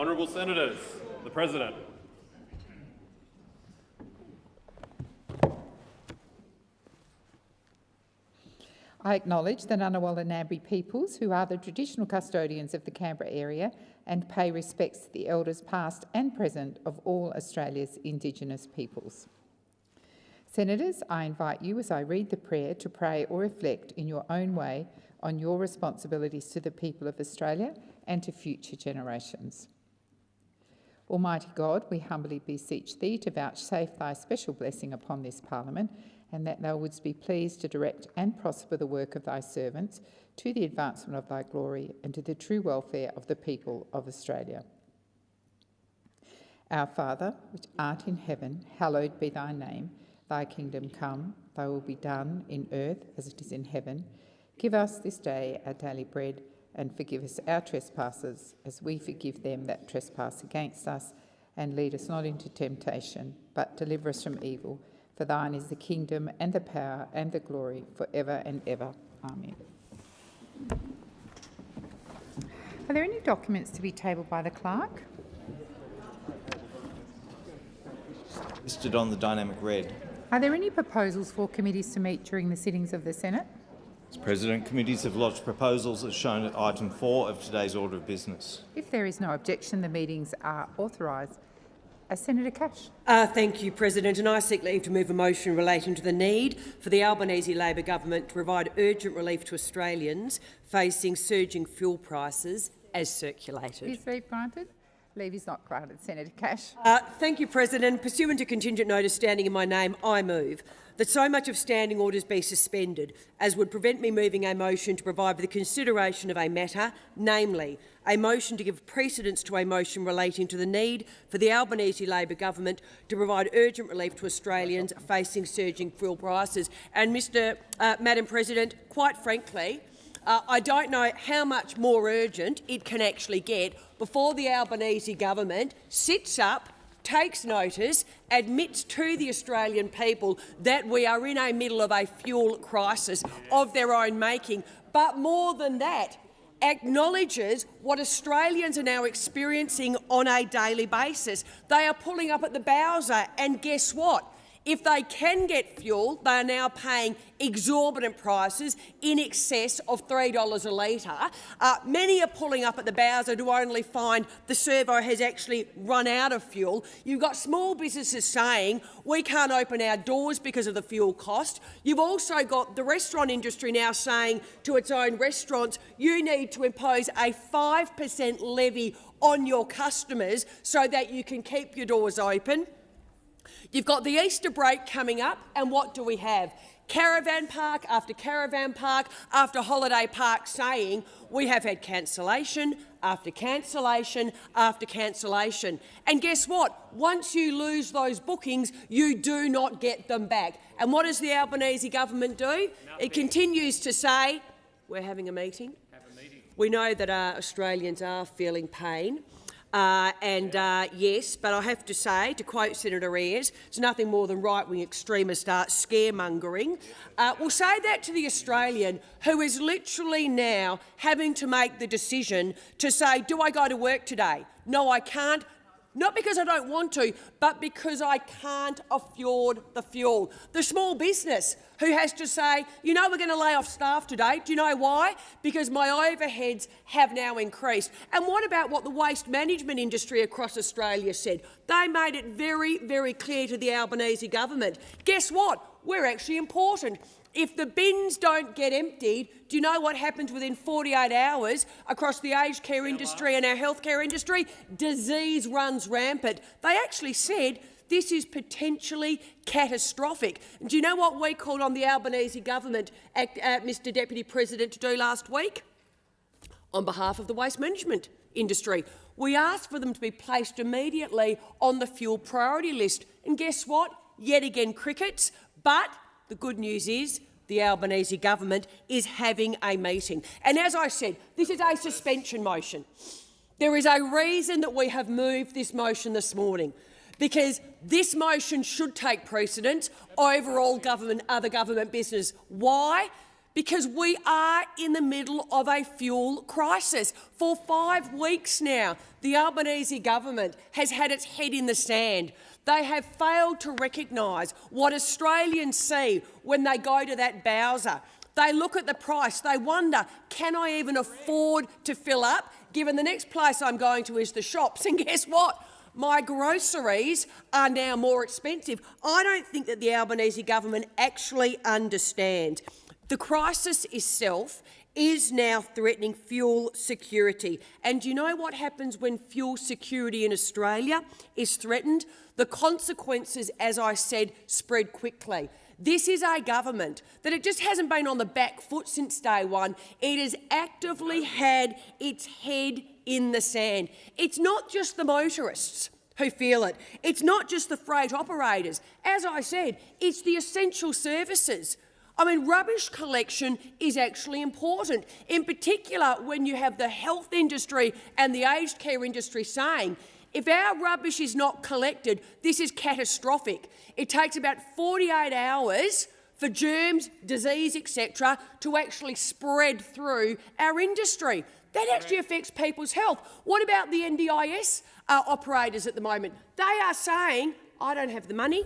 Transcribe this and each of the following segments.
Honourable Senators, the President. I acknowledge the Ngunnawal and Ngambri peoples, who are the traditional custodians of the Canberra area, and pay respects to the elders past and present of all Australia's Indigenous peoples. Senators, I invite you, as I read the prayer, to pray or reflect in your own way on your responsibilities to the people of Australia and to future generations. Almighty God, we humbly beseech Thee to vouchsafe Thy special blessing upon this Parliament, and that Thou wouldst be pleased to direct and prosper the work of Thy servants to the advancement of Thy glory and to the true welfare of the people of Australia. Our Father, which art in heaven, hallowed be Thy name. Thy kingdom come, Thy will be done in earth as it is in heaven. Give us this day our daily bread, and forgive us our trespasses as we forgive them that trespass against us. And lead us not into temptation, but deliver us from evil. For Thine is the kingdom and the power and the glory for ever and ever. Amen. Are there any documents to be tabled by the clerk? Listed on the dynamic red. Are there any proposals for committees to meet during the sittings of the Senate? Mr. President, committees have lodged proposals as shown at item 4 of today's order of business. If there is no objection, the meetings are authorised. Senator Cash. Thank you, President, and I seek leave to move a motion relating to the need for the Albanese Labor government to provide urgent relief to Australians facing surging fuel prices as circulated. Is leave granted? Leave is not granted. Senator Cash. Thank you, President. Pursuant to contingent notice standing in my name, I move that so much of standing orders be suspended as would prevent me moving a motion to provide for the consideration of a matter, namely a motion to give precedence to a motion relating to the need for the Albanese Labor government to provide urgent relief to Australians facing surging fuel prices. And Madam President, quite frankly, I don't know how much more urgent it can actually get before the Albanese government sits up, takes notice, admits to the Australian people that we are in a middle of a fuel crisis of their own making, but more than that, acknowledges what Australians are now experiencing on a daily basis. They are pulling up at the Bowser, and guess what? If they can get fuel, they are now paying exorbitant prices in excess of $3 a litre. Many are pulling up at the Bowser to only find the servo has actually run out of fuel. You've got small businesses saying we can't open our doors because of the fuel cost. You've also got the restaurant industry now saying to its own restaurants, you need to impose a 5% levy on your customers so that you can keep your doors open. You've got the Easter break coming up, and what do we have? Caravan park after caravan park after holiday park saying we have had cancellation after cancellation after cancellation. And guess what? Once you lose those bookings, you do not get them back. And what does the Albanese government do? Nothing. It continues to say, we're having a meeting. Have a meeting. We know that Australians are feeling pain. Yes, but I have to say, to quote Senator Ayres, it's nothing more than right-wing extremist scaremongering. We'll say that to the Australian who is literally now having to make the decision to say, do I go to work today? No, I can't. Not because I don't want to, but because I can't afford the fuel. The small business who has to say, you know, we're going to lay off staff today. Do you know why? Because my overheads have now increased. And what about what the waste management industry across Australia said? They made it very, very clear to the Albanese government. Guess what? We're actually important. If the bins don't get emptied, do you know what happens within 48 hours across the aged care industry and our healthcare industry? Disease runs rampant. They actually said this is potentially catastrophic. And do you know what we called on the Albanese government, Mr Deputy President, to do last week? On behalf of the waste management industry, we asked for them to be placed immediately on the fuel priority list. And guess what? Yet again, crickets. But the good news is the Albanese government is having a meeting. And as I said, this is a suspension motion. There is a reason that we have moved this motion this morning, because this motion should take precedence over all other government business. Why? because we are in the middle of a fuel crisis. For 5 weeks now, the Albanese government has had its head in the sand. They have failed to recognise what Australians see when they go to that Bowser. They look at the price, they wonder, can I even afford to fill up, given the next place I'm going to is the shops? And guess what? My groceries are now more expensive. I don't think that the Albanese government actually understands. The crisis itself is now threatening fuel security. And do you know what happens when fuel security in Australia is threatened? The consequences, as I said, spread quickly. This is a government that it just hasn't been on the back foot since day one. It has actively had its head in the sand. It's not just the motorists who feel it. It's not just the freight operators. As I said, it's the essential services. I mean, rubbish collection is actually important, in particular when you have the health industry and the aged care industry saying, if our rubbish is not collected, this is catastrophic. It takes about 48 hours for germs, disease, etc., to actually spread through our industry. That actually affects people's health. What about the NDIS operators at the moment? They are saying, I don't have the money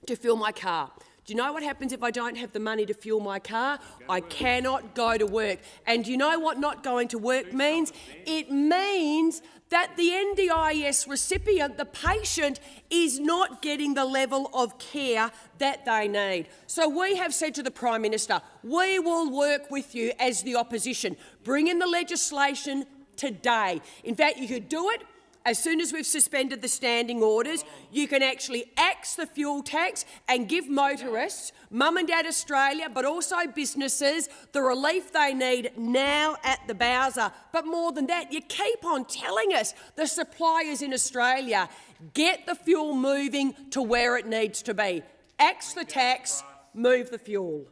to fill my car. Do you know what happens if I don't have the money to fuel my car? I cannot go to work. And do you know what not going to work means? It means that the NDIS recipient, the patient, is not getting the level of care that they need. So we have said to the Prime Minister, we will work with you as the opposition. Bring in the legislation today. In fact, you could do it as soon as we've suspended the standing orders. You can actually axe the fuel tax and give motorists, Mum and Dad Australia, but also businesses, the relief they need now at the Bowser. But more than that, you keep on telling us, the suppliers in Australia, get the fuel moving to where it needs to be. Axe the tax, move the fuel.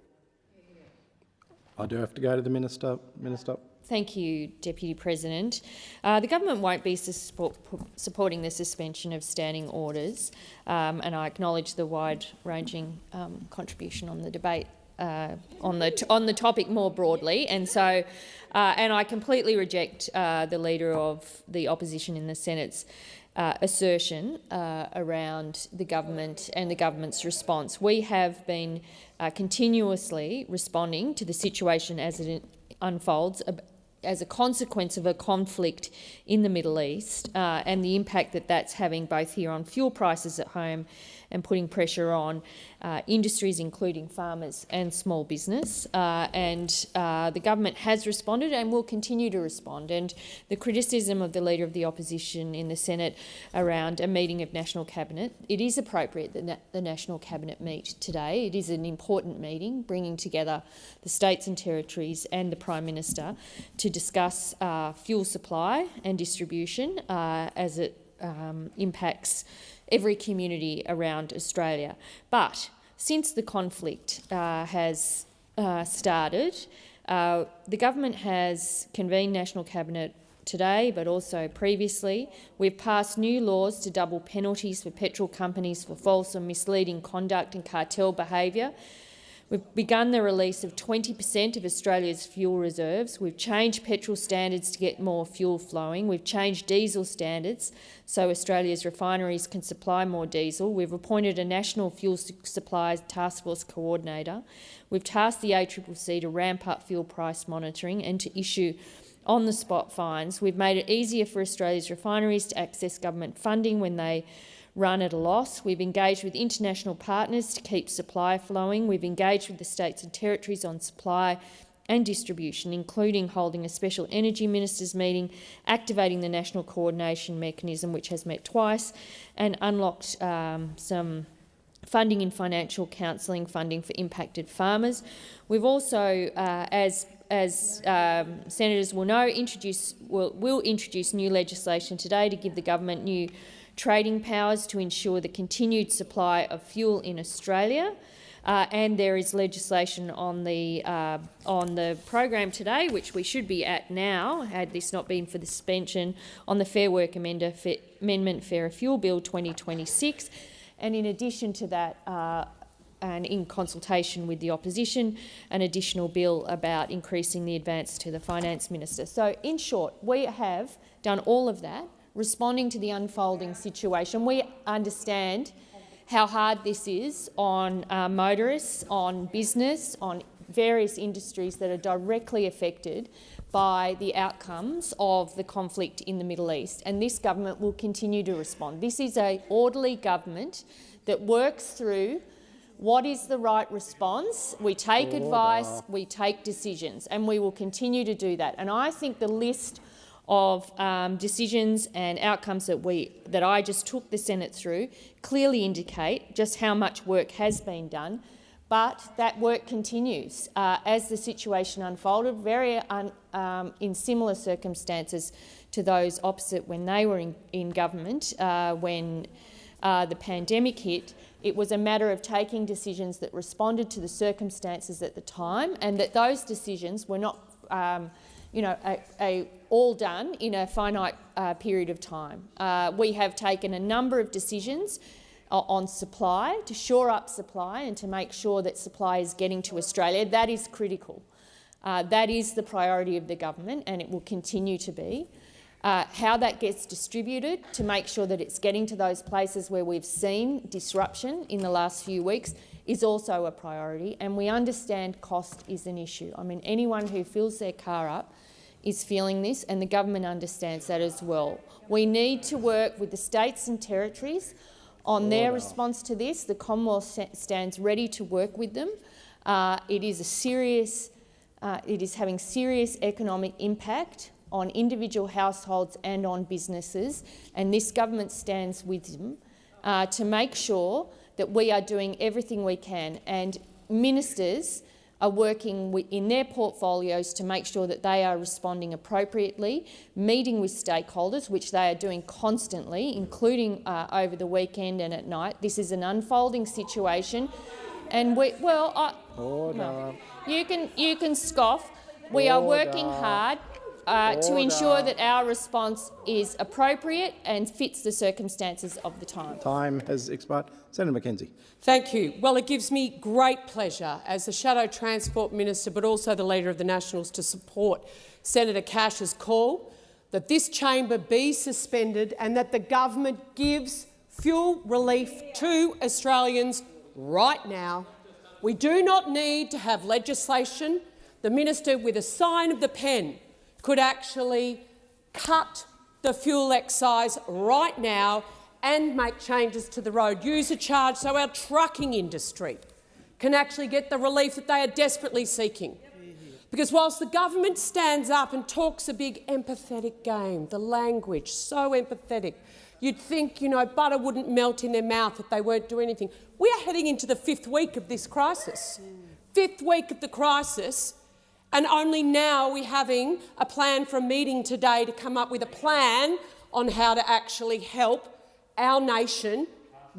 I do have to go to the Minister. Thank you, Deputy President. The government won't be supporting the suspension of standing orders, and I acknowledge the wide-ranging contribution on the debate on the topic more broadly, and so and I completely reject the Leader of the Opposition in the Senate's assertion around the government and the government's response. We have been continuously responding to the situation as it unfolds as a consequence of a conflict in the Middle East and the impact that that's having both here on fuel prices at home and putting pressure on industries, including farmers and small business. The government has responded and will continue to respond. And the criticism of the Leader of the Opposition in the Senate around a meeting of National Cabinet, it is appropriate that the National Cabinet meet today. It is an important meeting, bringing together the states and territories and the Prime Minister to discuss fuel supply and distribution as it impacts every community around Australia. But since the conflict has started, the government has convened National Cabinet today, but also previously. We've passed new laws to double penalties for petrol companies for false or misleading conduct and cartel behaviour. We've begun the release of 20% of Australia's fuel reserves. We've changed petrol standards to get more fuel flowing. We've changed diesel standards so Australia's refineries can supply more diesel. We've appointed a National Fuel Supply Task Force coordinator. We've tasked the ACCC to ramp up fuel price monitoring and to issue on-the-spot fines. We've made it easier for Australia's refineries to access government funding when they run at a loss. We've engaged with international partners to keep supply flowing. We've engaged with the states and territories on supply and distribution, including holding a special energy ministers meeting, activating the National Coordination Mechanism, which has met twice, and unlocked some funding in financial counselling, funding for impacted farmers. We've also, as senators will know, will introduce new legislation today to give the government new trading powers to ensure the continued supply of fuel in Australia. And there is legislation on the program today, which we should be at now, had this not been for the suspension, on the Fair Work Amendment Fairer Fuel Bill 2026. And in addition to that, and in consultation with the opposition, an additional bill about increasing the advance to the Finance Minister. So, in short, we have done all of that, responding to the unfolding situation. We understand how hard this is on motorists, on business, on various industries that are directly affected by the outcomes of the conflict in the Middle East, and this government will continue to respond. This is an orderly government that works through what is the right response. We take advice, we take decisions, and we will continue to do that. And I think the list of decisions and outcomes that I just took the Senate through clearly indicate just how much work has been done. But that work continues as the situation unfolded, in similar circumstances to those opposite when they were in government, when the pandemic hit. It was a matter of taking decisions that responded to the circumstances at the time, and that those decisions were not all done in a finite period of time. We have taken a number of decisions on supply, to shore up supply and to make sure that supply is getting to Australia. That is critical. That is the priority of the government, and it will continue to be. How that gets distributed to make sure that it's getting to those places where we've seen disruption in the last few weeks is also a priority, and we understand cost is an issue. I mean, anyone who fills their car up is feeling this, and the government understands that as well. We need to work with the states and territories on their response to this. The Commonwealth stands ready to work with them. It is having serious economic impact on individual households and on businesses, and this government stands with them to make sure that we are doing everything we can, and ministers are working in their portfolios to make sure that they are responding appropriately, meeting with stakeholders, which they are doing constantly, including over the weekend and at night. This is an unfolding situation, and you can scoff. We are working hard to ensure that our response is appropriate and fits the circumstances of the time. Time has expired. Senator McKenzie. Thank you. Well, it gives me great pleasure as the Shadow Transport Minister, but also the Leader of the Nationals, to support Senator Cash's call that this chamber be suspended and that the government gives fuel relief to Australians right now. We do not need to have legislation. The minister, with a sign of the pen, could actually cut the fuel excise right now and make changes to the road user charge so our trucking industry can actually get the relief that they are desperately seeking. Because whilst the government stands up and talks a big empathetic game, the language so empathetic, you'd think, butter wouldn't melt in their mouth if they weren't doing anything. We are heading into the 5th week of this crisis. 5th week of the crisis. And only now are we having a plan for a meeting today to come up with a plan on how to actually help our nation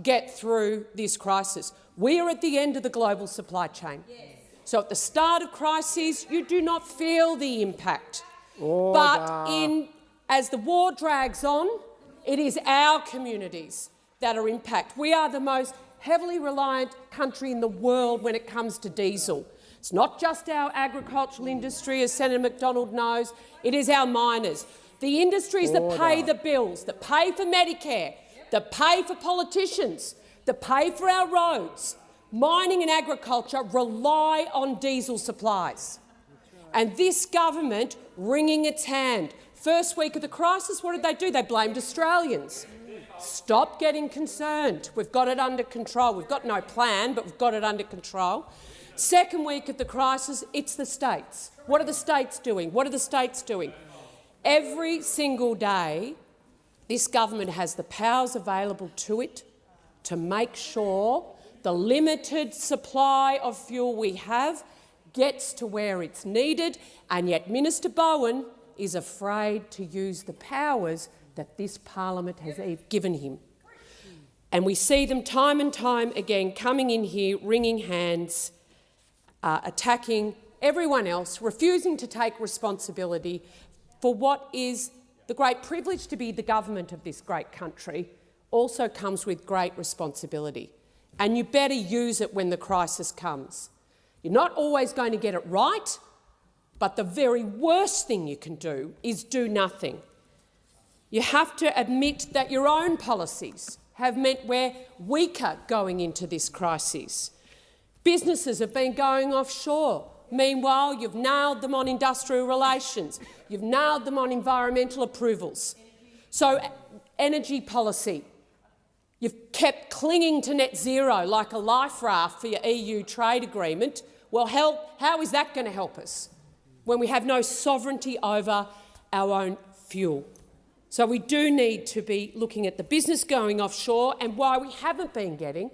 get through this crisis. We are at the end of the global supply chain. Yes. So at the start of crises, you do not feel the impact. But as the war drags on, it is our communities that are impacted. We are the most heavily reliant country in the world when it comes to diesel. It's not just our agricultural industry, as Senator McDonald knows, it is our miners. The industries that pay the bills, that pay for Medicare, that pay for politicians, that pay for our roads, mining and agriculture rely on diesel supplies. And this government wringing its hand. First week of the crisis, what did they do? They blamed Australians. Stop getting concerned. We've got it under control. We've got no plan, but we've got it under control. Second week of the crisis, it's the states. What are the states doing? What are the states doing? Every single day, this government has the powers available to it to make sure the limited supply of fuel we have gets to where it's needed, and yet Minister Bowen is afraid to use the powers that this parliament has given him. And we see them time and time again coming in here, wringing hands, attacking everyone else, refusing to take responsibility for what is the great privilege to be the government of this great country, also comes with great responsibility. and you better use it when the crisis comes. You're not always going to get it right, but the very worst thing you can do is do nothing. You have to admit that your own policies have meant we're weaker going into this crisis. Businesses have been going offshore. Meanwhile, you've nailed them on industrial relations. You've nailed them on environmental approvals. So, energy policy. You've kept clinging to net zero like a life raft for your EU trade agreement. Well, how is that going to help us when we have no sovereignty over our own fuel? So we do need to be looking at the business going offshore and why we haven't been getting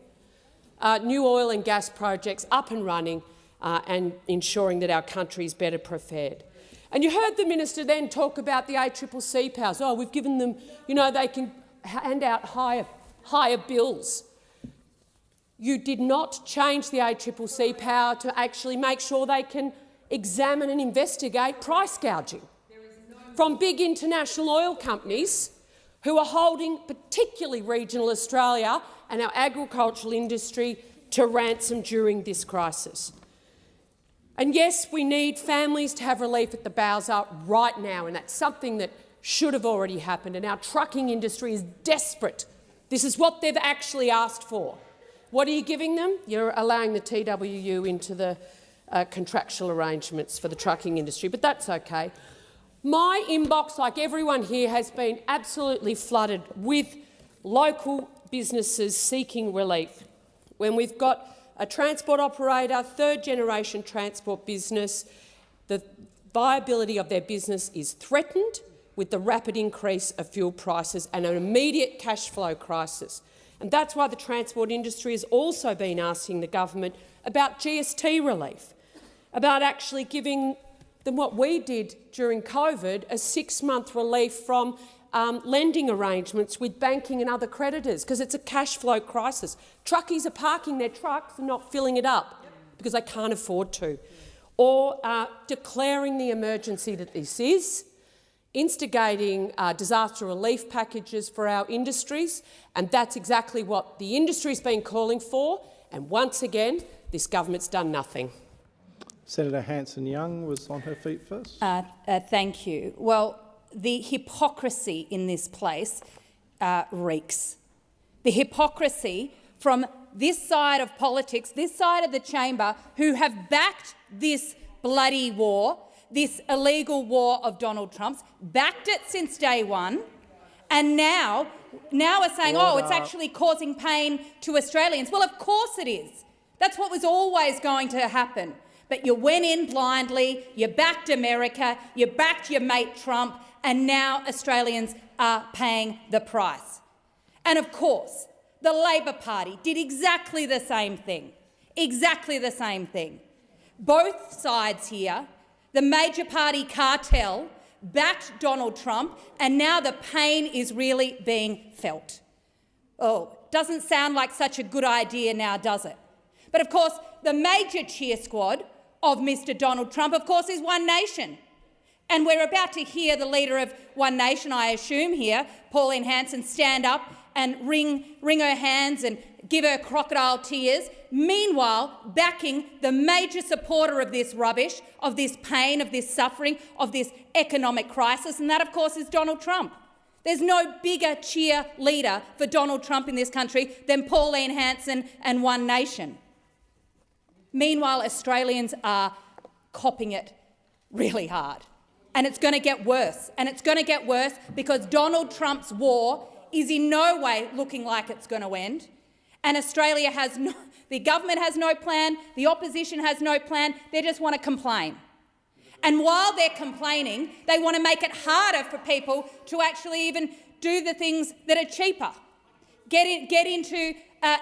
new oil and gas projects up and running and ensuring that our country is better prepared. And you heard the minister then talk about the ACCC powers. Oh, we've given them, they can hand out higher bills. You did not change the ACCC power to actually make sure they can examine and investigate price gouging from big international oil companies who are holding particularly regional Australia and our agricultural industry to ransom during this crisis. And yes, we need families to have relief at the bowser right now, and that's something that should have already happened, and our trucking industry is desperate. This is what they've actually asked for. What are you giving them? You're allowing the TWU into the contractual arrangements for the trucking industry, but that's okay. My inbox, like everyone here, has been absolutely flooded with local businesses seeking relief. When we've got a transport operator, third-generation transport business, the viability of their business is threatened with the rapid increase of fuel prices and an immediate cash flow crisis. And that's why the transport industry has also been asking the government about GST relief, about actually giving them what we did during COVID, a 6-month relief from lending arrangements with banking and other creditors, because it's a cash flow crisis. Truckies are parking their trucks and not filling it up because they can't afford to. Or declaring the emergency that this is, instigating disaster relief packages for our industries, and that's exactly what the industry's been calling for, and once again, this government's done nothing. Senator Hanson-Young was on her feet first. Thank you. Well, the hypocrisy in this place reeks. The hypocrisy from this side of politics, this side of the chamber, who have backed this bloody war, this illegal war of Donald Trump's, backed it since day one, and now are saying, oh, it's actually causing pain to Australians. Well, of course it is. That's what was always going to happen. But you went in blindly, you backed America, you backed your mate Trump, and now Australians are paying the price. And of course, the Labor Party did exactly the same thing. Exactly the same thing. Both sides here, the major party cartel, backed Donald Trump, and now the pain is really being felt. Oh, doesn't sound like such a good idea now, does it? But of course, the major cheer squad of Mr Donald Trump, of course, is One Nation. And we're about to hear the leader of One Nation, I assume here, Pauline Hanson, stand up and wring her hands and give her crocodile tears, meanwhile backing the major supporter of this rubbish, of this pain, of this suffering, of this economic crisis, and that, of course, is Donald Trump. There's no bigger cheerleader for Donald Trump in this country than Pauline Hanson and One Nation. Meanwhile, Australians are copping it really hard. And it's going to get worse. And it's going to get worse because Donald Trump's war is in no way looking like it's going to end. And Australia has no, the government has no plan, the opposition has no plan, they just want to complain. And while they're complaining, they want to make it harder for people to actually even do the things that are cheaper. Get into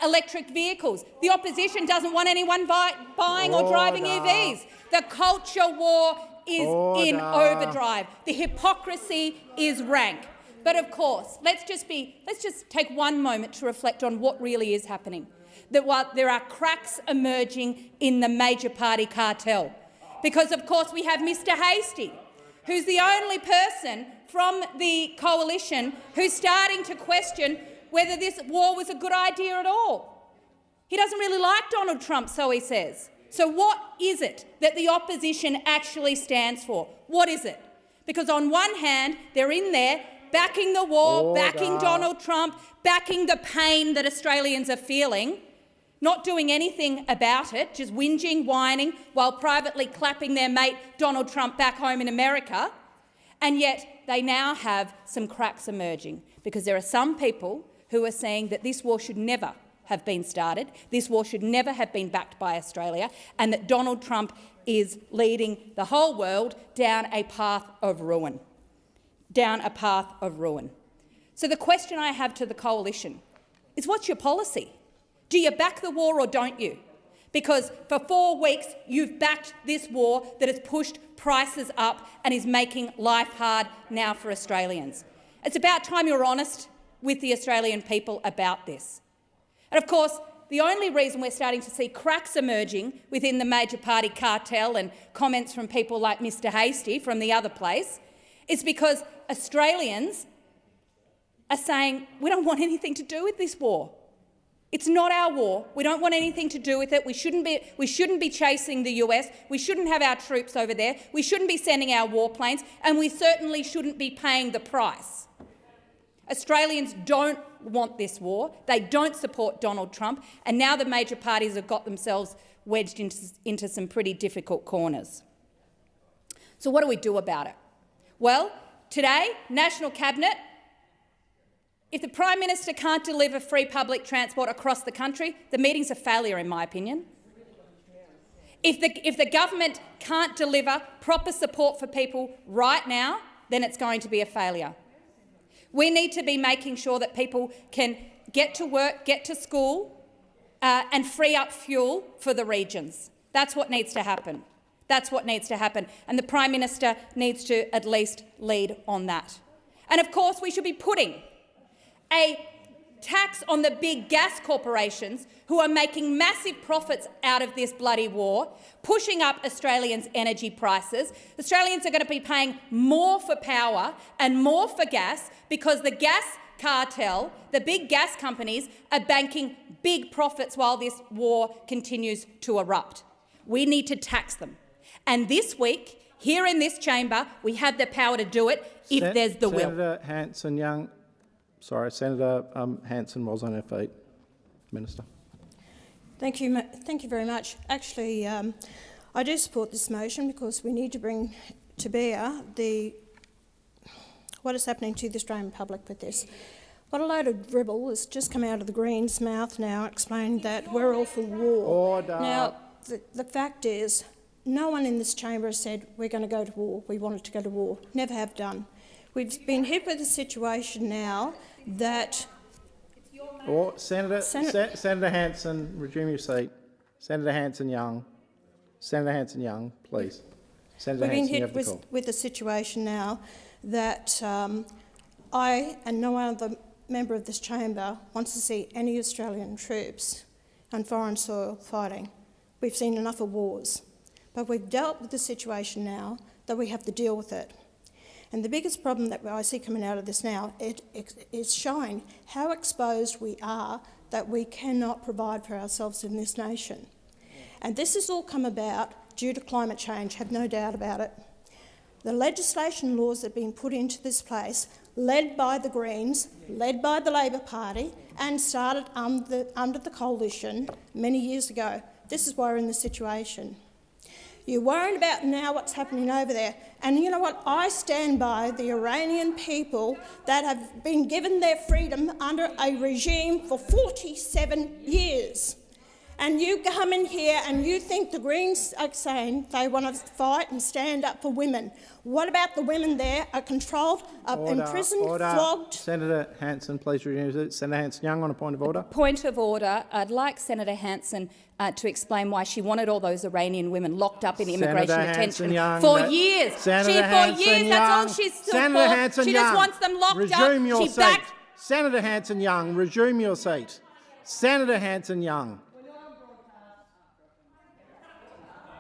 electric vehicles. The opposition doesn't want anyone buying or driving EVs. The culture war is in overdrive. The hypocrisy is rank. But of course, let's just take one moment to reflect on what really is happening. That while there are cracks emerging in the major party cartel, because of course we have Mr Hastie, who's the only person from the coalition who's starting to question whether this war was a good idea at all. He doesn't really like Donald Trump, so he says. So what is it that the opposition actually stands for? What is it? Because on one hand, they're in there backing the war, backing Donald Trump, backing the pain that Australians are feeling, not doing anything about it, just whinging, whining, while privately clapping their mate Donald Trump back home in America. And yet they now have some cracks emerging, because there are some people who are saying that this war should never have been started, this war should never have been backed by Australia, and that Donald Trump is leading the whole world down a path of ruin. So the question I have to the coalition is, what's your policy? Do you back the war or don't you? Because for 4 weeks you've backed this war that has pushed prices up and is making life hard now for Australians. It's about time you're honest with the Australian people about this. And of course, the only reason we're starting to see cracks emerging within the major party cartel and comments from people like Mr Hastie from the other place is because Australians are saying, we don't want anything to do with this war. It's not our war. We don't want anything to do with it. We shouldn't be chasing the US. We shouldn't have our troops over there. We shouldn't be sending our warplanes, and we certainly shouldn't be paying the price. Australians don't want this war. They don't support Donald Trump, and now the major parties have got themselves wedged into some pretty difficult corners. So what do we do about it? Well, today, National Cabinet, if the Prime Minister can't deliver free public transport across the country, the meeting's a failure, in my opinion. If the government can't deliver proper support for people right now, then it's going to be a failure. We need to be making sure that people can get to work, get to school, and free up fuel for the regions. That's what needs to happen. That's what needs to happen. And the Prime Minister needs to at least lead on that. And of course, we should be putting a tax on the big gas corporations who are making massive profits out of this bloody war, pushing up Australians' energy prices. Australians are going to be paying more for power and more for gas because the gas cartel, the big gas companies, are banking big profits while this war continues to erupt. We need to tax them. And this week, here in this chamber, we have the power to do it if there's the will. Senator Hanson-Young. Sorry, Senator Hanson was on her feet. Minister. Thank you very much. Actually, I do support this motion because we need to bring to bear what is happening to the Australian public with this. What a load of dribble has just come out of the Greens' mouth now, explaining that we're all for war. Order. Now, the fact is, no one in this chamber has said we're going to go to war. We wanted to go to war. Never have done. We've been hit with a situation now that... Senator Hanson, resume your seat. Senator Hanson-Young. Senator Hanson-Young, please. Senator We've Hanson, been hit with a situation now that I and no other member of this chamber wants to see any Australian troops on foreign soil fighting. We've seen enough of wars. But we've dealt with the situation now that we have to deal with it. And the biggest problem that I see coming out of this now is showing how exposed we are that we cannot provide for ourselves in this nation. And this has all come about due to climate change, have no doubt about it. The legislation laws that have been put into this place, led by the Greens, led by the Labor Party, and started under the coalition many years ago. This is why we're in this situation. You're worried about now what's happening over there. And you know what? I stand by the Iranian people that have been given their freedom under a regime for 47 years. And you come in here and you think the Greens are saying they want to fight and stand up for women. What about the women there are controlled, imprisoned, flogged? Senator Hanson, please resume. Senator Hanson-Young on a point of order. Point of order. I'd like Senator Hanson to explain why she wanted all those Iranian women locked up in immigration detention for years. That's all she's stood for. She just wants them locked up. Resume your seat. Senator Hanson-Young, resume your seat. Senator Hanson-Young.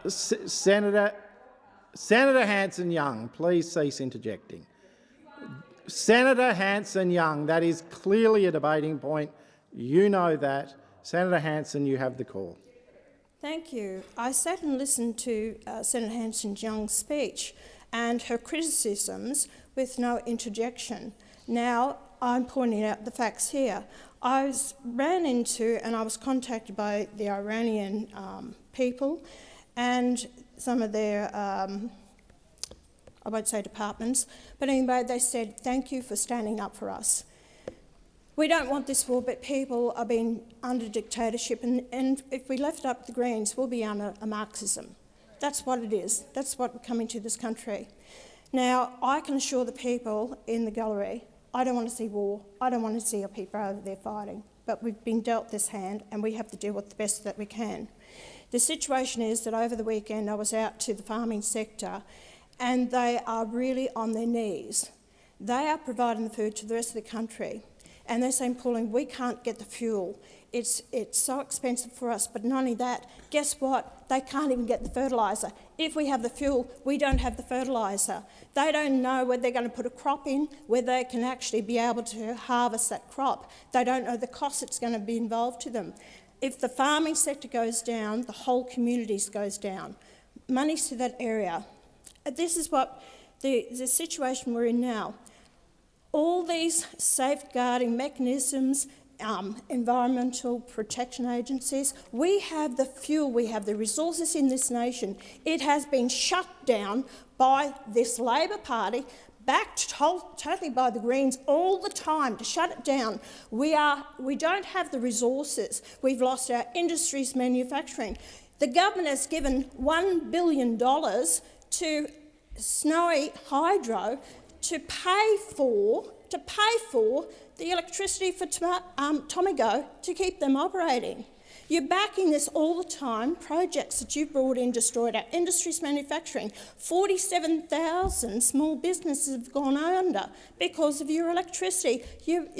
Senator Hanson-Young, please cease interjecting. Senator Hanson-Young, that is clearly a debating point. You know that. Senator Hanson, you have the call. Thank you. I sat and listened to Senator Hanson-Young's speech and her criticisms with no interjection. Now, I'm pointing out the facts here. I ran into and I was contacted by the Iranian people and some of their, I won't say departments, but anyway, they said, thank you for standing up for us. We don't want this war, but people are being under dictatorship, and if we left up the Greens, we'll be under a Marxism. That's what it is. That's what we're coming to this country. Now, I can assure the people in the gallery, I don't want to see war. I don't want to see our people over there fighting. But we've been dealt this hand, and we have to deal with the best that we can. The situation is that over the weekend I was out to the farming sector, and they are really on their knees. They are providing the food to the rest of the country. And they're saying, Pauline, we can't get the fuel. It's so expensive for us. But not only that, guess what? They can't even get the fertiliser. If we have the fuel, we don't have the fertiliser. They don't know whether they're going to put a crop in, whether they can actually be able to harvest that crop. They don't know the cost it's going to be involved to them. If the farming sector goes down, the whole communities goes down. Money's to that area. This is what the situation we're in now. All these safeguarding mechanisms, environmental protection agencies, we have the fuel, we have the resources in this nation. It has been shut down by this Labor Party, backed totally by the Greens all the time to shut it down. We don't have the resources. We've lost our industries, manufacturing. The government has given $1 billion to Snowy Hydro to pay for the electricity for Tomago to keep them operating. You're backing this all the time. Projects that you've brought in destroyed our industries, manufacturing. 47,000 small businesses have gone under because of your electricity. And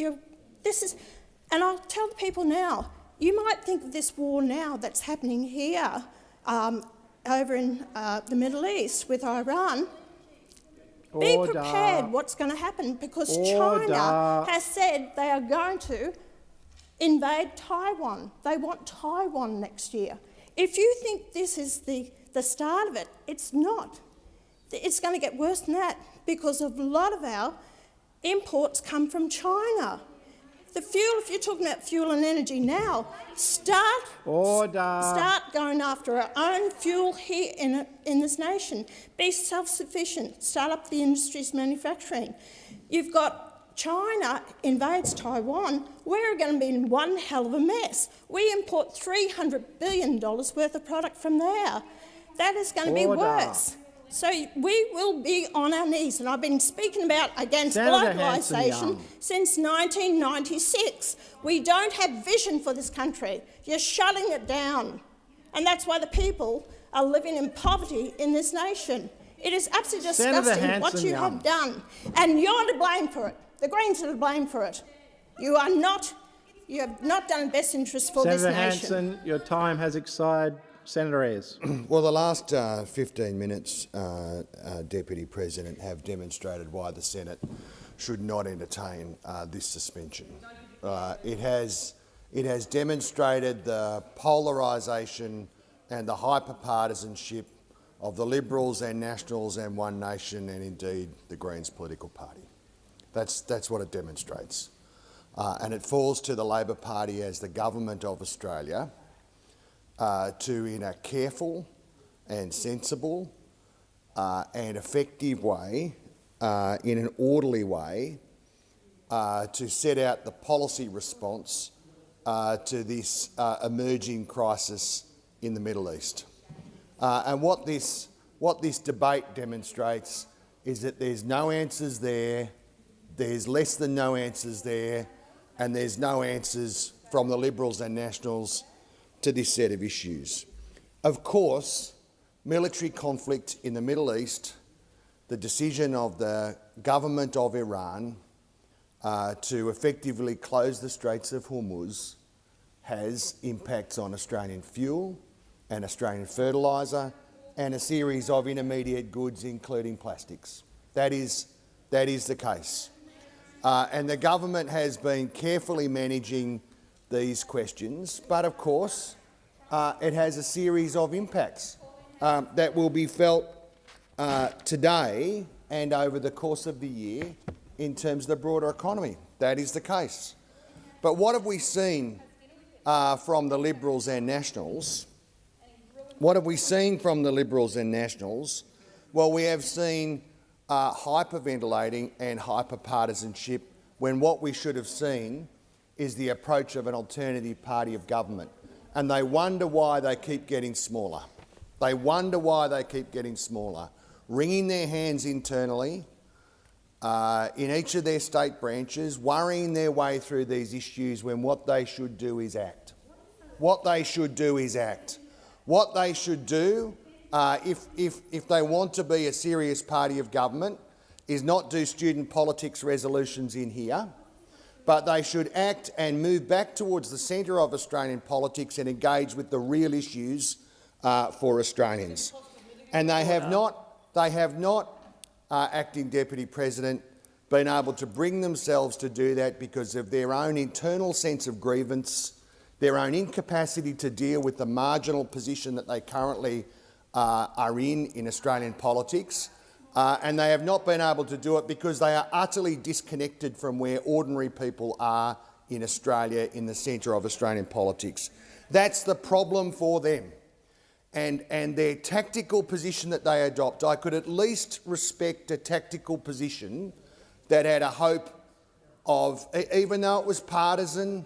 I'll tell the people now, you might think of this war now that's happening here over in the Middle East with Iran. Be prepared what's going to happen, because China has said they are going to invade Taiwan. They want Taiwan next year. If you think this is the start of it, it's not. It's going to get worse than that, because a lot of our imports come from China. The fuel, if you're talking about fuel and energy now, start going after our own fuel here in this nation. Be self-sufficient. Start up the industries, manufacturing. You've got China invades Taiwan. We're going to be in one hell of a mess. We import $300 billion worth of product from there. That is going to be worse. So we will be on our knees, and I've been speaking about against globalisation since 1996. We don't have vision for this country. You're shutting it down, and that's why the people are living in poverty in this nation. It is absolutely disgusting what you have done, and you're to blame for it. The Greens are to blame for it. You have not done best interest for this nation. Senator Hanson, your time has expired. Senator Ayres. Well, the last 15 minutes, Deputy President, have demonstrated why the Senate should not entertain this suspension. It has demonstrated the polarisation and the hyper-partisanship of the Liberals and Nationals and One Nation, and indeed the Greens political party. That's what it demonstrates. And it falls to the Labor Party as the government of Australia to, in a careful and sensible and effective way, in an orderly way, to set out the policy response to this emerging crisis in the Middle East. And what this debate demonstrates is that there's no answers there, there's less than no answers there, and there's no answers from the Liberals and Nationals to this set of issues. Of course, military conflict in the Middle East, the decision of the government of Iran to effectively close the Straits of Hormuz has impacts on Australian fuel and Australian fertiliser and a series of intermediate goods, including plastics. That is the case. And the government has been carefully managing these questions, but of course it has a series of impacts that will be felt today and over the course of the year in terms of the broader economy. That is the case. But what have we seen from the Liberals and Nationals? What have we seen from the Liberals and Nationals? Well, we have seen hyperventilating and hyperpartisanship when what we should have seen is the approach of an alternative party of government. And they wonder why they keep getting smaller. They wonder why they keep getting smaller, wringing their hands internally in each of their state branches, worrying their way through these issues when what they should do is act. What they should do is act. What they should do, if they want to be a serious party of government, is not do student politics resolutions in here, but they should act and move back towards the centre of Australian politics and engage with the real issues for Australians. And they have not, Acting Deputy President, been able to bring themselves to do that because of their own internal sense of grievance, their own incapacity to deal with the marginal position that they currently are in Australian politics, and they have not been able to do it because they are utterly disconnected from where ordinary people are in Australia, in the centre of Australian politics. That's the problem for them. And their tactical position that they adopt, I could at least respect a tactical position that had a hope of, even though it was partisan,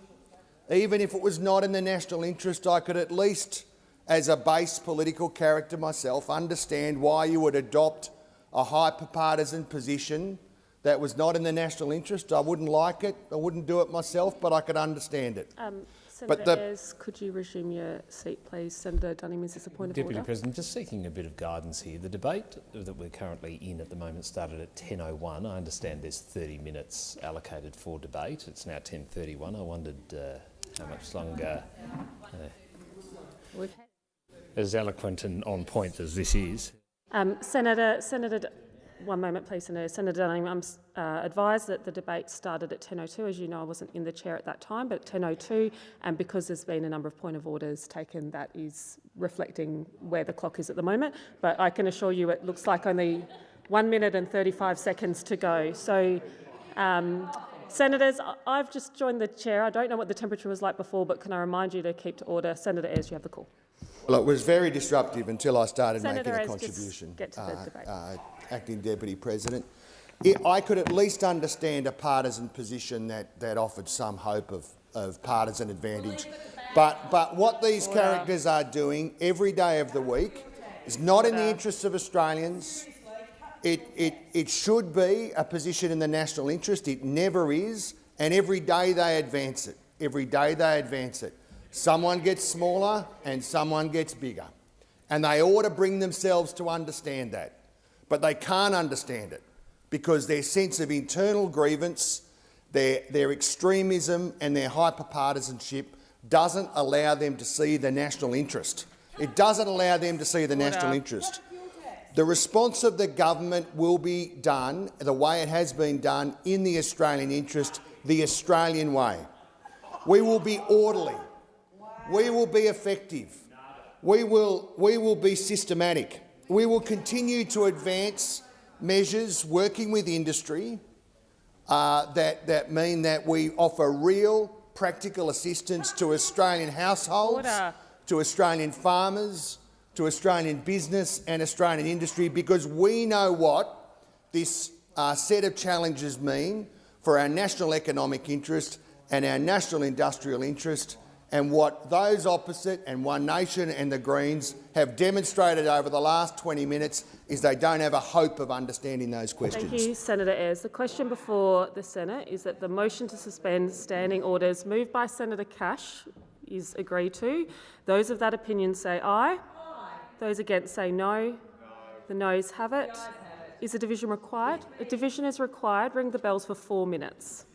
even if it was not in the national interest, I could at least, as a base political character myself, understand why you would adopt a hyper-partisan position that was not in the national interest. I wouldn't like it, I wouldn't do it myself, but I could understand it. Senator Ayres, could you resume your seat, please? Senator Dunning, is this a point of order? Deputy President, just seeking a bit of guidance here. The debate that we're currently in at the moment started at 10:01. I understand there's 30 minutes allocated for debate. It's now 10:31. I wondered how much longer, as eloquent and on point as this is. Senator, one moment, please, Senator Dunning. I'm advised that the debate started at 10:02. As you know, I wasn't in the chair at that time, but at 10:02, and because there's been a number of point of orders taken, that is reflecting where the clock is at the moment. But I can assure you it looks like only 1 minute and 35 seconds to go. So, Senators, I've just joined the chair. I don't know what the temperature was like before, but can I remind you to keep to order? Senator Ayres, you have the call. Well, it was very disruptive until I started Senator making a Ayres, contribution. just get to the debate. Acting Deputy President. I could at least understand a partisan position that offered some hope of partisan advantage. But what these characters are doing every day of the week is not in the interests of Australians. It should be a position in the national interest. It never is, and every day they advance it. Every day they advance it. Someone gets smaller and someone gets bigger. And they ought to bring themselves to understand that. But they can't understand it because their sense of internal grievance, their extremism and their hyperpartisanship doesn't allow them to see the national interest. It doesn't allow them to see the national interest. The response of the government will be done the way it has been done in the Australian interest, the Australian way. We will be orderly. We will be effective. We will be systematic. We will continue to advance measures working with industry that mean that we offer real practical assistance to Australian households, to Australian farmers, to Australian business and Australian industry, because we know what this set of challenges mean for our national economic interest and our national industrial interest, and what those opposite and One Nation and the Greens have demonstrated over the last 20 minutes is they don't have a hope of understanding those questions. Thank you, Senator Ayres. The question before the Senate is that the motion to suspend standing orders moved by Senator Cash is agreed to. Those of that opinion say aye. Those against say no. The noes have it. Is a division required? A division is required. Ring the bells for 4 minutes.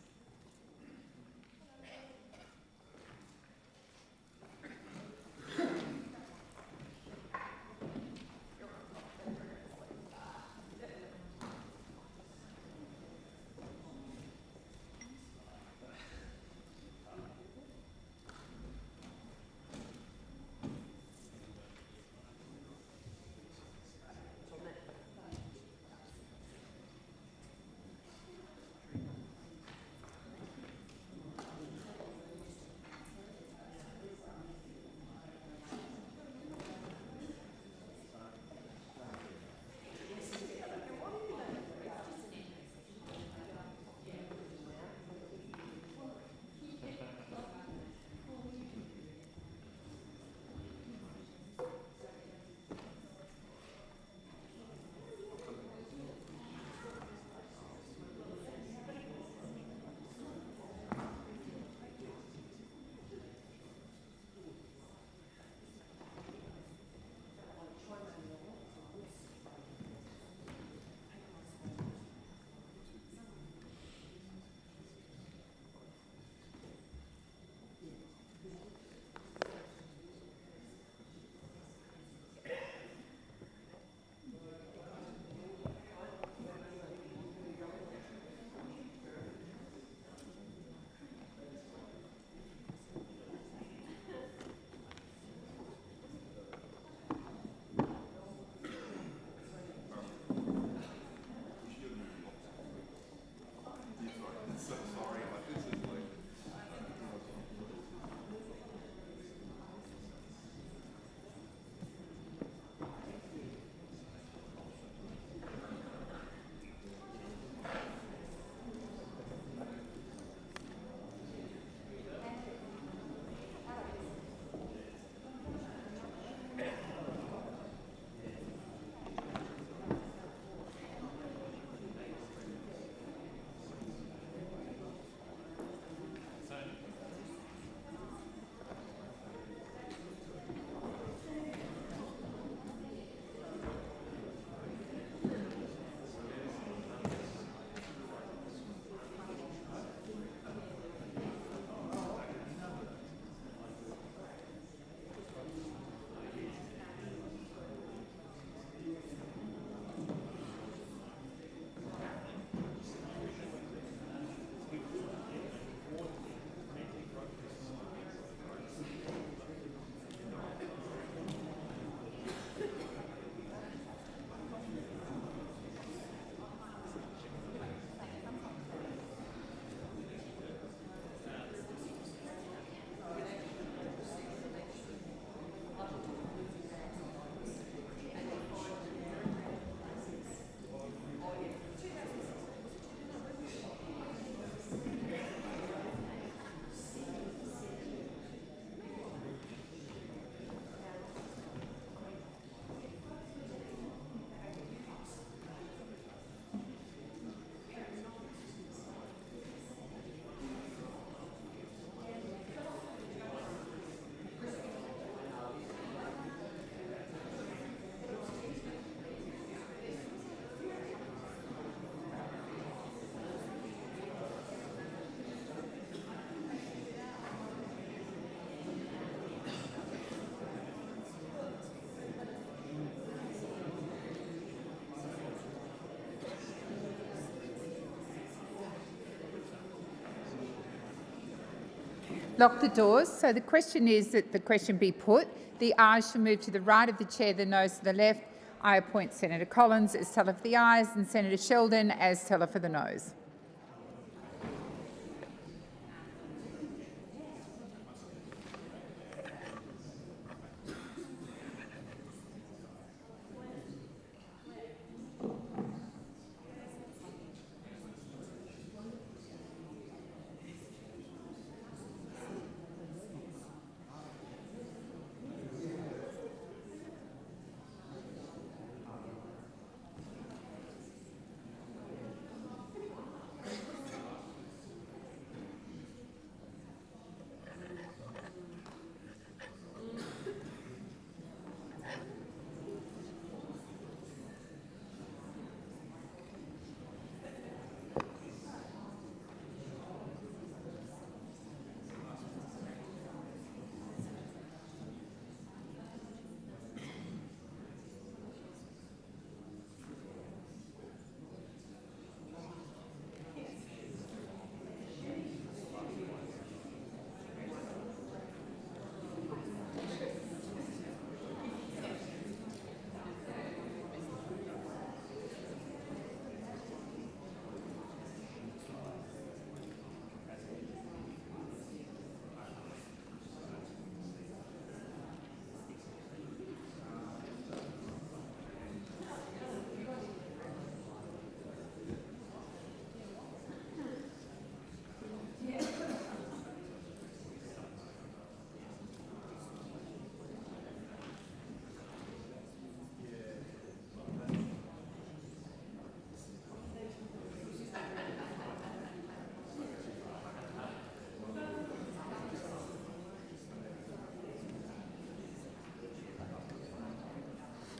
Lock the doors. So the question is that the question be put. The ayes shall move to the right of the chair, the noes to the left. I appoint Senator Collins as teller for the ayes and Senator Sheldon as teller for the noes.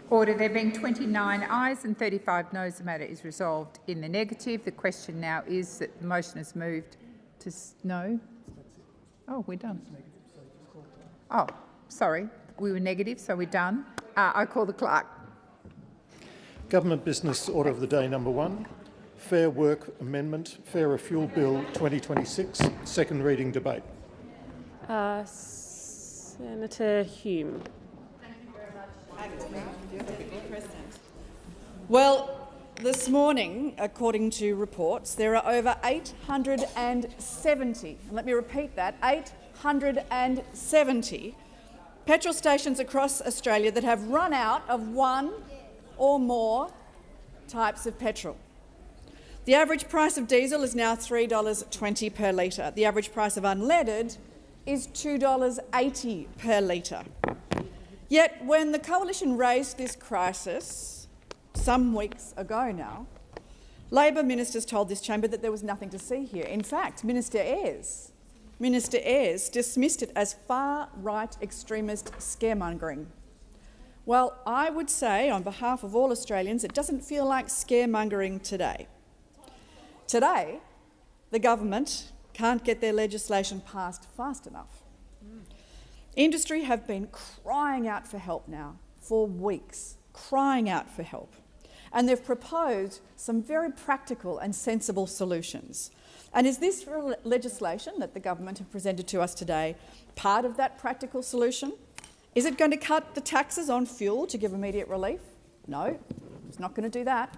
Order. There being 29 ayes and 35 noes, the matter is resolved in the negative. The question now is that the motion is moved to no. Oh, we're done. Oh, sorry. We were negative, so we're done. I call the clerk. Government Business Order of the Day number 1. Fair Work Amendment, Fairer Fuel Bill 2026, second reading debate. Senator Hume. Well, this morning, according to reports, there are over 870, and let me repeat that, 870 petrol stations across Australia that have run out of one or more types of petrol. The average price of diesel is now $3.20 per litre. The average price of unleaded is $2.80 per litre. Yet when the Coalition raised this crisis some weeks ago now, Labor ministers told this chamber that there was nothing to see here. In fact, Minister Ayres dismissed it as far-right extremist scaremongering. Well, I would say, on behalf of all Australians, it doesn't feel like scaremongering today. Today, the government can't get their legislation passed fast enough. Industry have been crying out for help now for weeks, crying out for help. And they've proposed some very practical and sensible solutions. And is this legislation that the government have presented to us today part of that practical solution? Is it going to cut the taxes on fuel to give immediate relief? No, it's not going to do that.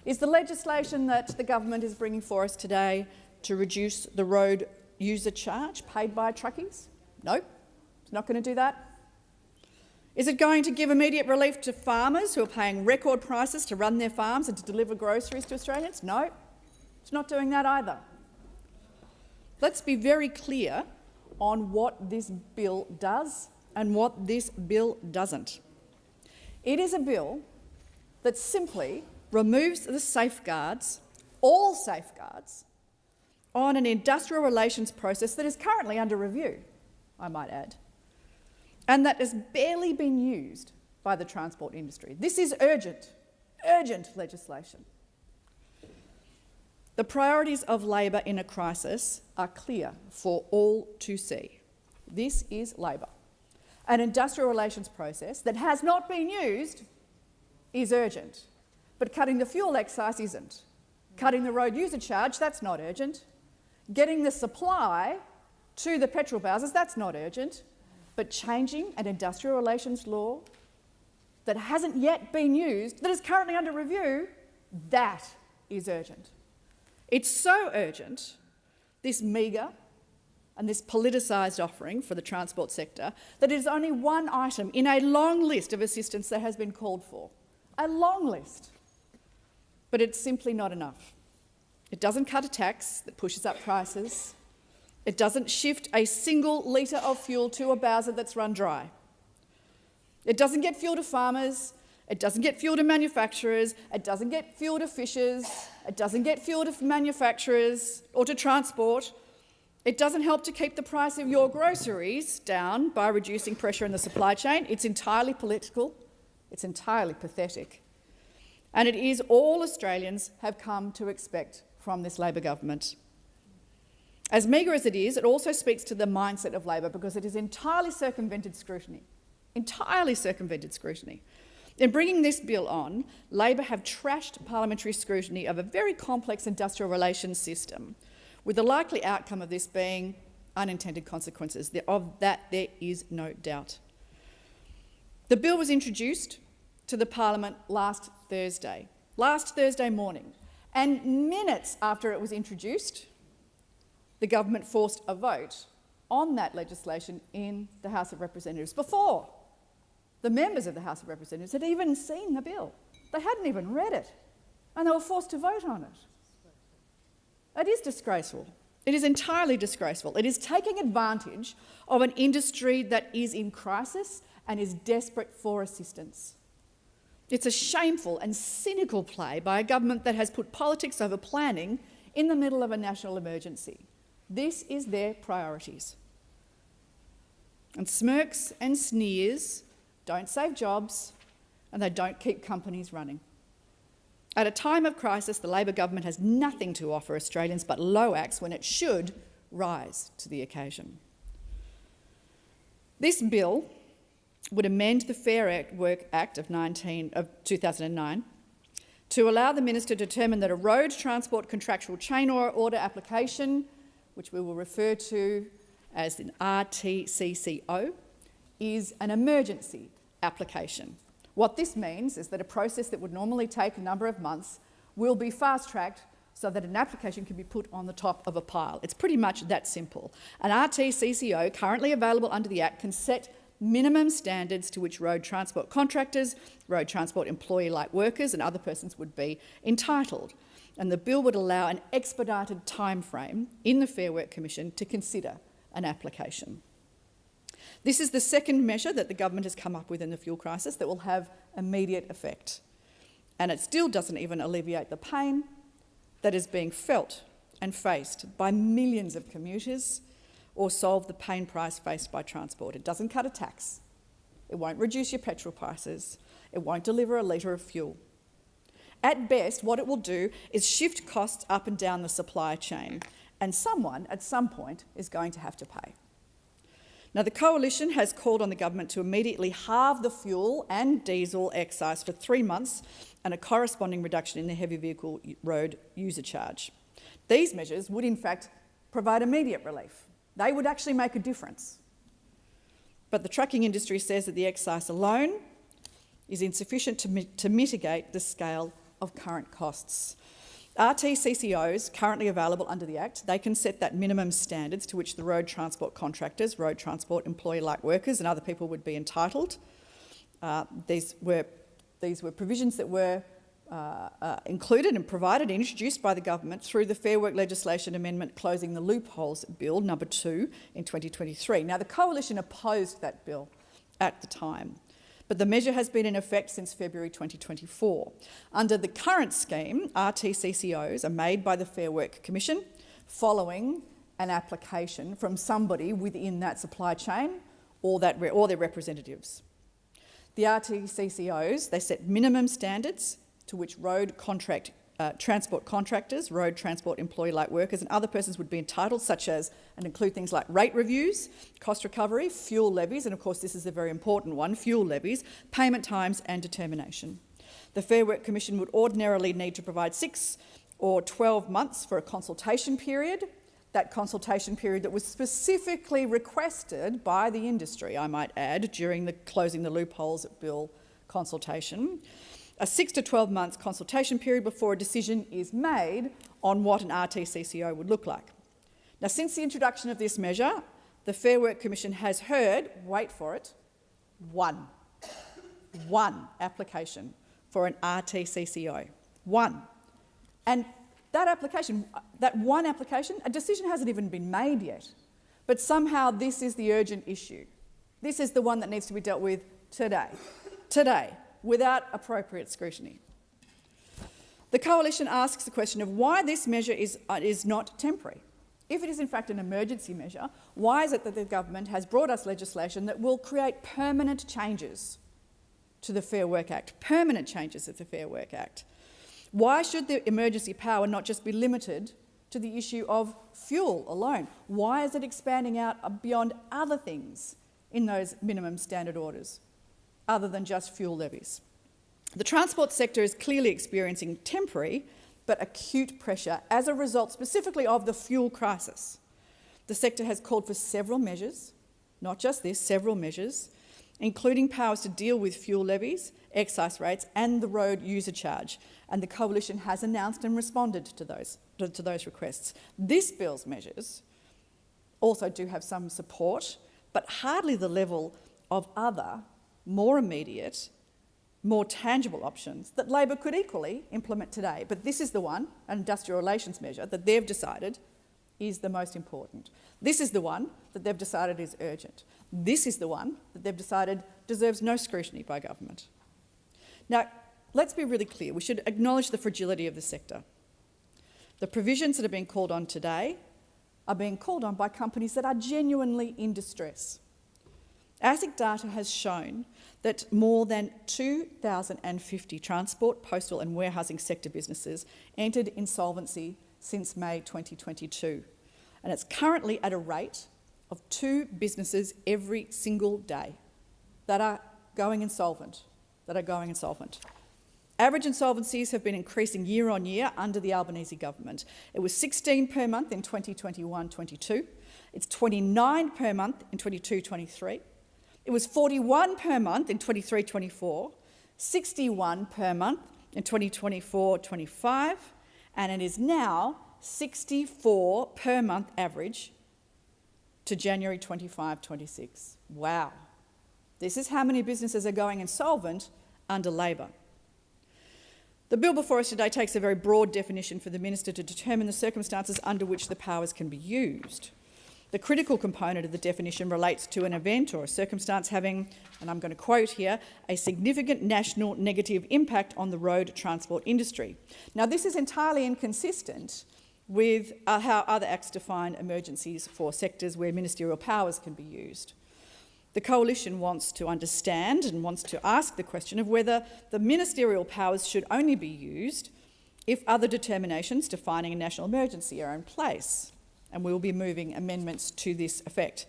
Is the legislation that the government is bringing for us today to reduce the road user charge paid by truckies? No. It's not going to do that. Is it going to give immediate relief to farmers who are paying record prices to run their farms and to deliver groceries to Australians? No, it's not doing that either. Let's be very clear on what this bill does and what this bill doesn't. It is a bill that simply removes the safeguards, all safeguards, on an industrial relations process that is currently under review, I might add, and that has barely been used by the transport industry. This is urgent legislation. The priorities of Labor in a crisis are clear for all to see. This is Labor. An industrial relations process that has not been used is urgent, but cutting the fuel excise isn't. Cutting the road user charge, that's not urgent. Getting the supply to the petrol bowsers, that's not urgent. But changing an industrial relations law that hasn't yet been used, that is currently under review, that is urgent. It's so urgent, this meagre and this politicised offering for the transport sector, that it is only one item in a long list of assistance that has been called for. A long list. But it's simply not enough. It doesn't cut a tax that pushes up prices. It doesn't shift a single litre of fuel to a bowser that's run dry. It doesn't get fuel to farmers. It doesn't get fuel to manufacturers. It doesn't get fuel to fishers. It doesn't get fuel to manufacturers or to transport. It doesn't help to keep the price of your groceries down by reducing pressure in the supply chain. It's entirely political. It's entirely pathetic. And it is all Australians have come to expect from this Labor government. As meagre as it is, it also speaks to the mindset of Labor because it is entirely circumvented scrutiny. Entirely circumvented scrutiny. In bringing this bill on, Labor have trashed parliamentary scrutiny of a very complex industrial relations system, with the likely outcome of this being unintended consequences. Of that, there is no doubt. The bill was introduced to the Parliament last Thursday morning, and minutes after it was introduced, the government forced a vote on that legislation in the House of Representatives before the members of the House of Representatives had even seen the bill. They hadn't even read it, and they were forced to vote on it. It is disgraceful. It is entirely disgraceful. It is taking advantage of an industry that is in crisis and is desperate for assistance. It's a shameful and cynical play by a government that has put politics over planning in the middle of a national emergency. This is their priorities. And smirks and sneers don't save jobs, and they don't keep companies running. At a time of crisis, the Labor government has nothing to offer Australians but low-acts when it should rise to the occasion. This bill would amend the Fair Work Act of 2009 to allow the minister to determine that a road transport contractual chain order application, which we will refer to as an RTCCO, is an emergency application. What this means is that a process that would normally take a number of months will be fast-tracked so that an application can be put on the top of a pile. It's pretty much that simple. An RTCCO, currently available under the Act, can set minimum standards to which road transport contractors, road transport employee-like workers and other persons would be entitled. And the bill would allow an expedited timeframe in the Fair Work Commission to consider an application. This is the second measure that the government has come up with in the fuel crisis that will have immediate effect. And it still doesn't even alleviate the pain that is being felt and faced by millions of commuters or solve the pain price faced by transport. It doesn't cut a tax. It won't reduce your petrol prices. It won't deliver a litre of fuel. At best, what it will do is shift costs up and down the supply chain, and someone at some point is going to have to pay. Now, the Coalition has called on the government to immediately halve the fuel and diesel excise for 3 months and a corresponding reduction in the heavy vehicle road user charge. These measures would in fact provide immediate relief. They would actually make a difference. But the trucking industry says that the excise alone is insufficient to mitigate the scale of current costs. RTCCOs currently available under the Act, they can set that minimum standards to which the road transport contractors, road transport employee-like workers and other people would be entitled. These were provisions that were included and provided and introduced by the government through the Fair Work Legislation Amendment Closing the Loopholes Bill number 2 in 2023. Now, the Coalition opposed that bill at the time, but the measure has been in effect since February 2024. Under the current scheme, RTCCOs are made by the Fair Work Commission following an application from somebody within that supply chain or their representatives. The RTCCOs, they set minimum standards to which road transport contractors, road transport employee-like workers and other persons would be entitled, such as, and include things like rate reviews, cost recovery, fuel levies, and of course this is a very important one, fuel levies, payment times and determination. The Fair Work Commission would ordinarily need to provide 6 or 12 months for a consultation period that consultation period that was specifically requested by the industry, I might add, during the Closing the Loopholes Bill consultation, a 6 to 12 months consultation period before a decision is made on what an RTCCO would look like. Now, since the introduction of this measure, the Fair Work Commission has heard, wait for it, one application for an RTCCO. One. And that one application, a decision hasn't even been made yet. But somehow this is the urgent issue. This is the one that needs to be dealt with today, without appropriate scrutiny. The Coalition asks the question of why this measure is not temporary. If it is in fact an emergency measure, why is it that the government has brought us legislation that will create permanent changes to the Fair Work Act, permanent changes of the Fair Work Act? Why should the emergency power not just be limited to the issue of fuel alone? Why is it expanding out beyond other things in those minimum standard orders, other than just fuel levies? The transport sector is clearly experiencing temporary but acute pressure as a result specifically of the fuel crisis. The sector has called for several measures, not just this, several measures, including powers to deal with fuel levies, excise rates and the road user charge. And the Coalition has announced and responded to those requests. This bill's measures also do have some support, but hardly the level of other, more immediate, more tangible options that Labor could equally implement today. But this is the one, an industrial relations measure, that they've decided is the most important. This is the one that they've decided is urgent. This is the one that they've decided deserves no scrutiny by government. Now, let's be really clear. We should acknowledge the fragility of the sector. The provisions that are being called on today are being called on by companies that are genuinely in distress. ASIC data has shown that more than 2,050 transport, postal and warehousing sector businesses entered insolvency since May 2022. And it's currently at a rate of 2 businesses every single day that are going insolvent. Average insolvencies have been increasing year on year under the Albanese government. It was 16 per month in 2021-22. It's 29 per month in 22-23. It was 41 per month in 23-24, 61 per month in 2024-25, and it is now 64 per month average to January 25-26. Wow. This is how many businesses are going insolvent under Labor. The bill before us today takes a very broad definition for the Minister to determine the circumstances under which the powers can be used. The critical component of the definition relates to an event or a circumstance having, and I'm going to quote here, a significant national negative impact on the road transport industry. Now, this is entirely inconsistent with how other acts define emergencies for sectors where ministerial powers can be used. The Coalition wants to understand and wants to ask the question of whether the ministerial powers should only be used if other determinations defining a national emergency are in place. And we will be moving amendments to this effect.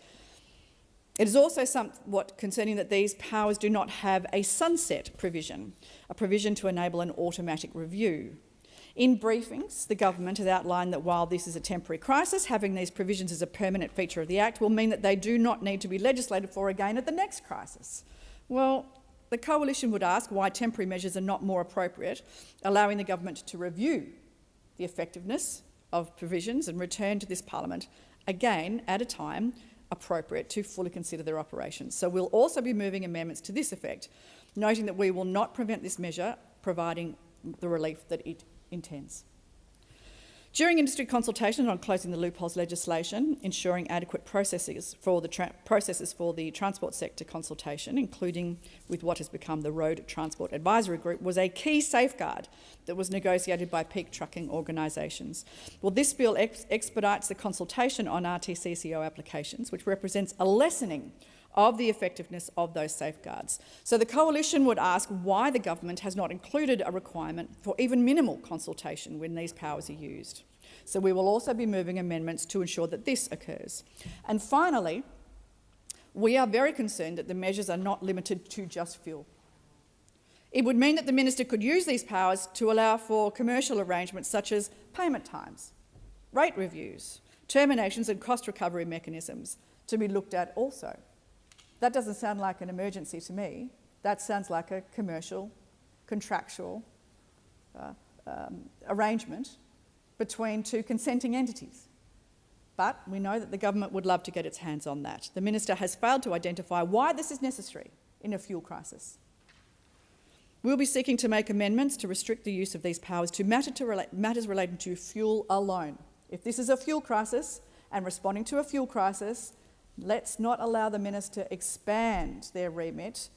It is also somewhat concerning that these powers do not have a sunset provision, a provision to enable an automatic review. In briefings, the government has outlined that while this is a temporary crisis, having these provisions as a permanent feature of the Act will mean that they do not need to be legislated for again at the next crisis. Well, the Coalition would ask why temporary measures are not more appropriate, allowing the government to review the effectiveness of provisions and return to this Parliament, again at a time appropriate to fully consider their operations. So we'll also be moving amendments to this effect, noting that we will not prevent this measure providing the relief that it intends. During industry consultation on closing the loopholes legislation, ensuring adequate processes for the transport sector consultation, including with what has become the Road Transport Advisory Group, was a key safeguard that was negotiated by peak trucking organisations. Well, this bill expedites the consultation on RTCCO applications, which represents a lessening of the effectiveness of those safeguards. So the Coalition would ask why the government has not included a requirement for even minimal consultation when these powers are used. So we will also be moving amendments to ensure that this occurs. And finally, we are very concerned that the measures are not limited to just fuel. It would mean that the Minister could use these powers to allow for commercial arrangements such as payment times, rate reviews, terminations and cost recovery mechanisms to be looked at also. That doesn't sound like an emergency to me. That sounds like a commercial, contractual arrangement between two consenting entities. But we know that the government would love to get its hands on that. The minister has failed to identify why this is necessary in a fuel crisis. We'll be seeking to make amendments to restrict the use of these powers to matters relating to fuel alone. If this is a fuel crisis and responding to a fuel crisis, let's not allow the minister expand their remit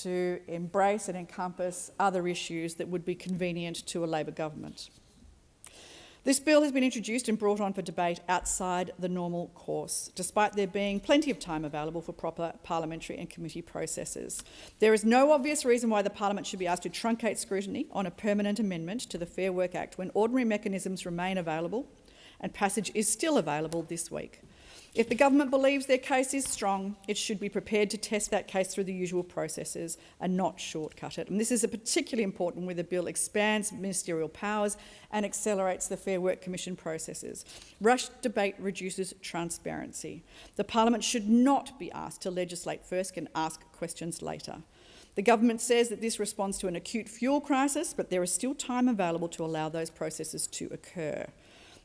to embrace and encompass other issues that would be convenient to a Labor government. This bill has been introduced and brought on for debate outside the normal course, despite there being plenty of time available for proper parliamentary and committee processes. There is no obvious reason why the Parliament should be asked to truncate scrutiny on a permanent amendment to the Fair Work Act when ordinary mechanisms remain available and passage is still available this week. If the government believes their case is strong, it should be prepared to test that case through the usual processes and not shortcut it. And this is particularly important where the bill expands ministerial powers and accelerates the Fair Work Commission processes. Rushed debate reduces transparency. The Parliament should not be asked to legislate first and ask questions later. The government says that this responds to an acute fuel crisis, but there is still time available to allow those processes to occur.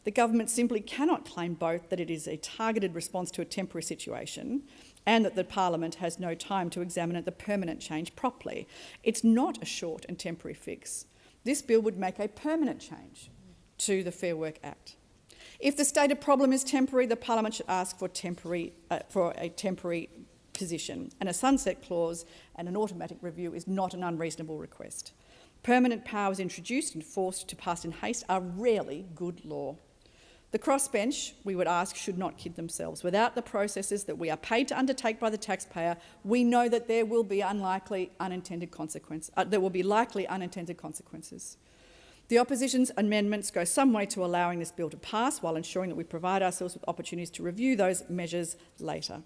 The government simply cannot claim both that it is a targeted response to a temporary situation and that the Parliament has no time to examine the permanent change properly. It's not a short and temporary fix. This bill would make a permanent change to the Fair Work Act. If the stated problem is temporary, the Parliament should ask for a temporary position, and a sunset clause and an automatic review is not an unreasonable request. Permanent powers introduced and forced to pass in haste are rarely good law. The crossbench, we would ask, should not kid themselves. Without the processes that we are paid to undertake by the taxpayer, we know that there will be likely unintended consequences. The opposition's amendments go some way to allowing this bill to pass while ensuring that we provide ourselves with opportunities to review those measures later.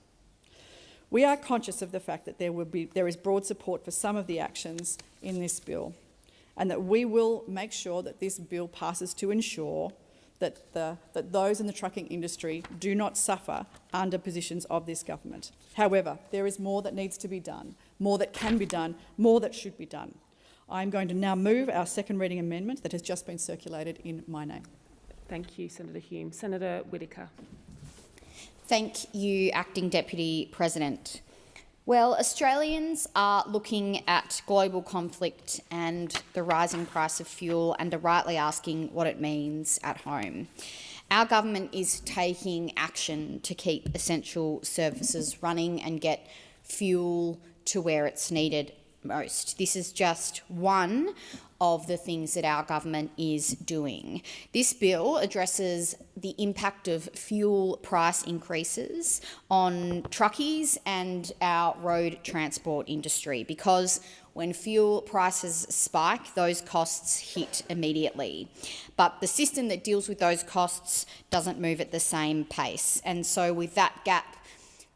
We are conscious of the fact that there is broad support for some of the actions in this bill, and that we will make sure that this bill passes to ensure that those in the trucking industry do not suffer under positions of this government. However, there is more that needs to be done, more that can be done, more that should be done. I'm going to now move our second reading amendment that has just been circulated in my name. Thank you, Senator Hume. Senator Whittaker. Thank you, Acting Deputy President. Well, Australians are looking at global conflict and the rising price of fuel and are rightly asking what it means at home. Our government is taking action to keep essential services running and get fuel to where it's needed most. This is just one of the things that our government is doing. This bill addresses the impact of fuel price increases on truckies and our road transport industry, because when fuel prices spike, those costs hit immediately. But the system that deals with those costs doesn't move at the same pace. And so with that gap,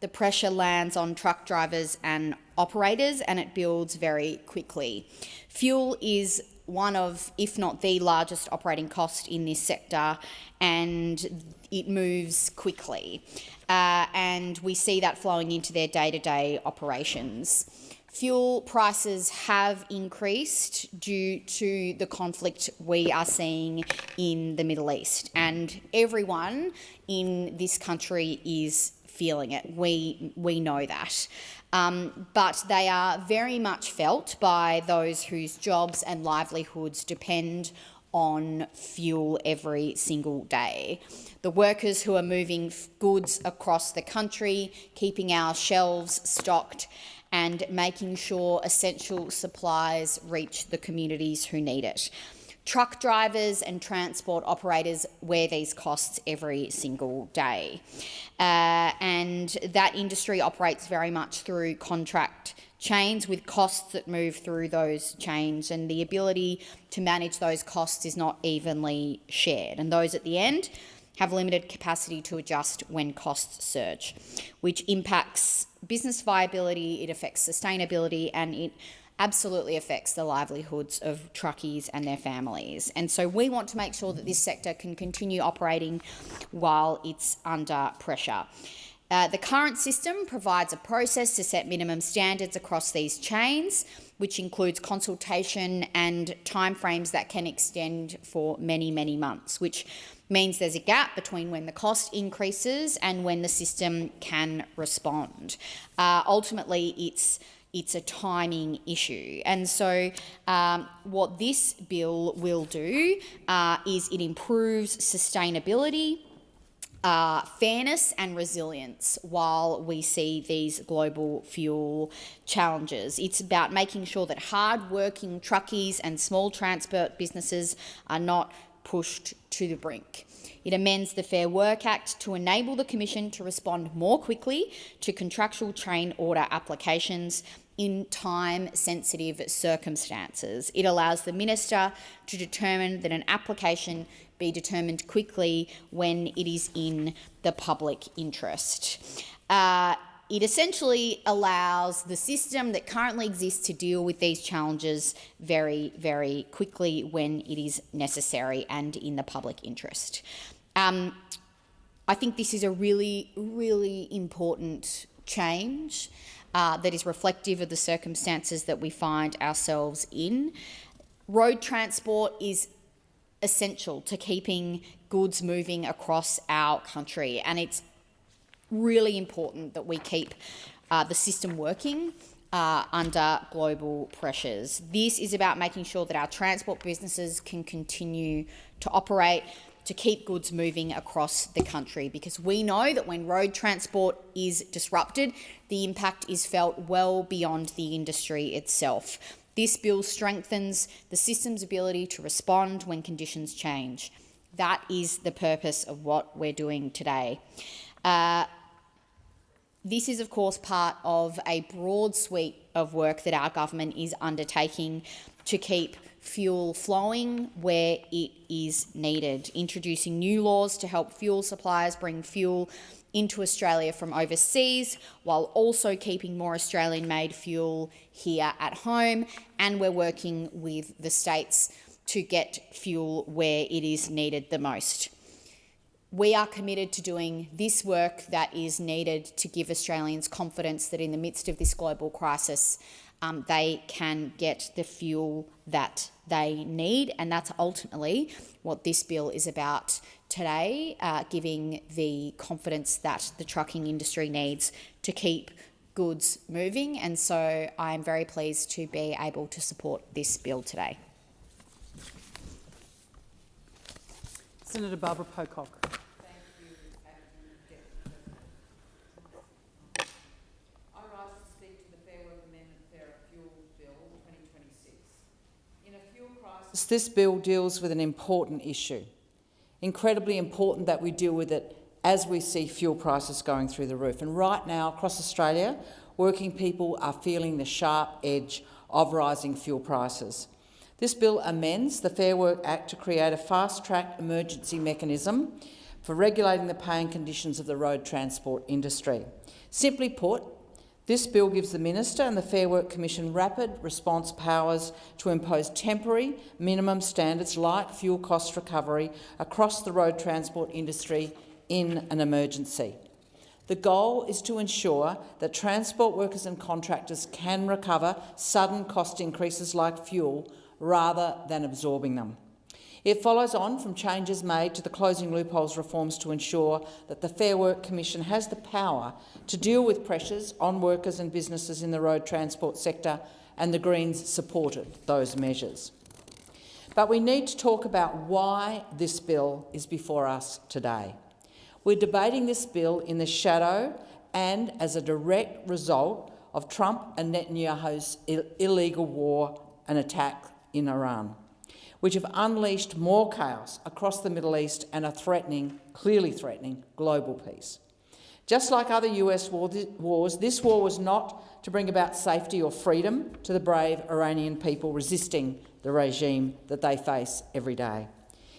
the pressure lands on truck drivers and operators, and it builds very quickly. Fuel is one of, if not the largest operating cost in this sector, and it moves quickly. And we see that flowing into their day-to-day operations. Fuel prices have increased due to the conflict we are seeing in the Middle East, and everyone in this country is feeling it. We know that. But they are very much felt by those whose jobs and livelihoods depend on fuel every single day. The workers who are moving goods across the country, keeping our shelves stocked and making sure essential supplies reach the communities who need it. Truck drivers and transport operators wear these costs every single day. And that industry operates very much through contract chains with costs that move through those chains, and the ability to manage those costs is not evenly shared. And those at the end have limited capacity to adjust when costs surge, which impacts business viability, it affects sustainability, and it absolutely affects the livelihoods of truckies and their families. And so we want to make sure that this sector can continue operating while it's under pressure. The current system provides a process to set minimum standards across these chains, which includes consultation and timeframes that can extend for many, many months, which means there's a gap between when the cost increases and when the system can respond. Ultimately, it's a timing issue. And so what this bill will do is it improves sustainability, fairness and resilience while we see these global fuel challenges. It's about making sure that hard-working truckies and small transport businesses are not pushed to the brink. It amends the Fair Work Act to enable the Commission to respond more quickly to contractual train order applications in time-sensitive circumstances. It allows the Minister to determine that an application be determined quickly when it is in the public interest. It essentially allows the system that currently exists to deal with these challenges very, very quickly when it is necessary and in the public interest. I think this is a really, really important change that is reflective of the circumstances that we find ourselves in. Road transport is essential to keeping goods moving across our country, and it's really important that we keep the system working under global pressures. This is about making sure that our transport businesses can continue to operate, to keep goods moving across the country, because we know that when road transport is disrupted, the impact is felt well beyond the industry itself. This bill strengthens the system's ability to respond when conditions change. That is the purpose of what we're doing today. This is, of course, part of a broad suite of work that our government is undertaking to keep fuel flowing where it is needed, introducing new laws to help fuel suppliers bring fuel into Australia from overseas, while also keeping more Australian-made fuel here at home, and we're working with the states to get fuel where it is needed the most. We are committed to doing this work that is needed to give Australians confidence that in the midst of this global crisis, they can get the fuel that they need, and that's ultimately what this bill is about today, giving the confidence that the trucking industry needs to keep goods moving. And so I am very pleased to be able to support this bill today. Senator Barbara Pocock. This bill deals with an important issue, incredibly important that we deal with it as we see fuel prices going through the roof. And right now, across Australia, working people are feeling the sharp edge of rising fuel prices. This bill amends the Fair Work Act to create a fast-track emergency mechanism for regulating the pay and conditions of the road transport industry. Simply put, this bill gives the Minister and the Fair Work Commission rapid response powers to impose temporary minimum standards like fuel cost recovery across the road transport industry in an emergency. The goal is to ensure that transport workers and contractors can recover sudden cost increases like fuel rather than absorbing them. It follows on from changes made to the closing loopholes reforms to ensure that the Fair Work Commission has the power to deal with pressures on workers and businesses in the road transport sector, and the Greens supported those measures. But we need to talk about why this bill is before us today. We're debating this bill in the shadow and as a direct result of Trump and Netanyahu's illegal war and attack in Iran, which have unleashed more chaos across the Middle East and are clearly threatening global peace. Just like other US wars, this war was not to bring about safety or freedom to the brave Iranian people resisting the regime that they face every day.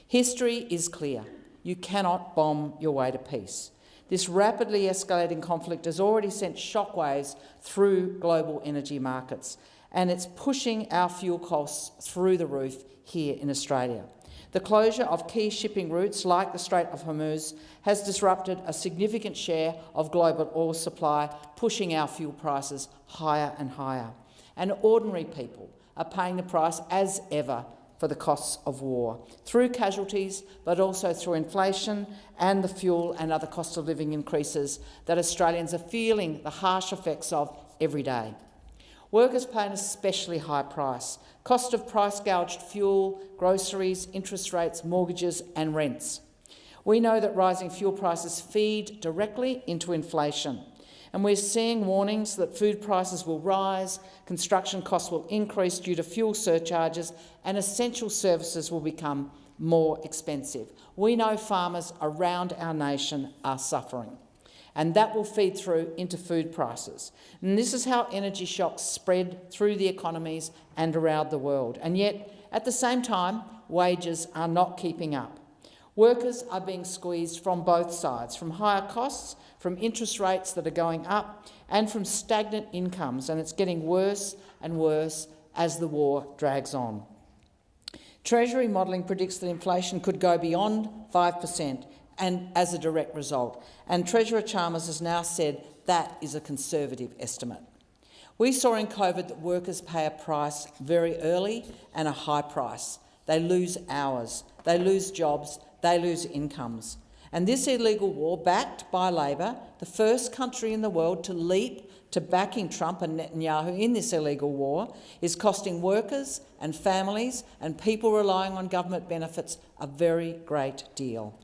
History is clear. You cannot bomb your way to peace. This rapidly escalating conflict has already sent shockwaves through global energy markets, and it's pushing our fuel costs through the roof here in Australia. The closure of key shipping routes like the Strait of Hormuz has disrupted a significant share of global oil supply, pushing our fuel prices higher and higher. And ordinary people are paying the price as ever for the costs of war, through casualties, but also through inflation and the fuel and other cost of living increases that Australians are feeling the harsh effects of every day. Workers pay an especially high price. Cost of price-gouged fuel, groceries, interest rates, mortgages and rents. We know that rising fuel prices feed directly into inflation, and we're seeing warnings that food prices will rise, construction costs will increase due to fuel surcharges, and essential services will become more expensive. We know farmers around our nation are suffering, and that will feed through into food prices. And this is how energy shocks spread through the economies and around the world. And yet, at the same time, wages are not keeping up. Workers are being squeezed from both sides, from higher costs, from interest rates that are going up, and from stagnant incomes, and it's getting worse and worse as the war drags on. Treasury modelling predicts that inflation could go beyond 5%, and as a direct result. And Treasurer Chalmers has now said that is a conservative estimate. We saw in COVID that workers pay a price very early and a high price. They lose hours, they lose jobs, they lose incomes. And this illegal war, backed by Labor, the first country in the world to leap to backing Trump and Netanyahu in this illegal war, is costing workers and families and people relying on government benefits a very great deal.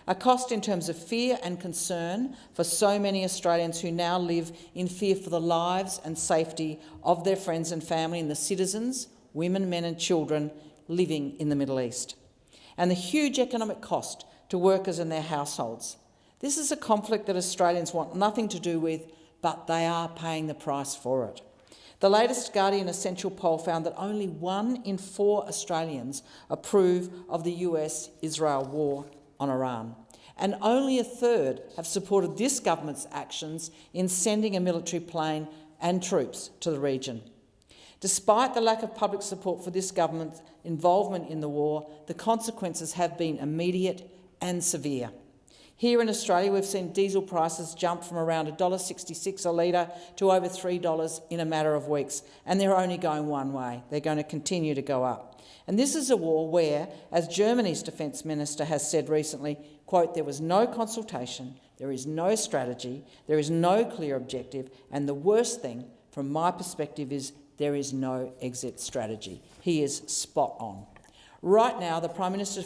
A cost in terms of fear and concern for so many Australians who now live in fear for the lives and safety of their friends and family and the citizens, women, men and children living in the Middle East. And the huge economic cost to workers and their households. This is a conflict that Australians want nothing to do with, but they are paying the price for it. The latest Guardian Essential poll found that only 1 in 4 Australians approve of the US-Israel war on Iran, and only a third have supported this government's actions in sending a military plane and troops to the region. Despite the lack of public support for this government's involvement in the war, the consequences have been immediate and severe. Here in Australia, we've seen diesel prices jump from around $1.66 a litre to over $3 in a matter of weeks, and they're only going one way. They're going to continue to go up. And this is a war where, as Germany's Defence Minister has said recently, quote, "There was no consultation, there is no strategy, there is no clear objective, and the worst thing, from my perspective, is there is no exit strategy." He is spot on. Right now, the Prime Minister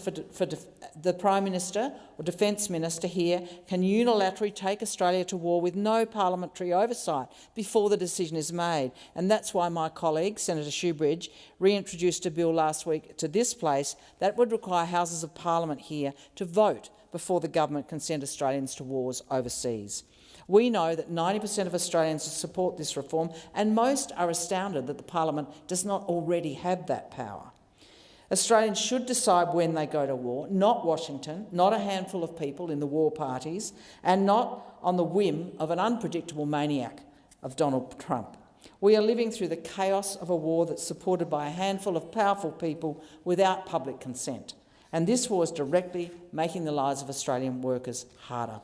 or Defence Minister here can unilaterally take Australia to war with no parliamentary oversight before the decision is made. And that's why my colleague, Senator Shoebridge, reintroduced a bill last week to this place that would require Houses of Parliament here to vote before the government can send Australians to wars overseas. We know that 90% of Australians support this reform, and most are astounded that the Parliament does not already have that power. Australians should decide when they go to war, not Washington, not a handful of people in the war parties, and not on the whim of an unpredictable maniac of Donald Trump. We are living through the chaos of a war that's supported by a handful of powerful people without public consent, and this war is directly making the lives of Australian workers harder.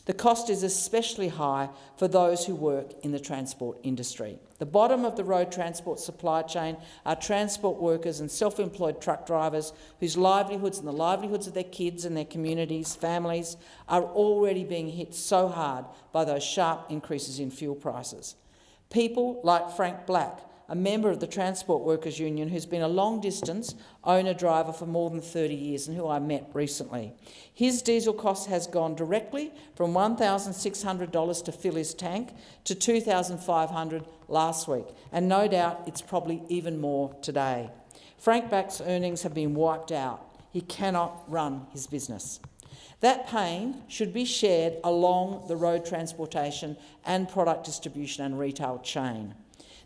The cost is especially high for those who work in the transport industry. The bottom of the road transport supply chain are transport workers and self-employed truck drivers whose livelihoods and the livelihoods of their kids and their communities, families, are already being hit so hard by those sharp increases in fuel prices. People like Frank Black, a member of the Transport Workers Union who's been a long-distance owner-driver for more than 30 years and who I met recently. His diesel cost has gone directly from $1,600 to fill his tank to $2,500 last week, and no doubt it's probably even more today. Frank Black's earnings have been wiped out. He cannot run his business. That pain should be shared along the road transportation and product distribution and retail chain.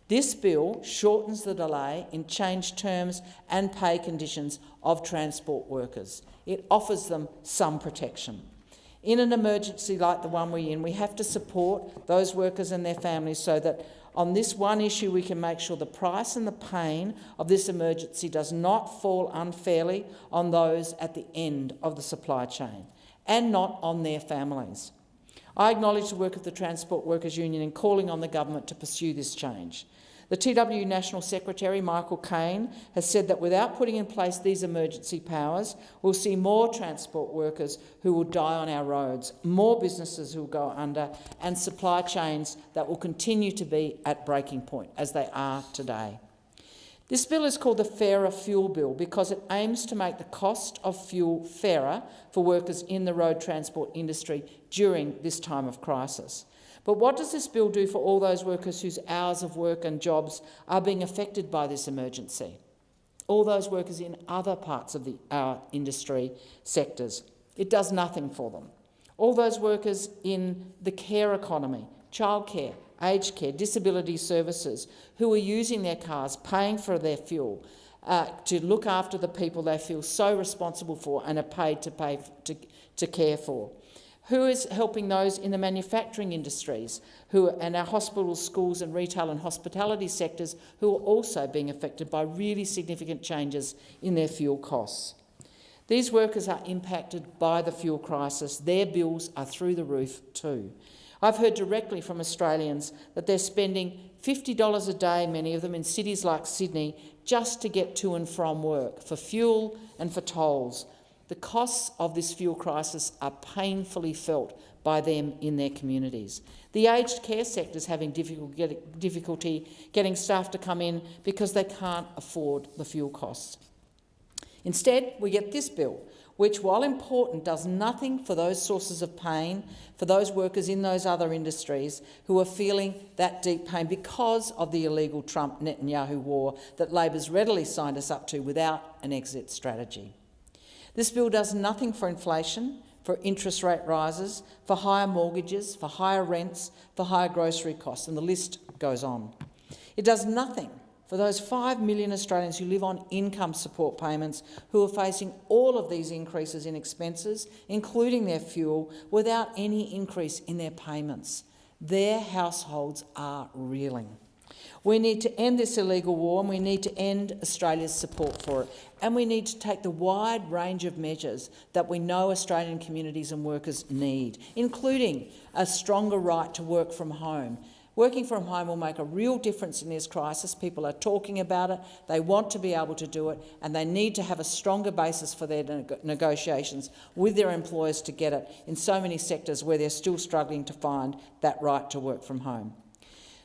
This bill shortens the delay in changed terms and pay conditions of transport workers. It offers them some protection. In an emergency like the one we're in, we have to support those workers and their families so that On this one issue, we can make sure the price and the pain of this emergency does not fall unfairly on those at the end of the supply chain and not on their families. I acknowledge the work of the Transport Workers Union in calling on the government to pursue this change. The TWU National Secretary, Michael Caine, has said that without putting in place these emergency powers, we'll see more transport workers who will die on our roads, more businesses who will go under, and supply chains that will continue to be at breaking point, as they are today. This bill is called the Fairer Fuel Bill because it aims to make the cost of fuel fairer for workers in the road transport industry during this time of crisis. But what does this bill do for all those workers whose hours of work and jobs are being affected by this emergency? All those workers in other parts of our industry sectors. It does nothing for them. All those workers in the care economy, childcare, aged care, disability services, who are using their cars, paying for their fuel, to look after the people they feel so responsible for and are paid to care for. Who is helping those in the manufacturing industries and our hospitals, schools and retail and hospitality sectors who are also being affected by really significant changes in their fuel costs? These workers are impacted by the fuel crisis. Their bills are through the roof too. I've heard directly from Australians that they're spending $50 a day, many of them in cities like Sydney, just to get to and from work, for fuel and for tolls. The costs of this fuel crisis are painfully felt by them in their communities. The aged care sector is having difficulty getting staff to come in because they can't afford the fuel costs. Instead, we get this bill, which, while important, does nothing for those sources of pain, for those workers in those other industries who are feeling that deep pain because of the illegal Trump-Netanyahu war that Labor's readily signed us up to without an exit strategy. This bill does nothing for inflation, for interest rate rises, for higher mortgages, for higher rents, for higher grocery costs, and the list goes on. It does nothing for those 5 million Australians who live on income support payments, who are facing all of these increases in expenses, including their fuel, without any increase in their payments. Their households are reeling. We need to end this illegal war and we need to end Australia's support for it. And we need to take the wide range of measures that we know Australian communities and workers need, including a stronger right to work from home. Working from home will make a real difference in this crisis. People are talking about it, they want to be able to do it, and they need to have a stronger basis for their negotiations with their employers to get it in so many sectors where they're still struggling to find that right to work from home.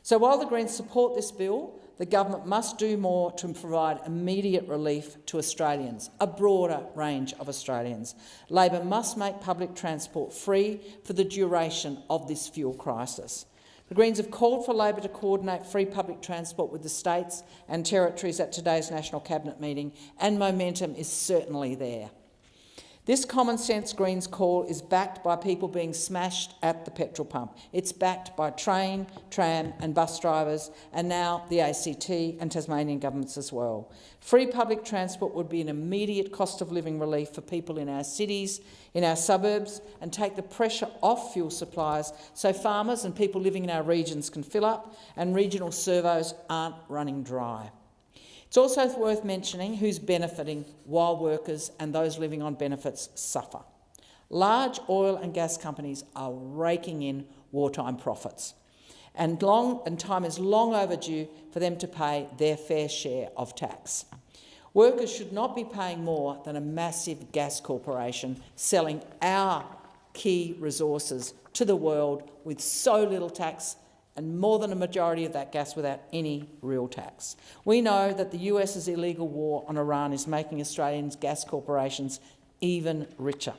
So while the Greens support this bill, the government must do more to provide immediate relief to Australians, a broader range of Australians. Labor must make public transport free for the duration of this fuel crisis. The Greens have called for Labor to coordinate free public transport with the states and territories at today's National Cabinet meeting, and momentum is certainly there. This common sense Greens call is backed by people being smashed at the petrol pump. It's backed by train, tram and bus drivers, and now the ACT and Tasmanian governments as well. Free public transport would be an immediate cost of living relief for people in our cities, in our suburbs, and take the pressure off fuel suppliers so farmers and people living in our regions can fill up and regional servos aren't running dry. It's also worth mentioning who's benefiting while workers and those living on benefits suffer. Large oil and gas companies are raking in wartime profits, and time is long overdue for them to pay their fair share of tax. Workers should not be paying more than a massive gas corporation selling our key resources to the world with so little tax, and more than a majority of that gas without any real tax. We know that the US's illegal war on Iran is making Australians' gas corporations even richer.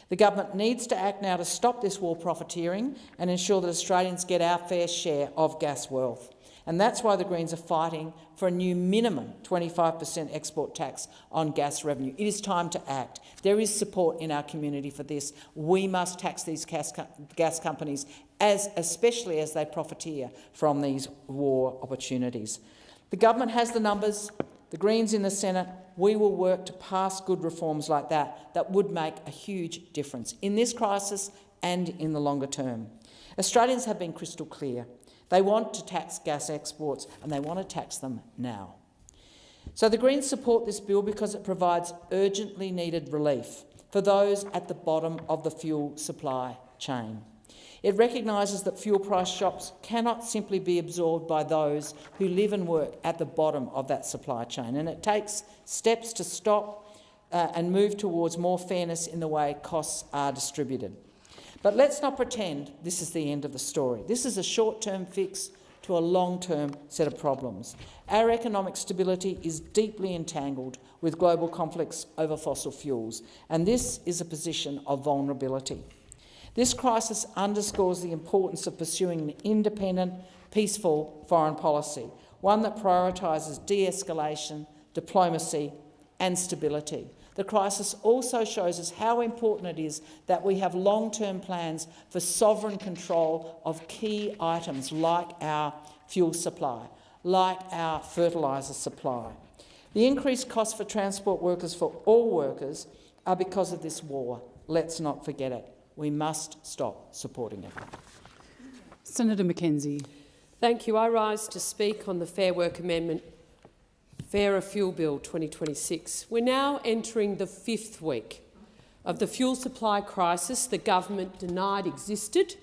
The government needs to act now to stop this war profiteering and ensure that Australians get our fair share of gas wealth. And that's why the Greens are fighting for a new minimum 25% export tax on gas revenue. It is time to act. There is support in our community for this. We must tax these gas companies, especially as they profiteer from these war opportunities. The government has the numbers. The Greens in the Senate, we will work to pass good reforms like that would make a huge difference in this crisis and in the longer term. Australians have been crystal clear. They want to tax gas exports and they want to tax them now. So the Greens support this bill because it provides urgently needed relief for those at the bottom of the fuel supply chain. It recognises that fuel price shocks cannot simply be absorbed by those who live and work at the bottom of that supply chain, and it takes steps to stop and move towards more fairness in the way costs are distributed. But let's not pretend this is the end of the story. This is a short-term fix to a long-term set of problems. Our economic stability is deeply entangled with global conflicts over fossil fuels, and this is a position of vulnerability. This crisis underscores the importance of pursuing an independent, peaceful foreign policy, one that prioritises de-escalation, diplomacy and stability. The crisis also shows us how important it is that we have long-term plans for sovereign control of key items like our fuel supply, like our fertiliser supply. The increased costs for transport workers for all workers are because of this war. Let's not forget it. We must stop supporting it. Senator Mackenzie. Thank you. I rise to speak on the Fair Work Amendment, Fairer Fuel Bill 2026. We're now entering the 5th week of the fuel supply crisis the government denied existed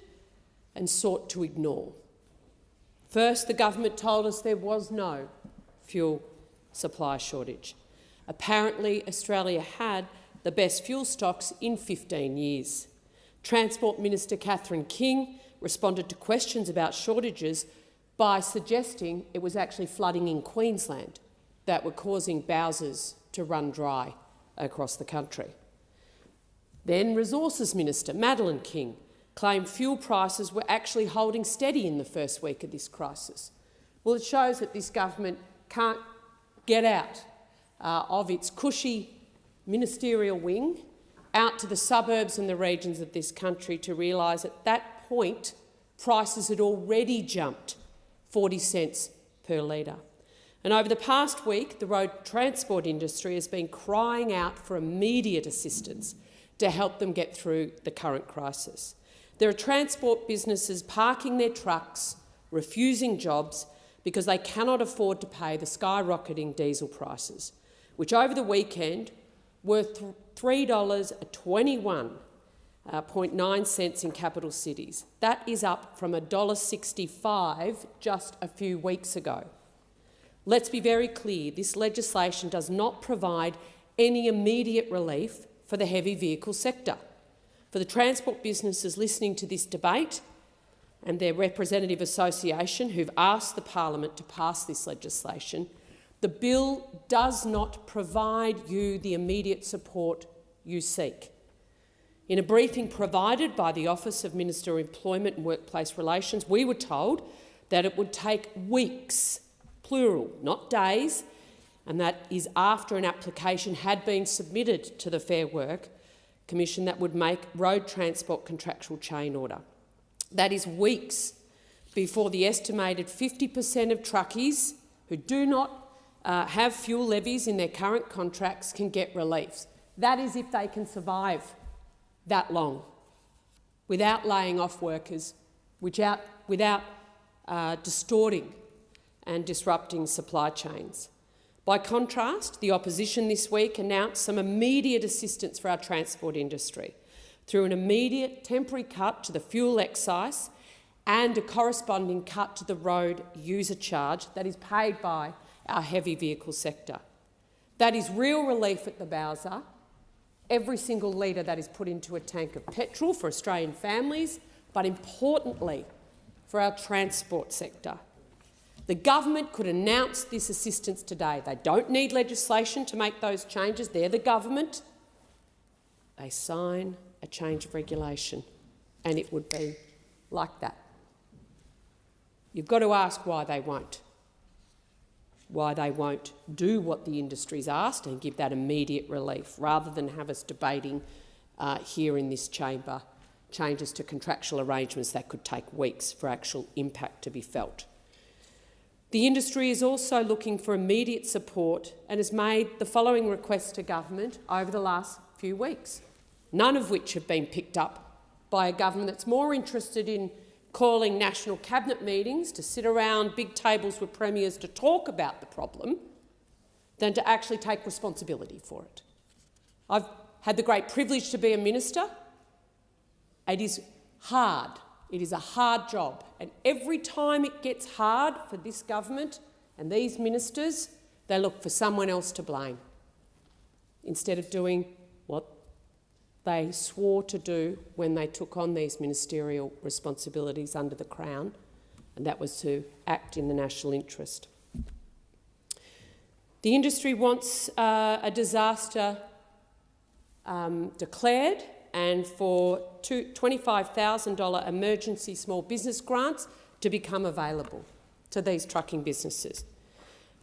and sought to ignore. First, the government told us there was no fuel supply shortage. Apparently, Australia had the best fuel stocks in 15 years. Transport Minister Catherine King responded to questions about shortages by suggesting it was actually flooding in Queensland that were causing bowsers to run dry across the country. Then Resources Minister Madeleine King claimed fuel prices were actually holding steady in the first week of this crisis. Well, it shows that this government can't get out of its cushy ministerial wing out to the suburbs and the regions of this country to realise at that point prices had already jumped 40 cents per litre. And over the past week, the road transport industry has been crying out for immediate assistance to help them get through the current crisis. There are transport businesses parking their trucks, refusing jobs because they cannot afford to pay the skyrocketing diesel prices, which over the weekend were $3.21.9 in capital cities. That is up from $1.65 just a few weeks ago. Let's be very clear, this legislation does not provide any immediate relief for the heavy vehicle sector. For the transport businesses listening to this debate and their representative association who've asked the Parliament to pass this legislation, the bill does not provide you the immediate support you seek. In a briefing provided by the Office of Minister of Employment and Workplace Relations, we were told that it would take weeks, plural, not days, and that is after an application had been submitted to the Fair Work Commission that would make road transport contractual chain order. That is weeks before the estimated 50% of truckies who do not have fuel levies in their current contracts can get relief. That is if they can survive that long without laying off workers, without distorting and disrupting supply chains. By contrast, the opposition this week announced some immediate assistance for our transport industry through an immediate temporary cut to the fuel excise and a corresponding cut to the road user charge that is paid by our heavy vehicle sector. That is real relief at the bowser. Every single litre that is put into a tank of petrol for Australian families, but importantly for our transport sector. The government could announce this assistance today. They don't need legislation to make those changes. They're the government. They sign a change of regulation and it would be like that. You've got to ask why they won't. Why they won't do what the industry's asked and give that immediate relief, rather than have us debating here in this chamber changes to contractual arrangements that could take weeks for actual impact to be felt. The industry is also looking for immediate support and has made the following requests to government over the last few weeks, none of which have been picked up by a government that's more interested in calling national cabinet meetings to sit around big tables with premiers to talk about the problem than to actually take responsibility for it. I've had the great privilege to be a minister. It is hard. It is a hard job. And every time it gets hard for this government and these ministers, they look for someone else to blame instead of doing what they swore to do when they took on these ministerial responsibilities under the Crown, and that was to act in the national interest. The industry wants a disaster declared and for $25,000 emergency small business grants to become available to these trucking businesses.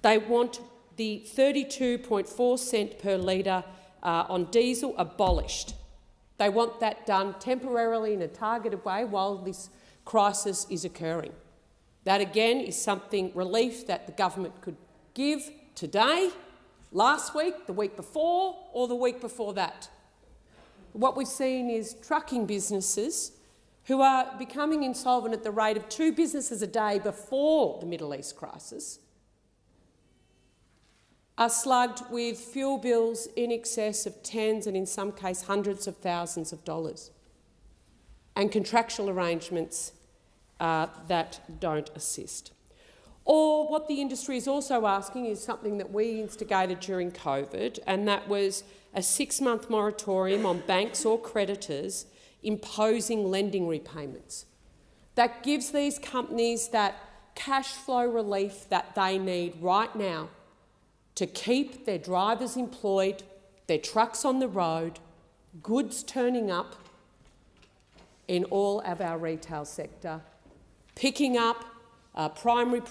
They want the 32.4 cent per litre on diesel abolished. They want that done temporarily in a targeted way while this crisis is occurring. That again is something relief that the government could give today, last week, the week before, or the week before that. What we've seen is trucking businesses who are becoming insolvent at the rate of 2 businesses a day before the Middle East crisis are slugged with fuel bills in excess of tens and in some cases hundreds of thousands of dollars, and contractual arrangements that don't assist. Or what the industry is also asking is something that we instigated during COVID, and that was a 6-month moratorium on banks or creditors imposing lending repayments. That gives these companies that cash flow relief that they need right now to keep their drivers employed, their trucks on the road, goods turning up in all of our retail sector, picking up primary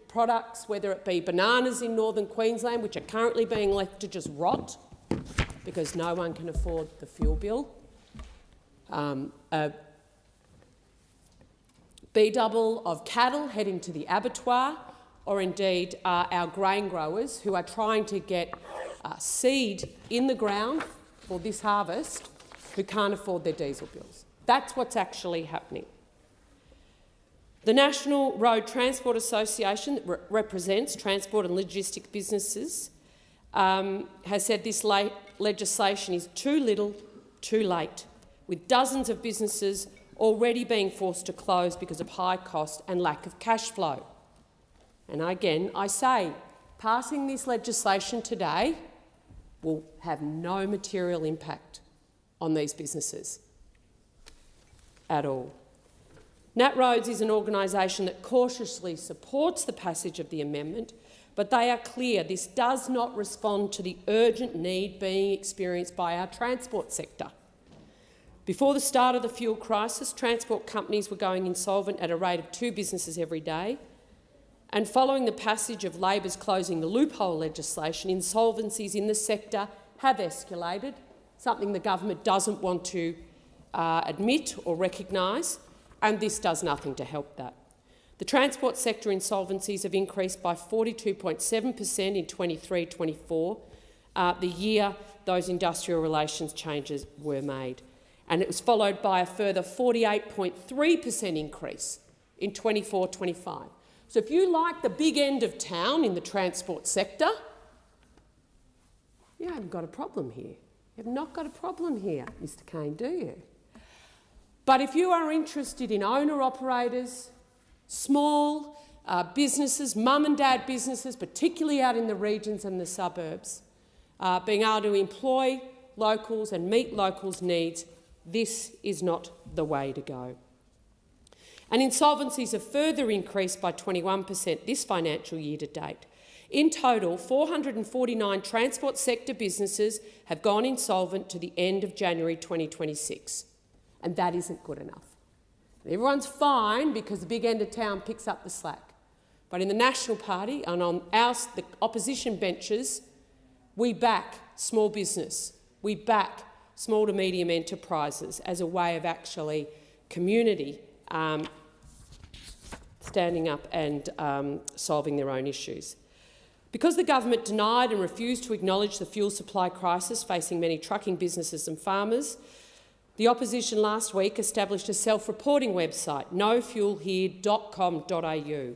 products, whether it be bananas in northern Queensland, which are currently being left to just rot because no one can afford the fuel bill, a B-double of cattle heading to the abattoir, or indeed our grain growers who are trying to get seed in the ground for this harvest who can't afford their diesel bills. That's what's actually happening. The National Road Transport Association, that represents transport and logistic businesses, has said this legislation is too little, too late, with dozens of businesses already being forced to close because of high cost and lack of cash flow. And again, I say, passing this legislation today will have no material impact on these businesses at all. NatRoads is an organisation that cautiously supports the passage of the amendment, but they are clear this does not respond to the urgent need being experienced by our transport sector. Before the start of the fuel crisis, transport companies were going insolvent at a rate of 2 businesses every day. And following the passage of Labor's closing the loophole legislation, insolvencies in the sector have escalated, something the government doesn't want to admit or recognise, and this does nothing to help that. The transport sector insolvencies have increased by 42.7% in 23-24, the year those industrial relations changes were made. And it was followed by a further 48.3% increase in 24-25. So if you like the big end of town in the transport sector, you haven't got a problem here. You have not got a problem here, Mr Kane, do you? But if you are interested in owner-operators, small businesses, mum and dad businesses, particularly out in the regions and the suburbs, being able to employ locals and meet locals' needs, this is not the way to go. And insolvencies have further increased by 21% this financial year to date. In total, 449 transport sector businesses have gone insolvent to the end of January 2026, and that isn't good enough. Everyone's fine because the big end of town picks up the slack. But in the National Party and on the opposition benches, we back small business. We back small to medium enterprises as a way of actually community standing up and solving their own issues. Because the government denied and refused to acknowledge the fuel supply crisis facing many trucking businesses and farmers, The opposition last week established a self-reporting website, nofuelhere.com.au.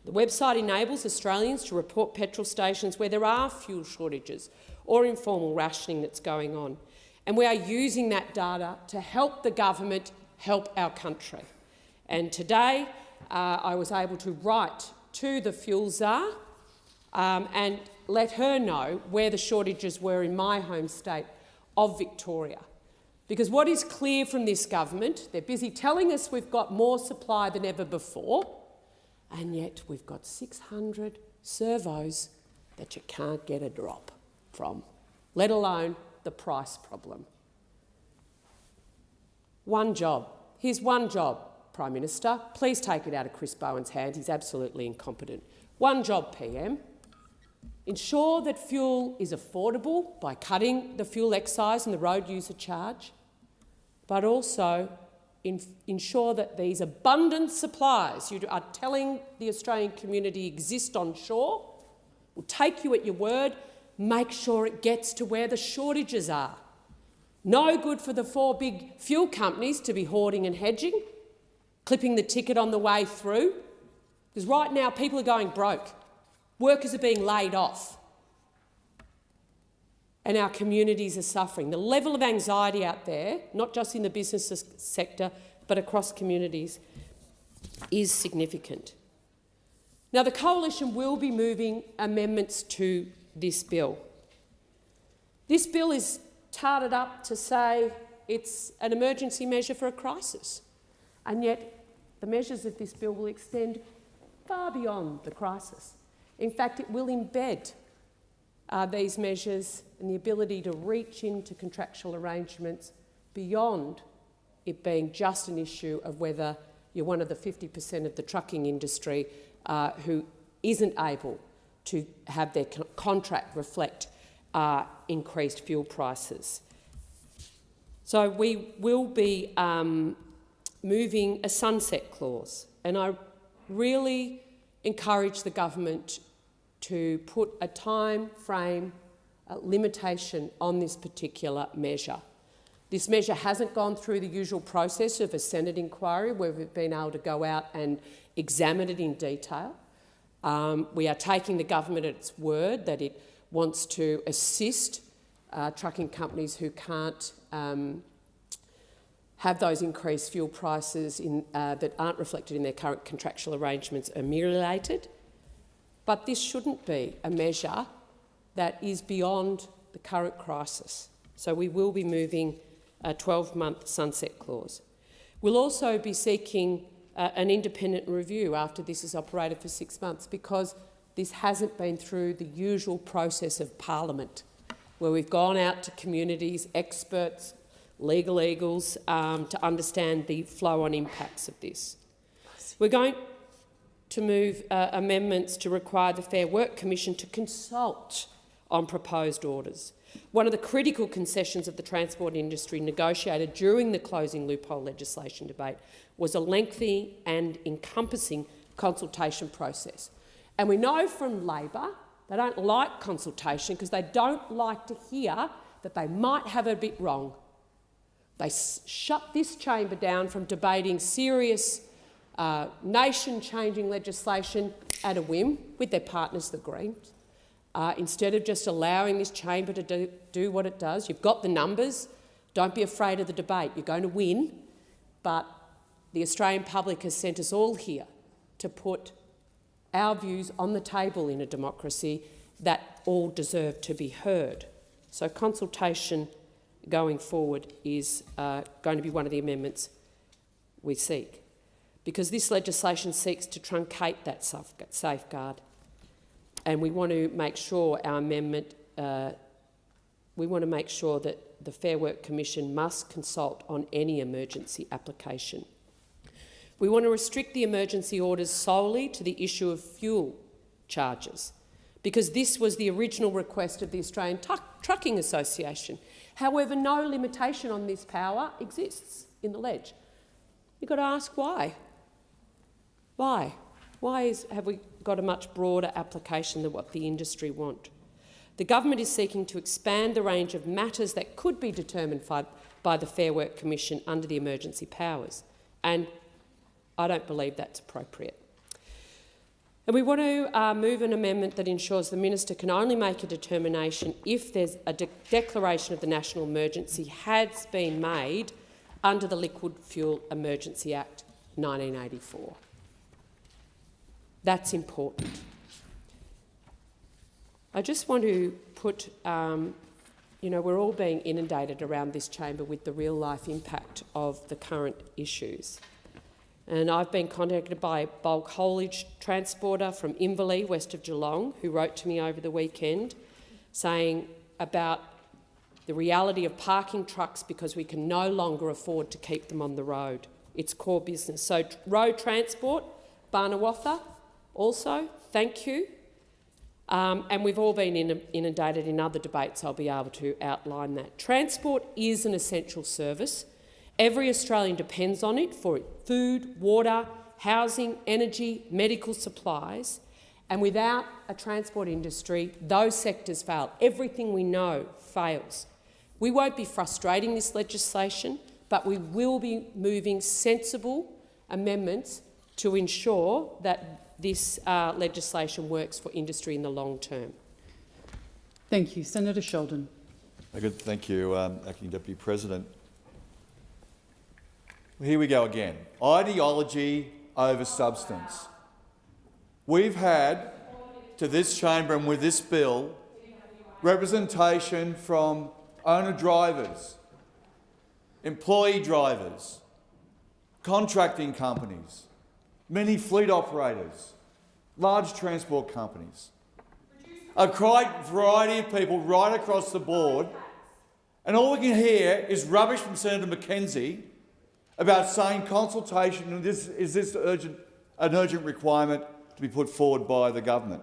The website enables Australians to report petrol stations where there are fuel shortages or informal rationing that's going on. And we are using that data to help the government help our country. And today I was able to write to the fuel czar and let her know where the shortages were in my home state of Victoria. Because what is clear from this government, they're busy telling us we've got more supply than ever before, and yet we've got 600 servos that you can't get a drop from, let alone the price problem. One job. Here's one job, Prime Minister. Please take it out of Chris Bowen's hands. He's absolutely incompetent. One job, PM. Ensure that fuel is affordable by cutting the fuel excise and the road user charge, but also ensure that these abundant supplies you are telling the Australian community exist on shore, will take you at your word, make sure it gets to where the shortages are. No good for the 4 big fuel companies to be hoarding and hedging, clipping the ticket on the way through, because right now people are going broke. Workers are being laid off and our communities are suffering. The level of anxiety out there, not just in the business sector but across communities, is significant. Now, the Coalition will be moving amendments to this bill. This bill is tarted up to say it's an emergency measure for a crisis, and yet the measures of this bill will extend far beyond the crisis. In fact, it will embed these measures and the ability to reach into contractual arrangements beyond it being just an issue of whether you're one of the 50% of the trucking industry who isn't able to have their contract reflect increased fuel prices. So we will be moving a sunset clause, and I really encourage the government to put a time frame limitation on this particular measure. This measure hasn't gone through the usual process of a Senate inquiry where we've been able to go out and examine it in detail. We are taking the government at its word that it wants to assist trucking companies who can't have those increased fuel prices that aren't reflected in their current contractual arrangements ameliorated. But this shouldn't be a measure that is beyond the current crisis. So we will be moving a 12-month sunset clause. We'll also be seeking an independent review after this has operated for 6 months, because this hasn't been through the usual process of Parliament, where we've gone out to communities, experts, legal eagles, to understand the flow-on impacts of this. We're going to move amendments to require the Fair Work Commission to consult on proposed orders. One of the critical concessions of the transport industry negotiated during the closing loophole legislation debate was a lengthy and encompassing consultation process. And we know from Labor they don't like consultation because they don't like to hear that they might have a bit wrong. They shut this chamber down from debating serious nation-changing legislation at a whim with their partners, the Greens. Instead of just allowing this chamber to do what it does. You've got the numbers. Don't be afraid of the debate. You're going to win. But the Australian public has sent us all here to put our views on the table in a democracy that all deserve to be heard. So consultation going forward is going to be one of the amendments we seek, because this legislation seeks to truncate that safeguard. And we want to make sure our amendment, we want to make sure that the Fair Work Commission must consult on any emergency application. We want to restrict the emergency orders solely to the issue of fuel charges, because this was the original request of the Australian Trucking Association. However, no limitation on this power exists in the ledge. You've got to ask why. Why? Have we got a much broader application than what the industry want? The government is seeking to expand the range of matters that could be determined by the Fair Work Commission under the emergency powers. And I don't believe that's appropriate. And we want to move an amendment that ensures the minister can only make a determination if there's a declaration of the national emergency has been made under the Liquid Fuel Emergency Act 1984. That's important. I just want to put, we're all being inundated around this chamber with the real-life impact of the current issues. And I've been contacted by a bulk haulage transporter from Inverleigh, west of Geelong, who wrote to me over the weekend saying about the reality of parking trucks because we can no longer afford to keep them on the road. It's core business. So road transport, Barnawatha also, thank you. And we've all been inundated in other debates. I'll be able to outline that. Transport is an essential service. Every Australian depends on it for food, water, housing, energy, medical supplies. And without a transport industry, those sectors fail. Everything we know fails. We won't be frustrating this legislation, but we will be moving sensible amendments to ensure that this legislation works for industry in the long term. Thank you. Senator Sheldon. Thank you, Acting Deputy President. Here we go again. Ideology over substance. We've had, to this chamber and with this bill, representation from owner-drivers, employee drivers, contracting companies, many fleet operators, large transport companies, a great variety of people right across the board, and all we can hear is rubbish from Senator McKenzie about saying consultation and is this an urgent requirement to be put forward by the government.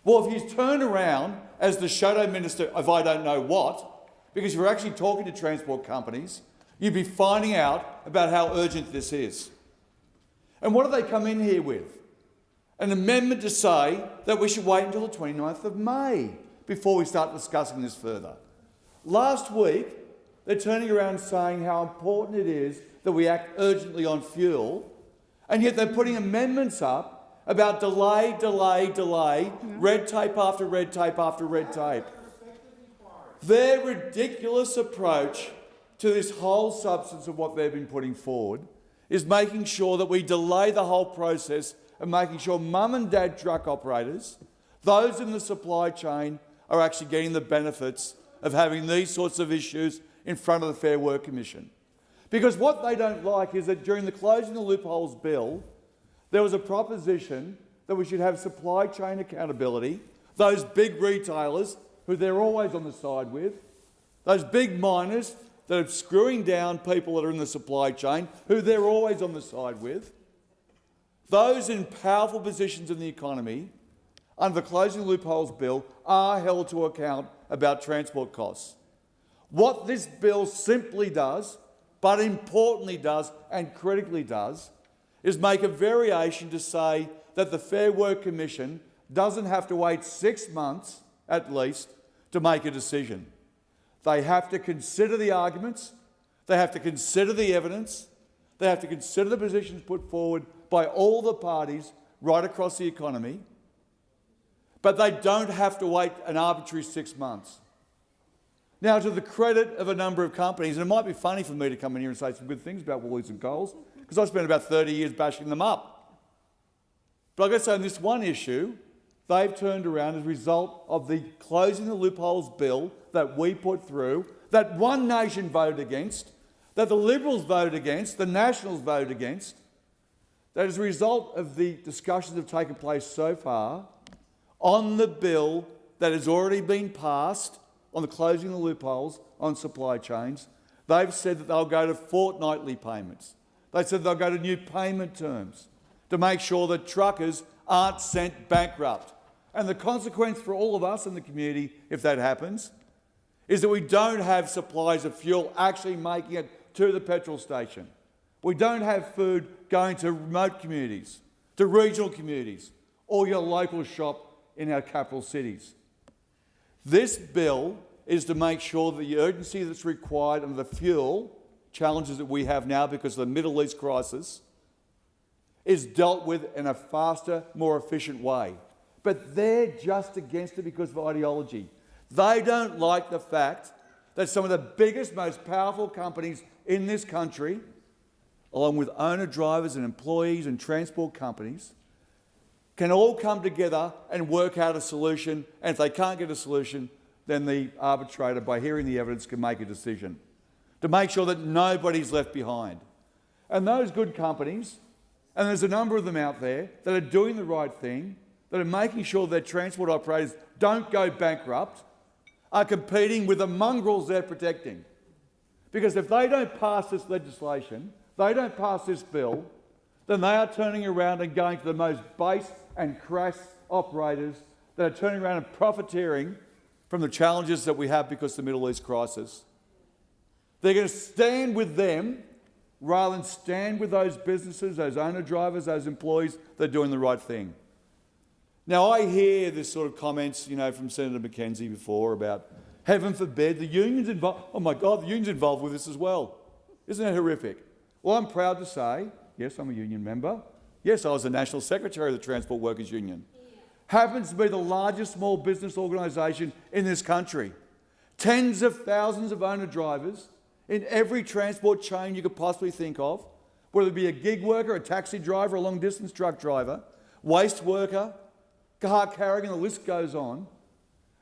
Well, if you turn around as the shadow minister of I don't know what, because you're actually talking to transport companies, you'd be finding out about how urgent this is. And what do they come in here with? An amendment to say that we should wait until the 29th of May before we start discussing this further. Last week, they're turning around saying how important it is that we act urgently on fuel, and yet they're putting amendments up about delay, red tape after red tape after red tape. Their ridiculous approach to this whole substance of what they've been putting forward is making sure that we delay the whole process and making sure mum and dad truck operators, those in the supply chain, are actually getting the benefits of having these sorts of issues in front of the Fair Work Commission. Because what they don't like is that during the Closing the Loopholes bill, there was a proposition that we should have supply chain accountability, those big retailers who they're always on the side with, those big miners that are screwing down people that are in the supply chain, who they're always on the side with, those in powerful positions in the economy, under the Closing the Loopholes bill, are held to account about transport costs. What this bill simply does, but importantly does and critically does, is make a variation to say that the Fair Work Commission doesn't have to wait 6 months, at least, to make a decision. They have to consider the arguments, they have to consider the evidence, they have to consider the positions put forward by all the parties right across the economy, but they don't have to wait an arbitrary 6 months. Now, to the credit of a number of companies, and it might be funny for me to come in here and say some good things about Woolies and Coles, because I spent about 30 years bashing them up. But I've got to say, on this one issue, they've turned around as a result of the Closing the Loopholes bill that we put through, that One Nation voted against, that the Liberals voted against, the Nationals voted against, that as a result of the discussions that have taken place so far on the bill that has already been passed on the Closing the Loopholes on supply chains, they've said that they'll go to fortnightly payments. They said they'll go to new payment terms to make sure that truckers aren't sent bankrupt. And the consequence for all of us in the community, if that happens, is that we don't have supplies of fuel actually making it to the petrol station. We don't have food going to remote communities, to regional communities, or your local shop in our capital cities. This bill is to make sure that the urgency that's required under the fuel challenges that we have now because of the Middle East crisis is dealt with in a faster, more efficient way. But they're just against it because of ideology. They don't like the fact that some of the biggest, most powerful companies in this country, along with owner-drivers and employees and transport companies, can all come together and work out a solution, and if they can't get a solution, then the arbitrator, by hearing the evidence, can make a decision to make sure that nobody's left behind. And those good companies, and there's a number of them out there that are doing the right thing, that are making sure that transport operators don't go bankrupt, are competing with the mongrels they're protecting. Because if they don't pass this legislation, they don't pass this bill, then they are turning around and going to the most base and crass operators that are turning around and profiteering from the challenges that we have because of the Middle East crisis. They're going to stand with them rather than stand with those businesses, those owner-drivers, those employees that are doing the right thing. Now, I hear this sort of comments, from Senator Mackenzie before about, heaven forbid, the union's involved. Oh my God, the union's involved with this as well. Isn't that horrific? Well, I'm proud to say, yes, I'm a union member. Yes, I was the National Secretary of the Transport Workers Union. Happens to be the largest small business organisation in this country. Tens of thousands of owner-drivers in every transport chain you could possibly think of, whether it be a gig worker, a taxi driver, a long-distance truck driver, waste worker, car carrying, and the list goes on,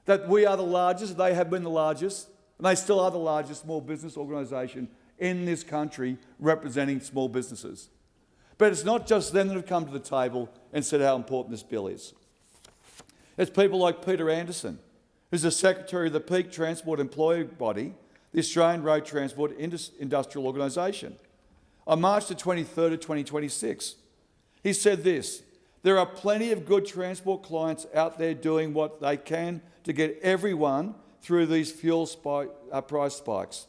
that we are the largest, they have been the largest, and they still are the largest small business organisation in this country representing small businesses. But it's not just them that have come to the table and said how important this bill is. It's people like Peter Anderson, who's the Secretary of the Peak Transport Employee Body, the Australian Road Transport Industrial Organisation. On March the 23rd of 2026, he said this: there are plenty of good transport clients out there doing what they can to get everyone through these fuel price spikes.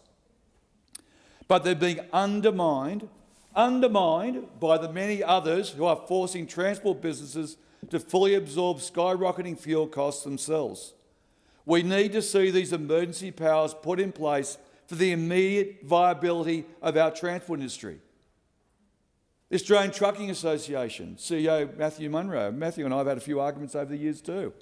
But they're being undermined by the many others who are forcing transport businesses to fully absorb skyrocketing fuel costs themselves. We need to see these emergency powers put in place for the immediate viability of our transport industry. The Australian Trucking Association, CEO Matthew Munro, Matthew and I have had a few arguments over the years too,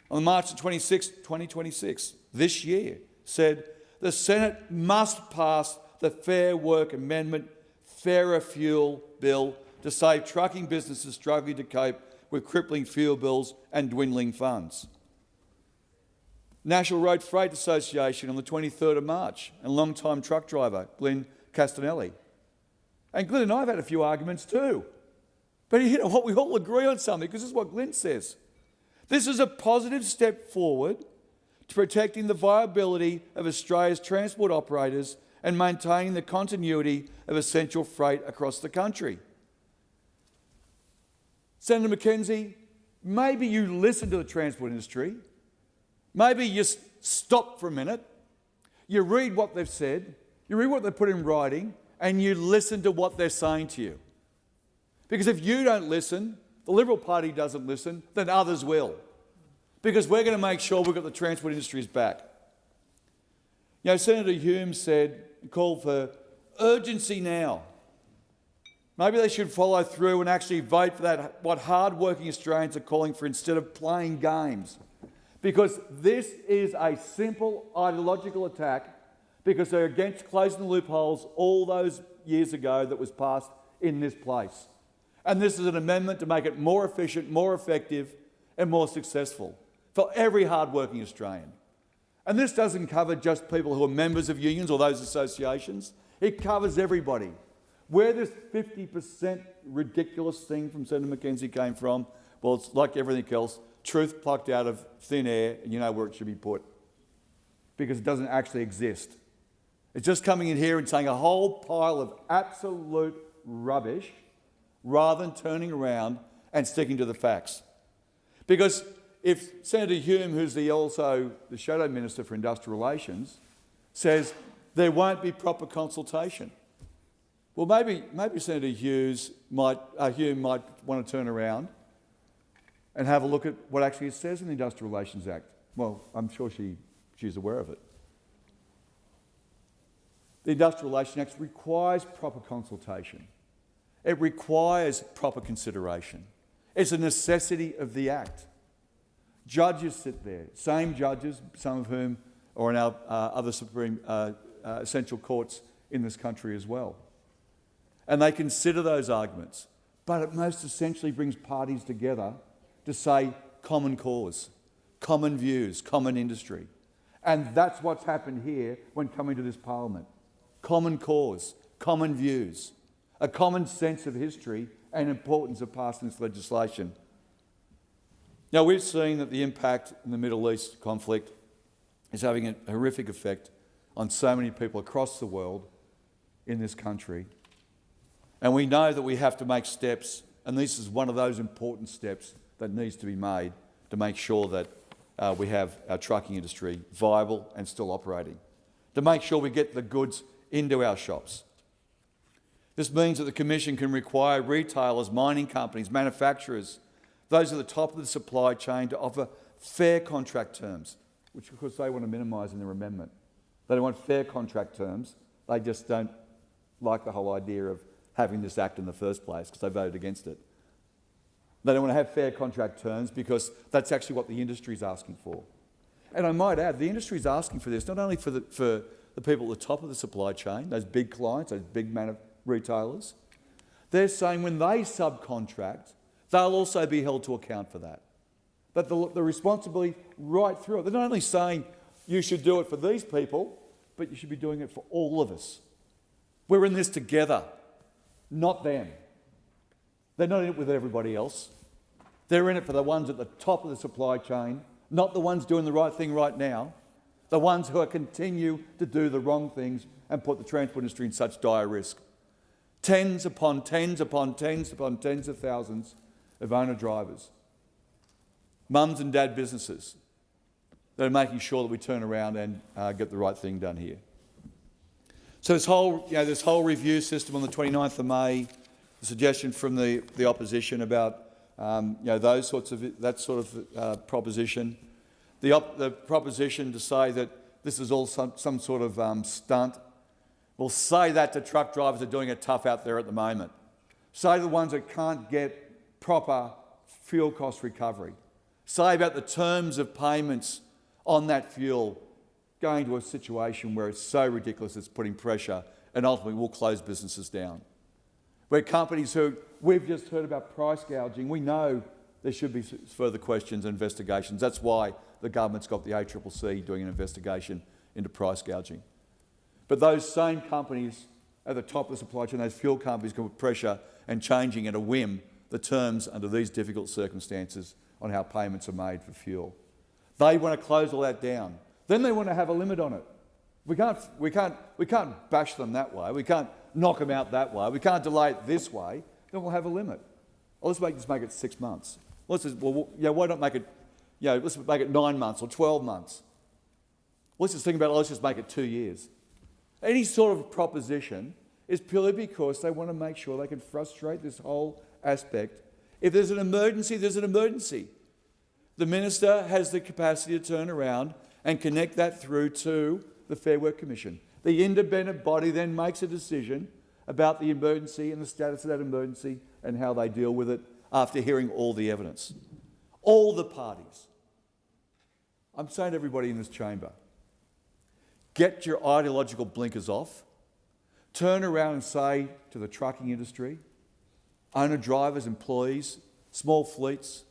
on March 26, 2026, this year, said the Senate must pass the Fair Work Amendment, Fairer Fuel Bill to save trucking businesses struggling to cope with crippling fuel bills and dwindling funds. National Road Freight Association on the 23rd of March, and long-time truck driver Glenn Castanelli. And Glenn and I have had a few arguments too. But what, we all agree on something, because this is what Glenn says. This is a positive step forward to protecting the viability of Australia's transport operators and maintaining the continuity of essential freight across the country. Senator Mackenzie, maybe you listen to the transport industry. Maybe you stop for a minute. You read what they've said. You read what they've put in writing, and you listen to what they're saying to you. Because if you don't listen, the Liberal Party doesn't listen, then others will. Because we're going to make sure we've got the transport industry's back. Senator Hume called for urgency now. Maybe they should follow through and actually vote for that, what hard-working Australians are calling for, instead of playing games. Because this is a simple ideological attack, because they're against closing the loopholes all those years ago that was passed in this place. And this is an amendment to make it more efficient, more effective and more successful for every hard-working Australian. And this doesn't cover just people who are members of unions or those associations. It covers everybody. Where this 50% ridiculous thing from Senator Mackenzie came from, well, it's like everything else, truth plucked out of thin air, and you know where it should be put, because it doesn't actually exist. It's just coming in here and saying a whole pile of absolute rubbish rather than turning around and sticking to the facts. Because if Senator Hume, who's also the Shadow Minister for Industrial Relations, says there won't be proper consultation, well, maybe Senator Hume might want to turn around and have a look at what actually it says in the Industrial Relations Act. Well, I'm sure she she's aware of it. The Industrial Relations Act requires proper consultation. It requires proper consideration. It's a necessity of the Act. Judges sit there, same judges, some of whom are in our other supreme essential courts in this country as well. And they consider those arguments, but it most essentially brings parties together to say common cause, common views, common industry. And that's what's happened here when coming to this parliament. Common cause, common views, a common sense of history and importance of passing this legislation. Now, we've seen that the impact in the Middle East conflict is having a horrific effect on so many people across the world in this country. And we know that we have to make steps, and this is one of those important steps that needs to be made to make sure that we have our trucking industry viable and still operating, to make sure we get the goods into our shops. This means that the Commission can require retailers, mining companies, manufacturers, those at the top of the supply chain to offer fair contract terms, which of course they want to minimise in their amendment. They don't want fair contract terms. They just don't like the whole idea of having this act in the first place because they voted against it. They don't want to have fair contract terms because that's actually what the industry is asking for. And I might add, the industry is asking for this not only for the people at the top of the supply chain, those big clients, those big retailers. They're saying when they subcontract, they'll also be held to account for that. But the responsibility right through it. They're not only saying you should do it for these people, but you should be doing it for all of us. We're in this together, not them. They're not in it with everybody else. They're in it for the ones at the top of the supply chain, not the ones doing the right thing right now, the ones who continue to do the wrong things and put the transport industry in such dire risk. Tens upon tens upon tens upon tens of thousands of owner-drivers, mums and dad businesses that are making sure that we turn around and get the right thing done here. So this whole review system on the 29th of May, the suggestion from the opposition about that sort of proposition, the proposition to say that this is all some sort of stunt. Well, say that to truck drivers that are doing it tough out there at the moment. Say to the ones that can't get proper fuel cost recovery. Say about the terms of payments on that fuel going to a situation where it's so ridiculous it's putting pressure and ultimately will close businesses down. Where companies who we've just heard about price gouging, we know there should be further questions and investigations. That's why the government's got the ACCC doing an investigation into price gouging. But those same companies at the top of the supply chain, those fuel companies, can put pressure and changing at a whim the terms under these difficult circumstances on how payments are made for fuel. They want to close all that down. Then they want to have a limit on it. We can't bash them that way. We can't knock them out that way. We can't delay it this way. Then we'll have a limit. Well, let's make it 6 months. Why not make it? Let's make it 9 months or 12 months. Let's just think about it. Let's just make it 2 years. Any sort of proposition is purely because they want to make sure they can frustrate this whole aspect. If there's an emergency, there's an emergency. The minister has the capacity to turn around and connect that through to the Fair Work Commission. The independent body then makes a decision about the emergency and the status of that emergency and how they deal with it after hearing all the evidence. All the parties. I'm saying to everybody in this chamber, get your ideological blinkers off, turn around and say to the trucking industry, owner-drivers, employees, small fleets,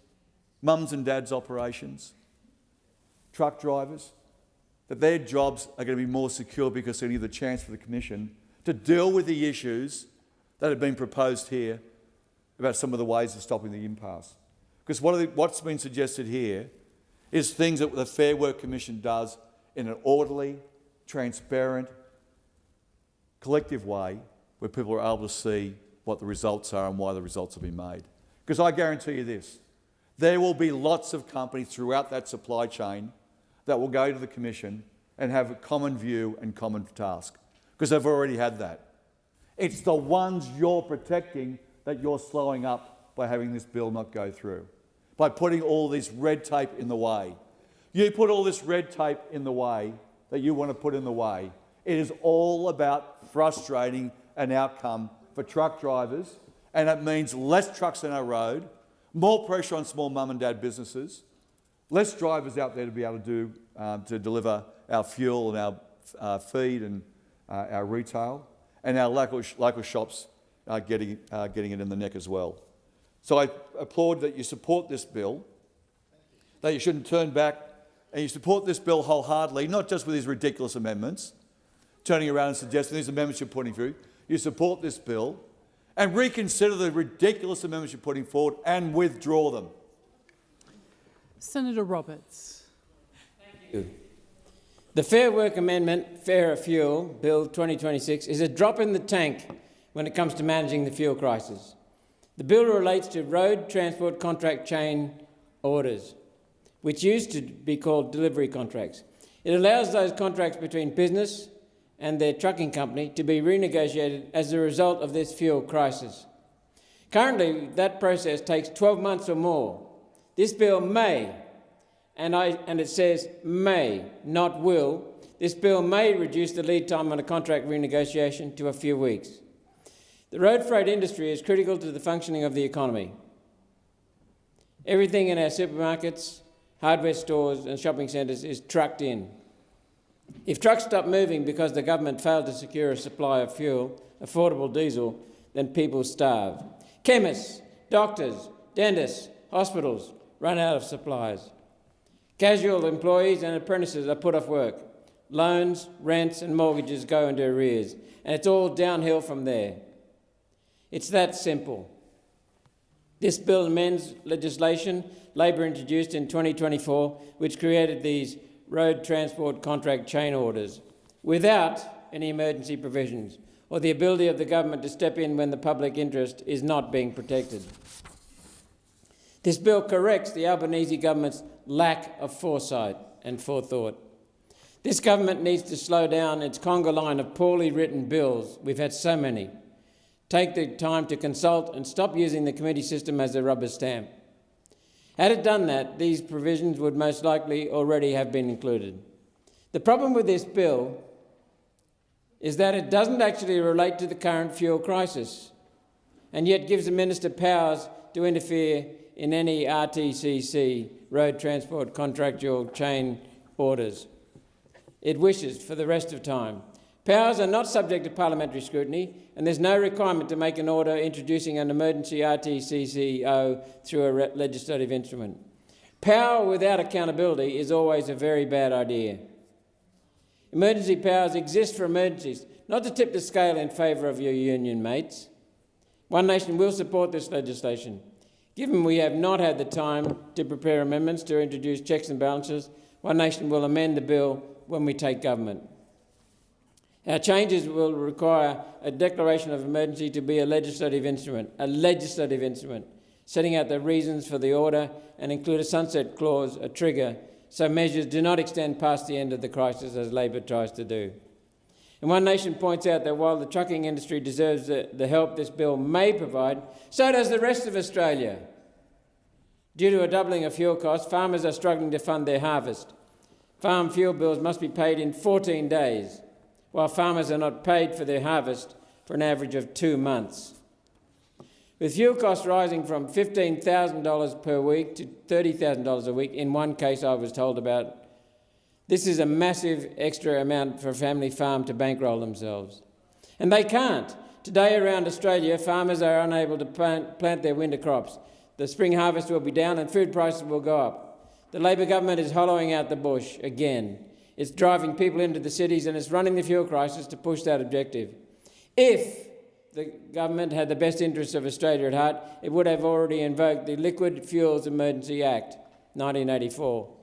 mums and dads operations, truck drivers, that their jobs are going to be more secure because they need the chance for the Commission to deal with the issues that have been proposed here about some of the ways of stopping the impasse. Because what's been suggested here is things that the Fair Work Commission does in an orderly, transparent, collective way where people are able to see what the results are and why the results have been made. Because I guarantee you this, there will be lots of companies throughout that supply chain that will go to the Commission and have a common view and common task, because they've already had that. It's the ones you're protecting that you're slowing up by having this bill not go through, by putting all this red tape in the way. You put all this red tape in the way that you want to put in the way. It is all about frustrating an outcome for truck drivers, and it means less trucks on our road, more pressure on small mum and dad businesses, less drivers out there to be able to deliver our fuel and our feed and our retail, and our local shops getting it in the neck as well. So I applaud that you support this bill, that you shouldn't turn back, and you support this bill wholeheartedly, not just with these ridiculous amendments, turning around and suggesting these amendments you're putting through. You support this bill and reconsider the ridiculous amendments you're putting forward and withdraw them. Senator Roberts. Thank you. The Fair Work Amendment, Fairer Fuel Bill 2026, is a drop in the tank when it comes to managing the fuel crisis. The bill relates to road transport contract chain orders, which used to be called delivery contracts. It allows those contracts between business and their trucking company to be renegotiated as a result of this fuel crisis. Currently, that process takes 12 months or more. This bill may, and it says may, not will, this bill may reduce the lead time on a contract renegotiation to a few weeks. The road freight industry is critical to the functioning of the economy. Everything in our supermarkets, hardware stores and shopping centres is trucked in. If trucks stop moving because the government failed to secure a supply of fuel, affordable diesel, then people starve. Chemists, doctors, dentists, hospitals run out of supplies. Casual employees and apprentices are put off work. Loans, rents and mortgages go into arrears, and it's all downhill from there. It's that simple. This bill amends legislation Labor introduced in 2024, which created these road transport contract chain orders without any emergency provisions or the ability of the government to step in when the public interest is not being protected. This bill corrects the Albanese government's lack of foresight and forethought. This government needs to slow down its conga line of poorly written bills. We've had so many. Take the time to consult and stop using the committee system as a rubber stamp. Had it done that, these provisions would most likely already have been included. The problem with this bill is that it doesn't actually relate to the current fuel crisis, and yet gives the minister powers to interfere in any RTCC, road transport contractual chain orders it wishes for the rest of time. Powers are not subject to parliamentary scrutiny, and there's no requirement to make an order introducing an emergency RTCCO through a legislative instrument. Power without accountability is always a very bad idea. Emergency powers exist for emergencies, not to tip the scale in favour of your union mates. One Nation will support this legislation. Given we have not had the time to prepare amendments to introduce checks and balances, One Nation will amend the bill when we take government. Our changes will require a declaration of emergency to be a legislative instrument, setting out the reasons for the order and include a sunset clause, a trigger, so measures do not extend past the end of the crisis as Labor tries to do. And One Nation points out that while the trucking industry deserves the help this bill may provide, so does the rest of Australia. Due to a doubling of fuel costs, farmers are struggling to fund their harvest. Farm fuel bills must be paid in 14 days, while farmers are not paid for their harvest for an average of 2 months. With fuel costs rising from $15,000 per week to $30,000 a week, in one case I was told about, this is a massive extra amount for a family farm to bankroll themselves. And they can't. Today around Australia, farmers are unable to plant their winter crops. The spring harvest will be down and food prices will go up. The Labor government is hollowing out the bush again. It's driving people into the cities and it's running the fuel crisis to push that objective. If the government had the best interests of Australia at heart, it would have already invoked the Liquid Fuels Emergency Act, 1984.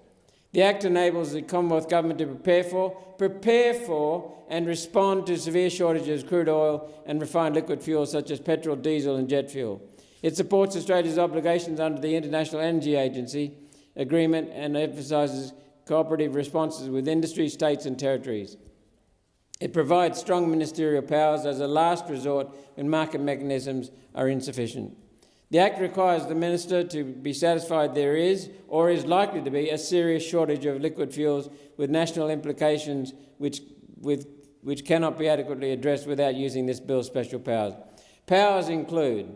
The Act enables the Commonwealth Government to prepare for and respond to severe shortages of crude oil and refined liquid fuels such as petrol, diesel and jet fuel. It supports Australia's obligations under the International Energy Agency agreement and emphasises cooperative responses with industry, states and territories. It provides strong ministerial powers as a last resort when market mechanisms are insufficient. The Act requires the Minister to be satisfied there is, or is likely to be, a serious shortage of liquid fuels with national implications which cannot be adequately addressed without using this bill's special powers. Powers include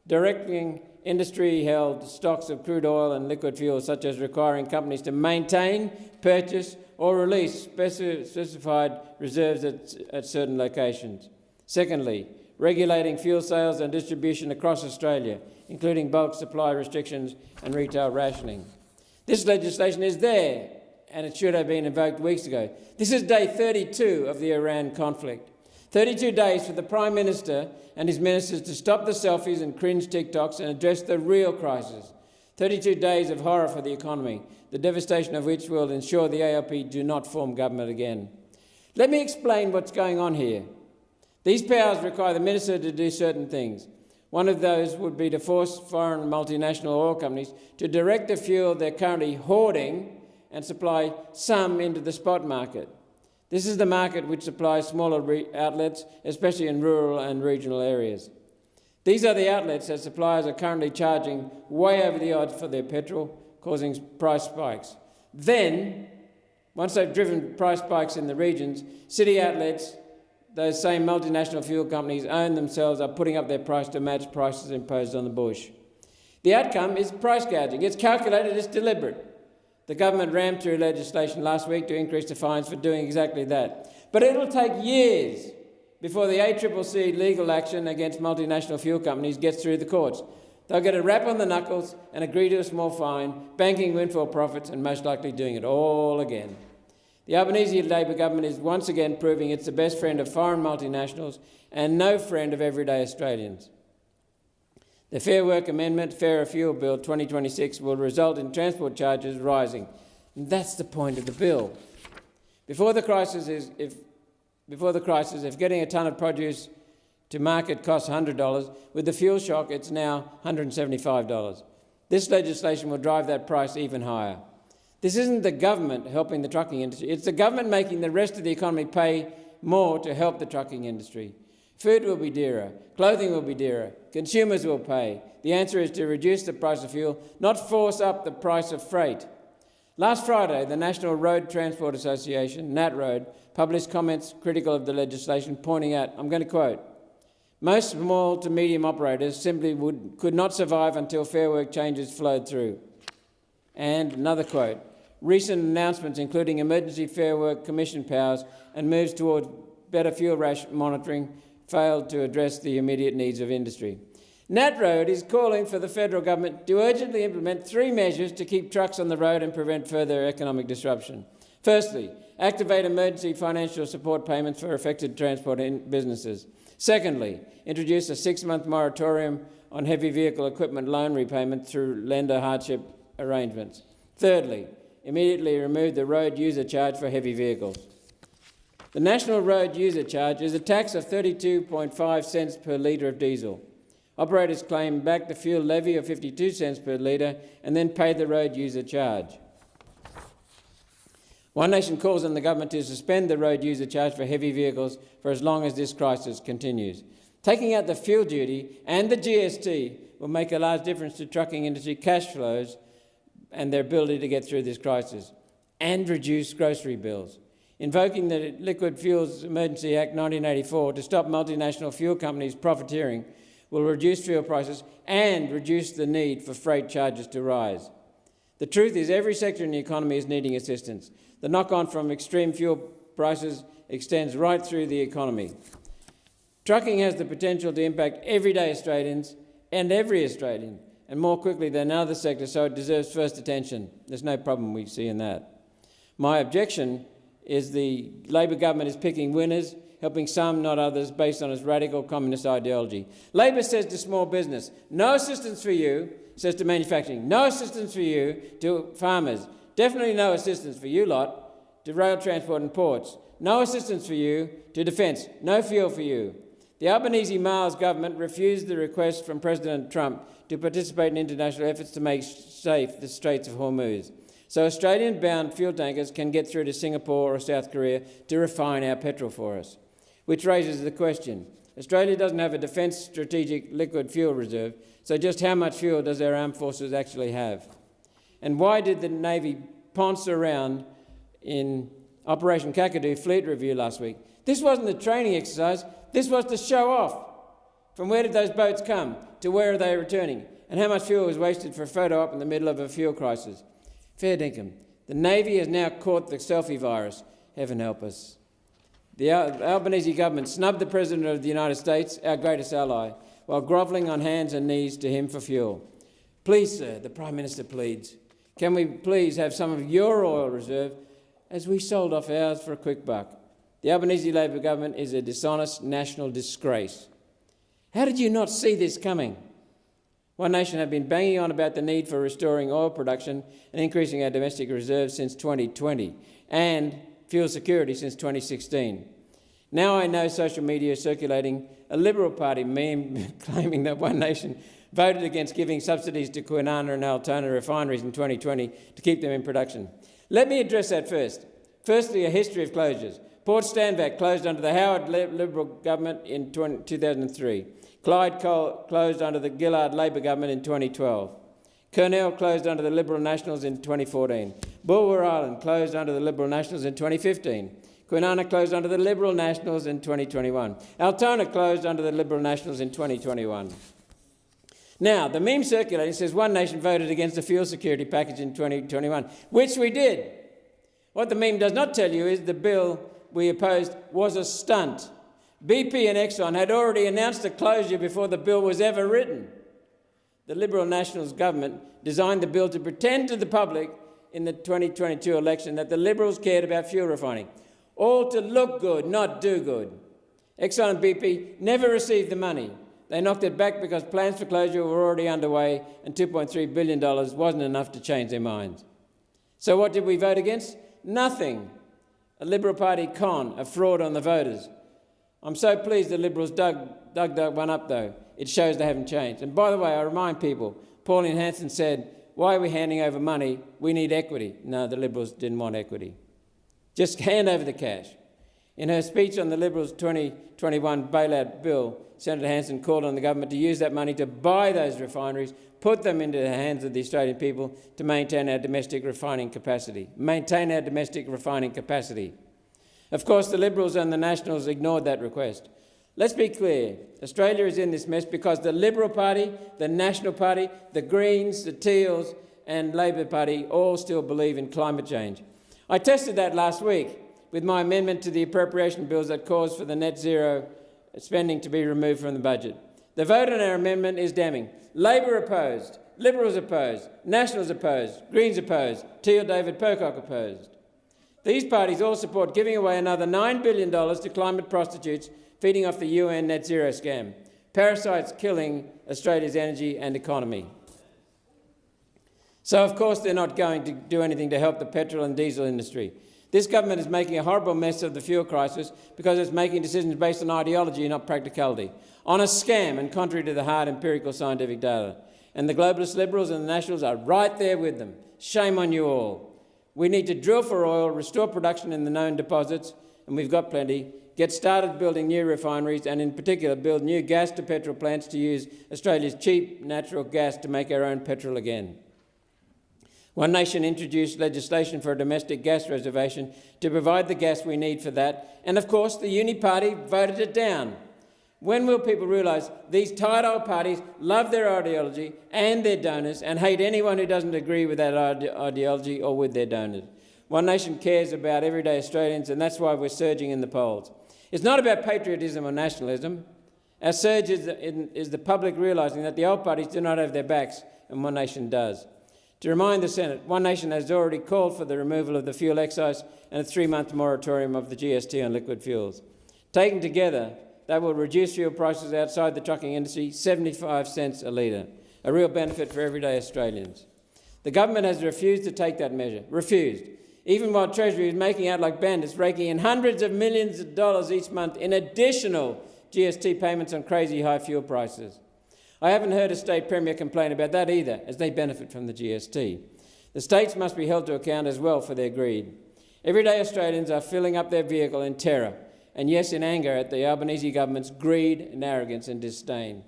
directing industry-held stocks of crude oil and liquid fuels, such as requiring companies to maintain, purchase or release specified reserves at certain locations. Secondly, regulating fuel sales and distribution across Australia, including bulk supply restrictions and retail rationing. This legislation is there, and it should have been invoked weeks ago. This is day 32 of the Iran conflict. 32 days for the Prime Minister and his ministers to stop the selfies and cringe TikToks and address the real crisis. 32 days of horror for the economy, the devastation of which will ensure the ALP do not form government again. Let me explain what's going on here. These powers require the Minister to do certain things. One of those would be to force foreign multinational oil companies to direct the fuel they're currently hoarding and supply some into the spot market. This is the market which supplies smaller outlets, especially in rural and regional areas. These are the outlets that suppliers are currently charging way over the odds for their petrol, causing price spikes. Then, once they've driven price spikes in the regions, city outlets, those same multinational fuel companies own themselves, are putting up their price to match prices imposed on the bush. The outcome is price gouging. It's calculated, it's deliberate. The government rammed through legislation last week to increase the fines for doing exactly that. But it'll take years before the ACCC legal action against multinational fuel companies gets through the courts. They'll get a rap on the knuckles and agree to a small fine, banking windfall profits and most likely doing it all again. The Albanese Labor government is once again proving it's the best friend of foreign multinationals and no friend of everyday Australians. The Fair Work Amendment, Fairer Fuel Bill 2026 will result in transport charges rising. And that's the point of the bill. Before the crisis, if getting a tonne of produce to market costs $100, with the fuel shock it's now $175. This legislation will drive that price even higher. This isn't the government helping the trucking industry, it's the government making the rest of the economy pay more to help the trucking industry. Food will be dearer, clothing will be dearer, consumers will pay. The answer is to reduce the price of fuel, not force up the price of freight. Last Friday, the National Road Transport Association, NatRoad, published comments critical of the legislation, pointing out, I'm going to quote, "Most small to medium operators simply could not survive until Fair Work changes flowed through." And another quote, "Recent announcements, including emergency Fair Work Commission powers and moves towards better fuel ration monitoring, failed to address the immediate needs of industry." NatRoad is calling for the federal government to urgently implement 3 measures to keep trucks on the road and prevent further economic disruption. Firstly, activate emergency financial support payments for affected transport businesses. Secondly, introduce a 6-month moratorium on heavy vehicle equipment loan repayment through lender hardship arrangements. Thirdly, immediately remove the road user charge for heavy vehicles. The National Road User Charge is a tax of 32.5 cents per litre of diesel. Operators claim back the fuel levy of 52 cents per litre and then pay the road user charge. One Nation calls on the government to suspend the road user charge for heavy vehicles for as long as this crisis continues. Taking out the fuel duty and the GST will make a large difference to trucking industry cash flows and their ability to get through this crisis, and reduce grocery bills. Invoking the Liquid Fuels Emergency Act 1984 to stop multinational fuel companies profiteering will reduce fuel prices and reduce the need for freight charges to rise. The truth is every sector in the economy is needing assistance. The knock-on from extreme fuel prices extends right through the economy. Trucking has the potential to impact everyday Australians and every Australian, and more quickly than other sectors, so it deserves first attention. There's no problem we see in that. My objection is the Labor government is picking winners, helping some, not others, based on its radical communist ideology. Labor says to small business, no assistance for you, says to manufacturing, no assistance for you, to farmers, definitely no assistance for you lot, to rail transport and ports, no assistance for you, to defence, no fuel for you. The Albanese Miles government refused the request from President Trump to participate in international efforts to make safe the Straits of Hormuz, so Australian-bound fuel tankers can get through to Singapore or South Korea to refine our petrol for us. Which raises the question, Australia doesn't have a defence strategic liquid fuel reserve, So just how much fuel does our armed forces actually have? And why did the Navy ponce around in Operation Kakadu Fleet Review last week? This wasn't a training exercise, this was to show off. From where did those boats come? To where are they returning? And how much fuel was wasted for a photo op in the middle of a fuel crisis? Fair dinkum. The Navy has now caught the selfie virus. Heaven help us. The Albanese government snubbed the President of the United States, our greatest ally, while grovelling on hands and knees to him for fuel. Please, sir, the Prime Minister pleads, can we please have some of your oil reserve as we sold off ours for a quick buck? The Albanese Labor government is a dishonest national disgrace. How did you not see this coming? One Nation have been banging on about the need for restoring oil production and increasing our domestic reserves since 2020 and fuel security since 2016. Now I know social media is circulating a Liberal Party meme claiming that One Nation voted against giving subsidies to Kwinana and Altona refineries in 2020 to keep them in production. Let me address that first. Firstly, a history of closures. Port Stanvac closed under the Howard Liberal government in 2003. Clyde closed under the Gillard Labor government in 2012. Kurnell closed under the Liberal Nationals in 2014. Bulwer Island closed under the Liberal Nationals in 2015. Kwinana closed under the Liberal Nationals in 2021. Altona closed under the Liberal Nationals in 2021. Now, the meme circulating says One Nation voted against the fuel security package in 2021, which we did. What the meme does not tell you is the bill we opposed was a stunt. BP and Exxon had already announced a closure before the bill was ever written. The Liberal Nationals government designed the bill to pretend to the public in the 2022 election that the Liberals cared about fuel refining. All to look good, not do good. Exxon and BP never received the money. They knocked it back because plans for closure were already underway and $2.3 billion wasn't enough to change their minds. So what did we vote against? Nothing. A Liberal Party con, a fraud on the voters. I'm so pleased the Liberals dug one up, though. It shows they haven't changed. And by the way, I remind people, Pauline Hanson said, why are we handing over money? We need equity. No, the Liberals didn't want equity. Just hand over the cash. In her speech on the Liberals' 2021 bailout bill, Senator Hanson called on the government to use that money to buy those refineries, put them into the hands of the Australian people to maintain our domestic refining capacity. Maintain our domestic refining capacity. Of course, the Liberals and the Nationals ignored that request. Let's be clear, Australia is in this mess because the Liberal Party, the National Party, the Greens, the Teals and Labor Party all still believe in climate change. I tested that last week with my amendment to the appropriation bills that calls for the net zero spending to be removed from the budget. The vote on our amendment is damning. Labor opposed, Liberals opposed, Nationals opposed, Greens opposed, Teal David Pocock opposed. These parties all support giving away another $9 billion to climate prostitutes feeding off the UN net zero scam. Parasites killing Australia's energy and economy. So, of course, they're not going to do anything to help the petrol and diesel industry. This government is making a horrible mess of the fuel crisis because it's making decisions based on ideology, not practicality, on a scam and contrary to the hard empirical scientific data. And the globalist Liberals and the Nationals are right there with them. Shame on you all. We need to drill for oil, restore production in the known deposits, and we've got plenty, get started building new refineries and in particular build new gas-to-petrol plants to use Australia's cheap natural gas to make our own petrol again. One Nation introduced legislation for a domestic gas reservation to provide the gas we need for that, and of course the Uni Party voted it down. When will people realise these tired old parties love their ideology and their donors and hate anyone who doesn't agree with that ideology or with their donors? One Nation cares about everyday Australians, and that's why we're surging in the polls. It's not about patriotism or nationalism. Our surge is the public realising that the old parties do not have their backs, and One Nation does. To remind the Senate, One Nation has already called for the removal of the fuel excise and a 3-month moratorium of the GST on liquid fuels. Taken together, they will reduce fuel prices outside the trucking industry 75 cents a litre, a real benefit for everyday Australians. The government has refused to take that measure, refused, even while Treasury is making out like bandits, raking in hundreds of millions of dollars each month in additional GST payments on crazy high fuel prices. I haven't heard a state premier complain about that either, as they benefit from the GST. The states must be held to account as well for their greed. Everyday Australians are filling up their vehicle in terror, and yes, in anger at the Albanese government's greed and arrogance and disdain.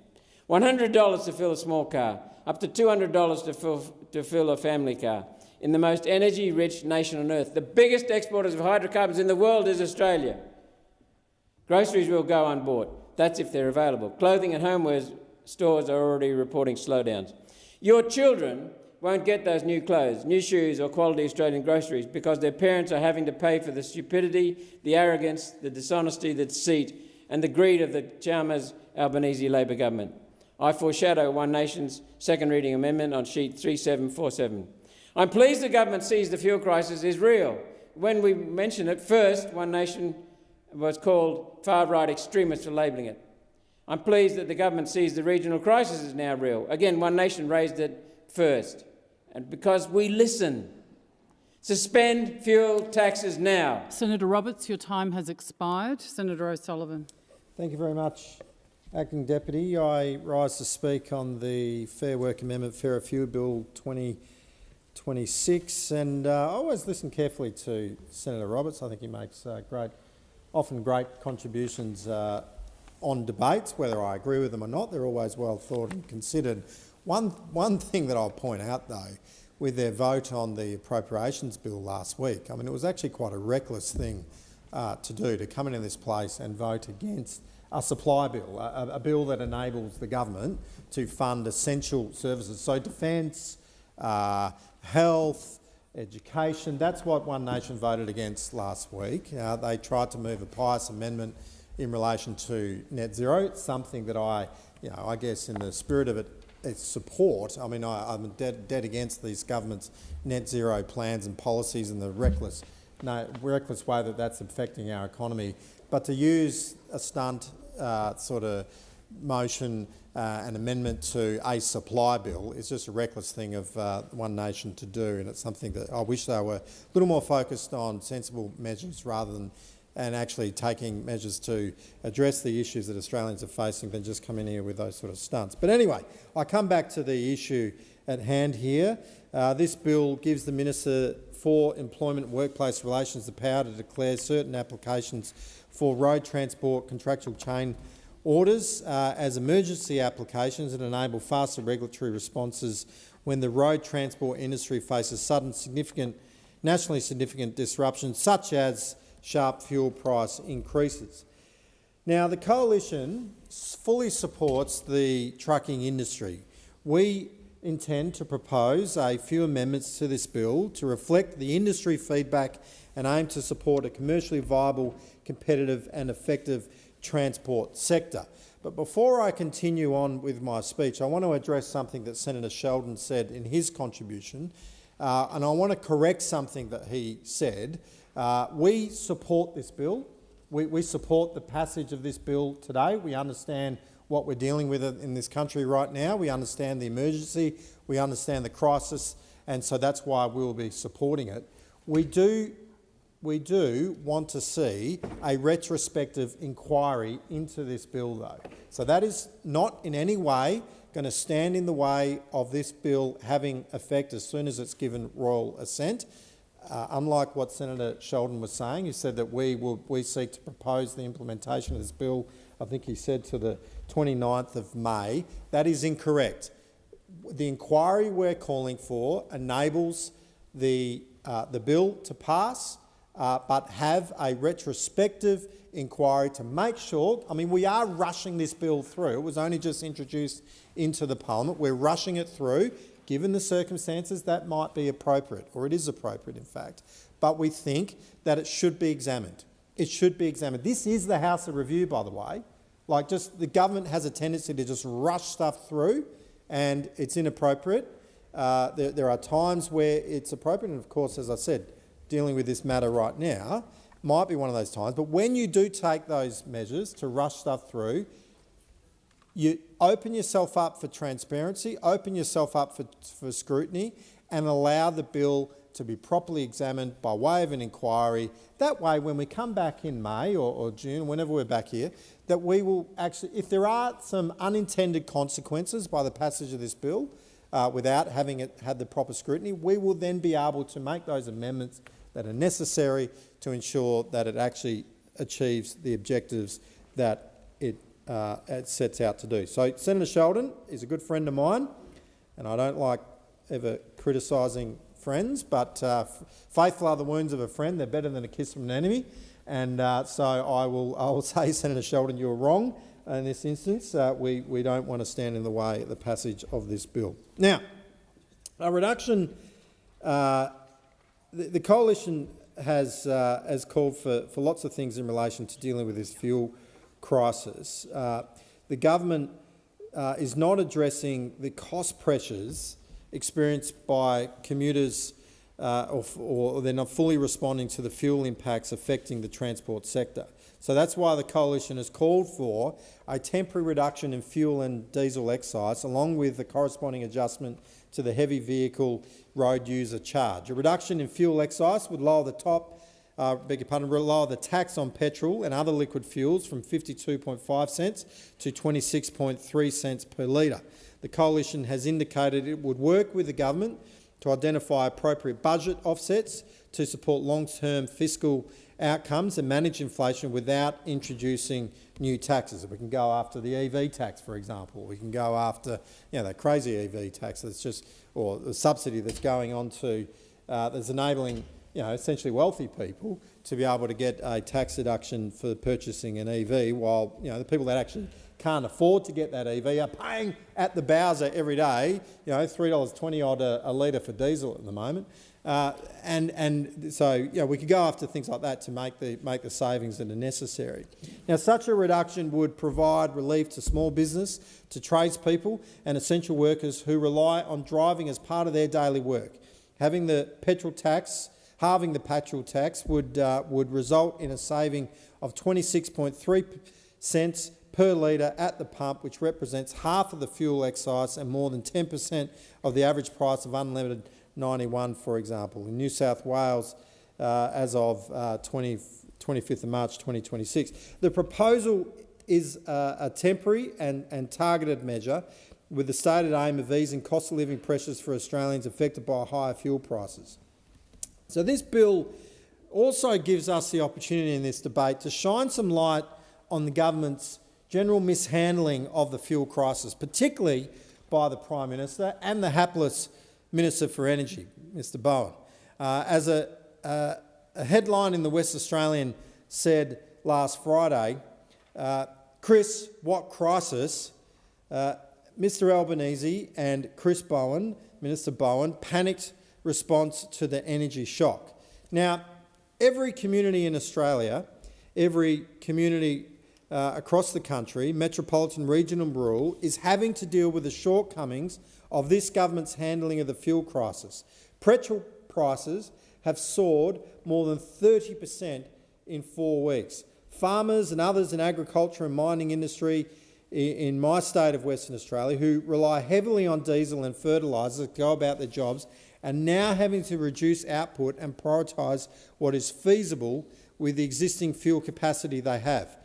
$100 to fill a small car, up to $200 to fill a family car. In the most energy-rich nation on earth, the biggest exporters of hydrocarbons in the world is Australia. Groceries will go on board. That's if they're available. Clothing and homeware stores are already reporting slowdowns. Your children won't get those new clothes, new shoes or quality Australian groceries because their parents are having to pay for the stupidity, the arrogance, the dishonesty, the deceit and the greed of the Chalmers Albanese Labor government. I foreshadow One Nation's second reading amendment on sheet 3747. I'm pleased the government sees the fuel crisis is real. When we mentioned it first, One Nation was called far-right extremists for labelling it. I'm pleased that the government sees the regional crisis is now real. Again, One Nation raised it first. And because we listen. Suspend fuel taxes now. Senator Roberts, your time has expired. Senator O'Sullivan. Thank you very much, Acting Deputy. I rise to speak on the Fair Work Amendment, Fairer Fuel Bill 2026, and I always listen carefully to Senator Roberts. I think he makes often great contributions on debates, whether I agree with them or not. They're always well thought and considered. One thing that I'll point out, though, with their vote on the appropriations bill last week, I mean, it was actually quite a reckless thing to do, to come into this place and vote against a supply bill, a bill that enables the government to fund essential services. So defence, health, education, that's what One Nation voted against last week. They tried to move a pious amendment in relation to net zero. It's something that I guess in the spirit of its support, I mean, I'm dead against these government's net zero plans and policies and the reckless way that that's affecting our economy. But to use a stunt sort of motion, an amendment to a supply bill is just a reckless thing of One Nation to do, and it's something that I wish they were a little more focused on sensible measures rather than actually taking measures to address the issues that Australians are facing than just come in here with those sort of stunts. But anyway, I come back to the issue at hand here. This bill gives the Minister for Employment and Workplace Relations the power to declare certain applications for road transport contractual chain orders as emergency applications that enable faster regulatory responses when the road transport industry faces sudden nationally significant disruptions such as sharp fuel price increases. Now, the Coalition fully supports the trucking industry. We intend to propose a few amendments to this bill to reflect the industry feedback and aim to support a commercially viable, competitive and effective transport sector. But before I continue on with my speech, I want to address something that Senator Sheldon said in his contribution, and I want to correct something that he said. We support this bill. We support the passage of this bill today. We understand what we're dealing with in this country right now. We understand the emergency. We understand the crisis, and so that's why we will be supporting it. We do want to see a retrospective inquiry into this bill, though. So that is not in any way going to stand in the way of this bill having effect as soon as it's given royal assent. Unlike what Senator Sheldon was saying, he said that we seek to propose the implementation of this bill, I think he said to the 29th of May. That is incorrect. The inquiry we're calling for enables the bill to pass, but have a retrospective inquiry to make sure. I mean, we are rushing this bill through. It was only just introduced into the Parliament. We're rushing it through. Given the circumstances, that might be appropriate, or it is appropriate, in fact. But we think that it should be examined. It should be examined. This is the House of Review, by the way. Like, just the government has a tendency to just rush stuff through, and it's inappropriate. There are times where it's appropriate, and of course, as I said, dealing with this matter right now might be one of those times. But when you do take those measures to rush stuff through, you open yourself up for transparency, open yourself up for scrutiny, and allow the bill to be properly examined by way of an inquiry. That way, when we come back in May or June, whenever we're back here, that we will actually, if there are some unintended consequences by the passage of this bill, without having it had the proper scrutiny, we will then be able to make those amendments that are necessary to ensure that it actually achieves the objectives that it it sets out to do. So Senator Sheldon is a good friend of mine, and I don't like ever criticising friends, but faithful are the wounds of a friend. They're better than a kiss from an enemy. And so I will say, Senator Sheldon, you're wrong in this instance. We don't want to stand in the way of the passage of this bill. Now, a reduction, the coalition has called for lots of things in relation to dealing with this fuel crisis. The government is not addressing the cost pressures experienced by commuters or they're not fully responding to the fuel impacts affecting the transport sector. So that's why the coalition has called for a temporary reduction in fuel and diesel excise, along with the corresponding adjustment to the heavy vehicle road user charge. A reduction in fuel excise would lower lower the tax on petrol and other liquid fuels from 52.5 cents to 26.3 cents per litre. The coalition has indicated it would work with the government to identify appropriate budget offsets to support long-term fiscal outcomes and manage inflation without introducing new taxes. We can go after the EV tax, for example. We can go after that crazy EV tax that's just, or the subsidy that's going on to, that's enabling essentially wealthy people to be able to get a tax deduction for purchasing an EV, while the people that actually can't afford to get that EV are paying at the Bowser every day, $3.20 odd a litre for diesel at the moment. So we could go after things like that to make the savings that are necessary. Now, such a reduction would provide relief to small business, to tradespeople and essential workers who rely on driving as part of their daily work. Halving the petrol tax would result in a saving of 26.3 cents per litre at the pump, which represents half of the fuel excise and more than 10% of the average price of unleaded 91, for example. In New South Wales, as of 25th of March 2026. The proposal is a temporary and targeted measure with the stated aim of easing cost of living pressures for Australians affected by higher fuel prices. So this bill also gives us the opportunity in this debate to shine some light on the government's general mishandling of the fuel crisis, particularly by the Prime Minister and the hapless Minister for Energy, Mr Bowen. As a headline in the West Australian said last Friday, Chris, what crisis? Mr Albanese and Chris Bowen, Minister Bowen, panicked response to the energy shock. Now, every community in Australia, every community across the country, metropolitan, regional and rural, is having to deal with the shortcomings of this government's handling of the fuel crisis. Petrol prices have soared more than 30% in 4 weeks. Farmers and others in agriculture and mining industry in my state of Western Australia, who rely heavily on diesel and fertilisers to go about their jobs, are now having to reduce output and prioritise what is feasible with the existing fuel capacity they have.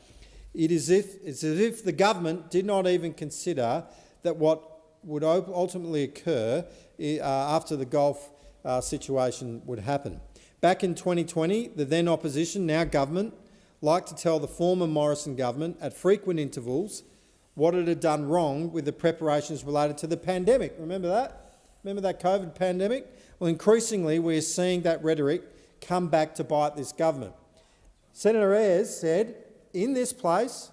It's as if the government did not even consider that what would ultimately occur after the Gulf situation would happen. Back in 2020, the then opposition, now government, liked to tell the former Morrison government at frequent intervals what it had done wrong with the preparations related to the pandemic. Remember that? Remember that COVID pandemic? Well, increasingly we are seeing that rhetoric come back to bite this government. Senator Ayres said in this place,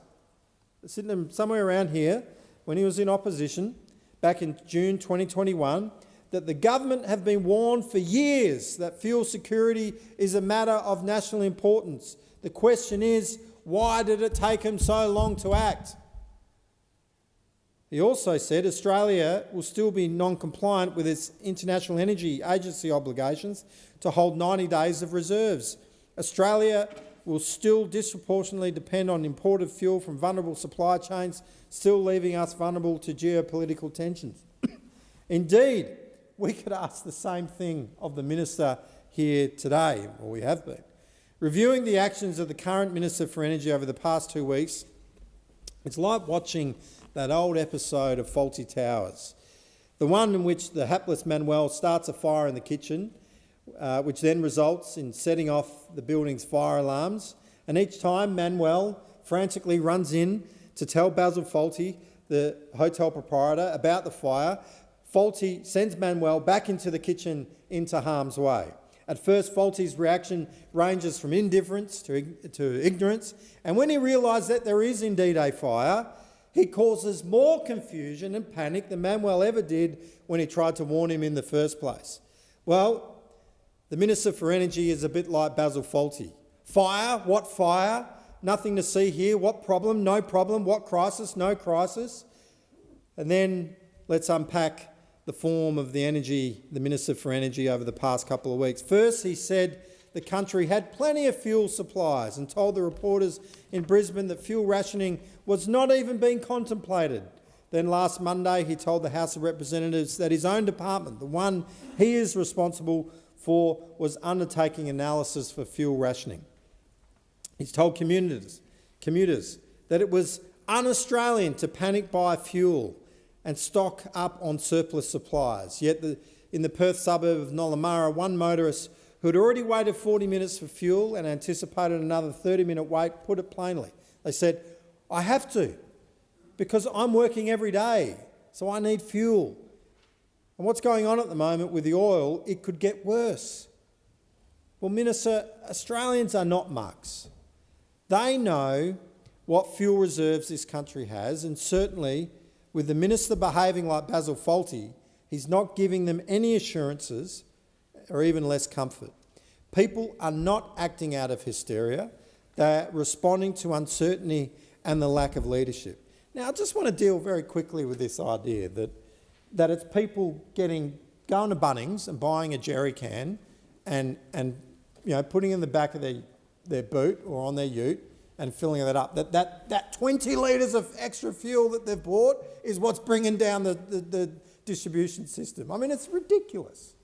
sitting somewhere around here, when he was in opposition back in June 2021, that the government have been warned for years that fuel security is a matter of national importance. The question is, why did it take him so long to act? He also said Australia will still be non-compliant with its International Energy Agency obligations to hold 90 days of reserves. Australia will still disproportionately depend on imported fuel from vulnerable supply chains, still leaving us vulnerable to geopolitical tensions. Indeed, we could ask the same thing of the Minister here today, or we have been. Reviewing the actions of the current Minister for Energy over the past 2 weeks, it's like watching that old episode of Fawlty Towers, the one in which the hapless Manuel starts a fire in the kitchen, which then results in setting off the building's fire alarms, and each time Manuel frantically runs in to tell Basil Fawlty, the hotel proprietor, about the fire, Fawlty sends Manuel back into the kitchen into harm's way. At first, Fawlty's reaction ranges from indifference to ignorance, and when he realises that there is indeed a fire, he causes more confusion and panic than Manuel ever did when he tried to warn him in the first place. Well, the Minister for Energy is a bit like Basil Fawlty. Fire? What fire? Nothing to see here. What problem? No problem. What crisis? No crisis. And then let's unpack the form of the Minister for Energy over the past couple of weeks. First, he said the country had plenty of fuel supplies and told the reporters in Brisbane that fuel rationing was not even being contemplated. Then last Monday, he told the House of Representatives that his own department, the one he is responsible for, was undertaking analysis for fuel rationing. He's told commuters that it was un-Australian to panic buy fuel and stock up on surplus supplies. Yet in the Perth suburb of Nollamara, one motorist who had already waited 40 minutes for fuel and anticipated another 30-minute wait put it plainly. They said, "I have to, because I'm working every day, so I need fuel." And what's going on at the moment with the oil, it could get worse. Well, Minister, Australians are not mugs. They know what fuel reserves this country has, and certainly with the Minister behaving like Basil Fawlty, he's not giving them any assurances or even less comfort. People are not acting out of hysteria. They're responding to uncertainty and the lack of leadership. Now, I just want to deal very quickly with this idea that it's people going to Bunnings and buying a jerry can and putting it in the back of their boot or on their ute and filling that up. That 20 litres of extra fuel that they've bought is what's bringing down the distribution system. I mean, it's ridiculous.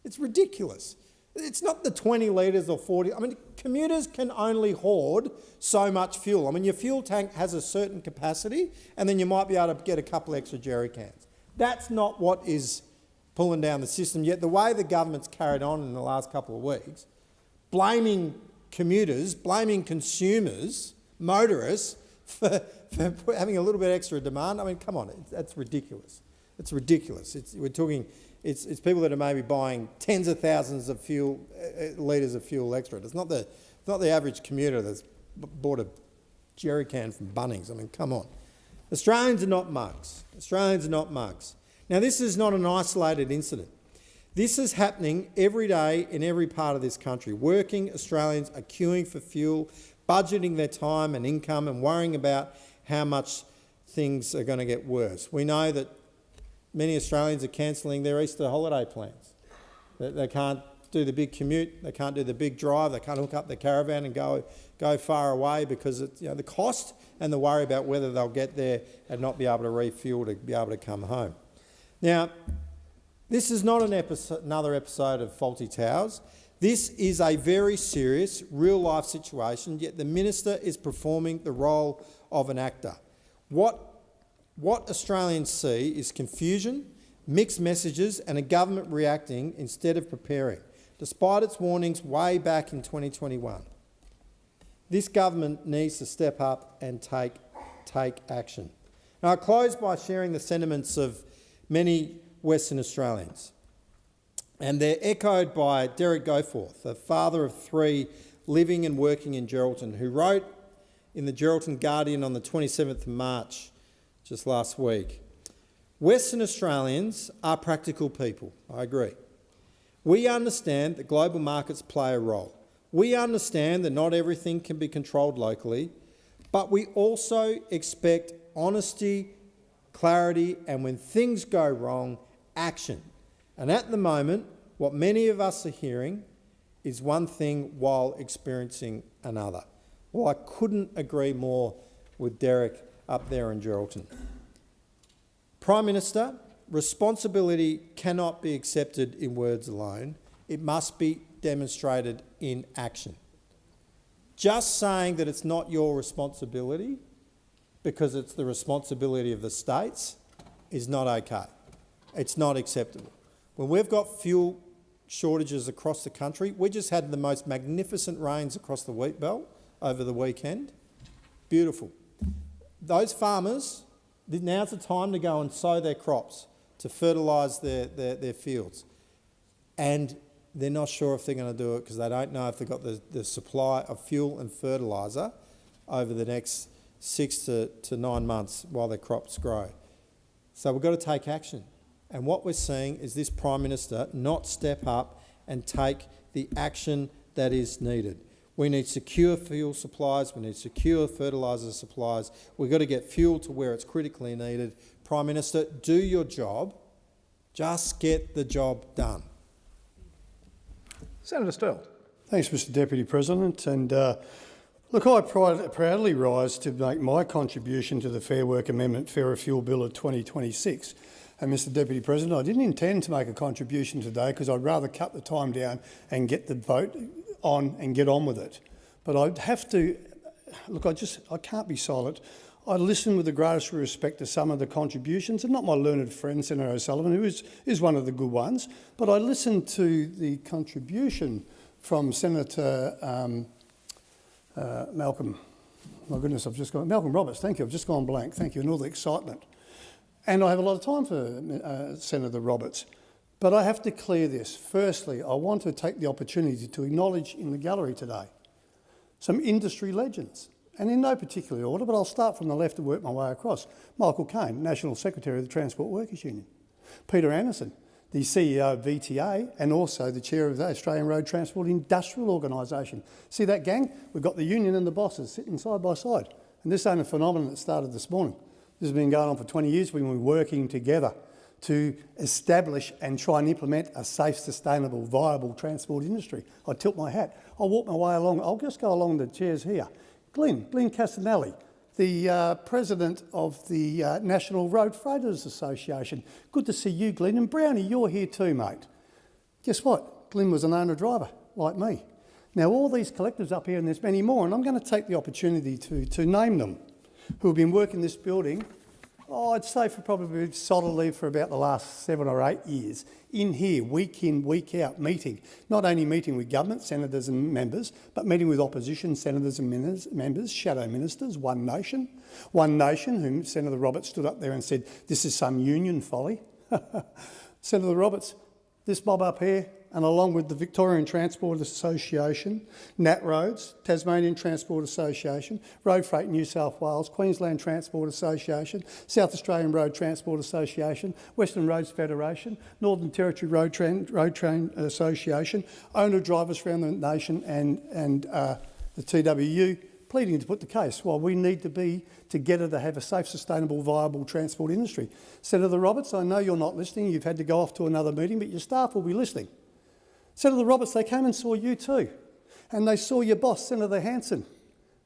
It's ridiculous. It's not the 20 litres or 40. I mean, commuters can only hoard so much fuel. I mean, your fuel tank has a certain capacity and then you might be able to get a couple extra jerry cans. That's not what is pulling down the system. Yet the way the government's carried on in the last couple of weeks, blaming commuters, blaming consumers, motorists, for having a little bit extra demand. I mean, come on, that's ridiculous. It's ridiculous. It's people that are maybe buying tens of thousands of litres of fuel extra. It's not the average commuter that's bought a jerry can from Bunnings. I mean, come on. Australians are not mugs. Australians are not mugs. Now, this is not an isolated incident. This is happening every day in every part of this country. Working Australians are queuing for fuel, budgeting their time and income and worrying about how much things are going to get worse. We know that many Australians are cancelling their Easter holiday plans. They can't do the big commute, they can't do the big drive, they can't hook up their caravan and go far away because it's, the cost and the worry about whether they'll get there and not be able to refuel to be able to come home. Now, this is not another episode of Fawlty Towers. This is a very serious, real-life situation, yet the Minister is performing the role of an actor. What Australians see is confusion, mixed messages and a government reacting instead of preparing, despite its warnings way back in 2021. This government needs to step up and take action. Now, I close by sharing the sentiments of many Western Australians, and they're echoed by Derek Goforth, a father of three living and working in Geraldton, who wrote in the Geraldton Guardian on the 27th of March, just last week, "Western Australians are practical people, I agree. We understand that global markets play a role. We understand that not everything can be controlled locally, but we also expect honesty, clarity, and when things go wrong, action. And at the moment, what many of us are hearing is one thing while experiencing another." Well, I couldn't agree more with Derek up there in Geraldton. Prime Minister, responsibility cannot be accepted in words alone. It must be demonstrated in action. Just saying that it's not your responsibility because it's the responsibility of the states is not okay. It's not acceptable. When we've got fuel shortages across the country, we just had the most magnificent rains across the wheat belt over the weekend. Beautiful. those farmers, now's the time to go and sow their crops, to fertilise their fields. And they're not sure if they're going to do it because they don't know if they've got the supply of fuel and fertiliser over the next 6 to 9 months while their crops grow. So we've got to take action. And what we're seeing is this Prime Minister not step up and take the action that is needed. We need secure fuel supplies, we need secure fertiliser supplies, we've got to get fuel to where it's critically needed. Prime Minister, do your job, just get the job done. Senator Sterle. Thanks, Mr Deputy President. And look, I proudly rise to make my contribution to the Fair Work Amendment Fairer Fuel Bill of 2026. And Mr Deputy President, I didn't intend to make a contribution today because I'd rather cut the time down and get the vote on and get on with it. But I'd have to, look, I can't be silent. I listen with the greatest respect to some of the contributions, and not my learned friend, Senator O'Sullivan, who is one of the good ones, but I listened to the contribution from Senator Malcolm. My goodness, Malcolm Roberts, thank you, I've just gone blank, thank you, and all the excitement. And I have a lot of time for Senator Roberts. But I have to clear this. Firstly, I want to take the opportunity to acknowledge in the gallery today some industry legends, and in no particular order, but I'll start from the left and work my way across. Michael Caine, National Secretary of the Transport Workers Union. Peter Anderson, the CEO of VTA and also the Chair of the Australian Road Transport Industrial Organisation. See that, gang? We've got the union and the bosses sitting side by side. And this ain't a phenomenon that started this morning. This has been going on for 20 years. We've been working together to establish and try and implement a safe, sustainable, viable transport industry. I tilt my hat. I'll walk my way along. I'll just go along the chairs here. Glenn Castanelli, the President of the National Road Freighters Association. Good to see you, Glenn. And Brownie, you're here too, mate. Guess what? Glenn was an owner-driver, like me. Now, all these collectives up here, and there's many more, and I'm going to take the opportunity to name them, who have been working this building, I'd say for probably solidly for about the last 7 or 8 years, in here, week in, week out, meeting. Not only meeting with government, senators and members, but meeting with opposition senators and members, shadow ministers, One Nation, whom Senator Roberts stood up there and said, this is some union folly. Senator Roberts, this mob up here, and along with the Victorian Transport Association, Nat Roads, Tasmanian Transport Association, Road Freight New South Wales, Queensland Transport Association, South Australian Road Transport Association, Western Roads Federation, Northern Territory Road Train Association, owner drivers around the nation and the TWU, pleading to put the case. Well, we need to be together to have a safe, sustainable, viable transport industry. Senator Roberts, I know you're not listening. You've had to go off to another meeting, but your staff will be listening. Senator Roberts, they came and saw you too. And they saw your boss, Senator Hanson.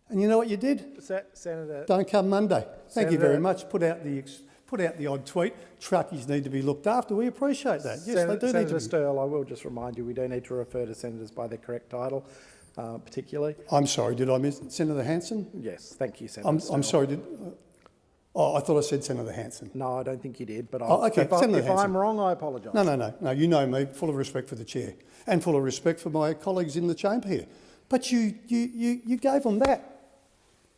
And you know what you did? Senator... Don't come Monday. Thank you very much. Put out the odd tweet. Truckies need to be looked after. We appreciate that. Yes, they do need to be. Senator Sterle, I will just remind you, we do need to refer to senators by their correct title, particularly. I'm sorry, did I miss Senator Hanson? Yes, thank you, Senator Sterle. I'm sorry, I thought I said Senator Hanson. No, I don't think you did, but okay. if I'm wrong, I apologise. No, you know me, full of respect for the chair and full of respect for my colleagues in the chamber here. But you gave them that.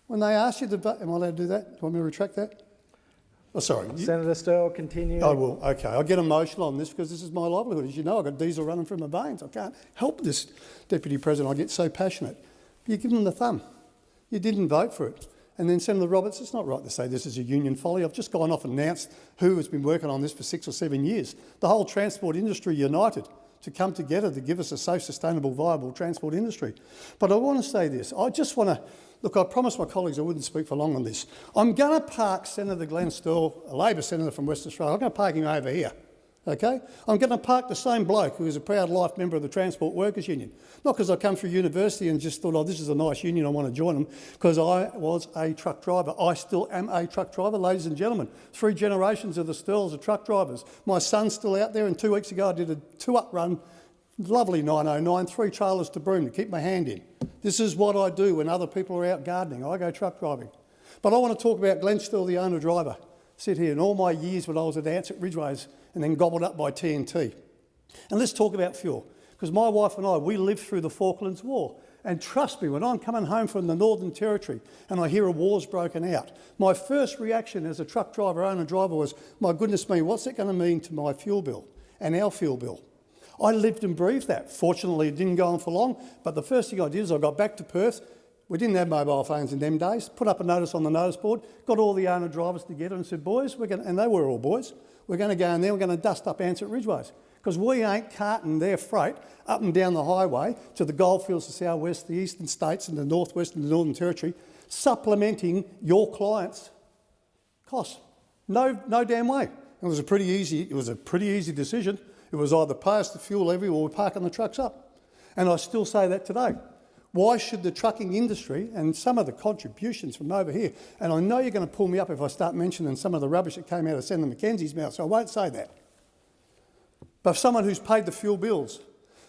When they asked you to vote, am I allowed to do that? Do you want me to retract that? Oh, sorry. Senator Sterle, continue. I will, okay. I get emotional on this because this is my livelihood. As you know, I've got diesel running through my veins. I can't help this, Deputy President. I get so passionate. You give them the thumb. You didn't vote for it. And then Senator Roberts, it's not right to say this is a union folly. I've just gone off and announced who has been working on this for 6 or 7 years. The whole transport industry united to come together to give us a safe, sustainable, viable transport industry. But I want to say this. I just want to... Look, I promised my colleagues I wouldn't speak for long on this. I'm going to park Senator Glenn Sterle, a Labor senator from Western Australia. I'm going to park him over here. Okay? I'm going to park the same bloke who is a proud life member of the Transport Workers Union. Not because I come through university and just thought, oh, this is a nice union, I want to join them, because I was a truck driver. I still am a truck driver, ladies and gentlemen. 3 generations of the Sterles are truck drivers. My son's still out there, and 2 weeks ago I did a 2-up run, lovely 909, 3 trailers to Broome to keep my hand in. This is what I do when other people are out gardening. I go truck driving. But I want to talk about Glenn Sterle, the owner-driver. Sit here in all my years when I was at Ansett Ridgeways and then gobbled up by TNT. And let's talk about fuel, because my wife and I, we lived through the Falklands War. And trust me, when I'm coming home from the Northern Territory and I hear a war's broken out, my first reaction as a truck driver, owner-driver was, my goodness me, what's it going to mean to my fuel bill and our fuel bill? I lived and breathed that. Fortunately, it didn't go on for long, but the first thing I did is I got back to Perth. We didn't have mobile phones in them days. Put up a notice on the notice board, got all the owner-drivers together and said, boys, and they were all boys, we're going to go in there, we're going to dust up Ansett Ridgeways, because we ain't carting their freight up and down the highway to the goldfields, the southwest, the eastern states and the northwest and the Northern Territory, supplementing your clients' costs. No damn way. It was a pretty easy decision. It was either pay us the fuel levy or we're parking the trucks up. And I still say that today. Why should the trucking industry and some of the contributions from over here, and I know you're going to pull me up if I start mentioning some of the rubbish that came out of Senator Mackenzie's mouth, so I won't say that. But someone who's paid the fuel bills,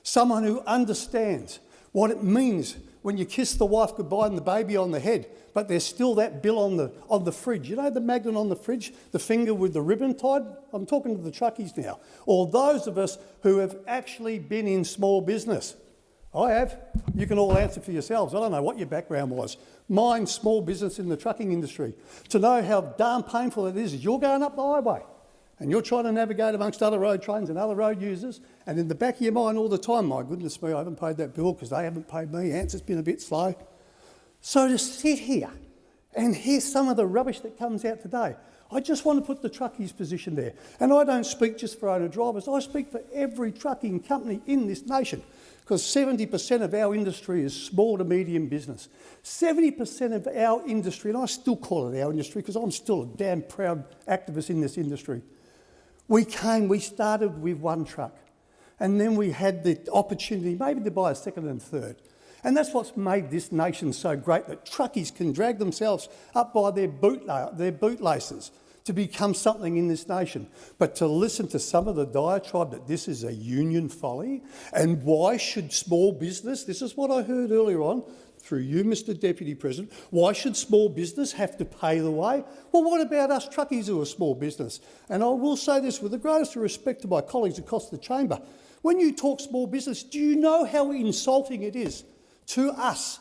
someone who understands what it means when you kiss the wife goodbye and the baby on the head, but there's still that bill on the fridge. You know the magnet on the fridge, the finger with the ribbon tied? I'm talking to the truckies now. Or those of us who have actually been in small business. I have. You can all answer for yourselves. I don't know what your background was. Mine, small business in the trucking industry. To know how darn painful it is you're going up the highway and you're trying to navigate amongst other road trains and other road users, and in the back of your mind all the time, my goodness me, I haven't paid that bill because they haven't paid me. Answer's been a bit slow. So to sit here and hear some of the rubbish that comes out today, I just want to put the truckies' position there. And I don't speak just for owner-drivers, I speak for every trucking company in this nation, because 70% of our industry is small to medium business. 70% of our industry, and I still call it our industry because I'm still a damn proud activist in this industry. We started with one truck, and then we had the opportunity maybe to buy a second and third. And that's what's made this nation so great, that truckies can drag themselves up by their bootlaces to become something in this nation. But to listen to some of the diatribe that this is a union folly, and why should small business, this is what I heard earlier on, through you, Mr Deputy President, why should small business have to pay the way? Well, what about us truckies who are small business? And I will say this with the greatest respect to my colleagues across the chamber. When you talk small business, do you know how insulting it is to us,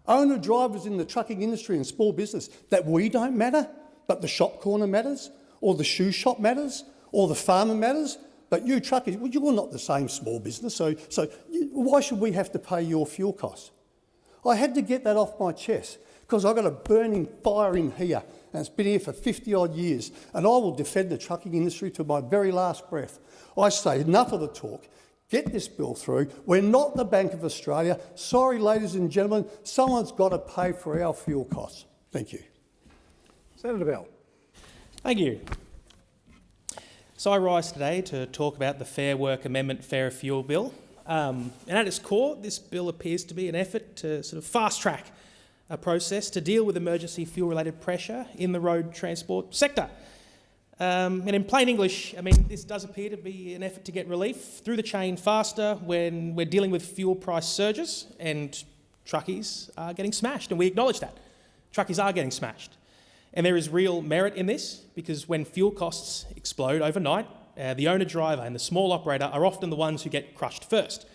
owner-drivers in the trucking industry and small business, that we don't matter, but the shop corner matters, or the shoe shop matters, or the farmer matters, but you truckers, well, you're not the same small business, so why should we have to pay your fuel costs? I had to get that off my chest because I've got a burning fire in here, and it's been here for 50-odd years, and I will defend the trucking industry to my very last breath. I say enough of the talk. Get this bill through. We're not the Bank of Australia. Sorry, ladies and gentlemen, someone's got to pay for our fuel costs. Thank you. Senator Bell. Thank you. So I rise today to talk about the Fair Work Amendment Fairer Fuel Bill. And at its core, this bill appears to be an effort to sort of fast-track a process to deal with emergency fuel-related pressure in the road transport sector. And in plain English, I mean, this does appear to be an effort to get relief through the chain faster when we're dealing with fuel price surges, and truckies are getting smashed, and we acknowledge that. Truckies are getting smashed. And there is real merit in this, because when fuel costs explode overnight, the owner-driver and the small operator are often the ones who get crushed first.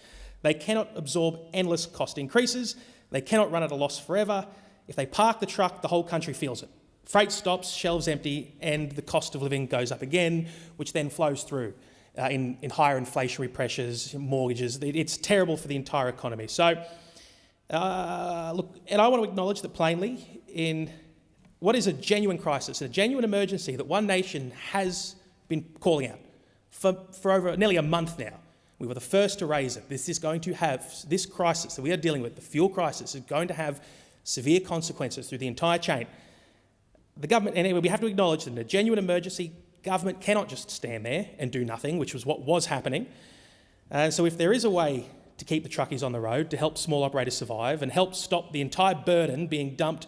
They cannot absorb endless cost increases. They cannot run at a loss forever. If they park the truck, the whole country feels it. Freight stops, shelves empty, and the cost of living goes up again, which then flows through in higher inflationary pressures, mortgages. It's terrible for the entire economy. So, look, and I want to acknowledge that plainly, in what is a genuine crisis, a genuine emergency that one nation has been calling out for over nearly a month now. We were the first to raise it. This is going to have, this crisis that we are dealing with, the fuel crisis, is going to have severe consequences through the entire chain. The government, and we have to acknowledge that in a genuine emergency, government cannot just stand there and do nothing, which was what was happening. So if there is a way to keep the truckies on the road, to help small operators survive and help stop the entire burden being dumped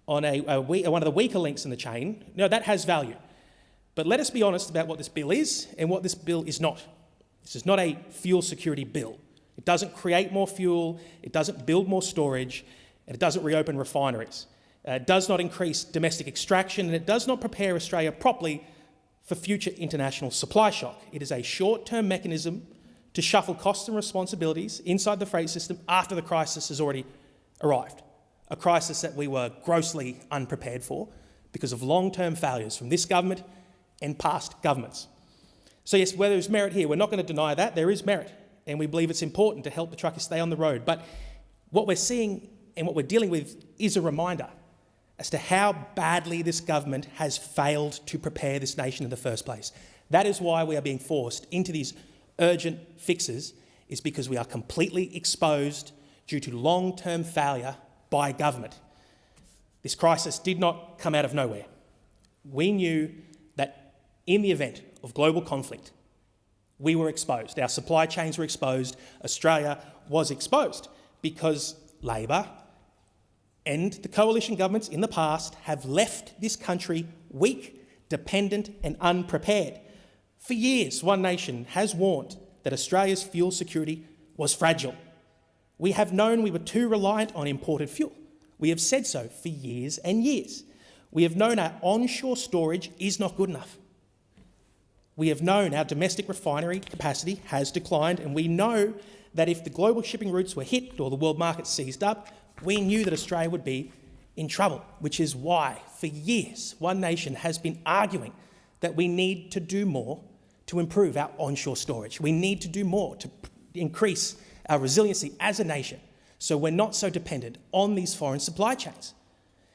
on one of the weaker links in the chain, that has value. But let us be honest about what this bill is and what this bill is not. This is not a fuel security bill. It doesn't create more fuel, it doesn't build more storage, and it doesn't reopen refineries. It does not increase domestic extraction, and it does not prepare Australia properly for future international supply shock. It is a short-term mechanism to shuffle costs and responsibilities inside the freight system after the crisis has already arrived, a crisis that we were grossly unprepared for because of long-term failures from this government and past governments. So yes, where there's merit here, we're not going to deny that. There is merit, and we believe it's important to help the truckers stay on the road. But what we're seeing and what we're dealing with is a reminder as to how badly this government has failed to prepare this nation in the first place. That is why we are being forced into these urgent fixes, is because we are completely exposed due to long-term failure by government. This crisis did not come out of nowhere. We knew that in the event of global conflict, we were exposed. Our supply chains were exposed. Australia was exposed because Labor and the coalition governments in the past have left this country weak, dependent and unprepared. For years, One Nation has warned that Australia's fuel security was fragile. We have known we were too reliant on imported fuel. We have said so for years and years. We have known our onshore storage is not good enough. We have known our domestic refinery capacity has declined, and we know that if the global shipping routes were hit or the world market seized up, we knew that Australia would be in trouble, which is why, for years, One Nation has been arguing that we need to do more to improve our onshore storage. We need to do more to increase our resiliency as a nation so we're not so dependent on these foreign supply chains.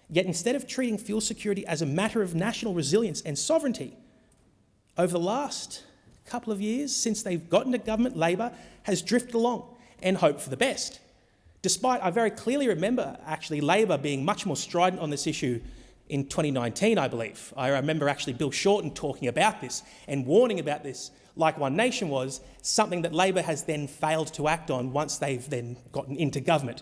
Yet instead of treating fuel security as a matter of national resilience and sovereignty, over the last couple of years, since they've gotten to government, Labor has drifted along and hoped for the best. Despite, I very clearly remember actually Labor being much more strident on this issue in 2019, I believe. I remember actually Bill Shorten talking about this and warning about this, like One Nation was, something that Labor has then failed to act on once they've then gotten into government.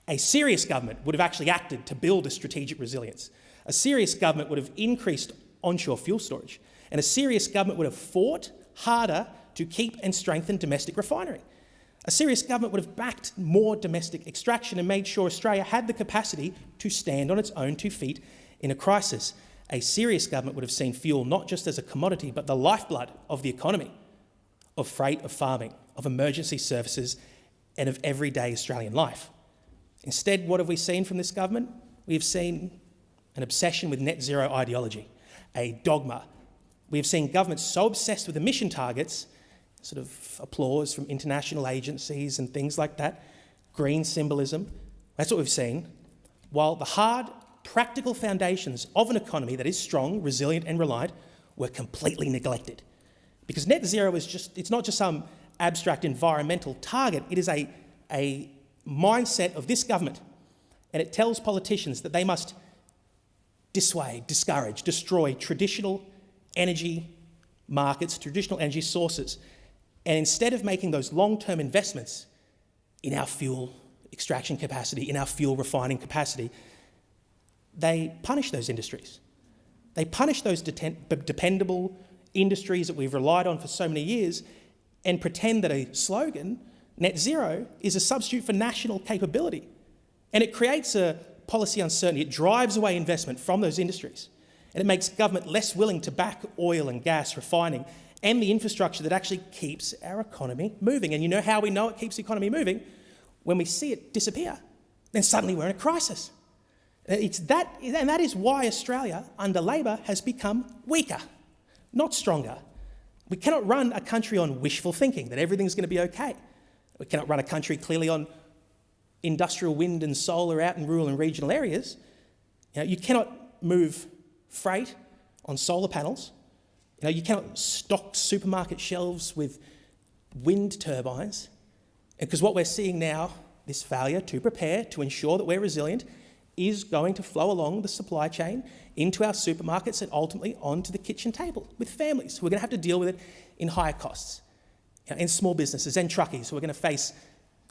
A serious government would have actually acted to build a strategic resilience. A serious government would have increased onshore fuel storage, and a serious government would have fought harder to keep and strengthen domestic refinery. A serious government would have backed more domestic extraction and made sure Australia had the capacity to stand on its own 2 feet in a crisis. A serious government would have seen fuel not just as a commodity, but the lifeblood of the economy, of freight, of farming, of emergency services, and of everyday Australian life. Instead, what have we seen from this government? We have seen an obsession with net zero ideology, a dogma. We have seen governments so obsessed with emission targets, sort of applause from international agencies and things like that, green symbolism, that's what we've seen, while the hard, practical foundations of an economy that is strong, resilient and reliant were completely neglected. Because net zero is it's not just some abstract environmental target, it is a mindset of this government, and it tells politicians that they must dissuade, discourage, destroy traditional energy markets, traditional energy sources, and instead of making those long-term investments in our fuel extraction capacity, in our fuel refining capacity, they punish those industries. They punish those dependable industries that we've relied on for so many years and pretend that a slogan, net zero, is a substitute for national capability. And it creates a policy uncertainty. It drives away investment from those industries. And it makes government less willing to back oil and gas refining and the infrastructure that actually keeps our economy moving. And you know how we know it keeps the economy moving? When we see it disappear, then suddenly we're in a crisis. And that is why Australia, under Labor, has become weaker, not stronger. We cannot run a country on wishful thinking that everything's going to be okay. We cannot run a country clearly on industrial wind and solar out in rural and regional areas. You cannot move freight on solar panels. You cannot stock supermarket shelves with wind turbines. Because what we're seeing now, this failure to prepare, to ensure that we're resilient, is going to flow along the supply chain into our supermarkets and ultimately onto the kitchen table with families who are going to have to deal with it in higher costs. And small businesses and truckies who are going to face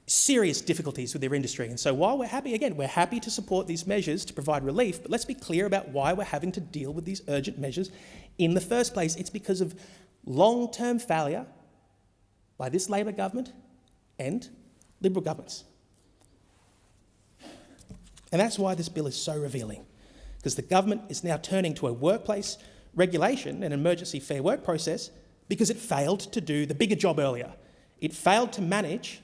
serious difficulties with their industry. And so while we're happy to support these measures to provide relief, but let's be clear about why we're having to deal with these urgent measures in the first place. It's because of long-term failure by this Labor government and Liberal governments. And that's why this bill is so revealing, because the government is now turning to a workplace regulation and emergency fair work process because it failed to do the bigger job earlier. It failed to manage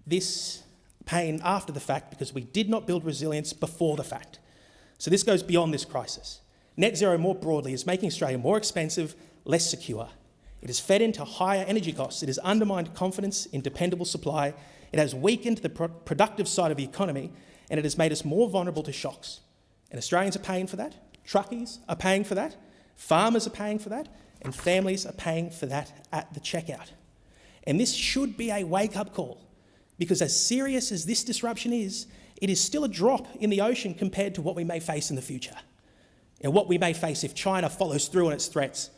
this pain after the fact because we did not build resilience before the fact. So this goes beyond this crisis. Net zero more broadly is making Australia more expensive, less secure. It has fed into higher energy costs. It has undermined confidence in dependable supply. It has weakened the productive side of the economy, and it has made us more vulnerable to shocks. And Australians are paying for that. Truckies are paying for that. Farmers are paying for that. And families are paying for that at the checkout. And this should be a wake-up call, because as serious as this disruption is, it is still a drop in the ocean compared to what we may face in the future. And what we may face if China follows through on its threats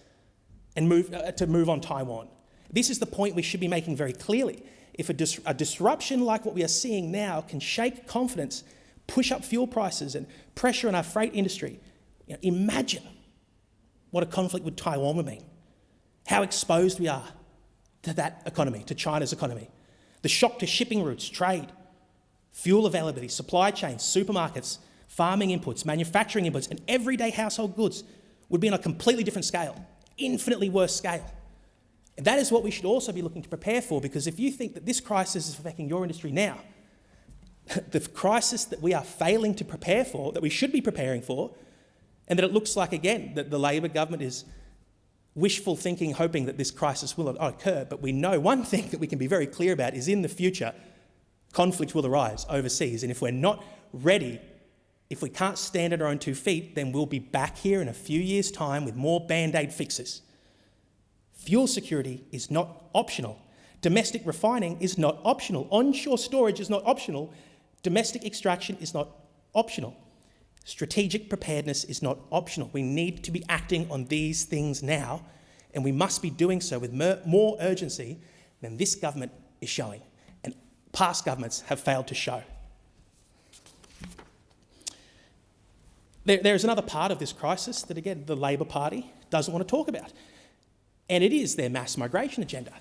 and move on Taiwan. This is the point we should be making very clearly. If a disruption like what we are seeing now can shake confidence, push up fuel prices and pressure on our freight industry, imagine what a conflict with Taiwan would mean. How exposed we are to that economy, to China's economy. The shock to shipping routes, trade, fuel availability, supply chains, supermarkets, farming inputs, manufacturing inputs, and everyday household goods would be on a completely different scale, infinitely worse scale. And that is what we should also be looking to prepare for, because if you think that this crisis is affecting your industry now, the crisis that we are failing to prepare for, that we should be preparing for, and that it looks like, again, that the Labor government is wishful thinking, hoping that this crisis will not occur. But we know one thing that we can be very clear about is in the future, conflict will arise overseas. And if we're not ready, if we can't stand on our own 2 feet, then we'll be back here in a few years' time with more Band-Aid fixes. Fuel security is not optional. Domestic refining is not optional. Onshore storage is not optional. Domestic extraction is not optional. Strategic preparedness is not optional. We need to be acting on these things now, and we must be doing so with more urgency than this government is showing, and past governments have failed to show. There is another part of this crisis that, again, the Labor Party doesn't want to talk about, and it is their mass migration agenda.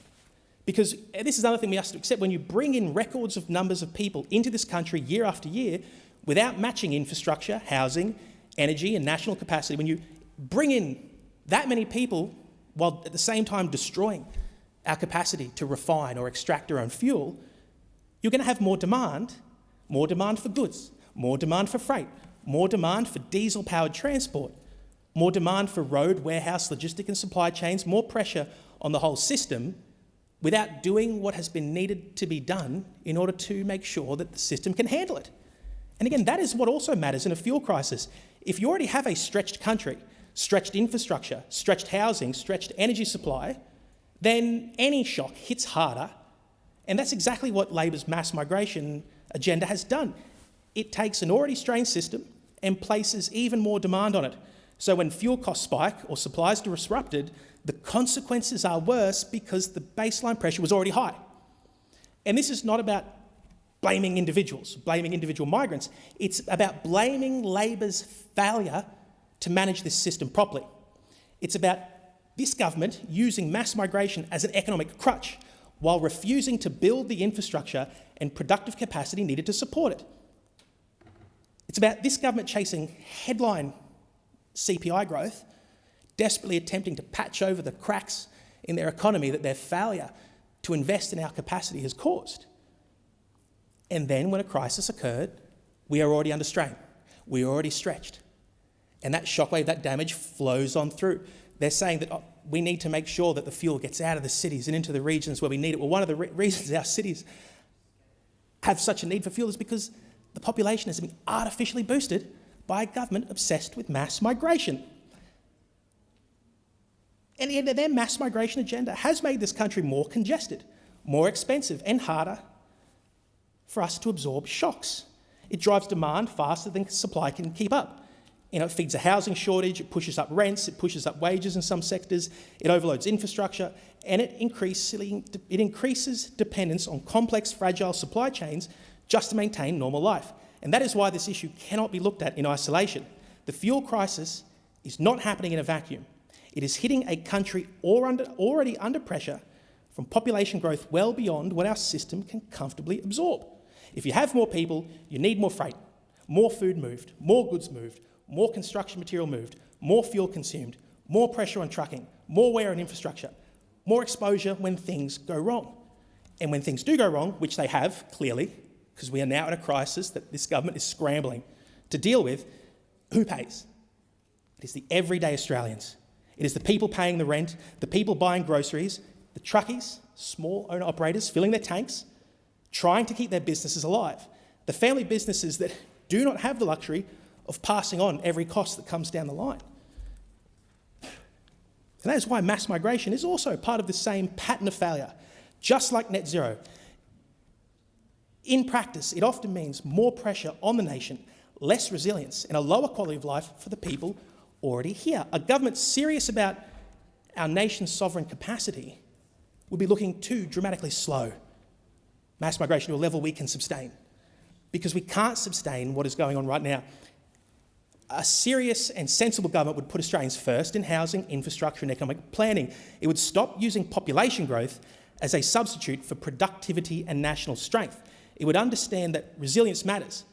Because this is another thing we have to accept. When you bring in records of numbers of people into this country year after year without matching infrastructure, housing, energy and national capacity, when you bring in that many people while at the same time destroying our capacity to refine or extract our own fuel, you're going to have more demand for goods, more demand for freight, more demand for diesel-powered transport, more demand for road, warehouse, logistic and supply chains, more pressure on the whole system without doing what has been needed to be done in order to make sure that the system can handle it. And again, that is what also matters in a fuel crisis. If you already have a stretched country, stretched infrastructure, stretched housing, stretched energy supply, then any shock hits harder. And that's exactly what Labor's mass migration agenda has done. It takes an already strained system and places even more demand on it. So when fuel costs spike or supplies are disrupted, the consequences are worse because the baseline pressure was already high. And this is not about blaming individuals, blaming individual migrants. It's about blaming Labor's failure to manage this system properly. It's about this government using mass migration as an economic crutch while refusing to build the infrastructure and productive capacity needed to support it. It's about this government chasing headline CPI growth, desperately attempting to patch over the cracks in their economy that their failure to invest in our capacity has caused. And then when a crisis occurred, we are already under strain. We are already stretched. And that shockwave, that damage flows on through. They're saying that we need to make sure that the fuel gets out of the cities and into the regions where we need it. Well, one of the reasons our cities have such a need for fuel is because the population has been artificially boosted by a government obsessed with mass migration. And their mass migration agenda has made this country more congested, more expensive and harder for us to absorb shocks. It drives demand faster than supply can keep up. It feeds a housing shortage, it pushes up rents, it pushes up wages in some sectors, it overloads infrastructure, and it increases dependence on complex, fragile supply chains just to maintain normal life. And that is why this issue cannot be looked at in isolation. The fuel crisis is not happening in a vacuum. It is hitting a country already under pressure from population growth well beyond what our system can comfortably absorb. If you have more people, you need more freight, more food moved, more goods moved, more construction material moved, more fuel consumed, more pressure on trucking, more wear on infrastructure, more exposure when things go wrong. And when things do go wrong, which they have, clearly, because we are now in a crisis that this government is scrambling to deal with, who pays? It is the everyday Australians. It is the people paying the rent, the people buying groceries, the truckies, small owner-operators filling their tanks, trying to keep their businesses alive, the family businesses that do not have the luxury of passing on every cost that comes down the line. And that is why mass migration is also part of the same pattern of failure. Just like net zero, in practice, it often means more pressure on the nation, less resilience, and a lower quality of life for the people already here. A government serious about our nation's sovereign capacity would be looking to dramatically slow mass migration to a level we can sustain, because we can't sustain what is going on right now. A serious and sensible government would put Australians first in housing, infrastructure and economic planning. It would stop using population growth as a substitute for productivity and national strength. It would understand that resilience matters.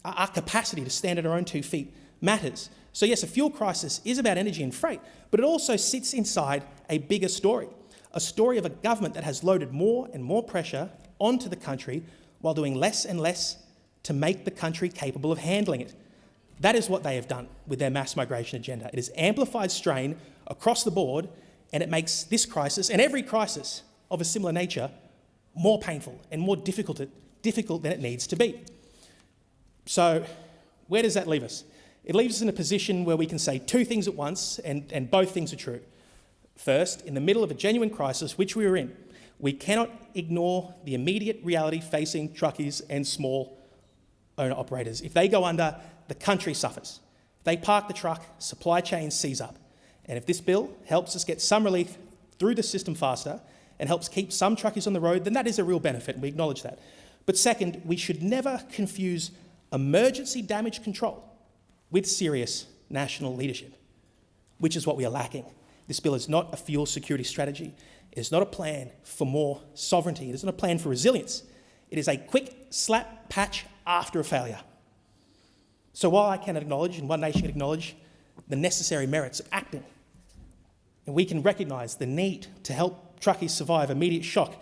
Our capacity to stand on our own 2 feet matters. So yes, a fuel crisis is about energy and freight, but it also sits inside a bigger story, a story of a government that has loaded more and more pressure onto the country while doing less and less to make the country capable of handling it. That is what they have done with their mass migration agenda. It has amplified strain across the board, and it makes this crisis, and every crisis of a similar nature, more painful and more difficult than it needs to be. So where does that leave us? It leaves us in a position where we can say 2 things at once, and both things are true. First, in the middle of a genuine crisis, which we are in, we cannot ignore the immediate reality facing truckies and small owner-operators. If they go under, the country suffers. If they park the truck, supply chains seize up. And if this bill helps us get some relief through the system faster and helps keep some truckies on the road, then that is a real benefit, and we acknowledge that. But second, we should never confuse emergency damage control with serious national leadership, which is what we are lacking. This bill is not a fuel security strategy. It is not a plan for more sovereignty. It is not a plan for resilience. It is a quick slap patch after a failure. So while I can acknowledge, and One Nation can acknowledge, the necessary merits of acting, and we can recognise the need to help truckies survive immediate shock,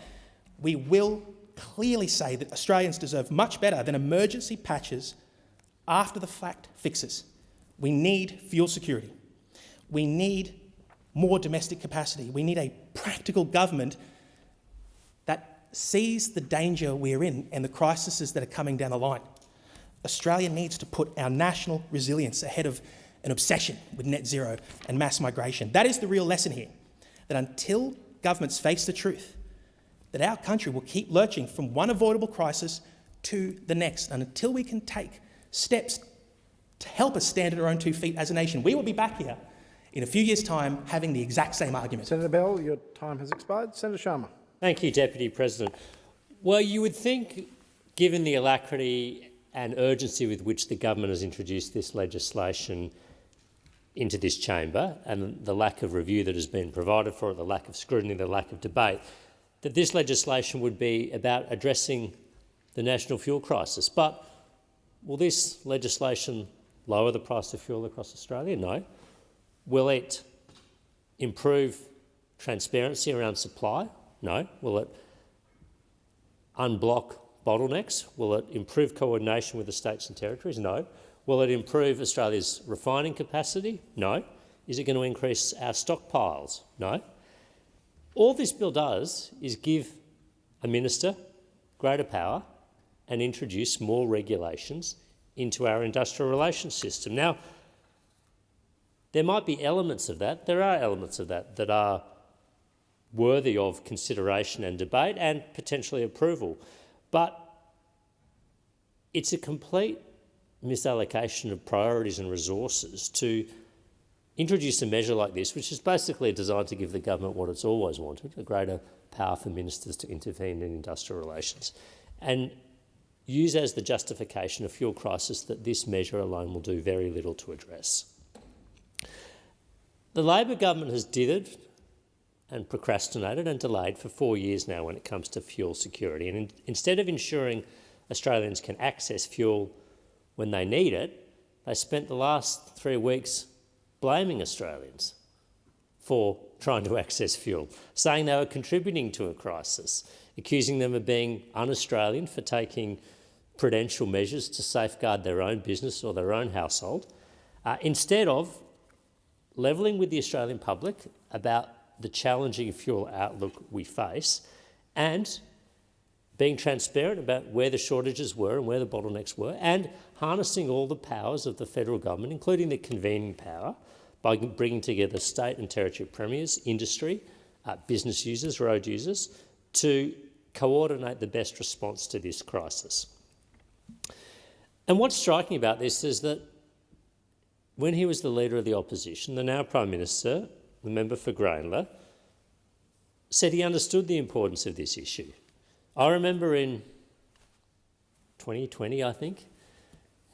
we will clearly say that Australians deserve much better than emergency patches after the fact fixes. We need fuel security. We need more domestic capacity. We need a practical government that sees the danger we're in and the crises that are coming down the line. Australia needs to put our national resilience ahead of an obsession with net zero and mass migration. That is the real lesson here, that until governments face the truth, that our country will keep lurching from one avoidable crisis to the next. And until we can take steps to help us stand on our own 2 feet as a nation, we will be back here in a few years' time having the exact same argument. Senator Bell, your time has expired. Senator Sharma. Thank you, Deputy President. Well, you would think, given the alacrity and urgency with which the government has introduced this legislation into this chamber and the lack of review that has been provided for it, the lack of scrutiny, the lack of debate, that this legislation would be about addressing the national fuel crisis. But will this legislation lower the price of fuel across Australia? No. Will it improve transparency around supply? No. Will it unblock bottlenecks? Will it improve coordination with the states and territories? No. Will it improve Australia's refining capacity? No. Is it going to increase our stockpiles? No. All this bill does is give a minister greater power and introduce more regulations into our industrial relations system. Now, there might be elements of that, there are elements of that that are worthy of consideration and debate and potentially approval, but it's a complete misallocation of priorities and resources to introduce a measure like this, which is basically designed to give the government what it's always wanted, a greater power for ministers to intervene in industrial relations, and use as the justification a fuel crisis that this measure alone will do very little to address. The Labor government has dithered and procrastinated and delayed for 4 years now when it comes to fuel security. And instead of ensuring Australians can access fuel when they need it, they spent the last 3 weeks blaming Australians for trying to access fuel, saying they were contributing to a crisis, accusing them of being un-Australian for taking prudential measures to safeguard their own business or their own household, instead of levelling with the Australian public about the challenging fuel outlook we face and being transparent about where the shortages were and where the bottlenecks were, and harnessing all the powers of the federal government, including the convening power, by bringing together state and territory premiers, industry, business users, road users, to coordinate the best response to this crisis. And what's striking about this is that when he was the Leader of the Opposition, the now Prime Minister, the member for Grainler, said he understood the importance of this issue. I remember in 2020, I think,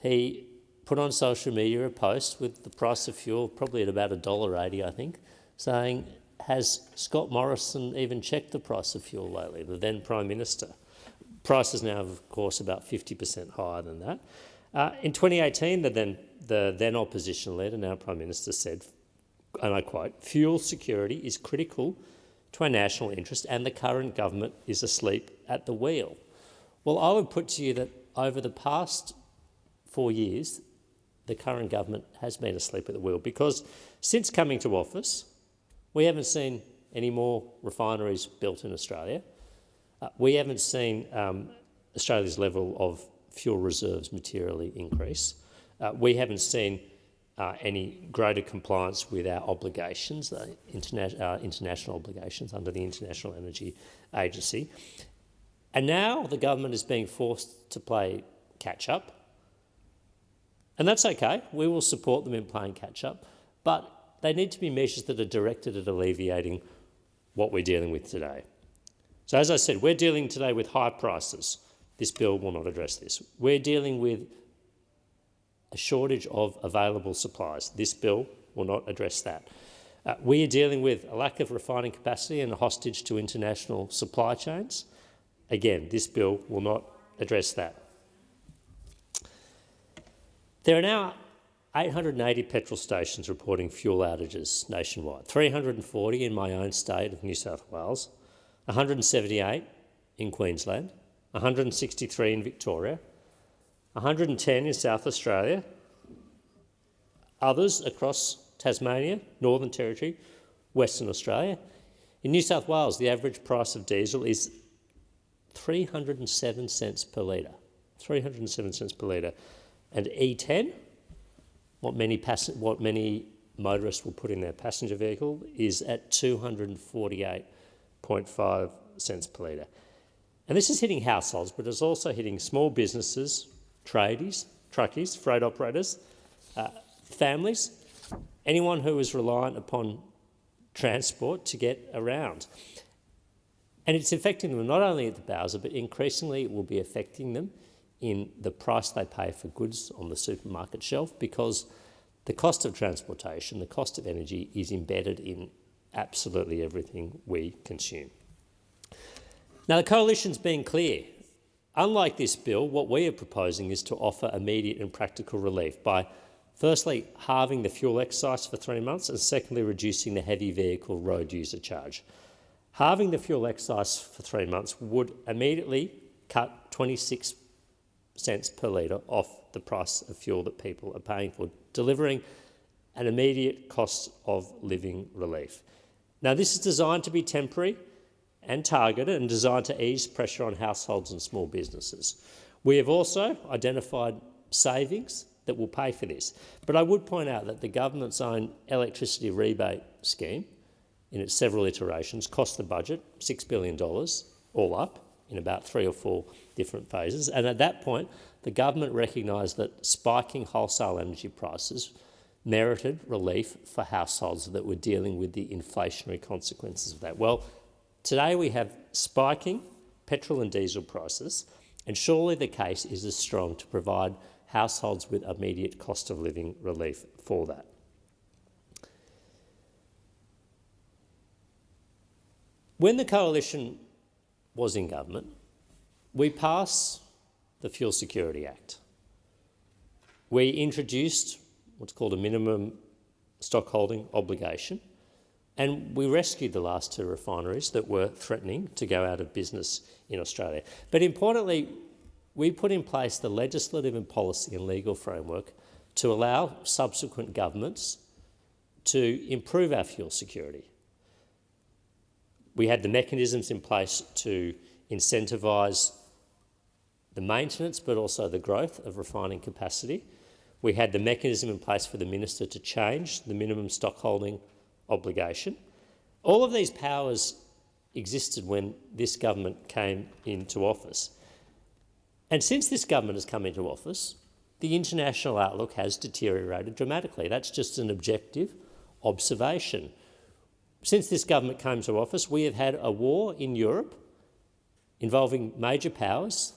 he put on social media a post with the price of fuel probably at about $1.80, I think, saying, has Scott Morrison even checked the price of fuel lately, the then Prime Minister? Price is now, of course, about 50% higher than that. In 2018, the then opposition leader, now Prime Minister, said, and I quote, "Fuel security is critical to our national interest and the current government is asleep at the wheel." Well, I would put to you that over the past 4 years, the current government has been asleep at the wheel, because since coming to office, we haven't seen any more refineries built in Australia. We haven't seen Australia's level of fuel reserves materially increase. We haven't seen any greater compliance with our obligations, international obligations under the International Energy Agency. And now the government is being forced to play catch-up. And that's okay. We will support them in playing catch-up. But they need to be measures that are directed at alleviating what we're dealing with today. So as I said, we're dealing today with high prices. This bill will not address this. We're dealing with a shortage of available supplies. This bill will not address that. We are dealing with a lack of refining capacity and a hostage to international supply chains. Again, this bill will not address that. There are now 880 petrol stations reporting fuel outages nationwide, 340 in my own state of New South Wales, 178 in Queensland, 163 in Victoria, 110 in South Australia, others across Tasmania, Northern Territory, Western Australia. In New South Wales, the average price of diesel is 307 cents per litre, 307 cents per litre. And E10, what many motorists will put in their passenger vehicle, is at 248.5 cents per litre. And this is hitting households, but it's also hitting small businesses, tradies, truckies, freight operators, families, anyone who is reliant upon transport to get around. And it's affecting them not only at the Bowser, but increasingly it will be affecting them in the price they pay for goods on the supermarket shelf, because the cost of transportation, the cost of energy is embedded in absolutely everything we consume. Now, the Coalition's been clear. Unlike this bill, what we are proposing is to offer immediate and practical relief by, firstly, halving the fuel excise for 3 months, and secondly, reducing the heavy vehicle road user charge. Halving the fuel excise for 3 months would immediately cut 26 cents per litre off the price of fuel that people are paying for, delivering an immediate cost of living relief. Now, this is designed to be temporary and targeted and designed to ease pressure on households and small businesses. We have also identified savings that will pay for this. But I would point out that the government's own electricity rebate scheme, in its several iterations, cost the budget $6 billion all up in about 3 or 4 different phases. And at that point, the government recognised that spiking wholesale energy prices merited relief for households that were dealing with the inflationary consequences of that. Well, today we have spiking petrol and diesel prices, and surely the case is as strong to provide households with immediate cost of living relief for that. When the Coalition was in government, we passed the Fuel Security Act. We introduced what's called a minimum stockholding obligation. And we rescued the last two refineries that were threatening to go out of business in Australia. But importantly, we put in place the legislative and policy and legal framework to allow subsequent governments to improve our fuel security. We had the mechanisms in place to incentivise the maintenance but also the growth of refining capacity. We had the mechanism in place for the minister to change the minimum stockholding obligation. All of these powers existed when this government came into office. And since this government has come into office, the international outlook has deteriorated dramatically. That's just an objective observation. Since this government came to office, we have had a war in Europe involving major powers,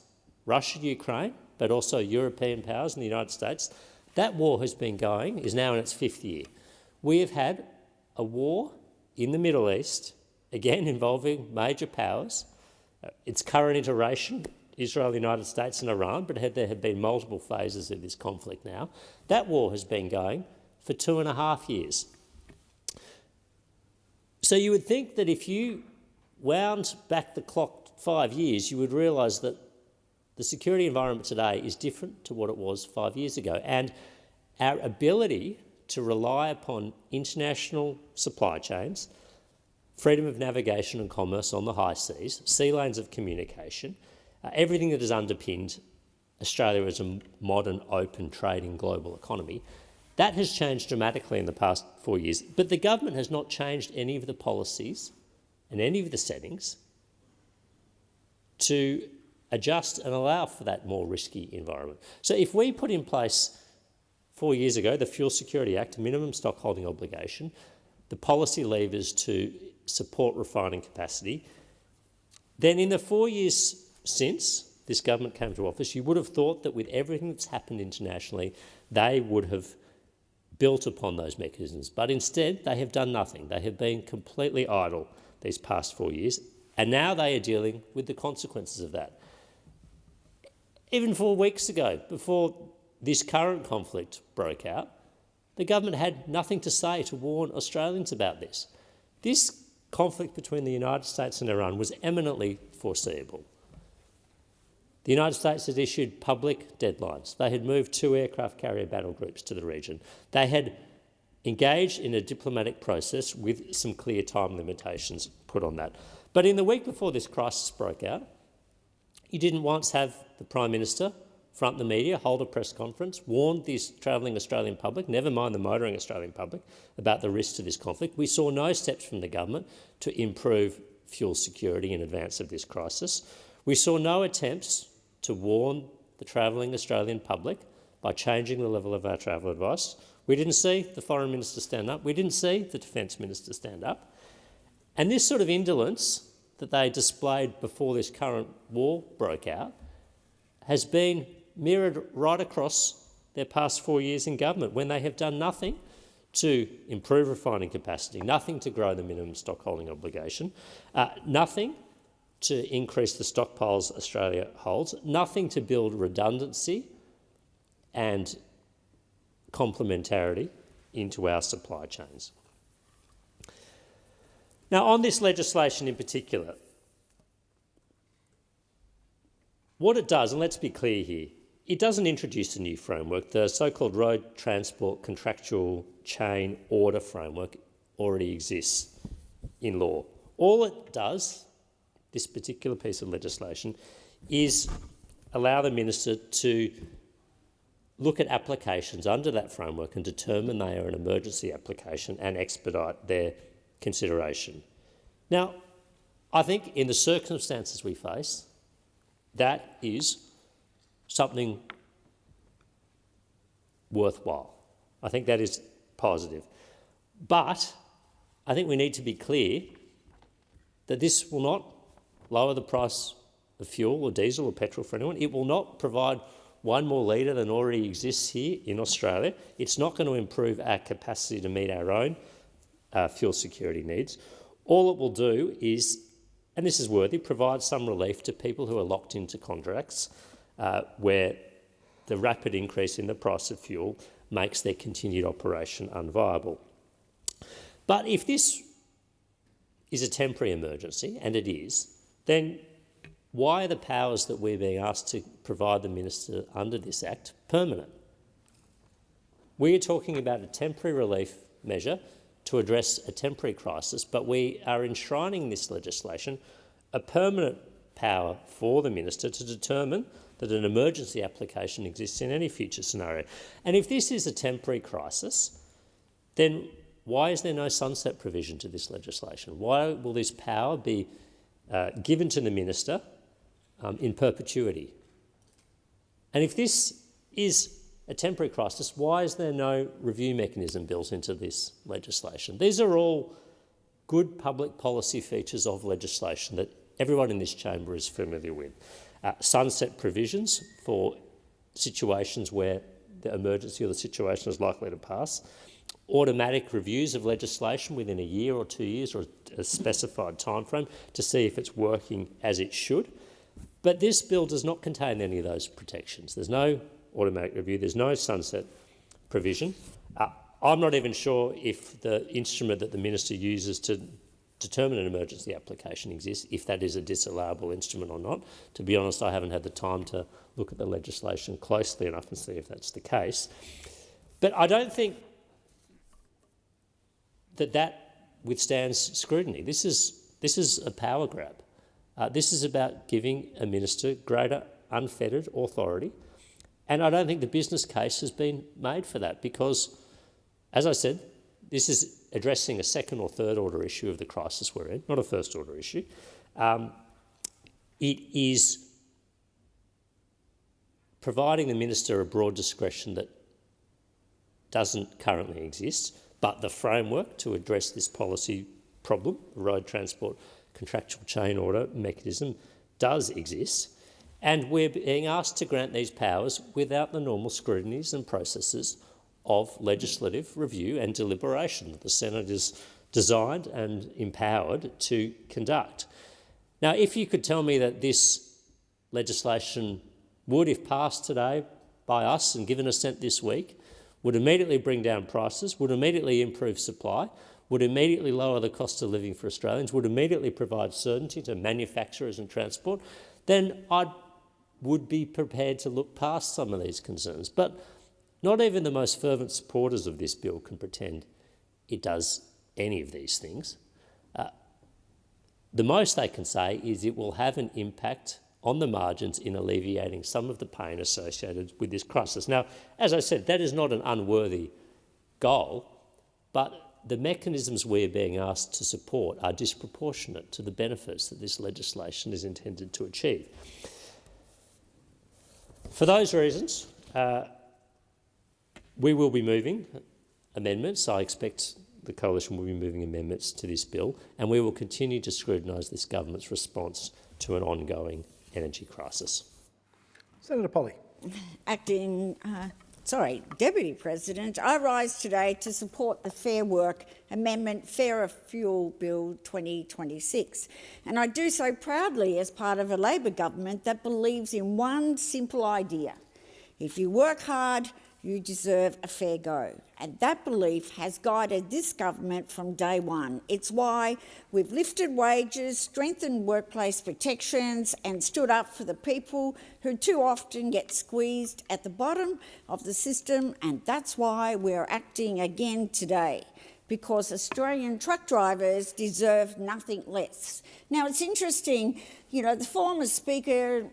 Russia, Ukraine, but also European powers and the United States. That war has been going, is now in its 5th year. We have had a war in the Middle East, again involving major powers. Its current iteration, Israel, the United States and Iran, but there have been multiple phases of this conflict now. That war has been going for 2.5 years. So you would think that if you wound back the clock 5 years, you would realise that the security environment today is different to what it was 5 years ago. And our ability to rely upon international supply chains, freedom of navigation and commerce on the high seas, sea lanes of communication, everything that has underpinned Australia as a modern, open, trading global economy, that has changed dramatically in the past 4 years. But the government has not changed any of the policies and any of the settings to adjust and allow for that more risky environment. So if we put in place 4 years ago the Fuel Security Act, minimum stockholding obligation, the policy levers to support refining capacity, then in the 4 years since this government came to office, you would have thought that with everything that's happened internationally, they would have built upon those mechanisms. But instead, they have done nothing. They have been completely idle these past 4 years, and now they are dealing with the consequences of that. Even 4 weeks ago, before this current conflict broke out, the government had nothing to say to warn Australians about this. This conflict between the United States and Iran was eminently foreseeable. The United States had issued public deadlines. They had moved 2 aircraft carrier battle groups to the region. They had engaged in a diplomatic process with some clear time limitations put on that. But in the week before this crisis broke out, you didn't once have the Prime Minister front the media, hold a press conference, warn the travelling Australian public, never mind the motoring Australian public, about the risks to this conflict. We saw no steps from the government to improve fuel security in advance of this crisis. We saw no attempts to warn the travelling Australian public by changing the level of our travel advice. We didn't see the Foreign Minister stand up. We didn't see the Defence Minister stand up. And this sort of indolence that they displayed before this current war broke out has been mirrored right across their past 4 years in government, when they have done nothing to improve refining capacity, nothing to grow the minimum stockholding obligation, nothing to increase the stockpiles Australia holds, nothing to build redundancy and complementarity into our supply chains. Now, on this legislation in particular, what it does, and let's be clear here, it doesn't introduce a new framework. The so-called Road Transport Contractual Chain Order framework already exists in law. All it does, this particular piece of legislation, is allow the minister to look at applications under that framework and determine they are an emergency application and expedite their consideration. Now, I think in the circumstances we face, that is something worthwhile. I think that is positive. But I think we need to be clear that this will not lower the price of fuel or diesel or petrol for anyone. It will not provide one more litre than already exists here in Australia. It's not going to improve our capacity to meet our own fuel security needs. All it will do is, and this is worthy, provide some relief to people who are locked into contracts where the rapid increase in the price of fuel makes their continued operation unviable. But if this is a temporary emergency, and it is, then why are the powers that we're being asked to provide the minister under this Act permanent? We are talking about a temporary relief measure to address a temporary crisis, but we are enshrining this legislation a permanent power for the minister to determine that an emergency application exists in any future scenario. And if this is a temporary crisis, then why is there no sunset provision to this legislation? Why will this power be given to the minister in perpetuity? And if this is a temporary crisis, why is there no review mechanism built into this legislation? These are all good public policy features of legislation that everyone in this chamber is familiar with. Sunset provisions for situations where the emergency or the situation is likely to pass, automatic reviews of legislation within a year or 2 years or a specified timeframe to see if it's working as it should. But this bill does not contain any of those protections. There's no automatic review, there's no sunset provision. I'm not even sure if the instrument that the minister uses to determine an emergency application exists, if that is a disallowable instrument or not. To be honest, I haven't had the time to look at the legislation closely enough and see if that's the case. But I don't think that withstands scrutiny. This is a power grab. This is about giving a minister greater unfettered authority, and I don't think the business case has been made for that because, as I said, this is addressing a second or third order issue of the crisis we're in, not a first order issue. It is providing the minister a broad discretion that doesn't currently exist, but the framework to address this policy problem, the road transport contractual chain order mechanism, does exist. And we're being asked to grant these powers without the normal scrutinies and processes of legislative review and deliberation that the Senate is designed and empowered to conduct. Now, if you could tell me that this legislation would, if passed today by us and given assent this week, would immediately bring down prices, would immediately improve supply, would immediately lower the cost of living for Australians, would immediately provide certainty to manufacturers and transport, then I would be prepared to look past some of these concerns. But not even the most fervent supporters of this bill can pretend it does any of these things. The most they can say is it will have an impact on the margins in alleviating some of the pain associated with this crisis. Now, as I said, that is not an unworthy goal, but the mechanisms we're being asked to support are disproportionate to the benefits that this legislation is intended to achieve. For those reasons, we will be moving amendments. I expect the Coalition will be moving amendments to this bill, and we will continue to scrutinise this government's response to an ongoing energy crisis. Senator Polley. Deputy President, I rise today to support the Fair Work Amendment Fairer Fuel Bill 2026, and I do so proudly as part of a Labor government that believes in one simple idea: if you work hard, you deserve a fair go. And that belief has guided this government from day one. It's why we've lifted wages, strengthened workplace protections and stood up for the people who too often get squeezed at the bottom of the system, and that's why we're acting again today, because Australian truck drivers deserve nothing less. Now, it's interesting, the former Speaker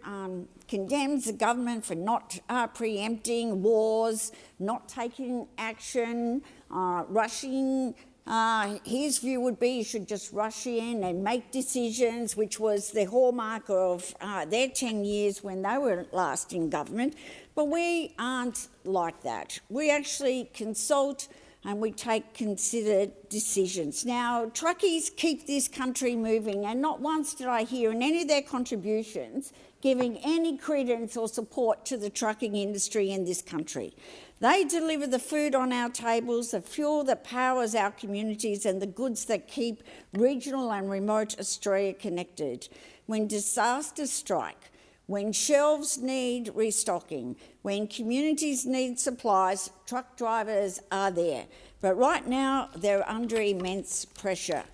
condemns the government for not preempting wars, not taking action, rushing. His view would be you should just rush in and make decisions, which was the hallmark of their 10 years when they were last in government. But we aren't like that. We actually consult and we take considered decisions. Now, truckies keep this country moving, and not once did I hear in any of their contributions giving any credence or support to the trucking industry in this country. They deliver the food on our tables, the fuel that powers our communities, and the goods that keep regional and remote Australia connected. When disasters strike, when shelves need restocking, when communities need supplies, truck drivers are there. But right now, they're under immense pressure.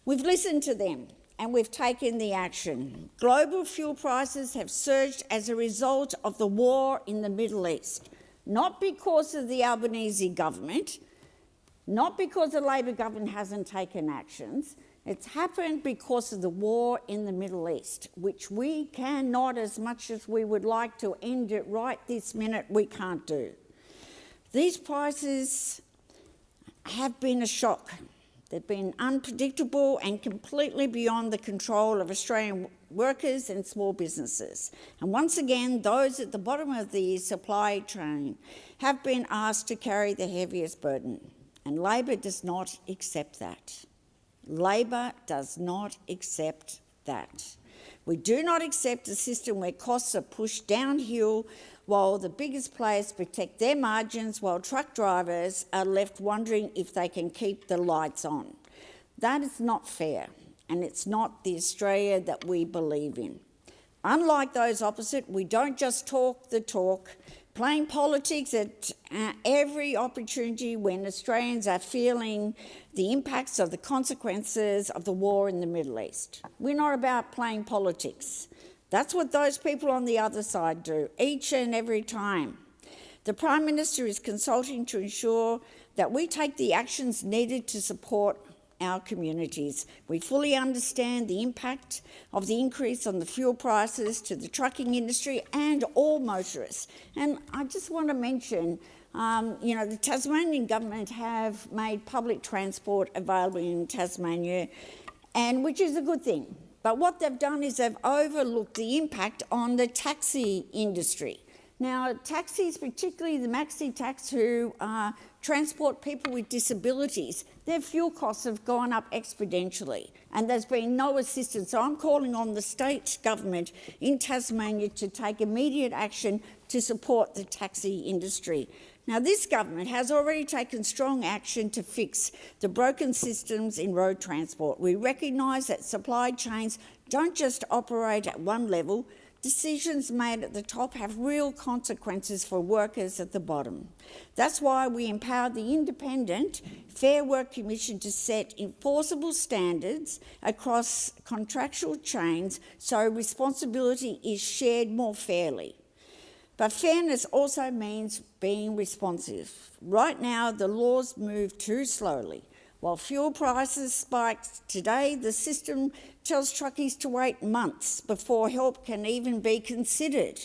We've listened to them and we've taken the action. Global fuel prices have surged as a result of the war in the Middle East, not because of the Albanese government, not because the Labor government hasn't taken actions. It's happened because of the war in the Middle East, which we cannot, as much as we would like to end it right this minute, we can't do. These prices have been a shock. They've been unpredictable and completely beyond the control of Australian workers and small businesses. And once again, those at the bottom of the supply chain have been asked to carry the heaviest burden. And Labor does not accept that. Labor does not accept that. We do not accept a system where costs are pushed downhill while the biggest players protect their margins while truck drivers are left wondering if they can keep the lights on. That is not fair, and it's not the Australia that we believe in. Unlike those opposite, we don't just talk the talk, playing politics at every opportunity when Australians are feeling the impacts of the consequences of the war in the Middle East. We're not about playing politics. That's what those people on the other side do, each and every time. The Prime Minister is consulting to ensure that we take the actions needed to support our communities. We fully understand the impact of the increase on the fuel prices to the trucking industry and all motorists. And I just want to mention, the Tasmanian government have made public transport available in Tasmania, and which is a good thing. But what they've done is they've overlooked the impact on the taxi industry. Now, taxis, particularly the maxi tax who transport people with disabilities, their fuel costs have gone up exponentially and there's been no assistance. So I'm calling on the state government in Tasmania to take immediate action to support the taxi industry. Now, this government has already taken strong action to fix the broken systems in road transport. We recognise that supply chains don't just operate at one level. Decisions made at the top have real consequences for workers at the bottom. That's why we empowered the independent Fair Work Commission to set enforceable standards across contractual chains so responsibility is shared more fairly. But fairness also means being responsive. Right now, the laws move too slowly. While fuel prices spiked today, the system tells truckies to wait months before help can even be considered.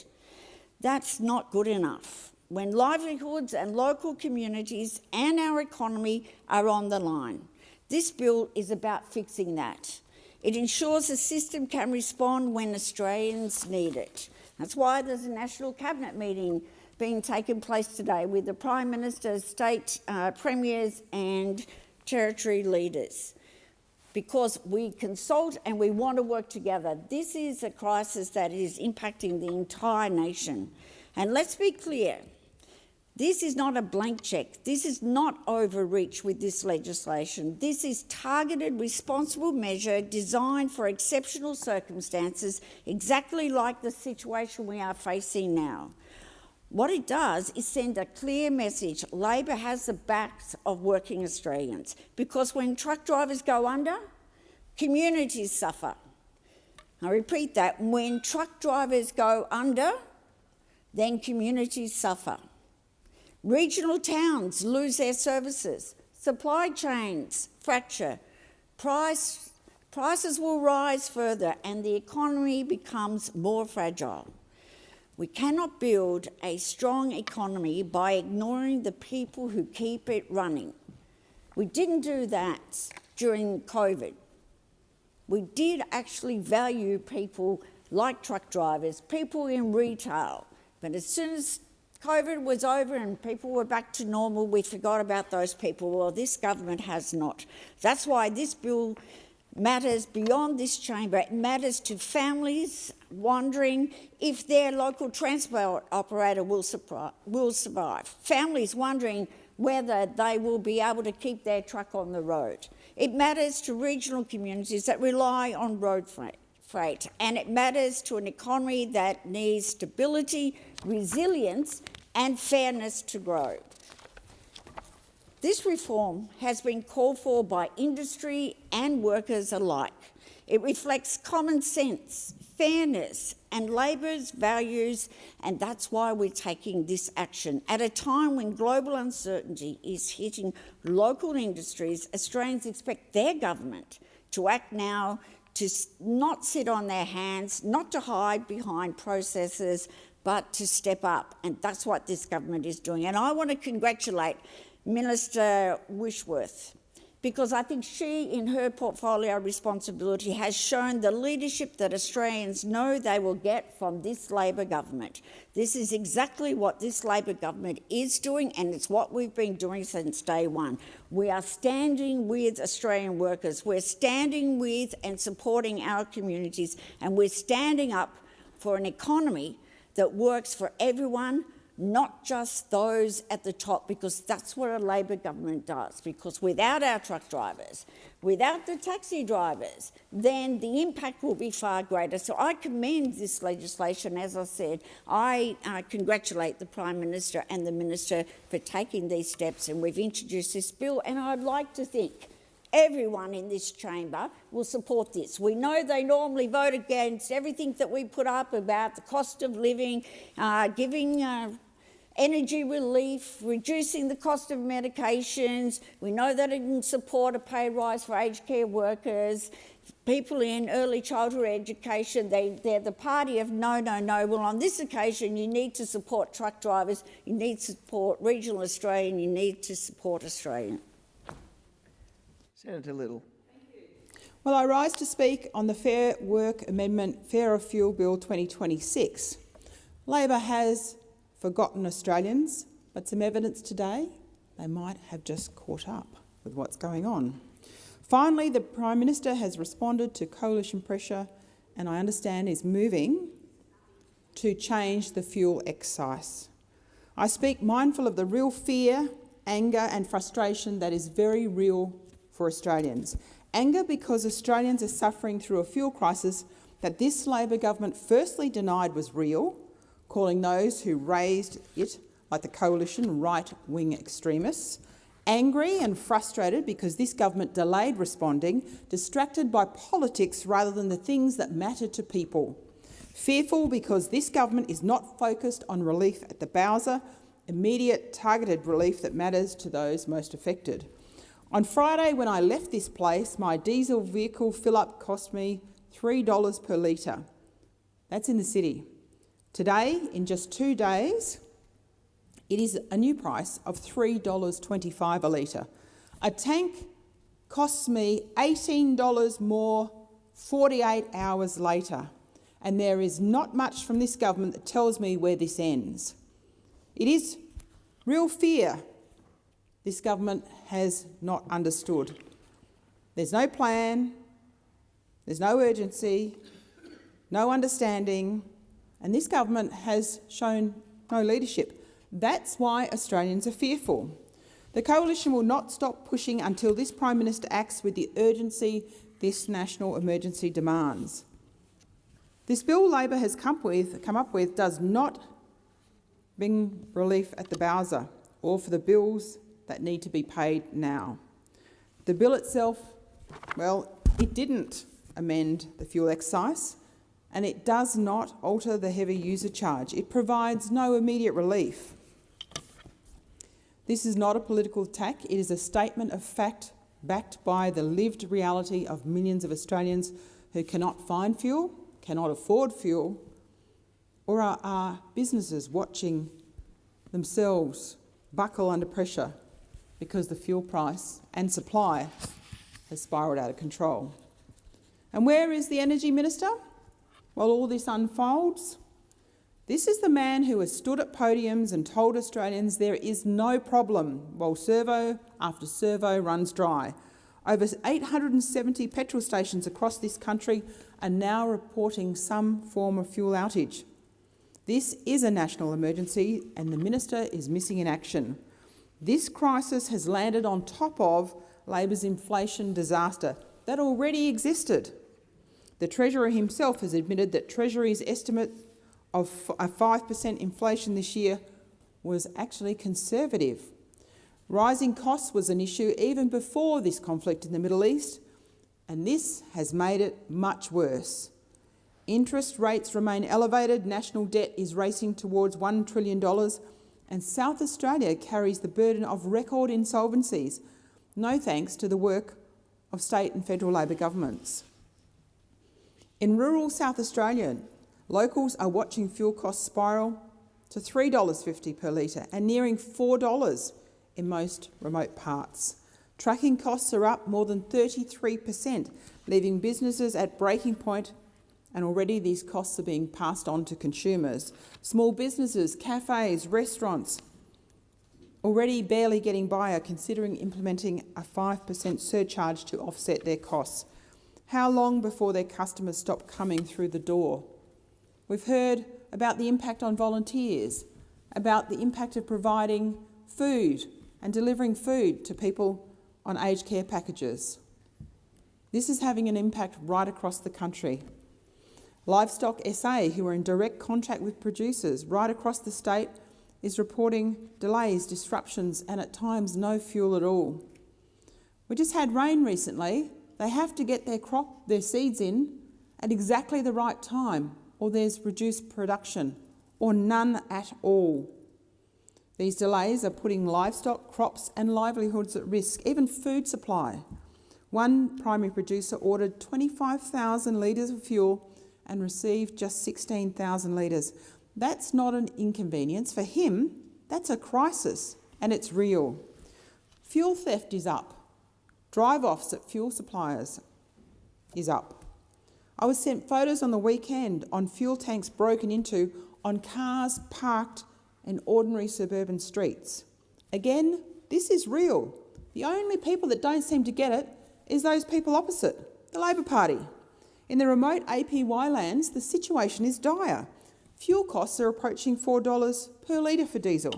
That's not good enough when livelihoods and local communities and our economy are on the line. This bill is about fixing that. It ensures the system can respond when Australians need it. That's why there's a National Cabinet meeting being taken place today with the Prime Minister, state premiers and Territory leaders, because we consult and we want to work together. This is a crisis that is impacting the entire nation. And let's be clear, this is not a blank cheque. This is not overreach with this legislation. This is targeted, responsible measure designed for exceptional circumstances, exactly like the situation we are facing now. What it does is send a clear message. Labor has the backs of working Australians, because when truck drivers go under, communities suffer. I repeat that, when truck drivers go under, then communities suffer. Regional towns lose their services, supply chains fracture, prices will rise further and the economy becomes more fragile. We cannot build a strong economy by ignoring the people who keep it running. We didn't do that during COVID. We did actually value people like truck drivers, people in retail, but as soon as COVID was over and people were back to normal, we forgot about those people. Well, this government has not. That's why this bill matters beyond this chamber. It matters to families wondering if their local transport operator will survive. Families wondering whether they will be able to keep their truck on the road. It matters to regional communities that rely on road freight, and it matters to an economy that needs stability, resilience and fairness to grow. This reform has been called for by industry and workers alike. It reflects common sense, fairness and Labor's values, and that's why we're taking this action. At a time when global uncertainty is hitting local industries, Australians expect their government to act now, to not sit on their hands, not to hide behind processes, but to step up, and that's what this government is doing. And I want to congratulate Minister Wishworth, because I think she, in her portfolio responsibility, has shown the leadership that Australians know they will get from this Labor government. This is exactly what this Labor government is doing, and it's what we've been doing since day one. We are standing with Australian workers. We're standing with and supporting our communities, and we're standing up for an economy that works for everyone, not just those at the top, because that's what a Labor government does. Because without our truck drivers, without the taxi drivers, then the impact will be far greater. So I commend this legislation. As I said, I congratulate the Prime Minister and the Minister for taking these steps, and we've introduced this bill, and I'd like to think everyone in this chamber will support this. We know they normally vote against everything that we put up about the cost of living, giving energy relief, reducing the cost of medications. We know that it can support a pay rise for aged care workers, people in early childhood education. They're the party of no, no, no. Well, on this occasion, you need to support truck drivers, you need to support regional Australia, and you need to support Australia. Senator Little. Well, I rise to speak on the Fair Work Amendment Fairer Fuel Bill 2026. Labor has forgotten Australians, but some evidence today they might have just caught up with what's going on. Finally, the Prime Minister has responded to coalition pressure, and I understand is moving to change the fuel excise. I speak mindful of the real fear, anger and frustration that is very real for Australians. Anger because Australians are suffering through a fuel crisis that this Labor government firstly denied was real, calling those who raised it, like the coalition, right-wing extremists. Angry and frustrated because this government delayed responding, distracted by politics rather than the things that matter to people. Fearful because this government is not focused on relief at the Bowser, immediate targeted relief that matters to those most affected. On Friday, when I left this place, my diesel vehicle fill-up cost me $3 per litre. That's in the city. Today, in just 2 days, it is a new price of $3.25 a litre. A tank costs me $18 more 48 hours later, and there is not much from this government that tells me where this ends. It is real fear this government has not understood. There's no plan, there's no urgency, no understanding, and this government has shown no leadership. That's why Australians are fearful. The Coalition will not stop pushing until this Prime Minister acts with the urgency this national emergency demands. This bill Labor has come up with does not bring relief at the Bowser or for the bills that need to be paid now. The bill itself, well, it didn't amend the fuel excise, and it does not alter the heavy user charge. It provides no immediate relief. This is not a political attack. It is a statement of fact backed by the lived reality of millions of Australians who cannot find fuel, cannot afford fuel, or are businesses watching themselves buckle under pressure because the fuel price and supply has spiralled out of control. And where is the Energy Minister while all this unfolds? This is the man who has stood at podiums and told Australians there is no problem while servo after servo runs dry. Over 870 petrol stations across this country are now reporting some form of fuel outage. This is a national emergency and the Minister is missing in action. This crisis has landed on top of Labor's inflation disaster that already existed. The Treasurer himself has admitted that Treasury's estimate of a 5% inflation this year was actually conservative. Rising costs was an issue even before this conflict in the Middle East, and this has made it much worse. Interest rates remain elevated, national debt is racing towards $1 trillion, and South Australia carries the burden of record insolvencies, no thanks to the work of state and federal Labor governments. In rural South Australia, locals are watching fuel costs spiral to $3.50 per litre and nearing $4 in most remote parts. Tracking costs are up more than 33%, leaving businesses at breaking point, and already these costs are being passed on to consumers. Small businesses, cafes, restaurants, already barely getting by, are considering implementing a 5% surcharge to offset their costs. How long before their customers stop coming through the door? We've heard about the impact on volunteers, about the impact of providing food and delivering food to people on aged care packages. This is having an impact right across the country. Livestock SA, who are in direct contact with producers right across the state, is reporting delays, disruptions, and at times no fuel at all. We just had rain recently. They have to get their seeds in at exactly the right time, or there's reduced production, or none at all. These delays are putting livestock, crops and livelihoods at risk, even food supply. One primary producer ordered 25,000 litres of fuel and received just 16,000 litres. That's not an inconvenience. For him, that's a crisis, and it's real. Fuel theft is up. Drive-offs at fuel suppliers is up. I was sent photos on the weekend on fuel tanks broken into on cars parked in ordinary suburban streets. Again, this is real. The only people that don't seem to get it is those people opposite, the Labor Party. In the remote APY lands, the situation is dire. Fuel costs are approaching $4 per litre for diesel,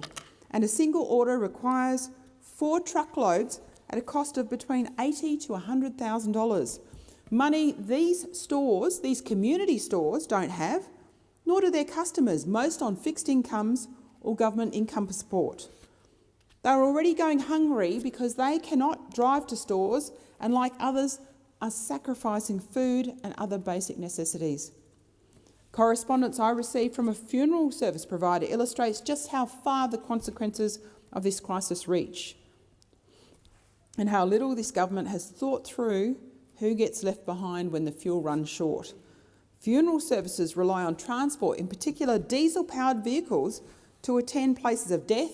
and a single order requires 4 truckloads at a cost of between $80,000 to $100,000. Money these stores, these community stores, don't have, nor do their customers, most on fixed incomes or government income support. They're already going hungry because they cannot drive to stores and, like others, are sacrificing food and other basic necessities. Correspondence I received from a funeral service provider illustrates just how far the consequences of this crisis reach and how little this government has thought through who gets left behind when the fuel runs short. Funeral services rely on transport, in particular diesel-powered vehicles, to attend places of death,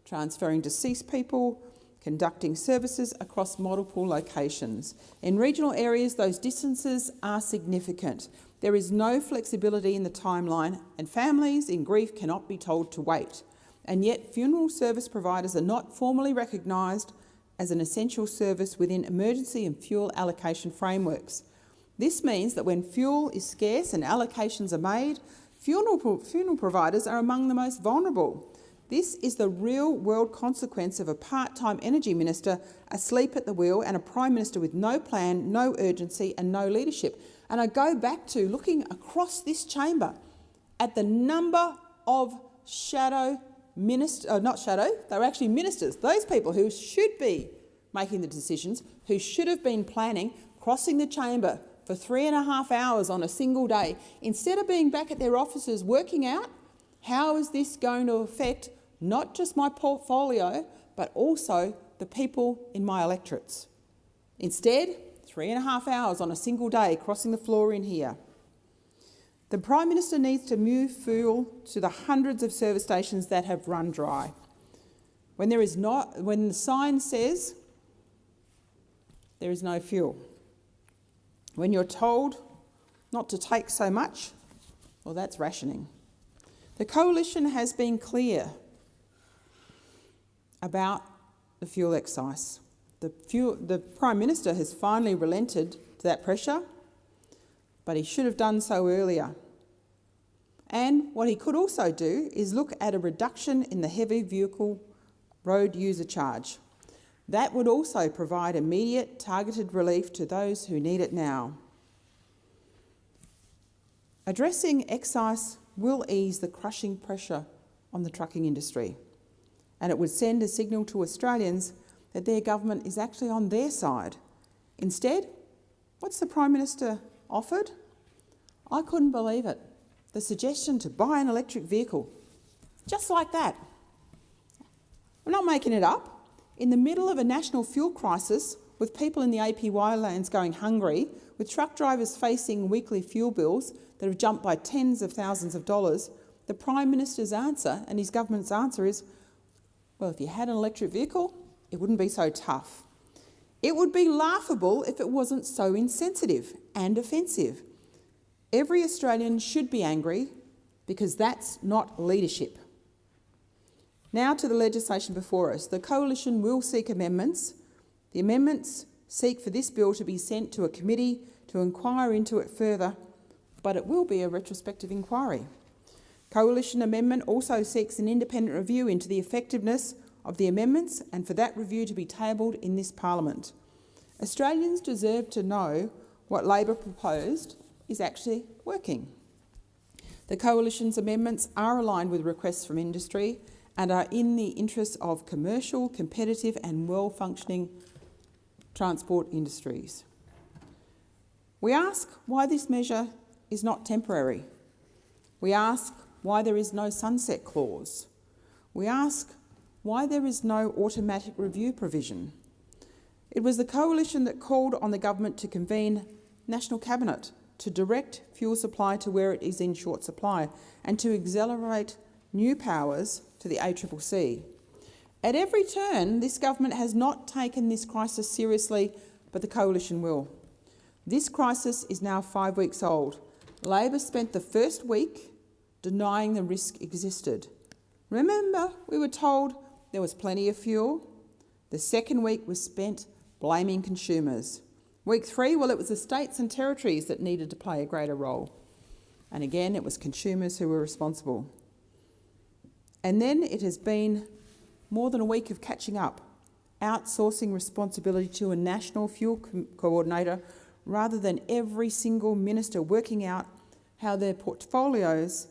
transferring deceased people, conducting services across multiple locations. In regional areas, those distances are significant. There is no flexibility in the timeline, and families in grief cannot be told to wait. And yet, funeral service providers are not formally recognised as an essential service within emergency and fuel allocation frameworks. This means that when fuel is scarce and allocations are made, funeral providers are among the most vulnerable. This is the real-world consequence of a part-time energy minister asleep at the wheel and a Prime Minister with no plan, no urgency and no leadership. And I go back to looking across this chamber at the number of shadow ministers, not shadow, they were actually ministers, those people who should be making the decisions, who should have been planning, crossing the chamber for 3.5 hours on a single day, instead of being back at their offices working out how is this going to affect not just my portfolio, but also the people in my electorates. Instead, 3.5 hours on a single day crossing the floor in here. The Prime Minister needs to move fuel to the hundreds of service stations that have run dry. When the sign says there is no fuel, when you're told not to take so much, well, that's rationing. The Coalition has been clear about the fuel excise. The Prime Minister has finally relented to that pressure, but he should have done so earlier. And what he could also do is look at a reduction in the heavy vehicle road user charge. That would also provide immediate targeted relief to those who need it now. Addressing excise will ease the crushing pressure on the trucking industry. and it would send a signal to Australians that their government is actually on their side. Instead, what's the Prime Minister offered? I couldn't believe it. The suggestion to buy an electric vehicle. Just like that. I'm not making it up. In the middle of a national fuel crisis, with people in the APY lands going hungry, with truck drivers facing weekly fuel bills that have jumped by tens of thousands of dollars, the Prime Minister's answer and his government's answer is, well, if you had an electric vehicle, it wouldn't be so tough. It would be laughable if it wasn't so insensitive and offensive. Every Australian should be angry because that's not leadership. Now to the legislation before us. The Coalition will seek amendments. The amendments seek for this bill to be sent to a committee to inquire into it further, but it will be a retrospective inquiry. Coalition amendment also seeks an independent review into the effectiveness of the amendments and for that review to be tabled in this Parliament. Australians deserve to know what Labor proposed is actually working. The Coalition's amendments are aligned with requests from industry and are in the interests of commercial, competitive and well-functioning transport industries. We ask why this measure is not temporary. We ask why there is no sunset clause. We ask why there is no automatic review provision. It was the Coalition that called on the government to convene National Cabinet to direct fuel supply to where it is in short supply and to accelerate new powers to the ACCC. At every turn, this government has not taken this crisis seriously, but the Coalition will. This crisis is now 5 weeks old. Labor spent the first week denying the risk existed. Remember, we were told there was plenty of fuel. The second week was spent blaming consumers. Week 3, well, it was the states and territories that needed to play a greater role. And again, it was consumers who were responsible. And then it has been more than a week of catching up, outsourcing responsibility to a national fuel coordinator rather than every single minister working out how their portfolios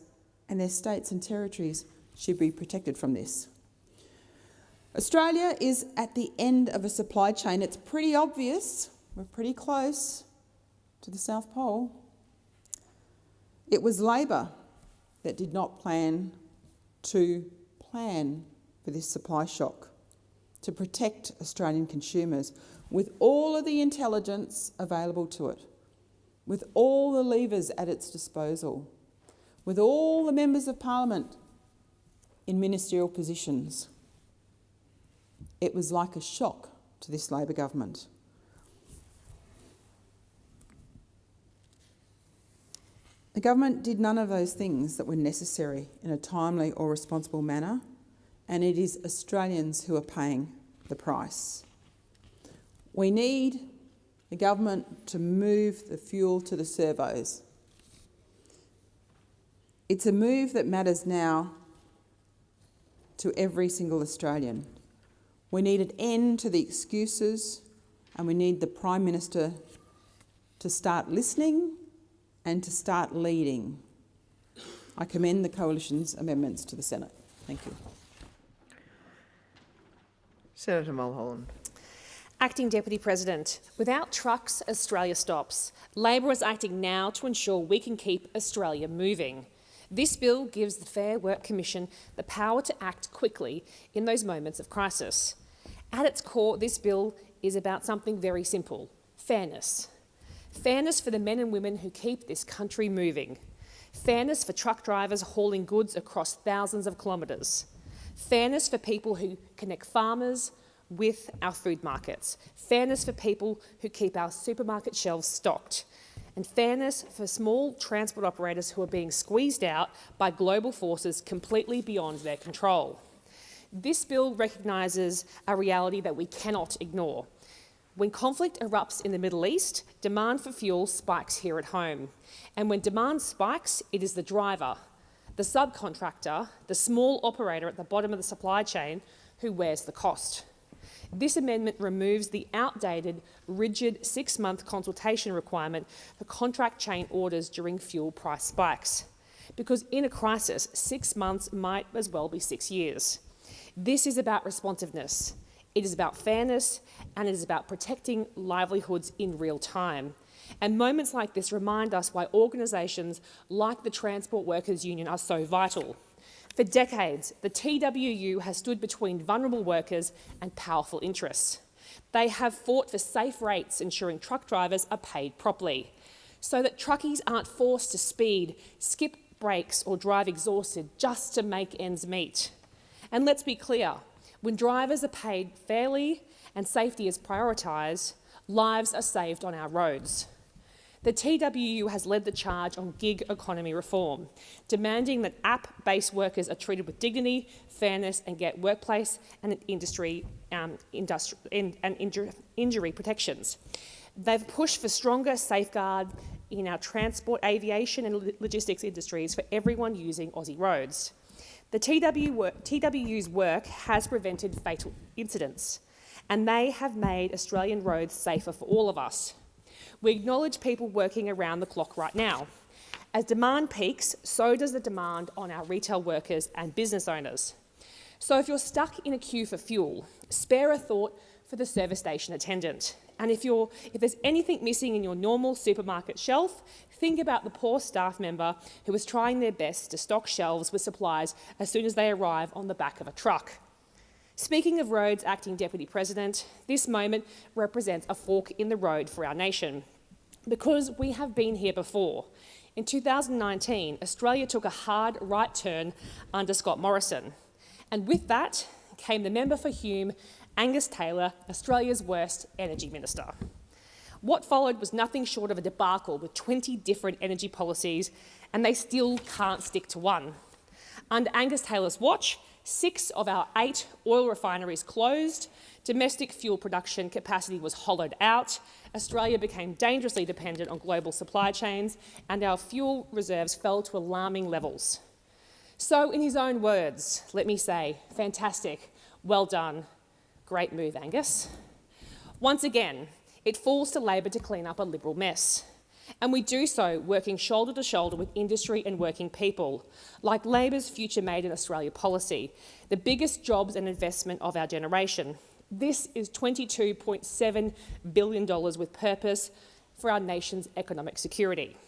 and their states and territories should be protected from this. Australia is at the end of a supply chain. It's pretty obvious. We're pretty close to the South Pole. It was Labor that did not plan for this supply shock, to protect Australian consumers with all of the intelligence available to it, with all the levers at its disposal, with all the members of Parliament in ministerial positions. It was like a shock to this Labor government. The government did none of those things that were necessary in a timely or responsible manner, and it is Australians who are paying the price. We need the government to move the fuel to the servos. It's a move that matters now to every single Australian. We need an end to the excuses, and we need the Prime Minister to start listening and to start leading. I commend the Coalition's amendments to the Senate. Thank you. Senator Mulholland. Acting Deputy President, without trucks, Australia stops. Labor is acting now to ensure we can keep Australia moving. This bill gives the Fair Work Commission the power to act quickly in those moments of crisis. At its core, this bill is about something very simple: fairness. Fairness for the men and women who keep this country moving. Fairness for truck drivers hauling goods across thousands of kilometres. Fairness for people who connect farmers with our food markets. Fairness for people who keep our supermarket shelves stocked. And fairness for small transport operators who are being squeezed out by global forces completely beyond their control. This bill recognises a reality that we cannot ignore. When conflict erupts in the Middle East, demand for fuel spikes here at home. And when demand spikes, it is the driver, the subcontractor, the small operator at the bottom of the supply chain who wears the cost. This amendment removes the outdated, rigid 6-month consultation requirement for contract chain orders during fuel price spikes. Because in a crisis, 6 months might as well be 6 years. This is about responsiveness. It is about fairness, and it is about protecting livelihoods in real time. And moments like this remind us why organisations like the Transport Workers Union are so vital. For decades, the TWU has stood between vulnerable workers and powerful interests. They have fought for safe rates, ensuring truck drivers are paid properly, so that truckies aren't forced to speed, skip breaks or drive exhausted just to make ends meet. And let's be clear, when drivers are paid fairly and safety is prioritised, lives are saved on our roads. The TWU has led the charge on gig economy reform, demanding that app-based workers are treated with dignity, fairness and get workplace and injury protections. They've pushed for stronger safeguards in our transport, aviation and logistics industries for everyone using Aussie roads. The TWU's work has prevented fatal incidents, and they have made Australian roads safer for all of us. We acknowledge people working around the clock right now. As demand peaks, so does the demand on our retail workers and business owners. So if you're stuck in a queue for fuel, spare a thought for the service station attendant. And if there's anything missing in your normal supermarket shelf, think about the poor staff member who is trying their best to stock shelves with supplies as soon as they arrive on the back of a truck. Speaking of roads, Acting Deputy President, this moment represents a fork in the road for our nation, because we have been here before. In 2019, Australia took a hard right turn under Scott Morrison, and with that came the member for Hume, Angus Taylor, Australia's worst energy minister. What followed was nothing short of a debacle with 20 different energy policies, and they still can't stick to one. Under Angus Taylor's watch, 6 of our 8 oil refineries closed, domestic fuel production capacity was hollowed out, Australia became dangerously dependent on global supply chains, and our fuel reserves fell to alarming levels. So, in his own words, let me say, fantastic, well done, great move, Angus. Once again, it falls to Labor to clean up a Liberal mess. And we do so working shoulder to shoulder with industry and working people, like Labor's Future Made in Australia policy, the biggest jobs and investment of our generation. This is $22.7 billion with purpose for our nation's economic security.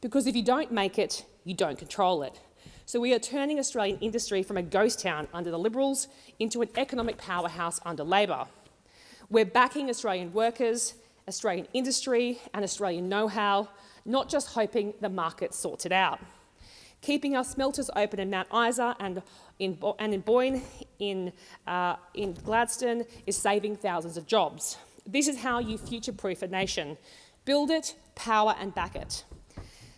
Because if you don't make it, you don't control it. So we are turning Australian industry from a ghost town under the Liberals into an economic powerhouse under Labor. We're backing Australian workers, Australian industry and Australian know-how, not just hoping the market sorts it out. Keeping our smelters open in Mount Isa and in Boyne, in Gladstone, is saving thousands of jobs. This is how you future-proof a nation. Build it, power and back it.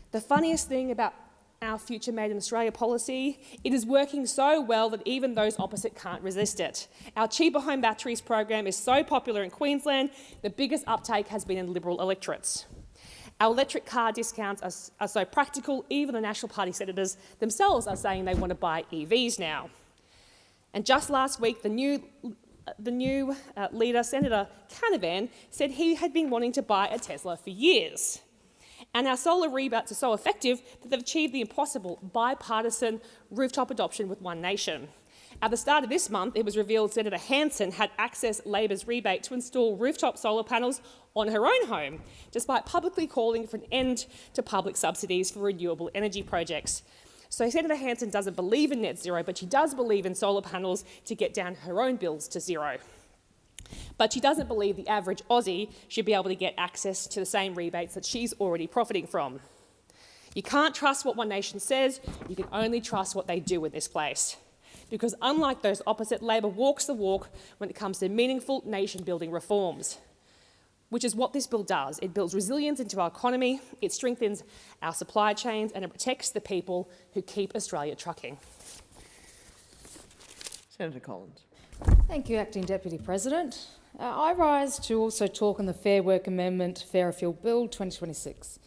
The funniest thing about our Future Made in Australia policy, it is working so well that even those opposite can't resist it. Our Cheaper Home Batteries program is so popular in Queensland, the biggest uptake has been in Liberal electorates. Our electric car discounts are so practical, even the National Party senators themselves are saying they want to buy EVs now. And just last week, the new leader, Senator Canavan, said he had been wanting to buy a Tesla for years. And our solar rebates are so effective that they've achieved the impossible, bipartisan rooftop adoption with One Nation. At the start of this month, it was revealed Senator Hanson had accessed Labor's rebate to install rooftop solar panels on her own home, despite publicly calling for an end to public subsidies for renewable energy projects. So Senator Hanson doesn't believe in net zero, but she does believe in solar panels to get down her own bills to zero. But she doesn't believe the average Aussie should be able to get access to the same rebates that she's already profiting from. You can't trust what One Nation says, you can only trust what they do in this place. Because unlike those opposite, Labor walks the walk when it comes to meaningful nation-building reforms, which is what this bill does. It builds resilience into our economy, it strengthens our supply chains, and it protects the people who keep Australia trucking. Senator Collins. Thank you, Acting Deputy President. I rise to also talk on the Fair Work Amendment Fairer Fuel Bill 2026.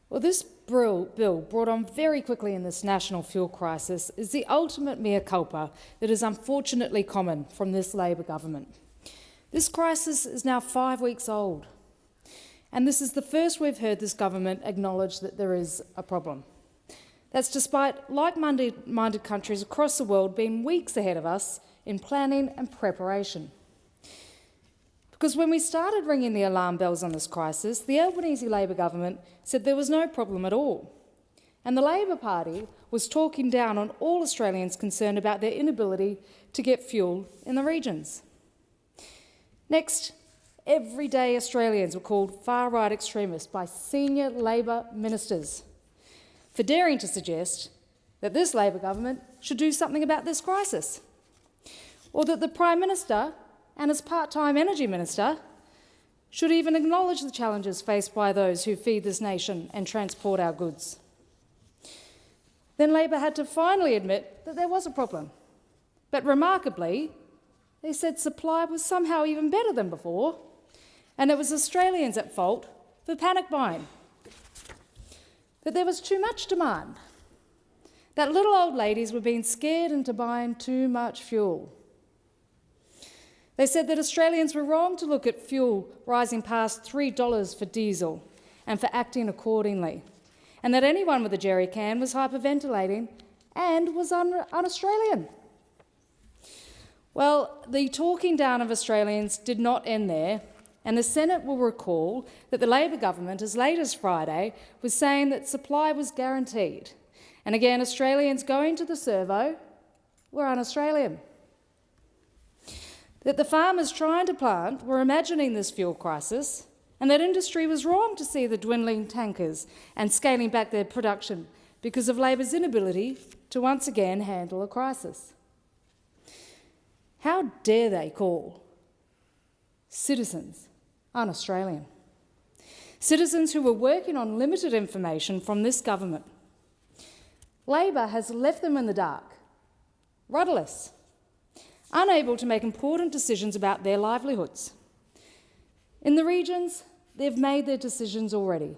Well, this bill, brought on very quickly in this national fuel crisis, is the ultimate mea culpa that is unfortunately common from this Labor government. This crisis is now 5 weeks old, and this is the first we've heard this government acknowledge that there is a problem. That's despite like-minded countries across the world being weeks ahead of us in planning and preparation. Because when we started ringing the alarm bells on this crisis, the Albanese Labor government said there was no problem at all. And the Labor Party was talking down on all Australians concerned about their inability to get fuel in the regions. Next, everyday Australians were called far-right extremists by senior Labor ministers for daring to suggest that this Labor government should do something about this crisis, or that the Prime Minister and his part-time Energy Minister should even acknowledge the challenges faced by those who feed this nation and transport our goods. Then Labor had to finally admit that there was a problem. But remarkably, they said supply was somehow even better than before, and it was Australians at fault for panic buying. That there was too much demand. That little old ladies were being scared into buying too much fuel. They said that Australians were wrong to look at fuel rising past $3 for diesel and for acting accordingly, and that anyone with a jerry can was hyperventilating and was un-Australian. Well, the talking down of Australians did not end there, and the Senate will recall that the Labor government, as late as Friday, was saying that supply was guaranteed. And again, Australians going to the servo were un-Australian. That the farmers trying to plant were imagining this fuel crisis, and that industry was wrong to see the dwindling tankers and scaling back their production because of Labor's inability to once again handle a crisis. How dare they call citizens un-Australian? Citizens who were working on limited information from this government. Labor has left them in the dark, rudderless, unable to make important decisions about their livelihoods. In the regions, they've made their decisions already.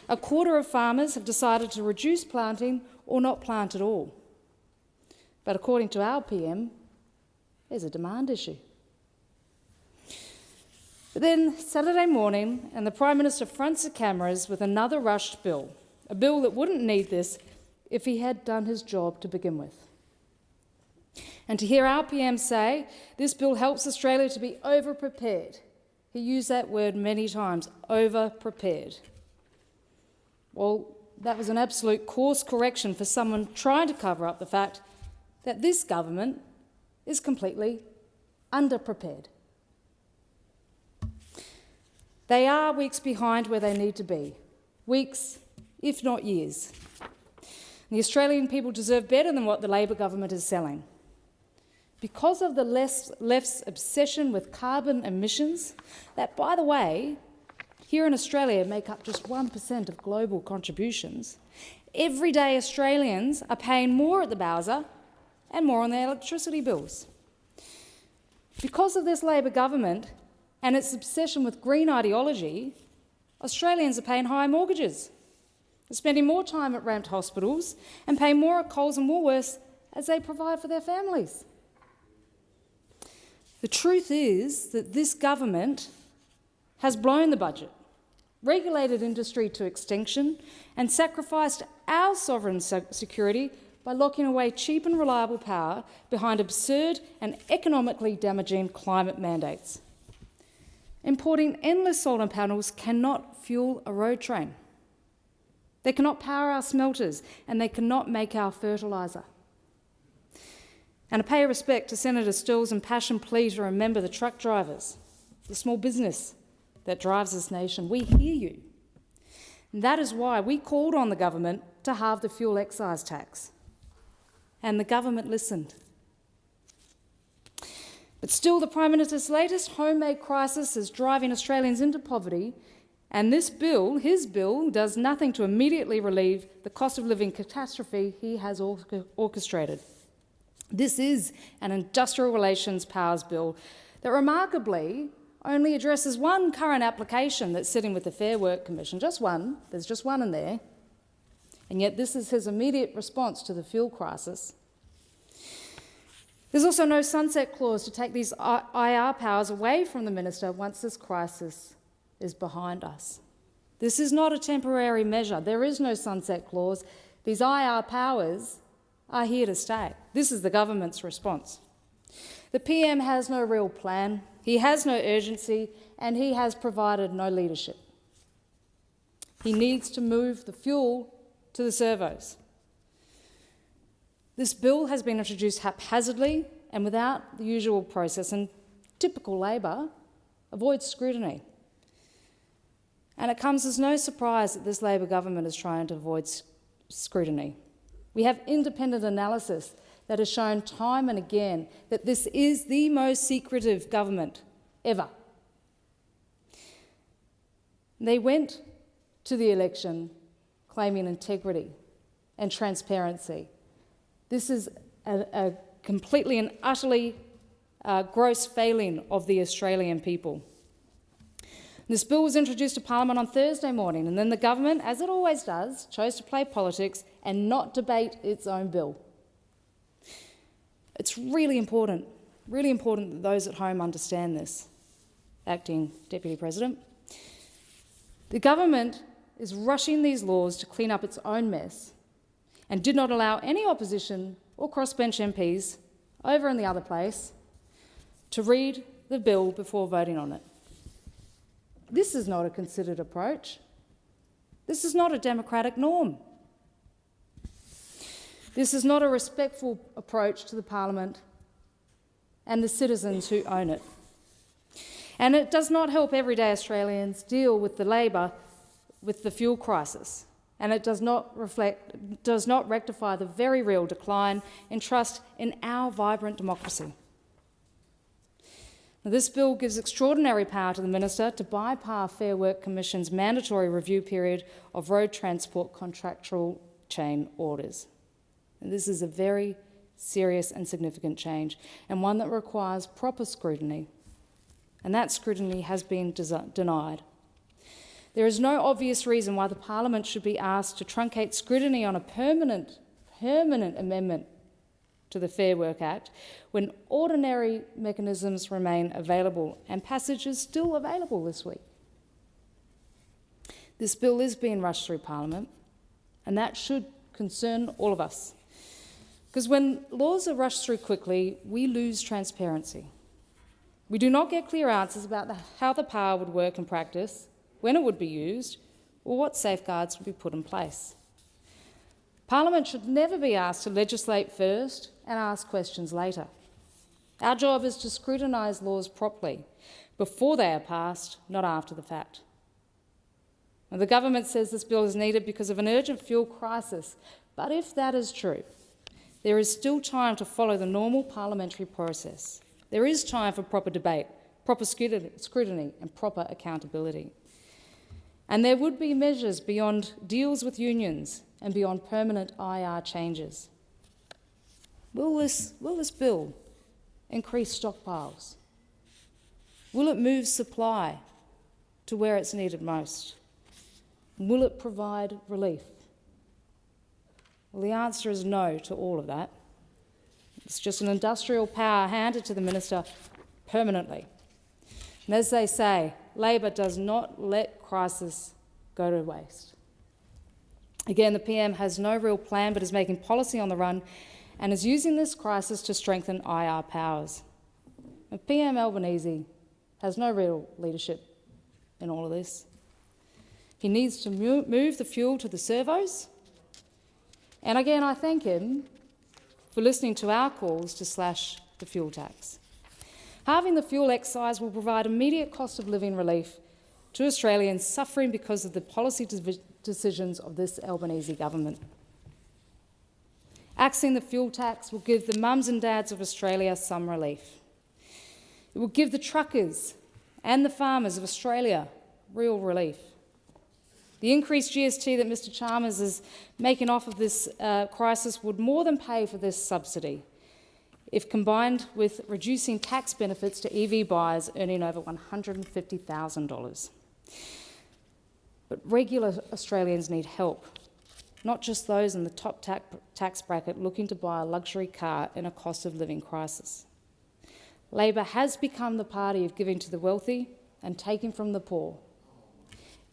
A quarter of farmers have decided to reduce planting or not plant at all. But according to our PM, there's a demand issue. But then Saturday morning, and the Prime Minister fronts the cameras with another rushed bill, a bill that wouldn't need this if he had done his job to begin with. And to hear our PM say this bill helps Australia to be over-prepared. He used that word many times, over-prepared. Well, that was an absolute course correction for someone trying to cover up the fact that this government is completely underprepared. They are weeks behind where they need to be. Weeks, if not years. The Australian people deserve better than what the Labor government is selling. Because of the left's obsession with carbon emissions, that, by the way, here in Australia make up just 1% of global contributions, everyday Australians are paying more at the bowser and more on their electricity bills. Because of this Labor government and its obsession with green ideology, Australians are paying higher mortgages, they're spending more time at ramped hospitals and paying more at Coles and Woolworths as they provide for their families. The truth is that this government has blown the budget, regulated industry to extinction and sacrificed our sovereign security by locking away cheap and reliable power behind absurd and economically damaging climate mandates. Importing endless solar panels cannot fuel a road train. They cannot power our smelters and they cannot make our fertiliser. And I pay respect to Senator Still's impassioned plea to remember the truck drivers, the small business that drives this nation. We hear you. And that is why we called on the government to halve the fuel excise tax. And the government listened. But still, the Prime Minister's latest homemade crisis is driving Australians into poverty, and this bill, his bill, does nothing to immediately relieve the cost of living catastrophe he has orchestrated. This is an industrial relations powers bill that remarkably only addresses one current application that's sitting with the Fair Work Commission, just one, there's just one in there, and yet this is his immediate response to the fuel crisis. There's also no sunset clause to take these IR powers away from the minister once this crisis is behind us. This is not a temporary measure. There is no sunset clause. These IR powers are here to stay. This is the government's response. The PM has no real plan, he has no urgency, and he has provided no leadership. He needs to move the fuel to the servos. This bill has been introduced haphazardly and without the usual process, and typical Labor avoids scrutiny. And it comes as no surprise that this Labor government is trying to avoid scrutiny. We have independent analysis that has shown time and again that this is the most secretive government ever. They went to the election claiming integrity and transparency. This is a completely and utterly gross failing of the Australian people. This bill was introduced to Parliament on Thursday morning, and then the government, as it always does, chose to play politics and not debate its own bill. It's really important that those at home understand this, Acting Deputy President. The government is rushing these laws to clean up its own mess and did not allow any opposition or crossbench MPs over in the other place to read the bill before voting on it. This is not a considered approach. This is not a democratic norm. This is not a respectful approach to the Parliament and the citizens who own it. And it does not help everyday Australians deal with the fuel crisis, and it does not rectify the very real decline in trust in our vibrant democracy. Now, this bill gives extraordinary power to the Minister to bypass Fair Work Commission's mandatory review period of road transport contractual chain orders. And this is a very serious and significant change, and one that requires proper scrutiny. And that scrutiny has been denied. There is no obvious reason why the Parliament should be asked to truncate scrutiny on a permanent amendment to the Fair Work Act when ordinary mechanisms remain available, and passage is still available this week. This bill is being rushed through Parliament, and that should concern all of us. Because when laws are rushed through quickly, we lose transparency. We do not get clear answers about how the power would work in practice, when it would be used, or what safeguards would be put in place. Parliament should never be asked to legislate first and ask questions later. Our job is to scrutinise laws properly, before they are passed, not after the fact. Now, the government says this bill is needed because of an urgent fuel crisis, but if that is true, there is still time to follow the normal parliamentary process. There is time for proper debate, proper scrutiny and proper accountability. And there would be measures beyond deals with unions and beyond permanent IR changes. Will this bill increase stockpiles? Will it move supply to where it's needed most? Will it provide relief? Well, the answer is no to all of that. It's just an industrial power handed to the minister permanently. And as they say, Labor does not let crisis go to waste. Again, the PM has no real plan but is making policy on the run and is using this crisis to strengthen IR powers. And PM Albanese has no real leadership in all of this. He needs to move the fuel to the servos. And again, I thank him for listening to our calls to slash the fuel tax. Halving the fuel excise will provide immediate cost of living relief to Australians suffering because of the policy decisions of this Albanese government. Axing the fuel tax will give the mums and dads of Australia some relief. It will give the truckers and the farmers of Australia real relief. The increased GST that Mr Chalmers is making off of this crisis would more than pay for this subsidy, if combined with reducing tax benefits to EV buyers earning over $150,000. But regular Australians need help, not just those in the top tax bracket looking to buy a luxury car in a cost of living crisis. Labor has become the party of giving to the wealthy and taking from the poor,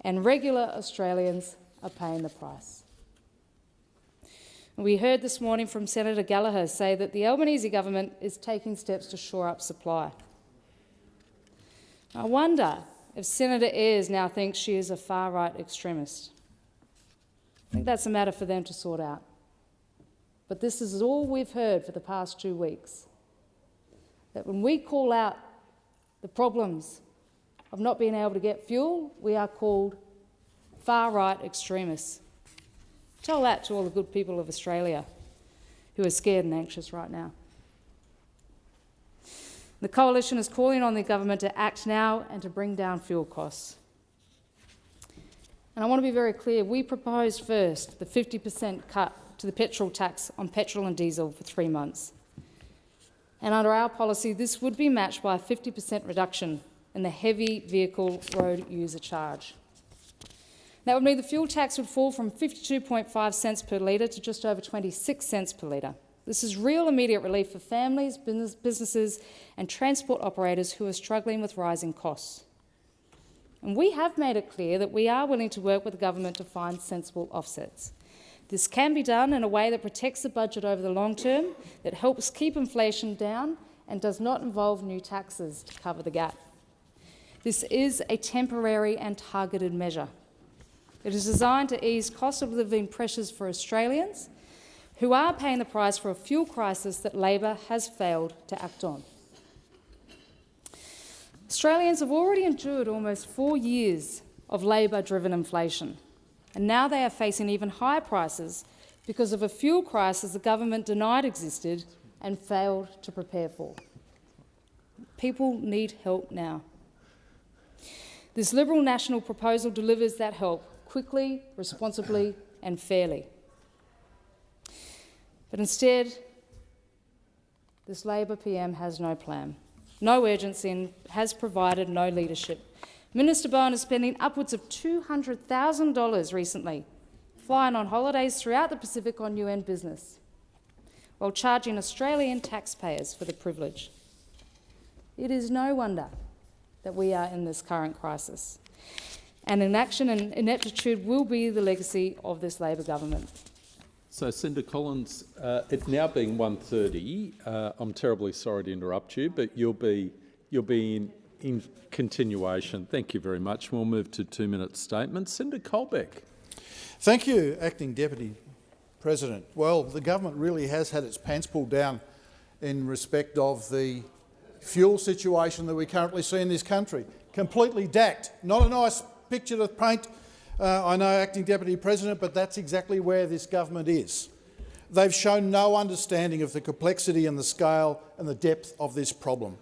and regular Australians are paying the price. We heard this morning from Senator Gallagher say that the Albanese government is taking steps to shore up supply. I wonder if Senator Ayres now thinks she is a far-right extremist. I think that's a matter for them to sort out. But this is all we've heard for the past 2 weeks, that when we call out the problems of not being able to get fuel, we are called far-right extremists. Tell that to all the good people of Australia who are scared and anxious right now. The Coalition is calling on the government to act now and to bring down fuel costs. And I want to be very clear, we proposed first the 50% cut to the petrol tax on petrol and diesel for 3 months. And under our policy, this would be matched by a 50% reduction in the heavy vehicle road user charge. That would mean the fuel tax would fall from 52.5 cents per litre to just over 26 cents per litre. This is real immediate relief for families, businesses and transport operators who are struggling with rising costs. And we have made it clear that we are willing to work with the government to find sensible offsets. This can be done in a way that protects the budget over the long term, that helps keep inflation down and does not involve new taxes to cover the gap. This is a temporary and targeted measure. It is designed to ease cost of living pressures for Australians who are paying the price for a fuel crisis that Labor has failed to act on. Australians have already endured almost 4 years of Labor-driven inflation, and now they are facing even higher prices because of a fuel crisis the government denied existed and failed to prepare for. People need help now. This Liberal national proposal delivers that help quickly, responsibly and fairly. But instead, this Labor PM has no plan, no urgency and has provided no leadership. Minister Bowen is spending upwards of $200,000 recently, flying on holidays throughout the Pacific on UN business, while charging Australian taxpayers for the privilege. It is no wonder that we are in this current crisis. And inaction and ineptitude will be the legacy of this Labor government. So, Senator Collins, it now being 1:30, I'm terribly sorry to interrupt you, but you'll be in continuation. Thank you very much. We'll move to 2-minute statements. Senator Colbeck. Thank you, Acting Deputy President. Well, the government really has had its pants pulled down in respect of the fuel situation that we currently see in this country. Completely dacked. Not a nice picture to paint, I know, Acting Deputy President, but that's exactly where this government is. They've shown no understanding of the complexity and the scale and the depth of this problem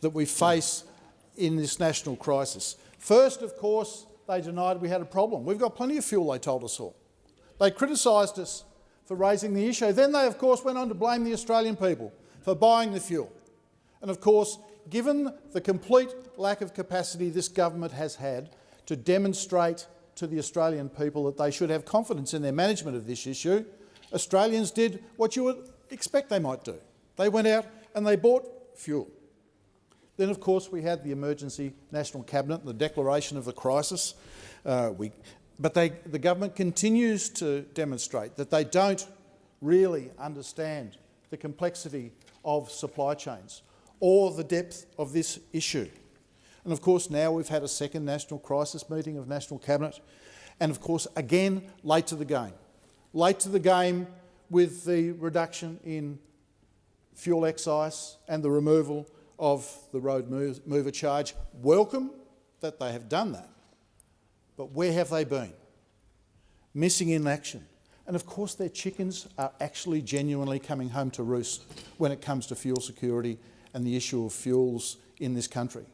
that we face in this national crisis. First, of course, they denied we had a problem. We've got plenty of fuel, they told us all. They criticised us for raising the issue. Then they, of course, went on to blame the Australian people for buying the fuel. And, of course, given the complete lack of capacity this government has had to demonstrate to the Australian people that they should have confidence in their management of this issue, Australians did what you would expect they might do. They went out and they bought fuel. Then, of course, we had the Emergency National Cabinet and the declaration of the crisis. But the government continues to demonstrate that they don't really understand the complexity of supply chains or the depth of this issue. And of course now we've had a second national crisis meeting of National Cabinet and of course again late to the game. Late to the game with the reduction in fuel excise and the removal of the road mover charge. Welcome that they have done that. But where have they been? Missing in action. And of course their chickens are actually genuinely coming home to roost when it comes to fuel security and the issue of fuels in this country.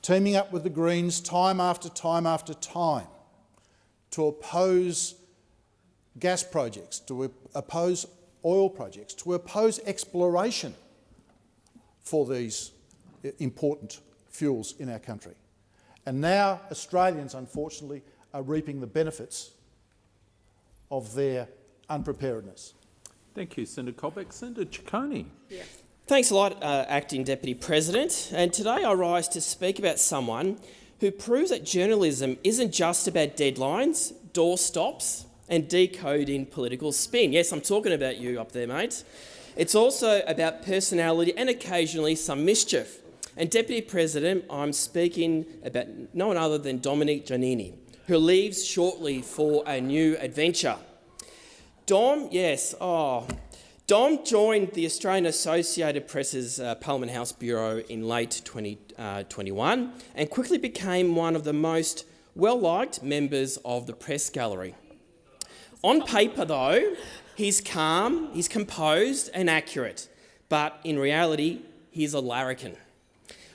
Teaming up with the Greens time after time after time to oppose gas projects, to oppose oil projects, to oppose exploration for these important fuels in our country. And now Australians, unfortunately, are reaping the benefits of their unpreparedness. Thank you, Senator Colbeck. Senator Ciccone. Yeah. Thanks a lot, Acting Deputy President. And today I rise to speak about someone who proves that journalism isn't just about deadlines, doorstops and decoding political spin. Yes, I'm talking about you up there, mate. It's also about personality and occasionally some mischief. And Deputy President, I'm speaking about no one other than Dominic Giannini, who leaves shortly for a new adventure. Dom joined the Australian Associated Press's Parliament House Bureau in late 2021 and quickly became one of the most well-liked members of the press gallery. On paper, though, he's calm, he's composed and accurate, but in reality, he's a larrikin.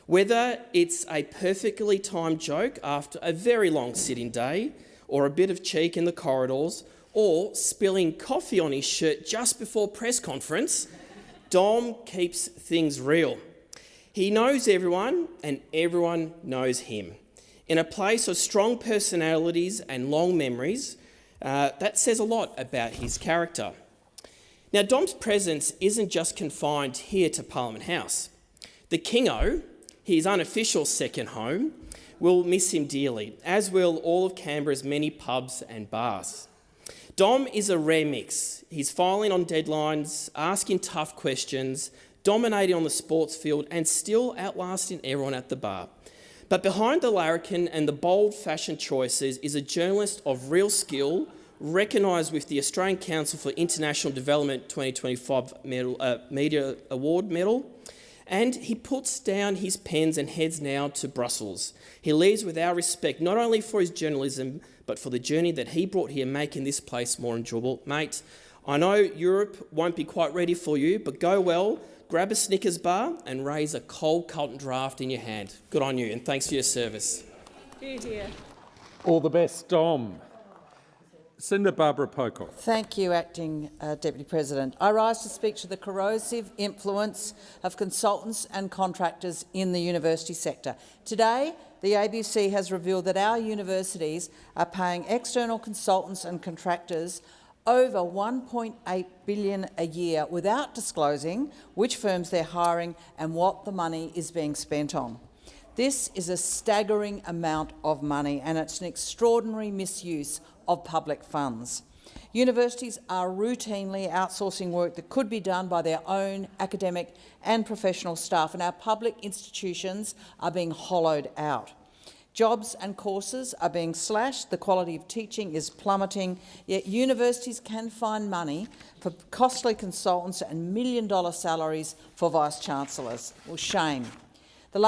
Whether it's a perfectly timed joke after a very long sitting day, or a bit of cheek in the corridors, or spilling coffee on his shirt just before press conference, Dom keeps things real. He knows everyone and everyone knows him. In a place of strong personalities and long memories, that says a lot about his character. Now, Dom's presence isn't just confined here to Parliament House. The Kingo, his unofficial second home, will miss him dearly, as will all of Canberra's many pubs and bars. Dom is a rare mix. He's filing on deadlines, asking tough questions, dominating on the sports field and still outlasting everyone at the bar. But behind the larrikin and the bold fashion choices is a journalist of real skill, recognised with the Australian Council for International Development 2025 Media Award medal. And he puts down his pens and heads now to Brussels. He leaves with our respect, not only for his journalism, but for the journey that he brought here, making this place more enjoyable. Mate, I know Europe won't be quite ready for you, but go well, grab a Snickers bar and raise a cold Carlton draft in your hand. Good on you, and thanks for your service. Hear, hear. All the best, Dom. Senator Barbara Pocock. Thank you, Acting Deputy President. I rise to speak to the corrosive influence of consultants and contractors in the university sector. Today, the ABC has revealed that our universities are paying external consultants and contractors over $1.8 billion a year without disclosing which firms they're hiring and what the money is being spent on. This is a staggering amount of money and it's an extraordinary misuse of public funds. Universities are routinely outsourcing work that could be done by their own academic and professional staff, and our public institutions are being hollowed out. Jobs and courses are being slashed, the quality of teaching is plummeting, yet universities can find money for costly consultants and million-dollar salaries for vice-chancellors. Well, shame. The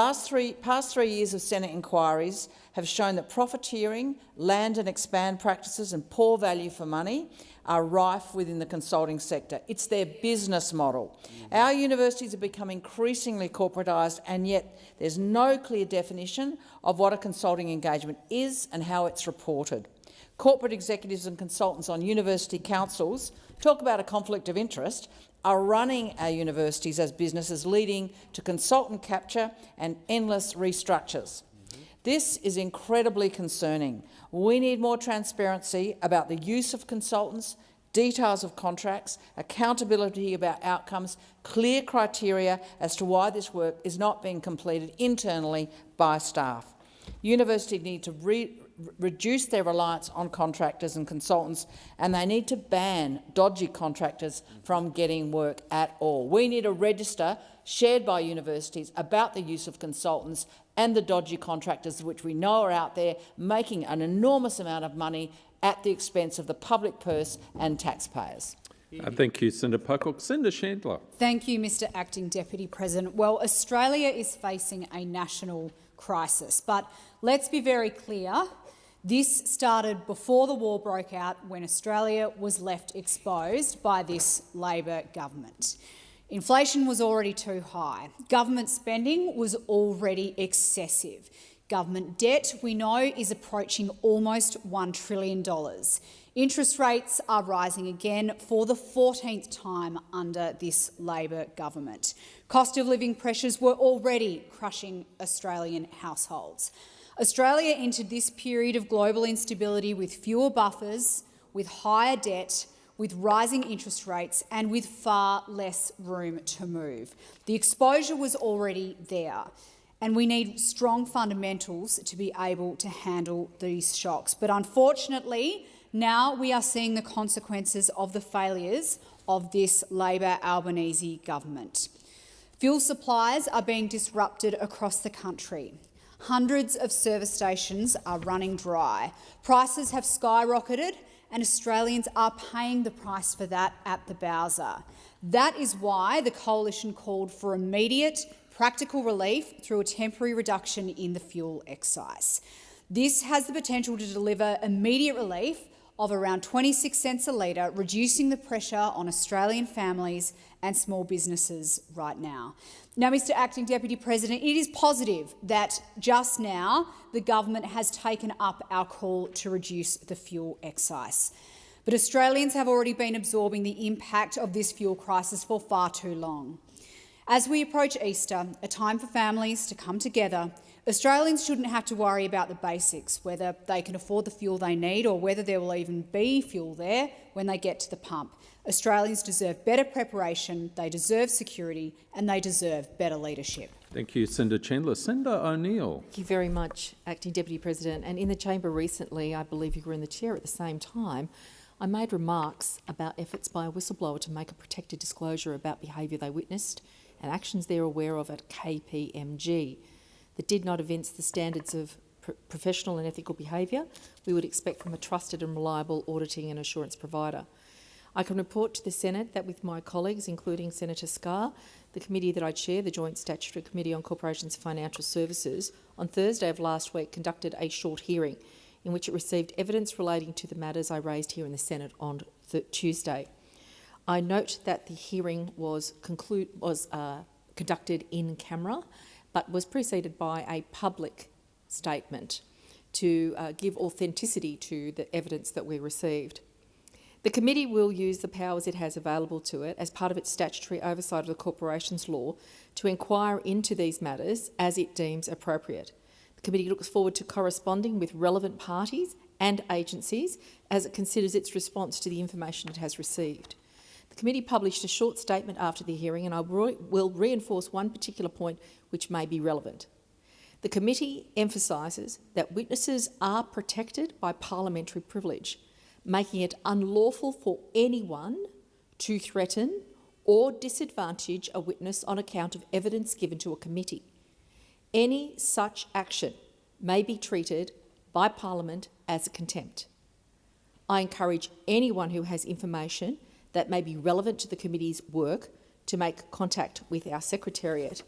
past three years of Senate inquiries have shown that profiteering, land and expand practices and poor value for money are rife within the consulting sector. It's their business model. Our universities have become increasingly corporatised, and yet there's no clear definition of what a consulting engagement is and how it's reported. Corporate executives and consultants on university councils talk about a conflict of interest, are running our universities as businesses, leading to consultant capture and endless restructures. This is incredibly concerning. We need more transparency about the use of consultants, details of contracts, accountability about outcomes, clear criteria as to why this work is not being completed internally by staff. Universities need to reduce their reliance on contractors and consultants, and they need to ban dodgy contractors from getting work at all. We need a register shared by universities about the use of consultants and the dodgy contractors which we know are out there making an enormous amount of money at the expense of the public purse and taxpayers. Thank you, Senator Pocock. Senator Chandler. Thank you, Mr Acting Deputy President. Well, Australia is facing a national crisis, but let's be very clear. This started before the war broke out, when Australia was left exposed by this Labor government. Inflation was already too high. Government spending was already excessive. Government debt, we know, is approaching almost $1 trillion. Interest rates are rising again for the 14th time under this Labor government. Cost of living pressures were already crushing Australian households. Australia entered this period of global instability with fewer buffers, with higher debt, with rising interest rates and with far less room to move. The exposure was already there, and we need strong fundamentals to be able to handle these shocks. But unfortunately, Now we are seeing the consequences of the failures of this Labor Albanese government. Fuel supplies are being disrupted across the country. Hundreds of service stations are running dry. Prices have skyrocketed and Australians are paying the price for that at the Bowser. That is why the Coalition called for immediate, practical relief through a temporary reduction in the fuel excise. This has the potential to deliver immediate relief of around 26 cents a litre, reducing the pressure on Australian families and small businesses right now. Now, Mr Acting Deputy President, it is positive that just now the government has taken up our call to reduce the fuel excise. But Australians have already been absorbing the impact of this fuel crisis for far too long. As we approach Easter, a time for families to come together, Australians shouldn't have to worry about the basics, whether they can afford the fuel they need or whether there will even be fuel there when they get to the pump. Australians deserve better preparation, they deserve security and they deserve better leadership. Thank you, Senator Chandler. Senator O'Neill. Thank you very much, Acting Deputy President. And in the chamber recently, I believe you were in the chair at the same time, I made remarks about efforts by a whistleblower to make a protected disclosure about behaviour they witnessed and actions they're aware of at KPMG that did not evince the standards of professional and ethical behaviour we would expect from a trusted and reliable auditing and assurance provider. I can report to the Senate that with my colleagues, including Senator Scarr, the committee that I chair, the Joint Statutory Committee on Corporations and Financial Services, on Thursday of last week conducted a short hearing in which it received evidence relating to the matters I raised here in the Senate on Tuesday. I note that the hearing was conducted in camera, but was preceded by a public statement to give authenticity to the evidence that we received. The committee will use the powers it has available to it as part of its statutory oversight of the Corporations Law to inquire into these matters as it deems appropriate. The committee looks forward to corresponding with relevant parties and agencies as it considers its response to the information it has received. The committee published a short statement after the hearing, and I will reinforce one particular point which may be relevant. The committee emphasises that witnesses are protected by parliamentary privilege, making it unlawful for anyone to threaten or disadvantage a witness on account of evidence given to a committee. Any such action may be treated by Parliament as a contempt. I encourage anyone who has information that may be relevant to the committee's work to make contact with our Secretariat,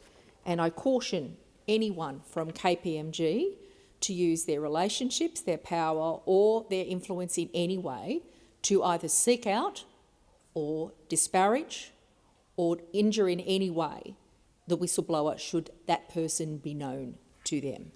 and I caution anyone from KPMG to use their relationships, their power or their influence in any way to either seek out or disparage or injure in any way the whistleblower should that person be known to them.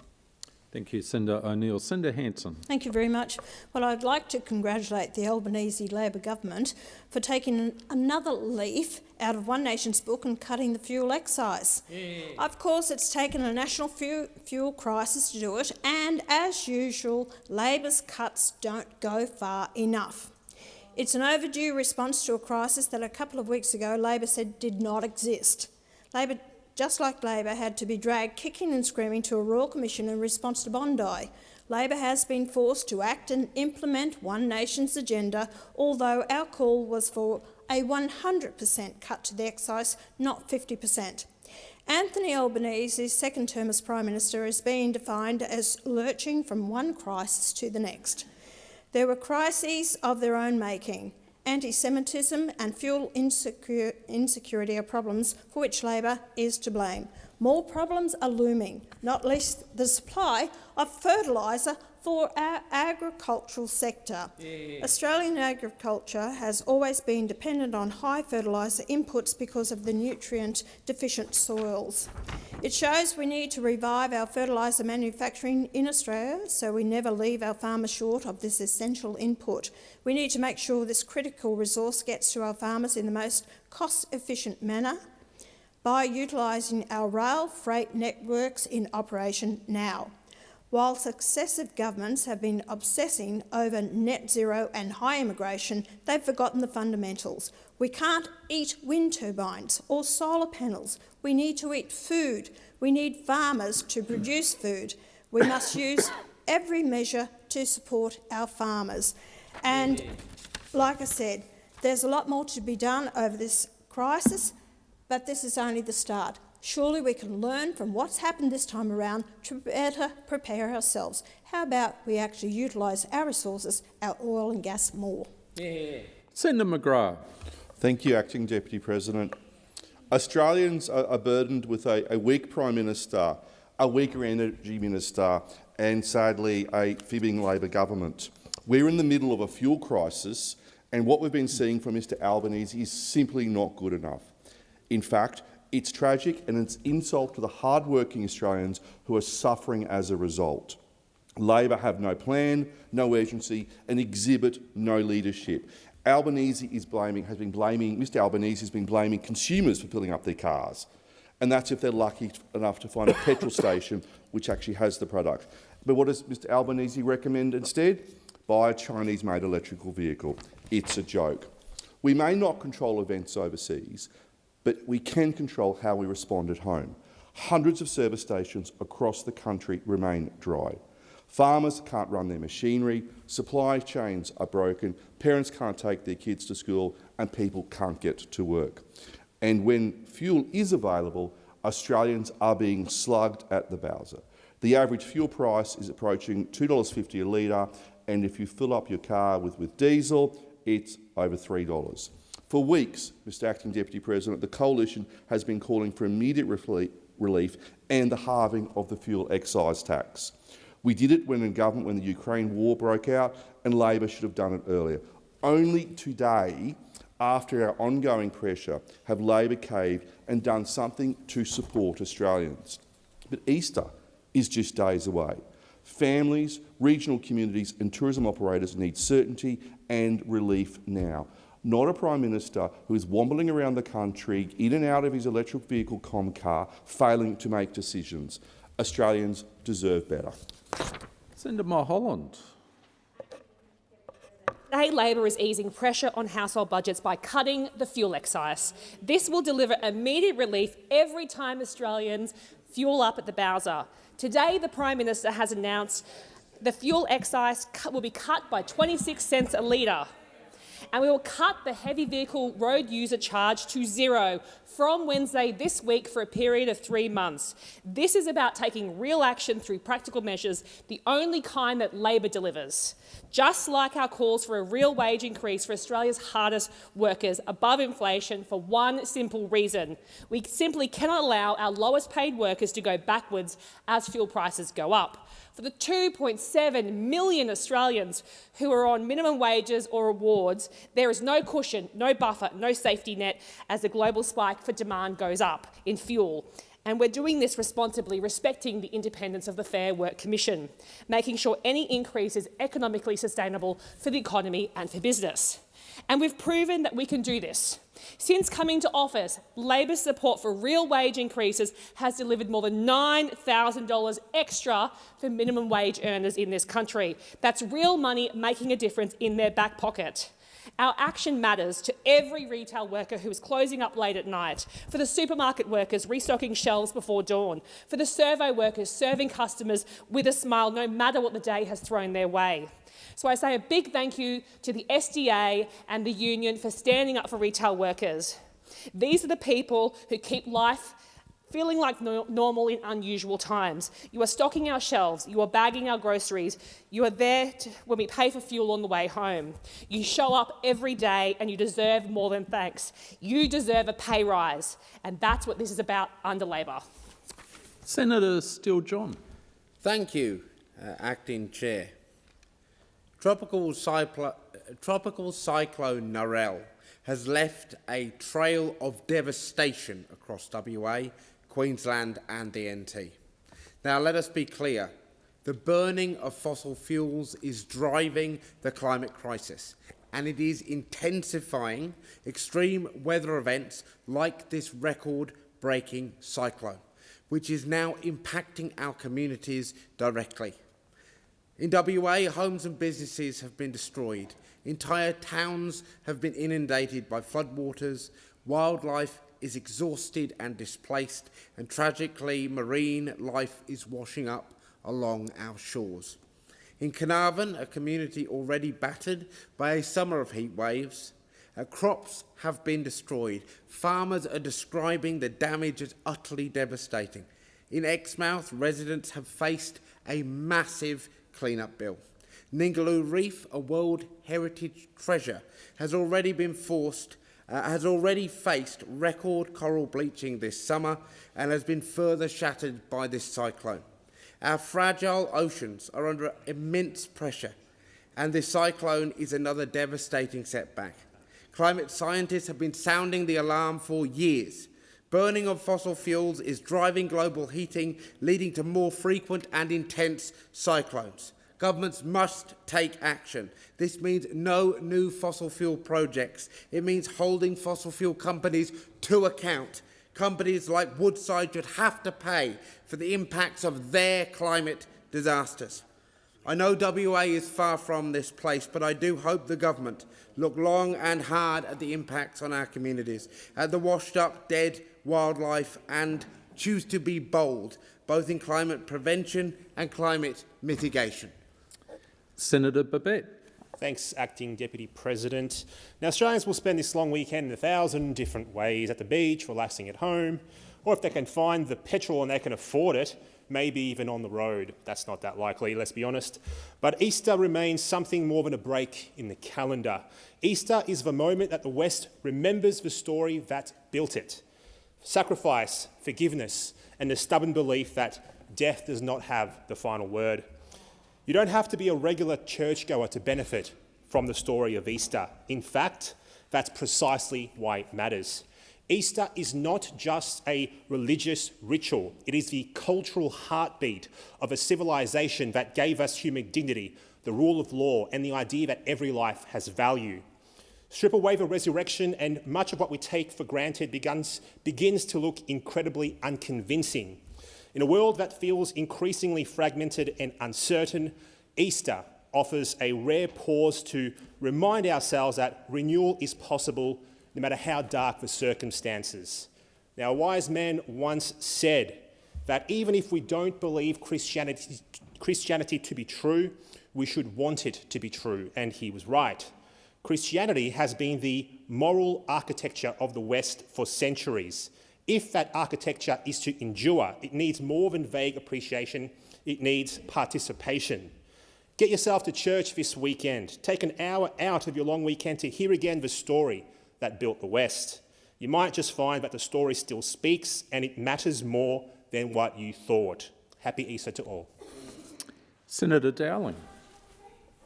Thank you, Senator O'Neill. Senator Hanson. Thank you very much. Well, I'd like to congratulate the Albanese Labor government for taking another leaf out of One Nation's book and cutting the fuel excise. Yeah. Of course, it's taken a national fuel crisis to do it, and as usual, Labor's cuts don't go far enough. It's an overdue response to a crisis that a couple of weeks ago Labor said did not exist. Labor, just like Labor, had to be dragged kicking and screaming to a Royal Commission in response to Bondi. Labor has been forced to act and implement One Nation's agenda, although our call was for a 100% cut to the excise, not 50%. Anthony Albanese's second term as Prime Minister is being defined as lurching from one crisis to the next. There were crises of their own making. Anti-Semitism and fuel insecurity are problems for which Labor is to blame. More problems are looming, not least the supply of fertiliser for our agricultural sector. Yeah. Australian agriculture has always been dependent on high fertiliser inputs because of the nutrient-deficient soils. It shows we need to revive our fertiliser manufacturing in Australia so we never leave our farmers short of this essential input. We need to make sure this critical resource gets to our farmers in the most cost-efficient manner by utilising our rail freight networks in operation now. While successive governments have been obsessing over net zero and high immigration, they've forgotten the fundamentals. We can't eat wind turbines or solar panels. We need to eat food. We need farmers to produce food. We must use every measure to support our farmers. And like I said, there's a lot more to be done over this crisis, but this is only the start. Surely we can learn from what's happened this time around to better prepare ourselves. How about we actually utilise our resources, our oil and gas, more? Yeah. Senator McGrath. Thank you, Acting Deputy President. Australians are burdened with a weak Prime Minister, a weaker Energy Minister and, sadly, a fibbing Labor government. We're in the middle of a fuel crisis, and what we've been seeing from Mr Albanese is simply not good enough. In fact, it's tragic and it's insult to the hard-working Australians who are suffering as a result. Labor have no plan, no urgency and exhibit no leadership. Mr Albanese has been blaming consumers for filling up their cars, and that's if they're lucky enough to find a petrol station which actually has the product. But what does Mr Albanese recommend instead? Buy a Chinese-made electrical vehicle. It's a joke. We may not control events overseas, but we can control how we respond at home. Hundreds of service stations across the country remain dry. Farmers can't run their machinery, supply chains are broken, parents can't take their kids to school and people can't get to work. And when fuel is available, Australians are being slugged at the bowser. The average fuel price is approaching $2.50 a litre, and if you fill up your car with diesel, it's over $3. For weeks, Mr Acting Deputy President, the Coalition has been calling for immediate relief and the halving of the fuel excise tax. We did it when in government when the Ukraine war broke out, and Labor should have done it earlier. Only today, after our ongoing pressure, have Labor caved and done something to support Australians. But Easter is just days away. Families, regional communities and tourism operators need certainty and relief now. Not a Prime Minister who is wobbling around the country, in and out of his electric vehicle car, failing to make decisions. Australians deserve better. Senator Mulholland. Today, Labor is easing pressure on household budgets by cutting the fuel excise. This will deliver immediate relief every time Australians fuel up at the bowser. Today, the Prime Minister has announced the fuel excise will be cut by 26 cents a litre. And we will cut the heavy vehicle road user charge to zero from Wednesday this week for a period of 3 months. This is about taking real action through practical measures, the only kind that Labor delivers. Just like our calls for a real wage increase for Australia's hardest workers above inflation for one simple reason. We simply cannot allow our lowest paid workers to go backwards as fuel prices go up. For the 2.7 million Australians who are on minimum wages or awards, there is no cushion, no buffer, no safety net as the global spike for demand goes up in fuel. And we're doing this responsibly, respecting the independence of the Fair Work Commission, making sure any increase is economically sustainable for the economy and for business. And we've proven that we can do this. Since coming to office, Labor's support for real wage increases has delivered more than $9,000 extra for minimum wage earners in this country. That's real money making a difference in their back pocket. Our action matters to every retail worker who is closing up late at night, for the supermarket workers restocking shelves before dawn, for the servo workers serving customers with a smile no matter what the day has thrown their way. So I say a big thank you to the SDA and the union for standing up for retail workers. These are the people who keep life feeling like normal in unusual times. You are stocking our shelves, you are bagging our groceries, you are there when we pay for fuel on the way home. You show up every day and you deserve more than thanks. You deserve a pay rise, and that's what this is about under Labor. Senator Steele-John. Thank you, Acting Chair. Tropical cyclone Narelle has left a trail of devastation across WA, Queensland and the NT. Now let us be clear, the burning of fossil fuels is driving the climate crisis, and it is intensifying extreme weather events like this record-breaking cyclone, which is now impacting our communities directly. In WA, homes and businesses have been destroyed. Entire towns have been inundated by floodwaters. Wildlife is exhausted and displaced, and tragically, marine life is washing up along our shores. In Carnarvon, a community already battered by a summer of heat waves, crops have been destroyed. Farmers are describing the damage as utterly devastating. In Exmouth, residents have faced a massive clean-up bill. Ningaloo Reef, a World Heritage treasure, has already faced record coral bleaching this summer and has been further shattered by this cyclone. Our fragile oceans are under immense pressure, and this cyclone is another devastating setback. Climate scientists have been sounding the alarm for years. Burning of fossil fuels is driving global heating, leading to more frequent and intense cyclones. Governments must take action. This means no new fossil fuel projects. It means holding fossil fuel companies to account. Companies like Woodside should have to pay for the impacts of their climate disasters. I know WA is far from this place, but I do hope the government look long and hard at the impacts on our communities, at the washed-up, dead wildlife, and choose to be bold, both in climate prevention and climate mitigation. Senator Babet. Thanks, Acting Deputy President. Now, Australians will spend this long weekend in 1,000 different ways: at the beach, relaxing at home, or if they can find the petrol and they can afford it, maybe even on the road. That's not that likely, let's be honest. But Easter remains something more than a break in the calendar. Easter is the moment that the West remembers the story that built it. Sacrifice, forgiveness, and the stubborn belief that death does not have the final word. You don't have to be a regular churchgoer to benefit from the story of Easter. In fact, that's precisely why it matters. Easter is not just a religious ritual. It is the cultural heartbeat of a civilization that gave us human dignity, the rule of law, and the idea that every life has value. Strip away the resurrection and much of what we take for granted begins to look incredibly unconvincing. In a world that feels increasingly fragmented and uncertain, Easter offers a rare pause to remind ourselves that renewal is possible no matter how dark the circumstances. Now, a wise man once said that even if we don't believe Christianity to be true, we should want it to be true, and he was right. Christianity has been the moral architecture of the West for centuries. If that architecture is to endure, it needs more than vague appreciation, it needs participation. Get yourself to church this weekend. Take an hour out of your long weekend to hear again the story that built the West. You might just find that the story still speaks and it matters more than what you thought. Happy Easter to all. Senator Dowling.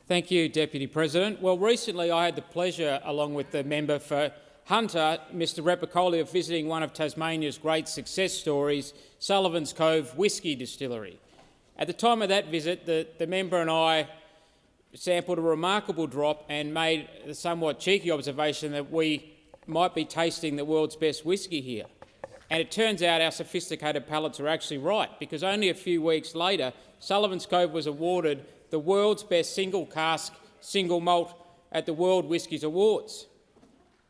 Thank you, Deputy President. Well, recently I had the pleasure, along with the member for Hunter, Mr Repicoli, of visiting one of Tasmania's great success stories, Sullivan's Cove Whisky Distillery. At the time of that visit, the member and I sampled a remarkable drop and made the somewhat cheeky observation that we might be tasting the world's best whisky here. And it turns out our sophisticated palates are actually right, because only a few weeks later, Sullivan's Cove was awarded the world's best single cask, single malt at the World Whiskies Awards.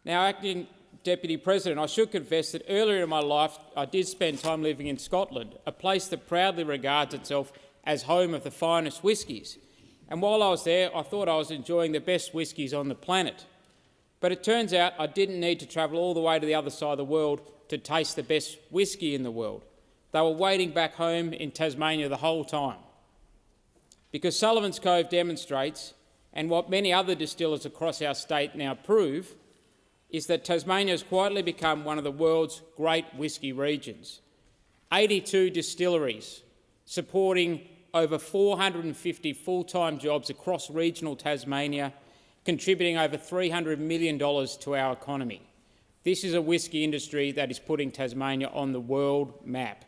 Now, Acting Deputy President, I should confess that earlier in my life I did spend time living in Scotland, a place that proudly regards itself as home of the finest whiskies. And while I was there, I thought I was enjoying the best whiskies on the planet. But it turns out I didn't need to travel all the way to the other side of the world to taste the best whisky in the world. They were waiting back home in Tasmania the whole time. Because Sullivan's Cove demonstrates, and what many other distillers across our state now prove, is that Tasmania has quietly become one of the world's great whisky regions. 82 distilleries supporting over 450 full-time jobs across regional Tasmania, contributing over $300 million to our economy. This is a whisky industry that is putting Tasmania on the world map.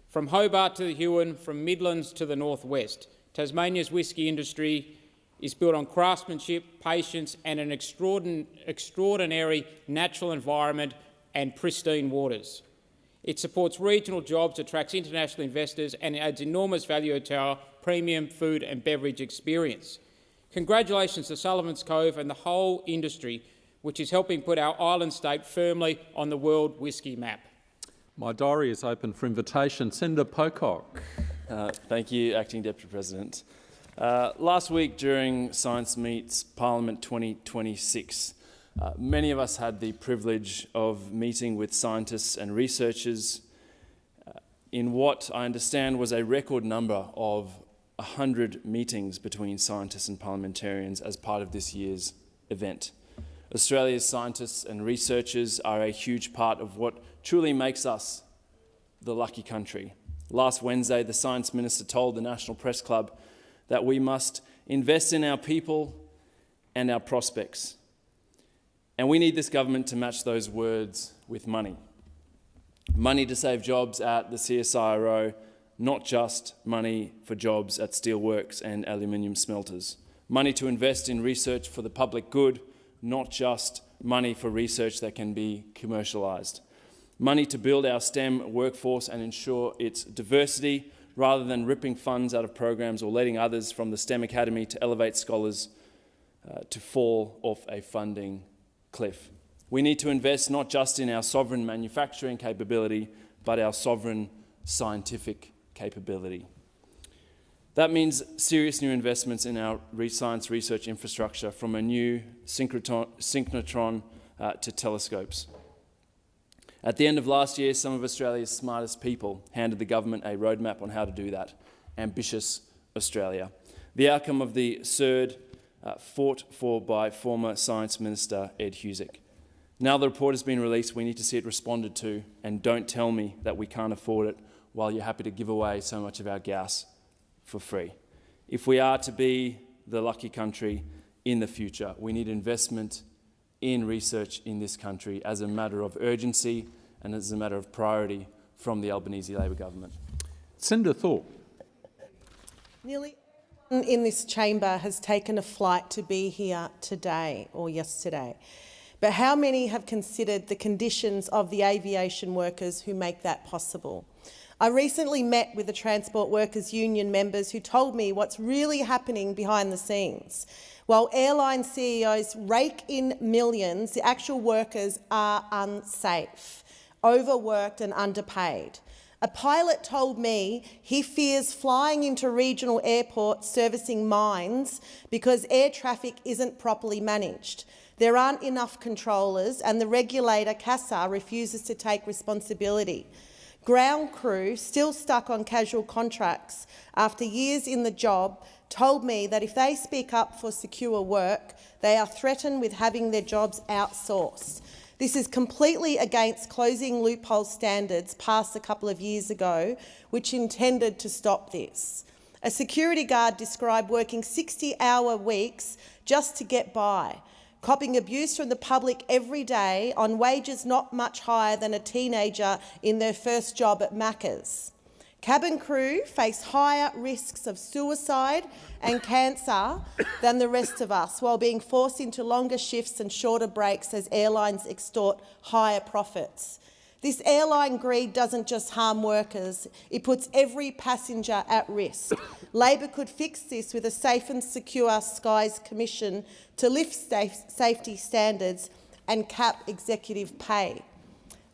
From Hobart to the Huon, from Midlands to the northwest, Tasmania's whisky industry is built on craftsmanship, patience and an extraordinary natural environment and pristine waters. It supports regional jobs, attracts international investors and adds enormous value to our premium food and beverage experience. Congratulations to Sullivan's Cove and the whole industry, which is helping put our island state firmly on the world whisky map. My diary is open for invitation. Senator Pocock. Thank you, Acting Deputy President. Last week during Science Meets Parliament 2026, many of us had the privilege of meeting with scientists and researchers in what I understand was a record number of 100 meetings between scientists and parliamentarians as part of this year's event. Australia's scientists and researchers are a huge part of what truly makes us the lucky country. Last Wednesday, the Science Minister told the National Press Club that we must invest in our people and our prospects. And we need this government to match those words with money. Money to save jobs at the CSIRO, not just money for jobs at steelworks and aluminium smelters. Money to invest in research for the public good, not just money for research that can be commercialised. Money to build our STEM workforce and ensure its diversity, rather than ripping funds out of programs or letting others from the STEM Academy to elevate scholars to fall off a funding cliff. We need to invest not just in our sovereign manufacturing capability, but our sovereign scientific capability. That means serious new investments in our science research infrastructure, from a new synchrotron to telescopes. At the end of last year, some of Australia's smartest people handed the government a roadmap on how to do that. Ambitious Australia. The outcome of the CERD fought for by former Science Minister Ed Husic. Now the report has been released, we need to see it responded to, and don't tell me that we can't afford it while you're happy to give away so much of our gas for free. If we are to be the lucky country in the future, we need investment in research in this country as a matter of urgency and as a matter of priority from the Albanese Labor government. Senator Thorpe. Nearly everyone in this chamber has taken a flight to be here today or yesterday. But how many have considered the conditions of the aviation workers who make that possible? I recently met with the Transport Workers Union members who told me what's really happening behind the scenes. While airline CEOs rake in millions, the actual workers are unsafe, overworked and underpaid. A pilot told me he fears flying into regional airports servicing mines because air traffic isn't properly managed. There aren't enough controllers and the regulator, CASA, refuses to take responsibility. Ground crew, still stuck on casual contracts after years in the job, told me that if they speak up for secure work, they are threatened with having their jobs outsourced. This is completely against closing loophole standards passed a couple of years ago, which intended to stop this. A security guard described working 60-hour weeks just to get by, copping abuse from the public every day on wages not much higher than a teenager in their first job at Macca's. Cabin crew face higher risks of suicide and cancer than the rest of us, while being forced into longer shifts and shorter breaks as airlines extort higher profits. This airline greed doesn't just harm workers, it puts every passenger at risk. Labor could fix this with a Safe and Secure Skies Commission to lift safety standards and cap executive pay.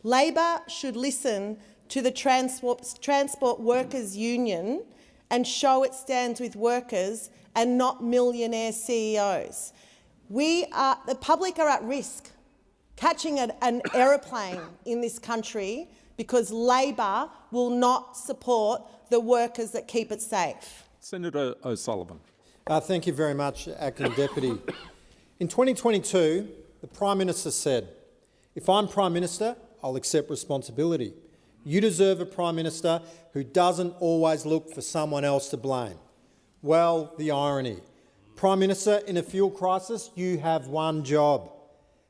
Labor should listen to the Transport Workers Union and show it stands with workers and not millionaire CEOs. The public are at risk catching an aeroplane in this country because Labor will not support the workers that keep it safe. Senator O'Sullivan. Thank you very much, Acting Deputy. In 2022, the Prime Minister said, "If I'm Prime Minister, I'll accept responsibility. You deserve a Prime Minister who doesn't always look for someone else to blame." Well, the irony. Prime Minister, in a fuel crisis, you have one job.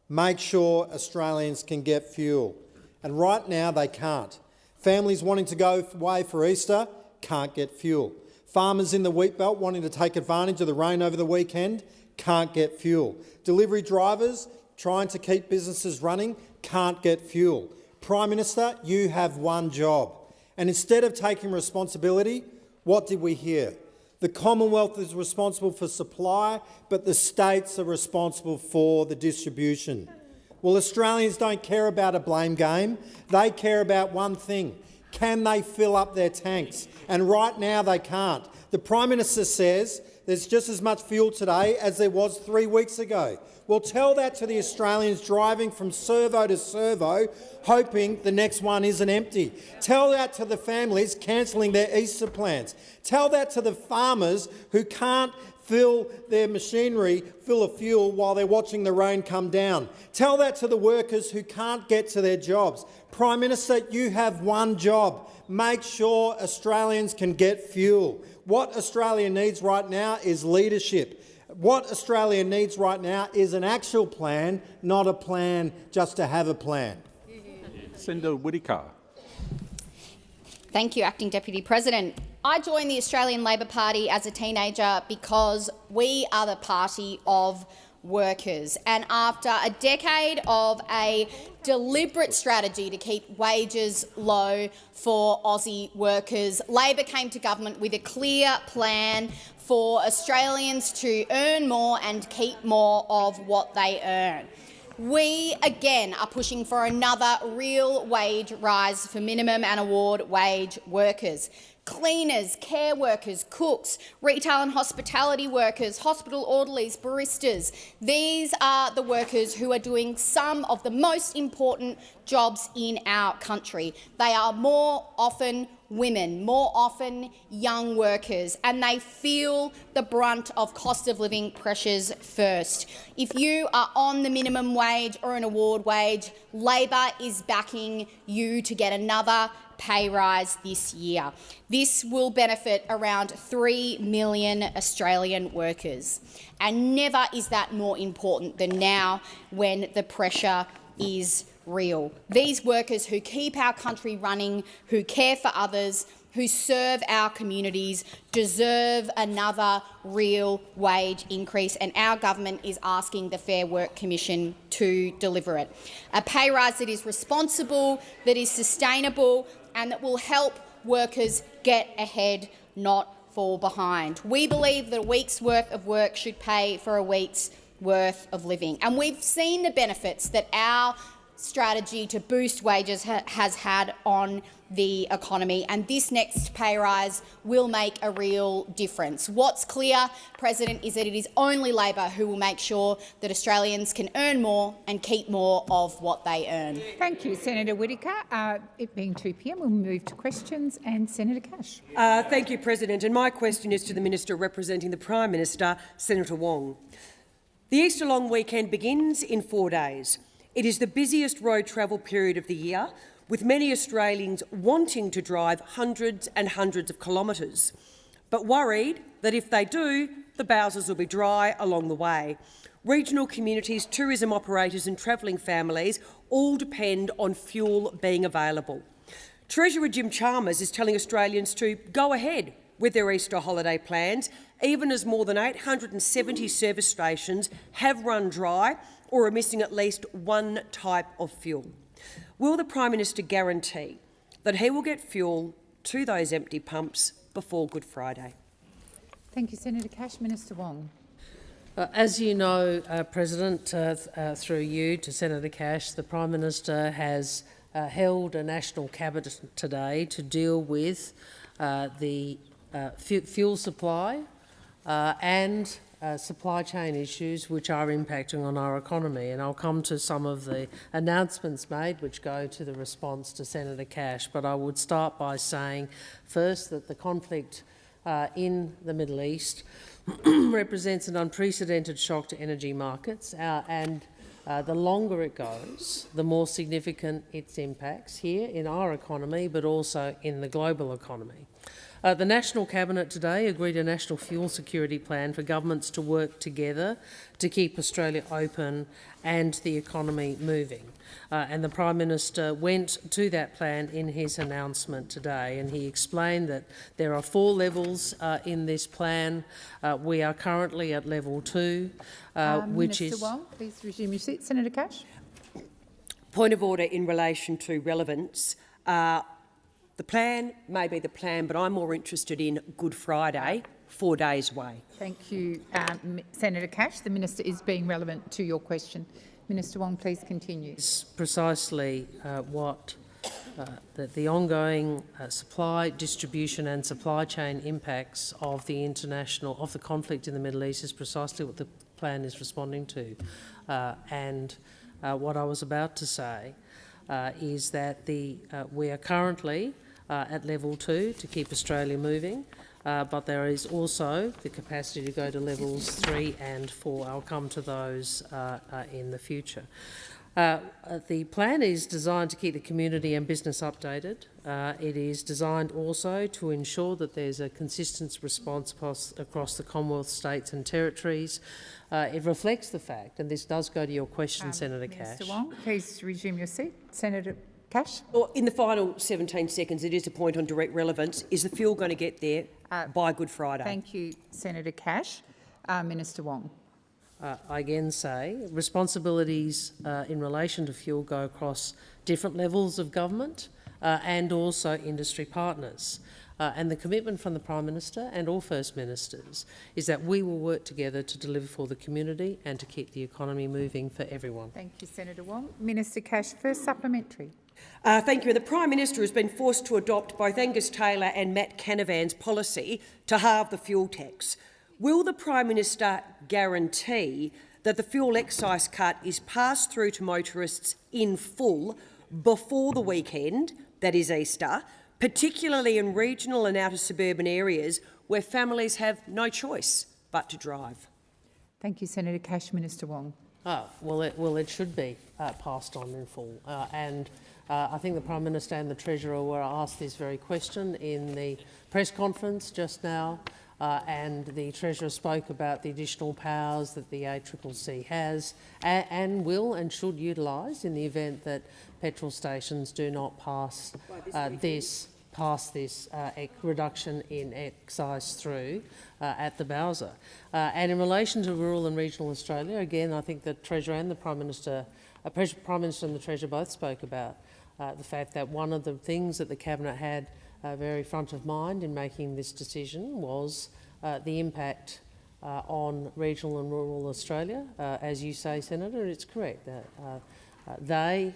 Make sure Australians can get fuel. And right now they can't. Families wanting to go away for Easter can't get fuel. Farmers in the wheat belt wanting to take advantage of the rain over the weekend can't get fuel. Delivery drivers trying to keep businesses running can't get fuel. Prime Minister, you have one job. And instead of taking responsibility, what did we hear? The Commonwealth is responsible for supply, but the states are responsible for the distribution. Well, Australians don't care about a blame game. They care about one thing. Can they fill up their tanks? And right now they can't. The Prime Minister says there's just as much fuel today as there was 3 weeks ago. Well, tell that to the Australians driving from servo to servo, hoping the next one isn't empty. Tell that to the families cancelling their Easter plans. Tell that to the farmers who can't fill their machinery full of fuel while they're watching the rain come down. Tell that to the workers who can't get to their jobs. Prime Minister, you have one job. Make sure Australians can get fuel. What Australia needs right now is leadership. What Australia needs right now is an actual plan, not a plan just to have a plan. Senator Whittaker. Thank you, Acting Deputy President. I joined the Australian Labor Party as a teenager because we are the party of workers. And after a decade of a deliberate strategy to keep wages low for Aussie workers, Labor came to government with a clear plan for Australians to earn more and keep more of what they earn. We, again, are pushing for another real wage rise for minimum and award wage workers. Cleaners, care workers, cooks, retail and hospitality workers, hospital orderlies, baristas. These are the workers who are doing some of the most important jobs in our country. They are more often women, more often young workers, and they feel the brunt of cost of living pressures first. If you are on the minimum wage or an award wage, Labor is backing you to get another pay rise this year. This will benefit around 3 million Australian workers, and never is that more important than now when the pressure is real. These workers who keep our country running, who care for others, who serve our communities, deserve another real wage increase, and our government is asking the Fair Work Commission to deliver it. A pay rise that is responsible, that is sustainable, and that will help workers get ahead, not fall behind. We believe that a week's worth of work should pay for a week's worth of living, and we've seen the benefits that our strategy to boost wages has had on the economy, and this next pay rise will make a real difference. What's clear, President, is that it is only Labor who will make sure that Australians can earn more and keep more of what they earn. Thank you, Senator Whittaker. It being 2 p.m, we'll move to questions, and Senator Cash. Thank you, President. And my question is to the Minister representing the Prime Minister, Senator Wong. The Easter long weekend begins in 4 days. It is the busiest road travel period of the year, with many Australians wanting to drive hundreds and hundreds of kilometres, but worried that if they do, the bowsers will be dry along the way. Regional communities, tourism operators and travelling families all depend on fuel being available. Treasurer Jim Chalmers is telling Australians to go ahead with their Easter holiday plans, even as more than 870 service stations have run dry or are missing at least one type of fuel. Will the Prime Minister guarantee that he will get fuel to those empty pumps before Good Friday? Thank you, Senator Cash. Minister Wong. As you know, President, through you to Senator Cash, the Prime Minister has held a national cabinet today to deal with the fuel supply and supply chain issues which are impacting on our economy. And I'll come to some of the announcements made which go to the response to Senator Cash. But I would start by saying first that the conflict in the Middle East represents an unprecedented shock to energy markets, and the longer it goes, the more significant its impacts here in our economy, but also in the global economy. The National Cabinet today agreed a national fuel security plan for governments to work together to keep Australia open and the economy moving. And the Prime Minister went to that plan in his announcement today, and he explained that there are 4 levels in this plan. We are currently at level 2, which is... Minister Wong, please resume your seat. Senator Cash. Point of order in relation to relevance. The plan may be the plan, but I'm more interested in Good Friday, 4 days away. Thank you, Senator Cash. The Minister is being relevant to your question. Minister Wong, please continue. It's precisely what that the ongoing supply, distribution and supply chain impacts of the conflict in the Middle East is precisely what the plan is responding to. What I was about to say is that we are currently at level 2 to keep Australia moving, but there is also the capacity to go to levels 3 and 4. I'll come to those in the future. The plan is designed to keep the community and business updated. It is designed also to ensure that there's a consistent response across the Commonwealth, states and territories. It reflects the fact, and this does go to your question, Senator Cash. Mr Wong, please resume your seat. Senator Cash. Well, in the final 17 seconds, it is a point on direct relevance. Is the fuel going to get there by Good Friday? Thank you, Senator Cash. Minister Wong. I again say responsibilities in relation to fuel go across different levels of government and also industry partners. And the commitment from the Prime Minister and all First Ministers is that we will work together to deliver for the community and to keep the economy moving for everyone. Thank you, Senator Wong. Minister Cash, first supplementary. Thank you. The Prime Minister has been forced to adopt both Angus Taylor and Matt Canavan's policy to halve the fuel tax. Will the Prime Minister guarantee that the fuel excise cut is passed through to motorists in full before the weekend, that is Easter, particularly in regional and outer suburban areas where families have no choice but to drive? Thank you, Senator Cash. Minister Wong. It should be passed on in full. I think the Prime Minister and the Treasurer were asked this very question in the press conference just now. And the Treasurer spoke about the additional powers that the ACCC has and will and should utilise in the event that petrol stations do not pass this reduction in excise through at the Bowser. And in relation to rural and regional Australia, again, I think the Treasurer and the Prime Minister, Prime Minister and the Treasurer both spoke about the fact that one of the things that the Cabinet had very front of mind in making this decision was the impact on regional and rural Australia. As you say, Senator, it's correct that they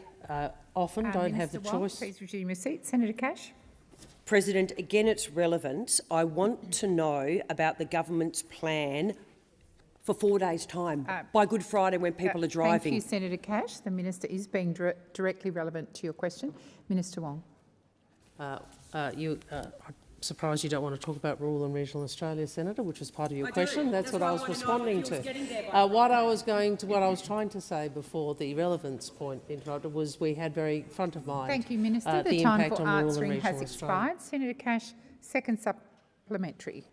often don't have the Minister Wong, choice. please resume your seat. Senator Cash. President, again, it's relevant. I want to know about the government's plan for 4 days' time, by Good Friday when people are driving. Thank you, Senator Cash. The Minister is being directly relevant to your question. Minister Wong. I'm surprised you don't want to talk about rural and regional Australia, Senator, which was part of your question. That's what I was responding to. What I was trying to say before the relevance point interrupted was we had very front of mind. Thank you, Minister. The time impact for on rural and answering regional has Australia. expired. Senator Cash, second supplementary.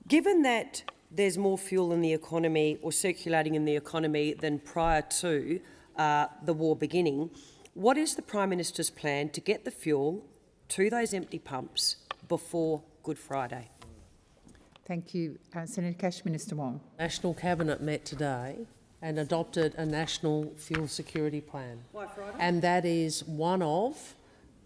Given that there's more fuel in the economy or circulating in the economy than prior to the war beginning, what is the Prime Minister's plan to get the fuel to those empty pumps before Good Friday? Thank you, Senator Cash. Minister Wong. National Cabinet met today and adopted a national fuel security plan. By Friday? And that is one of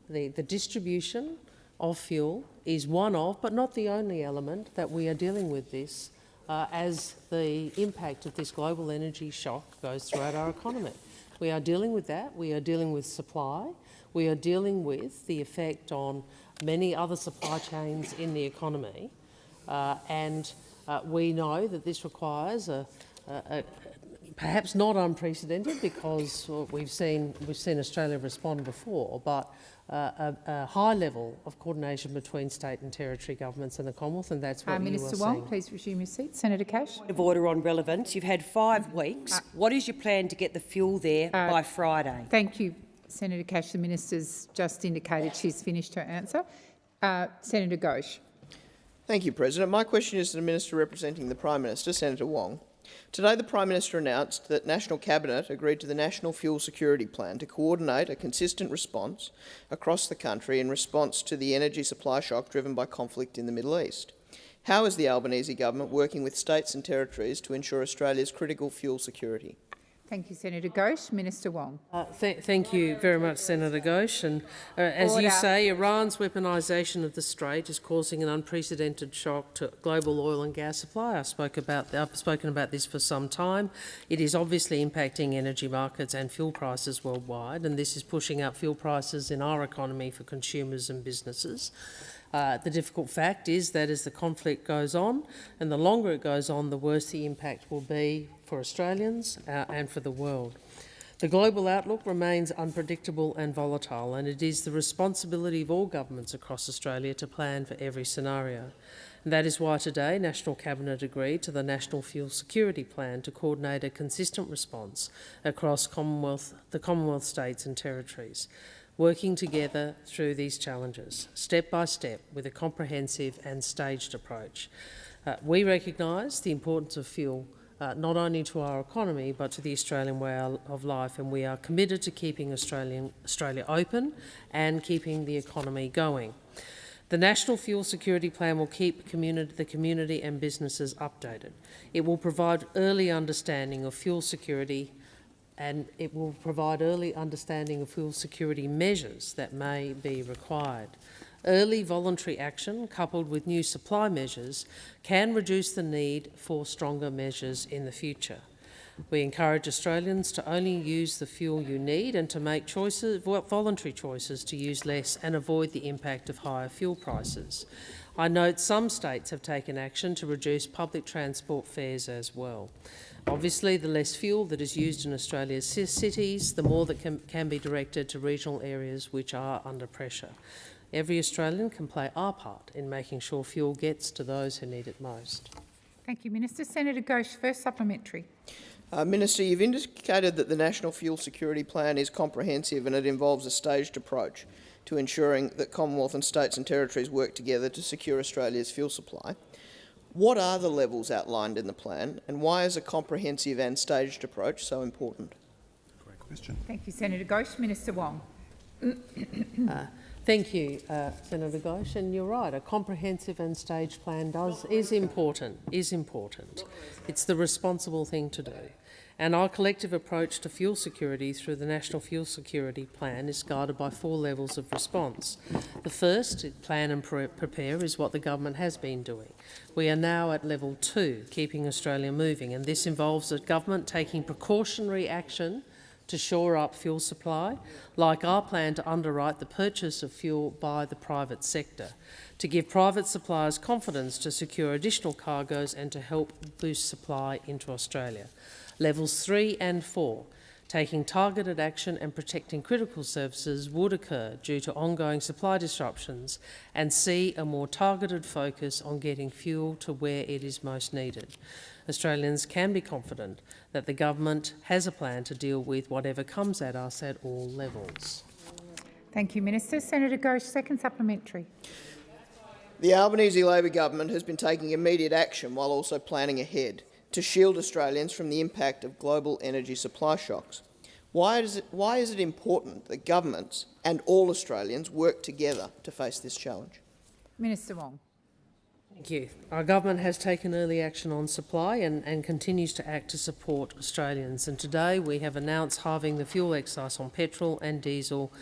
the distribution of fuel is one of, but not the only element that we are dealing with this as the impact of this global energy shock goes throughout our economy. We are dealing with that. We are dealing with supply. We are dealing with the effect on many other supply chains in the economy. We know that this requires perhaps not unprecedented, because we've seen Australia respond before, but a high level of coordination between state and territory governments and the Commonwealth, and that's what Minister Wong, please resume your seat. Senator Cash. Point of order on relevance. You've had 5 weeks. What is your plan to get the fuel there by Friday? Thank you, Senator Cash. The Minister's just indicated she's finished her answer. Senator Ghosh. Thank you, President. My question is to the Minister representing the Prime Minister, Senator Wong. Today, the Prime Minister announced that National Cabinet agreed to the National Fuel Security Plan to coordinate a consistent response across the country in response to the energy supply shock driven by conflict in the Middle East. How is the Albanese government working with states and territories to ensure Australia's critical fuel security? Thank you, Senator Ghosh. Minister Wong. Thank you very much, Senator Ghosh. And as you say, Iran's weaponisation of the Strait is causing an unprecedented shock to global oil and gas supply. I've spoken about this for some time. It is obviously impacting energy markets and fuel prices worldwide, and this is pushing up fuel prices in our economy for consumers and businesses. The difficult fact is that as the conflict goes on, and the longer it goes on, the worse the impact will be for Australians and for the world. The global outlook remains unpredictable and volatile, and it is the responsibility of all governments across Australia to plan for every scenario. And that is why today National Cabinet agreed to the National Fuel Security Plan to coordinate a consistent response across the Commonwealth states and territories, working together through these challenges, step by step, with a comprehensive and staged approach. We recognise the importance of fuel not only to our economy but to the Australian way of life, and we are committed to keeping Australia open and keeping the economy going. The National Fuel Security Plan will keep the community and businesses updated. It will provide early understanding of fuel security, and it will provide early understanding of fuel security measures that may be required. Early voluntary action, coupled with new supply measures, can reduce the need for stronger measures in the future. We encourage Australians to only use the fuel you need and to make voluntary choices to use less and avoid the impact of higher fuel prices. I note some states have taken action to reduce public transport fares as well. Obviously, the less fuel that is used in Australia's cities, the more that can be directed to regional areas which are under pressure. Every Australian can play our part in making sure fuel gets to those who need it most. Thank you, Minister. Senator Ghosh, first supplementary. Minister, you've indicated that the National Fuel Security Plan is comprehensive and it involves a staged approach to ensuring that Commonwealth and states and territories work together to secure Australia's fuel supply. What are the levels outlined in the plan, and why is a comprehensive and staged approach so important? Great question. Thank you, Senator Ghosh. Minister Wong. Thank you, Senator Ghosh, and you're right, a comprehensive and staged plan is important. It's the responsible thing to do. And our collective approach to fuel security through the National Fuel Security Plan is guided by 4 levels of response. The first, plan and prepare, is what the government has been doing. We are now at level 2, keeping Australia moving, and this involves the government taking precautionary action to shore up fuel supply, like our plan to underwrite the purchase of fuel by the private sector, to give private suppliers confidence to secure additional cargoes and to help boost supply into Australia. Levels 3 and 4, taking targeted action and protecting critical services, would occur due to ongoing supply disruptions and see a more targeted focus on getting fuel to where it is most needed. Australians can be confident that the government has a plan to deal with whatever comes at us at all levels. Thank you, Minister. Senator Ghosh, second supplementary. The Albanese Labor government has been taking immediate action while also planning ahead to shield Australians from the impact of global energy supply shocks. Why is it important that governments and all Australians work together to face this challenge? Minister Wong. Thank you. Our government has taken early action on supply and continues to act to support Australians. And today we have announced halving the fuel excise on petrol and diesel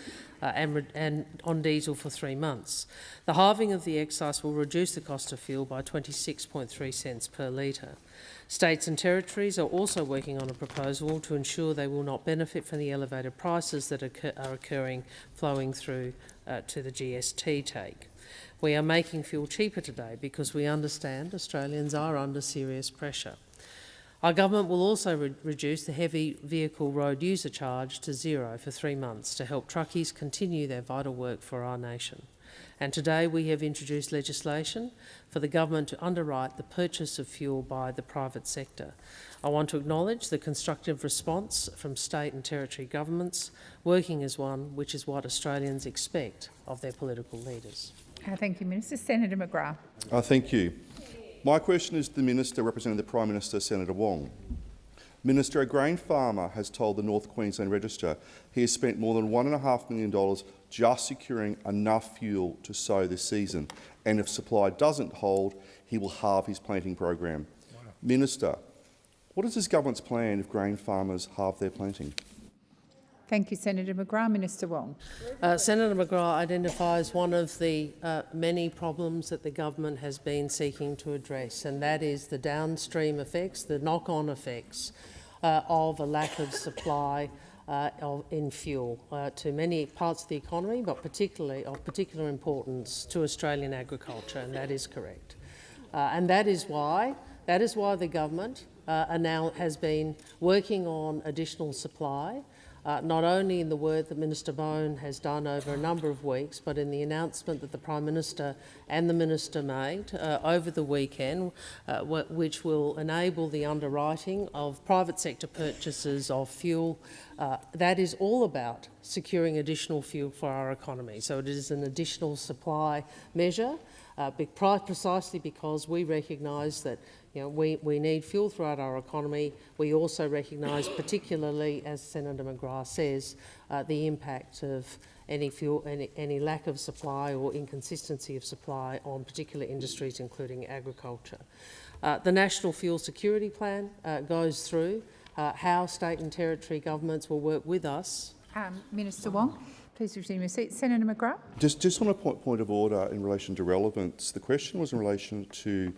and on diesel for 3 months. The halving of the excise will reduce the cost of fuel by 26.3 cents per litre. States and territories are also working on a proposal to ensure they will not benefit from the elevated prices that are flowing through to the GST take. We are making fuel cheaper today because we understand Australians are under serious pressure. Our government will also reduce the heavy vehicle road user charge to 0 for 3 months to help truckies continue their vital work for our nation. And today we have introduced legislation for the government to underwrite the purchase of fuel by the private sector. I want to acknowledge the constructive response from state and territory governments, working as one, which is what Australians expect of their political leaders. Thank you, Minister. Senator McGrath. Thank you. My question is to the Minister representing the Prime Minister, Senator Wong. Minister, a grain farmer has told the North Queensland Register he has spent more than $1.5 million just securing enough fuel to sow this season, and if supply doesn't hold, he will halve his planting program. Wow. Minister, What is this government's plan if grain farmers halve their planting? Thank you, Senator McGrath. Minister Wong. Senator McGrath identifies one of the many problems that the government has been seeking to address, and that is the downstream effects, the knock-on effects of a lack of supply in fuel to many parts of the economy, but particularly of particular importance to Australian agriculture, and that is correct. And that is why the government now has been working on additional supply. Not only in the work that Minister Bone has done over a number of weeks, but in the announcement that the Prime Minister and the Minister made over the weekend, which will enable the underwriting of private sector purchases of fuel. That is all about securing additional fuel for our economy. So it is an additional supply measure, precisely because we recognise that we need fuel throughout our economy. We also recognise, particularly, as Senator McGrath says, the impact of any lack of supply or inconsistency of supply on particular industries, including agriculture. The National Fuel Security Plan goes through how state and territory governments will work with us. Minister Wong, please resume your seat. Senator McGrath. Just on a point of order in relation to relevance, the question was in relation to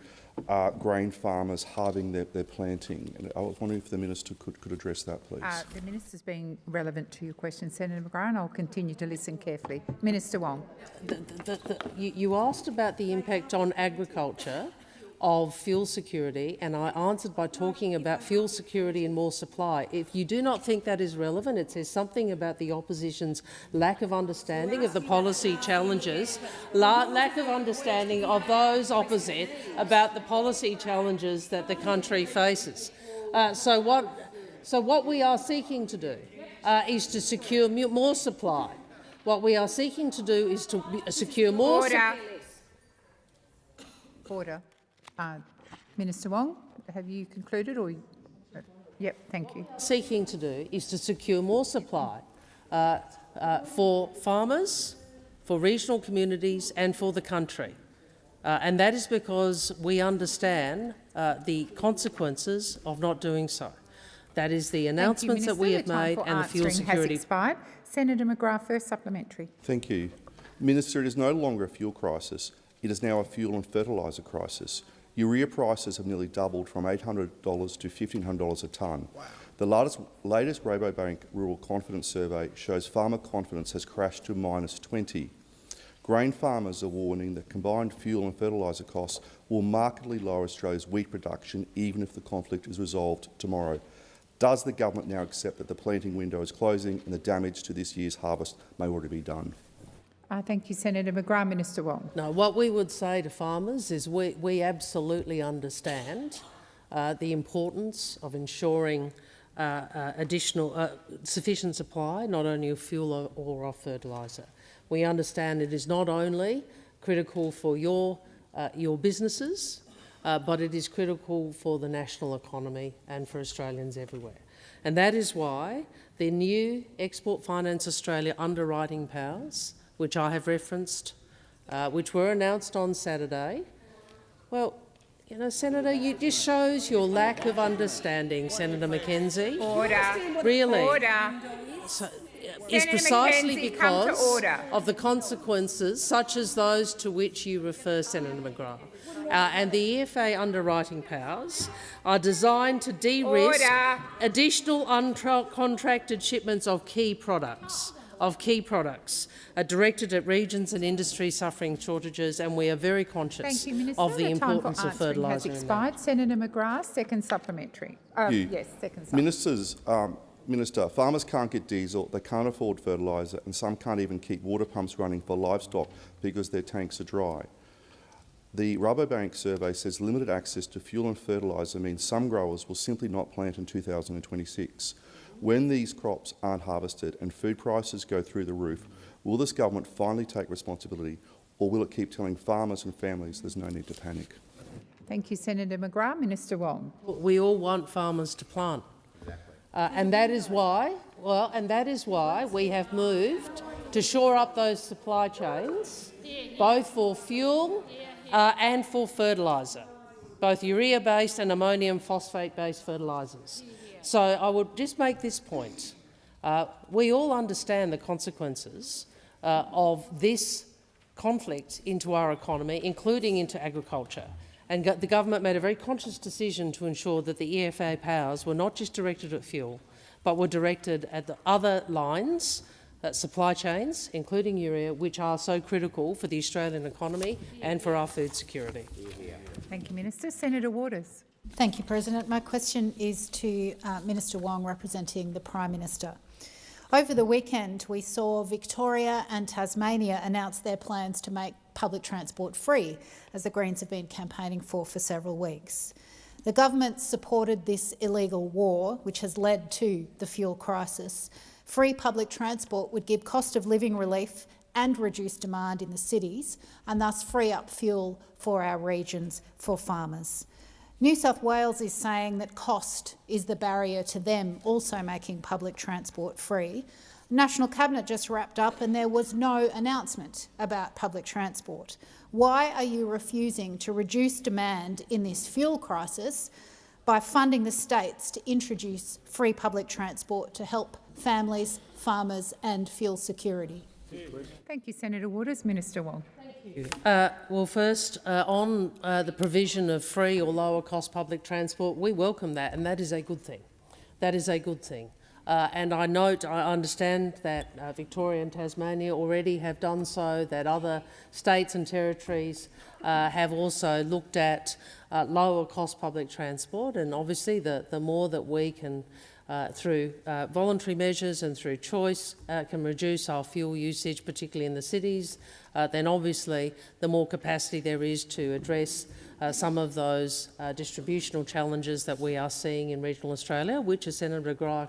grain farmers halving their planting. And I was wondering if the Minister could address that, please. The Minister's being relevant to your question, Senator McGrath, and I'll continue to listen carefully. Minister Wong. You asked about the impact on agriculture of fuel security, and I answered by talking about fuel security and more supply. If you do not think that is relevant, it says something about the opposition's lack of understanding of the policy challenges, lack of understanding of those opposite about the policy challenges that the country faces. So what we are seeking to do is to secure more supply. What we are seeking to do is to secure more supply. Order. Minister Wong, have you concluded? Or yep, thank you. Seeking to do is to secure more supply for farmers, for regional communities and for the country. And that is because we understand the consequences of not doing so. That is the announcements that we have made and the fuel security. Has expired. Senator McGrath, first supplementary. Thank you. Minister, it is no longer a fuel crisis. It is now a fuel and fertiliser crisis. Urea prices have nearly doubled from $800 to $1,500 a tonne. Wow. The latest Rabobank Rural Confidence Survey shows farmer confidence has crashed to -20. Grain farmers are warning that combined fuel and fertiliser costs will markedly lower Australia's wheat production even if the conflict is resolved tomorrow. Does the government now accept that the planting window is closing and the damage to this year's harvest may already be done? Thank you, Senator McGrath. Minister Wong. No, what we would say to farmers is we absolutely understand the importance of ensuring sufficient supply, not only of fuel or of fertiliser. We understand it is not only critical for your businesses, but it is critical for the national economy and for Australians everywhere. And that is why the new Export Finance Australia underwriting powers, which I have referenced, which were announced on Saturday. Well, Senator, it just shows your lack of understanding, Senator McKenzie. Order. Really. Order. So, is precisely McKenzie, because of the consequences, such as those to which you refer, Senator McGrath. And the EFA underwriting powers are designed to de-risk additional uncontracted shipments of key products. Directed at regions and industries suffering shortages, and we are very conscious of the importance of fertiliser. Senator McGrath, second supplementary. Yes, second supplementary. Minister, farmers can't get diesel, they can't afford fertiliser, and some can't even keep water pumps running for livestock because their tanks are dry. The Rabobank survey says limited access to fuel and fertiliser means some growers will simply not plant in 2026. When these crops aren't harvested and food prices go through the roof, will this government finally take responsibility, or will it keep telling farmers and families there's no need to panic? Thank you, Senator McGrath. Minister Wong. We all want farmers to plant, and that is why. We have moved to shore up those supply chains, both for fuel and for fertiliser. both urea-based and ammonium phosphate-based fertilisers. So I would just make this point. We all understand the consequences of this conflict into our economy, including into agriculture. And the government made a very conscious decision to ensure that the EFA powers were not just directed at fuel, but were directed at the other lines, supply chains, including urea, which are so critical for the Australian economy and for our food security. Thank you, Minister. Senator Waters. Thank you, President. My question is to Minister Wong, representing the Prime Minister. Over the weekend, we saw Victoria and Tasmania announce their plans to make public transport free, as the Greens have been campaigning for several weeks. The government supported this illegal war, which has led to the fuel crisis. Free public transport would give cost of living relief and reduce demand in the cities, and thus free up fuel for our regions, for farmers. New South Wales is saying that cost is the barrier to them also making public transport free. The National Cabinet just wrapped up and there was no announcement about public transport. Why are you refusing to reduce demand in this fuel crisis by funding the states to introduce free public transport to help families, farmers and fuel security? Thank you, Senator Waters. Minister Wong. Well, first, on the provision of free or lower cost public transport, we welcome that, and that is a good thing. That is a good thing. And I understand that Victoria and Tasmania already have done so, that other states and territories have also looked at lower cost public transport, and obviously the more that we can, through voluntary measures and through choice, can reduce our fuel usage, particularly in the cities, then obviously the more capacity there is to address some of those distributional challenges that we are seeing in regional Australia, which, as Senator Gry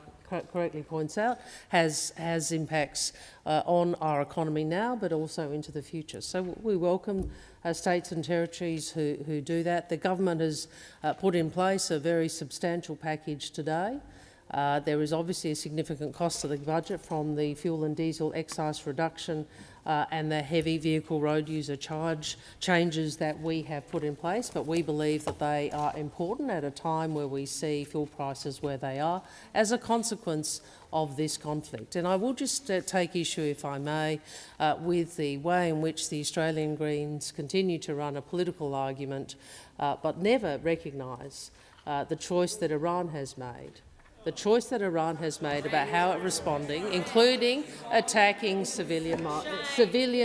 correctly points out, has impacts on our economy now, but also into the future. So we welcome states and territories who do that. The government has put in place a very substantial package today. There is obviously a significant cost to the budget from the fuel and diesel excise reduction and the heavy vehicle road user charge changes that we have put in place, but we believe that they are important at a time where we see fuel prices where they are as a consequence of this conflict. And I will just take issue, if I may, with the way in which the Australian Greens continue to run a political argument but never recognise the choice that Iran has made. The choice that Iran has made about how it's responding, including attacking civilian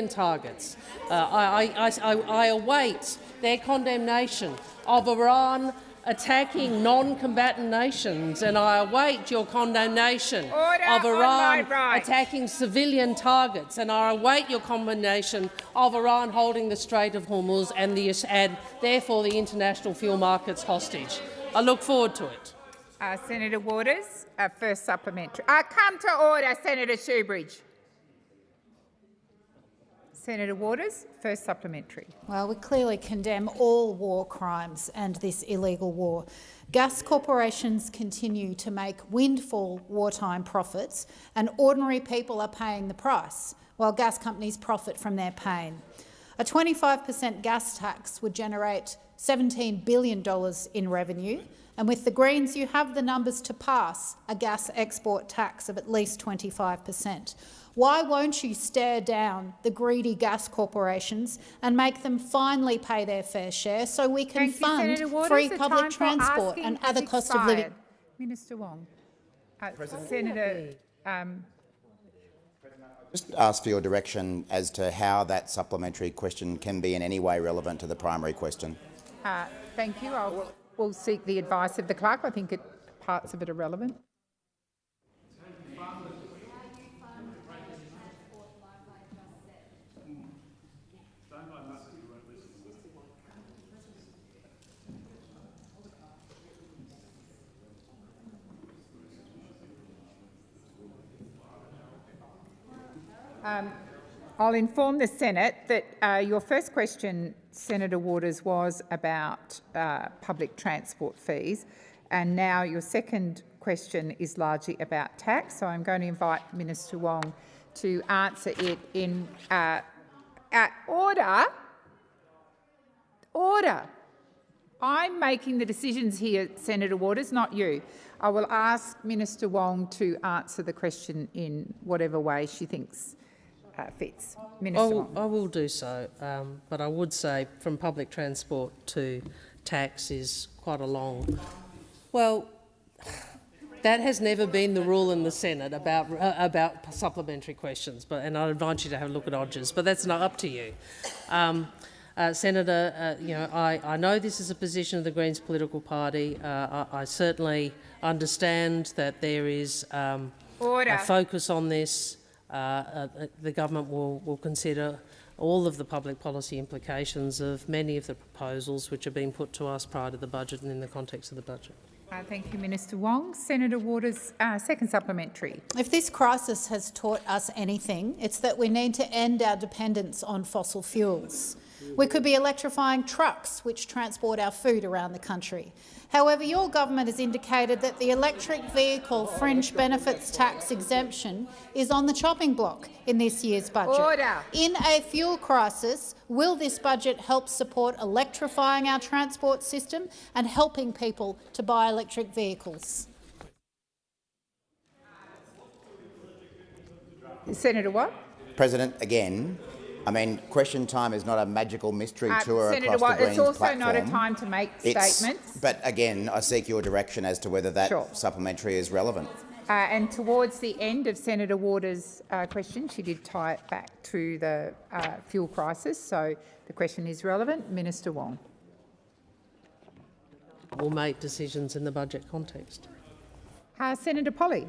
targets. I await their condemnation of Iran attacking non-combatant nations, and I await your condemnation of Iran attacking civilian targets, and I await your condemnation of Iran holding the Strait of Hormuz and therefore the international fuel markets hostage. I look forward to it. Senator Waters, first supplementary. Come to order, Senator Shoebridge. Senator Waters, first supplementary. Well, we clearly condemn all war crimes and this illegal war. Gas corporations continue to make windfall wartime profits, and ordinary people are paying the price, while gas companies profit from their pain. A 25% gas tax would generate $17 billion in revenue, and with the Greens you have the numbers to pass a gas export tax of at least 25%. Why won't you stare down the greedy gas corporations and make them finally pay their fair share so we can fund free public transport and other cost of living? Minister Wong. Senator. Just ask for your direction as to how that supplementary question can be in any way relevant to the primary question. Thank you. We'll seek the advice of the clerk. I think parts of it are relevant. I'll inform the Senate that your first question, Senator Waters, was about public transport fees, and now your second question is largely about tax. So I'm going to invite Minister Wong to answer it in order. I'm making the decisions here, Senator Waters, not you. I will ask Minister Wong to answer the question in whatever way she thinks fits. Minister Wong. I will do so, but I would say from public transport to tax is quite a long... Well, that has never been the rule in the Senate about supplementary questions, and I invite you to have a look at Odgers, but that's not up to you. Senator, I know this is a position of the Greens political party. I certainly understand that there is a focus on this. The government will consider all of the public policy implications of many of the proposals which have been put to us prior to the budget and in the context of the budget. Thank you, Minister Wong. Senator Waters, second supplementary. If this crisis has taught us anything, it's that we need to end our dependence on fossil fuels. We could be electrifying trucks which transport our food around the country. However, your government has indicated that the electric vehicle fringe benefits tax exemption is on the chopping block in this year's budget. Order. In a fuel crisis, will this budget help support electrifying our transport system and helping people to buy electric vehicles? Senator Watt? President, again, I mean, question time is not a magical mystery tour Senator across Watt, the Greens it's also platform. not a time to make statements. But again, I seek your direction as to whether that supplementary is relevant. And towards the end of Senator Waters' question, she did tie it back to the fuel crisis, so the question is relevant. Minister Wong. We'll make decisions in the budget context. Senator Polley.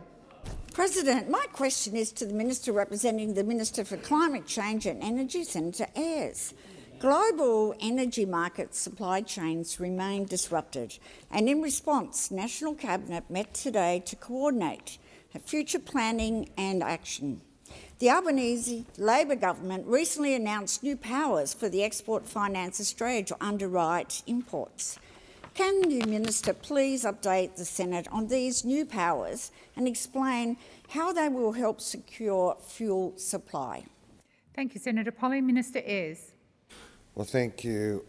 President, my question is to the Minister representing the Minister for Climate Change and Energy, Senator Ayres. Global energy market supply chains remain disrupted, and in response, National Cabinet met today to coordinate future planning and action. The Albanese Labor government recently announced new powers for the Export Finance Australia to underwrite imports. Can the Minister please update the Senate on these new powers and explain how they will help secure fuel supply? Thank you, Senator Polley. Minister Ayres. Well, thank you,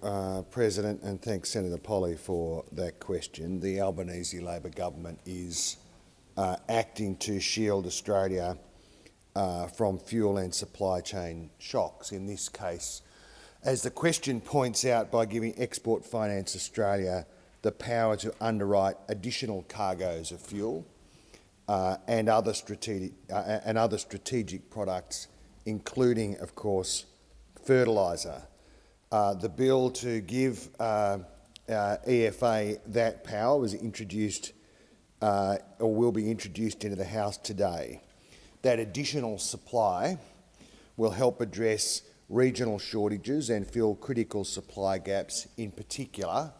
President, and thanks, Senator Polley, for that question. The Albanese Labor government is acting to shield Australia from fuel and supply chain shocks. In this case, as the question points out, by giving Export Finance Australia the power to underwrite additional cargoes of fuel and other strategic products, including, of course, fertiliser. The bill to give EFA that power was introduced or will be introduced into the House today. That additional supply will help address regional shortages and fill critical supply gaps, in particular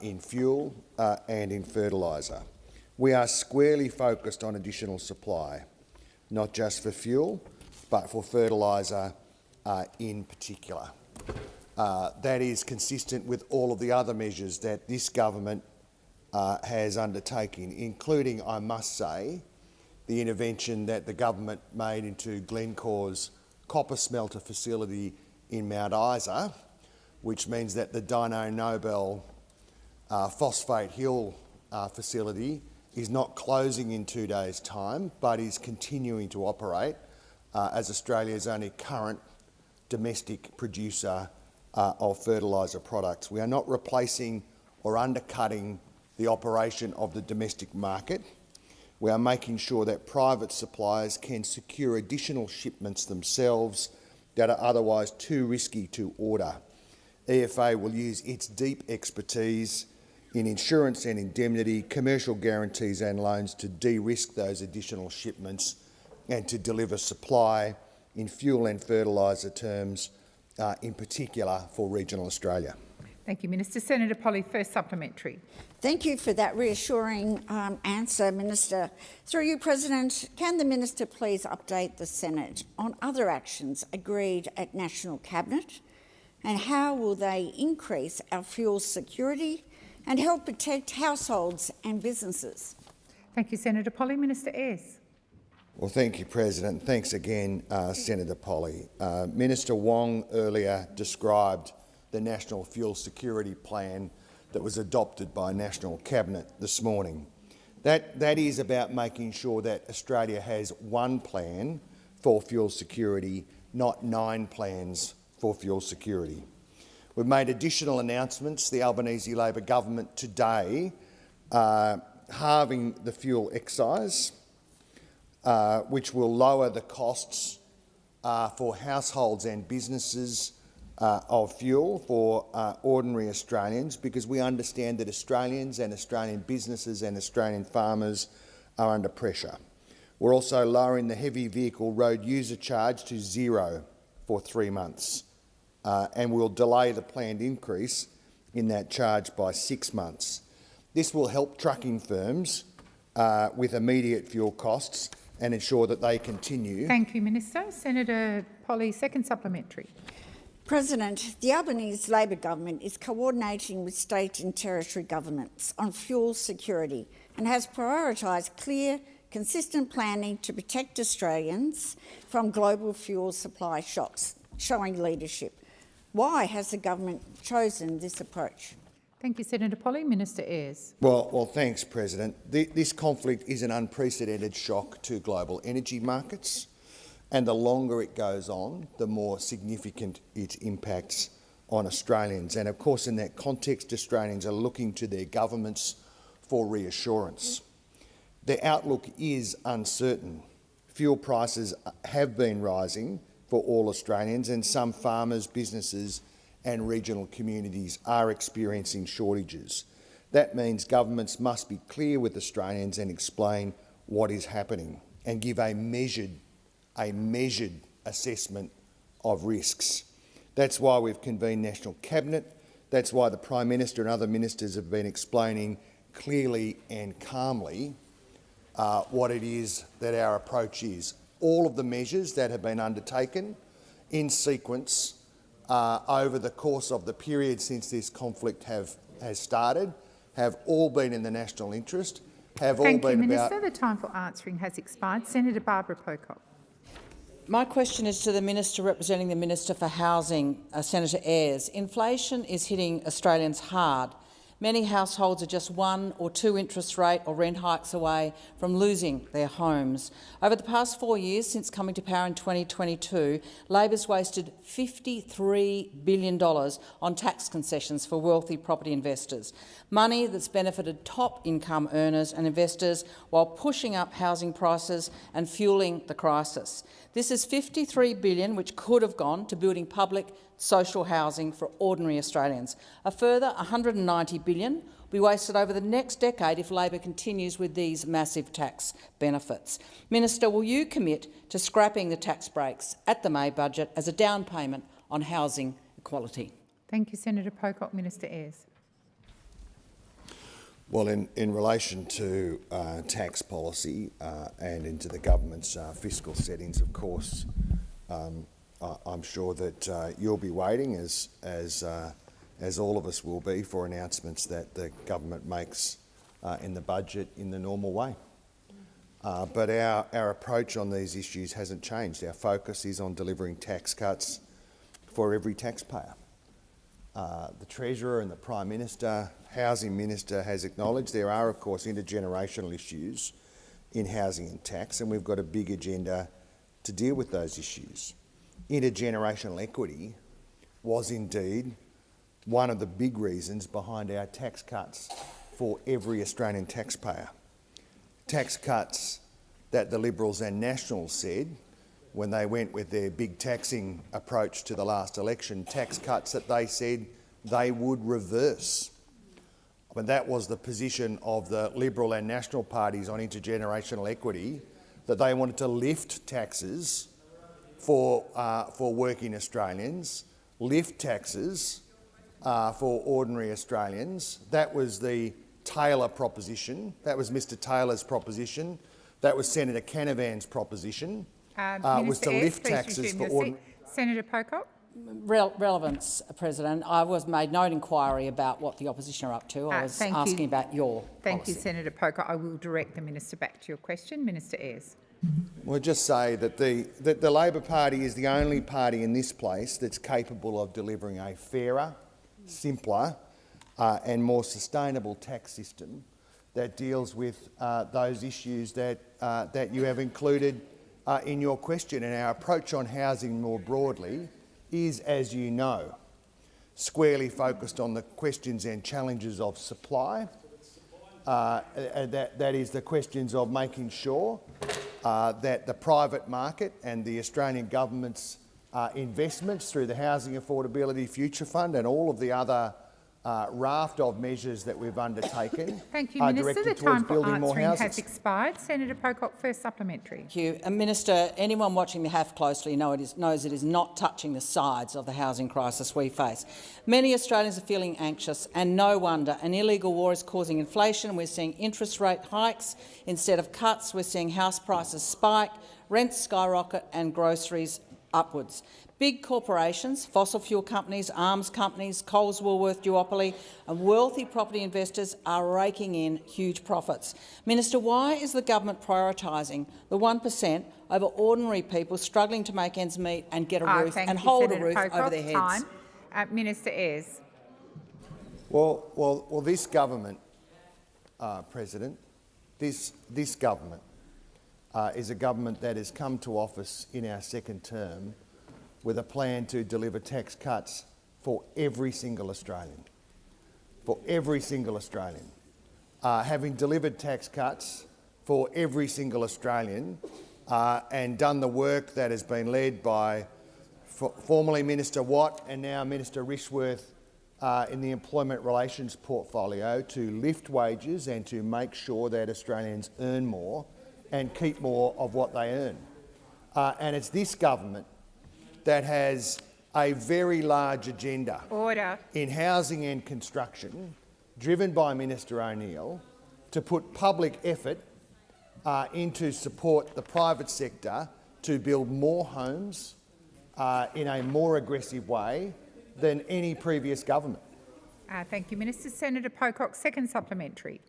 in fuel and in fertiliser. We are squarely focused on additional supply, not just for fuel, but for fertiliser in particular. That is consistent with all of the other measures that this government has undertaken, including, I must say, the intervention that the government made into Glencore's copper smelter facility in Mount Isa, which means that the Dyno Nobel Phosphate Hill facility is not closing in 2 days' time, but is continuing to operate as Australia's only current domestic producer of fertiliser products. We are not replacing or undercutting the operation of the domestic market. We are making sure that private suppliers can secure additional shipments themselves that are otherwise too risky to order. EFA will use its deep expertise in insurance and indemnity, commercial guarantees and loans to de-risk those additional shipments and to deliver supply in fuel and fertiliser terms, in particular for regional Australia. Thank you, Minister. Senator Polley, first supplementary. Thank you for that reassuring answer, Minister. Through you, President, can the Minister please update the Senate on other actions agreed at National Cabinet, and how will they increase our fuel security and help protect households and businesses? Thank you, Senator Polley. Minister Ayres. Well, thank you, President. Thanks again, Senator Polley. Minister Wong earlier described the National Fuel Security Plan that was adopted by National Cabinet this morning. That is about making sure that Australia has one plan for fuel security, not 9 plans for fuel security. We've made additional announcements, the Albanese Labor government today, halving the fuel excise, which will lower the costs for households and businesses of fuel for ordinary Australians, because we understand that Australians and Australian businesses and Australian farmers are under pressure. We're also lowering the heavy vehicle road user charge to 0 for 3 months, and we'll delay the planned increase in that charge by 6 months. This will help trucking firms with immediate fuel costs and ensure that they continue. Thank you, Minister. Senator Polley, second supplementary. President, the Albanese Labor government is coordinating with state and territory governments on fuel security and has prioritised clear, consistent planning to protect Australians from global fuel supply shocks, showing leadership. Why has the government chosen this approach? Thank you, Senator Polley. Minister Ayres. Well, thanks, President. This conflict is an unprecedented shock to global energy markets, and the longer it goes on, the more significant its impacts on Australians. And of course, in that context, Australians are looking to their governments for reassurance. The outlook is uncertain. Fuel prices have been rising for all Australians, and some farmers, businesses and regional communities are experiencing shortages. That means governments must be clear with Australians and explain what is happening and give a measured assessment of risks. That's why we've convened National Cabinet. That's why the Prime Minister and other ministers have been explaining clearly and calmly what it is that our approach is. All of the measures that have been undertaken in sequence over the course of the period since this conflict has started have all been in the national interest, have all been about— Thank you, Minister. The time for answering has expired. Senator Barbara Pocock. My question is to the Minister representing the Minister for Housing, Senator Ayres. Inflation is hitting Australians hard. Many households are just 1 or 2 interest rate or rent hikes away from losing their homes. Over the past 4 years, since coming to power in 2022, Labor's wasted $53 billion on tax concessions for wealthy property investors, money that's benefited top income earners and investors while pushing up housing prices and fuelling the crisis. This is $53 billion which could have gone to building public social housing for ordinary Australians. A further $190 billion will be wasted over the next decade if Labor continues with these massive tax benefits. Minister, will you commit to scrapping the tax breaks at the May budget as a down payment on housing equality? Thank you, Senator Pocock. Minister Ayres. Well, in relation to tax policy and into the government's fiscal settings, of course, I'm sure that you'll be waiting, as all of us will be, for announcements that the government makes in the budget in the normal way. But our approach on these issues hasn't changed. Our focus is on delivering tax cuts for every taxpayer. The Treasurer and the Prime Minister, Housing Minister has acknowledged there are, of course, intergenerational issues in housing and tax, and we've got a big agenda to deal with those issues. Intergenerational equity was indeed one of the big reasons behind our tax cuts for every Australian taxpayer. Tax cuts that the Liberals and Nationals said when they went with their big taxing approach to the last election, tax cuts that they said they would reverse. But that was the position of the Liberal and National parties on intergenerational equity, that they wanted to lift taxes for working Australians, lift taxes for ordinary Australians. That was the Taylor proposition. That was Mr Taylor's proposition. That was Senator Canavan's proposition, was to lift taxes for ordinary— Senator Pocock. Relevance, President. I was made no inquiry about what the opposition are up to. I was asking about your Thank policy. you, Senator Pocock. I will direct the Minister back to your question. Minister Ayres. Well, just say that the Labor Party is the only party in this place that's capable of delivering a fairer, simpler and more sustainable tax system that deals with those issues that you have included in your question. And our approach on housing more broadly is, as you know, squarely focused on the questions and challenges of supply. That is the questions of making sure that the private market and the Australian government's investments through the Housing Affordability Future Fund and all of the other raft of measures that we've undertaken Thank you, are Minister. directed The towards time for building more answering houses. has expired. Senator Pocock, first supplementary. Thank you. Minister, anyone watching the HAF closely knows it is not touching the sides of the housing crisis we face. Many Australians are feeling anxious, and no wonder. An illegal war is causing inflation. We're seeing interest rate hikes instead of cuts. We're seeing house prices spike, rents skyrocket and groceries upwards. Big corporations, fossil fuel companies, arms companies, Coles, Woolworth, duopoly and wealthy property investors are raking in huge profits. Minister, why is the government prioritising the 1% over ordinary people struggling to make ends meet and get a roof and hold a roof over their heads? Minister Ayres. Well, this government, President, this government is a government that has come to office in our second term with a plan to deliver tax cuts for every single Australian. For every single Australian. Having delivered tax cuts for every single Australian and done the work that has been led by formerly Minister Watt and now Minister Rishworth in the employment relations portfolio to lift wages and to make sure that Australians earn more and keep more of what they earn. And it's this government that has a very large agenda in housing and construction, driven by Minister O'Neill, to put public effort into support the private sector to build more homes in a more aggressive way than any previous government. Thank you, Minister. Senator Pocock, second supplementary.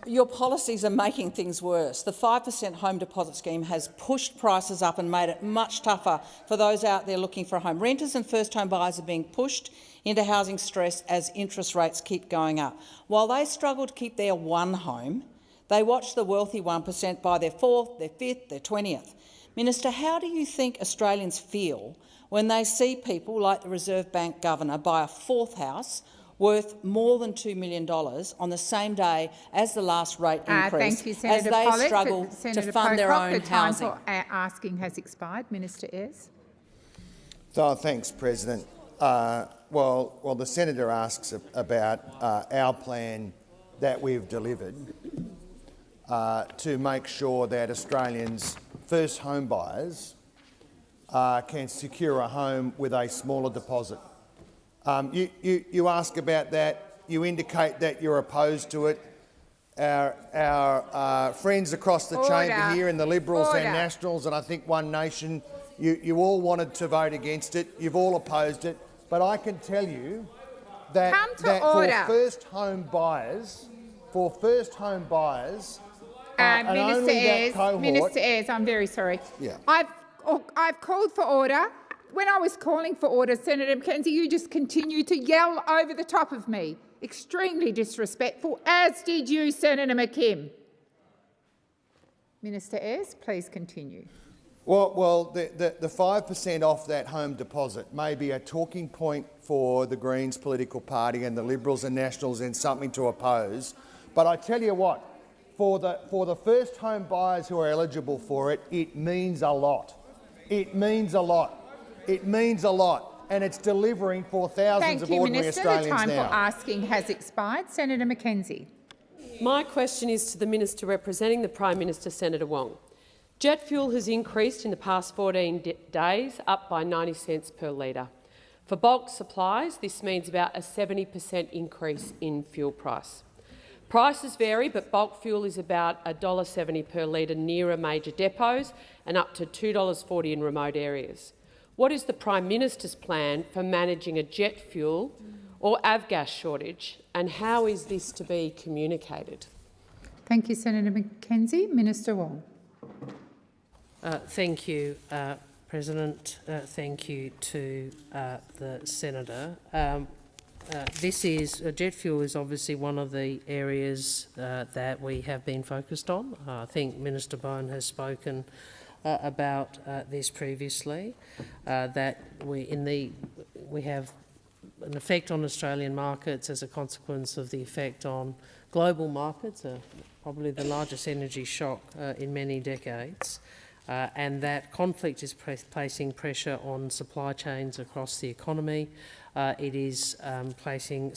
Your policies are making things worse. The 5% home deposit scheme has pushed prices up and made it much tougher for those out there looking for a home. Renters and first-home buyers are being pushed into housing stress as interest rates keep going up. While they struggle to keep their one home, they watch the wealthy 1% buy their fourth, their fifth, their 20th. Minister, how do you think Australians feel when they see people like the Reserve Bank Governor buy a fourth house worth more than $2 million on the same day as the last rate increase, thank you, Senator as they Pollack. struggle Senator to fund their own the time housing? for asking has expired. Minister Ayres. Thanks, President. Well, the senator asks about our plan that we've delivered to make sure that Australians' first home buyers can secure a home with a smaller deposit. You ask about that. You indicate that you're opposed to it. Our friends across the chamber here, and the Liberals and Nationals, and I think One Nation, you all wanted to vote against it. You've all opposed it. But I can tell you that, for first home buyers, and only that cohort. Minister Ayres, I'm very sorry. Yeah. I've called for order. When I was calling for order, Senator McKenzie, you just continued to yell over the top of me. Extremely disrespectful, as did you, Senator McKim. Minister Ayres, please continue. Well, the 5% off that home deposit may be a talking point for the Greens political party and the Liberals and Nationals and something to oppose. But I tell you what, for the first home buyers who are eligible for it, it means a lot. It means a lot. It means a lot, and it's delivering for thousands of ordinary Australians now. Thank you, Minister. The time for asking has expired. Senator McKenzie. My question is to the Minister representing the Prime Minister, Senator Wong. Jet fuel has increased in the past 14 days, up by 90 cents per litre. For bulk supplies, this means about a 70% increase in fuel price. Prices vary, but bulk fuel is about $1.70 per litre nearer major depots and up to $2.40 in remote areas. What is the Prime Minister's plan for managing a jet fuel or avgas shortage, and how is this to be communicated? Thank you, Senator McKenzie. Minister Wong. Thank you, President. Thank you to the Senator. jet fuel is obviously one of the areas that we have been focused on. I think Minister Bone has spoken about this previously, that we have an effect on Australian markets as a consequence of the effect on global markets, probably the largest energy shock in many decades, and that conflict is placing pressure on supply chains across the economy. It is placing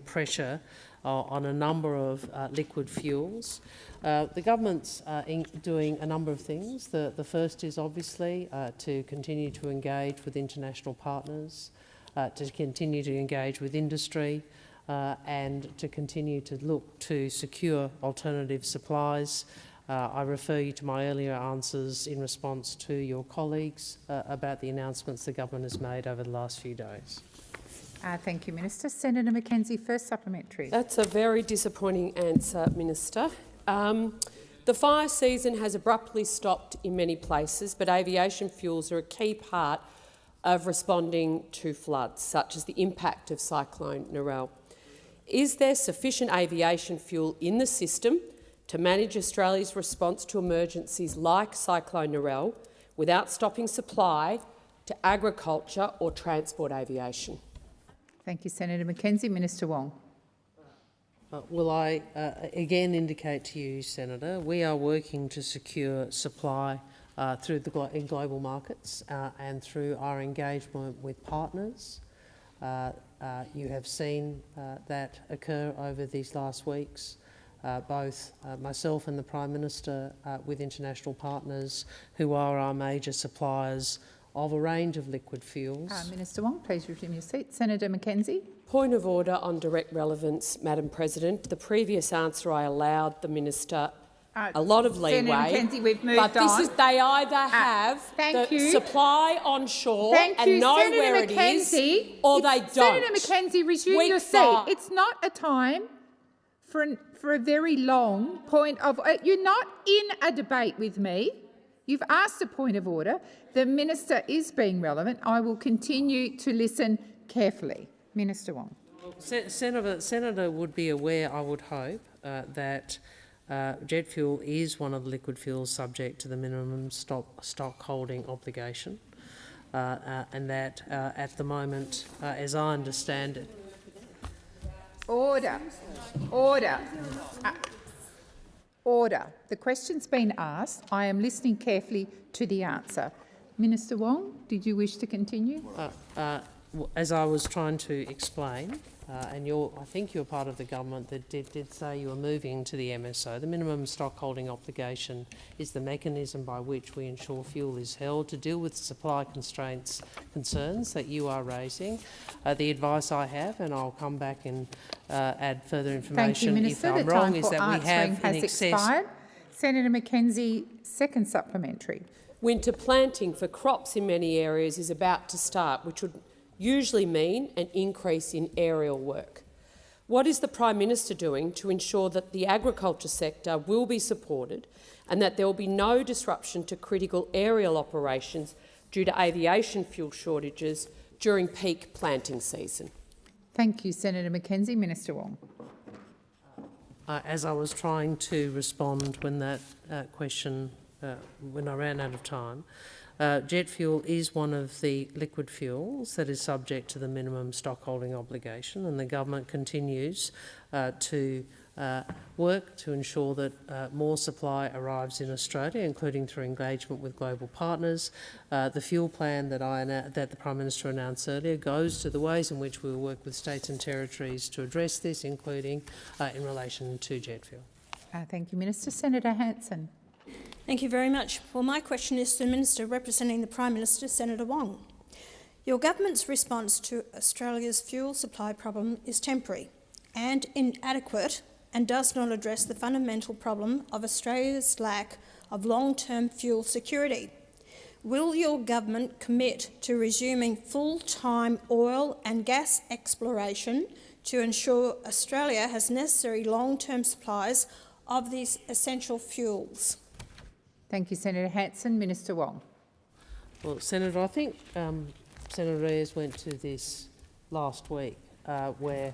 pressure on a number of liquid fuels. The government's doing a number of things. The first is obviously to continue to engage with international partners, to continue to engage with industry, and to continue to look to secure alternative supplies. I refer you to my earlier answers in response to your colleagues about the announcements the government has made over the last few days. Thank you, Minister. Senator McKenzie, first supplementary. That's a very disappointing answer, Minister. The fire season has abruptly stopped in many places, but aviation fuels are a key part of responding to floods, such as the impact of Cyclone Narelle. Is there sufficient aviation fuel in the system to manage Australia's response to emergencies like Cyclone Narelle without stopping supply to agriculture or transport aviation? Thank you, Senator McKenzie. Minister Wong. Will I again indicate to you, Senator, we are working to secure supply in global markets and through our engagement with partners. You have seen that occur over these last weeks. Both myself and the Prime Minister with international partners who are our major suppliers of a range of liquid fuels. Minister Wong, please resume your seat. Senator McKenzie. Point of order on direct relevance, Madam President. The previous answer I allowed the Minister a lot of leeway. Senator McKenzie, we've moved but this on. is they either have the supply onshore and know Senator where McKenzie, it is, or they don't. Senator McKenzie, resume your seat. It's not a time for a very long point of... you're not in a debate with me. You've asked a point of order. The Minister is being relevant. I will continue to listen carefully. Minister Wong. Senator would be aware, I would hope, that jet fuel is one of the liquid fuels subject to the minimum stock holding obligation, and that at the moment, as I understand it... Order. Order. Order. The question's been asked. I am listening carefully to the answer. Minister Wong, did you wish to continue? As I was trying to explain, and I think you're part of the government that did say you were moving to the MSO. The minimum stock holding obligation is the mechanism by which we ensure fuel is held to deal with supply constraints concerns that you are raising. The advice I have, and I'll come back and add further information if I'm wrong, is that we have in excess... Expired. Senator McKenzie, second supplementary. Winter planting for crops in many areas is about to start, which would usually mean an increase in aerial work. What is the Prime Minister doing to ensure that the agriculture sector will be supported and that there will be no disruption to critical aerial operations due to aviation fuel shortages during peak planting season? Thank you, Senator McKenzie. Minister Wong. As I was trying to respond when that question, when I ran out of time, jet fuel is one of the liquid fuels that is subject to the minimum stock holding obligation, and the government continues to work to ensure that more supply arrives in Australia, including through engagement with global partners. The fuel plan that the Prime Minister announced earlier goes to the ways in which we will work with states and territories to address this, including in relation to jet fuel. Thank you, Minister. Senator Hanson. Thank you very much. Well, my question is to the Minister representing the Prime Minister, Senator Wong. Your government's response to Australia's fuel supply problem is temporary and inadequate and does not address the fundamental problem of Australia's lack of long-term fuel security. Will your government commit to resuming full-time oil and gas exploration to ensure Australia has necessary long-term supplies of these essential fuels? Thank you, Senator Hanson. Minister Wong. Well, Senator, I think Senator Ayres went to this last week, where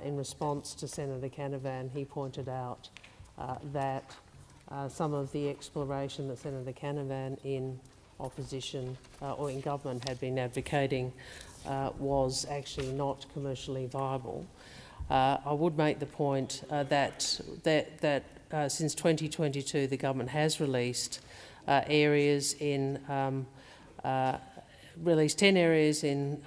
in response to Senator Canavan, he pointed out that some of the exploration that Senator Canavan in opposition or in government had been advocating was actually not commercially viable. I would make the point that since 2022 the government has released areas in released 10 areas in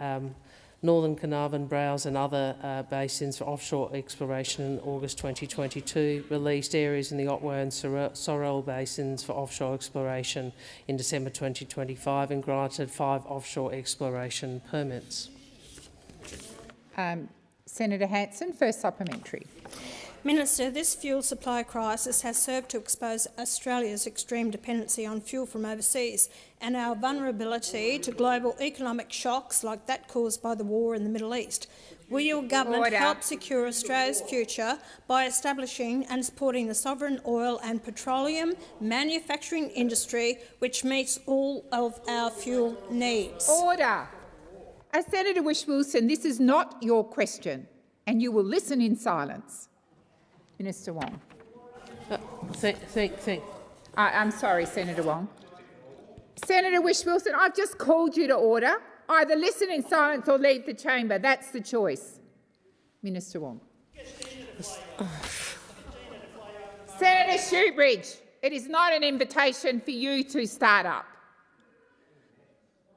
Northern Carnarvon, Browse and other basins for offshore exploration in August 2022, released areas in the Otway and Sorrel basins for offshore exploration in December 2025 and granted 5 offshore exploration permits. Senator Hanson, first supplementary. Minister, this fuel supply crisis has served to expose Australia's extreme dependency on fuel from overseas and our vulnerability to global economic shocks like that caused by the war in the Middle East. Will your government help secure Australia's future by establishing and supporting the sovereign oil and petroleum manufacturing industry which meets all of our fuel needs? Order. Senator Whish-Wilson, this is not your question and you will listen in silence. Minister Wong. I'm sorry, Senator Wong. Senator Whish-Wilson, I've just called you to order. Either listen in silence or leave the chamber. That's the choice. Minister Wong. Senator Shoebridge, it is not an invitation for you to start up.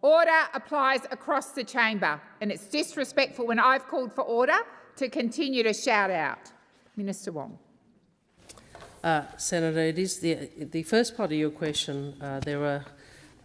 Order applies across the chamber, and it's disrespectful when I've called for order to continue to shout out. Minister Wong. Senator, it is the first part of your question. There are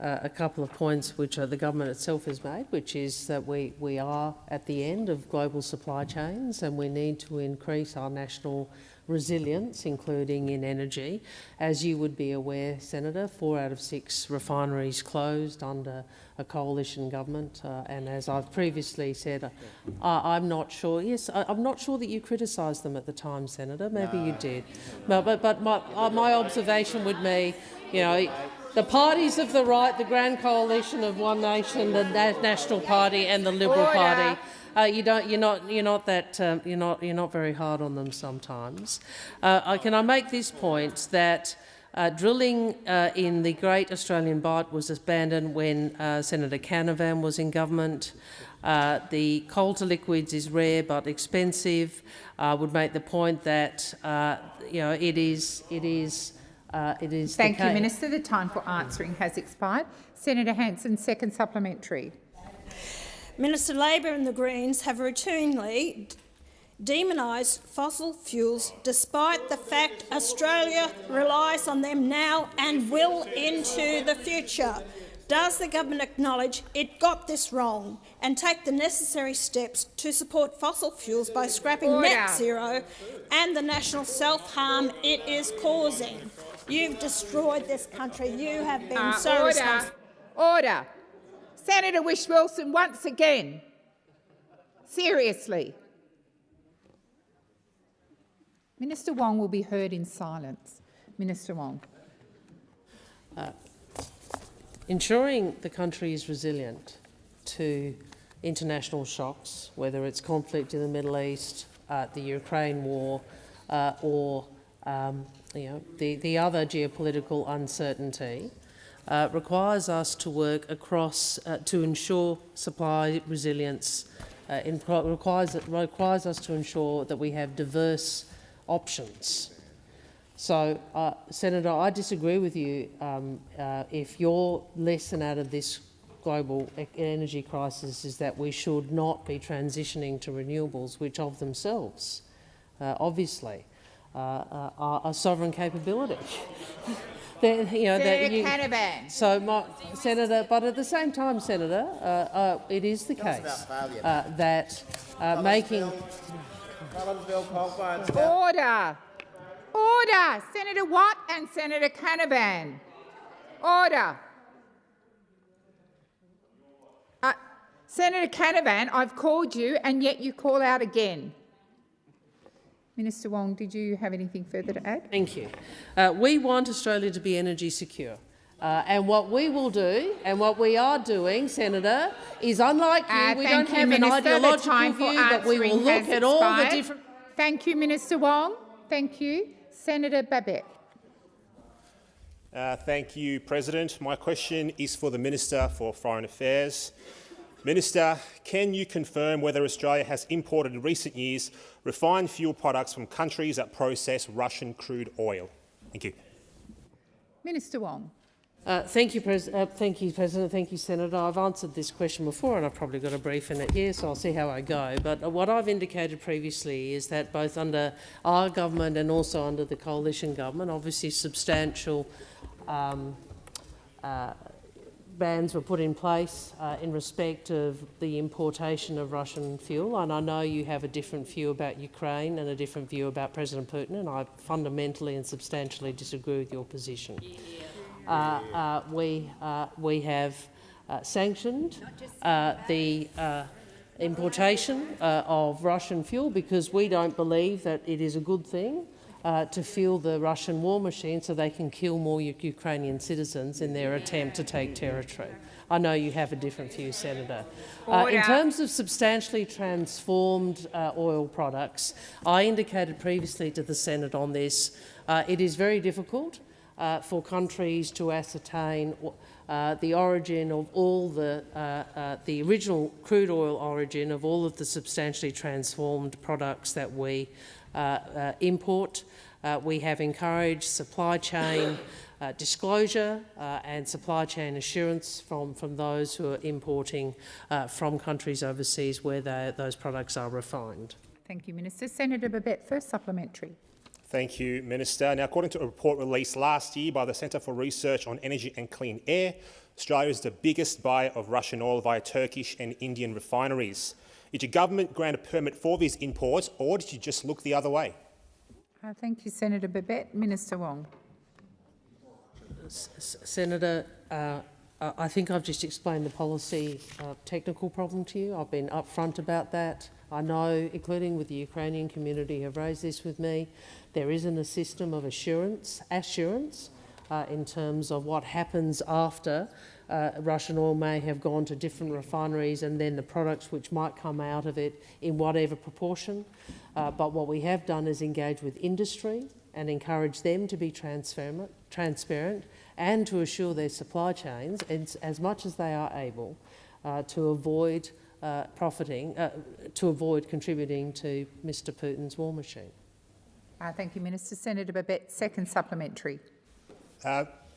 a couple of points which the government itself has made, which is that we are at the end of global supply chains and we need to increase our national resilience, including in energy. As you would be aware, Senator, 4 out of 6 refineries closed under a coalition government, and as I've previously said, I'm not sure. Yes, I'm not sure that you criticised them at the time, Senator. Maybe you did, but my observation would be, you know, the parties of the right, the Grand Coalition of One Nation, the National Party, and the Liberal Party. You're not very hard on them sometimes. Can I make this point that drilling in the Great Australian Bight was abandoned when Senator Canavan was in government. The coal to liquids is rare but expensive. I would make the point that it is. Thank you, Minister. The time for answering has expired. Senator Hanson, second supplementary. Minister, Labor and the Greens have routinely demonised fossil fuels despite the fact Australia relies on them now and will into the future. Does the government acknowledge it got this wrong and take the necessary steps to support fossil fuels by scrapping net zero and the national self-harm it is causing? You've destroyed this country. You have been so responsible. Order. Senator Whish-Wilson, once again. Seriously. Minister Wong will be heard in silence. Minister Wong. Ensuring the country is resilient to international shocks, whether it's conflict in the Middle East, the Ukraine war, or the other geopolitical uncertainty, requires us to work across to ensure supply resilience. Requires us to ensure that we have diverse options. So, Senator, I disagree with you. If your lesson out of this global energy crisis is that we should not be transitioning to renewables, which of themselves, obviously, are a sovereign capability. Senator Canavan. Senator, but at the same time, Senator, it is the case that making... Order. Order. Senator Watt and Senator Canavan. Order. Senator Canavan, I've called you and yet you call out again. Minister Wong, did you have anything further to add? Thank you. We want Australia to be energy secure, And what we will do, and what we are doing, Senator, is unlike you, we don't have an ideological view, but we will look at all the different... Thank you, Minister Wong. Thank you. Senator Babet. Thank you, President. My question is for the Minister for Foreign Affairs. Minister, can you confirm whether Australia has imported in recent years refined fuel products from countries that process Russian crude oil? Thank you. Minister Wong. Thank you, President. Thank you, Senator. I've answered this question before and I've probably got a brief in it here, so I'll see how I go. But what I've indicated previously is that both under our government and also under the coalition government, obviously substantial bans were put in place in respect of the importation of Russian fuel, and I know you have a different view about Ukraine and a different view about President Putin, and I fundamentally and substantially disagree with your position. We have sanctioned the importation of Russian fuel because we don't believe that it is a good thing to fuel the Russian war machine so they can kill more Ukrainian citizens in their attempt to take territory. I know you have a different view, Senator. In terms of substantially transformed oil products, I indicated previously to the Senate on this, it is very difficult for countries to ascertain the origin of all the original crude oil origin of all of the substantially transformed products that we import. We have encouraged supply chain disclosure and supply chain assurance from those who are importing from countries overseas where those products are refined. Thank you, Minister. Senator Babet, first supplementary. Thank you, Minister. Now, according to a report released last year by the Centre for Research on Energy and Clean Air, Australia is the biggest buyer of Russian oil via Turkish and Indian refineries. Did your government grant a permit for these imports, or did you just look the other way? Thank you, Senator Babet. Minister Wong. Senator, I think I've just explained the policy technical problem to you. I've been upfront about that. I know, including with the Ukrainian community, have raised this with me. There isn't a system of assurance in terms of what happens after Russian oil may have gone to different refineries and then the products which might come out of it in whatever proportion. But what we have done is engage with industry and encourage them to be transparent and to assure their supply chains as much as they are able to avoid contributing to Mr Putin's war machine. Thank you, Minister. Senator Babet, second supplementary.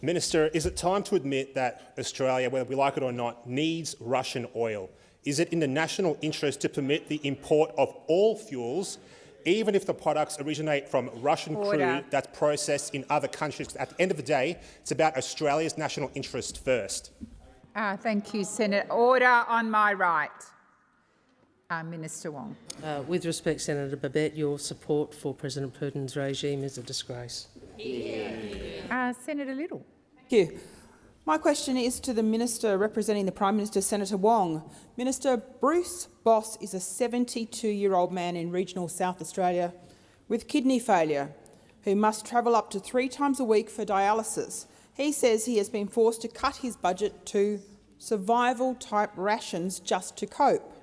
Minister, is it time to admit that Australia, whether we like it or not, needs Russian oil? Is it in the national interest to permit the import of all fuels, even if the products originate from Russian crude that's processed in other countries? At the end of the day, it's about Australia's national interest first. Thank you, Senator. Order on my right. Minister Wong. With respect, Senator Babet, your support for President Putin's regime is a disgrace. Senator Little. Thank you. My question is to the Minister representing the Prime Minister, Senator Wong. Minister, Bruce Boss is a 72-year-old man in regional South Australia with kidney failure who must travel up to 3 times a week for dialysis. He says he has been forced to cut his budget to survival-type rations just to cope.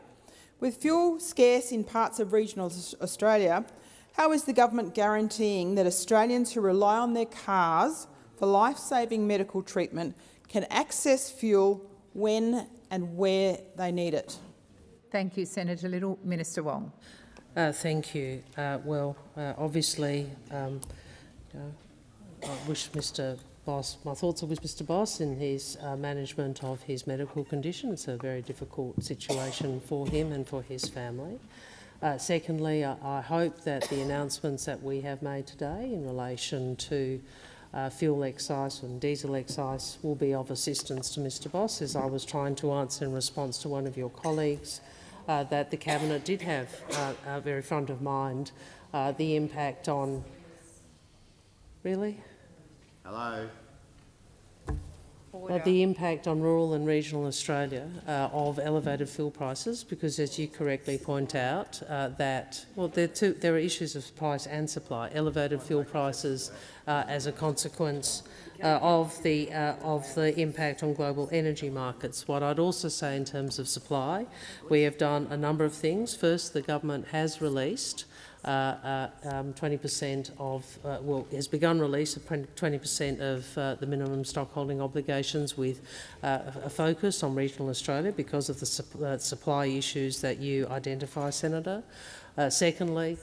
With fuel scarce in parts of regional Australia, how is the government guaranteeing that Australians who rely on their cars for life-saving medical treatment can access fuel when and where they need it? Thank you, Senator Little. Minister Wong. Thank you. Obviously, I wish Mr Boss, my thoughts are with Mr Boss in his management of his medical condition. It's a very difficult situation for him and for his family. Secondly, I hope that the announcements that we have made today in relation to fuel excise and diesel excise will be of assistance to Mr Boss, as I was trying to answer in response to one of your colleagues, that the Cabinet did have very front of mind the impact on... Really? Hello? The impact on rural and regional Australia of elevated fuel prices, because as you correctly point out, there are issues of price and supply. Elevated fuel prices as a consequence of the impact on global energy markets. What I'd also say in terms of supply, we have done a number of things. First, the government has released 20% of, has begun release of 20% of the minimum stockholding obligations with a focus on regional Australia because of the supply issues that you identify, Senator. Secondly,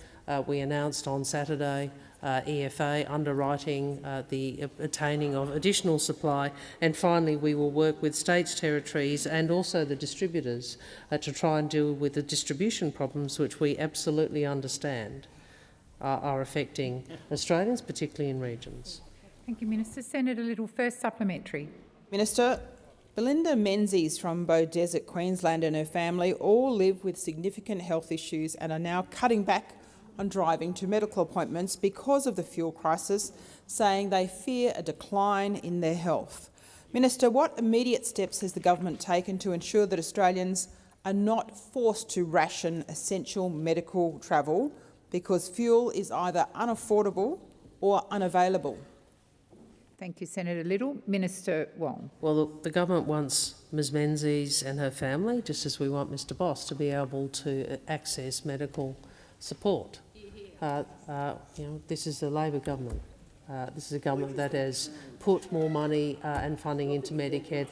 we announced on Saturday EFA underwriting the attaining of additional supply, and finally we will work with states, territories and also the distributors to try and deal with the distribution problems which we absolutely understand are affecting Australians, particularly in regions. Thank you, Minister. Senator Little, first supplementary. Minister, Belinda Menzies from Beaudesert, Queensland and her family all live with significant health issues and are now cutting back on driving to medical appointments because of the fuel crisis, saying they fear a decline in their health. Minister, what immediate steps has the government taken to ensure that Australians are not forced to ration essential medical travel because fuel is either unaffordable or unavailable? Thank you, Senator Little. Minister Wong. Well, look, the government wants Ms Menzies and her family, just as we want Mr Boss, to be able to access medical support. This is a Labor government. This is a government that has put more money and funding into Medicare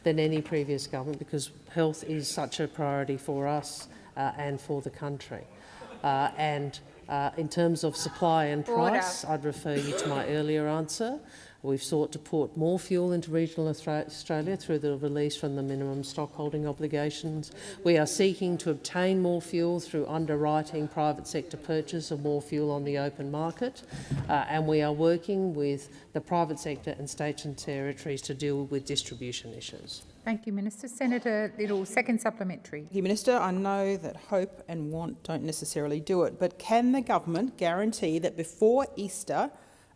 than any previous government because health is such a priority for us and for the country. In terms of supply and price, I'd refer you to my earlier answer. We've sought to put more fuel into regional Australia through the release from the minimum stockholding obligations. We are seeking to obtain more fuel through underwriting private sector purchase of more fuel on the open market, and we are working with the private sector and states and territories to deal with distribution issues. Thank you, Minister. Senator Little, second supplementary. Thank you, Minister. I know that hope and want don't necessarily do it, but can the government guarantee that before Easter,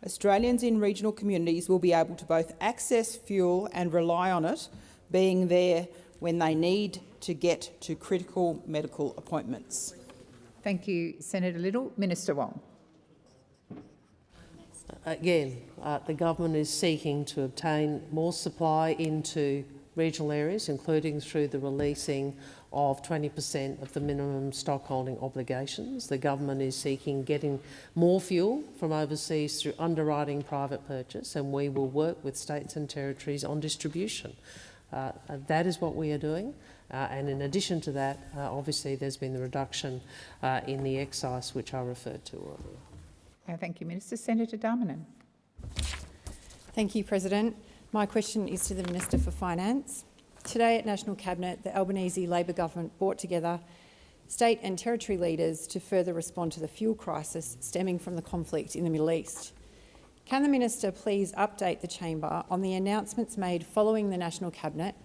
Australians in regional communities will be able to both access fuel and rely on it being there when they need to get to critical medical appointments? Thank you, Senator Little. Minister Wong. Again, the government is seeking to obtain more supply into regional areas, including through the releasing of 20% of the minimum stockholding obligations. The government is seeking getting more fuel from overseas through underwriting private purchase, and we will work with states and territories on distribution. That is what we are doing. And in addition to that, obviously there's been the reduction in the excise, which I referred to earlier. Thank you, Minister. Senator Darmanin. Thank you, President. My question is to the Minister for Finance. Today at National Cabinet, the Albanese Labor government brought together state and territory leaders to further respond to the fuel crisis stemming from the conflict in the Middle East. Can the Minister please update the Chamber on the announcements made following the National Cabinet?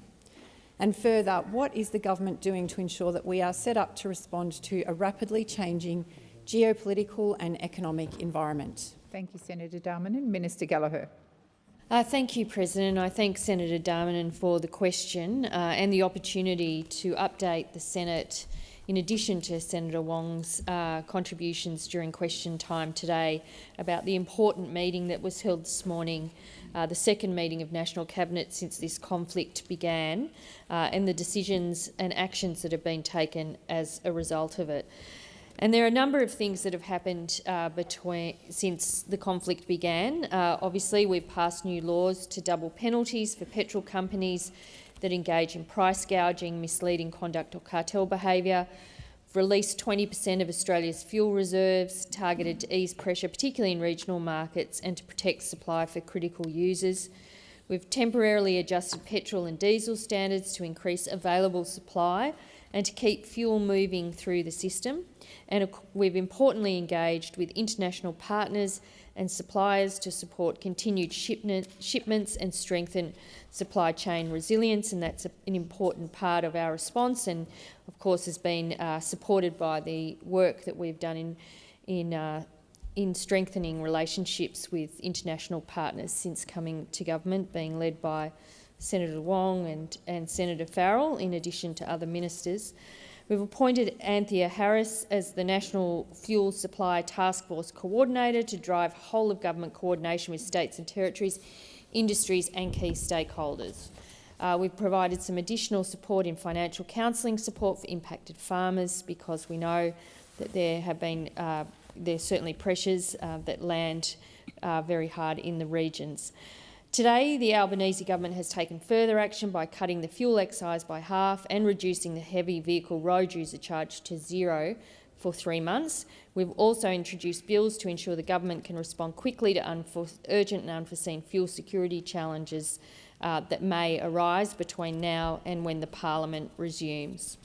And further, what is the government doing to ensure that we are set up to respond to a rapidly changing geopolitical and economic environment? Thank you, Senator Darmanin. Minister Gallagher. Thank you, President. I thank Senator Darmanin for the question and the opportunity to update the Senate, in addition to Senator Wong's contributions during question time today, about the important meeting that was held this morning, the second meeting of National Cabinet since this conflict began, and the decisions and actions that have been taken as a result of it. And there are a number of things that have happened since the conflict began. Obviously, we've passed new laws to double penalties for petrol companies that engage in price gouging, misleading conduct or cartel behaviour. We've released 20% of Australia's fuel reserves, targeted to ease pressure, particularly in regional markets, and to protect supply for critical users. We've temporarily adjusted petrol and diesel standards to increase available supply and to keep fuel moving through the system. And we've importantly engaged with international partners and suppliers to support continued shipments and strengthen supply chain resilience, and that's an important part of our response, and of course has been supported by the work that we've done in strengthening relationships with international partners since coming to government, being led by Senator Wong and Senator Farrell, in addition to other ministers. We've appointed Anthea Harris as the National Fuel Supply Task Force Coordinator to drive whole-of-government coordination with states and territories industries and key stakeholders. We've provided some additional support in financial counselling support for impacted farmers, because we know that there's certainly pressures that land very hard in the regions. Today, the Albanese government has taken further action by cutting the fuel excise by half and reducing the heavy vehicle road user charge to zero for 3 months. We've also introduced bills to ensure the government can respond quickly to urgent and unforeseen fuel security challenges that may arise between now and when the Parliament resumes.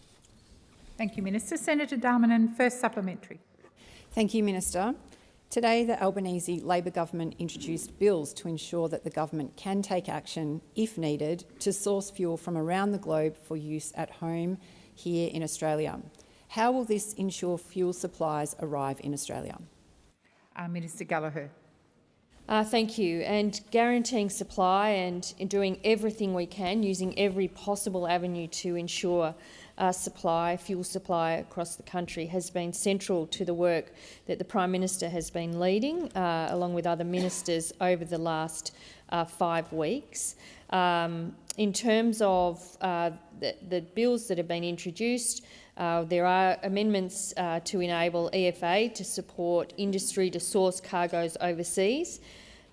Thank you, Minister. Senator Darmanin, first supplementary. Thank you, Minister. Today, the Albanese Labor government introduced bills to ensure that the government can take action, if needed, to source fuel from around the globe for use at home here in Australia. How will this ensure fuel supplies arrive in Australia? Minister Gallagher. Thank you. And guaranteeing supply and doing everything we can, using every possible avenue to ensure fuel supply across the country has been central to the work that the Prime Minister has been leading, along with other ministers, over the last 5 weeks. In terms of the bills that have been introduced, there are amendments to enable EFA to support industry to source cargoes overseas.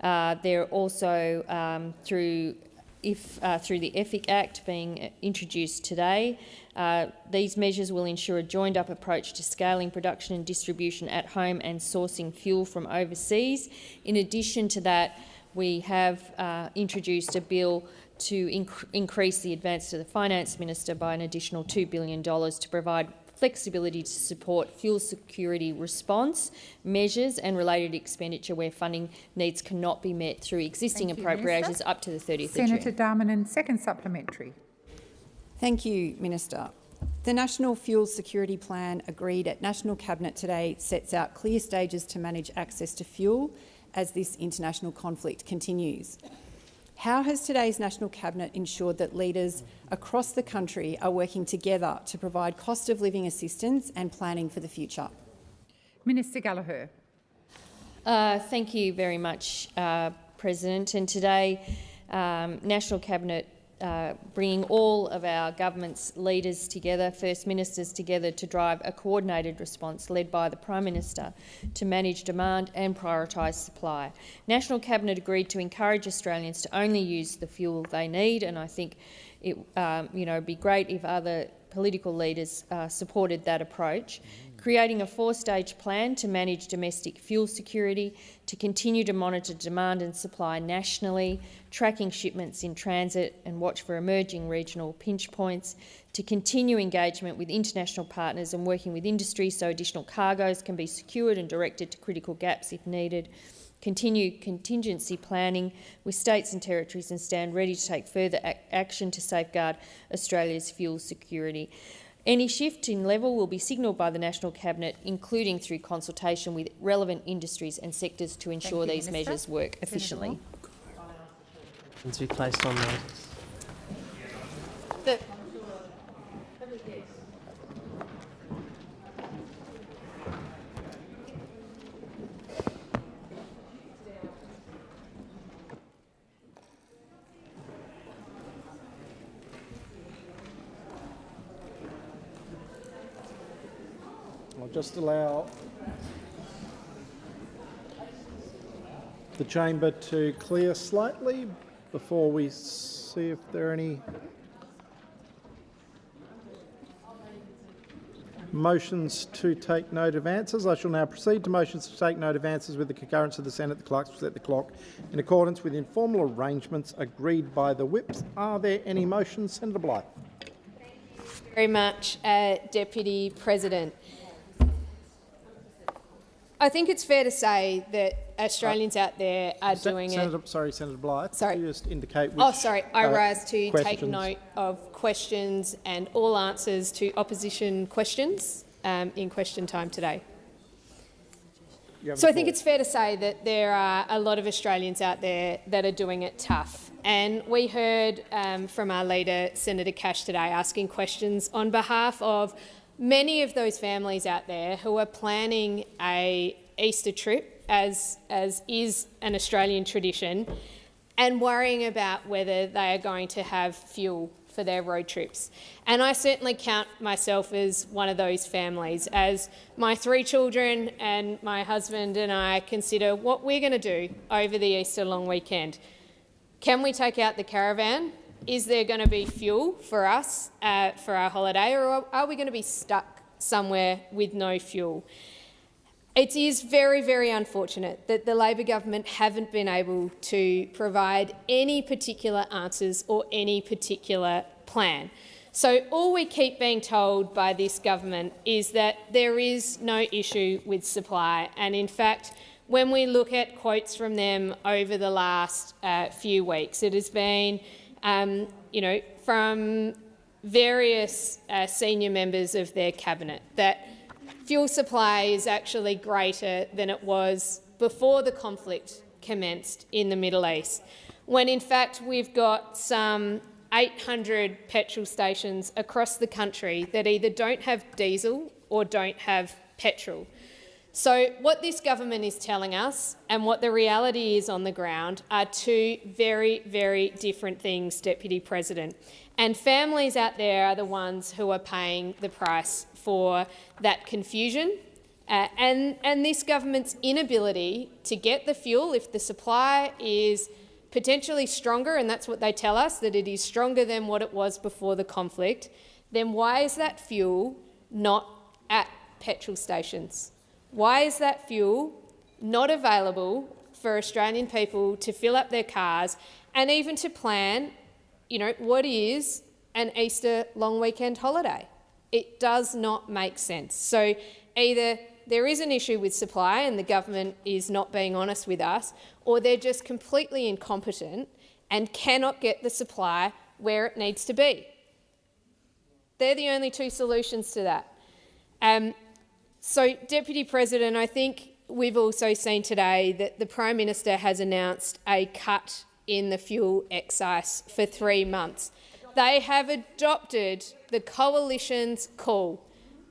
There are also, through the EFIC Act being introduced today, these measures will ensure a joined-up approach to scaling production and distribution at home and sourcing fuel from overseas. In addition to that, we have introduced a bill to increase the advance to the Finance Minister by an additional $2 billion to provide flexibility to support fuel security response measures and related expenditure where funding needs cannot be met through existing appropriations up to the 30th of June. Senator Darmanin, second supplementary. Thank you, Minister. The National Fuel Security Plan agreed at National Cabinet today sets out clear stages to manage access to fuel as this international conflict continues. How has today's National Cabinet ensured that leaders across the country are working together to provide cost of living assistance and planning for the future? Minister Gallagher. Thank you very much, President. And today, National Cabinet bringing all of our government's leaders together, First Ministers together, to drive a coordinated response led by the Prime Minister to manage demand and prioritise supply. National Cabinet agreed to encourage Australians to only use the fuel they need, and I think it would be great if other political leaders supported that approach. Creating a 4-stage plan to manage domestic fuel security, to continue to monitor demand and supply nationally, tracking shipments in transit and watch for emerging regional pinch points, to continue engagement with international partners and working with industry so additional cargoes can be secured and directed to critical gaps if needed, continue contingency planning with states and territories and stand ready to take further action to safeguard Australia's fuel security. Any shift in level will be signalled by the National Cabinet, including through consultation with relevant industries and sectors to ensure these measures work efficiently. To be placed on notice. I'll just allow the chamber to clear slightly before we see if there are any motions to take note of answers. I shall now proceed to motions to take note of answers with the concurrence of the Senate. The clerks will set the clock in accordance with informal arrangements agreed by the whips. Are there any motions? Senator Blythe. Thank you very much, Deputy President. I think it's fair to say that Australians out there are doing it. Sorry, Senator Blythe. Sorry. Could you just indicate which, I rise to questions. take note of questions and all answers to opposition questions in question time today. So I think it's fair to say that there are a lot of Australians out there that are doing it tough. And we heard from our leader, Senator Cash, today asking questions on behalf of many of those families out there who are planning a Easter trip, as is an Australian tradition, and worrying about whether they are going to have fuel for their road trips. And I certainly count myself as one of those families, as my 3 children and my husband and I consider what we're going to do over the Easter long weekend. Can we take out the caravan? Is there going to be fuel for us for our holiday, or are we going to be stuck somewhere with no fuel? It is very, very unfortunate that the Labor government haven't been able to provide any particular answers or any particular plan. So all we keep being told by this government is that there is no issue with supply. And in fact, when we look at quotes from them over the last few weeks, it has been, from various senior members of their cabinet that fuel supply is actually greater than it was before the conflict commenced in the Middle East, when in fact we've got some 800 petrol stations across the country that either don't have diesel or don't have petrol. So what this government is telling us and what the reality is on the ground are 2 very, very different things, Deputy President. And families out there are the ones who are paying the price for that confusion and this government's inability to get the fuel. If the supply is potentially stronger, and that's what they tell us, that it is stronger than what it was before the conflict, then why is that fuel not at petrol stations? Why is that fuel not available for Australian people to fill up their cars and even to plan, what is an Easter long weekend holiday? It does not make sense. So either there is an issue with supply and the government is not being honest with us, or they're just completely incompetent and cannot get the supply where it needs to be. They're the only 2 solutions to that. So, Deputy President, I think we've also seen today that the Prime Minister has announced a cut in the fuel excise for 3 months. They have adopted the Coalition's call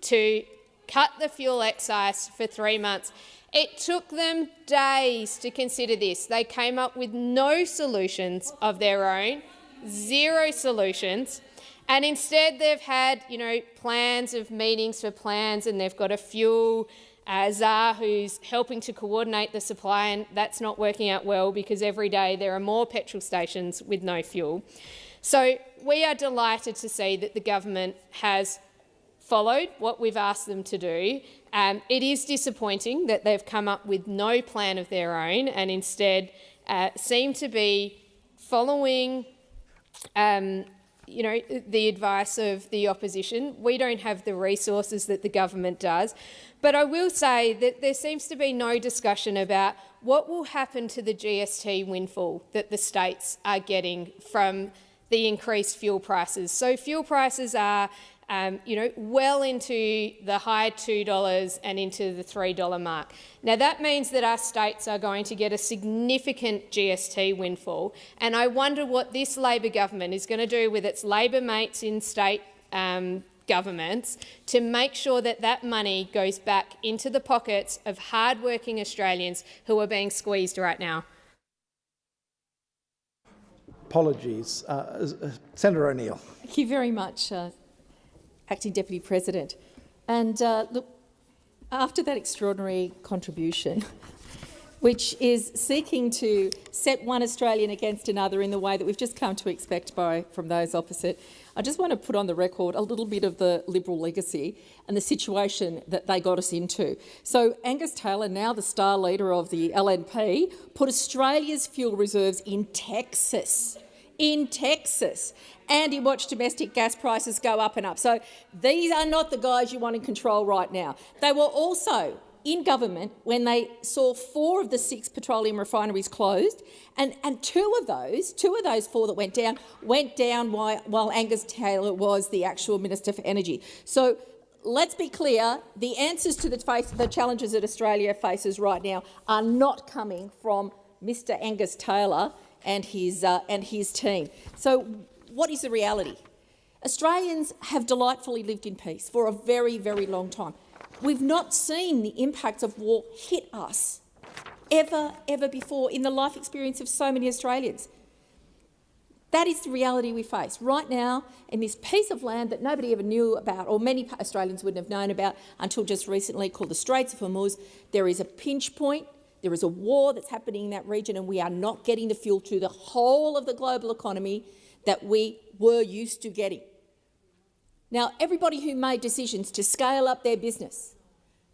to cut the fuel excise for 3 months. It took them days to consider this. They came up with no solutions of their own, 0 solutions. And instead they've had, plans of meetings for plans, and they've got a fuel czar who's helping to coordinate the supply, and that's not working out well because every day there are more petrol stations with no fuel. So we are delighted to see that the government has followed what we've asked them to do. It is disappointing that they've come up with no plan of their own and instead seem to be following the advice of the opposition. We don't have the resources that the government does. But I will say that there seems to be no discussion about what will happen to the GST windfall that the states are getting from the increased fuel prices. So fuel prices are well into the high $2 and into the $3 mark. Now that means that our states are going to get a significant GST windfall, and I wonder what this Labor government is going to do with its Labor mates in state governments to make sure that that money goes back into the pockets of hard-working Australians who are being squeezed right now. Apologies. Senator O'Neill. Thank you very much, Acting Deputy President. And look, after that extraordinary contribution, which is seeking to set one Australian against another in the way that we've just come to expect from those opposite, I just want to put on the record a little bit of the Liberal legacy and the situation that they got us into. So Angus Taylor, now the star leader of the LNP, put Australia's fuel reserves in Texas. And he watched domestic gas prices go up and up. So these are not the guys you want in control right now. They were also in government when they saw 4 of the 6 petroleum refineries closed, and 2 of those 4 that went down while Angus Taylor was the actual Minister for Energy. So let's be clear, the answers to the challenges that Australia faces right now are not coming from Mr Angus Taylor and his team. So what is the reality? Australians have delightfully lived in peace for a very, very long time. We've not seen the impacts of war hit us ever before in the life experience of so many Australians. That is the reality we face right now in this piece of land that nobody ever knew about, or many Australians wouldn't have known about until just recently, called the Straits of Hormuz. There is a pinch point. There is a war that's happening in that region, and we are not getting the fuel to the whole of the global economy that we were used to getting. Now, everybody who made decisions to scale up their business,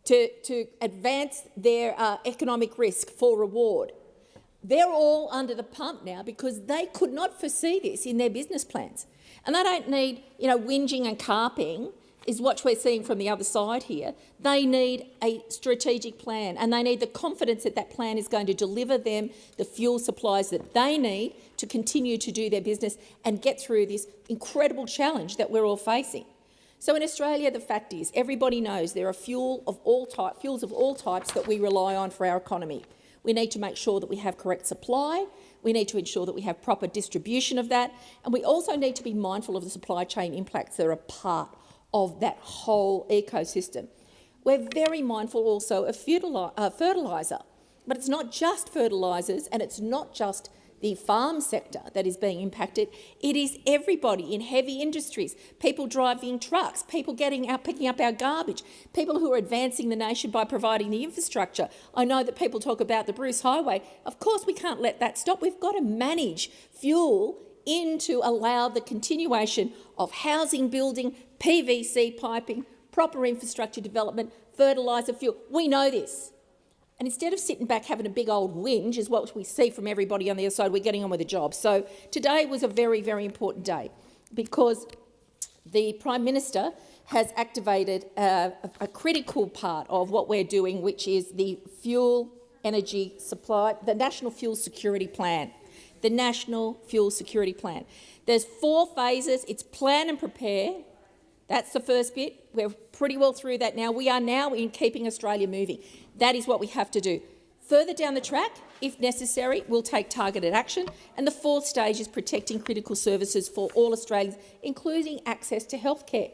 to advance their economic risk for reward, they're all under the pump now because they could not foresee this in their business plans. And they don't need, whinging and carping, is what we're seeing from the other side here. They need a strategic plan, and they need the confidence that that plan is going to deliver them the fuel supplies that they need to continue to do their business and get through this incredible challenge that we're all facing. So in Australia, the fact is, everybody knows there are fuels of all types that we rely on for our economy. We need to make sure that we have correct supply. We need to ensure that we have proper distribution of that. And we also need to be mindful of the supply chain impacts that are part of that whole ecosystem. We're very mindful also of fertiliser, but it's not just fertilisers and it's not just the farm sector that is being impacted. It is everybody in heavy industries, people driving trucks, people picking up our garbage, people who are advancing the nation by providing the infrastructure. I know that people talk about the Bruce Highway. Of course we can't let that stop. We've got to manage fuel to allow the continuation of housing building, PVC piping, proper infrastructure development, fertiliser, fuel. We know this. And instead of sitting back having a big old whinge, is what we see from everybody on the other side, we're getting on with the job. So today was a very, very important day because the Prime Minister has activated a critical part of what we're doing, which is the fuel energy supply, the National Fuel Security Plan. The National Fuel Security Plan. There's 4 phases. It's plan and prepare. That's the first bit. We're pretty well through that now. We are now in keeping Australia moving. That is what we have to do. Further down the track, if necessary, we'll take targeted action. And the 4th stage is protecting critical services for all Australians, including access to healthcare.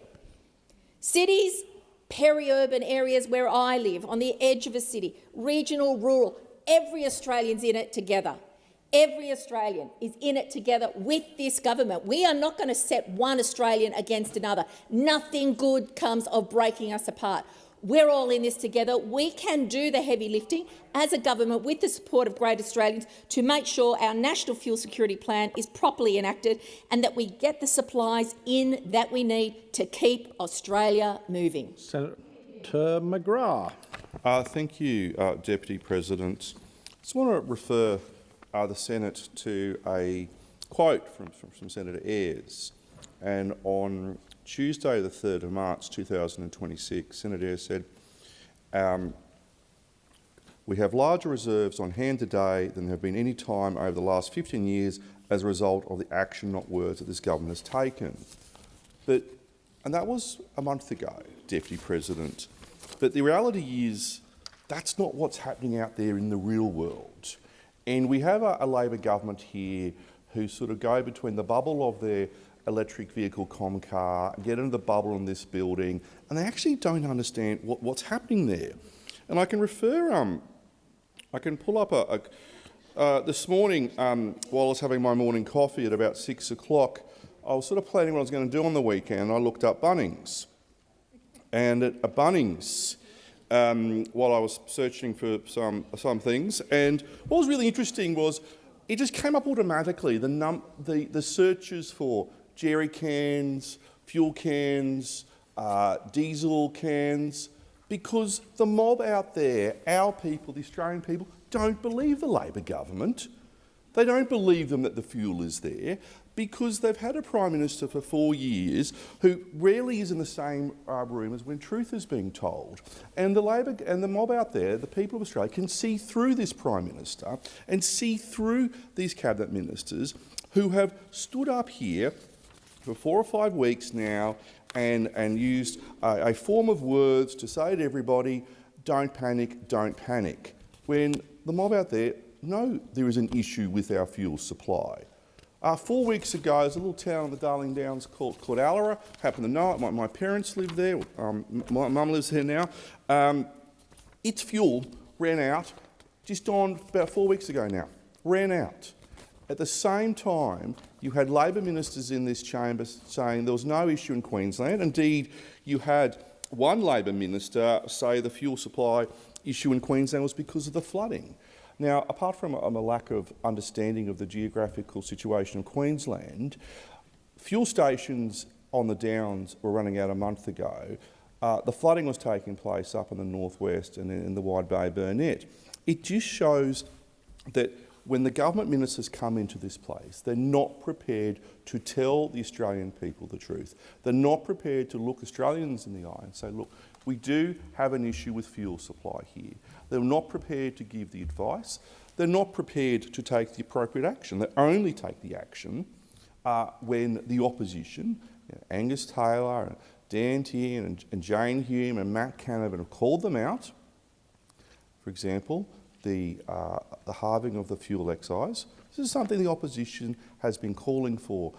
Cities, peri-urban areas where I live, on the edge of a city, regional, rural, every Australian's in it together. Every Australian is in it together with this government. We are not going to set one Australian against another. Nothing good comes of breaking us apart. We're all in this together. We can do the heavy lifting as a government with the support of great Australians to make sure our National Fuel Security Plan is properly enacted and that we get the supplies in that we need to keep Australia moving. Senator McGrath. Thank you, Deputy President. I just want to refer the Senate to a quote from Senator Ayres. And on Tuesday the 3rd of March 2026, Senator Ayres said, "We have larger reserves on hand today than there have been any time over the last 15 years as a result of the action, not words, that this government has taken." And that was a month ago, Deputy President. But the reality is that's not what's happening out there in the real world. And we have a Labor government here who sort of go between the bubble of their electric vehicle car, get into the bubble in this building, and they actually don't understand what's happening there. And I can refer, I can pull up this morning while I was having my morning coffee at about 6 o'clock, I was sort of planning what I was going to do on the weekend, and I looked up Bunnings. And at a Bunnings, while I was searching for some things, and what was really interesting was it just came up automatically, the searches for jerry cans, fuel cans, diesel cans, because the mob out there, our people, the Australian people, don't believe the Labor government. They don't believe them that the fuel is there, because they've had a Prime Minister for 4 years who rarely is in the same room as when truth is being told. And the Labor and the mob out there, the people of Australia, can see through this Prime Minister and see through these Cabinet Ministers who have stood up here for 4 or 5 weeks now and used a form of words to say to everybody, don't panic, when the mob out there know there is an issue with our fuel supply. 4 weeks ago, there's a little town on the Darling Downs called Allara. Happened to know it. My parents live there. My mum lives there now. Its fuel ran out just on about 4 weeks ago now. Ran out. At the same time, you had Labor ministers in this chamber saying there was no issue in Queensland. Indeed, you had one Labor minister say the fuel supply issue in Queensland was because of the flooding. Now, apart from a lack of understanding of the geographical situation of Queensland, fuel stations on the Downs were running out a month ago. The flooding was taking place up in the northwest and in the Wide Bay Burnett. It just shows that when the government ministers come into this place, they're not prepared to tell the Australian people the truth. They're not prepared to look Australians in the eye and say, look, we do have an issue with fuel supply here. They're not prepared to give the advice. They're not prepared to take the appropriate action. They only take the action when the opposition, Angus Taylor, and Dan Tehan and Jane Hume and Matt Canavan have called them out. For example, the halving of the fuel excise. This is something the opposition has been calling for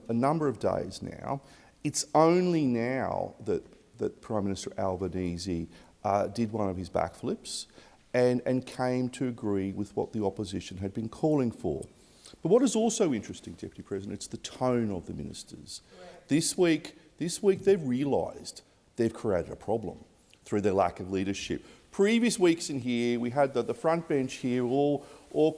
a number of days now. It's only now that Prime Minister Albanese did one of his backflips and came to agree with what the opposition had been calling for. But what is also interesting, Deputy President, it's the tone of the ministers. Right. This week they've realised they've created a problem through their lack of leadership. Previous weeks in here, we had the front bench here all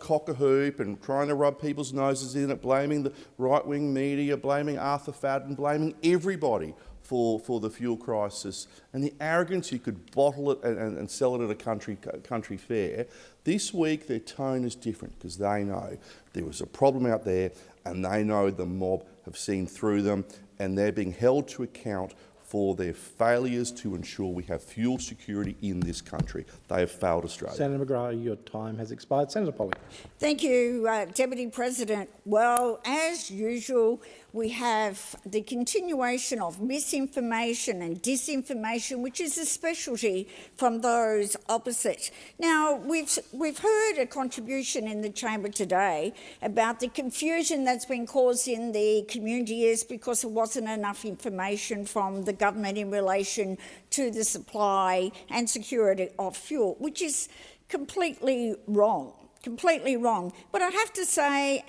cock-a-hoop and trying to rub people's noses in it, blaming the right-wing media, blaming Arthur Fadden, blaming everybody for the fuel crisis and the arrogance you could bottle it and sell it at a country fair. This week their tone is different because they know there was a problem out there and they know the mob have seen through them and they're being held to account for their failures to ensure we have fuel security in this country. They have failed Australia. Senator McGrath, your time has expired. Senator Polley. Thank you, Deputy President. Well, as usual, we have the continuation of misinformation and disinformation, which is a specialty from those opposite. Now, we've heard a contribution in the chamber today about the confusion that's been caused in the community is because there wasn't enough information from the government in relation to the supply and security of fuel, which is completely wrong. But I have to say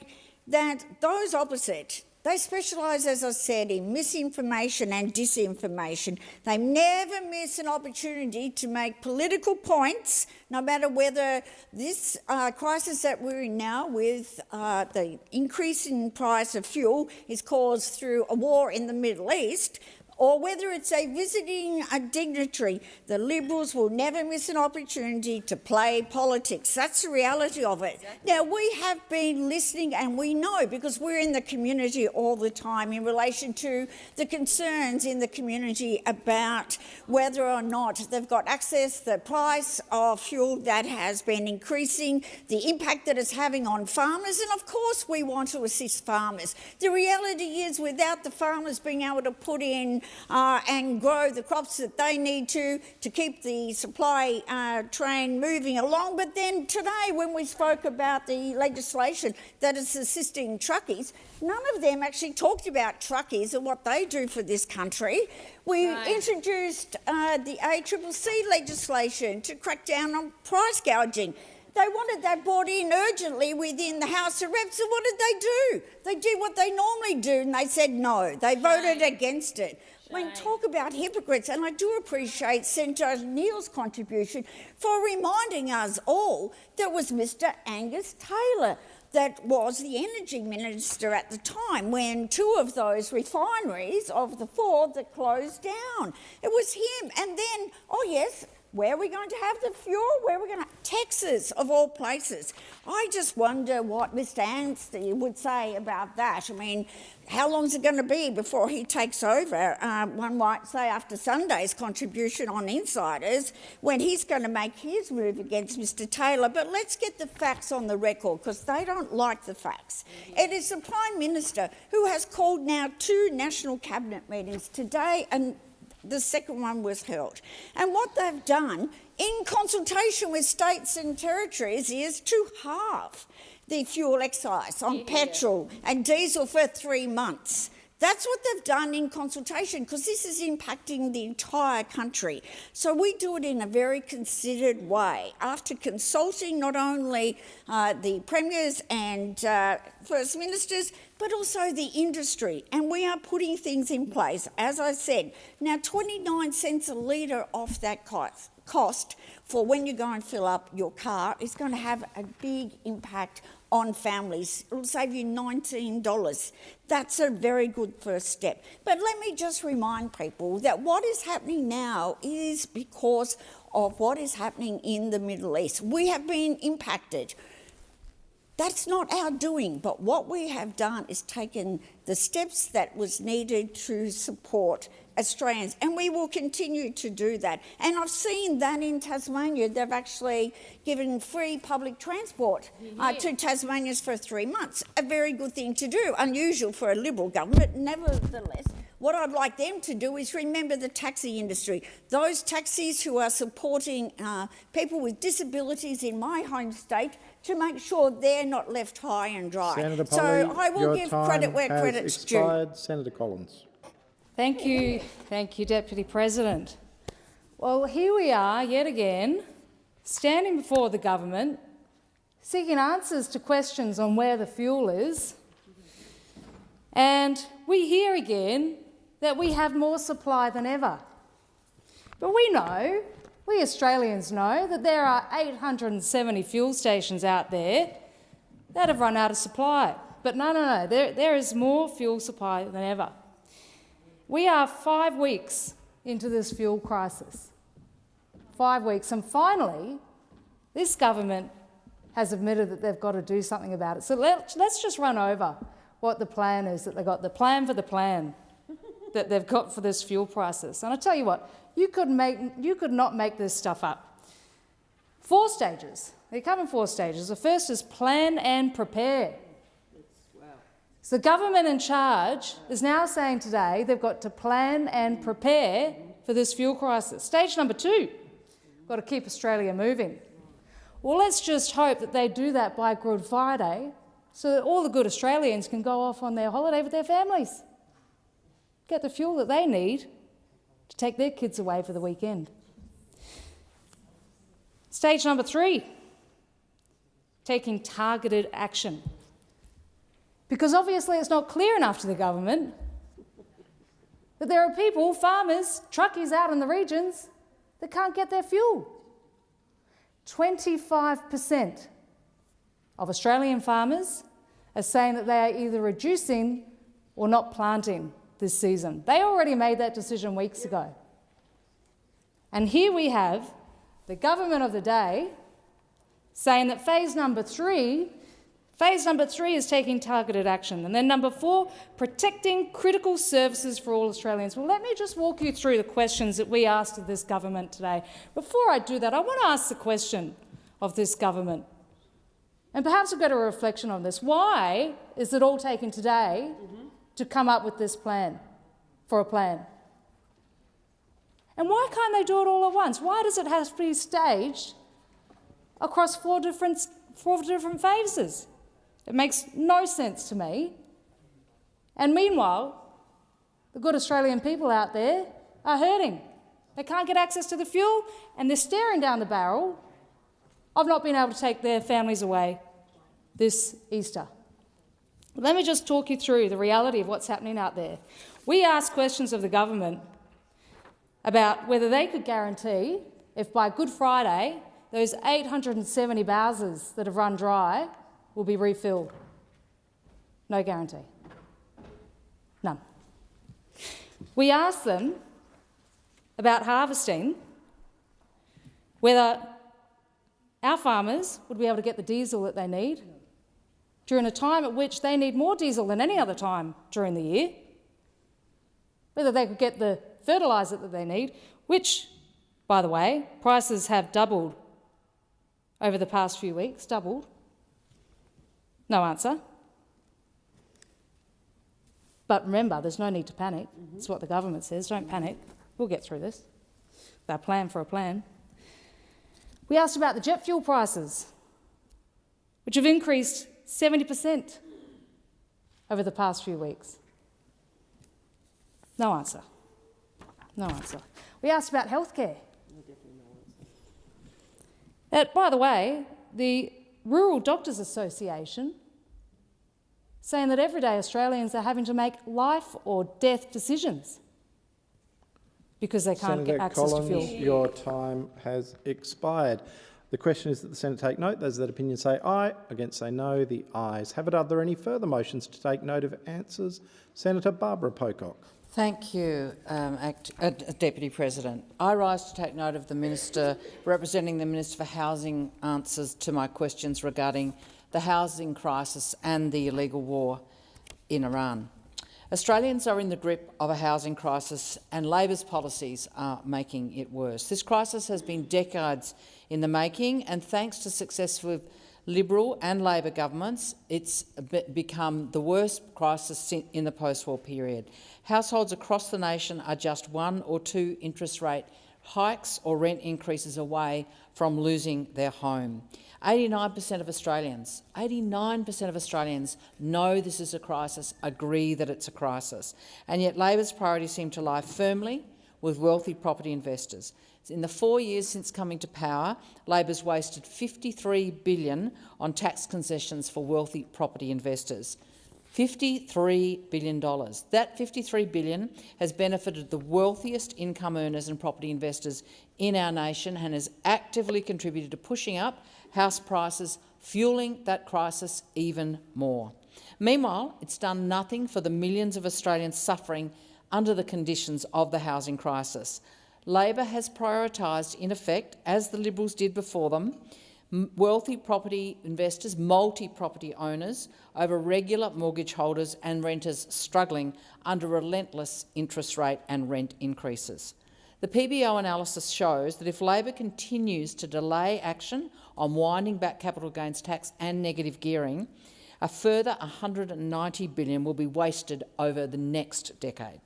that those opposite, they specialise, as I said, in misinformation and disinformation. They never miss an opportunity to make political points, no matter whether this crisis that we're in now with the increase in price of fuel is caused through a war in the Middle East, or whether it's a visiting dignitary. The Liberals will never miss an opportunity to play politics. That's the reality of it. Exactly. Now, we have been listening and we know, because we're in the community all the time, in relation to the concerns in the community about whether or not they've got access, the price of fuel that has been increasing, the impact that it's having on farmers, and of course we want to assist farmers. The reality is, without the farmers being able to put in and grow the crops that they need to keep the supply train moving along. But then today, when we spoke about the legislation that is assisting truckies, none of them actually talked about truckies and what they do for this country. We introduced the ACCC legislation to crack down on price gouging. They wanted that brought in urgently within the House of Reps, so what did they do? They did what they normally do, and they said no. They voted against it. I mean, talk about hypocrites, and I do appreciate Senator Neal's contribution for reminding us all that it was Mr Angus Taylor that was the Energy Minister at the time when two of those refineries of the four that closed down. It was him. And then, oh yes, where are we going to have the fuel? Where are we going to... Texas, of all places. I just wonder what Mr Anstey would say about that. I mean, how long is it going to be before he takes over? One might say after Sunday's contribution on insiders, when he's going to make his move against Mr Taylor. But let's get the facts on the record, because they don't like the facts. It is the Prime Minister who has called now 2 National Cabinet meetings today, and the second one was held. And what they've done, in consultation with states and territories, is to halve the fuel excise on petrol and diesel for 3 months. That's what they've done in consultation, because this is impacting the entire country. So we do it in a very considered way, after consulting not only the premiers and First Ministers, but also the industry. And we are putting things in place, as I said. Now, 29 cents a litre off that cost for when you go and fill up your car is going to have a big impact on families. It'll save you $19. That's a very good first step. But let me just remind people that what is happening now is because of what is happening in the Middle East. We have been impacted. That's not our doing, but what we have done is taken the steps that was needed to support Australians, and we will continue to do that. And I've seen that in Tasmania. They've actually given free public transport to Tasmanians for 3 months. A very good thing to do, unusual for a Liberal government. Nevertheless, what I'd like them to do is remember the taxi industry, those taxis who are supporting people with disabilities in my home state, to make sure they're not left high and dry. Senator So I will give credit where credit's due. Senator Collins. Thank you, Deputy President. Well, here we are yet again, standing before the government, seeking answers to questions on where the fuel is, and we hear again that we have more supply than ever. But we Australians know that there are 870 fuel stations out there that have run out of supply. But no, there is more fuel supply than ever. We are 5 weeks into this fuel crisis. 5 weeks, and finally, this government has admitted that they've got to do something about it. So let's just run over what the plan is that they've got, the plan for the plan that they've got for this fuel crisis. And I tell you what, you could not make this stuff up. 4 stages. They come in 4 stages. The first is plan and prepare. So the government in charge is now saying today they've got to plan and prepare for this fuel crisis. Stage number 2, got to keep Australia moving. Well, let's just hope that they do that by Good Friday so that all the good Australians can go off on their holiday with their families, get the fuel that they need to take their kids away for the weekend. Stage number 3, taking targeted action. Because obviously it's not clear enough to the government that there are people, farmers, truckies out in the regions that can't get their fuel. 25% of Australian farmers are saying that they are either reducing or not planting this season. They already made that decision weeks ago. And here we have the government of the day saying that phase number 3 is taking targeted action. And then number 4, protecting critical services for all Australians. Well, let me just walk you through the questions that we asked of this government today. Before I do that, I want to ask the question of this government. And perhaps we'll get a reflection on this. Why is it all taken today to come up with this plan, for a plan? And why can't they do it all at once? Why does it have to be staged across 4 different phases? It makes no sense to me. And meanwhile, the good Australian people out there are hurting. They can't get access to the fuel, and they're staring down the barrel of not being able to take their families away this Easter. Let me just talk you through the reality of what's happening out there. We asked questions of the government about whether they could guarantee if by Good Friday those 870 bowsers that have run dry will be refilled. No guarantee. None. We asked them about harvesting, whether our farmers would be able to get the diesel that they need during a time at which they need more diesel than any other time during the year, whether they could get the fertiliser that they need, which, by the way, prices have doubled over the past few weeks, doubled. No answer. But remember, there's no need to panic. That's what the government says. Don't panic. We'll get through this. They're plan for a plan. We asked about the jet fuel prices, which have increased 70% over the past few weeks. No answer. No answer. We asked about healthcare. By the way, the Rural Doctors Association saying that everyday Australians are having to make life or death decisions because they can't get access to fuel. Your time has expired. The question is that the Senate take note. Those that opinion say aye, against say no. The ayes have it. Are there any further motions to take note of answers? Senator Barbara Pocock. Thank you, Deputy President. I rise to take note of the Minister representing the Minister for Housing answers to my questions regarding the housing crisis and the illegal war in Iran. Australians are in the grip of a housing crisis and Labor's policies are making it worse. This crisis has been decades in the making and thanks to successful Liberal and Labor governments, it's become the worst crisis in the post-war period. Households across the nation are just 1 or 2 interest rate hikes or rent increases away from losing their home. 89% of Australians know this is a crisis, agree that it's a crisis, and yet Labor's priorities seem to lie firmly with wealthy property investors. In the 4 years since coming to power, Labor's wasted $53 billion on tax concessions for wealthy property investors. $53 billion. That $53 billion has benefited the wealthiest income earners and property investors in our nation and has actively contributed to pushing up house prices, fuelling that crisis even more. Meanwhile, it's done nothing for the millions of Australians suffering under the conditions of the housing crisis. Labor has prioritised, in effect, as the Liberals did before them, wealthy property investors, multi-property owners, over regular mortgage holders and renters struggling under relentless interest rate and rent increases. The PBO analysis shows that if Labor continues to delay action on winding back capital gains tax and negative gearing, a further $190 billion will be wasted over the next decade.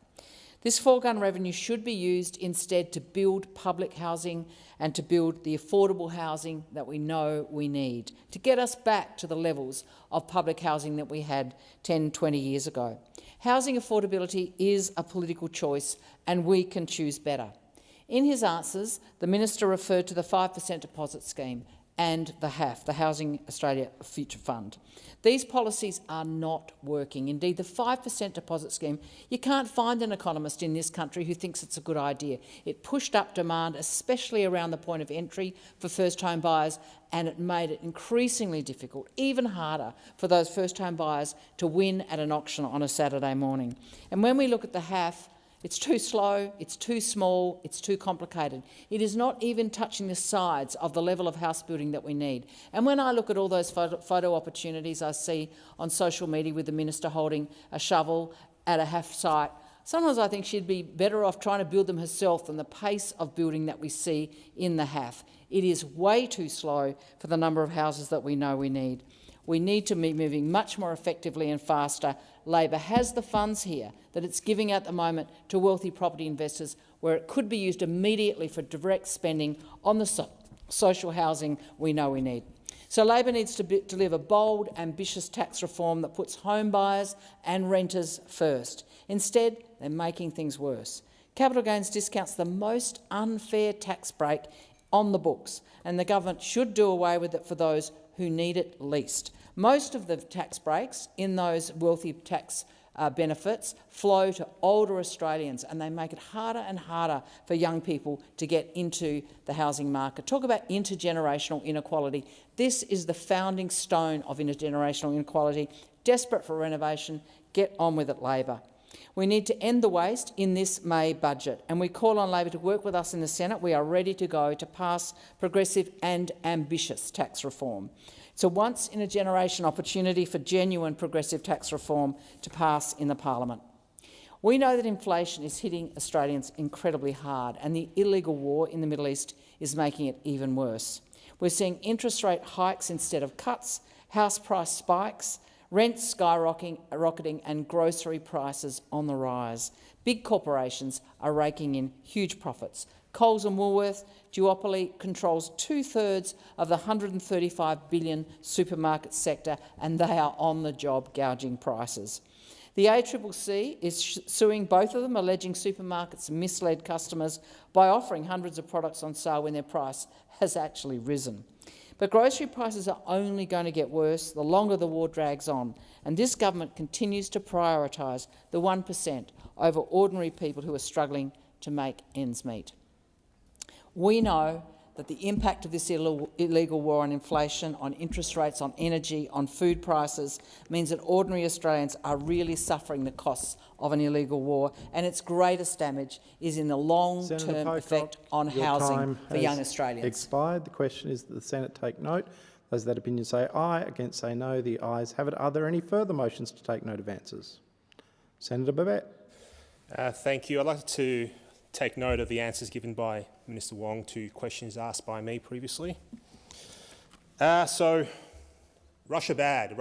This foregone revenue should be used instead to build public housing and to build the affordable housing that we know we need, to get us back to the levels of public housing that we had 10, 20 years ago. Housing affordability is a political choice and we can choose better. In his answers, the Minister referred to the 5% deposit scheme and the HAF, the Housing Australia Future Fund. These policies are not working. Indeed, the 5% deposit scheme, you can't find an economist in this country who thinks it's a good idea. It pushed up demand, especially around the point of entry for first-home buyers, and it made it increasingly difficult, even harder, for those first-home buyers to win at an auction on a Saturday morning. And when we look at the HAF, it's too slow, it's too small, it's too complicated. It is not even touching the sides of the level of house building that we need. And when I look at all those photo opportunities I see on social media with the Minister holding a shovel at a HAF site, sometimes I think she'd be better off trying to build them herself than the pace of building that we see in the HAF. It is way too slow for the number of houses that we know we need. We need to be moving much more effectively and faster. Labor has the funds here that it's giving at the moment to wealthy property investors where it could be used immediately for direct spending on the social housing we know we need. So Labor needs to deliver bold, ambitious tax reform that puts home buyers and renters first. Instead, they're making things worse. Capital gains discounts the most unfair tax break on the books, and the government should do away with it for those who need it least. Most of the tax breaks in those wealthy tax benefits flow to older Australians, and they make it harder and harder for young people to get into the housing market. Talk about intergenerational inequality. This is the founding stone of intergenerational inequality. Desperate for renovation, get on with it, Labor. We need to end the waste in this May budget, and we call on Labor to work with us in the Senate. We are ready to go to pass progressive and ambitious tax reform. It's a once-in-a-generation opportunity for genuine progressive tax reform to pass in the Parliament. We know that inflation is hitting Australians incredibly hard, and the illegal war in the Middle East is making it even worse. We're seeing interest rate hikes instead of cuts, house price spikes, rents skyrocketing and grocery prices on the rise. Big corporations are raking in huge profits. Coles and Woolworths duopoly controls 2/3 of the $135 billion supermarket sector, and they are on the job gouging prices. The ACCC is suing both of them, alleging supermarkets misled customers by offering hundreds of products on sale when their price has actually risen. But grocery prices are only going to get worse the longer the war drags on, and this government continues to prioritise the 1% over ordinary people who are struggling to make ends meet. We know that the impact of this illegal war on inflation, on interest rates, on energy, on food prices means that ordinary Australians are really suffering the costs of an illegal war, and its greatest damage is in the long-term effect on housing for young Australians. Expired. The question is that the Senate take note. Those that opinion say aye, against say no. The ayes have it. Are there any further motions to take note of answers? Senator Babet. Thank you. I'd like to take note of the answers given by Minister Wong to questions asked by me previously. So, Russia bad,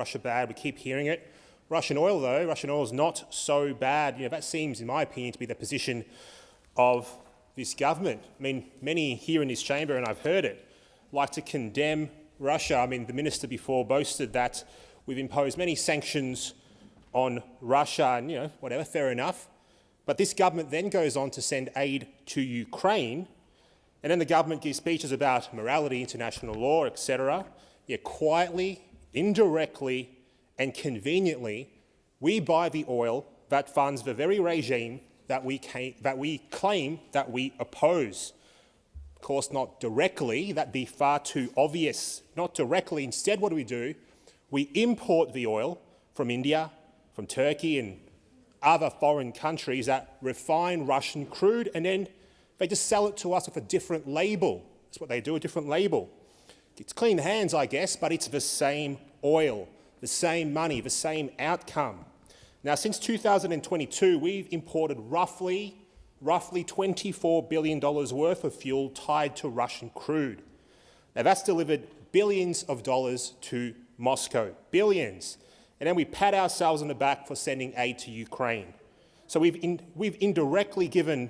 we keep hearing it. Russian oil though, Russian oil is not so bad. You know, that seems, in my opinion, to be the position of this government. I mean, many here in this chamber, and I've heard it, like to condemn Russia. I mean, the minister before boasted that we've imposed many sanctions on Russia, and, you know, whatever, fair enough. But this government then goes on to send aid to Ukraine, and then the government gives speeches about morality, international law, etc. Yet quietly, indirectly and conveniently, we buy the oil that funds the very regime that we claim that we oppose. Of course, not directly, that'd be far too obvious. Not directly. Instead, what do? We import the oil from India, from Turkey and other foreign countries that refine Russian crude, and then they just sell it to us with a different label. That's what they do, a different label. It's clean hands, I guess, but it's the same oil, the same money, the same outcome. Now, since 2022, we've imported roughly $24 billion worth of fuel tied to Russian crude. Now, that's delivered billions of dollars to Moscow, billions. And then we pat ourselves on the back for sending aid to Ukraine. So we've indirectly given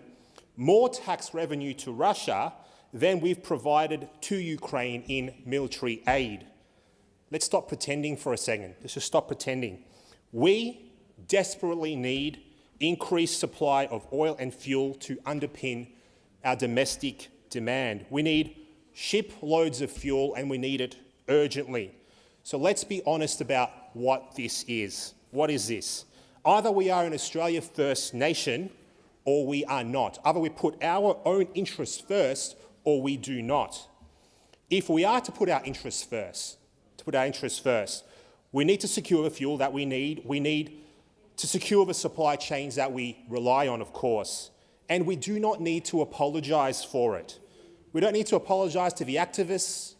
more tax revenue to Russia than we've provided to Ukraine in military aid. Let's stop pretending for a second. Let's just stop pretending. We desperately need increased supply of oil and fuel to underpin our domestic demand. We need shiploads of fuel, and we need it urgently. So let's be honest about what this is. What is this? Either we are an Australia First nation or we are not. Either we put our own interests first or we do not. If we are to put our interests first, we need to secure the fuel that we need. We need to secure the supply chains that we rely on, of course. And we do not need to apologise for it. We don't need to apologise to the activists,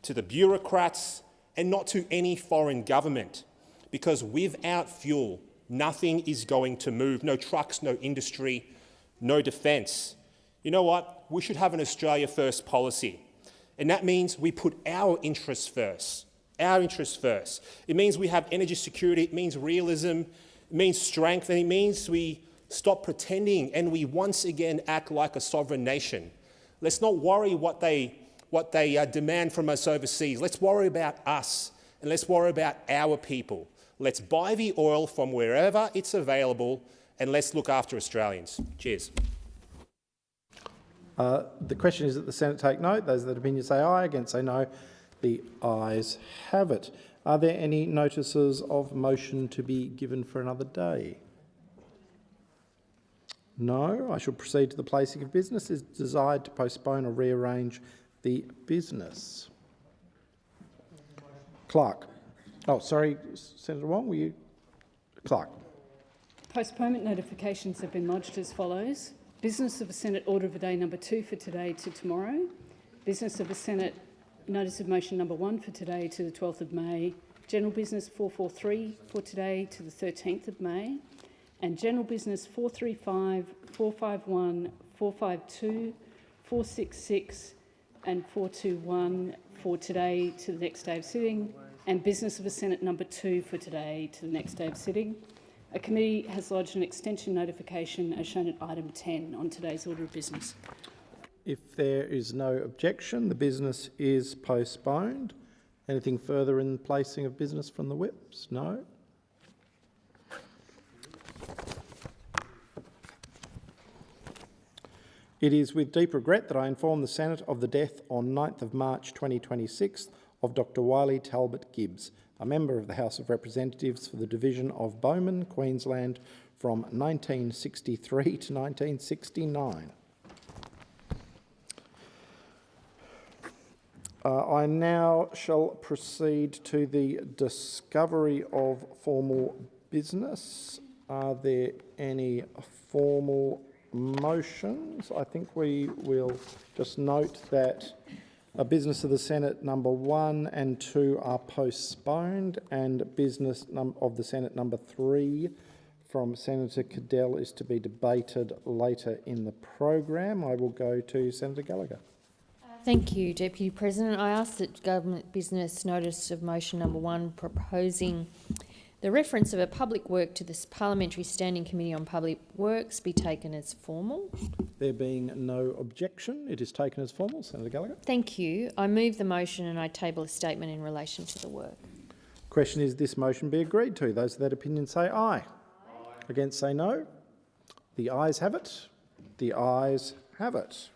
to the bureaucrats, and not to any foreign government, because without fuel, nothing is going to move. No trucks, no industry, no defence. You know what? We should have an Australia First policy, and that means we put our interests first. Our interests first. It means we have energy security, it means realism, it means strength, and it means we stop pretending and we once again act like a sovereign nation. Let's not worry what they demand from us overseas. Let's worry about us, and let's worry about our people. Let's buy the oil from wherever it's available, and let's look after Australians. Cheers. The question is that the Senate take note. Those that opinion say aye, against say no. The ayes have it. Are there any notices of motion to be given for another day? No. I shall proceed to the placing of business. Is desired to postpone or rearrange the business. Clerk. Oh, sorry, Senator Wong, were you? Clerk. Postponement notifications have been lodged as follows. Business of the Senate Order of the Day number 2 for today to tomorrow. Business of the Senate Notice of Motion number 1 for today to the 12th of May. General Business 443 for today to the 13th of May. And General Business 435, 451, 452, 466 and 421 for today to the next day of sitting. And Business of the Senate number 2 for today to the next day of sitting. A committee has lodged an extension notification as shown at item 10 on today's order of business. If there is no objection, the business is postponed. Anything further in placing of business from the whips? No. It is with deep regret that I inform the Senate of the death on 9th of March 2026 of Dr Wiley Talbot Gibbs, a member of the House of Representatives for the division of Bowman, Queensland from 1963 to 1969. I now shall proceed to the discovery of formal business. Are there any formal motions? I think we will just note that business of the Senate number 1 and 2 are postponed, and business of the Senate number 3 from Senator Cadell is to be debated later in the program. I will go to Senator Gallagher. Thank you, Deputy President. I ask that Government Business Notice of Motion number 1 proposing the reference of a public work to this Parliamentary Standing Committee on Public Works be taken as formal. There being no objection, it is taken as formal. Senator Gallagher. Thank you. I move the motion and I table a statement in relation to the work. Question is this motion be agreed to? Those of that opinion say aye. Against say no. The ayes have it. The ayes have it.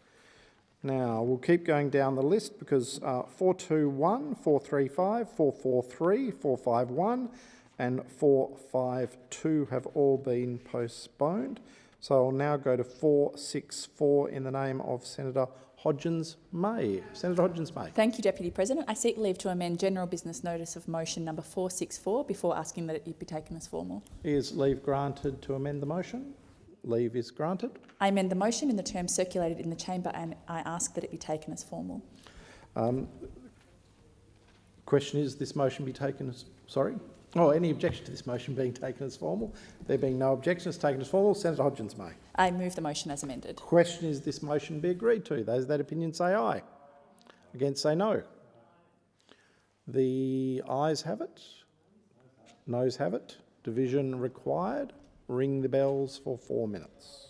Now, we'll keep going down the list because 421, 435, 443, 451 and 452 have all been postponed. So I'll now go to 464 in the name of Senator Hodgins-May. Senator Hodgins-May. Thank you, Deputy President. I seek leave to amend General Business Notice of Motion number 464 before asking that it be taken as formal. Is leave granted to amend the motion? Leave is granted. I amend the motion in the terms circulated in the chamber and I ask that it be taken as formal. Question is this motion be taken as... Sorry? Oh, any objection to this motion being taken as formal? There being no objection, it's taken as formal. Senator Hodgins-May. I move the motion as amended. Question is this motion be agreed to? Those of that opinion say aye. Against say no. The ayes have it. Noes have it. Division required. Ring the bells for 4 minutes.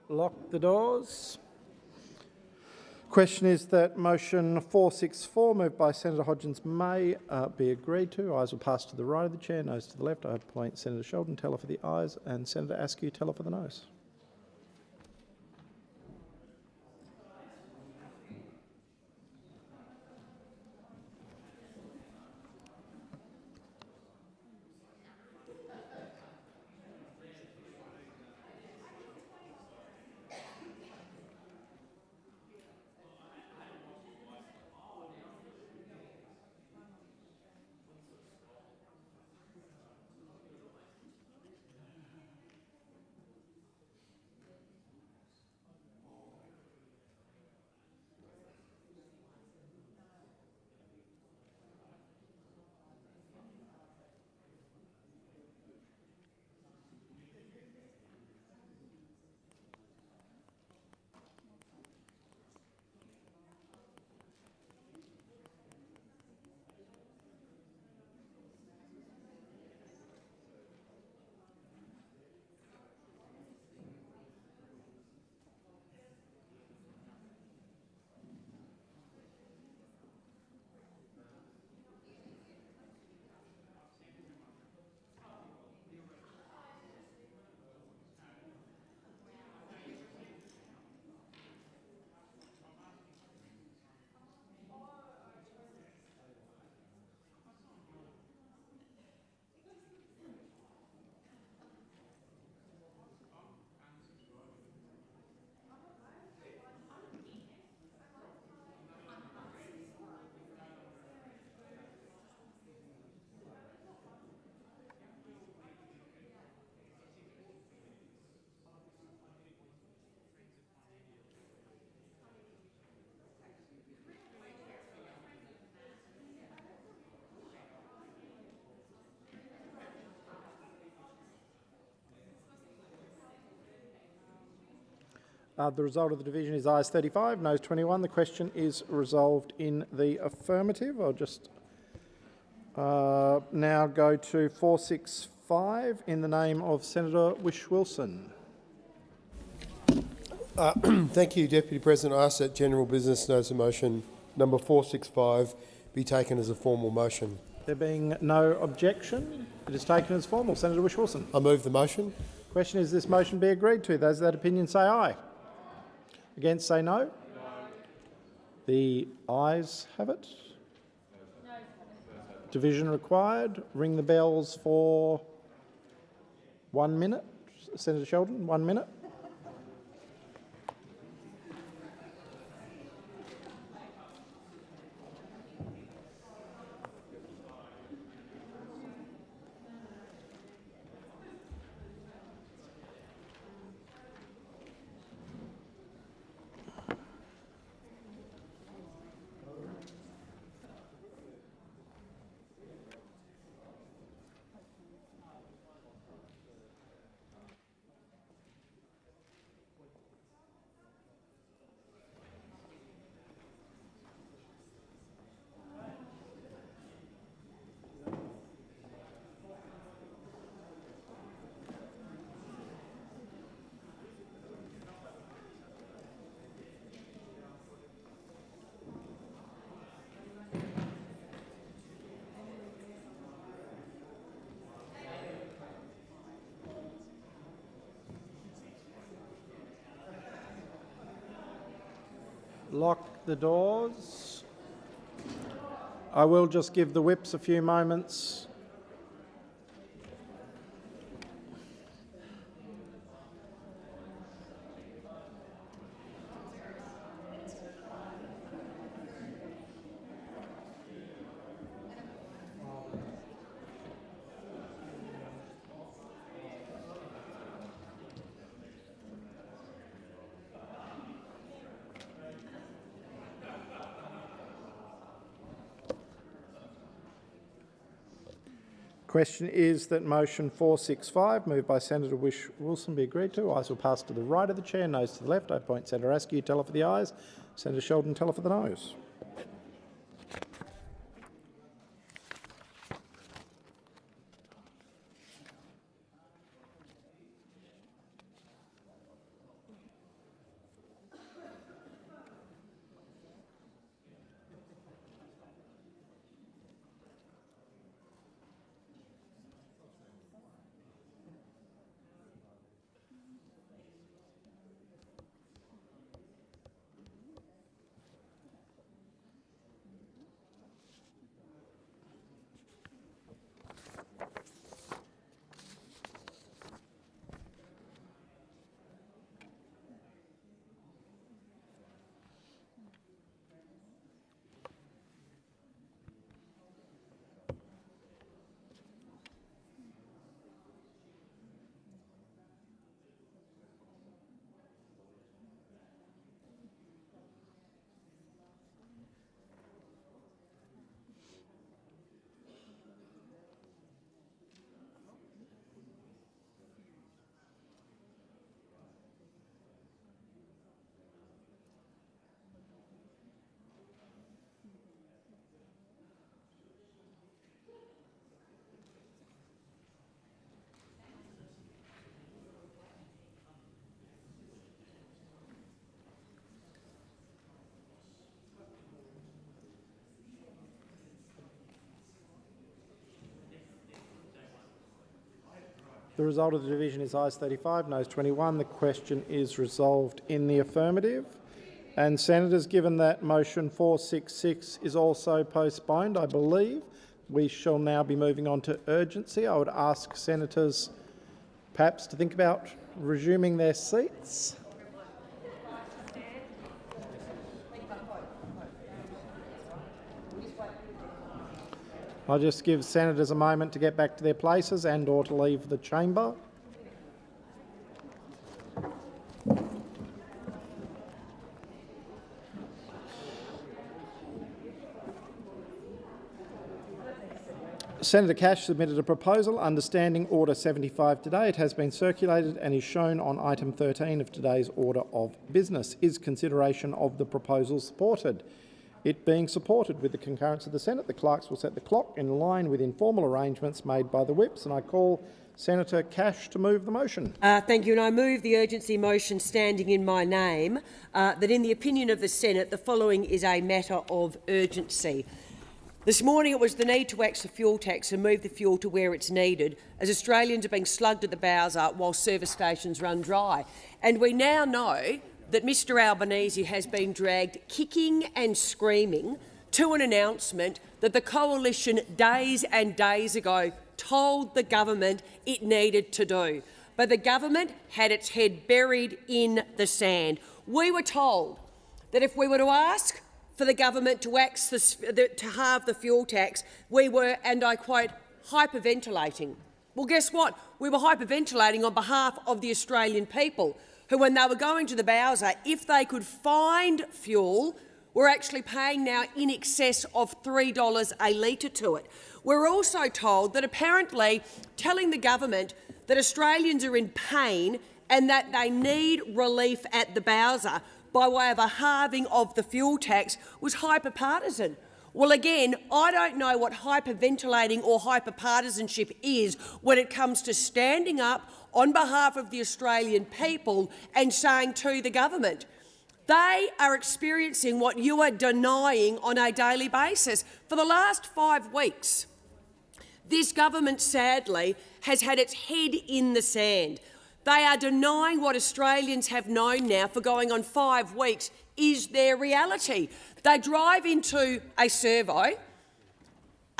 Lock the doors. Question is that motion 464, moved by Senator Hodgins, may be agreed to. Ayes will pass to the right of the chair, noes to the left. I appoint Senator Sheldon teller for the ayes and Senator Askew teller for the noes. The result of the division is ayes 35, noes 21. The question is resolved in the affirmative. I'll just now go to 465 in the name of Senator Whish-Wilson. Thank you, Deputy President. I ask that general business notice of motion number 465 be taken as a formal motion. There being no objection, it is taken as formal. Senator Whish-Wilson. I move the motion. Question is this motion be agreed to. Those of that opinion say aye. Against say no. The ayes have it. Division required. Ring the bells for 1 minute. Senator Sheldon, 1 minute. Lock the doors. I will just give the whips a few moments. Question is that motion 465, moved by Senator Whish-Wilson, be agreed to. Ayes will pass to the right of the chair, noes to the left. I appoint Senator Askew teller for the ayes, Senator Sheldon teller for the noes. The result of the division is ayes 35, noes 21. The question is resolved in the affirmative. And senators, given that motion 466 is also postponed, I believe we shall now be moving on to urgency. I would ask senators perhaps to think about resuming their seats. I'll just give senators a moment to get back to their places and or to leave the chamber. Senator Cash submitted a proposal under Standing Order 75 today. It has been circulated and is shown on item 13 of today's order of business. Is consideration of the proposal supported? It being supported with the concurrence of the Senate, the clerks will set the clock in line with informal arrangements made by the whips, and I call Senator Cash to move the motion. Thank you, and I move the urgency motion standing in my name, that in the opinion of the Senate, the following is a matter of urgency. This morning it was the need to axe the fuel tax and move the fuel to where it's needed, as Australians are being slugged at the bowser while service stations run dry. And we now know that Mr Albanese has been dragged kicking and screaming to an announcement that the coalition days and days ago told the government it needed to do. But the government had its head buried in the sand. We were told that if we were to ask for the government to halve the fuel tax, we were, and I quote, hyperventilating. Well, guess what? We were hyperventilating on behalf of the Australian people, who, when they were going to the bowser, if they could find fuel, were actually paying now in excess of $3 a litre to it. We're also told that apparently telling the government that Australians are in pain and that they need relief at the bowser by way of a halving of the fuel tax was hyper-partisan. Well, again, I don't know what hyperventilating or hyper-partisanship is when it comes to standing up on behalf of the Australian people and saying to the government, they are experiencing what you are denying on a daily basis. For the last 5 weeks, this government, sadly, has had its head in the sand. They are denying what Australians have known now for going on 5 weeks is their reality. They drive into a servo.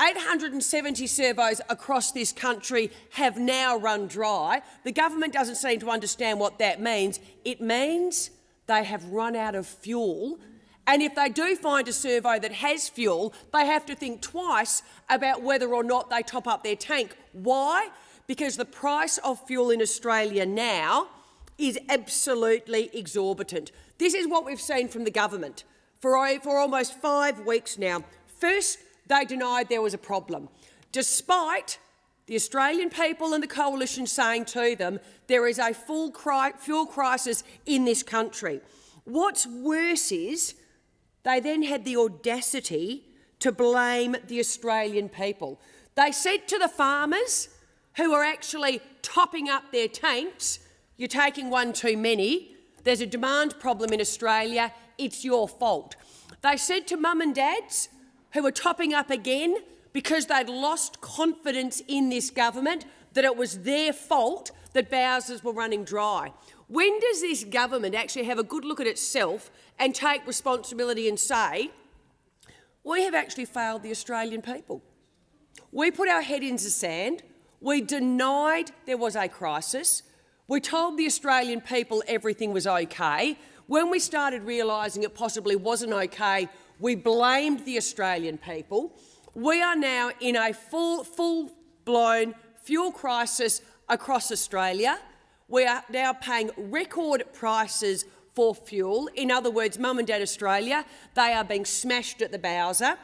870 servos across this country have now run dry. The government doesn't seem to understand what that means. It means they have run out of fuel. And if they do find a servo that has fuel, they have to think twice about whether or not they top up their tank. Why? Because the price of fuel in Australia now is absolutely exorbitant. This is what we've seen from the government for almost 5 weeks now. First, they denied there was a problem, despite the Australian people and the coalition saying to them there is a full fuel crisis in this country. What's worse is they then had the audacity to blame the Australian people. They said to the farmers who are actually topping up their tanks, you're taking one too many, there's a demand problem in Australia, it's your fault. They said to mum and dads who were topping up again because they'd lost confidence in this government that it was their fault that bowsers were running dry. When does this government actually have a good look at itself and take responsibility and say, we have actually failed the Australian people? We put our head in the sand. We denied there was a crisis. We told the Australian people everything was okay. When we started realising it possibly wasn't okay, we blamed the Australian people. We are now in a full-blown fuel crisis across Australia. We are now paying record prices for fuel. In other words, Mum and Dad Australia, they are being smashed at the bowser.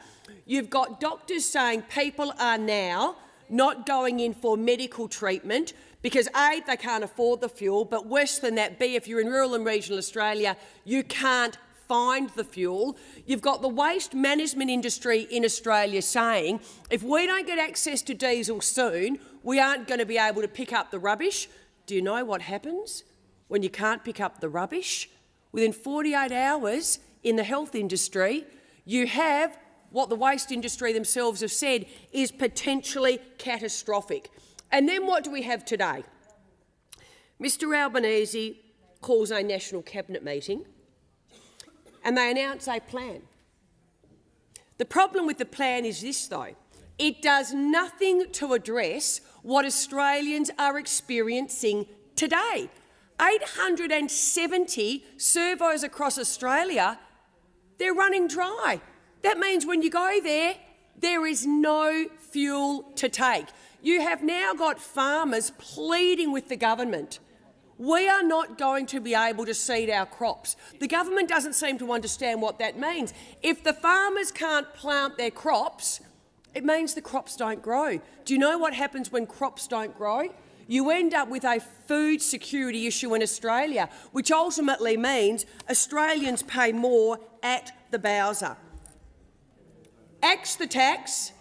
You've got doctors saying people are now not going in for medical treatment because A, they can't afford the fuel, but worse than that, B, if you're in rural and regional Australia, you can't find the fuel. You've got the waste management industry in Australia saying, if we don't get access to diesel soon, we aren't going to be able to pick up the rubbish. Do you know what happens when you can't pick up the rubbish? Within 48 hours in the health industry, you have what the waste industry themselves have said is potentially catastrophic. And then what do we have today? Mr Albanese calls a National Cabinet meeting and they announce a plan. The problem with the plan is this, though. It does nothing to address what Australians are experiencing today. 870 servos across Australia, they're running dry. That means when you go there, there is no fuel to take. You have now got farmers pleading with the government. We are not going to be able to seed our crops. The government doesn't seem to understand what that means. If the farmers can't plant their crops, it means the crops don't grow. Do you know what happens when crops don't grow? You end up with a food security issue in Australia, which ultimately means Australians pay more at the bowser. Axe the tax,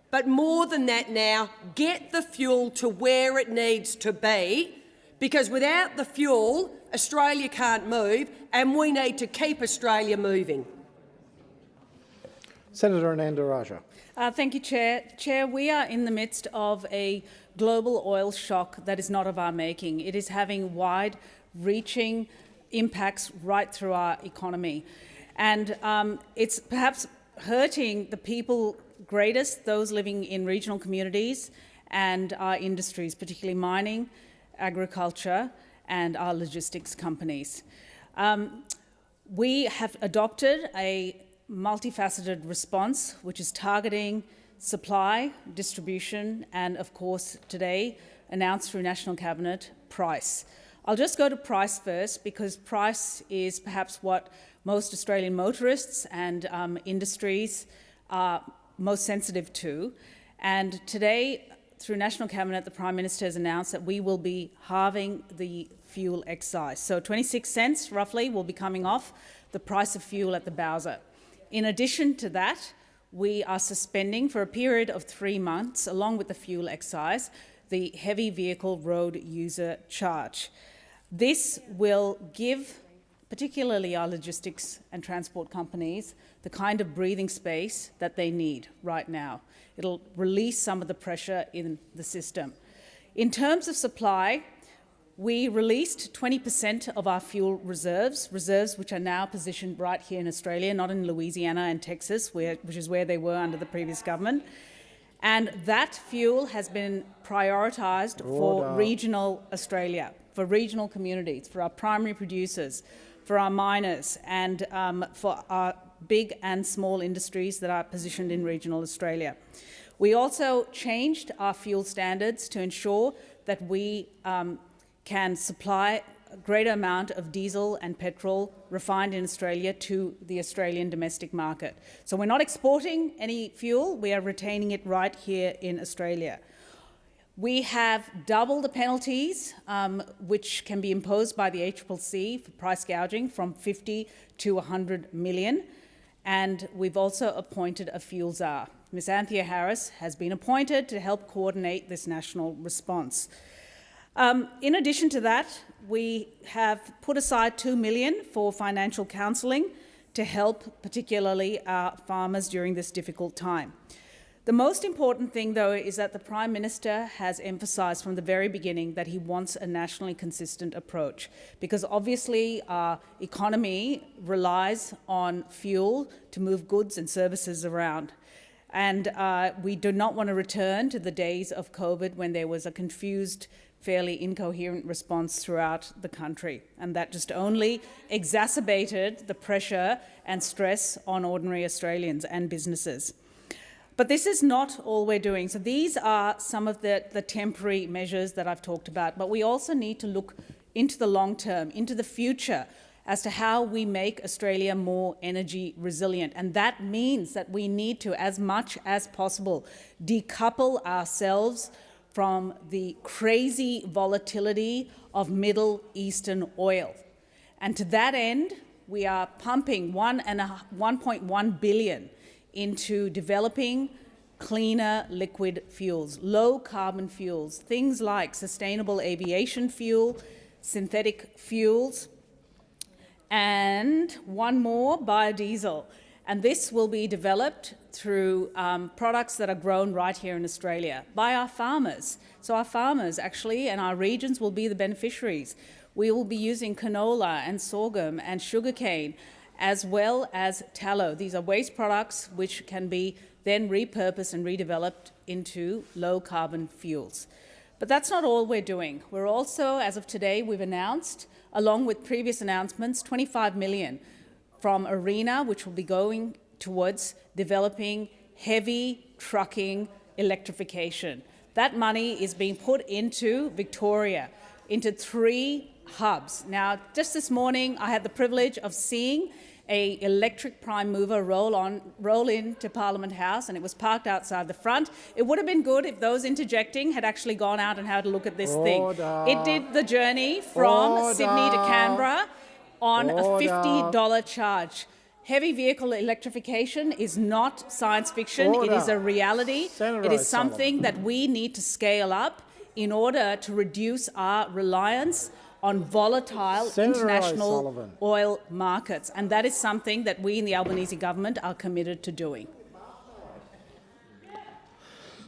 but more than that now, get the fuel to where it needs to be, because without the fuel, Australia can't move, and we need to keep Australia moving. Senator Ananda Raja. Thank you, Chair. Chair, we are in the midst of a global oil shock that is not of our making. It is having wide-reaching impacts right through our economy. And it's perhaps hurting the people greatest, those living in regional communities and our industries, particularly mining, agriculture and our logistics companies. We have adopted a multifaceted response, which is targeting supply, distribution, and of course today announced through National Cabinet, price. I'll just go to price first, because price is perhaps what most Australian motorists and industries are most sensitive to. And today, through National Cabinet, the Prime Minister has announced that we will be halving the fuel excise. So 26 cents, roughly, will be coming off the price of fuel at the bowser. In addition to that, we are suspending for a period of 3 months, along with the fuel excise, the heavy vehicle road user charge. This will give particularly our logistics and transport companies the kind of breathing space that they need right now. It'll release some of the pressure in the system. In terms of supply, we released 20% of our fuel reserves which are now positioned right here in Australia, not in Louisiana and Texas, which is where they were under the previous government. And that fuel has been prioritised for regional Australia, for regional communities, for our primary producers, for our miners, and for our big and small industries that are positioned in regional Australia. We also changed our fuel standards to ensure that we can supply a greater amount of diesel and petrol refined in Australia to the Australian domestic market. So we're not exporting any fuel, we are retaining it right here in Australia. We have doubled the penalties which can be imposed by the ACCC for price gouging from 50 to 100 million. And we've also appointed a fuel czar. Ms Anthea Harris has been appointed to help coordinate this national response. In addition to that, we have put aside $2 million for financial counselling to help particularly our farmers during this difficult time. The most important thing, though, is that the Prime Minister has emphasised from the very beginning that he wants a nationally consistent approach, because obviously our economy relies on fuel to move goods and services around. And we do not want to return to the days of COVID when there was a confused, fairly incoherent response throughout the country, and that just only exacerbated the pressure and stress on ordinary Australians and businesses. But this is not all we're doing. So these are some of the temporary measures that I've talked about, but we also need to look into the long term, into the future, as to how we make Australia more energy resilient. And that means that we need to, as much as possible, decouple ourselves from the crazy volatility of Middle Eastern oil. And to that end, we are pumping $1.1 billion into developing cleaner liquid fuels, low carbon fuels, things like sustainable aviation fuel, synthetic fuels, and one more, biodiesel. And this will be developed through products that are grown right here in Australia by our farmers. So our farmers actually and our regions will be the beneficiaries. We will be using canola and sorghum and sugarcane as well as tallow. These are waste products which can be then repurposed and redeveloped into low-carbon fuels. But that's not all we're doing. We're also, as of today, we've announced, along with previous announcements, $25 million from ARENA, which will be going towards developing heavy trucking electrification. That money is being put into Victoria, into 3 hubs. Now, just this morning, I had the privilege of seeing an electric prime mover roll into Parliament House, and it was parked outside the front. It would have been good if those interjecting had actually gone out and had a look at this thing. It did the journey from Sydney to Canberra on a $50 charge. Heavy vehicle electrification is not science fiction. It is a reality. It is something that we need to scale up in order to reduce our reliance on volatile international oil markets. And that is something that we in the Albanese government are committed to doing.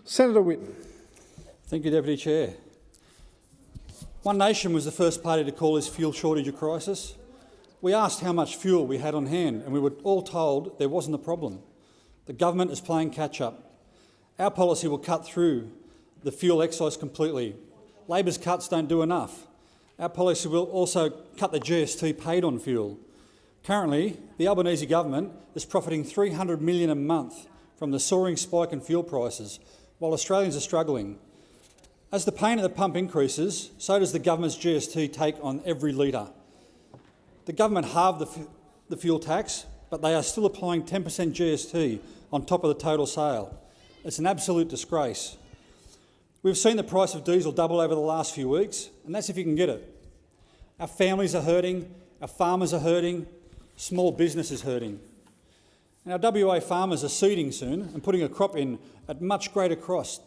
Senator Whitten. Thank you, Deputy Chair. One Nation was the first party to call this fuel shortage a crisis. We asked how much fuel we had on hand, and we were all told there wasn't a problem. The government is playing catch-up. Our policy will cut through the fuel excise completely. Labor's cuts don't do enough. Our policy will also cut the GST paid on fuel. Currently, the Albanese government is profiting $300 million a month from the soaring spike in fuel prices, while Australians are struggling. As the pain at the pump increases, so does the government's GST take on every litre. The government halved the fuel tax, but they are still applying 10% GST on top of the total sale. It's an absolute disgrace. We've seen the price of diesel double over the last few weeks, and that's if you can get it. Our families are hurting, our farmers are hurting, small business is hurting. And our WA farmers are seeding soon and putting a crop in at much greater cost.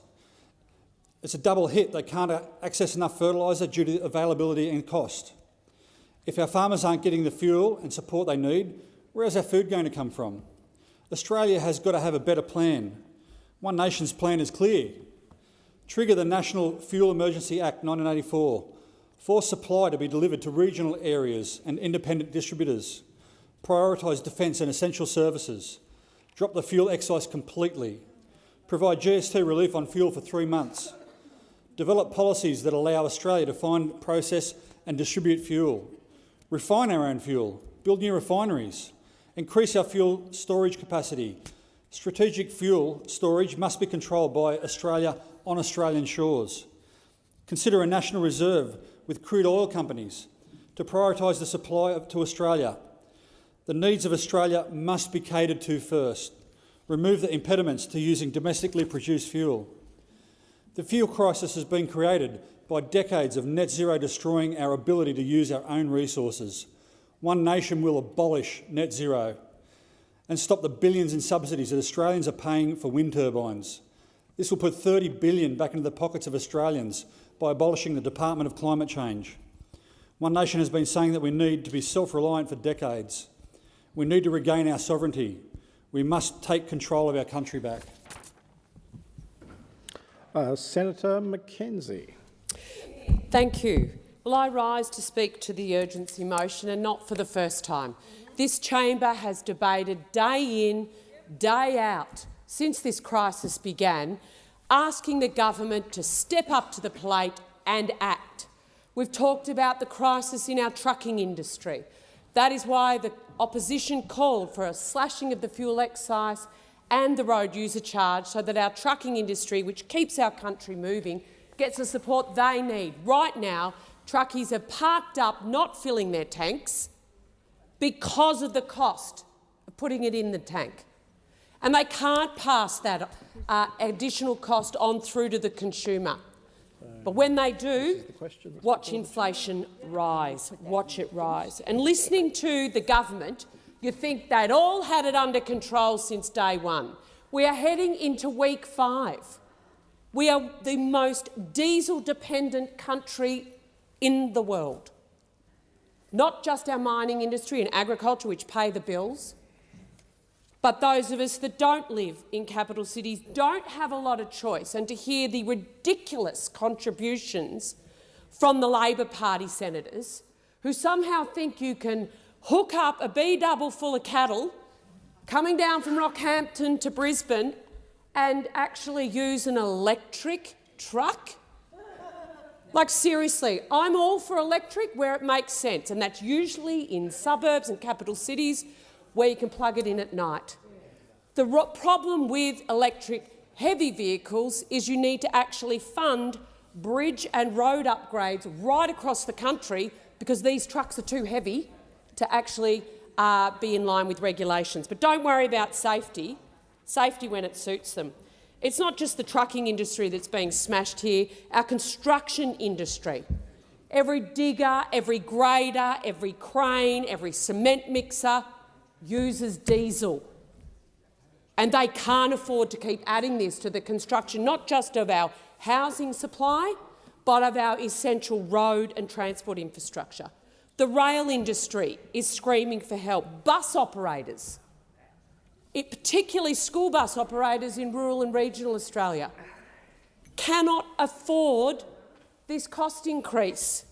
It's a double hit. They can't access enough fertiliser due to availability and cost. If our farmers aren't getting the fuel and support they need, where's our food going to come from? Australia has got to have a better plan. One Nation's plan is clear. Trigger the National Fuel Emergency Act 1984. Force supply to be delivered to regional areas and independent distributors. Prioritise defence and essential services. Drop the fuel excise completely. Provide GST relief on fuel for 3 months. Develop policies that allow Australia to find, process and distribute fuel. Refine our own fuel. Build new refineries. Increase our fuel storage capacity. Strategic fuel storage must be controlled by Australia on Australian shores. Consider a national reserve with crude oil companies to prioritise the supply to Australia. The needs of Australia must be catered to first. Remove the impediments to using domestically produced fuel. The fuel crisis has been created by decades of net zero destroying our ability to use our own resources. One Nation will abolish net zero and stop the billions in subsidies that Australians are paying for wind turbines. This will put $30 billion back into the pockets of Australians by abolishing the Department of Climate Change. One Nation has been saying that we need to be self-reliant for decades. We need to regain our sovereignty. We must take control of our country back. Senator Mackenzie. Thank you. Well, I rise to speak to the urgency motion, and not for the first time. This chamber has debated day in, day out since this crisis began, asking the government to step up to the plate and act. We've talked about the crisis in our trucking industry. That is why the opposition called for a slashing of the fuel excise and the road user charge so that our trucking industry, which keeps our country moving, gets the support they need. Right now, truckies are parked up not filling their tanks because of the cost of putting it in the tank. And they can't pass that additional cost on through to the consumer. But when they do, watch inflation rise, watch it rise. And listening to the government, you think they'd all had it under control since day one. We are heading into week 5. We are the most diesel-dependent country in the world. Not just our mining industry and agriculture, which pay the bills. But those of us that don't live in capital cities don't have a lot of choice, and to hear the ridiculous contributions from the Labor Party senators who somehow think you can hook up a B-double full of cattle coming down from Rockhampton to Brisbane and actually use an electric truck? Like, seriously, I'm all for electric where it makes sense, and that's usually in suburbs and capital cities where you can plug it in at night. The problem with electric heavy vehicles is you need to actually fund bridge and road upgrades right across the country because these trucks are too heavy to actually be in line with regulations. But don't worry about safety when it suits them. It's not just the trucking industry that's being smashed here, our construction industry. Every digger, every grader, every crane, every cement mixer uses diesel. And they can't afford to keep adding this to the construction, not just of our housing supply, but of our essential road and transport infrastructure. The rail industry is screaming for help. Bus operators, particularly school bus operators in rural and regional Australia, cannot afford this cost increase.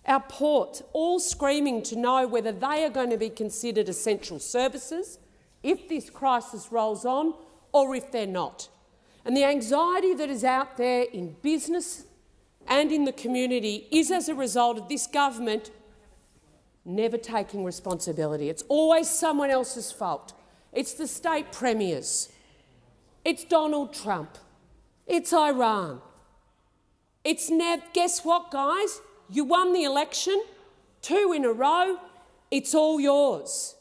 Our ports all screaming to know whether they are going to be considered essential services if this crisis rolls on or if they're not. And the anxiety that is out there in business and in the community is as a result of this government never taking responsibility. It's always someone else's fault. It's the state premiers. It's Donald Trump. It's Iran. It's guess what, guys? You won the election, 2 in a row. It's all yours.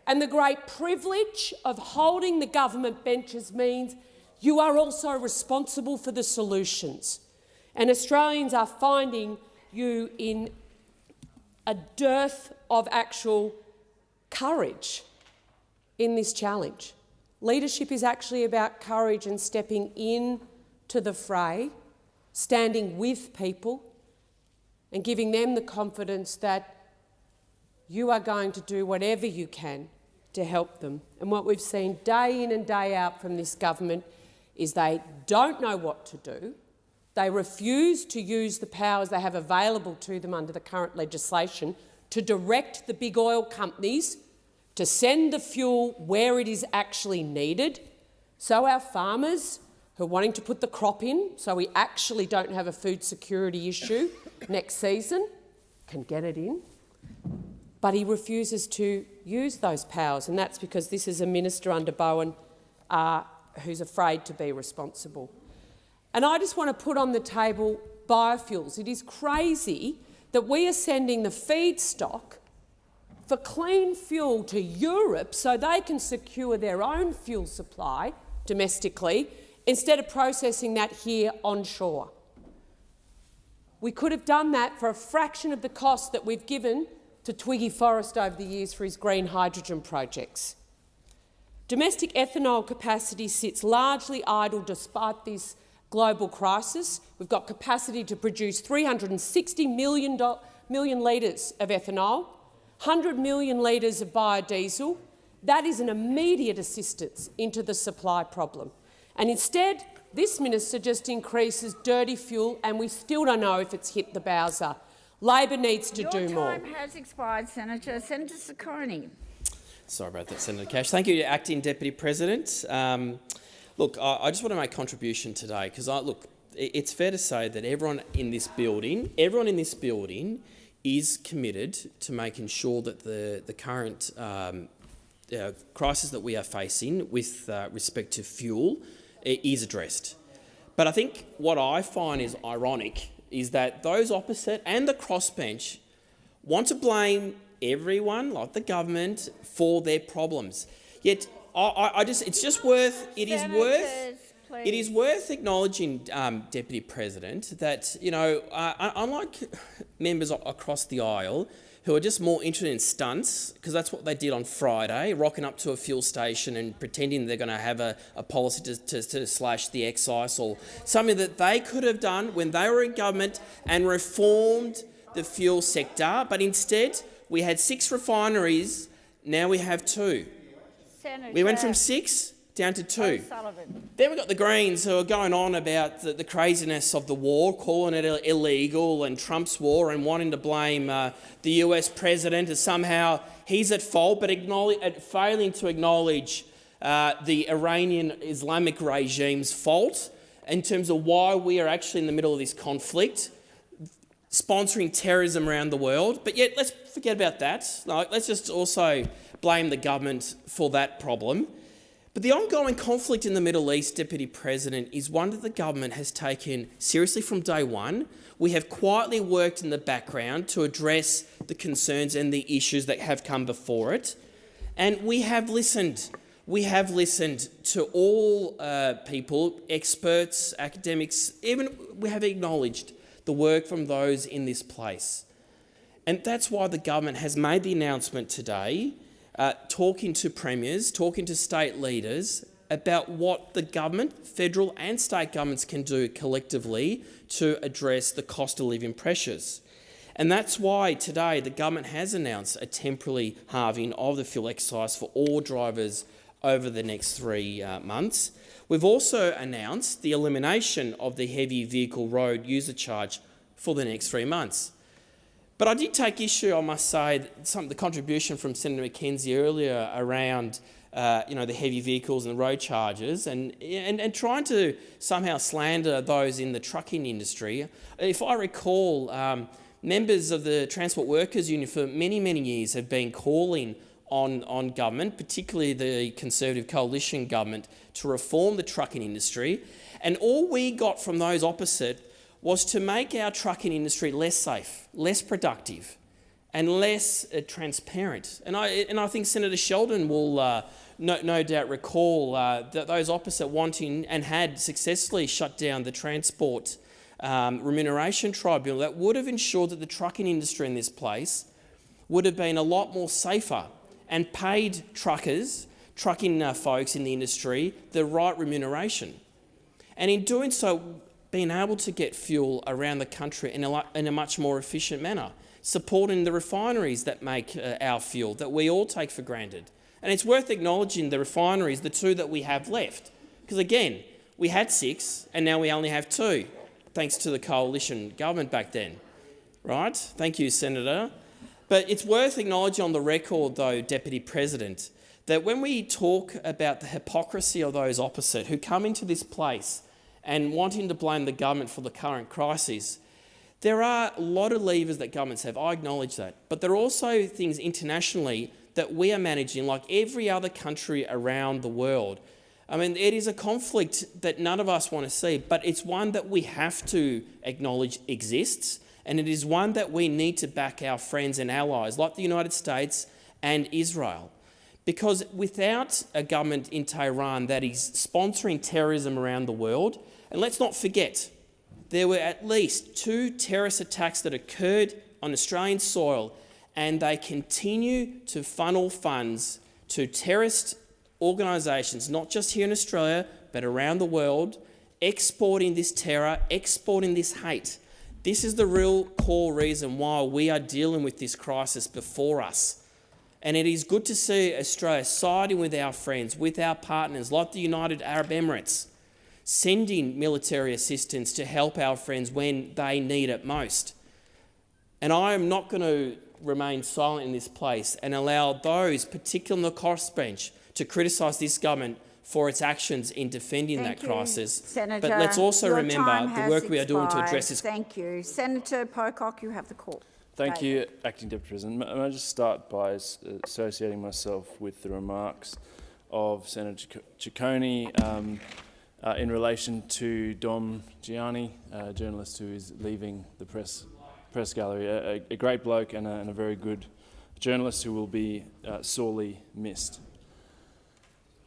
And the great privilege of holding the government benches means you are also responsible for the solutions. And Australians are finding you in a dearth of actual courage in this challenge. Leadership is actually about courage and stepping in to the fray, standing with people and giving them the confidence that you are going to do whatever you can to help them. And what we've seen day in and day out from this government is they don't know what to do. They refuse to use the powers they have available to them under the current legislation to direct the big oil companies to send the fuel where it is actually needed, so our farmers who are wanting to put the crop in so we actually don't have a food security issue next season can get it in. But he refuses to use those powers, and that's because this is a minister under Bowen who's afraid to be responsible. And I just want to put on the table biofuels. It is crazy that we are sending the feedstock for clean fuel to Europe so they can secure their own fuel supply domestically instead of processing that here onshore. We could have done that for a fraction of the cost that we've given to Twiggy Forrest over the years for his green hydrogen projects. Domestic ethanol capacity sits largely idle despite this global crisis. We've got capacity to produce 360 million litres of ethanol, 100 million litres of biodiesel. That is an immediate assistance into the supply problem. And instead, this minister just increases dirty fuel, and we still don't know if it's hit the Bowser. Labor needs to do more. Your time has expired, Senator. Senator Ciccone. Sorry about that, Senator Cash. Thank you, Acting Deputy President. Look, I just want to make a contribution today because, it's fair to say that everyone in this building is committed to making sure that the current crisis that we are facing with respect to fuel is addressed. But I think what I find is ironic is that those opposite and the crossbench want to blame everyone, like the government, for their problems. Yet, it is worth acknowledging, Deputy President, that unlike members across the aisle who are just more interested in stunts, because that's what they did on Friday, rocking up to a fuel station and pretending they're going to have a policy to slash the excise, or something that they could have done when they were in government and reformed the fuel sector. But instead, we had 6 refineries, now we have 2. We went from 6 down to 2. Then we've got the Greens who are going on about the craziness of the war, calling it illegal and Trump's war, and wanting to blame the US president as somehow he's at fault, but failing to acknowledge the Iranian Islamic regime's fault in terms of why we are actually in the middle of this conflict, sponsoring terrorism around the world. But yet, let's forget about that. Let's just also blame the government for that problem. But the ongoing conflict in the Middle East, Deputy President, is one that the government has taken seriously from day one. We have quietly worked in the background to address the concerns and the issues that have come before it. And we have listened. We have listened to all people, experts, academics, even we have acknowledged the work from those in this place. And that's why the government has made the announcement today, talking to premiers, talking to state leaders about what the government, federal and state governments can do collectively to address the cost of living pressures. And that's why today the government has announced a temporary halving of the fuel excise for all drivers over the next 3 months. We've also announced the elimination of the heavy vehicle road user charge for the next 3 months. But I did take issue, I must say, the contribution from Senator McKenzie earlier around the heavy vehicles and the road charges and trying to somehow slander those in the trucking industry. If I recall, members of the Transport Workers Union for many, many years have been calling on government, particularly the Conservative coalition government, to reform the trucking industry. And all we got from those opposite was to make our trucking industry less safe, less productive and less transparent. And I think Senator Sheldon will no doubt recall that those opposite wanting and had successfully shut down the Transport Remuneration Tribunal that would have ensured that the trucking industry in this place would have been a lot more safer and paid trucking folks in the industry the right remuneration. And in doing so, being able to get fuel around the country in a much more efficient manner, supporting the refineries that make our fuel that we all take for granted. And it's worth acknowledging the refineries, the 2 that we have left, because again, we had 6 and now we only have 2, thanks to the coalition government back then, right? Thank you, Senator. But it's worth acknowledging on the record, though, Deputy President, that when we talk about the hypocrisy of those opposite who come into this place and wanting to blame the government for the current crisis, there are a lot of levers that governments have. I acknowledge that. But there are also things internationally that we are managing, like every other country around the world. I mean, it is a conflict that none of us want to see, but it's one that we have to acknowledge exists, and it is one that we need to back our friends and allies, like the United States and Israel. Because without a government in Tehran that is sponsoring terrorism around the world, and let's not forget, there were at least 2 terrorist attacks that occurred on Australian soil, and they continue to funnel funds to terrorist organisations, not just here in Australia, but around the world, exporting this terror, exporting this hate. This is the real core reason why we are dealing with this crisis before us. And it is good to see Australia siding with our friends, with our partners like the United Arab Emirates, sending military assistance to help our friends when they need it most. And I am not going to remain silent in this place and allow those, particularly on the crossbench, to criticise this government for its actions in defending that crisis. Senator, but let's also your remember time the work we are doing to expired. address this. Thank you. Senator Pocock, you have the call. Thank you, Acting Deputy President. May I just start by associating myself with the remarks of Senator Ciccone in relation to Dom Gianni, a journalist who is leaving the press gallery, a great bloke and a very good journalist who will be sorely missed.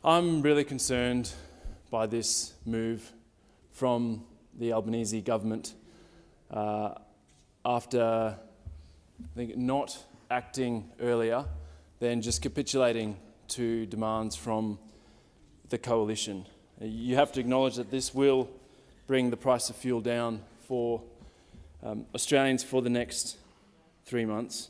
I'm really concerned by this move from the Albanese government after not acting earlier than just capitulating to demands from the coalition. You have to acknowledge that this will bring the price of fuel down for Australians for the next 3 months.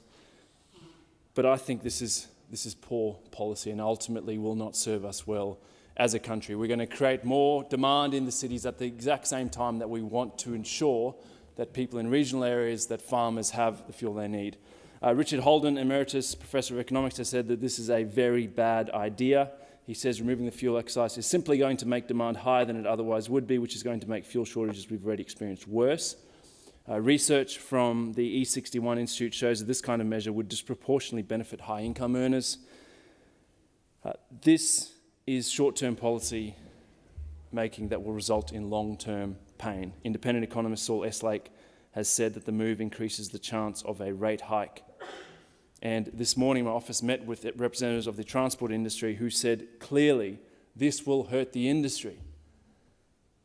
But I think this is This is poor policy and ultimately will not serve us well as a country. We're going to create more demand in the cities at the exact same time that we want to ensure that people in regional areas, that farmers have the fuel they need. Richard Holden, Emeritus Professor of Economics, has said that this is a very bad idea. He says removing the fuel excise is simply going to make demand higher than it otherwise would be, which is going to make fuel shortages we've already experienced worse. Research from the E61 Institute shows that this kind of measure would disproportionately benefit high-income earners. This is short-term policy making that will result in long-term pain. Independent economist Saul Eslake has said that the move increases the chance of a rate hike. And this morning my office met with representatives of the transport industry who said clearly this will hurt the industry.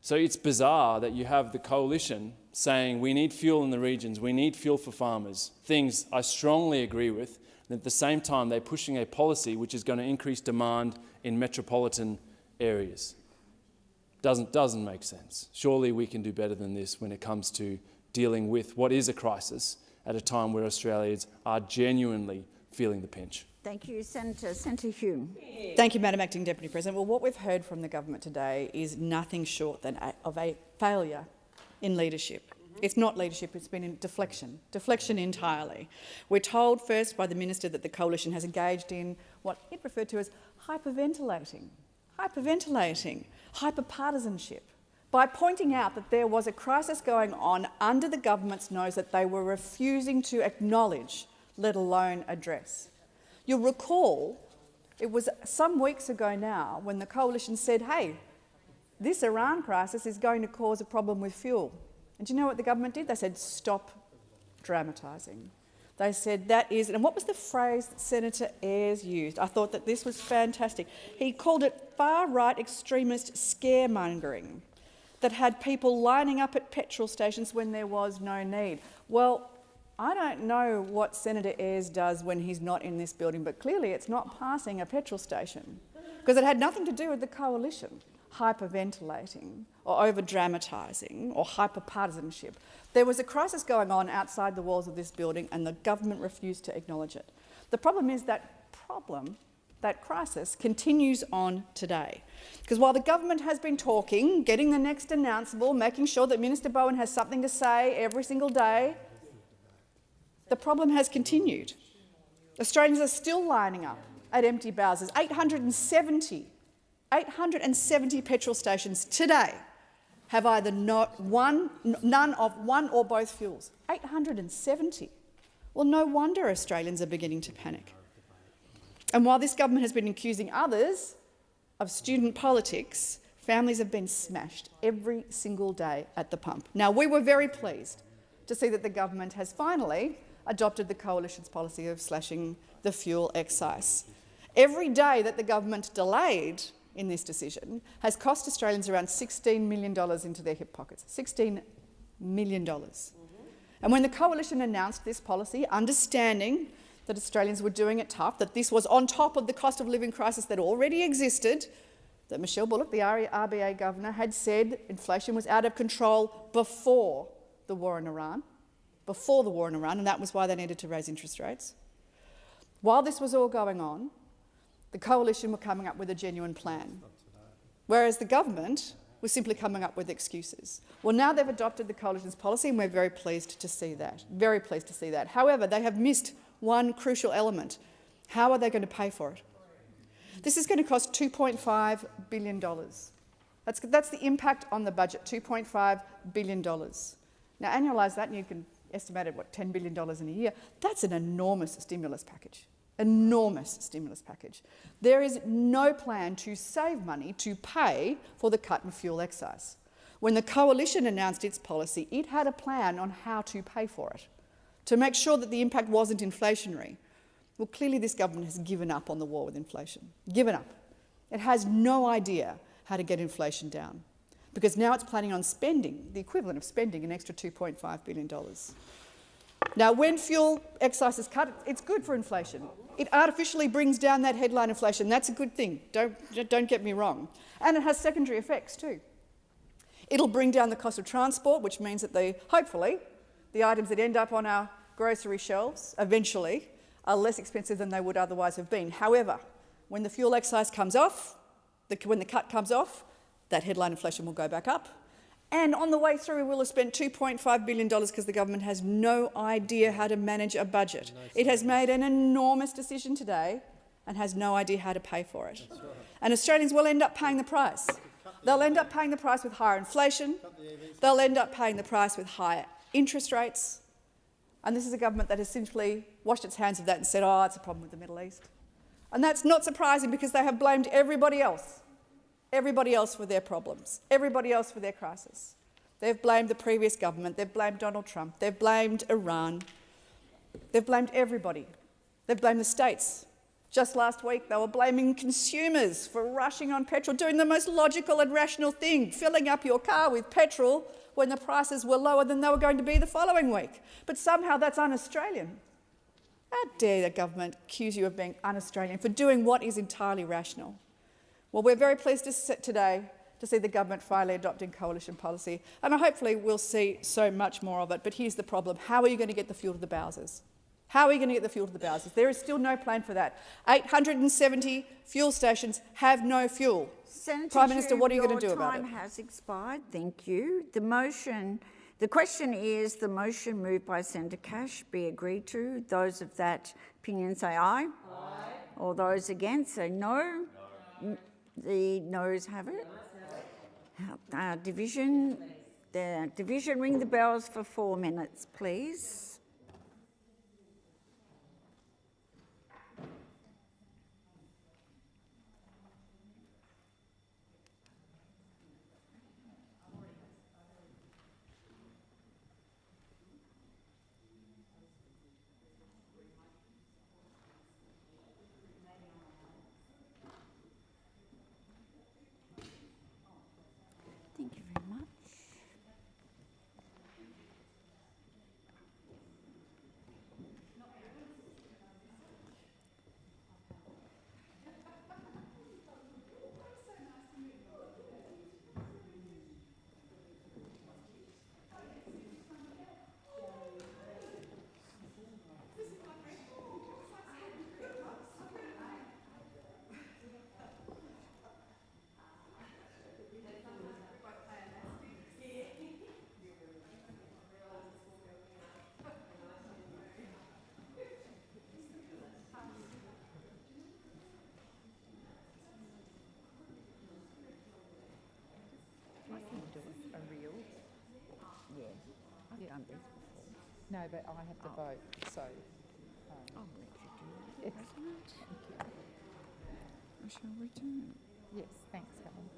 So it's bizarre that you have the coalition saying we need fuel in the regions, we need fuel for farmers, things I strongly agree with, and at the same time they're pushing a policy which is going to increase demand in metropolitan areas. Doesn't make sense. Surely we can do better than this when it comes to dealing with what is a crisis at a time where Australians are genuinely feeling the pinch. Thank you, Senator Hume. Thank you, Madam Acting Deputy President. Well, what we've heard from the government today is nothing short of a failure in leadership. It's not leadership, it's been in deflection entirely. We're told first by the Minister that the Coalition has engaged in what it referred to as hyperventilating, hyperpartisanship, by pointing out that there was a crisis going on under the government's nose that they were refusing to acknowledge, let alone address. You'll recall it was some weeks ago now when the Coalition said, hey, this Iran crisis is going to cause a problem with fuel. And do you know what the government did? They said, stop dramatising. They said that is, and what was the phrase that Senator Ayres used? I thought that this was fantastic. He called it far-right extremist scaremongering that had people lining up at petrol stations when there was no need. Well, I don't know what Senator Ayres does when he's not in this building, but clearly it's not passing a petrol station because it had nothing to do with the Coalition hyperventilating or over-dramatising or hyper-partisanship. There was a crisis going on outside the walls of this building and the government refused to acknowledge it. The problem is that crisis continues on today. Because while the government has been talking, getting the next announceable, making sure that Minister Bowen has something to say every single day, the problem has continued. Australians are still lining up at empty bowsers. 870 petrol stations today have either none of one or both fuels. 870. Well, no wonder Australians are beginning to panic. And while this government has been accusing others of student politics, families have been smashed every single day at the pump. Now, we were very pleased to see that the government has finally adopted the Coalition's policy of slashing the fuel excise. Every day that the government delayed in this decision has cost Australians around $16 million into their hip pockets. $16 million. And when the Coalition announced this policy, understanding that Australians were doing it tough, that this was on top of the cost of living crisis that already existed, that Michelle Bullock, the RBA governor, had said inflation was out of control before the war in Iran, and that was why they needed to raise interest rates. While this was all going on, the Coalition were coming up with a genuine plan, whereas the government was simply coming up with excuses. Well, now they've adopted the Coalition's policy and we're very pleased to see that, However, they have missed one crucial element. How are they going to pay for it? This is going to cost $2.5 billion. That's the impact on the budget, $2.5 billion. Now, annualise that and you can estimate it, $10 billion in a year. That's an enormous stimulus package. There is no plan to save money to pay for the cut in fuel excise. When the Coalition announced its policy, it had a plan on how to pay for it, to make sure that the impact wasn't inflationary. Well, clearly this government has given up on the war with inflation. Given up. It has no idea how to get inflation down, because now it's planning on spending, the equivalent of spending, an extra $2.5 billion. Now, when fuel excise is cut, it's good for inflation. It artificially brings down that headline inflation. That's a good thing. Don't get me wrong. And it has secondary effects too. It'll bring down the cost of transport, which means that hopefully the items that end up on our grocery shelves eventually are less expensive than they would otherwise have been. However, when the fuel excise comes off, when the cut comes off, that headline inflation will go back up. And on the way through, we will have spent $2.5 billion because the government has no idea how to manage a budget. It has made an enormous decision today and has no idea how to pay for it. Right. And Australians will end up paying the price. They'll end up paying the price with higher inflation. They'll end up paying the price with higher interest rates. And this is a government that has simply washed its hands of that and said, oh, it's a problem with the Middle East. And that's not surprising because they have blamed everybody else for their problems, everybody else for their crisis. They've blamed the previous government, they've blamed Donald Trump, they've blamed Iran, they've blamed everybody. They've blamed the states. Just last week, they were blaming consumers for rushing on petrol, doing the most logical and rational thing, filling up your car with petrol when the prices were lower than they were going to be the following week. But somehow that's un-Australian. How dare the government accuse you of being un-Australian for doing what is entirely rational? Well, we're very pleased today to see the government finally adopting coalition policy, and hopefully we'll see so much more of it. But here's the problem. How are you going to get the fuel to the Bowsers? How are you going to get the fuel to the Bowsers? There is still no plan for that. 870 fuel stations have no fuel. Senator Prime Minister, what are you going to do about it? Your time has expired. Thank you. The question is the motion moved by Senator Cash be agreed to. Those of that opinion say aye. Aye. Or those against say no. No. The noes have it. Division, ring the bells for 4 minutes, please. Thank you very much. Done this before. No, but I have to vote, so. I'll let you do it, President. Thank you. I shall return. Yes, thanks, Helen.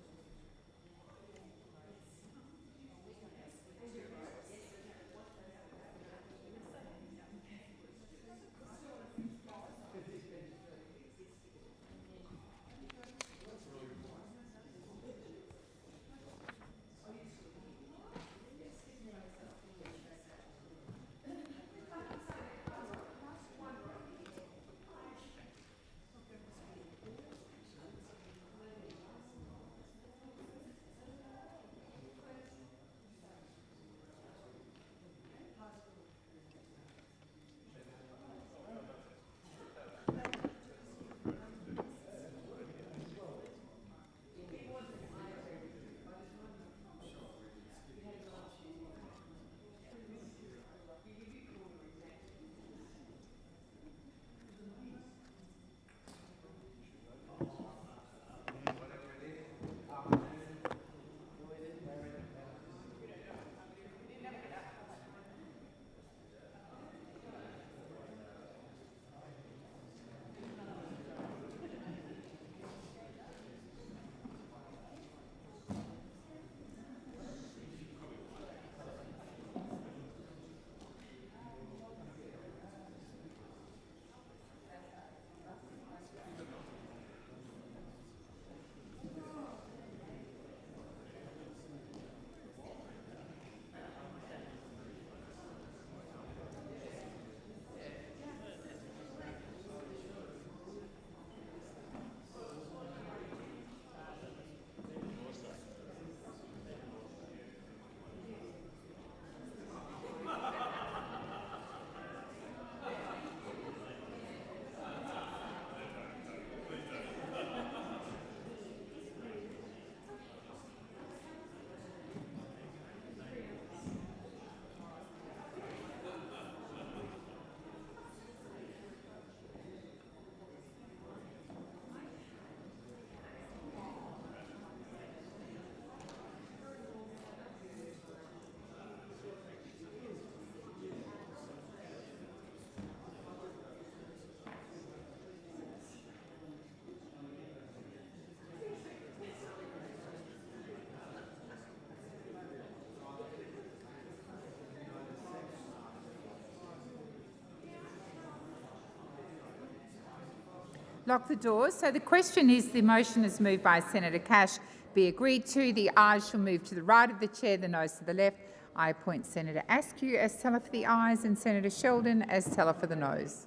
Lock the doors. So the question is, the motion is moved by Senator Cash be agreed to. The ayes shall move to the right of the chair, the noes to the left. I appoint Senator Askew as teller for the ayes and Senator Sheldon as teller for the noes.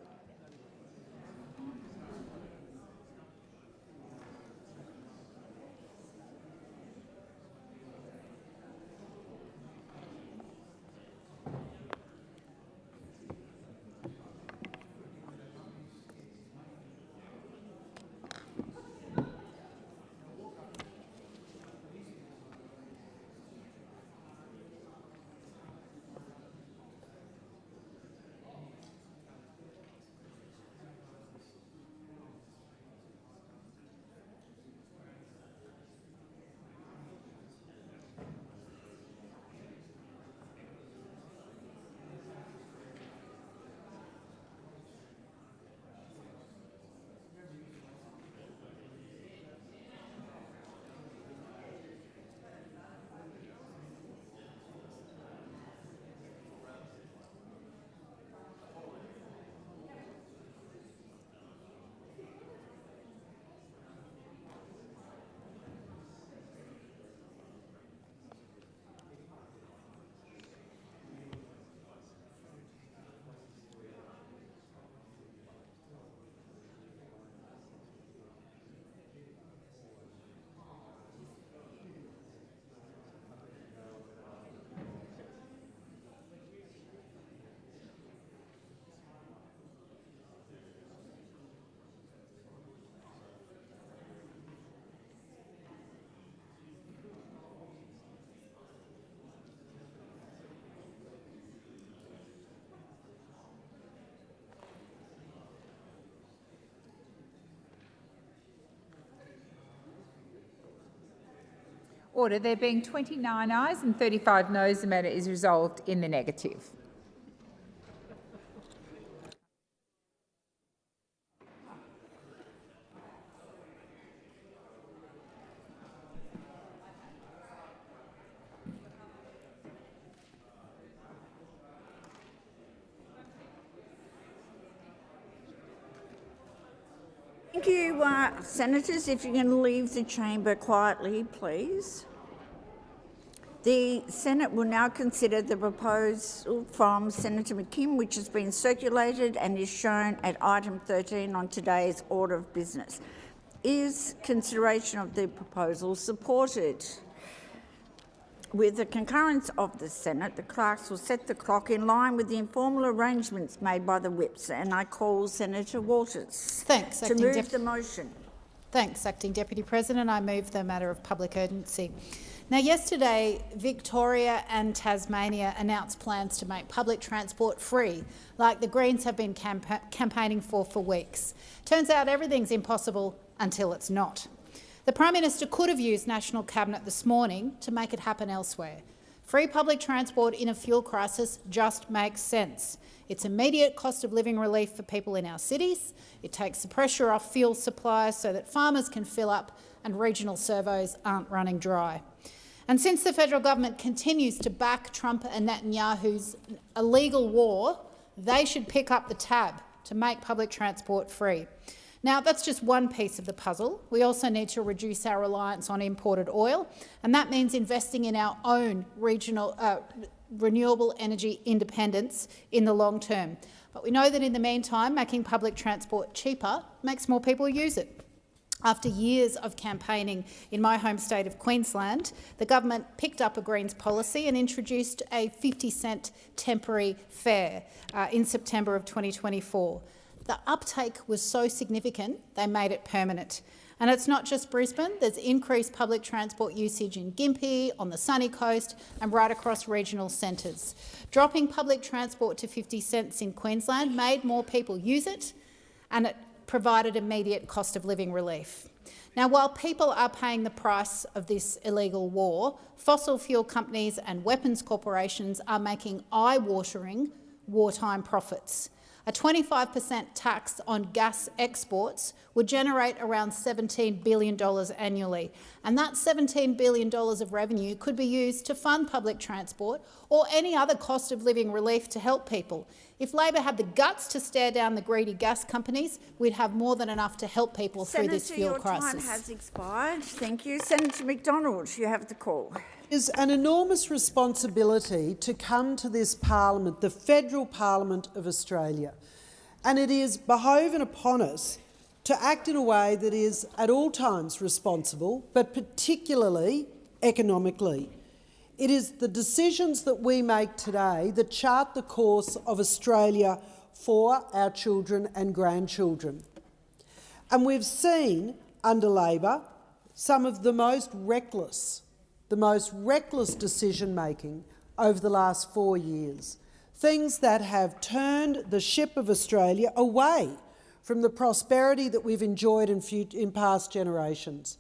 Order. There being 29 ayes and 35 noes, the matter is resolved in the negative. Thank you, senators. If you can leave the chamber quietly, please. The Senate will now consider the proposal from Senator McKim, which has been circulated and is shown at item 13 on today's order of business. Is consideration of the proposal supported? With the concurrence of the Senate, the clerks will set the clock in line with the informal arrangements made by the whips, and I call Senator Waters Thanks, to move the motion. Thanks, Acting Deputy President. I move the matter of public urgency. Now, yesterday, Victoria and Tasmania announced plans to make public transport free, like the Greens have been campaigning for weeks. Turns out everything's impossible until it's not. The Prime Minister could have used National Cabinet this morning to make it happen elsewhere. Free public transport in a fuel crisis just makes sense. It's immediate cost of living relief for people in our cities. It takes the pressure off fuel suppliers so that farmers can fill up and regional servos aren't running dry. And since the federal government continues to back Trump and Netanyahu's illegal war, they should pick up the tab to make public transport free. Now, that's just one piece of the puzzle. We also need to reduce our reliance on imported oil, and that means investing in our own regional renewable energy independence in the long term. But we know that in the meantime, making public transport cheaper makes more people use it. After years of campaigning in my home state of Queensland, the government picked up a Greens policy and introduced a 50-cent temporary fare in September of 2024. The uptake was so significant, they made it permanent. And it's not just Brisbane, there's increased public transport usage in Gympie, on the sunny coast and right across regional centres. Dropping public transport to 50 cents in Queensland made more people use it, and it provided immediate cost of living relief. Now, while people are paying the price of this illegal war, fossil fuel companies and weapons corporations are making eye-watering wartime profits. A 25% tax on gas exports would generate around $17 billion annually, and that $17 billion of revenue could be used to fund public transport or any other cost of living relief to help people. If Labor had the guts to stare down the greedy gas companies, we'd have more than enough to help people through this fuel crisis. Senator, your time has expired. Thank you. Senator McDonald, you have the call. It is an enormous responsibility to come to this parliament, the federal parliament of Australia, and it is behoving upon us to act in a way that is at all times responsible, but particularly economically. It is the decisions that we make today that chart the course of Australia for our children and grandchildren. And we've seen under Labor some of the most reckless decision-making over the last 4 years, things that have turned the ship of Australia away from the prosperity that we've enjoyed in past generations,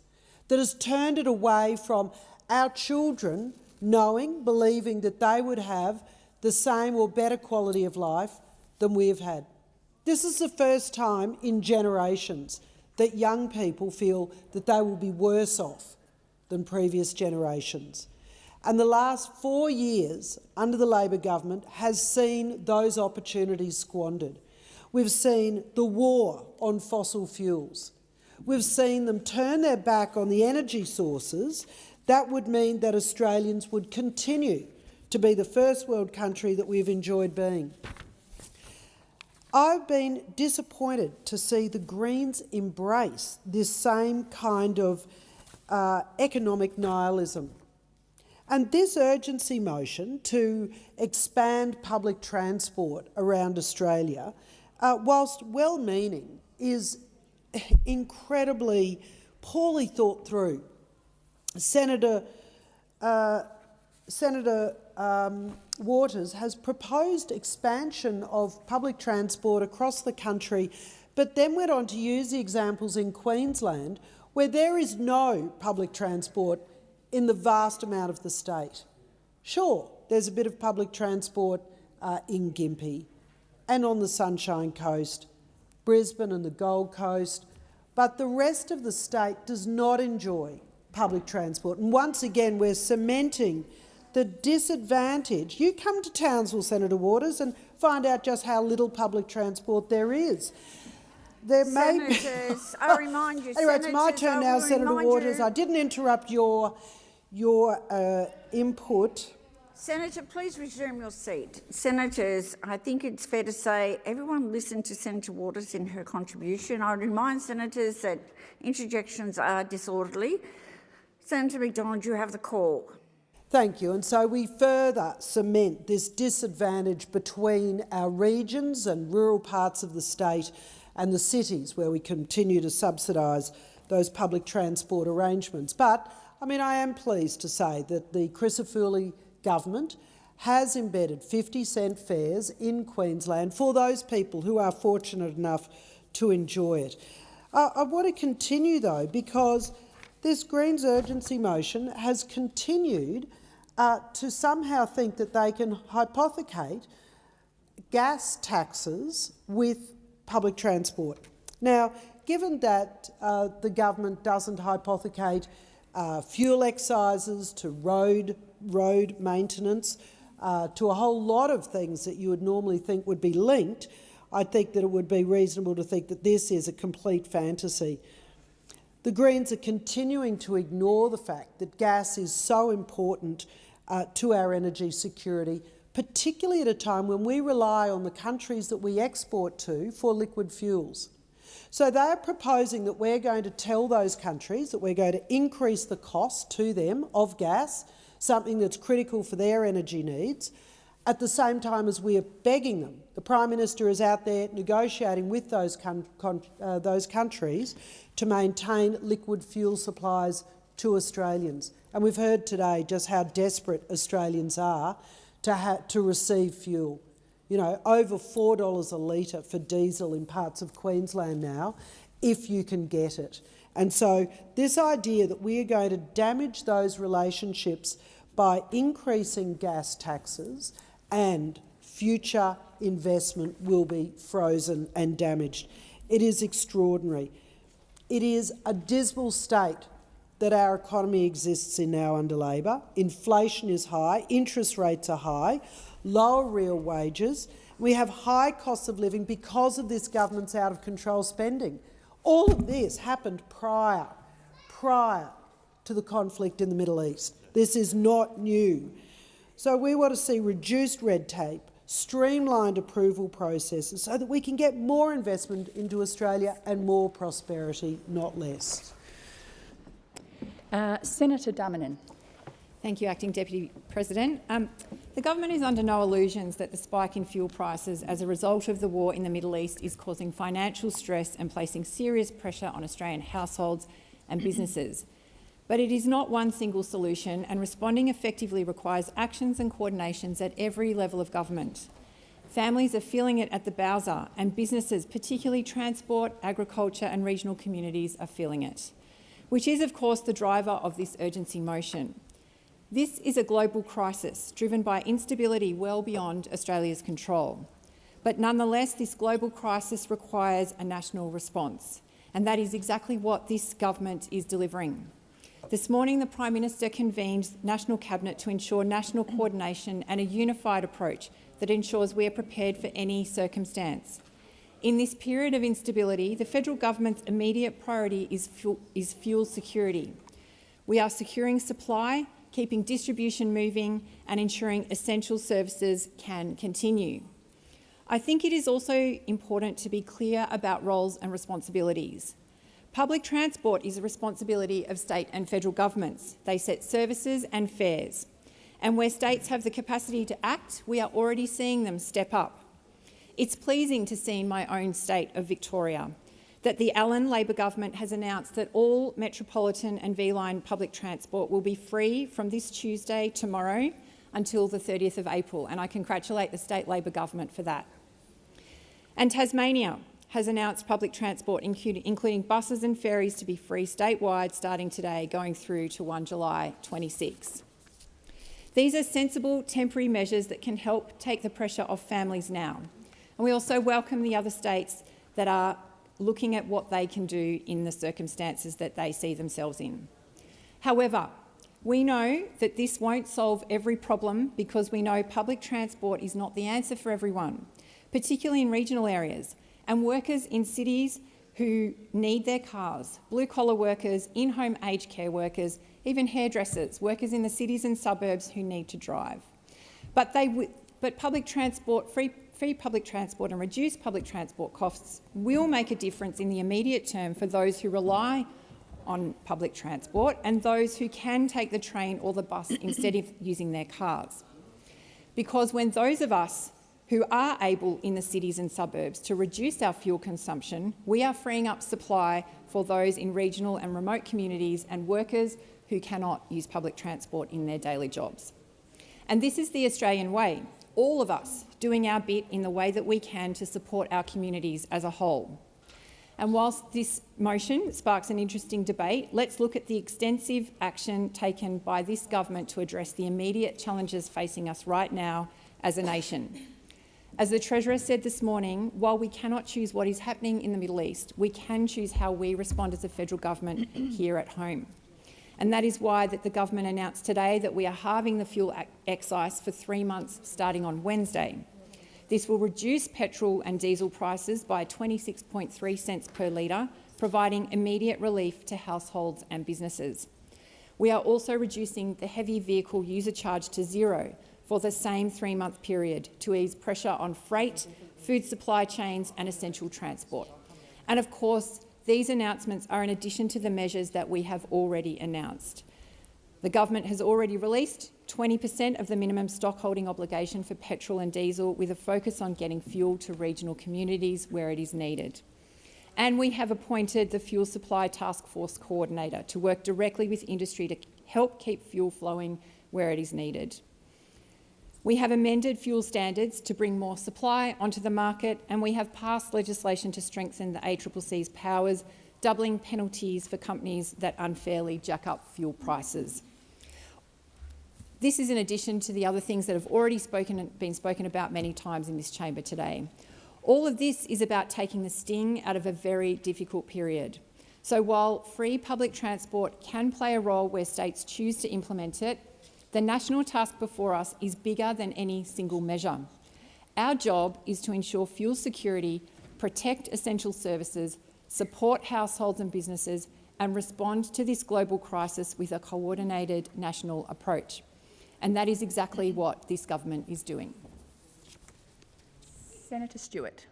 that has turned it away from our children believing that they would have the same or better quality of life than we have had. This is the first time in generations that young people feel that they will be worse off than previous generations. And the last 4 years under the Labor government has seen those opportunities squandered. We've seen the war on fossil fuels. We've seen them turn their back on the energy sources that would mean that Australians would continue to be the first world country that we've enjoyed being. I've been disappointed to see the Greens embrace this same kind of economic nihilism. And this urgency motion to expand public transport around Australia, whilst well-meaning, is incredibly poorly thought through. Senator Waters has proposed expansion of public transport across the country, but then went on to use the examples in Queensland where there is no public transport in the vast amount of the state. Sure, there's a bit of public transport in Gympie and on the Sunshine Coast, Brisbane and the Gold Coast, but the rest of the state does not enjoy public transport. And once again, we're cementing the disadvantage. You come to Townsville, Senator Waters, and find out just how little public transport there is. Senators, I remind you, anyway, it's my turn now, Senator Waters. I didn't interrupt your input. Senator, please resume your seat. Senators, I think it's fair to say everyone listened to Senator Waters in her contribution. I remind senators that interjections are disorderly. Senator McDonald, you have the call. Thank you. And so we further cement this disadvantage between our regions and rural parts of the state and the cities where we continue to subsidise those public transport arrangements. But, I am pleased to say that the Crisafulli government has embedded 50-cent fares in Queensland for those people who are fortunate enough to enjoy it. I want to continue, though, because this Greens urgency motion has continued to somehow think that they can hypothecate gas taxes with public transport. Now, given that the government doesn't hypothecate fuel excises to road maintenance, to a whole lot of things that you would normally think would be linked, I think that it would be reasonable to think that this is a complete fantasy. The Greens are continuing to ignore the fact that gas is so important to our energy security, particularly at a time when we rely on the countries that we export to for liquid fuels. So they are proposing that we're going to tell those countries that we're going to increase the cost to them of gas, something that's critical for their energy needs, at the same time as we are begging them. The Prime Minister is out there negotiating with those countries to maintain liquid fuel supplies to Australians. And we've heard today just how desperate Australians are to receive fuel. You know, over $4 a litre for diesel in parts of Queensland now, if you can get it. And so this idea that we are going to damage those relationships by increasing gas taxes and future investment will be frozen and damaged. It is extraordinary. It is a dismal state that our economy exists in now under Labor. Inflation is high, interest rates are high, lower real wages. We have high costs of living because of this government's out-of-control spending. All of this happened prior to the conflict in the Middle East. This is not new. So we want to see reduced red tape, streamlined approval processes so that we can get more investment into Australia and more prosperity, not less. Senator Darmanin. Thank you, Acting Deputy President. The government is under no illusions that the spike in fuel prices as a result of the war in the Middle East is causing financial stress and placing serious pressure on Australian households and businesses. But it is not one single solution, and responding effectively requires actions and coordinations at every level of government. Families are feeling it at the Bowser, and businesses, particularly transport, agriculture and regional communities, are feeling it, which is, of course, the driver of this urgency motion. This is a global crisis driven by instability well beyond Australia's control. But nonetheless, this global crisis requires a national response, and that is exactly what this government is delivering. This morning, the Prime Minister convened National Cabinet to ensure national coordination and a unified approach that ensures we are prepared for any circumstance. In this period of instability, the federal government's immediate priority is fuel security. We are securing supply, keeping distribution moving and ensuring essential services can continue. I think it is also important to be clear about roles and responsibilities. Public transport is a responsibility of state and federal governments. They set services and fares. And where states have the capacity to act, we are already seeing them step up. It's pleasing to see in my own state of Victoria that the Allan Labor government has announced that all Metropolitan and V-Line public transport will be free from this Tuesday, tomorrow, until the 30th of April, and I congratulate the state Labor government for that. And Tasmania has announced public transport, including buses and ferries, to be free statewide starting today, going through to 1 July 26. These are sensible temporary measures that can help take the pressure off families now. And we also welcome the other states that are looking at what they can do in the circumstances that they see themselves in. However, we know that this won't solve every problem because we know public transport is not the answer for everyone, particularly in regional areas, and workers in cities who need their cars, blue-collar workers, in-home aged care workers, even hairdressers, workers in the cities and suburbs who need to drive. But public transport, free public transport and reduced public transport costs will make a difference in the immediate term for those who rely on public transport and those who can take the train or the bus instead of using their cars. Because when those of us who are able in the cities and suburbs to reduce our fuel consumption, we are freeing up supply for those in regional and remote communities and workers who cannot use public transport in their daily jobs. And this is the Australian way, all of us doing our bit in the way that we can to support our communities as a whole. And whilst this motion sparks an interesting debate, let's look at the extensive action taken by this government to address the immediate challenges facing us right now as a nation. As the Treasurer said this morning, while we cannot choose what is happening in the Middle East, we can choose how we respond as a federal government here at home. And that is why the government announced today that we are halving the fuel excise for 3 months starting on Wednesday. This will reduce petrol and diesel prices by 26.3 cents per litre, providing immediate relief to households and businesses. We are also reducing the heavy vehicle user charge to zero for the same 3-month period to ease pressure on freight, food supply chains and essential transport. And of course, these announcements are in addition to the measures that we have already announced. The government has already released 20% of the minimum stockholding obligation for petrol and diesel, with a focus on getting fuel to regional communities where it is needed. And we have appointed the Fuel Supply Task Force Coordinator to work directly with industry to help keep fuel flowing where it is needed. We have amended fuel standards to bring more supply onto the market, and we have passed legislation to strengthen the ACCC's powers, doubling penalties for companies that unfairly jack up fuel prices. This is in addition to the other things that have already been spoken about many times in this chamber today. All of this is about taking the sting out of a very difficult period. So while free public transport can play a role where states choose to implement it, the national task before us is bigger than any single measure. Our job is to ensure fuel security, protect essential services, support households and businesses, and respond to this global crisis with a coordinated national approach. And that is exactly what this government is doing. Senator Stewart.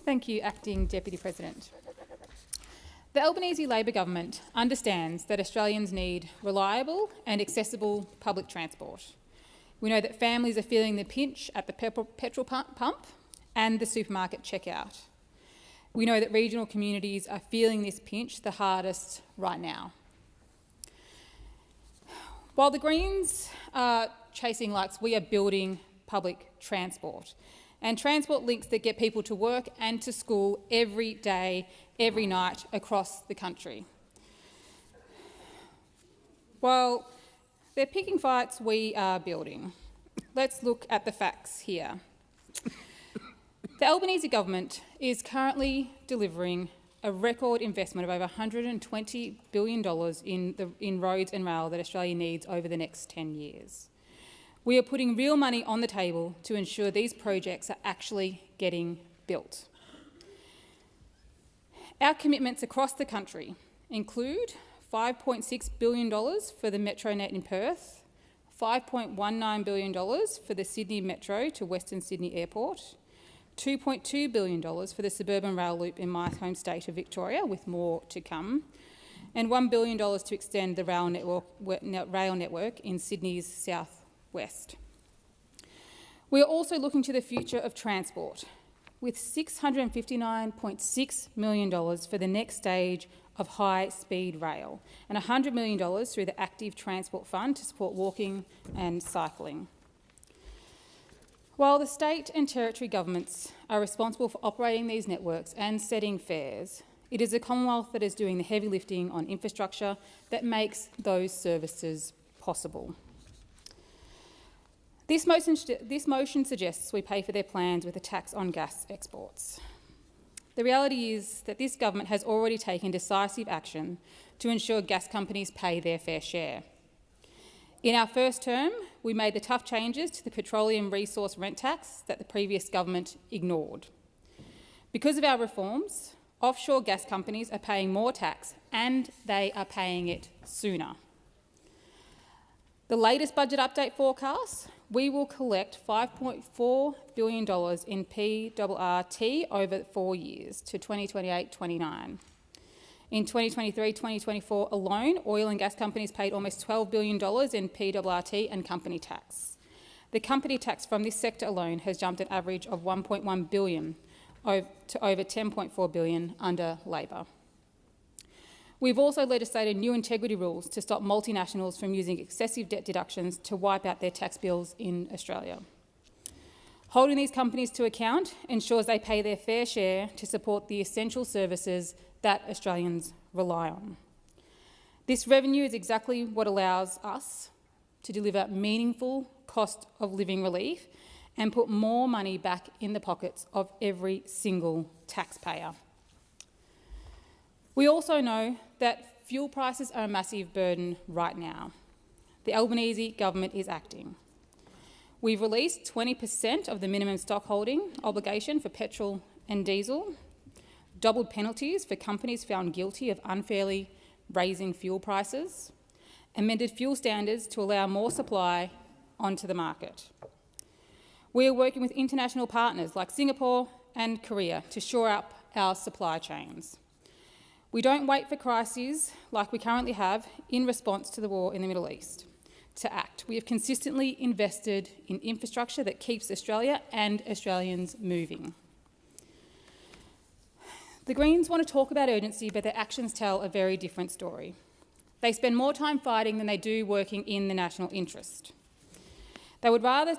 Thank you, Acting Deputy President. The Albanese Labor government understands that Australians need reliable and accessible public transport. We know that families are feeling the pinch at the petrol pump and the supermarket checkout. We know that regional communities are feeling this pinch the hardest right now. While the Greens are chasing likes, we are building public transport and transport links that get people to work and to school every day, every night across the country. While they're picking fights, we are building. Let's look at the facts here. The Albanese government is currently delivering a record investment of over $120 billion in roads and rail that Australia needs over the next 10 years. We are putting real money on the table to ensure these projects are actually getting built. Our commitments across the country include $5.6 billion for the Metronet in Perth, $5.19 billion for the Sydney Metro to Western Sydney Airport, $2.2 billion for the suburban rail loop in my home state of Victoria, with more to come, and $1 billion to extend the rail network in Sydney's southwest. We are also looking to the future of transport, with $659.6 million for the next stage of high-speed rail and $100 million through the Active Transport Fund to support walking and cycling. While the state and territory governments are responsible for operating these networks and setting fares, it is the Commonwealth that is doing the heavy lifting on infrastructure that makes those services possible. This motion suggests we pay for their plans with a tax on gas exports. The reality is that this government has already taken decisive action to ensure gas companies pay their fair share. In our first term, we made the tough changes to the petroleum resource rent tax that the previous government ignored. Because of our reforms, offshore gas companies are paying more tax and they are paying it sooner. The latest budget update forecasts, we will collect $5.4 billion in PRRT over 4 years to 2028-29. In 2023-2024 alone, oil and gas companies paid almost $12 billion in PRRT and company tax. The company tax from this sector alone has jumped an average of $1.1 billion to over $10.4 billion under Labor. We've also legislated new integrity rules to stop multinationals from using excessive debt deductions to wipe out their tax bills in Australia. Holding these companies to account ensures they pay their fair share to support the essential services that Australians rely on. This revenue is exactly what allows us to deliver meaningful cost of living relief and put more money back in the pockets of every single taxpayer. We also know that fuel prices are a massive burden right now. The Albanese government is acting. We've released 20% of the minimum stock holding obligation for petrol and diesel, doubled penalties for companies found guilty of unfairly raising fuel prices, amended fuel standards to allow more supply onto the market. We are working with international partners like Singapore and Korea to shore up our supply chains. We don't wait for crises like we currently have in response to the war in the Middle East to act. We have consistently invested in infrastructure that keeps Australia and Australians moving. The Greens want to talk about urgency, but their actions tell a very different story. They spend more time fighting than they do working in the national interest. They would rather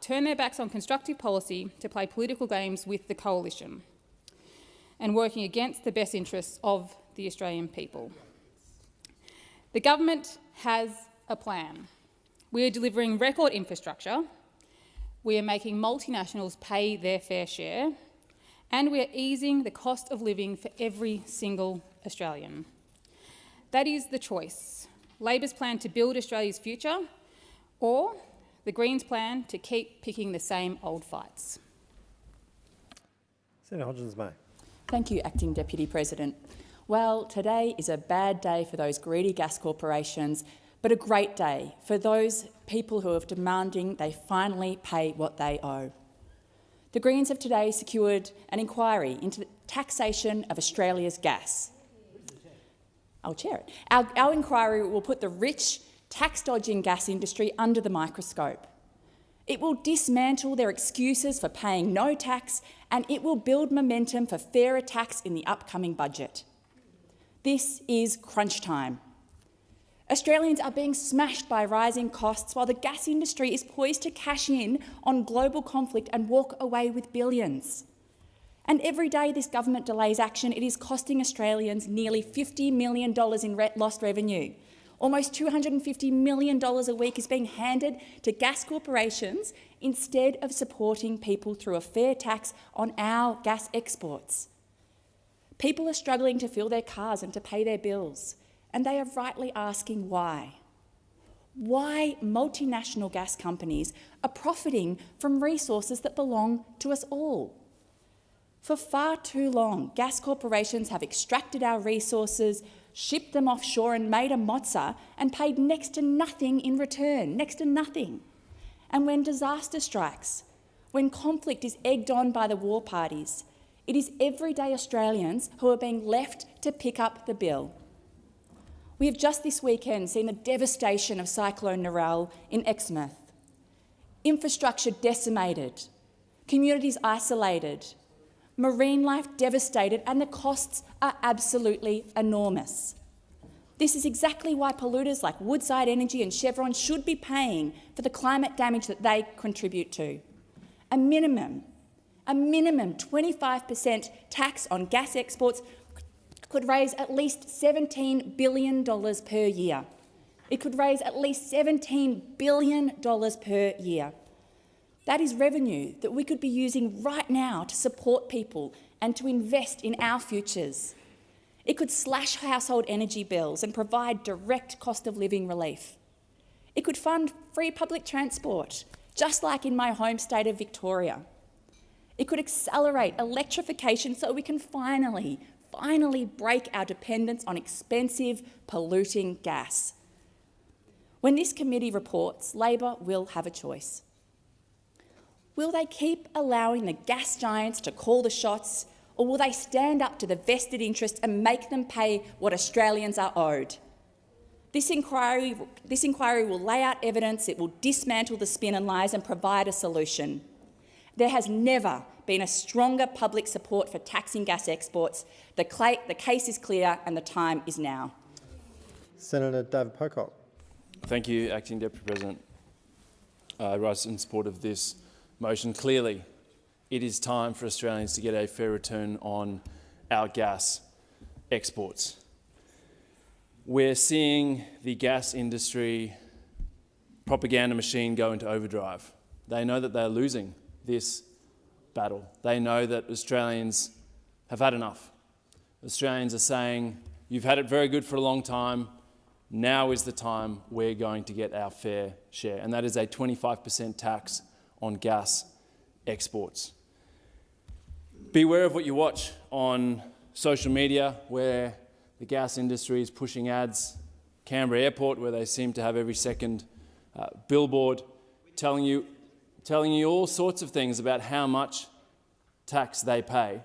turn their backs on constructive policy to play political games with the coalition and working against the best interests of the Australian people. The government has a plan. We are delivering record infrastructure, we are making multinationals pay their fair share, and we are easing the cost of living for every single Australian. That is the choice. Labor's plan to build Australia's future, or the Greens' plan to keep picking the same old fights. Senator Hodgins-May. Thank you, Acting Deputy President. Well, today is a bad day for those greedy gas corporations, but a great day for those people who are demanding they finally pay what they owe. The Greens have today secured an inquiry into the taxation of Australia's gas. I'll chair it. Our inquiry will put the rich, tax-dodging gas industry under the microscope. It will dismantle their excuses for paying no tax, and it will build momentum for fairer tax in the upcoming budget. This is crunch time. Australians are being smashed by rising costs while the gas industry is poised to cash in on global conflict and walk away with billions. And every day this government delays action, it is costing Australians nearly $50 million in lost revenue. Almost $250 million a week is being handed to gas corporations instead of supporting people through a fair tax on our gas exports. People are struggling to fill their cars and to pay their bills, and they are rightly asking why. Why multinational gas companies are profiting from resources that belong to us all. For far too long, gas corporations have extracted our resources, shipped them offshore and made a mozza and paid next to nothing in return, next to nothing. And when disaster strikes, when conflict is egged on by the war parties, it is everyday Australians who are being left to pick up the bill. We have just this weekend seen the devastation of Cyclone Narelle in Exmouth. Infrastructure decimated, communities isolated, marine life devastated, and the costs are absolutely enormous. This is exactly why polluters like Woodside Energy and Chevron should be paying for the climate damage that they contribute to. A minimum 25% tax on gas exports could raise at least $17 billion per year. It could raise at least $17 billion per year. That is revenue that we could be using right now to support people and to invest in our futures. It could slash household energy bills and provide direct cost of living relief. It could fund free public transport, just like in my home state of Victoria. It could accelerate electrification so we can finally break our dependence on expensive, polluting gas. When this committee reports, Labor will have a choice. Will they keep allowing the gas giants to call the shots, or will they stand up to the vested interest and make them pay what Australians are owed? This inquiry will lay out evidence, it will dismantle the spin and lies and provide a solution. There has never been a stronger public support for taxing gas exports. The case is clear and the time is now. Senator David Pocock. Thank you, Acting Deputy President. I rise in support of this motion. Clearly, it is time for Australians to get a fair return on our gas exports. We're seeing the gas industry propaganda machine go into overdrive. They know that they're losing this battle. They know that Australians have had enough. Australians are saying, you've had it very good for a long time, now is the time we're going to get our fair share, and that is a 25% tax on gas exports. Beware of what you watch on social media, where the gas industry is pushing ads. Canberra Airport, where they seem to have every second billboard telling you all sorts of things about how much tax they pay.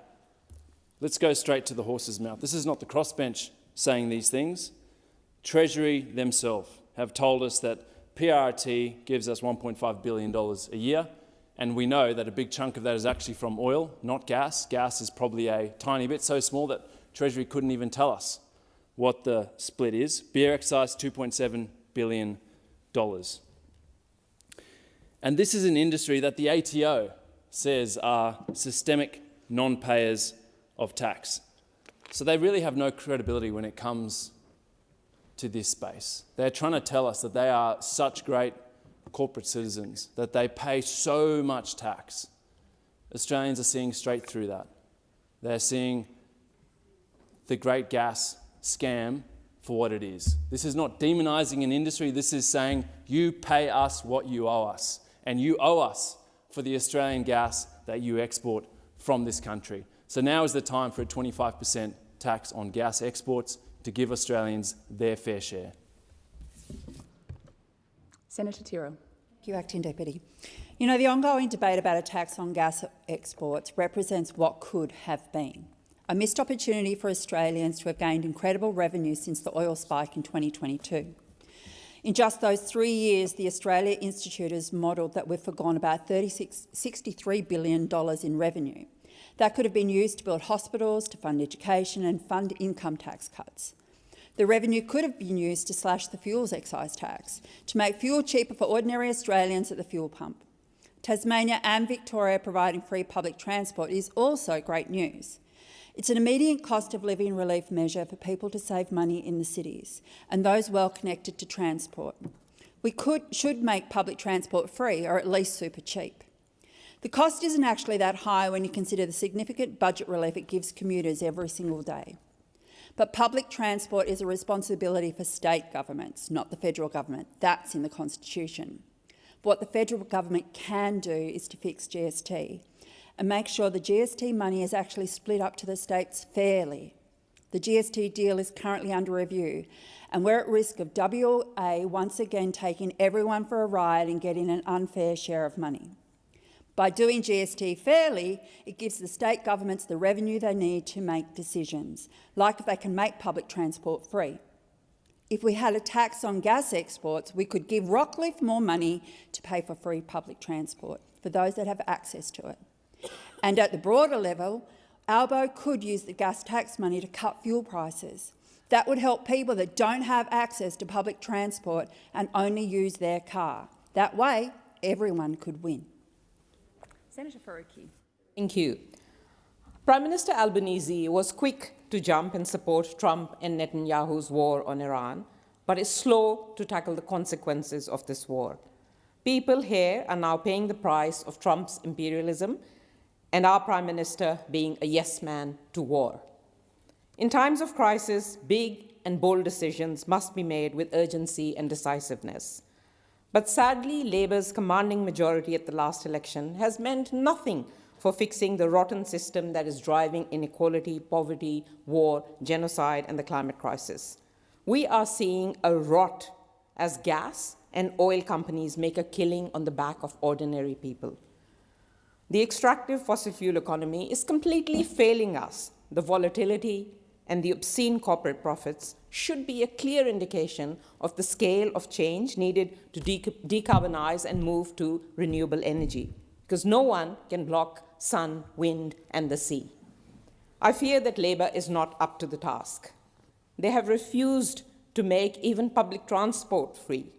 Let's go straight to the horse's mouth. This is not the crossbench saying these things. Treasury themselves have told us that PRT gives us $1.5 billion a year, and we know that a big chunk of that is actually from oil, not gas. Gas is probably a tiny bit, so small that Treasury couldn't even tell us what the split is. Beer excise, $2.7 billion. And this is an industry that the ATO says are systemic non-payers of tax. So they really have no credibility when it comes to this space. They're trying to tell us that they are such great corporate citizens, that they pay so much tax. Australians are seeing straight through that. They're seeing the great gas scam for what it is. This is not demonising an industry. This is saying you pay us what you owe us, and you owe us for the Australian gas that you export from this country. So now is the time for a 25% tax on gas exports to give Australians their fair share. Senator Tyrrell. Thank you, Acting Deputy. You know, the ongoing debate about a tax on gas exports represents what could have been. A missed opportunity for Australians to have gained incredible revenue since the oil spike in 2022. In just those 3 years, the Australia Institute has modelled that we've forgone about $63 billion in revenue. That could have been used to build hospitals, to fund education and fund income tax cuts. The revenue could have been used to slash the fuels excise tax, to make fuel cheaper for ordinary Australians at the fuel pump. Tasmania and Victoria providing free public transport is also great news. It's an immediate cost of living relief measure for people to save money in the cities and those well connected to transport. We should make public transport free, or at least super cheap. The cost isn't actually that high when you consider the significant budget relief it gives commuters every single day. But public transport is a responsibility for state governments, not the federal government. That's in the Constitution. But what the federal government can do is to fix GST and make sure the GST money is actually split up to the states fairly. The GST deal is currently under review, and we're at risk of WA once again taking everyone for a ride and getting an unfair share of money. By doing GST fairly, it gives the state governments the revenue they need to make decisions, like if they can make public transport free. If we had a tax on gas exports, we could give Rockcliffe more money to pay for free public transport for those that have access to it. And at the broader level, Albo could use the gas tax money to cut fuel prices. That would help people that don't have access to public transport and only use their car. That way, everyone could win. Senator Faruqi. Thank you. Prime Minister Albanese was quick to jump and support Trump and Netanyahu's war on Iran, but is slow to tackle the consequences of this war. People here are now paying the price of Trump's imperialism and our Prime Minister being a yes man to war. In times of crisis, big and bold decisions must be made with urgency and decisiveness. But sadly, Labour's commanding majority at the last election has meant nothing for fixing the rotten system that is driving inequality, poverty, war, genocide, and the climate crisis. We are seeing a rot as gas and oil companies make a killing on the back of ordinary people. The extractive fossil fuel economy is completely failing us. The volatility and the obscene corporate profits should be a clear indication of the scale of change needed to decarbonize and move to renewable energy, because no one can block sun, wind, and the sea. I fear that Labour is not up to the task. They have refused to make even public transport free,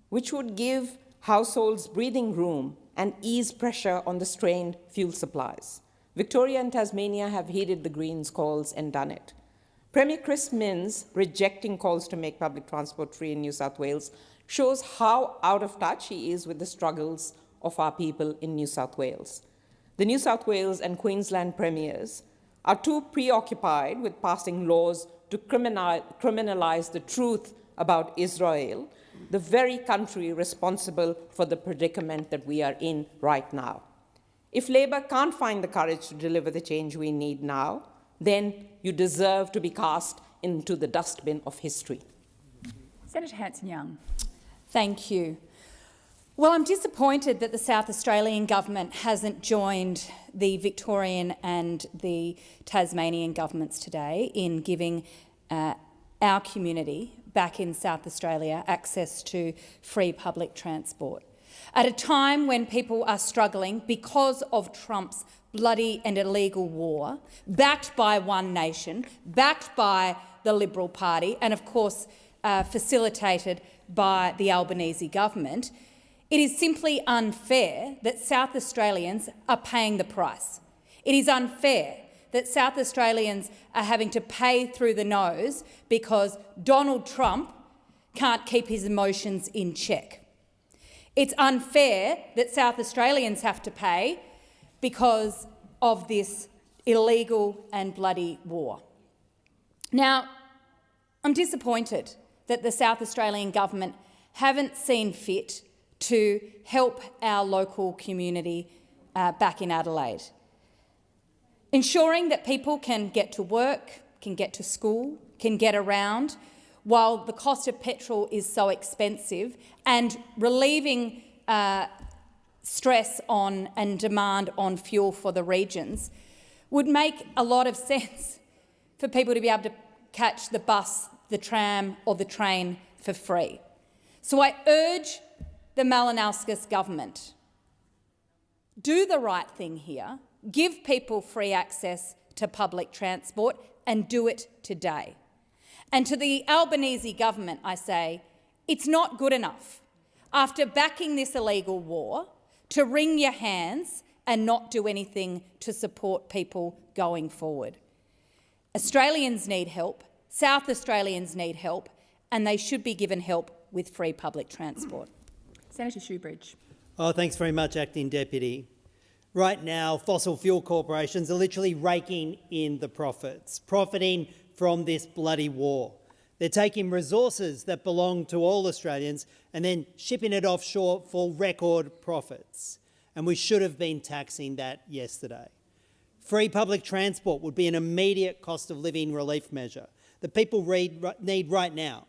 which would give households breathing room and ease pressure on the strained fuel supplies. Victoria and Tasmania have heeded the Greens' calls and done it. Premier Chris Minns rejecting calls to make public transport free in New South Wales shows how out of touch he is with the struggles of our people in New South Wales. The New South Wales and Queensland premiers are too preoccupied with passing laws to criminalise the truth about Israel, the very country responsible for the predicament that we are in right now. If Labour can't find the courage to deliver the change we need now, then you deserve to be cast into the dustbin of history. Senator Hanson-Young. Thank you. Well, I'm disappointed that the South Australian government hasn't joined the Victorian and the Tasmanian governments today in giving our community back in South Australia access to free public transport. At a time when people are struggling because of Trump's bloody and illegal war, backed by One Nation, backed by the Liberal Party, and of course facilitated by the Albanese government, it is simply unfair that South Australians are paying the price. It is unfair that South Australians are having to pay through the nose because Donald Trump can't keep his emotions in check. It's unfair that South Australians have to pay because of this illegal and bloody war. Now, I'm disappointed that the South Australian government haven't seen fit to help our local community back in Adelaide. Ensuring that people can get to work, can get to school, can get around, while the cost of petrol is so expensive, and relieving stress on and demand on fuel for the regions would make a lot of sense for people to be able to catch the bus, the tram or the train for free. So I urge the Malinauskas government, do the right thing here, give people free access to public transport and do it today. And to the Albanese government, I say, it's not good enough, after backing this illegal war, to wring your hands and not do anything to support people going forward. Australians need help, South Australians need help, and they should be given help with free public transport. Senator Shoebridge. Oh, thanks very much, Acting Deputy. Right now, fossil fuel corporations are literally raking in the profits, profiting from this bloody war. They're taking resources that belong to all Australians and then shipping it offshore for record profits. And we should have been taxing that yesterday. Free public transport would be an immediate cost of living relief measure that people need right now.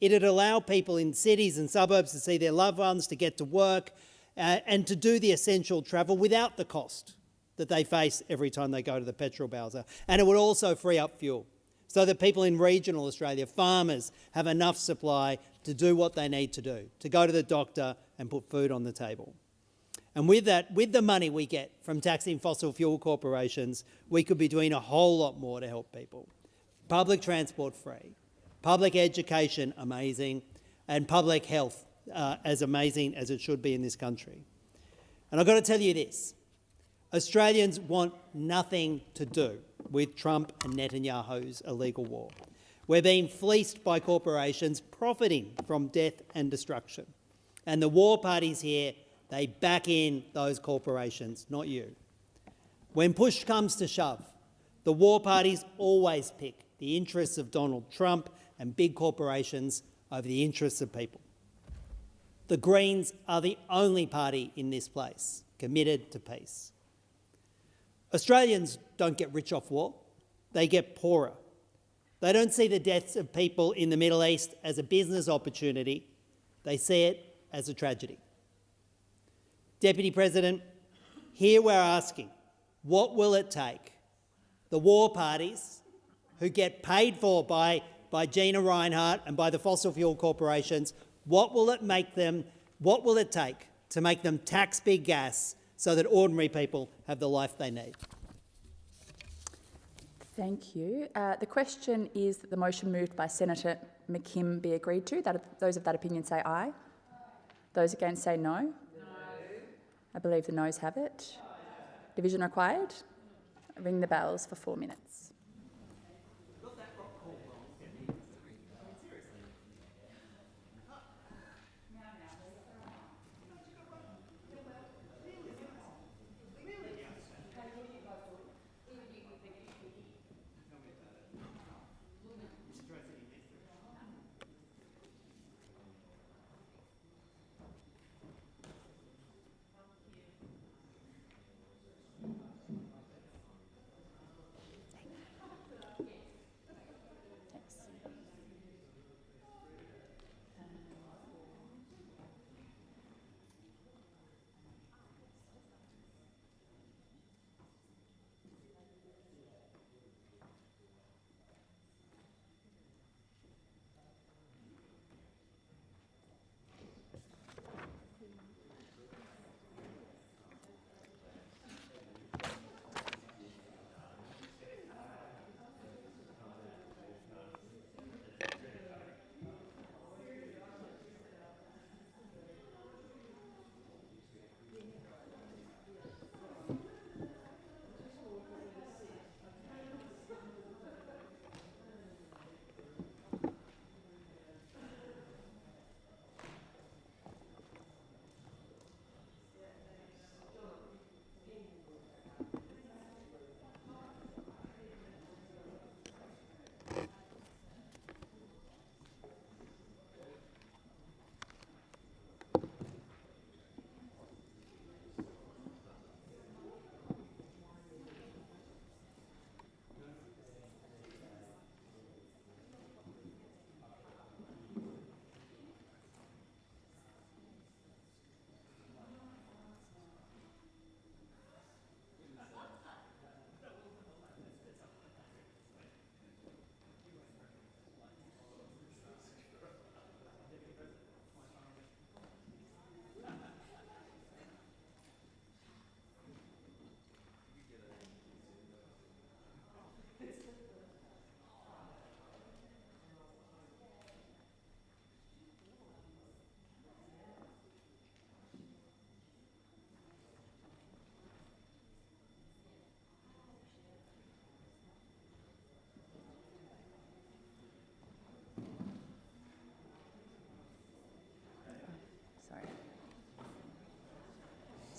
It'd allow people in cities and suburbs to see their loved ones, to get to work, and to do the essential travel without the cost that they face every time they go to the petrol bowser. And it would also free up fuel so that people in regional Australia, farmers, have enough supply to do what they need to do, to go to the doctor and put food on the table. And with that, with the money we get from taxing fossil fuel corporations, we could be doing a whole lot more to help people. Public transport free, public education amazing, and public health as amazing as it should be in this country. And I've got to tell you this, Australians want nothing to do with Trump and Netanyahu's illegal war. We're being fleeced by corporations profiting from death and destruction. And the war parties here, they back in those corporations, not you. When push comes to shove, the war parties always pick the interests of Donald Trump and big corporations over the interests of people. The Greens are the only party in this place committed to peace. Australians don't get rich off war, they get poorer. They don't see the deaths of people in the Middle East as a business opportunity, they see it as a tragedy. Deputy President, here we're asking, what will it take? The war parties, who get paid for by Gina Rinehart and by the fossil fuel corporations, what will it take to make them tax big gas so that ordinary people have the life they need? Thank you. The question is that the motion moved by Senator McKim be agreed to. Those of that opinion say aye. Those against say no. No. I believe the noes have it. Division required. Ring the bells for 4 minutes.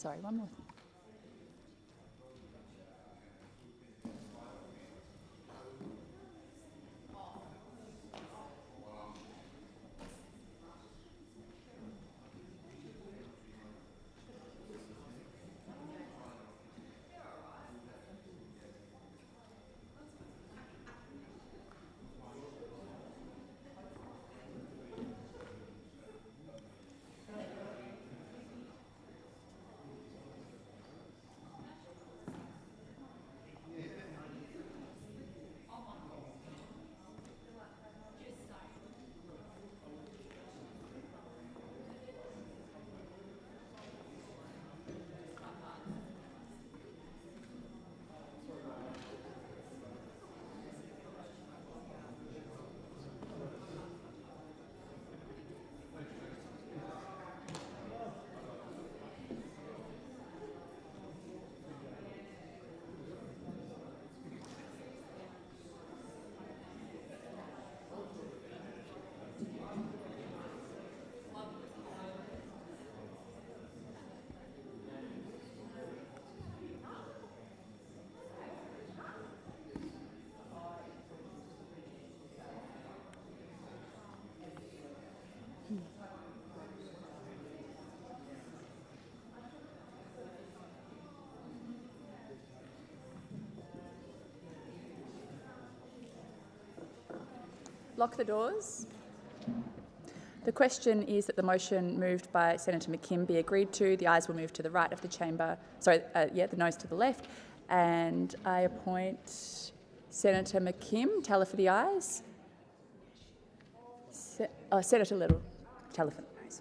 sorry, one more. Lock the doors. The question is that the motion moved by Senator McKim be agreed to. The ayes will move to the right of the chamber. Sorry, the noes to the left. And I appoint Senator McKim, teller for the ayes. Senator Little, teller for the ayes.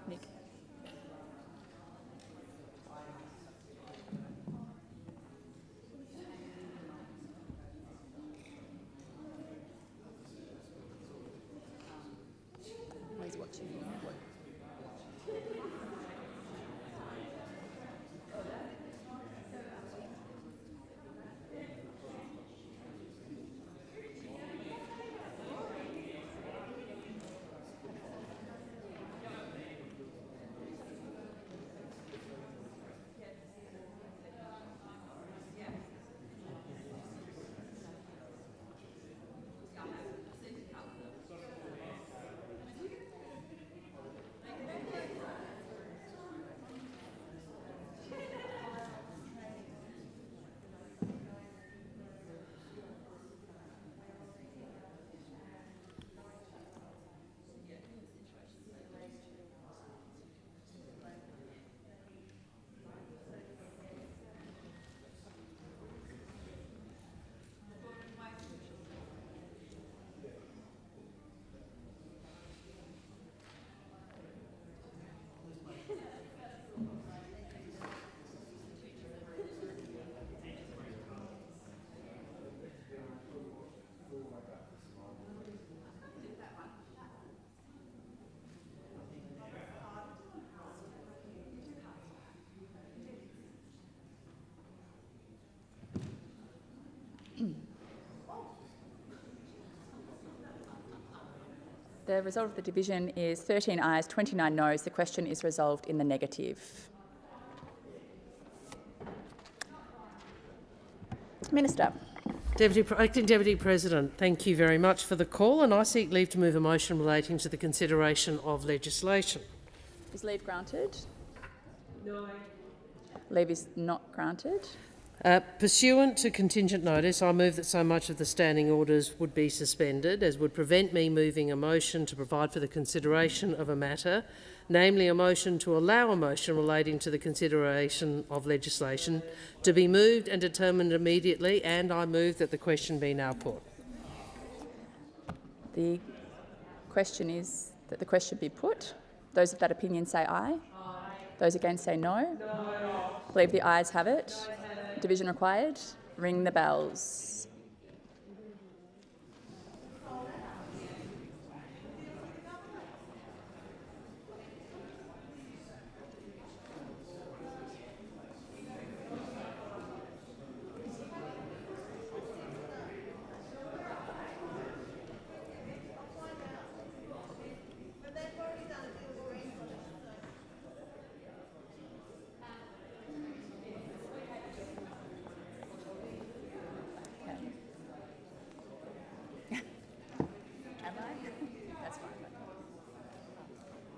Nick. He's watching. The result of the division is 13 ayes, 29 noes. The question is resolved in the negative. Minister. Acting Deputy President, thank you very much for the call, and I seek leave to move a motion relating to the consideration of legislation. Is leave granted? No. Leave is not granted. Pursuant to contingent notice, I move that so much of the standing orders would be suspended as would prevent me moving a motion to provide for the consideration of a matter, namely a motion to allow a motion relating to the consideration of legislation to be moved and determined immediately, and I move that the question be now put. The question is that the question be put. Those of that opinion say aye. Aye. Those against say no. No. I believe the ayes have it. Division required. Ring the bells.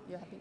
You're happy?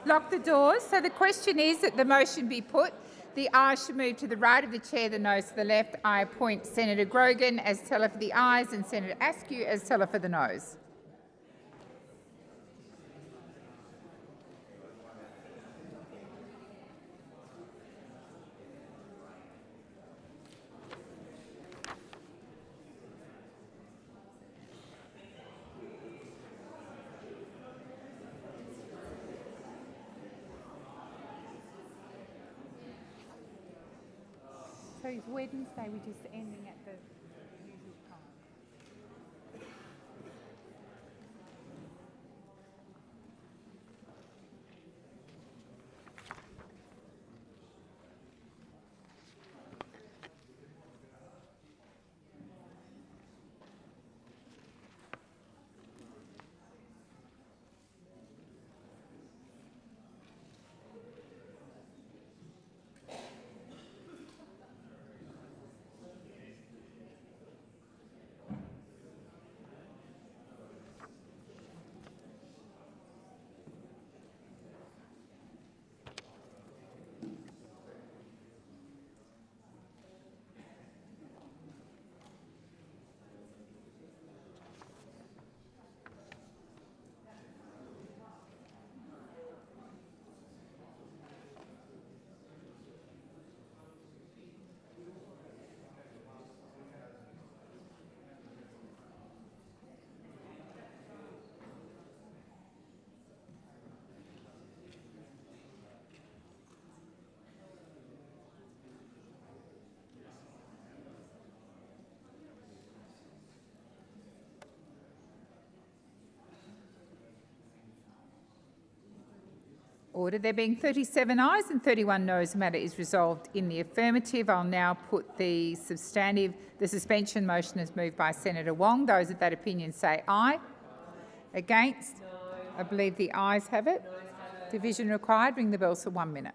Lock the doors. So the question is that the motion be put. The ayes should move to the right of the chair, the noes to the left. I appoint Senator Grogan as teller for the ayes and Senator Askew as teller for the noes. So it's Wednesday, we're just ending at the usual time. Order. There being 37 ayes and 31 noes, the matter is resolved in the affirmative. I'll now put the suspension motion as moved by Senator Wong. Those of that opinion say aye. Against? No. I believe the ayes have it. Division required. Ring the bells for 1 minute.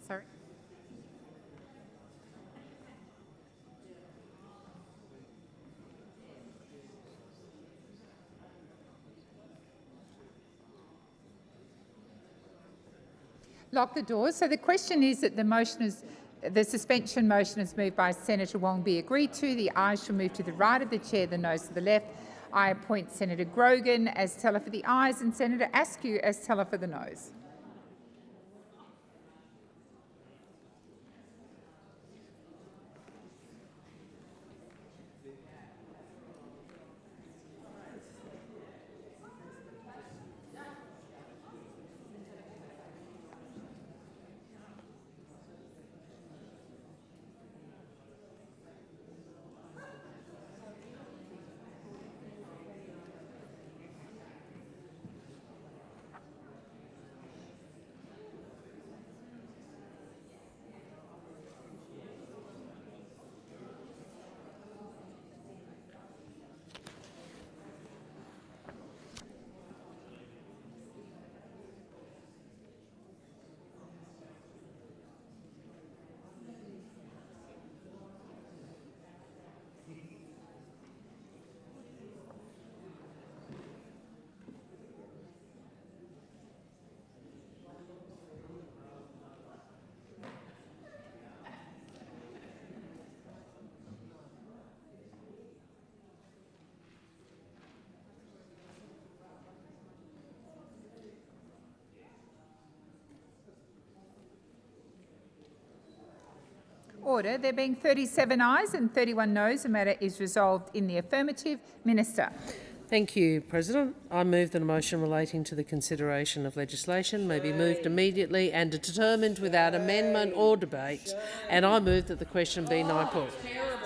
Sorry. Lock the doors. So the question is that the suspension motion is moved by Senator Wong be agreed to. The ayes shall move to the right of the chair, the noes to the left. I appoint Senator Grogan as teller for the ayes and Senator Askew as teller for the noes. Order. There being 37 ayes and 31 noes, the matter is resolved in the affirmative. Minister. Thank you, President. I move that a motion relating to the consideration of legislation may be moved immediately and determined without amendment or debate, and I move that the question be now put.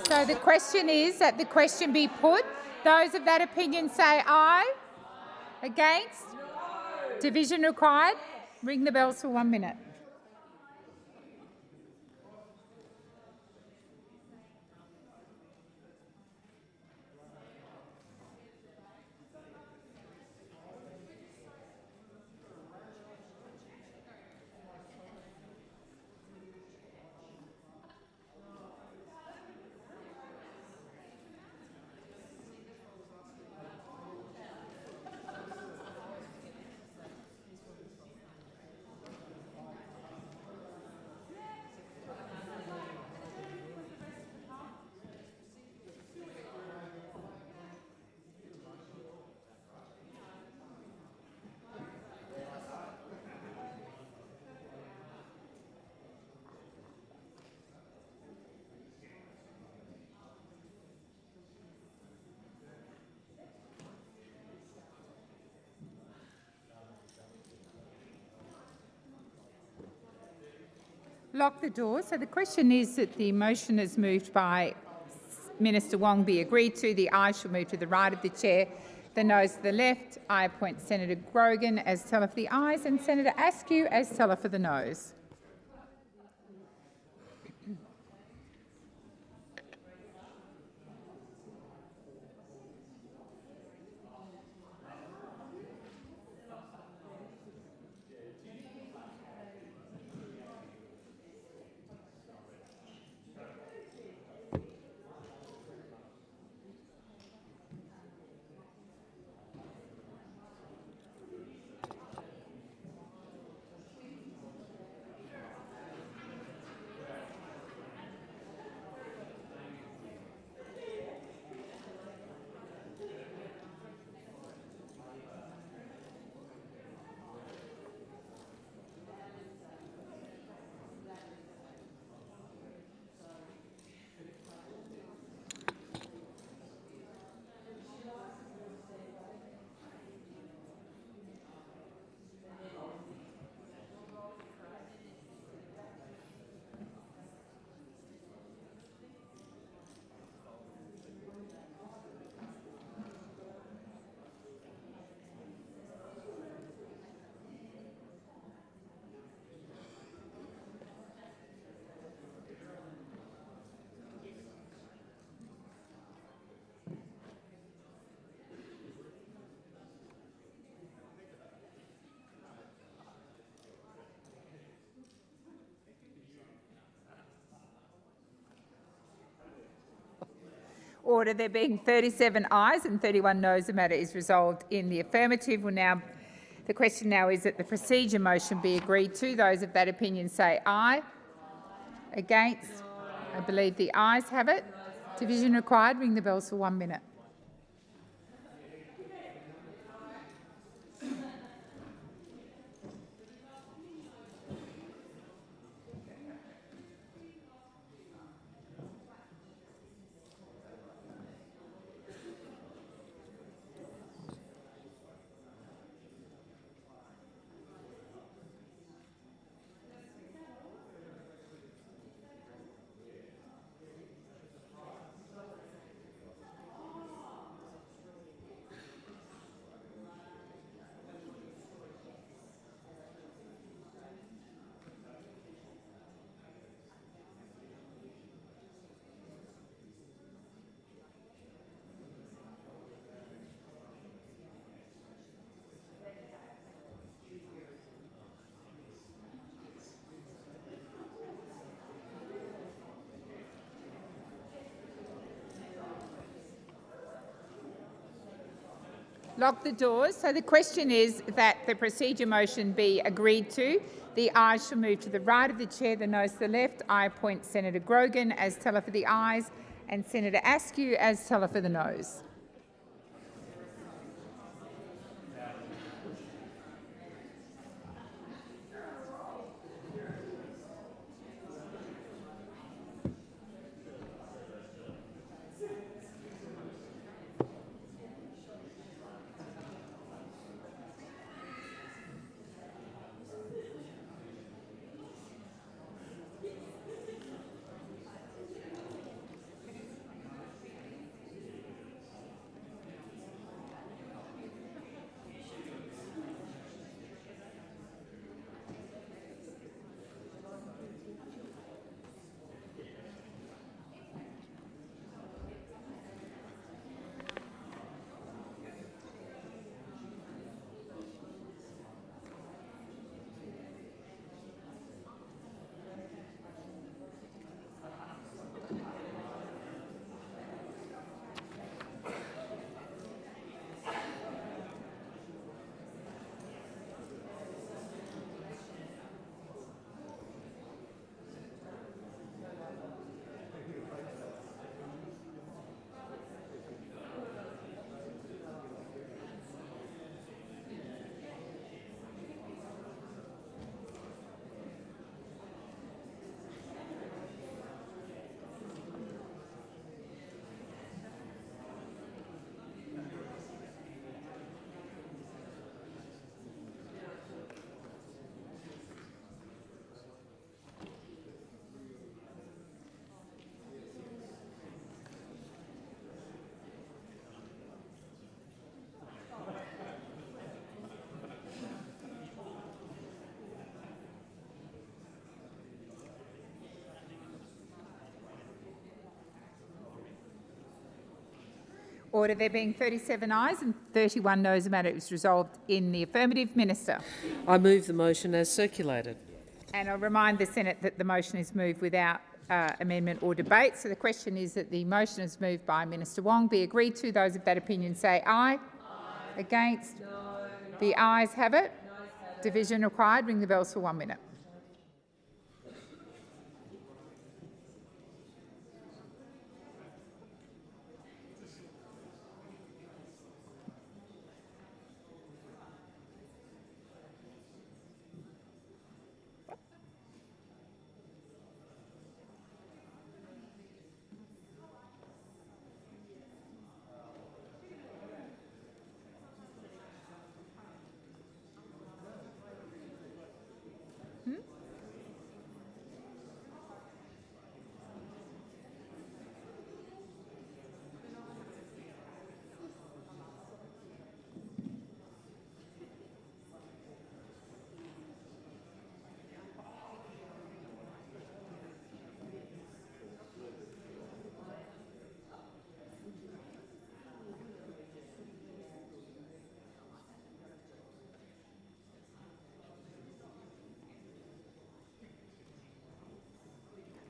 So the question is that the question be put. Those of that opinion say aye. Against? Division required. Ring the bells for 1 minute. Lock the door. So the question is that the motion is moved by Minister Wong be agreed to. The ayes shall move to the right of the chair, the noes to the left. I appoint Senator Grogan as teller for the ayes and Senator Askew as teller for the noes. Order. There being 37 ayes and 31 noes, the matter is resolved in the affirmative. The question now is that the procedure motion be agreed to. Those of that opinion say aye. Against? I believe the ayes have it. Division required. Ring the bells for 1 minute. Lock the doors. So the question is that the procedure motion be agreed to. The ayes shall move to the right of the chair, the noes to the left. I appoint Senator Grogan as teller for the ayes and Senator Askew as teller for the noes. Order. There being 37 ayes and 31 noes, the matter is resolved in the affirmative. Minister. I move the motion as circulated. And I'll remind the Senate that the motion is moved without amendment or debate. So the question is that the motion is moved by Minister Wong be agreed to. Those of that opinion say aye. Aye. Against? No. The ayes have it. Division required. Ring the bells for 1 minute.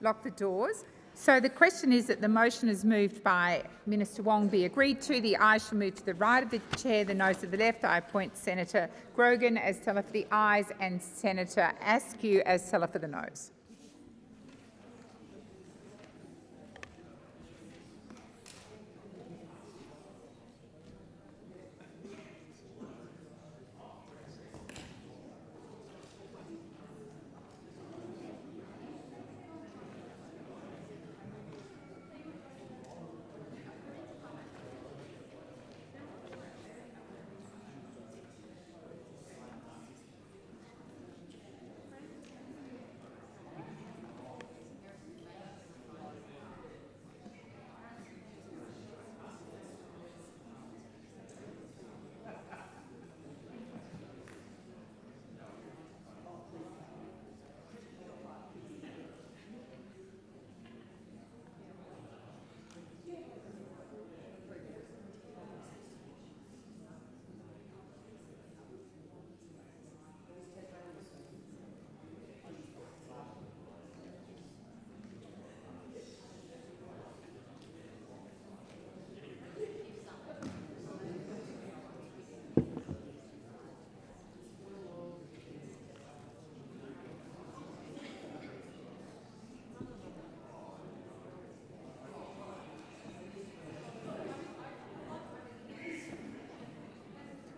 Lock the doors. So the question is that the motion is moved by Minister Wong be agreed to. The ayes shall move to the right of the chair, the noes to the left. I appoint Senator Grogan as teller for the ayes and Senator Askew as teller for the noes.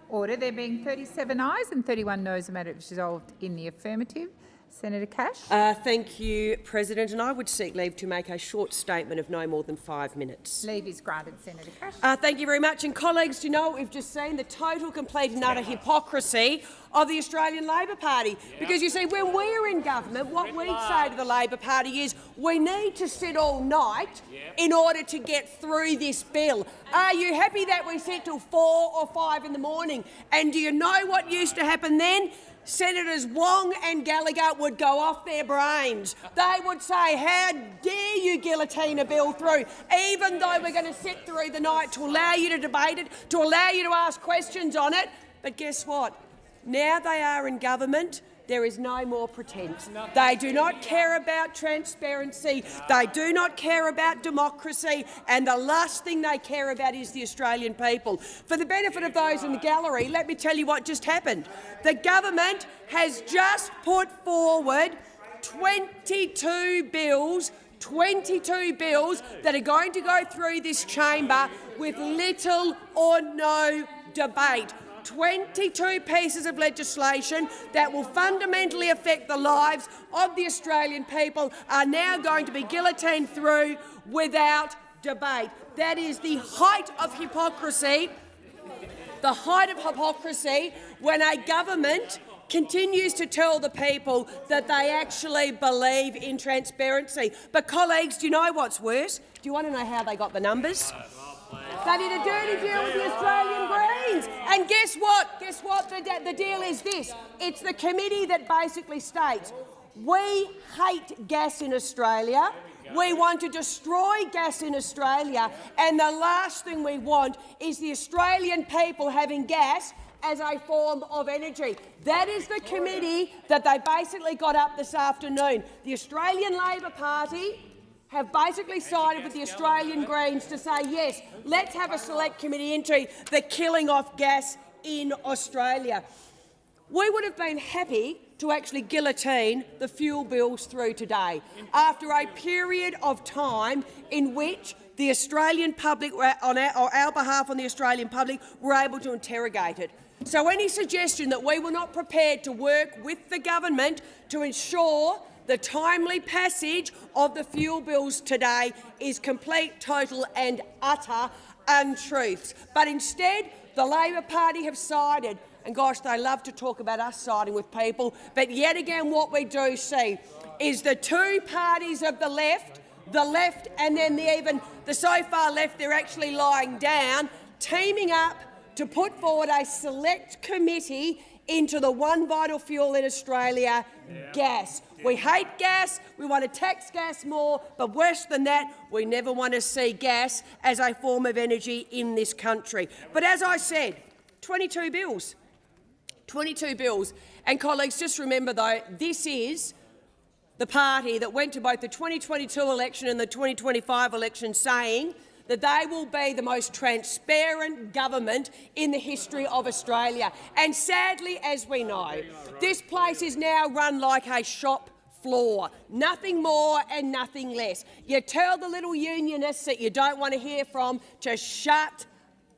Order. There being 37 ayes and 31 noes, the matter is resolved in the affirmative. Senator Cash. Thank you, President. And I would seek leave to make a short statement of no more than 5 minutes. Leave is granted, Senator Cash. Thank you very much. And colleagues, do you know what we've just seen? The total, complete and utter hypocrisy of the Australian Labor Party. Because you see, when we're in government, what we say to the Labor Party is we need to sit all night in order to get through this bill. Are you happy that we sit till 4 or 5 in the morning? And do you know what used to happen then? Senators Wong and Gallagher would go off their brains. They would say, how dare you guillotine a bill through, even though we're going to sit through the night to allow you to debate it, to allow you to ask questions on it. But guess what? Now they are in government. There is no more pretence. They do not care about transparency. They do not care about democracy. And the last thing they care about is the Australian people. For the benefit of those in the gallery, let me tell you what just happened. The government has just put forward 22 bills that are going to go through this chamber with little or no debate. 22 pieces of legislation that will fundamentally affect the lives of the Australian people are now going to be guillotined through without debate. That is the height of hypocrisy. The height of hypocrisy when a government continues to tell the people that they actually believe in transparency. But colleagues, do you know what's worse? Do you want to know how they got the numbers? They did a dirty deal with the Australian Greens. And guess what? Guess what the deal is this. It's the committee that basically states, we hate gas in Australia. We want to destroy gas in Australia. And the last thing we want is the Australian people having gas as a form of energy. That is the committee that they basically got up this afternoon. The Australian Labor Party have basically sided with the Australian Greens to say, yes, let's have a select committee into the killing off gas in Australia. We would have been happy to actually guillotine the fuel bills through today, after a period of time in which the Australian public, on our behalf on the Australian public, were able to interrogate it. So any suggestion that we were not prepared to work with the government to ensure the timely passage of the fuel bills today is complete, total and utter untruths. But instead, the Labor Party have sided, and gosh, they love to talk about us siding with people, but yet again what we do see is the two parties of the left and then the so far left, they're actually lying down, teaming up to put forward a select committee into the one vital fuel in Australia, gas. We hate gas, we want to tax gas more, but worse than that, we never want to see gas as a form of energy in this country. But as I said, 22 bills. 22 bills. And colleagues, just remember though, this is the party that went to both the 2022 election and the 2025 election saying that they will be the most transparent government in the history of Australia. And sadly, as we know, this place is now run like a shop floor. Nothing more and nothing less. You tell the little unionists that you don't want to hear from to shut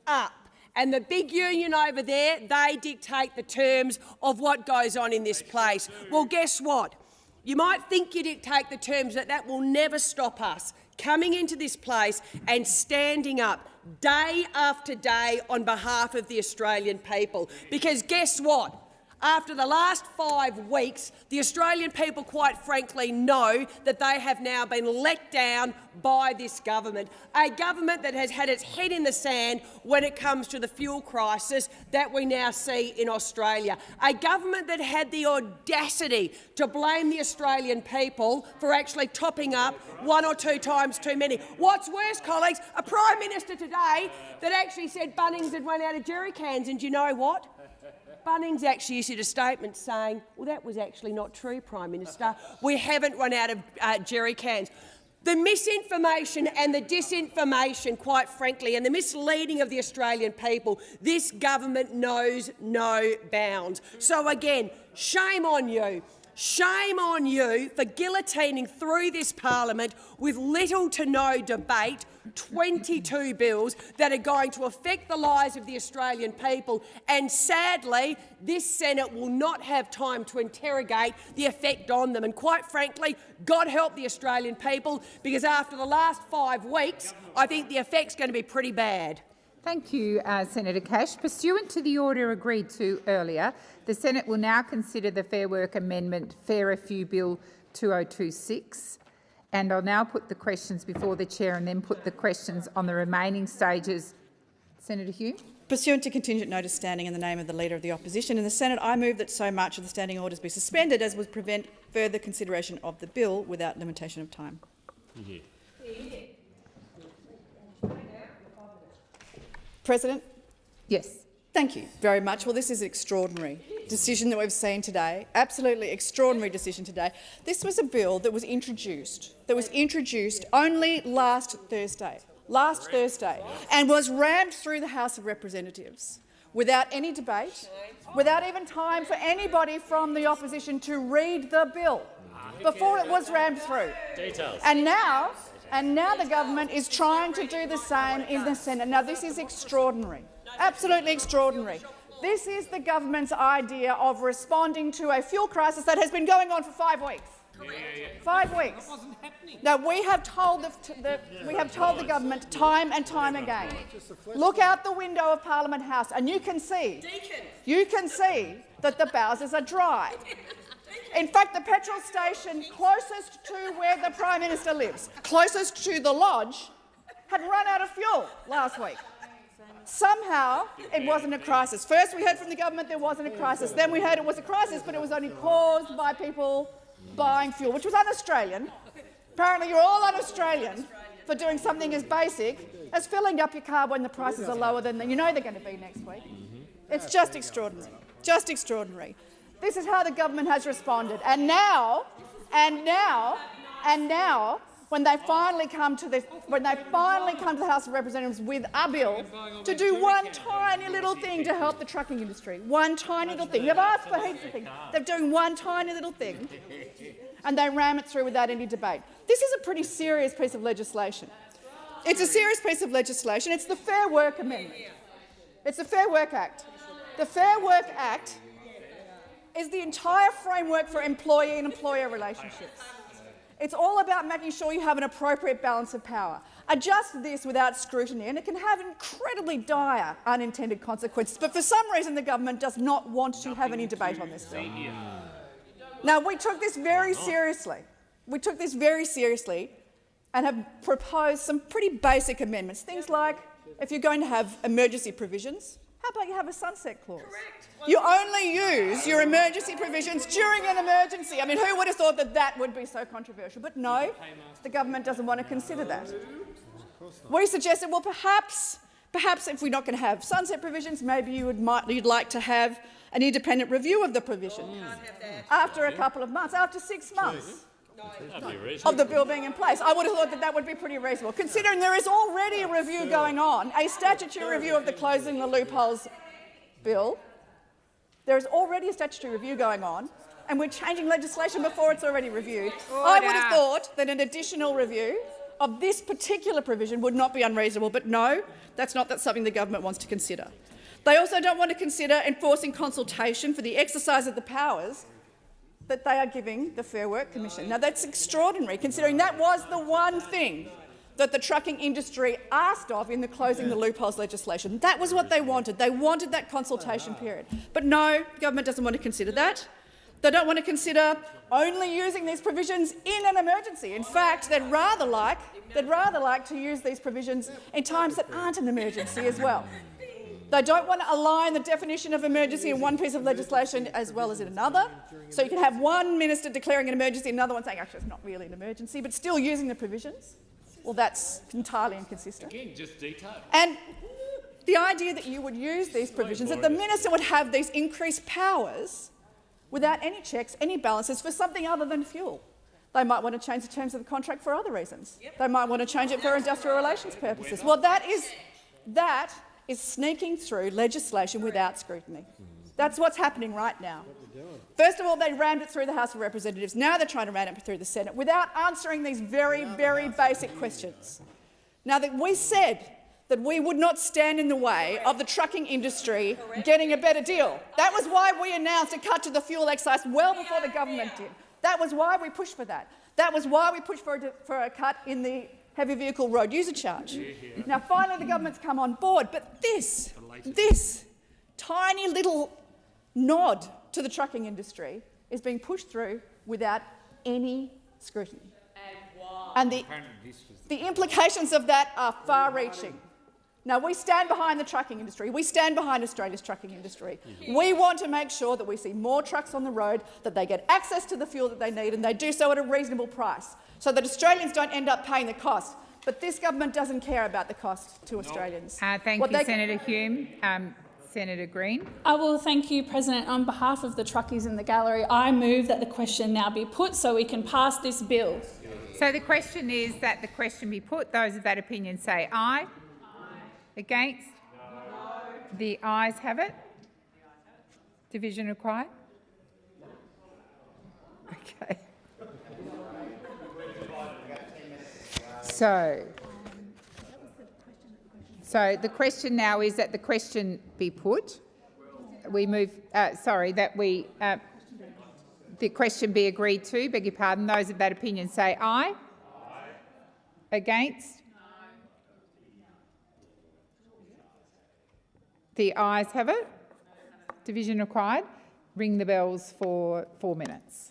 up. And the big union over there, they dictate the terms of what goes on in this place. Well, guess what? You might think you dictate the terms, but that will never stop us coming into this place and standing up day after day on behalf of the Australian people. Because guess what? After the last 5 weeks, the Australian people, quite frankly, know that they have now been let down by this government, a government that has had its head in the sand when it comes to the fuel crisis that we now see in Australia, a government that had the audacity to blame the Australian people for actually topping up 1 or 2 times too many. What's worse, colleagues, a Prime Minister today that actually said Bunnings had run out of jerry cans, and you know what? Bunnings actually issued a statement saying, well, that was actually not true, Prime Minister. We haven't run out of jerry cans. The misinformation and the disinformation, quite frankly, and the misleading of the Australian people, this government knows no bounds. So again, shame on you. Shame on you for guillotining through this parliament with little to no debate 22 bills that are going to affect the lives of the Australian people, and sadly this Senate will not have time to interrogate the effect on them. And quite frankly, God help the Australian people, because after the last 5 weeks I think the effect's going to be pretty bad. Thank you, Senator Cash. Pursuant to the order agreed to earlier, the Senate will now consider the Fair Work Amendment Fairer Few Bill 2026. And I'll now put the questions before the chair and then put the questions on the remaining stages. Senator Hume. Pursuant to contingent notice standing in the name of the Leader of the Opposition in the Senate, I move that so much of the standing orders be suspended as would prevent further consideration of the bill without limitation of time. President? Yes. Thank you very much. Well, this is an extraordinary decision that we've seen today. Absolutely extraordinary decision today. This was a bill that was introduced only last Thursday, and was rammed through the House of Representatives without any debate, without even time for anybody from the opposition to read the bill before it was rammed through. And now the government is trying to do the same in the Senate. Now, this is extraordinary, absolutely extraordinary. This is the government's idea of responding to a fuel crisis that has been going on for 5 weeks. 5 weeks. Now, we have told the government time and time again, look out the window of Parliament House and you can see that the Bowsers are dry. In fact, the petrol station closest to where the Prime Minister lives, closest to the lodge, had run out of fuel last week. Somehow it wasn't a crisis. First we heard from the government there wasn't a crisis. Then we heard it was a crisis, but it was only caused by people buying fuel, which was un-Australian. Apparently you're all un-Australian for doing something as basic as filling up your car when the prices are lower than you know they're going to be next week. It's just extraordinary. Just extraordinary. This is how the government has responded. And now, when they finally come to the House of Representatives with a bill to do one tiny little thing to help the trucking industry, one tiny little thing. They've asked for heaps of things. They're doing one tiny little thing, and they ram it through without any debate. This is a pretty serious piece of legislation. It's a serious piece of legislation. It's the Fair Work Amendment. It's the Fair Work Act. The Fair Work Act is the entire framework for employee and employer relationships. It's all about making sure you have an appropriate balance of power. Adjust this without scrutiny, and it can have incredibly dire unintended consequences. But for some reason, the government does not want to have any debate on this bill. Now, we took this very seriously. And have proposed some pretty basic amendments. Things like, if you're going to have emergency provisions, how about you have a sunset clause? Correct. You only use your emergency provisions during an emergency. I mean, who would have thought that that would be so controversial? But no, the government doesn't want to consider that. We suggested, well, perhaps if we're not going to have sunset provisions, maybe you'd like to have an independent review of the provision after a couple of months, after 6 months. of the bill being in place. I would have thought that that would be pretty reasonable, considering there is already a review going on, a statutory review of the Closing the Loopholes bill. There is already a statutory review going on, and we're changing legislation before it's already reviewed. I would have thought that an additional review of this particular provision would not be unreasonable, but no, that's something the government wants to consider. They also don't want to consider enforcing consultation for the exercise of the powers that they are giving the Fair Work Commission. Now, that's extraordinary, considering that was the one thing that the trucking industry asked of in the Closing the Loopholes legislation. That was what they wanted. They wanted that consultation period. But no, the government doesn't want to consider that. They don't want to consider only using these provisions in an emergency. In fact, they'd rather like to use these provisions in times that aren't an emergency as well. They don't want to align the definition of emergency in one piece of legislation as well as in another. So you can have one minister declaring an emergency, another one saying, actually, it's not really an emergency, but still using the provisions. Well, that's entirely inconsistent. Again, just detail. And the idea that you would use these provisions, that the minister would have these increased powers without any checks, any balances for something other than fuel. They might want to change the terms of the contract for other reasons. They might want to change it for industrial relations purposes. Well, that is sneaking through legislation without scrutiny. That's what's happening right now. First of all, they rammed it through the House of Representatives. Now they're trying to ram it through the Senate without answering these very, very basic questions. Now, that we said that we would not stand in the way of the trucking industry getting a better deal. That was why we announced a cut to the fuel excise well before the government did. That was why we pushed for that. That was why we pushed for a cut in the heavy vehicle road user charge. Now, finally, the government's come on board, but this tiny little nod to the trucking industry is being pushed through without any scrutiny. And the implications of that are far-reaching. Now, we stand behind the trucking industry. We stand behind Australia's trucking industry. We want to make sure that we see more trucks on the road, that they get access to the fuel that they need, and they do so at a reasonable price, so that Australians don't end up paying the cost. But this government doesn't care about the cost to Australians. Thank you, Senator Hume. Senator Green. Thank you, President. On behalf of the truckies in the gallery, I move that the question now be put so we can pass this bill. So the question is that the question be put. Those of that opinion say aye. Against? No. The ayes have it. Division required? Okay. So the question now is that the question be put. We move, the question be agreed to, beg your pardon. Those of that opinion say aye. Aye. Against? The ayes have it. Division required. Ring the bells for 4 minutes.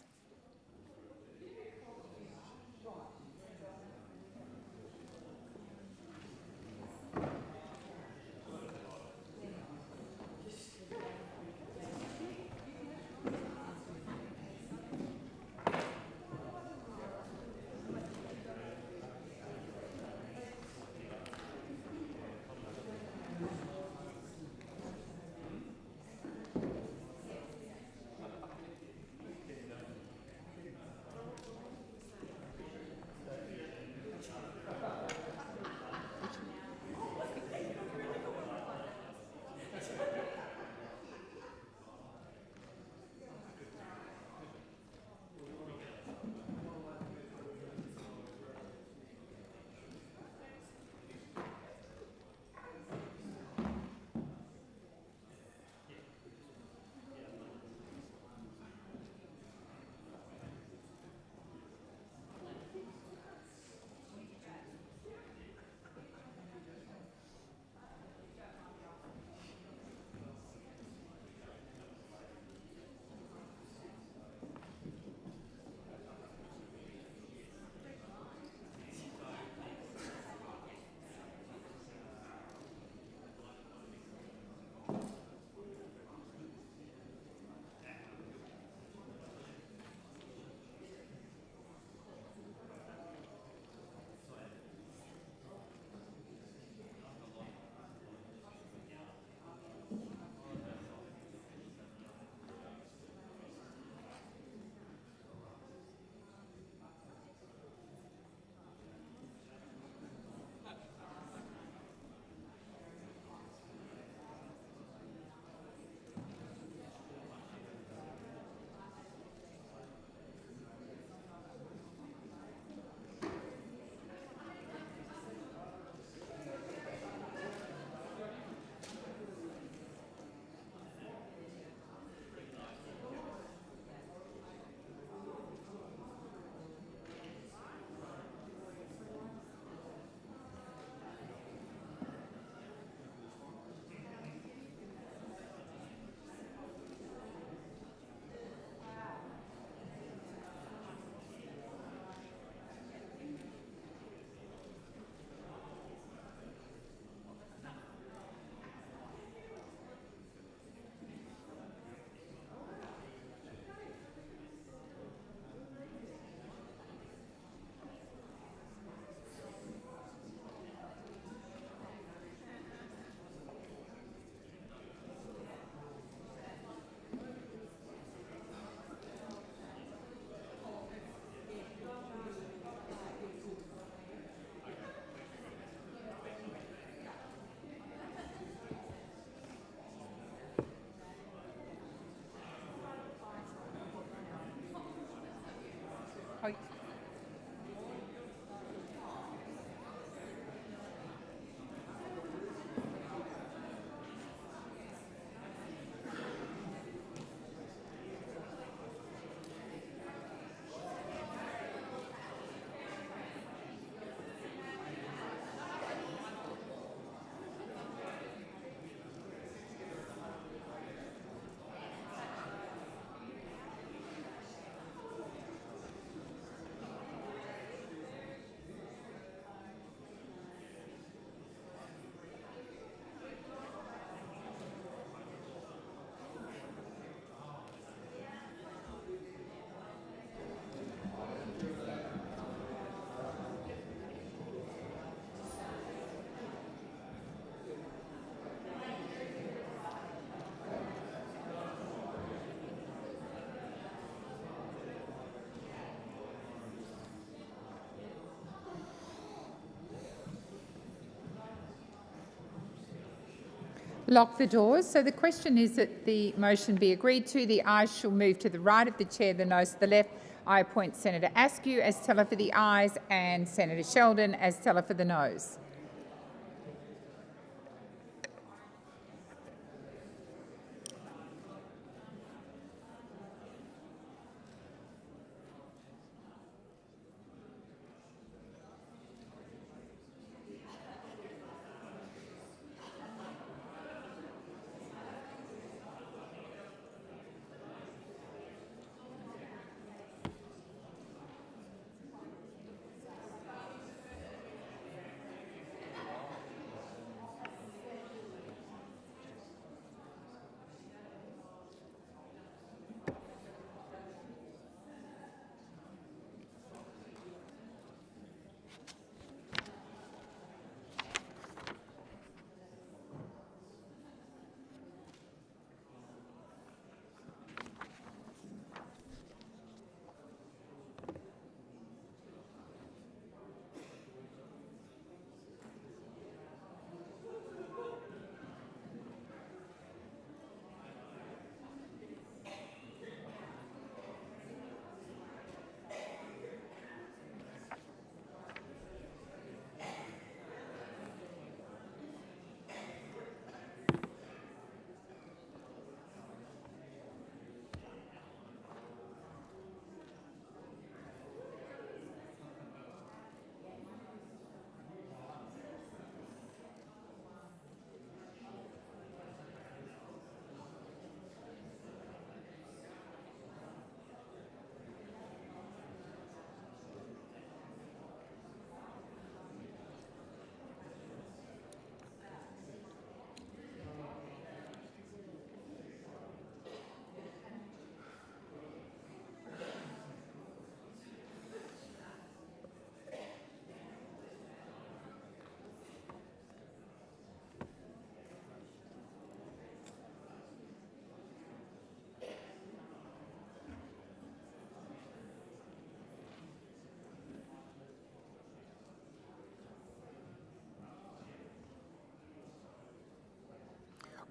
Lock the doors. So the question is that the motion be agreed to. The ayes shall move to the right of the chair, the noes to the left. I appoint Senator Askew as teller for the ayes and Senator Sheldon as teller for the noes.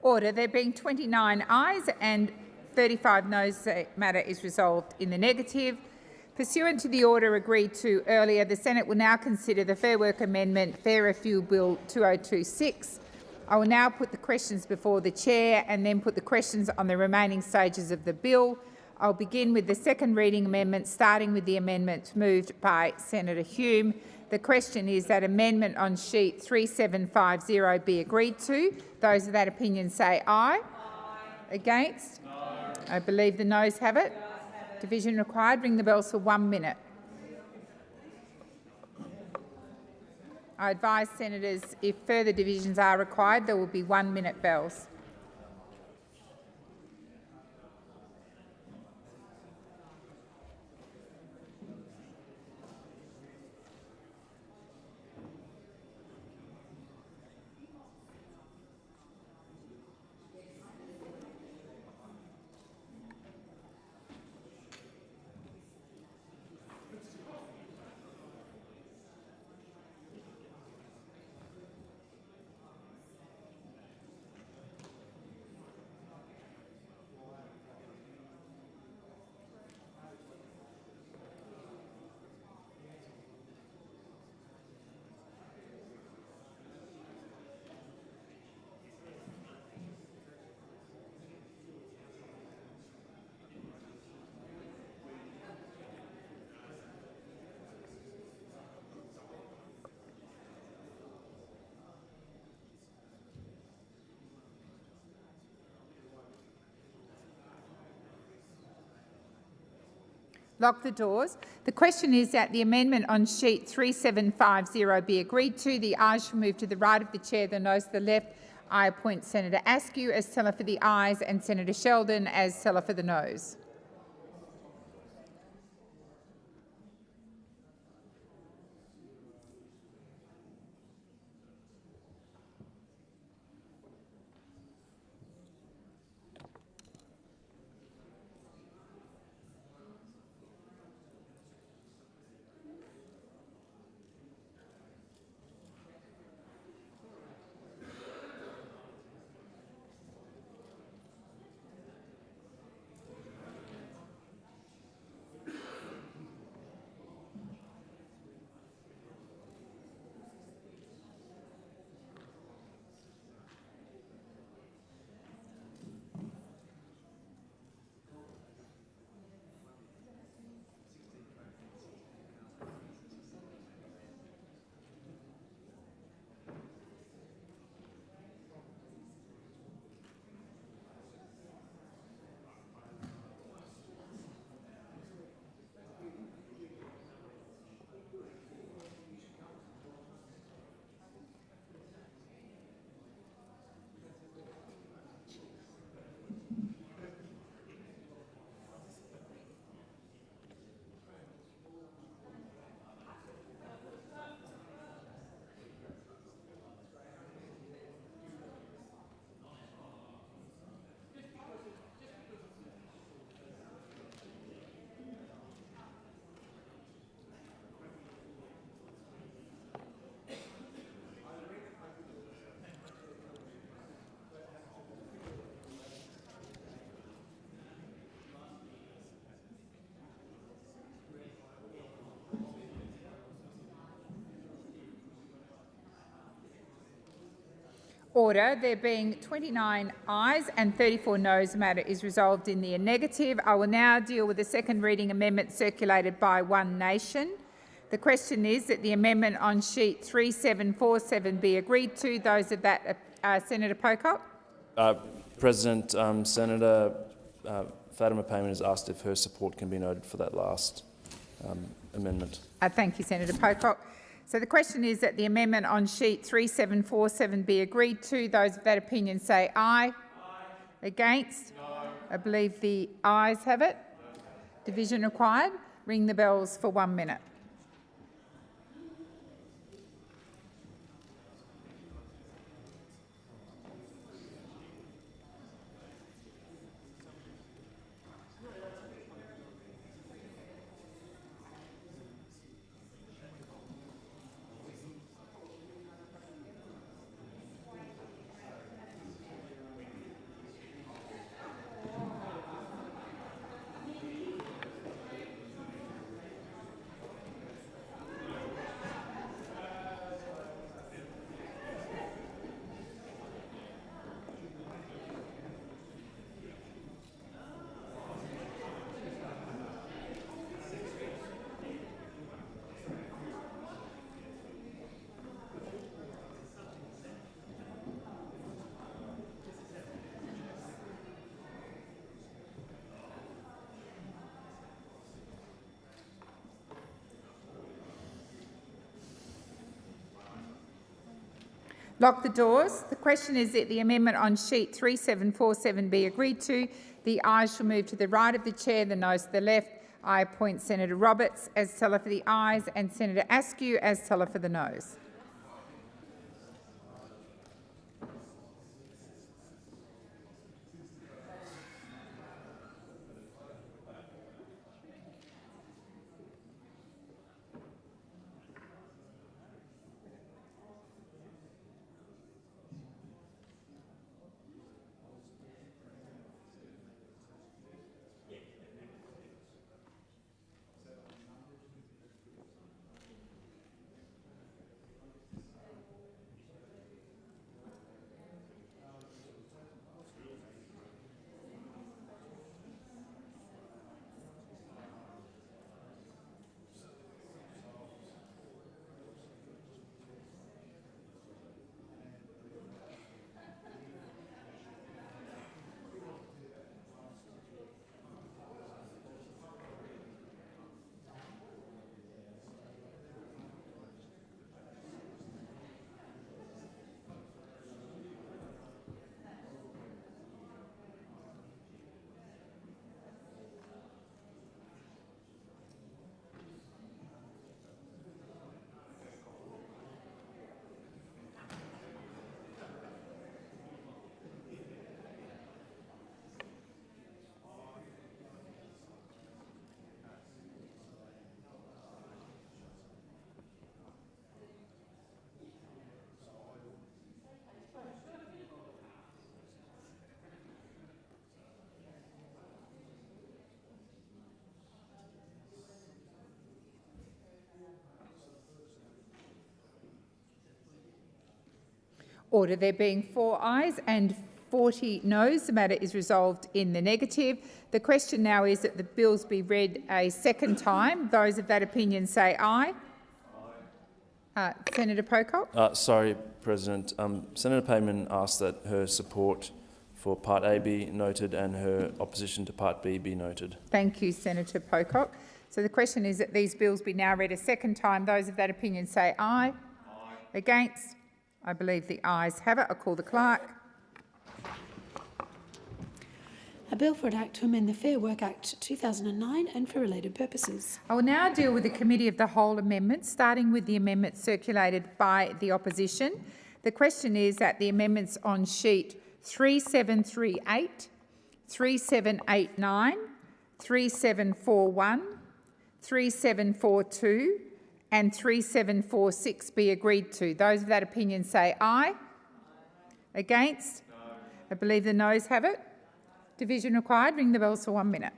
Order. There being 29 ayes and 35 noes, the matter is resolved in the negative. Pursuant to the order agreed to earlier, the Senate will now consider the Fair Work Amendment, Fairer Fuel Bill 2026. I will now put the questions before the chair and then put the questions on the remaining stages of the bill. I'll begin with the second reading amendment, starting with the amendment moved by Senator Hume. The question is that amendment on sheet 3750 be agreed to. Those of that opinion say aye. Aye. Against? No. I believe the noes have it. Division required. Ring the bells for 1 minute. I advise senators if further divisions are required, there will be 1 minute bells. Lock the doors. The question is that the amendment on sheet 3750 be agreed to. The ayes shall move to the right of the chair, the noes to the left. I appoint Senator Askew as teller for the ayes and Senator Sheldon as teller for the noes. Order. There being 29 ayes and 34 noes, the matter is resolved in the negative. I will now deal with the second reading amendment circulated by One Nation. The question is that the amendment on sheet 3747 be agreed to. Those of that, Senator Pocock. President, Senator Fatima Payman has asked if her support can be noted for that last amendment. Thank you, Senator Pocock. So the question is that the amendment on sheet 3747 be agreed to. Those of that opinion say aye. Aye. Against? No. I believe the ayes have it. No. Division required. Ring the bells for 1 minute. Lock the doors. The question is that the amendment on sheet 3747 be agreed to. The ayes shall move to the right of the chair, the noes to the left. I appoint Senator Roberts as teller for the ayes and Senator Askew as teller for the noes. Order. There being 4 ayes and 40 noes, the matter is resolved in the negative. The question now is that the bills be read a second time. Those of that opinion say aye. Aye. Senator Pocock. Sorry, President. Senator Payman asked that her support for Part A be noted and her opposition to Part B be noted. Thank you, Senator Pocock. So the question is that these bills be now read a second time. Those of that opinion say aye. Aye. Against? I believe the ayes have it. I'll call the clerk. A bill for an act to amend the Fair Work Act 2009 and for related purposes. I will now deal with the Committee of the Whole amendments, starting with the amendments circulated by the opposition. The question is that the amendments on sheet 3738, 3789, 3741, 3742 and 3746 be agreed to. Those of that opinion say aye. Against? No. I believe the noes have it. Division required. Ring the bells for 1 minute.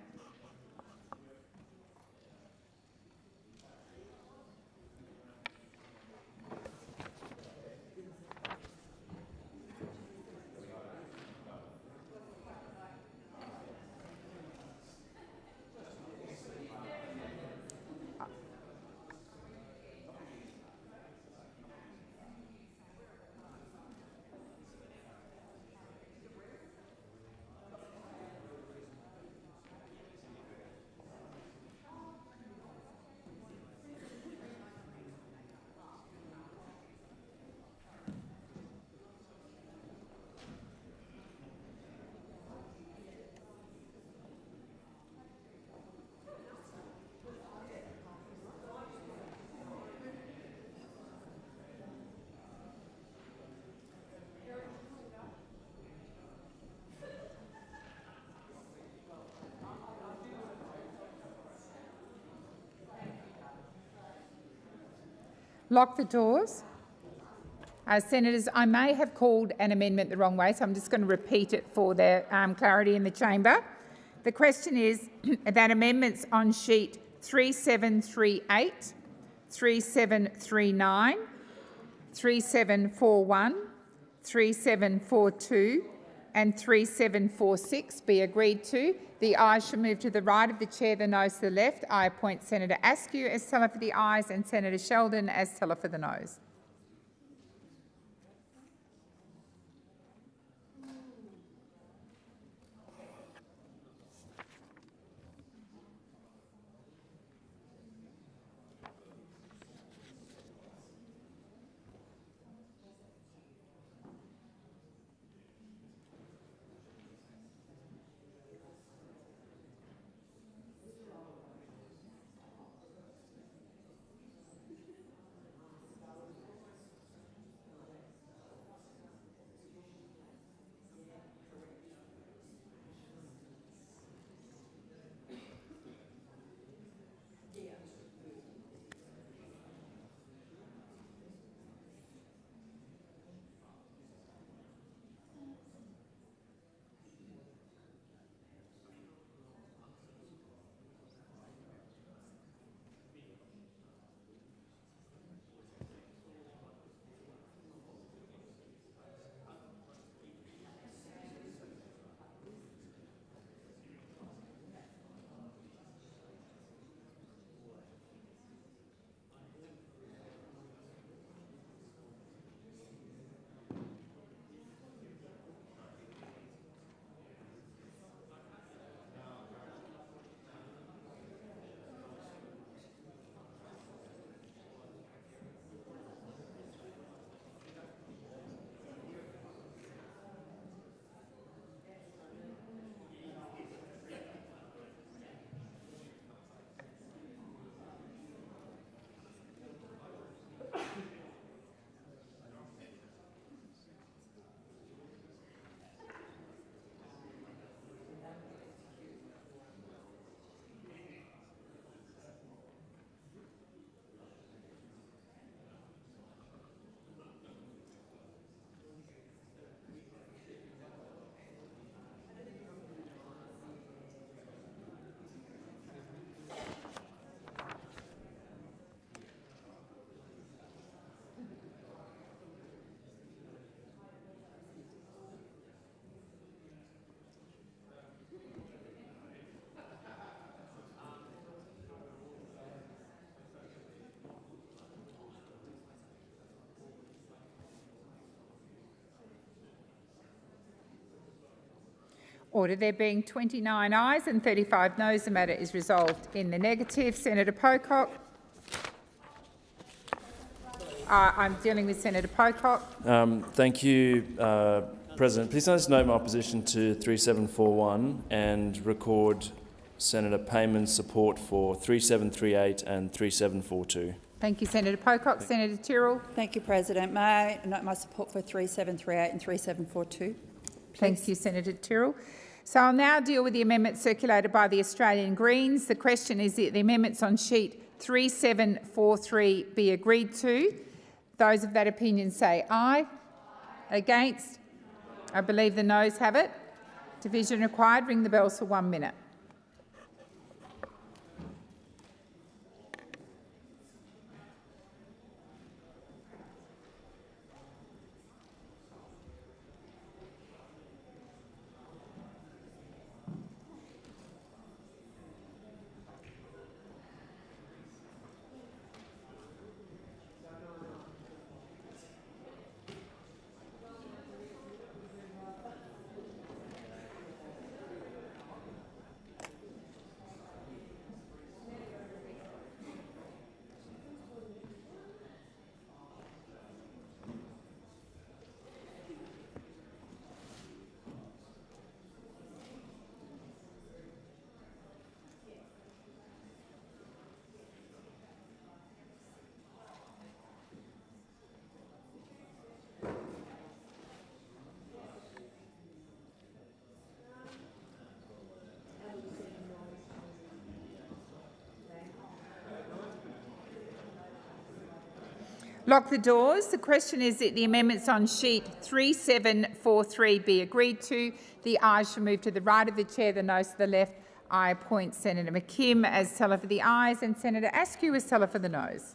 Lock the doors. Senators, I may have called an amendment the wrong way, so I'm just going to repeat it for the clarity in the chamber. The question is that amendments on sheet 3738, 3739, 3741, 3742 and 3746 be agreed to. The ayes shall move to the right of the chair, the noes to the left. I appoint Senator Askew as teller for the ayes and Senator Sheldon as teller for the noes. Order. There being 29 ayes and 35 noes, the matter is resolved in the negative. Senator Pocock. I'm dealing with Senator Pocock. Thank you, President. Please notice my opposition to 3741 and record Senator Payman's support for 3738 and 3742. Thank you, Senator Pocock. Senator Tyrrell. Thank you, President. May I note my support for 3738 and 3742? Thank you, Senator Tyrrell. So I'll now deal with the amendment circulated by the Australian Greens. The question is that the amendments on sheet 3743 be agreed to. Those of that opinion say aye. Against? I believe the noes have it. Division required. Ring the bells for 1 minute. Lock the doors. The question is that the amendments on sheet 3743 be agreed to. The ayes shall move to the right of the chair, the noes to the left. I appoint Senator McKim as teller for the ayes and Senator Askew as teller for the noes.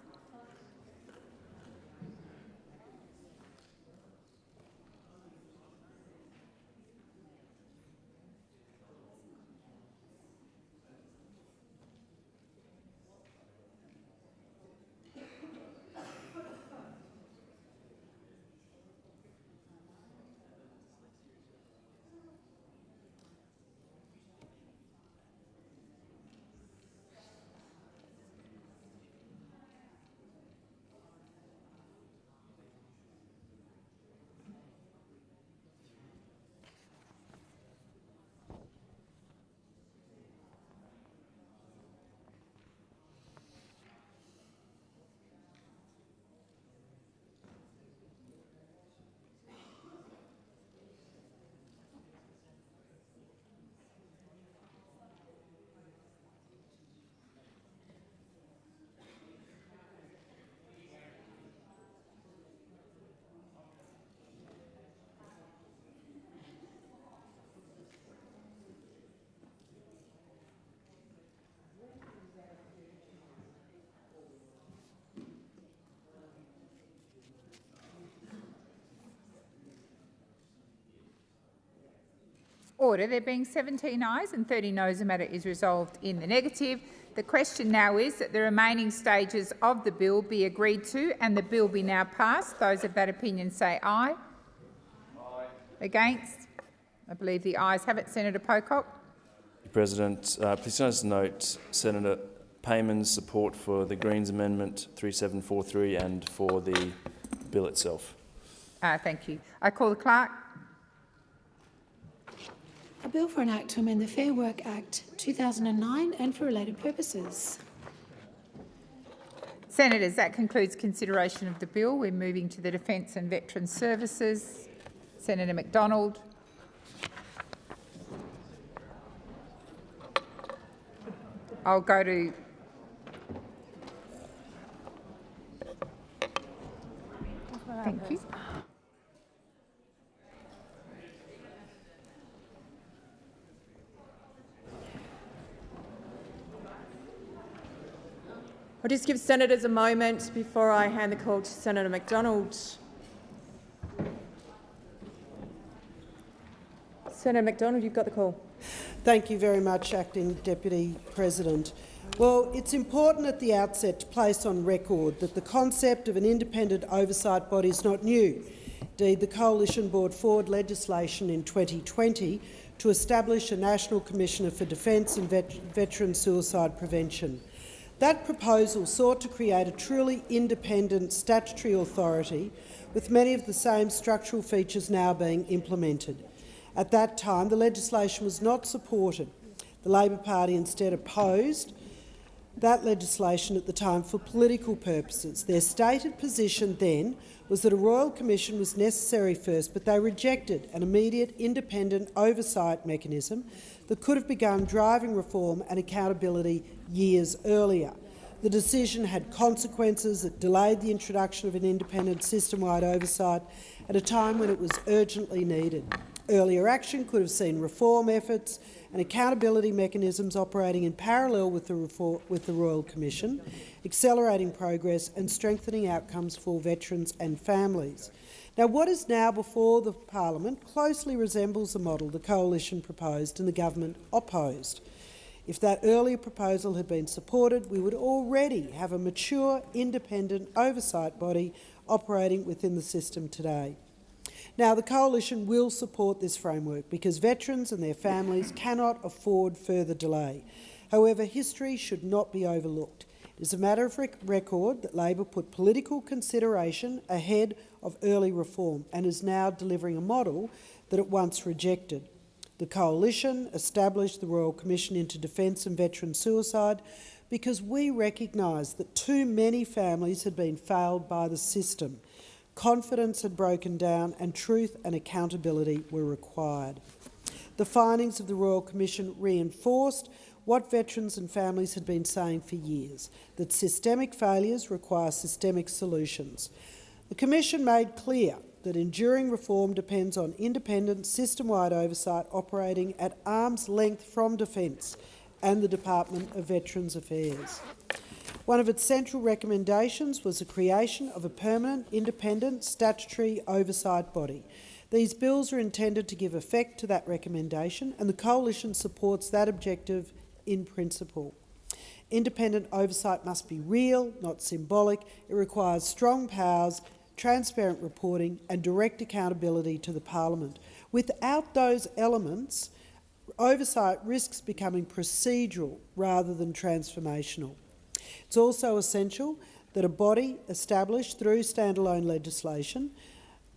Order. There being 17 ayes and 30 noes, the matter is resolved in the negative. The question now is that the remaining stages of the bill be agreed to and the bill be now passed. Those of that opinion say aye. Aye. Against? I believe the ayes have it. Senator Pocock. President, please note Senator Payman's support for the Greens Amendment 3743 and for the bill itself. Thank you. I call the clerk. A bill for an act to amend the Fair Work Act 2009 and for related purposes. Senators, that concludes consideration of the bill. We're moving to the Defence and Veterans Services. Senator McDonald. I'll go to thank you. I'll just give senators a moment before I hand the call to Senator McDonald. Senator McDonald, you've got the call. Thank you very much, Acting Deputy President. Well, it's important at the outset to place on record that the concept of an independent oversight body is not new. Indeed, the Coalition brought forward legislation in 2020 to establish a National Commissioner for Defence and Veteran Suicide Prevention. That proposal sought to create a truly independent statutory authority with many of the same structural features now being implemented. At that time, the legislation was not supported. The Labor Party instead opposed that legislation at the time for political purposes. Their stated position then was that a Royal Commission was necessary first, but they rejected an immediate independent oversight mechanism that could have begun driving reform and accountability years earlier. The decision had consequences that delayed the introduction of an independent system-wide oversight at a time when it was urgently needed. Earlier action could have seen reform efforts and accountability mechanisms operating in parallel with the Royal Commission, accelerating progress and strengthening outcomes for veterans and families. Now, what is now before the Parliament closely resembles the model the Coalition proposed and the government opposed. If that earlier proposal had been supported, we would already have a mature, independent oversight body operating within the system today. Now, the Coalition will support this framework because veterans and their families cannot afford further delay. However, history should not be overlooked. It is a matter of record that Labor put political consideration ahead of early reform and is now delivering a model that it once rejected. The Coalition established the Royal Commission into Defence and Veteran Suicide because we recognised that too many families had been failed by the system. Confidence had broken down and truth and accountability were required. The findings of the Royal Commission reinforced what veterans and families had been saying for years, that systemic failures require systemic solutions. The Commission made clear that enduring reform depends on independent, system-wide oversight operating at arm's length from Defence and the Department of Veterans Affairs. One of its central recommendations was the creation of a permanent, independent, statutory oversight body. These bills are intended to give effect to that recommendation, and the Coalition supports that objective in principle. Independent oversight must be real, not symbolic. It requires strong powers, transparent reporting and direct accountability to the Parliament. Without those elements, oversight risks becoming procedural rather than transformational. It's also essential that a body established through standalone legislation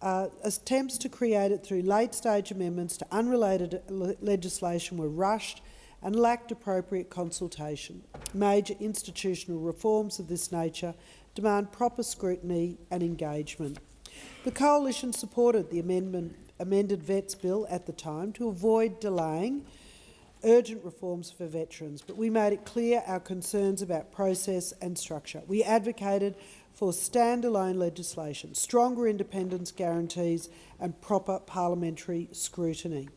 attempts to create it through late-stage amendments to unrelated legislation were rushed and lacked appropriate consultation. Major institutional reforms of this nature demand proper scrutiny and engagement. The Coalition supported the amended Vets Bill at the time to avoid delaying urgent reforms for veterans, but we made it clear our concerns about process and structure. We advocated for standalone legislation, stronger independence guarantees and proper parliamentary scrutiny.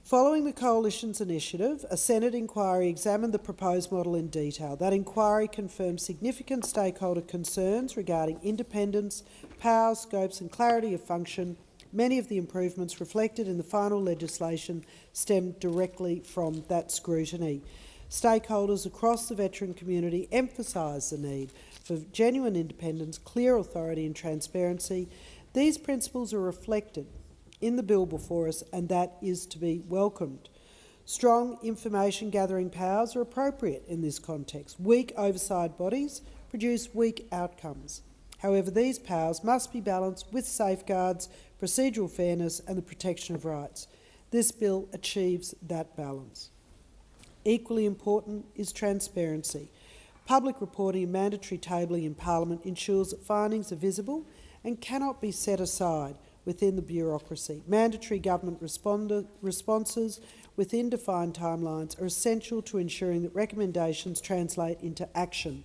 Following the Coalition's initiative, a Senate inquiry examined the proposed model in detail. That inquiry confirmed significant stakeholder concerns regarding independence, powers, scopes and clarity of function. Many of the improvements reflected in the final legislation stemmed directly from that scrutiny. Stakeholders across the veteran community emphasised the need for genuine independence, clear authority and transparency. These principles are reflected in the bill before us, and that is to be welcomed. Strong information gathering powers are appropriate in this context. Weak oversight bodies produce weak outcomes. However, these powers must be balanced with safeguards, procedural fairness and the protection of rights. This bill achieves that balance. Equally important is transparency. Public reporting and mandatory tabling in Parliament ensures that findings are visible and cannot be set aside within the bureaucracy. Mandatory government responses within defined timelines are essential to ensuring that recommendations translate into action.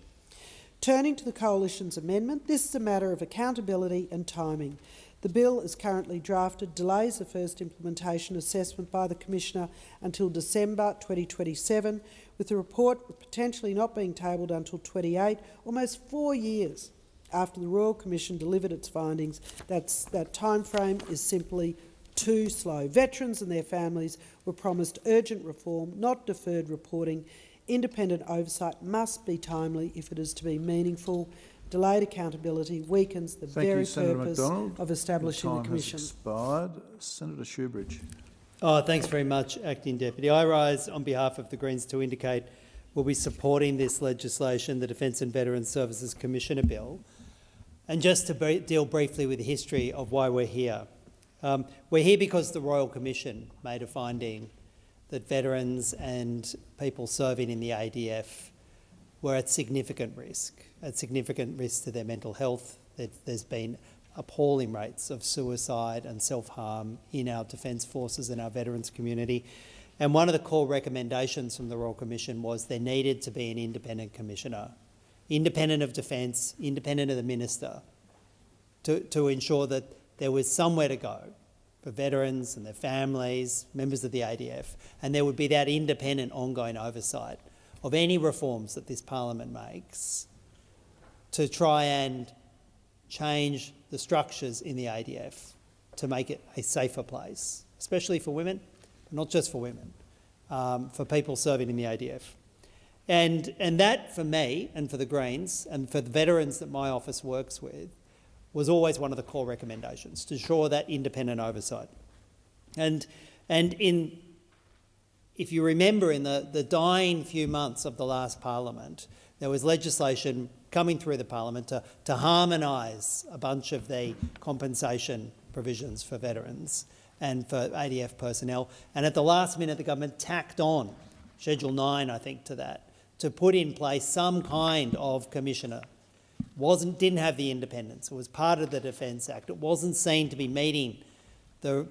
Turning to the Coalition's amendment, this is a matter of accountability and timing. The bill, as currently drafted, delays the first implementation assessment by the Commissioner until December 2027, with the report potentially not being tabled until 28, almost 4 years after the Royal Commission delivered its findings. That timeframe is simply too slow. Veterans and their families were promised urgent reform, not deferred reporting. Independent oversight must be timely if it is to be meaningful. Delayed accountability weakens the very purpose of establishing the Commission. Has expired. Senator Shoebridge. Thanks very much, Acting Deputy. I rise on behalf of the Greens to indicate we'll be supporting this legislation, the Defence and Veterans Services Commissioner Bill. And just to deal briefly with the history of why we're here. We're here because the Royal Commission made a finding that veterans and people serving in the ADF were at significant risk to their mental health. There's been appalling rates of suicide and self-harm in our Defence Forces and our veterans community. And one of the core recommendations from the Royal Commission was there needed to be an independent commissioner, independent of Defence, independent of the Minister, to ensure that there was somewhere to go for veterans and their families, members of the ADF, and there would be that independent ongoing oversight of any reforms that this Parliament makes to try and change the structures in the ADF to make it a safer place, especially for women, but not just for women, for people serving in the ADF. And that, for me and for the Greens and for the veterans that my office works with, was always one of the core recommendations, to ensure that independent oversight. And if you remember, in the dying few months of the last Parliament, there was legislation coming through the Parliament to harmonise a bunch of the compensation provisions for veterans and for ADF personnel. And at the last minute, the government tacked on Schedule 9, I think, to that, to put in place some kind of commissioner. Didn't have the independence. It was part of the Defence Act. It wasn't seen to be meeting the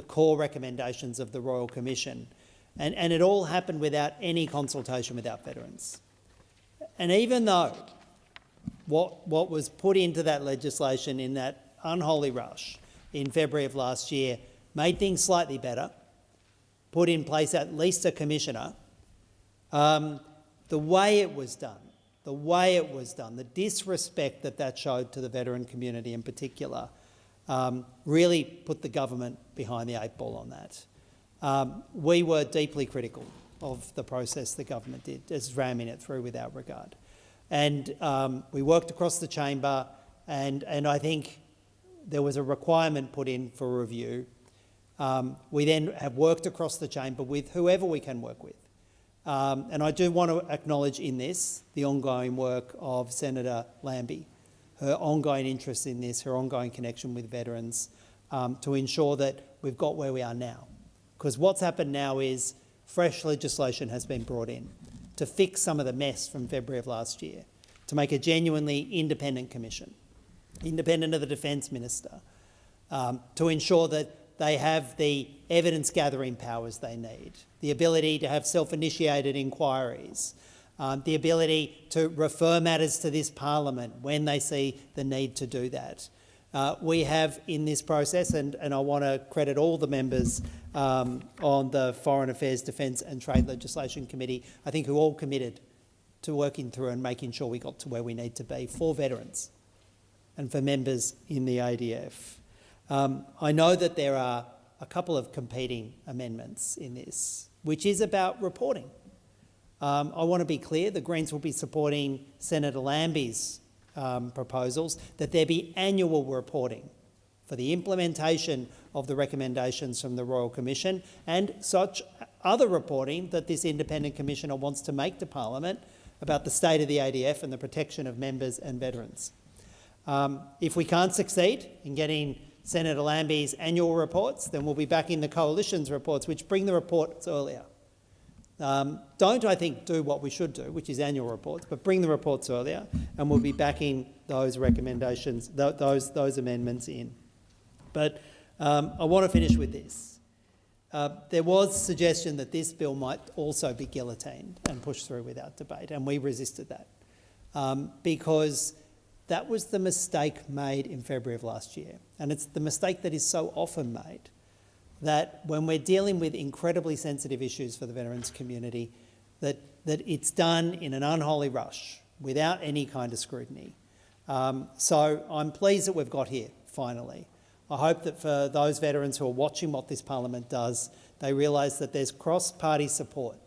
core recommendations of the Royal Commission. And it all happened without any consultation with our veterans. And even though what was put into that legislation in that unholy rush in February of last year made things slightly better, put in place at least a commissioner, the way it was done, the disrespect that showed to the veteran community in particular, really put the government behind the 8 ball on that. We were deeply critical of the process the government did, as ramming it through without regard. And we worked across the chamber, and I think there was a requirement put in for review. We then have worked across the chamber with whoever we can work with. And I do want to acknowledge in this the ongoing work of Senator Lambie, her ongoing interest in this, her ongoing connection with veterans, to ensure that we've got where we are now. Because what's happened now is fresh legislation has been brought in to fix some of the mess from February of last year, to make a genuinely independent commission, independent of the Defence Minister, to ensure that they have the evidence-gathering powers they need, the ability to have self-initiated inquiries, the ability to refer matters to this Parliament when they see the need to do that. We have in this process, and I want to credit all the members on the Foreign Affairs, Defence and Trade Legislation Committee, I think who all committed to working through and making sure we got to where we need to be for veterans and for members in the ADF. I know that there are a couple of competing amendments in this, which is about reporting. I want to be clear, the Greens will be supporting Senator Lambie's proposals that there be annual reporting for the implementation of the recommendations from the Royal Commission and such other reporting that this independent commissioner wants to make to Parliament about the state of the ADF and the protection of members and veterans. If we can't succeed in getting Senator Lambie's annual reports, then we'll be backing the Coalition's reports, which bring the reports earlier. Don't, I think, do what we should do, which is annual reports, but bring the reports earlier, and we'll be backing those recommendations, those amendments in. But I want to finish with this. There was suggestion that this bill might also be guillotined and pushed through without debate, and we resisted that because that was the mistake made in February of last year. And it's the mistake that is so often made, that when we're dealing with incredibly sensitive issues for the veterans community, that it's done in an unholy rush without any kind of scrutiny. So I'm pleased that we've got here, finally. I hope that for those veterans who are watching what this Parliament does, they realise that there's cross-party support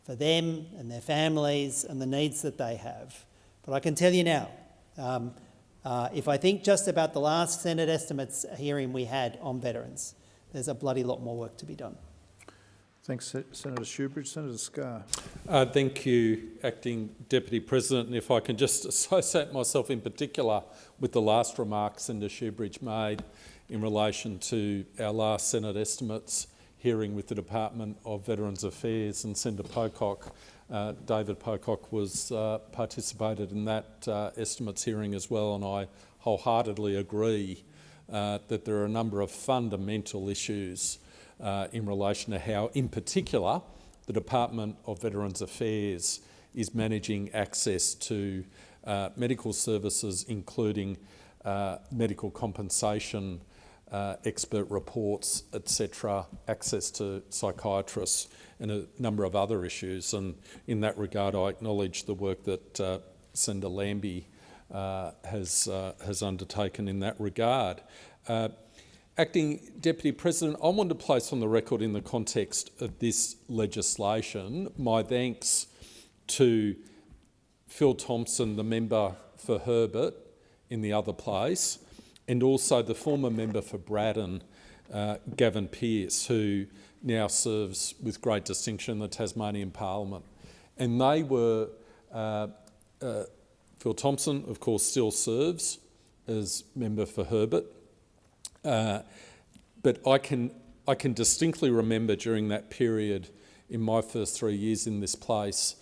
for them and their families and the needs that they have. But I can tell you now, if I think just about the last Senate estimates hearing we had on veterans, there's a bloody lot more work to be done. Thanks, Senator Shoebridge. Senator Scarr. Thank you, Acting Deputy President. And if I can just associate myself in particular with the last remark Senator Shoebridge made in relation to our last Senate estimates hearing with the Department of Veterans Affairs and Senator Pocock. David Pocock participated in that estimates hearing as well, and I wholeheartedly agree that there are a number of fundamental issues in relation to how, in particular, the Department of Veterans Affairs is managing access to medical services, including medical compensation, expert reports, etc., access to psychiatrists and a number of other issues. And in that regard, I acknowledge the work that Senator Lambie has undertaken in that regard. Acting Deputy President, I want to place on the record in the context of this legislation my thanks to Phil Thompson, the member for Herbert in the other place, and also the former member for Braddon, Gavin Pearce, who now serves with great distinction in the Tasmanian Parliament. And they were, Phil Thompson, of course, still serves as member for Herbert, but I can distinctly remember during that period in my first 3 years in this place,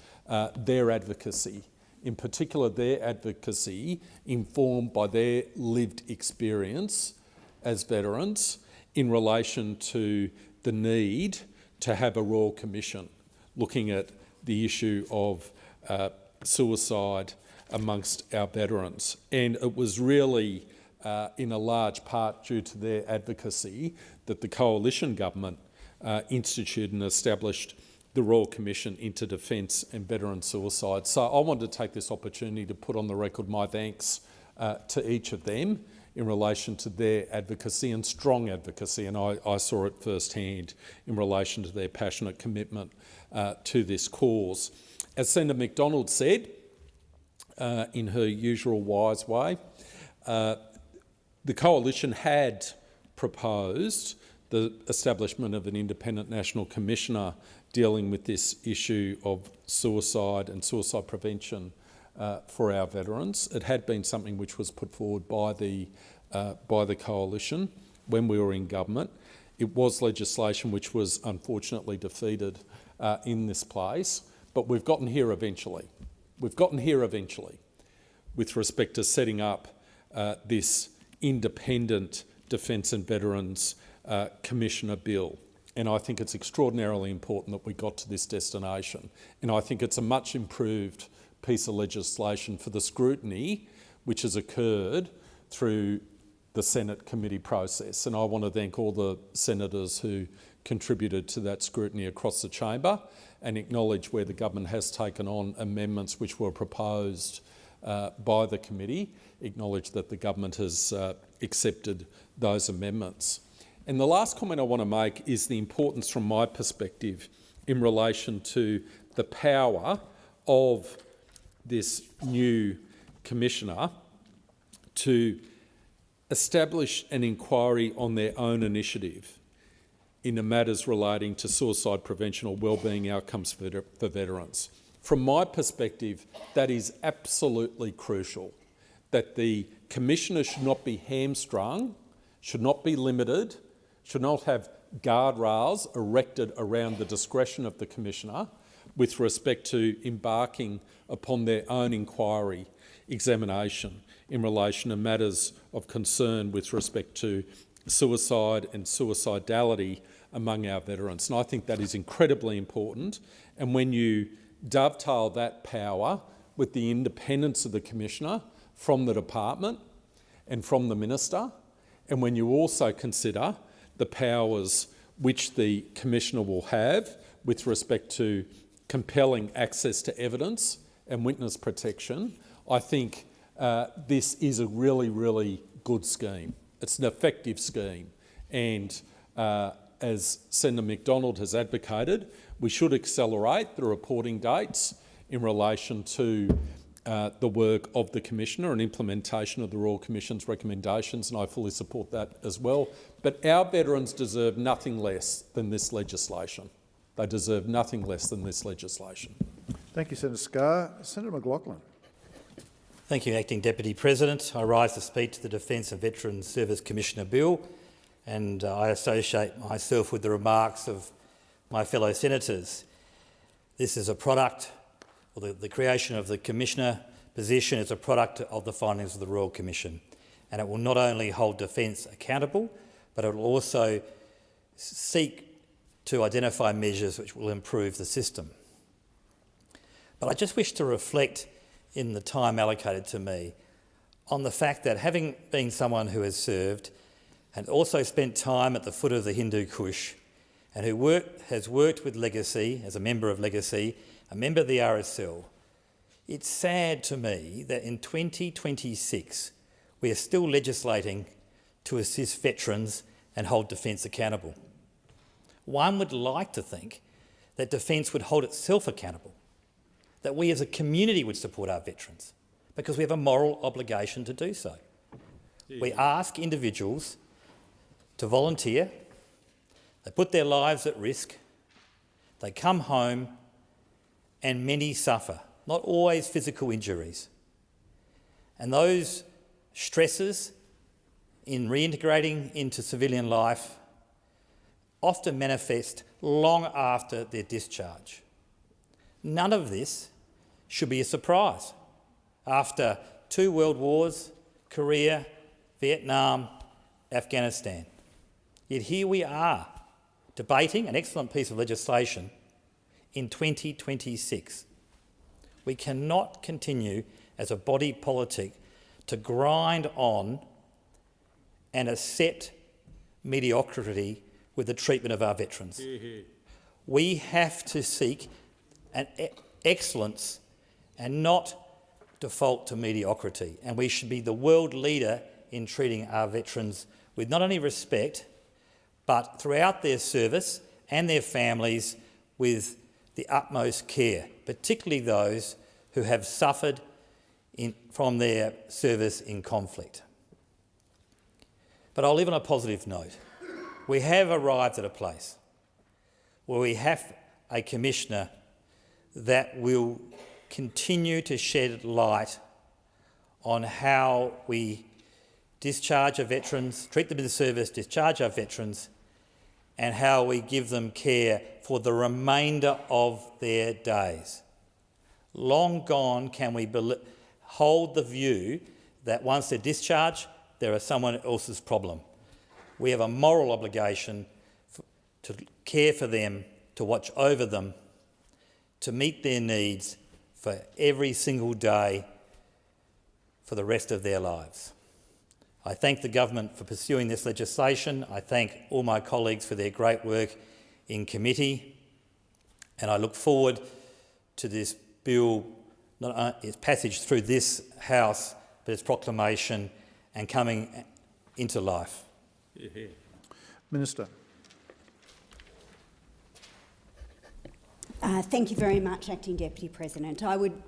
their advocacy, in particular their advocacy informed by their lived experience as veterans in relation to the need to have a Royal Commission looking at the issue of suicide amongst our veterans. And it was really in a large part due to their advocacy that the coalition government instituted and established the Royal Commission into Defence and Veteran Suicide. So I wanted to take this opportunity to put on the record my thanks to each of them in relation to their advocacy and strong advocacy, and I saw it firsthand in relation to their passionate commitment to this cause. As Senator McDonald said, in her usual wise way, the Coalition had proposed the establishment of an independent national commissioner dealing with this issue of suicide and suicide prevention for our veterans. It had been something which was put forward by the Coalition when we were in government. It was legislation which was unfortunately defeated in this place, but we've gotten here eventually. We've gotten here eventually with respect to setting up this independent Defence and Veterans Commissioner Bill. And I think it's extraordinarily important that we got to this destination. And I think it's a much improved piece of legislation for the scrutiny which has occurred through the Senate committee process. And I want to thank all the senators who contributed to that scrutiny across the chamber and acknowledge where the government has taken on amendments which were proposed by the committee, acknowledge that the government has accepted those amendments. And the last comment I want to make is the importance from my perspective in relation to the power of this new commissioner to establish an inquiry on their own initiative in the matters relating to suicide prevention or wellbeing outcomes for veterans. From my perspective, that is absolutely crucial, that the commissioner should not be hamstrung, should not be limited, should not have guardrails erected around the discretion of the commissioner with respect to embarking upon their own inquiry examination in relation to matters of concern with respect to suicide and suicidality among our veterans. And I think that is incredibly important. And when you dovetail that power with the independence of the commissioner from the department and from the minister, and when you also consider the powers which the commissioner will have with respect to compelling access to evidence and witness protection, I think this is a really, really good scheme. It's an effective scheme. And as Senator McDonald has advocated, we should accelerate the reporting dates in relation to the work of the Commissioner and implementation of the Royal Commission's recommendations, and I fully support that as well. But our veterans deserve nothing less than this legislation. They deserve nothing less than this legislation. Thank you, Senator Scarr. Senator McLaughlin. Thank you, Acting Deputy President. I rise to speak to the Defence and Veterans Service Commissioner Bill, and I associate myself with the remarks of my fellow senators. This is a product, or the creation of the Commissioner position is a product of the findings of the Royal Commission, and it will not only hold Defence accountable, but it will also seek to identify measures which will improve the system. But I just wish to reflect in the time allocated to me on the fact that, having been someone who has served and also spent time at the foot of the Hindu Kush and who has worked with Legacy as a member of Legacy, a member of the RSL, it's sad to me that in 2026 we are still legislating to assist veterans and hold Defence accountable. One would like to think that Defence would hold itself accountable, that we as a community would support our veterans, because we have a moral obligation to do so. Yeah. We ask individuals to volunteer, they put their lives at risk, they come home, and many suffer, not always physical injuries. And those stresses in reintegrating into civilian life often manifest long after their discharge. None of this should be a surprise. After 2 world wars, Korea, Vietnam, Afghanistan. Yet here we are, debating an excellent piece of legislation in 2026. We cannot continue as a body politic to grind on and accept mediocrity with the treatment of our veterans. We have to seek an excellence and not default to mediocrity, and we should be the world leader in treating our veterans with not only respect but throughout their service and their families with the utmost care, particularly those who have suffered from their service in conflict. But I'll live on a positive note. We have arrived at a place where we have a Commissioner that will continue to shed light on how we discharge our veterans, treat them in the service, discharge our veterans, and how we give them care for the remainder of their days. Long gone can we hold the view that once they're discharged, they're someone else's problem. We have a moral obligation to care for them, to watch over them, to meet their needs for every single day for the rest of their lives. I thank the government for pursuing this legislation. I thank all my colleagues for their great work in committee, and I look forward to this bill, not only its passage through this House, but its proclamation and coming into life. Minister. Thank you very much, Acting Deputy President. I would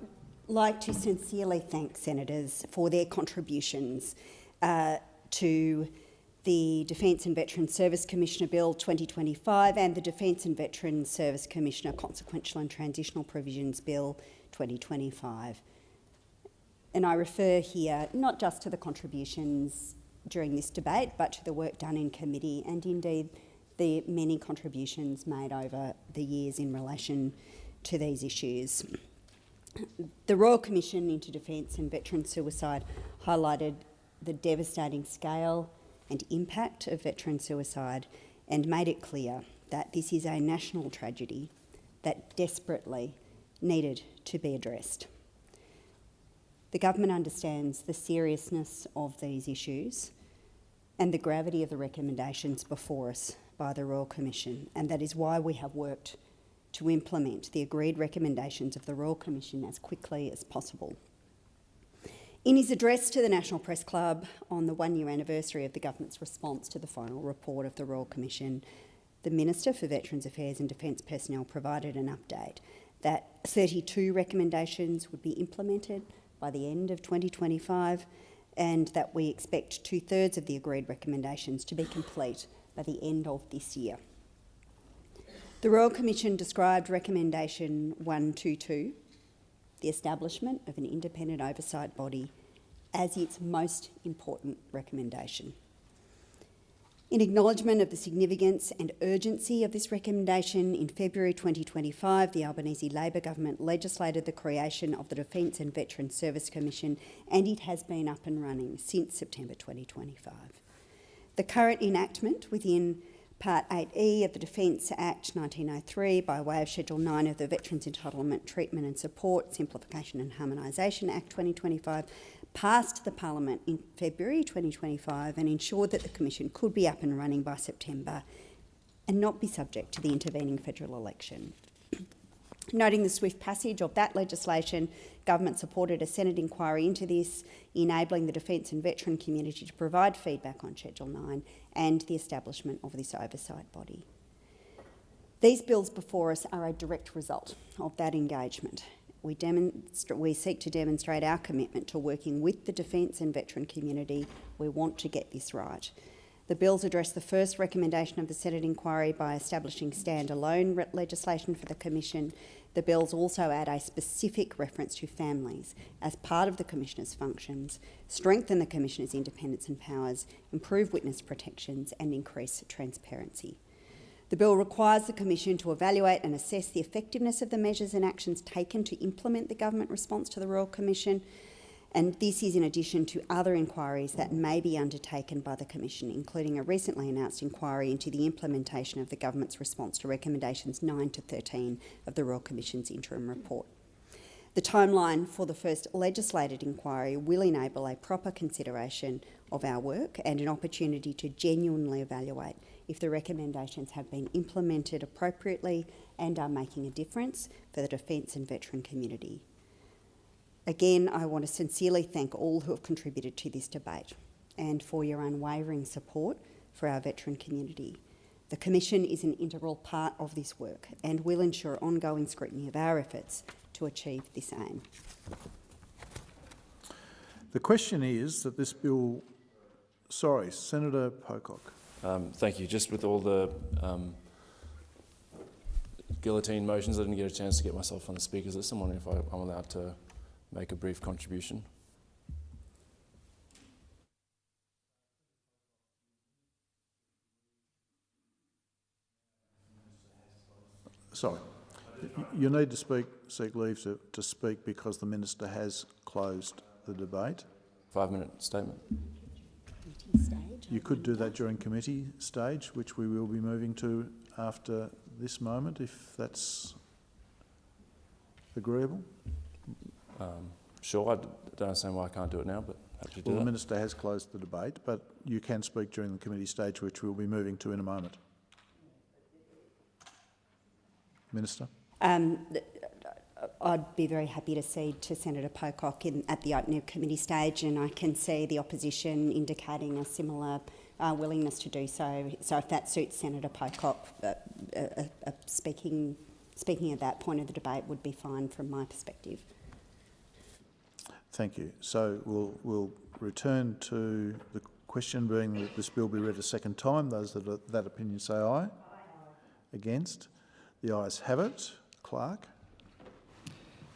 like to sincerely thank senators for their contributions to the Defence and Veterans Service Commissioner Bill 2025 and the Defence and Veterans Service Commissioner Consequential and Transitional Provisions Bill 2025. And I refer here not just to the contributions during this debate, but to the work done in committee and indeed the many contributions made over the years in relation to these issues. The Royal Commission into Defence and Veterans Suicide highlighted the devastating scale and impact of veteran suicide and made it clear that this is a national tragedy that desperately needed to be addressed. The government understands the seriousness of these issues and the gravity of the recommendations before us by the Royal Commission, and that is why we have worked to implement the agreed recommendations of the Royal Commission as quickly as possible. In his address to the National Press Club on the one-year anniversary of the government's response to the final report of the Royal Commission, the Minister for Veterans Affairs and Defence Personnel provided an update that 32 recommendations would be implemented by the end of 2025 and that we expect 2/3 of the agreed recommendations to be complete by the end of this year. The Royal Commission described Recommendation 122, the establishment of an independent oversight body, as its most important recommendation. In acknowledgement of the significance and urgency of this recommendation, in February 2025, the Albanese Labor government legislated the creation of the Defence and Veterans Service Commission, and it has been up and running since September 2025. The current enactment within Part 8E of the Defence Act 1903 by way of Schedule 9 of the Veterans Entitlement, Treatment and Support, Simplification and Harmonisation Act 2025 passed the Parliament in February 2025 and ensured that the Commission could be up and running by September and not be subject to the intervening federal election. Noting the swift passage of that legislation, Government supported a Senate inquiry into this, enabling the defence and veteran community to provide feedback on Schedule 9 and the establishment of this oversight body. These bills before us are a direct result of that engagement. We seek to demonstrate our commitment to working with the defence and veteran community. We want to get this right. The bills address the first recommendation of the Senate inquiry by establishing standalone legislation for the Commission. The bills also add a specific reference to families as part of the Commissioner's functions, strengthen the Commissioner's independence and powers, improve witness protections and increase transparency. The bill requires the Commission to evaluate and assess the effectiveness of the measures and actions taken to implement the government response to the Royal Commission, And this is in addition to other inquiries that may be undertaken by the Commission, including a recently announced inquiry into the implementation of the Government's response to recommendations 9 to 13 of the Royal Commission's interim report. The timeline for the first legislated inquiry will enable a proper consideration of our work and an opportunity to genuinely evaluate if the recommendations have been implemented appropriately and are making a difference for the defence and veteran community. Again, I want to sincerely thank all who have contributed to this debate and for your unwavering support for our veteran community. The Commission is an integral part of this work and will ensure ongoing scrutiny of our efforts to achieve this aim. The question is that this bill... Sorry, Senator Pocock. Thank you. Just with all the guillotine motions, I didn't get a chance to get myself on the speakers list. I'm wondering if I'm allowed to make a brief contribution. Sorry. You need to seek leave to speak because the Minister has closed the debate. 5-minute statement. You could do that during committee stage, which we will be moving to after this moment, if that's agreeable. Sure, I don't understand why I can't do it now, but happy to do Well, that. the Minister has closed the debate, but you can speak during the committee stage, which we'll be moving to in a moment. Minister? I'd be very happy to cede to Senator Pocock at the opening committee stage, and I can see the opposition indicating a similar willingness to do so. So if that suits Senator Pocock, speaking at that point of the debate would be fine from my perspective. Thank you. So we'll return to the question being that this bill be read a second time. Those that are that opinion say aye. Aye. Against? The ayes have it. Clerk?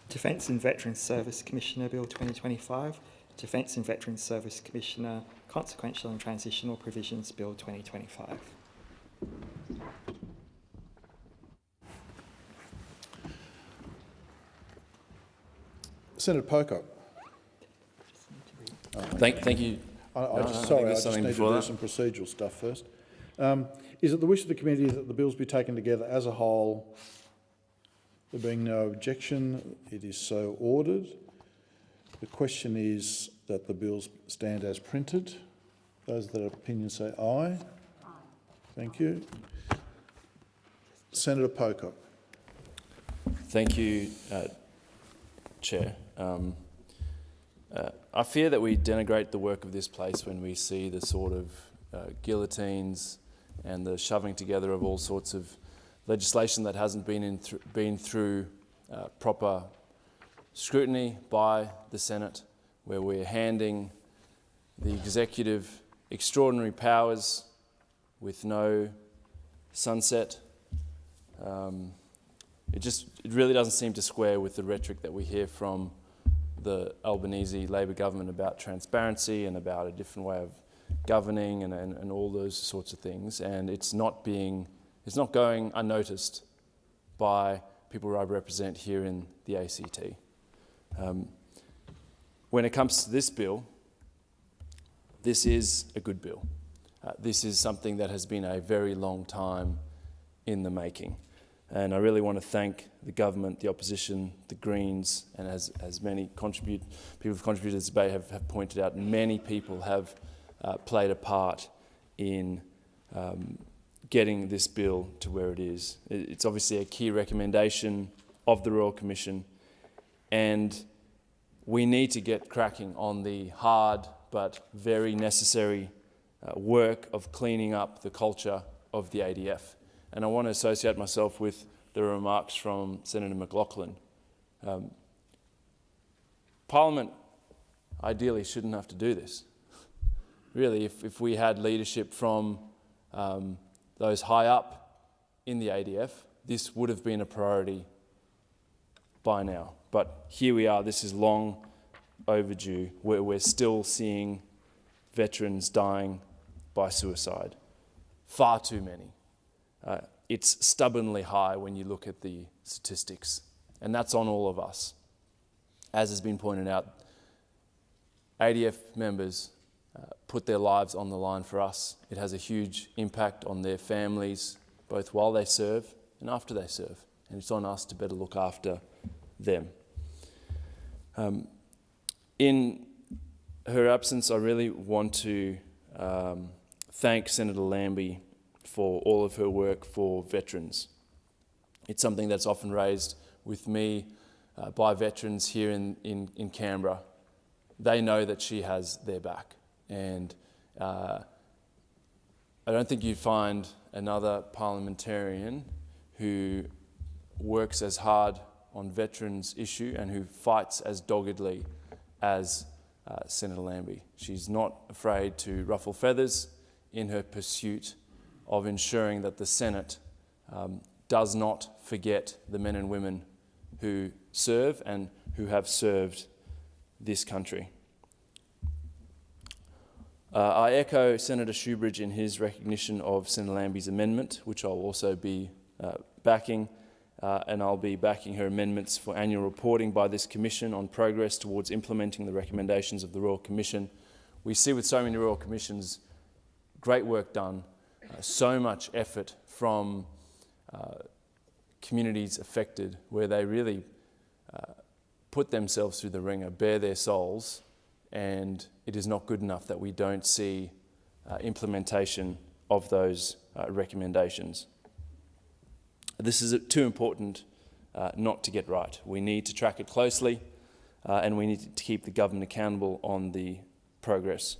Defence and Veterans Service Commissioner Bill 2025, Defence and Veterans Service Commissioner Consequential and Transitional Provisions Bill 2025. Senator Pocock. Thank you. I just need to do some procedural stuff first. Is it the wish of the committee that the bills be taken together as a whole? There being no objection, it is so ordered. The question is that the bills stand as printed. Those that have opinion say aye. Aye. Thank you. Senator Pocock. Thank you, Chair. I fear that we denigrate the work of this place when we see the sort of guillotines and the shoving together of all sorts of legislation that hasn't been through proper scrutiny by the Senate, where we're handing the executive extraordinary powers with no sunset. It really doesn't seem to square with the rhetoric that we hear from the Albanese Labor government about transparency and about a different way of governing and all those sorts of things. And it's not going unnoticed by people I represent here in the ACT. When it comes to this bill, this is a good bill. This is something that has been a very long time in the making. And I really want to thank the government, the opposition, the Greens, and as many people who've contributed to this debate have pointed out, many people have played a part in getting this bill to where it is. It's obviously a key recommendation of the Royal Commission, and we need to get cracking on the hard but very necessary work of cleaning up the culture of the ADF. And I want to associate myself with the remarks from Senator McLaughlin. Parliament ideally shouldn't have to do this. Really, if we had leadership from those high up in the ADF, this would have been a priority by now. But here we are, this is long overdue, where we're still seeing veterans dying by suicide. Far too many. It's stubbornly high when you look at the statistics, and that's on all of us. As has been pointed out, ADF members put their lives on the line for us. It has a huge impact on their families, both while they serve and after they serve. And it's on us to better look after them. In her absence, I really want to thank Senator Lambie for all of her work for veterans. It's something that's often raised with me by veterans here in Canberra. They know that she has their back. And I don't think you'd find another parliamentarian who works as hard on veterans' issue and who fights as doggedly as Senator Lambie. She's not afraid to ruffle feathers in her pursuit of ensuring that the Senate does not forget the men and women who serve and who have served this country. I echo Senator Shoebridge in his recognition of Senator Lambie's amendment, which I'll also be backing, and I'll be backing her amendments for annual reporting by this Commission on progress towards implementing the recommendations of the Royal Commission. We see with so many Royal Commissions great work done, so much effort from communities affected, where they really put themselves through the ringer, bare their souls, and it is not good enough that we don't see implementation of those recommendations. This is too important not to get right. We need to track it closely, and we need to keep the government accountable on the progress.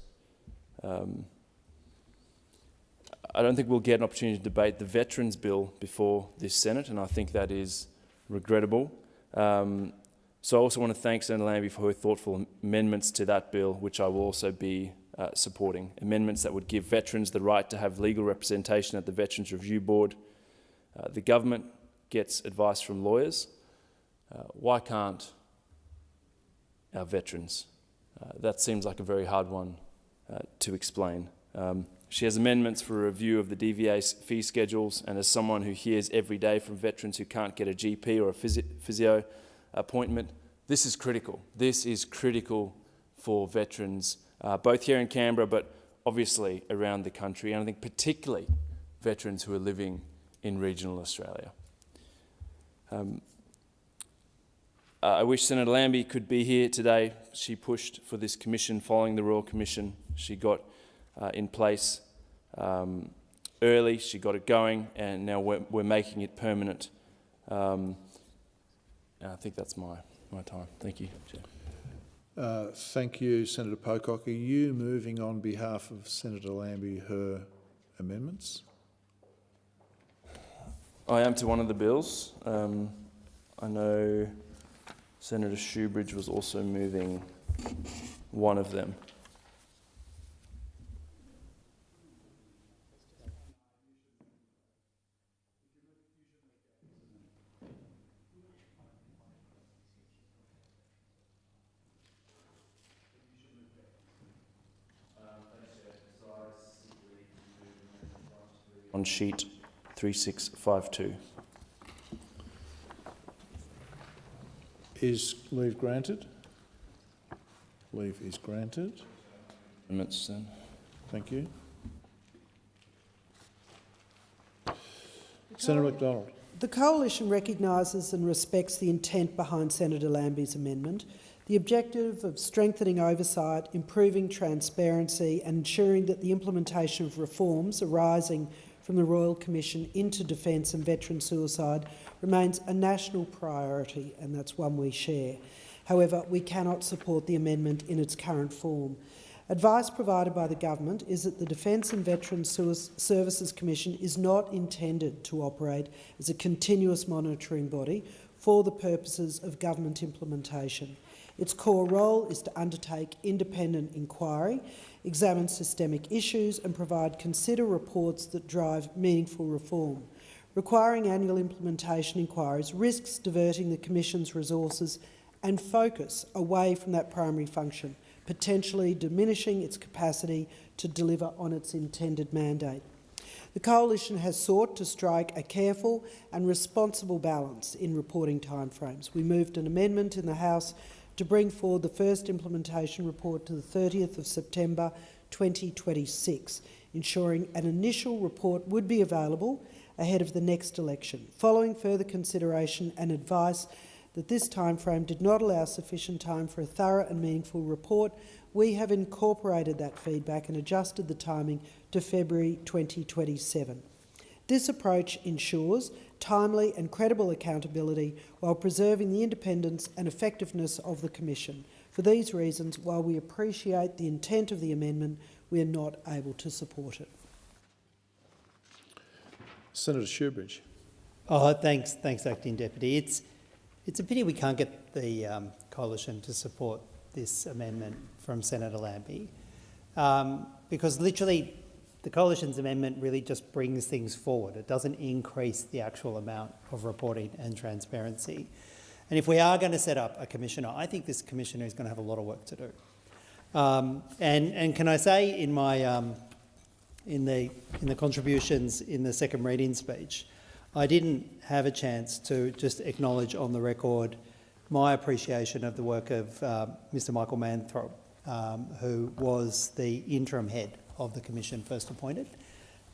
I don't think we'll get an opportunity to debate the Veterans Bill before this Senate, and I think that is regrettable. So I also want to thank Senator Lambie for her thoughtful amendments to that bill, which I will also be supporting. Amendments that would give veterans the right to have legal representation at the Veterans Review Board. The government gets advice from lawyers. Why can't our veterans? That seems like a very hard one to explain. She has amendments for a review of the DVA fee schedules, and as someone who hears every day from veterans who can't get a GP or a physio appointment, this is critical. This is critical for veterans, both here in Canberra, but obviously around the country, and I think particularly veterans who are living in regional Australia. I wish Senator Lambie could be here today. She pushed for this commission following the Royal Commission. She got in place early, she got it going, and now we're making it permanent. I think that's my time. Thank you, Chair. Thank you, Senator Pocock. Are you moving on behalf of Senator Lambie her amendments? I am to one of the bills. I know Senator Shoebridge was also moving one of them. On sheet 3652. Is leave granted? Leave is granted. Amendments then. Thank you. Senator McDonald. The Coalition recognises and respects the intent behind Senator Lambie's amendment. The objective of strengthening oversight, improving transparency and ensuring that the implementation of reforms arising from the Royal Commission into defence and veteran suicide remains a national priority, and that's one we share. However, we cannot support the amendment in its current form. Advice provided by the government is that the Defence and Veterans Services Commission is not intended to operate as a continuous monitoring body for the purposes of government implementation. Its core role is to undertake independent inquiry, examine systemic issues and consider reports that drive meaningful reform. Requiring annual implementation inquiries risks diverting the Commission's resources and focus away from that primary function, potentially diminishing its capacity to deliver on its intended mandate. The Coalition has sought to strike a careful and responsible balance in reporting timeframes. We moved an amendment in the House to bring forward the first implementation report to the 30th of September 2026, ensuring an initial report would be available ahead of the next election. Following further consideration and advice that this timeframe did not allow sufficient time for a thorough and meaningful report, we have incorporated that feedback and adjusted the timing to February 2027. This approach ensures timely and credible accountability while preserving the independence and effectiveness of the Commission. For these reasons, while we appreciate the intent of the amendment, we are not able to support it. Senator Shoebridge. Oh, thanks, Acting Deputy. It's a pity we can't get the Coalition to support this amendment from Senator Lambie, because literally the Coalition's amendment really just brings things forward. It doesn't increase the actual amount of reporting and transparency. And if we are going to set up a commissioner, I think this commissioner is going to have a lot of work to do. And can I say in my in the contributions in the second reading speech, I didn't have a chance to just acknowledge on the record my appreciation of the work of Mr Michael Manthorpe, who was the interim head of the Commission first appointed.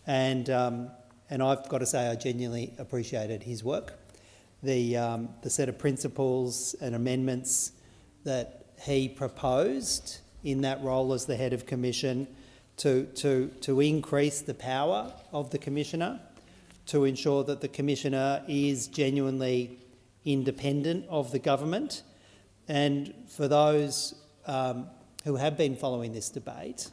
And I've got to say I genuinely appreciated his work. The set of principles and amendments that he proposed in that role as the head of Commission to increase the power of the Commissioner, to ensure that the Commissioner is genuinely independent of the government. And for those who have been following this debate,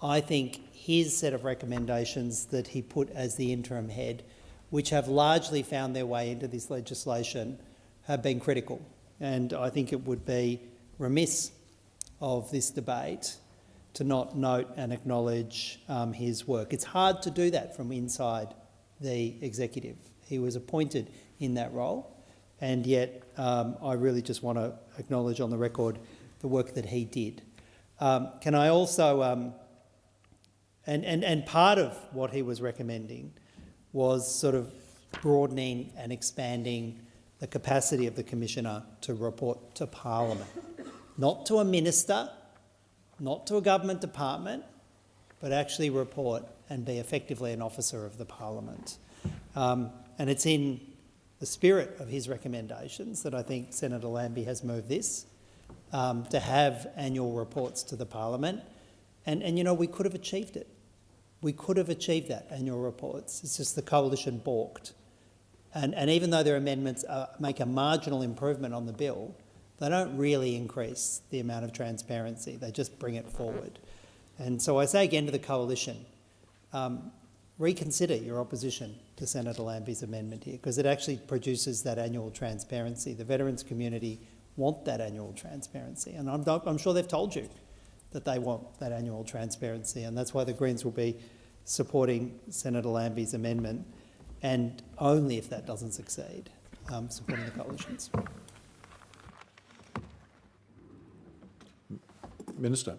I think his set of recommendations that he put as the interim head, which have largely found their way into this legislation, have been critical. And I think it would be remiss of this debate to not note and acknowledge his work. It's hard to do that from inside the executive. He was appointed in that role, and yet I really just want to acknowledge on the record the work that he did. Can I also, and part of what he was recommending was sort of broadening and expanding the capacity of the Commissioner to report to Parliament, not to a minister, not to a government department, but actually report and be effectively an officer of the Parliament. And it's in the spirit of his recommendations that I think Senator Lambie has moved this, to have annual reports to the Parliament. And you know, we could have achieved it. We could have achieved that, annual reports. It's just the Coalition balked. And even though their amendments make a marginal improvement on the bill, they don't really increase the amount of transparency. They just bring it forward. And so I say again to the Coalition, reconsider your opposition to Senator Lambie's amendment here, because it actually produces that annual transparency. The veterans community want that annual transparency, and I'm sure they've told you that they want that annual transparency, and that's why the Greens will be supporting Senator Lambie's amendment, and only if that doesn't succeed, supporting the Coalition's. Minister.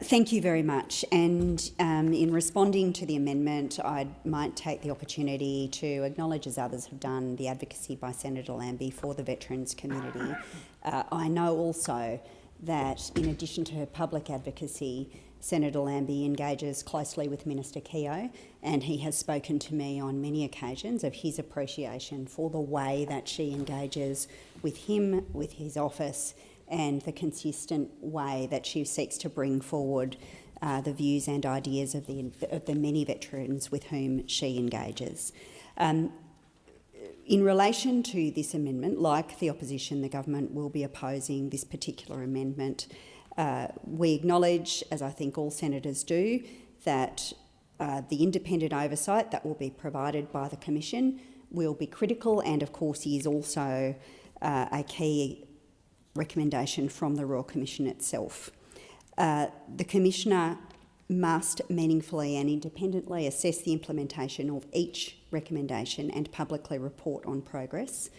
Thank you very much. And in responding to the amendment, I might take the opportunity to acknowledge, as others have done, the advocacy by Senator Lambie for the veterans community. I know also that in addition to her public advocacy, Senator Lambie engages closely with Minister Keogh, and he has spoken to me on many occasions of his appreciation for the way that she engages with him, with his office, and the consistent way that she seeks to bring forward the views and ideas of the many veterans with whom she engages. In relation to this amendment, like the opposition, the government will be opposing this particular amendment. We acknowledge, as I think all senators do, that the independent oversight that will be provided by the Commission will be critical, and of course is also a key recommendation from the Royal Commission itself. The Commissioner must meaningfully and independently assess the implementation of each recommendation and publicly report on progress.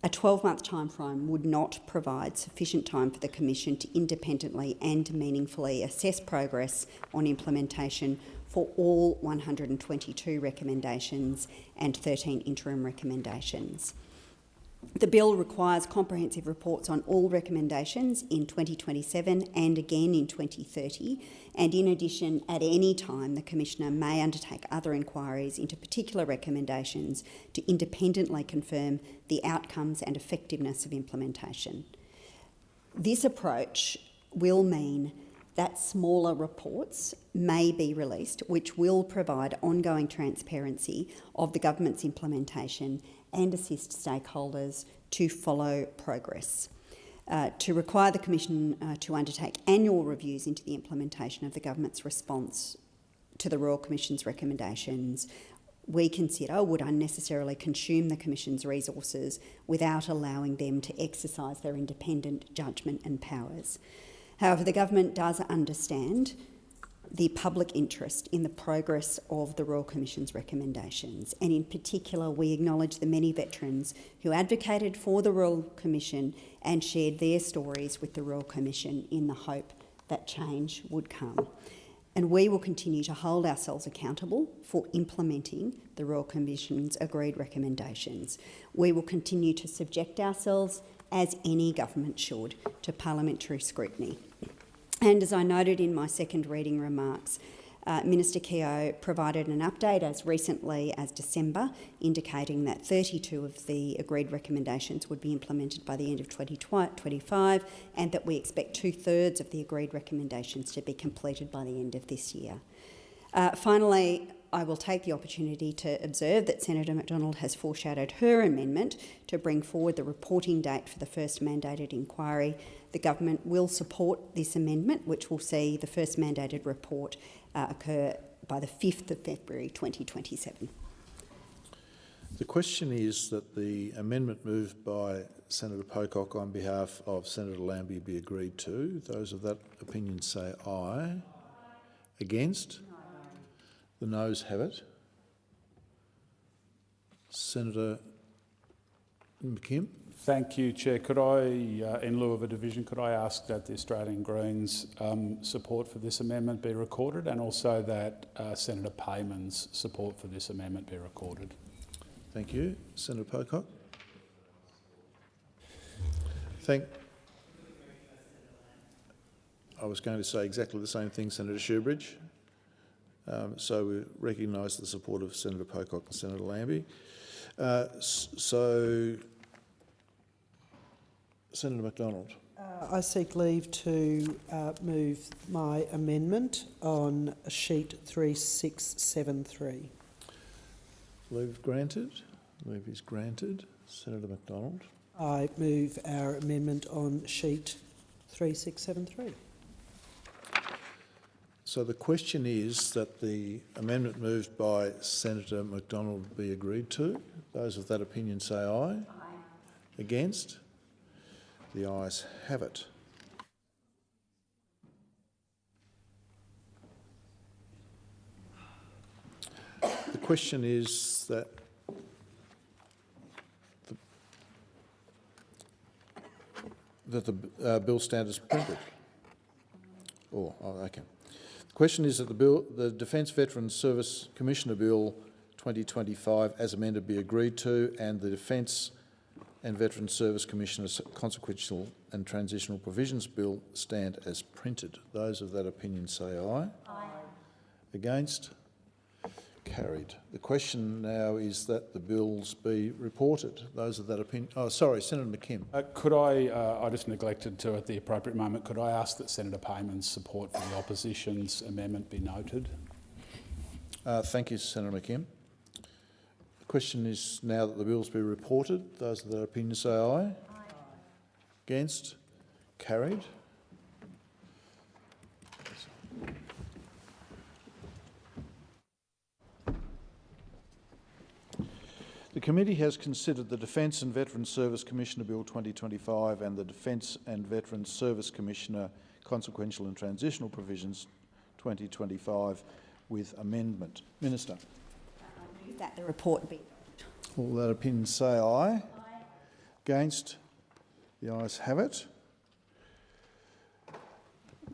A 12-month timeframe would not provide sufficient time for the Commission to independently and meaningfully assess progress on implementation for all 122 recommendations and 13 interim recommendations. The bill requires comprehensive reports on all recommendations in 2027 and again in 2030, and in addition, at any time, the Commissioner may undertake other inquiries into particular recommendations to independently confirm the outcomes and effectiveness of implementation. This approach will mean that smaller reports may be released, which will provide ongoing transparency of the government's implementation and assist stakeholders to follow progress. To require the Commission to undertake annual reviews into the implementation of the government's response to the Royal Commission's recommendations, we consider would unnecessarily consume the Commission's resources without allowing them to exercise their independent judgment and powers. However, the government does understand the public interest in the progress of the Royal Commission's recommendations, and in particular we acknowledge the many veterans who advocated for the Royal Commission and shared their stories with the Royal Commission in the hope that change would come. And we will continue to hold ourselves accountable for implementing the Royal Commission's agreed recommendations. We will continue to subject ourselves, as any government should, to parliamentary scrutiny. And as I noted in my second reading remarks, Minister Keogh provided an update as recently as December, indicating that 32 of the agreed recommendations would be implemented by the end of 2025, and that we expect 2/3 of the agreed recommendations to be completed by the end of this year. Finally, I will take the opportunity to observe that Senator McDonald has foreshadowed her amendment to bring forward the reporting date for the first mandated inquiry. The government will support this amendment, which will see the first mandated report occur by the 5th of February 2027. The question is that the amendment moved by Senator Pocock on behalf of Senator Lambie be agreed to. Those of that opinion say aye. Against? The noes have it. Senator McKim. Thank you, Chair. Could I, in lieu of a division, could I ask that the Australian Greens support for this amendment be recorded, and also that Senator Payman's support for this amendment be recorded? Thank you. Senator Pocock. I was going to say exactly the same thing, Senator Shoebridge. So we recognise the support of Senator Pocock and Senator Lambie. Senator McDonald. I seek leave to move my amendment on sheet 3673. Leave granted. Leave is granted. Senator McDonald. I move our amendment on sheet 3673. So the question is that the amendment moved by Senator McDonald be agreed to. Those of that opinion say aye. Aye. Against? The ayes have it. The question is that the bill stand as printed. Okay. The question is that the Defence Veterans Service Commissioner Bill 2025 as amended be agreed to, and the Defence and Veterans Service Commissioner's Consequential and Transitional Provisions Bill stand as printed. Those of that opinion say aye. Aye. Against? Carried. The question now is that the bills be reported. Those of that opinion... Oh, sorry, Senator McKim. Could I just neglected to at the appropriate moment, could I ask that Senator Payman's support for the opposition's amendment be noted? Thank you, Senator McKim. The question is now that the bills be reported. Those of that opinion say aye. Aye. Against? Carried. The committee has considered the Defence and Veterans Service Commissioner Bill 2025 and the Defence and Veterans Service Commissioner Consequential and Transitional Provisions 2025 with amendment. Minister. I move that the report be. All that opinion say aye. Aye. Against? The ayes have it.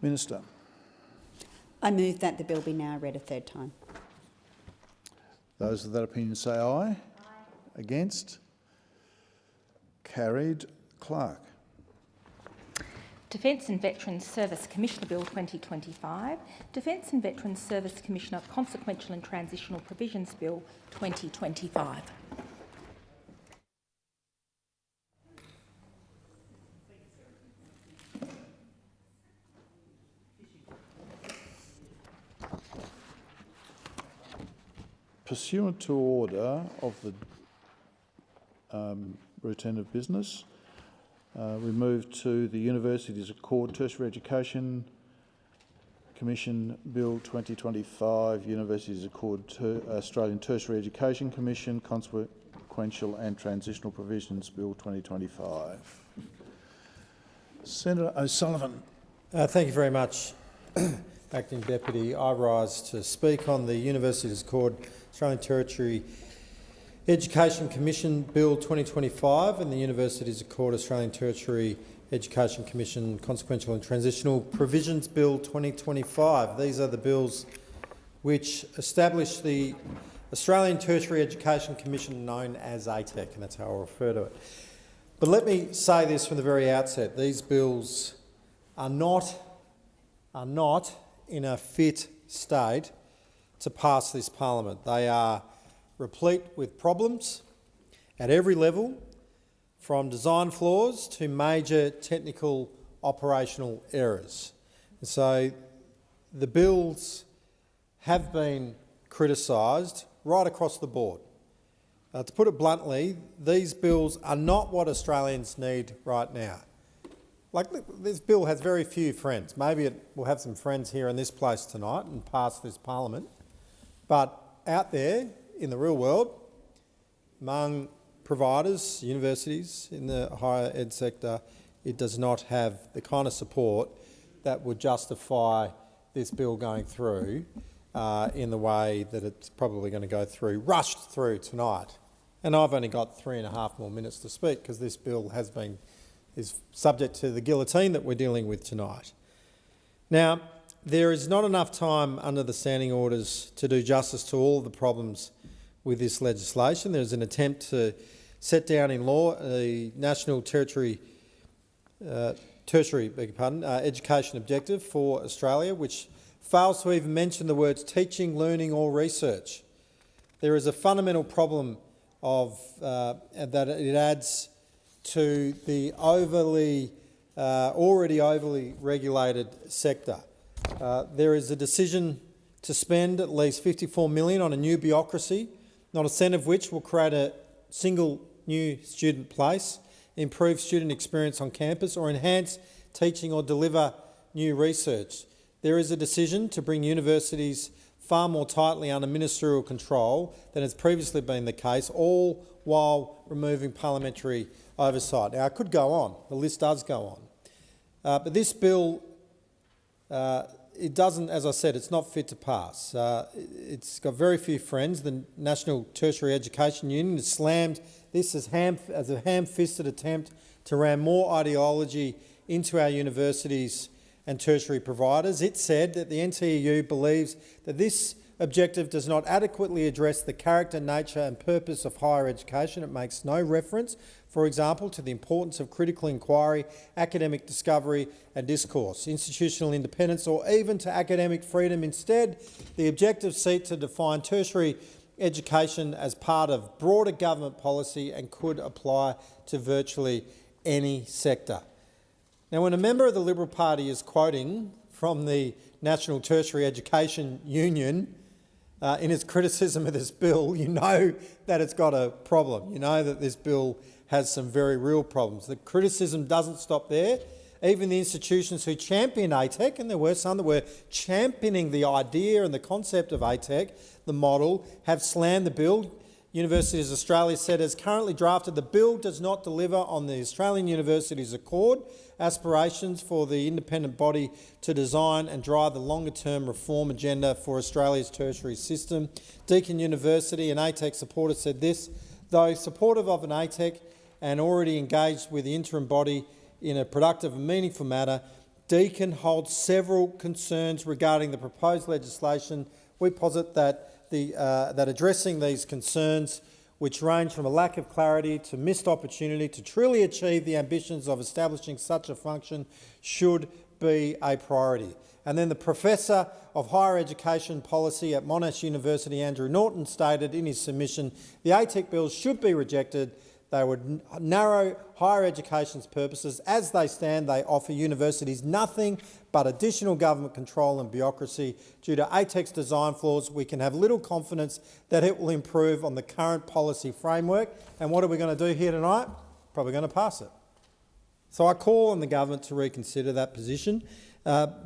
Minister. I move that the bill be now read a third time. Those of that opinion say aye. Against? Carried. Clerk. Defence and Veterans Service Commissioner Bill 2025, Defence and Veterans Service Commissioner Consequential and Transitional Provisions Bill 2025. Pursuant to order of the routine of business, we move to the Universities Accord Tertiary Education Commission Bill 2025, Universities Accord Australian Tertiary Education Commission Consequential and Transitional Provisions Bill 2025. Senator O'Sullivan. Thank you very much, Acting Deputy. I rise to speak on the Universities Accord Australian Tertiary Education Commission Bill 2025 and the Universities Accord Australian Tertiary Education Commission Consequential and Transitional Provisions Bill 2025. These are the bills which establish the Australian Tertiary Education Commission, known as ATEC, and that's how I'll refer to it. But let me say this from the very outset. These bills are not in a fit state to pass this parliament. They are replete with problems at every level, from design flaws to major technical operational errors. And so the bills have been criticised right across the board. To put it bluntly, these bills are not what Australians need right now. Like, this bill has very few friends. Maybe it will have some friends here in this place tonight and pass this parliament. But out there in the real world, among providers, universities in the higher ed sector, it does not have the kind of support that would justify this bill going through in the way that it's probably going to go through, rushed through tonight. And I've only got 3.5 more minutes to speak because this bill is subject to the guillotine that we're dealing with tonight. Now, there is not enough time under the standing orders to do justice to all of the problems with this legislation. There's an attempt to set down in law a national tertiary education objective for Australia, which fails to even mention the words teaching, learning or research. There is a fundamental problem of that it adds to the already overly regulated sector. There is a decision to spend at least $54 million on a new bureaucracy, not a cent of which will create a single new student place, improve student experience on campus or enhance teaching or deliver new research. There is a decision to bring universities far more tightly under ministerial control than has previously been the case, all while removing parliamentary oversight. Now, I could go on. The list does go on. But this bill, it doesn't, as I said, it's not fit to pass. It's got very few friends. The National Tertiary Education Union has slammed this as a ham-fisted attempt to ram more ideology into our universities and tertiary providers. It said that the NTEU believes that this objective does not adequately address the character, nature and purpose of higher education. It makes no reference, for example, to the importance of critical inquiry, academic discovery and discourse, institutional independence or even to academic freedom. Instead, the objectives seek to define tertiary education as part of broader government policy and could apply to virtually any sector. Now, when a member of the Liberal Party is quoting from the National Tertiary Education Union in its criticism of this bill, you know that it's got a problem. You know that this bill has some very real problems. The criticism doesn't stop there. Even the institutions who champion ATEC, and there were some that were championing the idea and the concept of ATEC, the model, have slammed the bill. Universities Australia said, as currently drafted, the bill does not deliver on the Australian Universities Accord aspirations for the independent body to design and drive the longer-term reform agenda for Australia's tertiary system. Deakin University and ATEC supporters said this: though supportive of an ATEC and already engaged with the interim body in a productive and meaningful manner, Deakin holds several concerns regarding the proposed legislation. We posit that addressing these concerns which range from a lack of clarity to missed opportunity to truly achieve the ambitions of establishing such a function, should be a priority. And then the Professor of Higher Education Policy at Monash University, Andrew Norton, stated in his submission, the ATEC bills should be rejected. They would narrow higher education's purposes. As they stand, they offer universities nothing but additional government control and bureaucracy. Due to ATEC's design flaws, we can have little confidence that it will improve on the current policy framework. And what are we going to do here tonight? Probably going to pass it. So I call on the government to reconsider that position.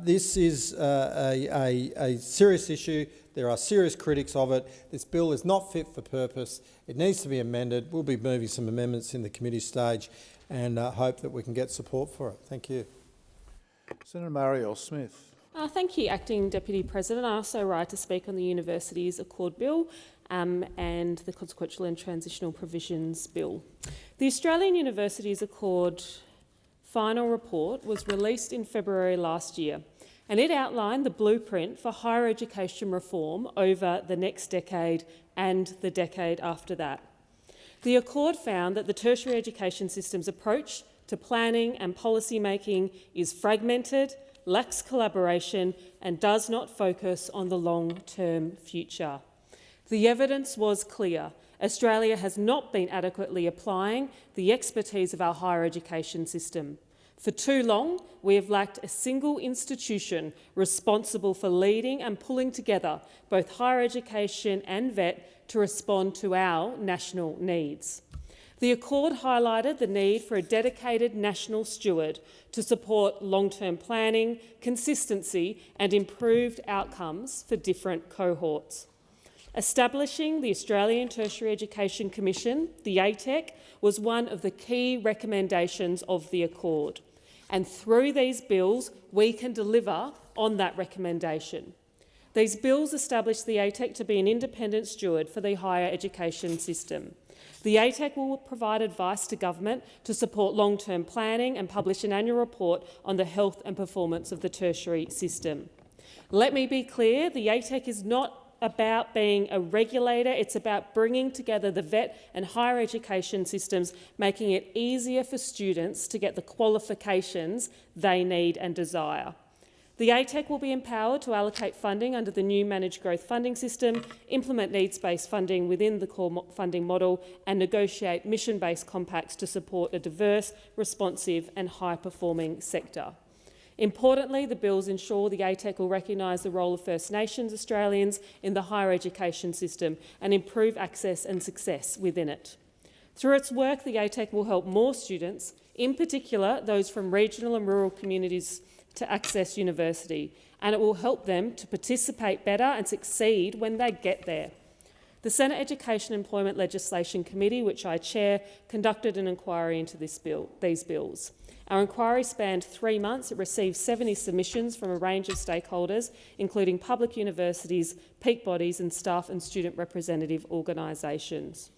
This is a serious issue. There are serious critics of it. This bill is not fit for purpose. It needs to be amended. We'll be moving some amendments in the committee stage and hope that we can get support for it. Thank you. Senator Marielle Smith. Thank you, Acting Deputy President. I also rise to speak on the Universities Accord Bill and the Consequential and Transitional Provisions Bill. The Australian Universities Accord final report was released in February last year, and it outlined the blueprint for higher education reform over the next decade and the decade after that. The Accord found that the tertiary education system's approach to planning and policy making is fragmented, lacks collaboration, and does not focus on the long-term future. The evidence was clear. Australia has not been adequately applying the expertise of our higher education system. For too long, we have lacked a single institution responsible for leading and pulling together both higher education and VET to respond to our national needs. The Accord highlighted the need for a dedicated national steward to support long-term planning, consistency and improved outcomes for different cohorts. Establishing the Australian Tertiary Education Commission, the ATEC, was one of the key recommendations of the Accord. And through these bills, we can deliver on that recommendation. These bills establish the ATEC to be an independent steward for the higher education system. The ATEC will provide advice to government to support long-term planning and publish an annual report on the health and performance of the tertiary system. Let me be clear, the ATEC is not about being a regulator, it's about bringing together the VET and higher education systems, making it easier for students to get the qualifications they need and desire. The ATEC will be empowered to allocate funding under the new managed growth funding system, implement needs-based funding within the core funding model and negotiate mission-based compacts to support a diverse, responsive and high-performing sector. Importantly, the bills ensure the ATEC will recognise the role of First Nations Australians in the higher education system and improve access and success within it. Through its work, the ATEC will help more students, in particular those from regional and rural communities, to access university, and it will help them to participate better and succeed when they get there. The Senate Education and Employment Legislation Committee, which I chair, conducted an inquiry into these bills. Our inquiry spanned 3 months. It received 70 submissions from a range of stakeholders, including public universities, peak bodies and staff and student representative organisations.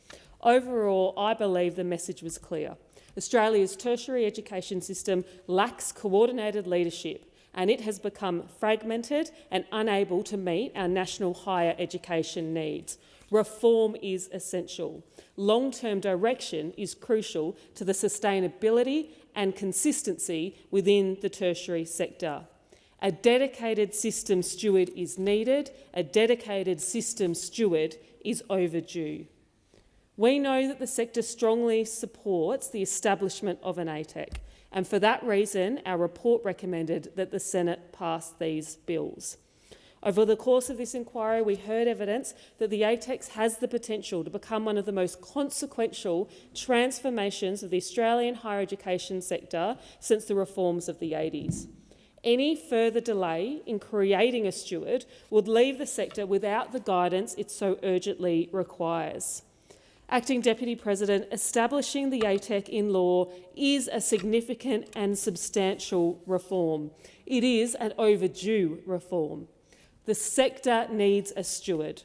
Overall, I believe the message was clear. Australia's tertiary education system lacks coordinated leadership, and it has become fragmented and unable to meet our national higher education needs. Reform is essential. Long-term direction is crucial to the sustainability and consistency within the tertiary sector. A dedicated system steward is needed. A dedicated system steward is overdue. We know that the sector strongly supports the establishment of an ATEC, and for that reason, our report recommended that the Senate pass these bills. Over the course of this inquiry, we heard evidence that the ATEC has the potential to become one of the most consequential transformations of the Australian higher education sector since the reforms of the 80s. Any further delay in creating a steward would leave the sector without the guidance it so urgently requires. Acting Deputy President, establishing the ATEC in law is a significant and substantial reform. It is an overdue reform. The sector needs a steward.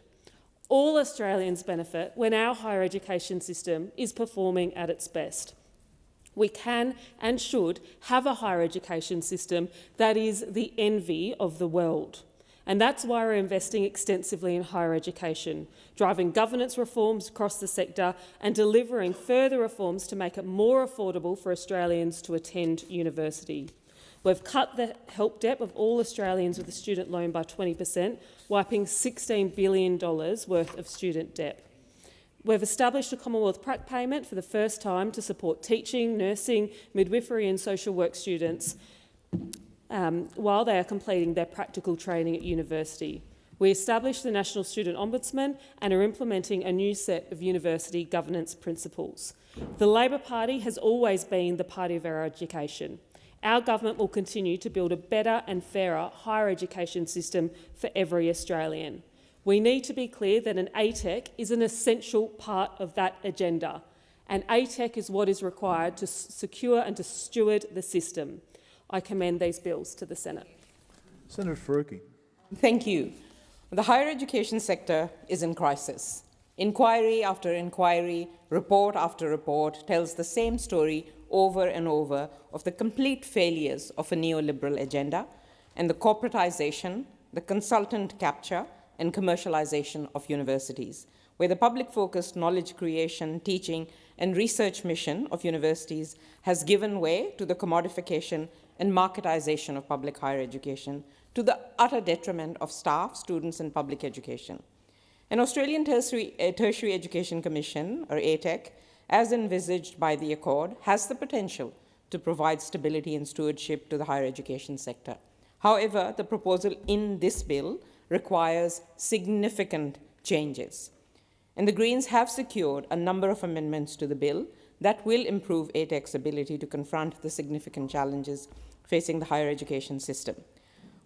All Australians benefit when our higher education system is performing at its best. We can and should have a higher education system that is the envy of the world. And that's why we're investing extensively in higher education, driving governance reforms across the sector and delivering further reforms to make it more affordable for Australians to attend university. We've cut the help debt of all Australians with a student loan by 20%, wiping $16 billion worth of student debt. We've established a Commonwealth prac payment for the first time to support teaching, nursing, midwifery and social work students while they are completing their practical training at university. We established the National Student Ombudsman and are implementing a new set of university governance principles. The Labor Party has always been the party of our education. Our government will continue to build a better and fairer higher education system for every Australian. We need to be clear that an ATEC is an essential part of that agenda, and ATEC is what is required to secure and to steward the system. I commend these bills to the Senate. Senator Faruqi. Thank you. The higher education sector is in crisis. Inquiry after inquiry, report after report tells the same story over and over of the complete failures of a neoliberal agenda and the corporatization, the consultant capture and commercialization of universities, where the public-focused knowledge creation, teaching and research mission of universities has given way to the commodification and marketization of public higher education, to the utter detriment of staff, students and public education. An Australian Tertiary Education Commission, or ATEC, as envisaged by the Accord, has the potential to provide stability and stewardship to the higher education sector. However, the proposal in this bill requires significant changes. And the Greens have secured a number of amendments to the bill that will improve ATEC's ability to confront the significant challenges facing the higher education system.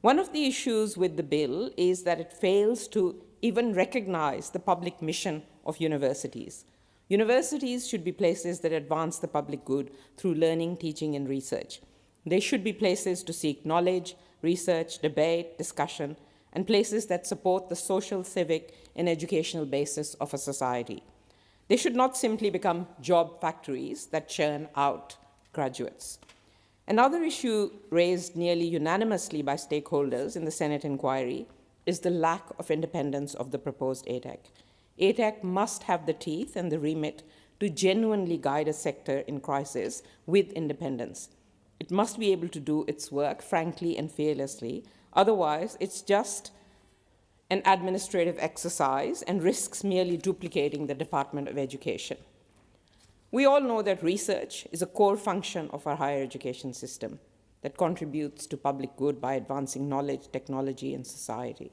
One of the issues with the bill is that it fails to even recognize the public mission of universities. Universities should be places that advance the public good through learning, teaching, and research. They should be places to seek knowledge, research, debate, discussion, and places that support the social, civic, and educational basis of a society. They should not simply become job factories that churn out graduates. Another issue raised nearly unanimously by stakeholders in the Senate inquiry is the lack of independence of the proposed ATEC. ATEC must have the teeth and the remit to genuinely guide a sector in crisis with independence. It must be able to do its work frankly and fearlessly. Otherwise, it's just an administrative exercise and risks merely duplicating the Department of Education. We all know that research is a core function of our higher education system that contributes to public good by advancing knowledge, technology, and society.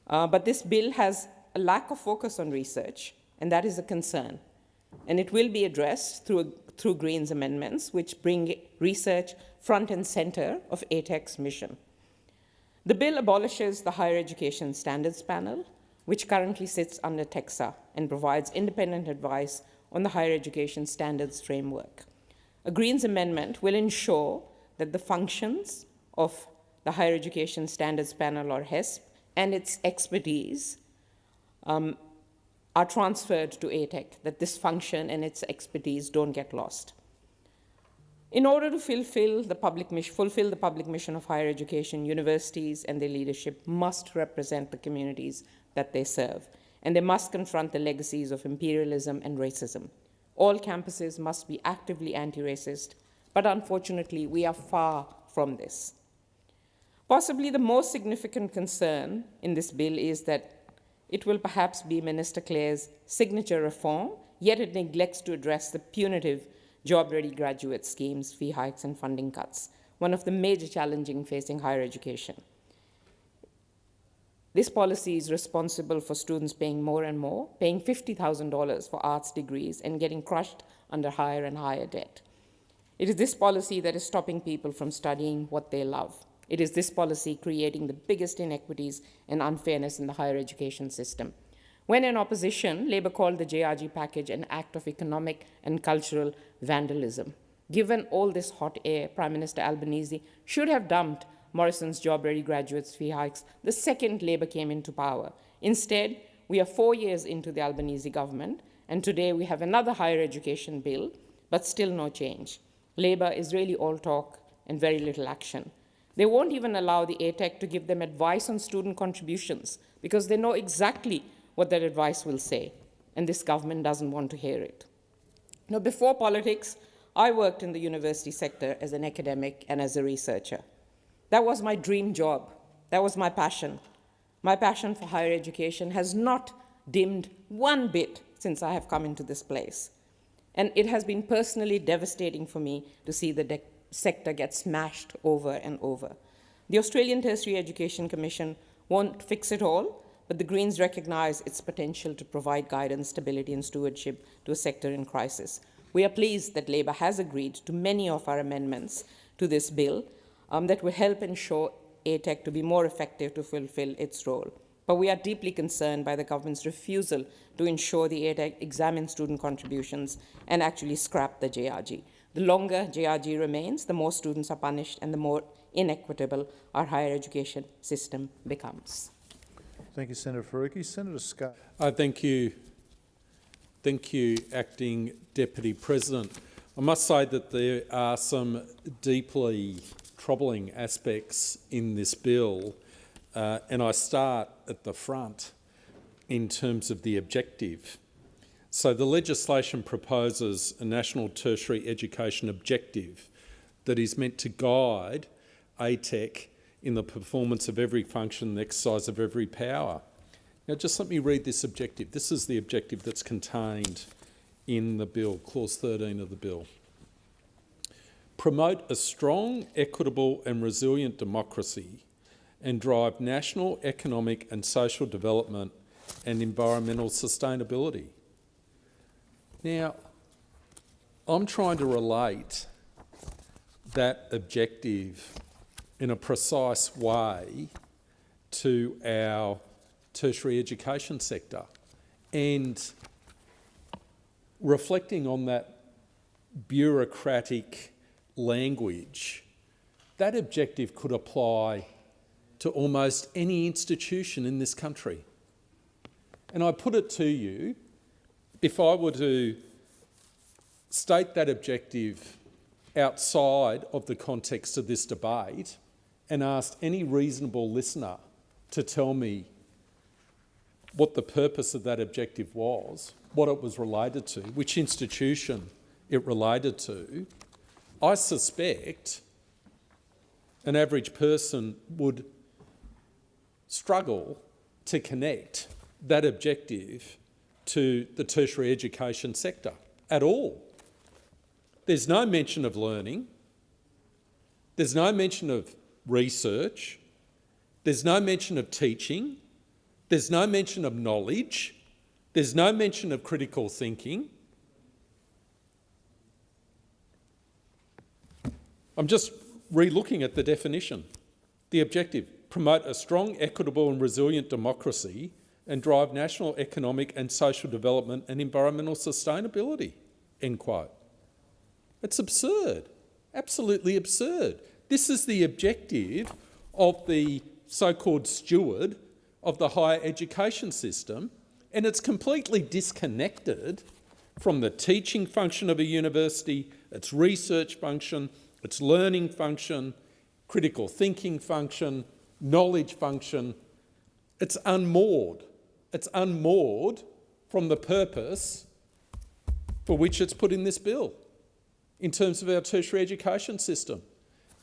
But this bill has a lack of focus on research, and that is a concern. And it will be addressed through Greens amendments, which bring research front and center of ATEC's mission. The bill abolishes the Higher Education Standards Panel, which currently sits under TEXA and provides independent advice on the higher education standards framework. A Greens amendment will ensure that the functions of the Higher Education Standards Panel, or HESP, and its expertise are transferred to ATEC, that this function and its expertise don't get lost. In order to fulfill the public mission of higher education, universities and their leadership must represent the communities that they serve, and they must confront the legacies of imperialism and racism. All campuses must be actively anti-racist, but unfortunately, we are far from this. Possibly the most significant concern in this bill is that it will perhaps be Minister Clare's signature reform, yet it neglects to address the punitive job-ready graduate schemes, fee hikes, and funding cuts, one of the major challenges facing higher education. This policy is responsible for students paying more and more, paying $50,000 for arts degrees and getting crushed under higher and higher debt. It is this policy that is stopping people from studying what they love. It is this policy creating the biggest inequities and unfairness in the higher education system. When in opposition, Labor called the JRG package an act of economic and cultural vandalism. Given all this hot air, Prime Minister Albanese should have dumped Morrison's job-ready graduates' fee hikes the second Labor came into power. Instead, we are 4 years into the Albanese government, and today we have another higher education bill, but still no change. Labor is really all talk and very little action. They won't even allow the ATEC to give them advice on student contributions because they know exactly what that advice will say, and this government doesn't want to hear it. Now, before politics, I worked in the university sector as an academic and as a researcher. That was my dream job. That was my passion. My passion for higher education has not dimmed one bit since I have come into this place. And it has been personally devastating for me to see the sector get smashed over and over. The Australian Tertiary Education Commission won't fix it all, but the Greens recognise its potential to provide guidance, stability and stewardship to a sector in crisis. We are pleased that Labor has agreed to many of our amendments to this bill that will help ensure ATEC to be more effective to fulfil its role. But we are deeply concerned by the government's refusal to ensure the ATEC examine student contributions and actually scrap the JRG. The longer JRG remains, the more students are punished and the more inequitable our higher education system becomes. Thank you, Senator Faruqi. Senator Scott. Thank you. Thank you, Acting Deputy President. I must say that there are some deeply troubling aspects in this bill, and I start at the front in terms of the objective. So the legislation proposes a national tertiary education objective that is meant to guide ATEC in the performance of every function and exercise of every power. Now just let me read this objective. This is the objective that's contained in the bill, clause 13 of the bill. Promote a strong, equitable and resilient democracy and drive national economic and social development and environmental sustainability. Now, I'm trying to relate that objective in a precise way to our tertiary education sector, and reflecting on that bureaucratic language, that objective could apply to almost any institution in this country. And I put it to you, if I were to state that objective outside of the context of this debate and asked any reasonable listener to tell me what the purpose of that objective was, what it was related to, which institution it related to, I suspect an average person would struggle to connect that objective to the tertiary education sector at all. There's no mention of learning, there's no mention of research, there's no mention of teaching, there's no mention of knowledge, there's no mention of critical thinking. I'm just re-looking at the definition. The objective, promote a strong, equitable and resilient democracy and drive national economic and social development and environmental sustainability, end quote. It's absurd, absolutely absurd. This is the objective of the so-called steward of the higher education system, and it's completely disconnected from the teaching function of a university, its research function, its learning function, critical thinking function, knowledge function. It's unmoored. It's unmoored from the purpose for which it's put in this bill in terms of our tertiary education system.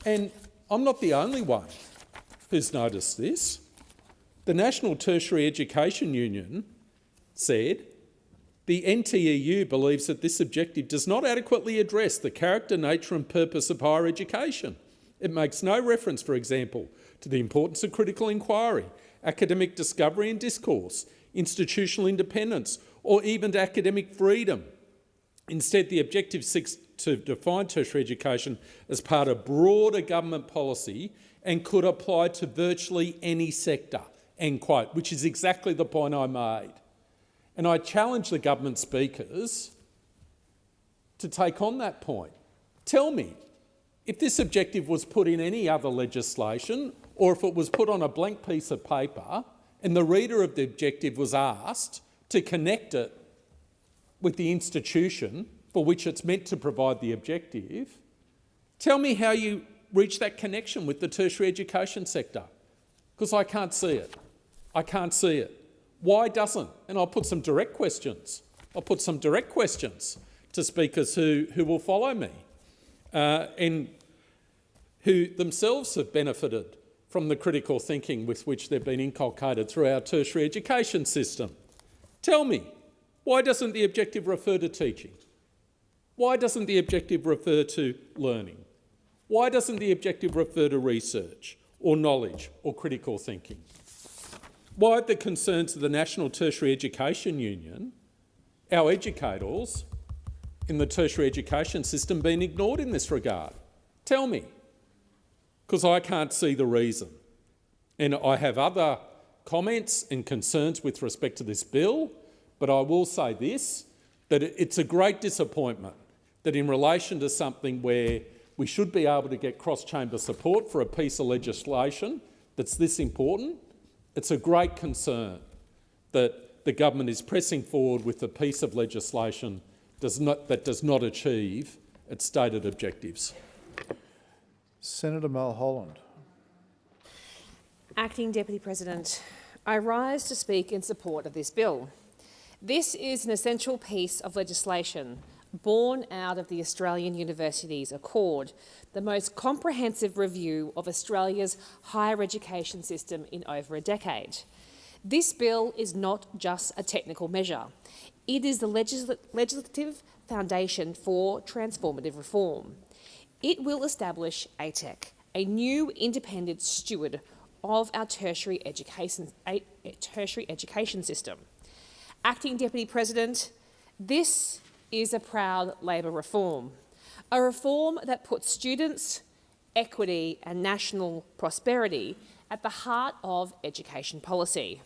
And I'm not the only one who's noticed this. The National Tertiary Education Union said, the NTEU believes that this objective does not adequately address the character, nature and purpose of higher education. It makes no reference, for example, to the importance of critical inquiry, academic discovery and discourse, institutional independence, or even to academic freedom. Instead, the objective seeks to define tertiary education as part of broader government policy and could apply to virtually any sector, end quote, which is exactly the point I made. And I challenge the government speakers to take on that point. Tell me, if this objective was put in any other legislation, or if it was put on a blank piece of paper and the reader of the objective was asked to connect it with the institution for which it's meant to provide the objective, tell me how you reach that connection with the tertiary education sector? Because I can't see it. I can't see it. Why doesn't? And I'll put some direct questions. I'll put some direct questions to speakers who will follow me and who themselves have benefited from the critical thinking with which they've been inculcated through our tertiary education system. Tell me, why doesn't the objective refer to teaching? Why doesn't the objective refer to learning? Why doesn't the objective refer to research or knowledge or critical thinking? Why have the concerns of the National Tertiary Education Union, our educators in the tertiary education system, been ignored in this regard? Tell me, because I can't see the reason. And I have other comments and concerns with respect to this bill, but I will say this, that it's a great disappointment that in relation to something where we should be able to get cross-chamber support for a piece of legislation that's this important, it's a great concern that the government is pressing forward with a piece of legislation that does not achieve its stated objectives. Senator Mulholland. Acting Deputy President, I rise to speak in support of this bill. This is an essential piece of legislation born out of the Australian Universities Accord, the most comprehensive review of Australia's higher education system in over a decade. This bill is not just a technical measure. It is the legislative foundation for transformative reform. It will establish ATEC, a new independent steward of our tertiary education system. Acting Deputy President, this is a proud Labor reform, a reform that puts students, equity and national prosperity at the heart of education policy.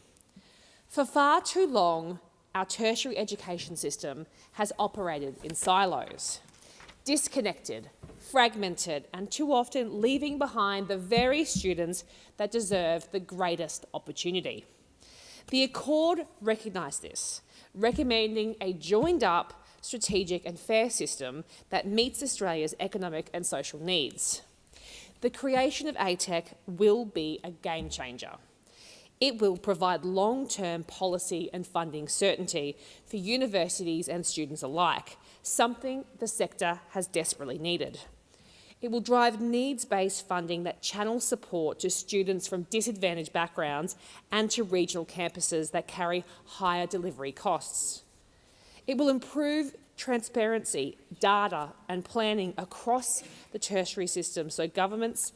For far too long, our tertiary education system has operated in silos, disconnected, fragmented and too often leaving behind the very students that deserve the greatest opportunity. The Accord recognised this, recommending a joined-up, strategic and fair system that meets Australia's economic and social needs. The creation of ATEC will be a game changer. It will provide long-term policy and funding certainty for universities and students alike, something the sector has desperately needed. It will drive needs-based funding that channels support to students from disadvantaged backgrounds and to regional campuses that carry higher delivery costs. It will improve transparency, data and planning across the tertiary system so governments,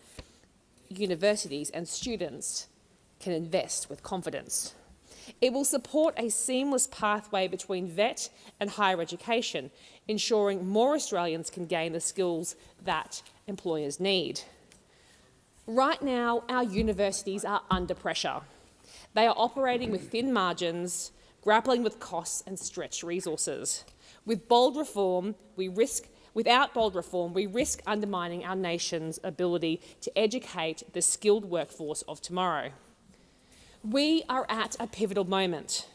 universities and students can invest with confidence. It will support a seamless pathway between VET and higher education, ensuring more Australians can gain the skills that employers need. Right now, our universities are under pressure. They are operating with thin margins, grappling with costs and stretched resources. Without bold reform, we risk undermining our nation's ability to educate the skilled workforce of tomorrow. We are at a pivotal moment.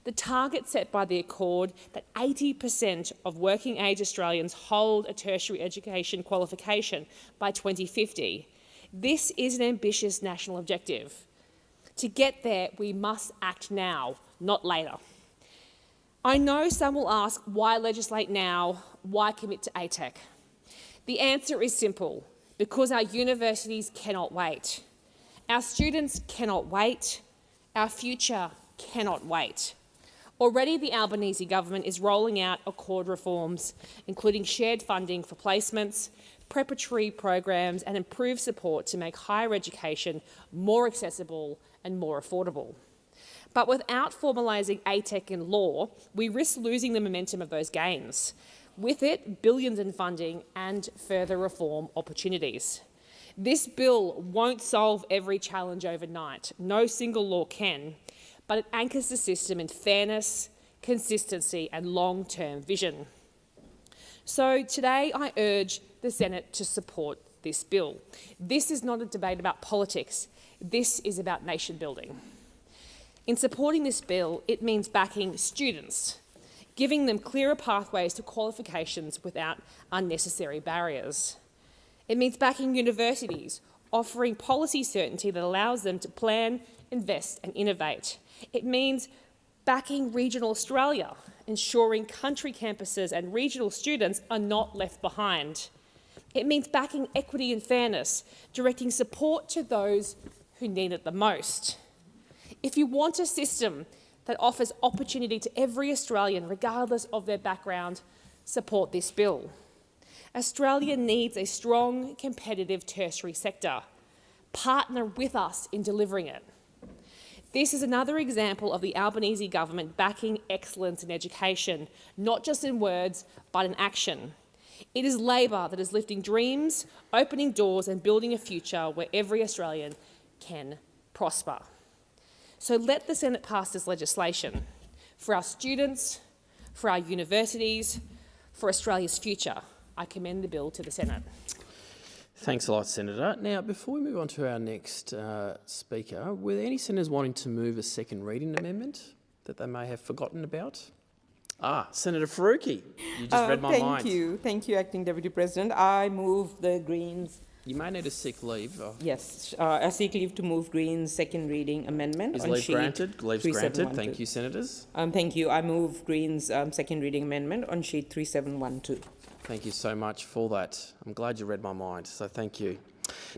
The target set by the Accord that 80% of working-age Australians hold a tertiary education qualification by 2050. This is an ambitious national objective. To get there, we must act now, not later. I know some will ask, why legislate now? Why commit to ATEC? The answer is simple, because our universities cannot wait. Our students cannot wait. Our future cannot wait. Already the Albanese government is rolling out Accord reforms, including shared funding for placements, preparatory programs and improved support to make higher education more accessible and more affordable. But without formalising ATEC in law, we risk losing the momentum of those gains. With it, billions in funding and further reform opportunities. This bill won't solve every challenge overnight. No single law can, but it anchors the system in fairness, consistency and long-term vision. So today I urge the Senate to support this bill. This is not a debate about politics. This is about nation building. In supporting this bill, it means backing students, giving them clearer pathways to qualifications without unnecessary barriers. It means backing universities, offering policy certainty that allows them to plan, invest and innovate. It means backing regional Australia, ensuring country campuses and regional students are not left behind. It means backing equity and fairness, directing support to those who need it the most. If you want a system that offers opportunity to every Australian, regardless of their background, support this bill. Australia needs a strong, competitive tertiary sector. Partner with us in delivering it. This is another example of the Albanese government backing excellence in education, not just in words, but in action. It is Labor that is lifting dreams, opening doors and building a future where every Australian can prosper. So let the Senate pass this legislation for our students, for our universities, for Australia's future. I commend the bill to the Senate. Thanks a lot, Senator. Now, before we move on to our next speaker, were there any senators wanting to move a second reading amendment that they may have forgotten about? Senator Faruqi, you just read my mind. Thank you, Acting Deputy President. I move the Greens. You may need to seek leave. Yes, I seek leave to move Greens' second reading amendment. Is on leave sheet granted? Leave's granted. Thank you, senators. Thank you. I move Greens' second reading amendment on sheet 3712. Thank you so much for that. I'm glad you read my mind, so thank you.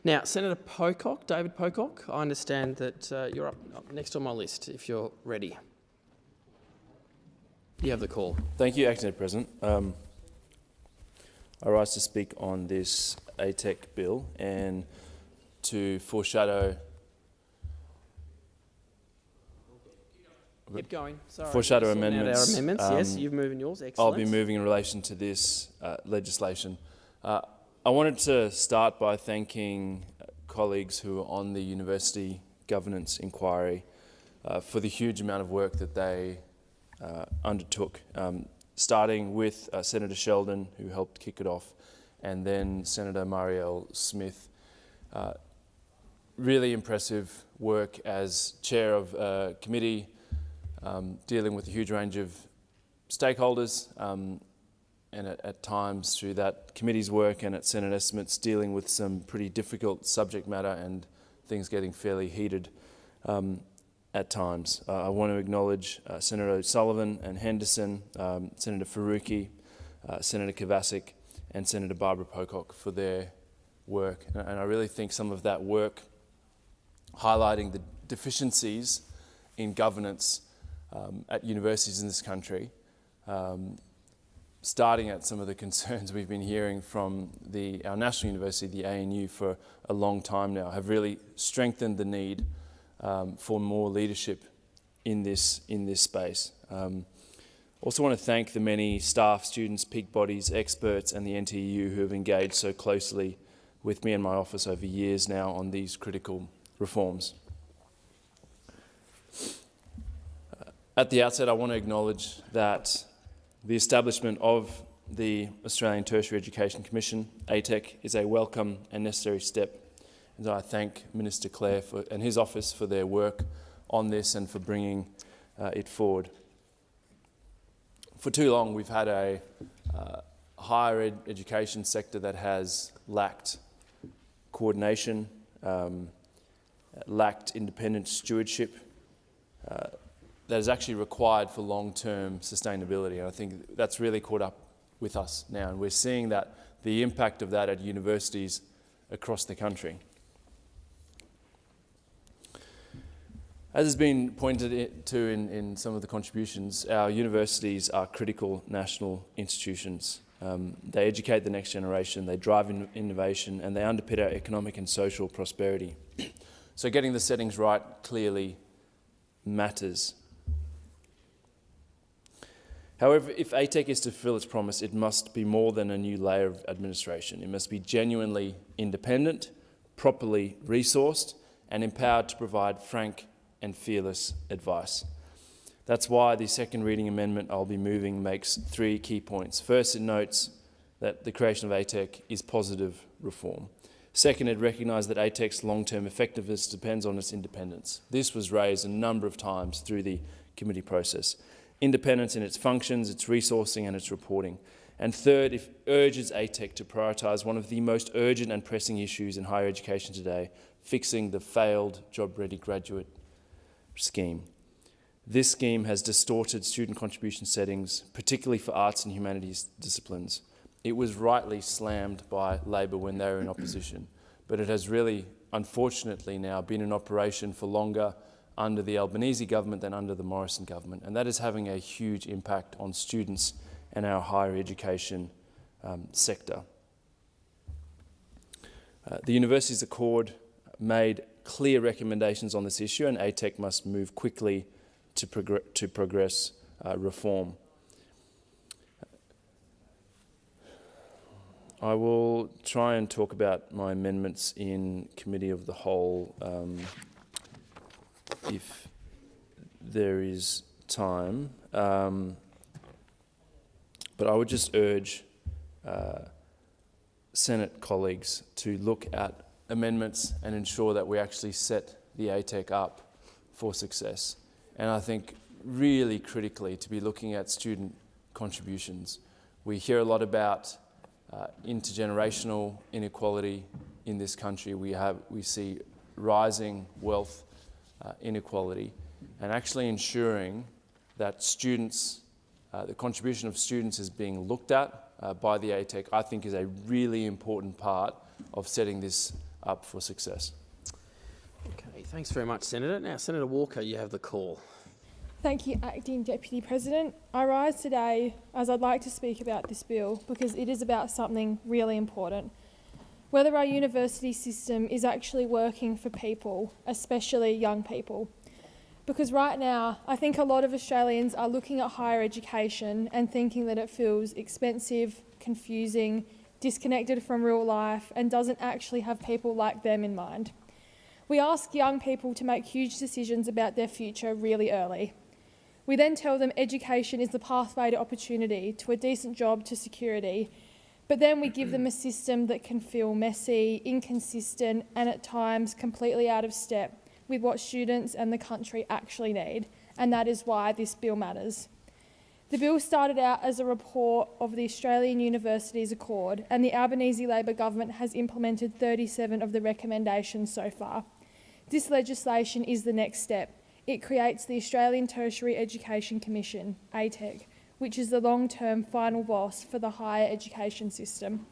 Now, Senator Pocock, David Pocock, I understand that you're up next on my list, if you're ready. You have the call. Thank you, Acting President. I rise to speak on this ATEC bill and to foreshadow... Keep going. Sorry. Foreshadow amendments. Our amendments. Yes, you're moving yours. Excellent. I'll be moving in relation to this legislation. I wanted to start by thanking colleagues who are on the University Governance Inquiry for the huge amount of work that they undertook, starting with Senator Sheldon, who helped kick it off, and then Senator Marielle Smith. Really impressive work as chair of a committee dealing with a huge range of stakeholders, and at times through that committee's work and at Senate estimates dealing with some pretty difficult subject matter and things getting fairly heated at times. I want to acknowledge Senator O'Sullivan and Henderson, Senator Faruqi, Senator Kovacic and Senator Barbara Pocock for their work. And I really think some of that work highlighting the deficiencies in governance at universities in this country, starting at some of the concerns we've been hearing from our national university, the ANU, for a long time now, have really strengthened the need for more leadership in this space. Also want to thank the many staff, students, peak bodies, experts and the NTU who have engaged so closely with me and my office over years now on these critical reforms. At the outset, I want to acknowledge that the establishment of the Australian Tertiary Education Commission, ATEC, is a welcome and necessary step. And I thank Minister Clare and his office for their work on this and for bringing it forward. For too long, we've had a higher education sector that has lacked coordination, lacked independent stewardship, that is actually required for long-term sustainability. And I think that's really caught up with us now. And we're seeing that the impact of that at universities across the country. As has been pointed to in some of the contributions, our universities are critical national institutions. They educate the next generation, they drive innovation, and they underpin our economic and social prosperity. So getting the settings right clearly matters. However, if ATEC is to fulfil its promise, it must be more than a new layer of administration. It must be genuinely independent, properly resourced, and empowered to provide frank and fearless advice. That's why the second reading amendment I'll be moving makes 3 key points. First, it notes that the creation of ATEC is positive reform. Second, it recognises that ATEC's long-term effectiveness depends on its independence. This was raised a number of times through the committee process. Independence in its functions, its resourcing and its reporting. And third, it urges ATEC to prioritise one of the most urgent and pressing issues in higher education today, fixing the failed job-ready graduate scheme. This scheme has distorted student contribution settings, particularly for arts and humanities disciplines. It was rightly slammed by Labor when they were in opposition, but it has really, unfortunately now, been in operation for longer under the Albanese government than under the Morrison government, and that is having a huge impact on students and our higher education sector. The Universities Accord made clear recommendations on this issue, and ATEC must move quickly to progress reform. I will try and talk about my amendments in Committee of the Whole if there is time. But I would just urge Senate colleagues to look at amendments and ensure that we actually set the ATEC up for success. And I think really critically to be looking at student contributions. We hear a lot about intergenerational inequality in this country. We see rising wealth inequality, and actually ensuring that students, the contribution of students is being looked at by the ATEC, I think is a really important part of setting this up for success. Okay, thanks very much, Senator. Now, Senator Walker, you have the call. Thank you, Acting Deputy President. I rise today as I'd like to speak about this bill because it is about something really important. Whether our university system is actually working for people, especially young people. Because right now, I think a lot of Australians are looking at higher education and thinking that it feels expensive, confusing, disconnected from real life, and doesn't actually have people like them in mind. We ask young people to make huge decisions about their future really early. We then tell them education is the pathway to opportunity, to a decent job, to security, but then we give them a system that can feel messy, inconsistent, and at times completely out of step with what students and the country actually need, and that is why this bill matters. The bill started out as a report of the Australian Universities Accord, and the Albanese Labor government has implemented 37 of the recommendations so far. This legislation is the next step. It creates the Australian Tertiary Education Commission, ATEC, which is the long-term final boss for the higher education system.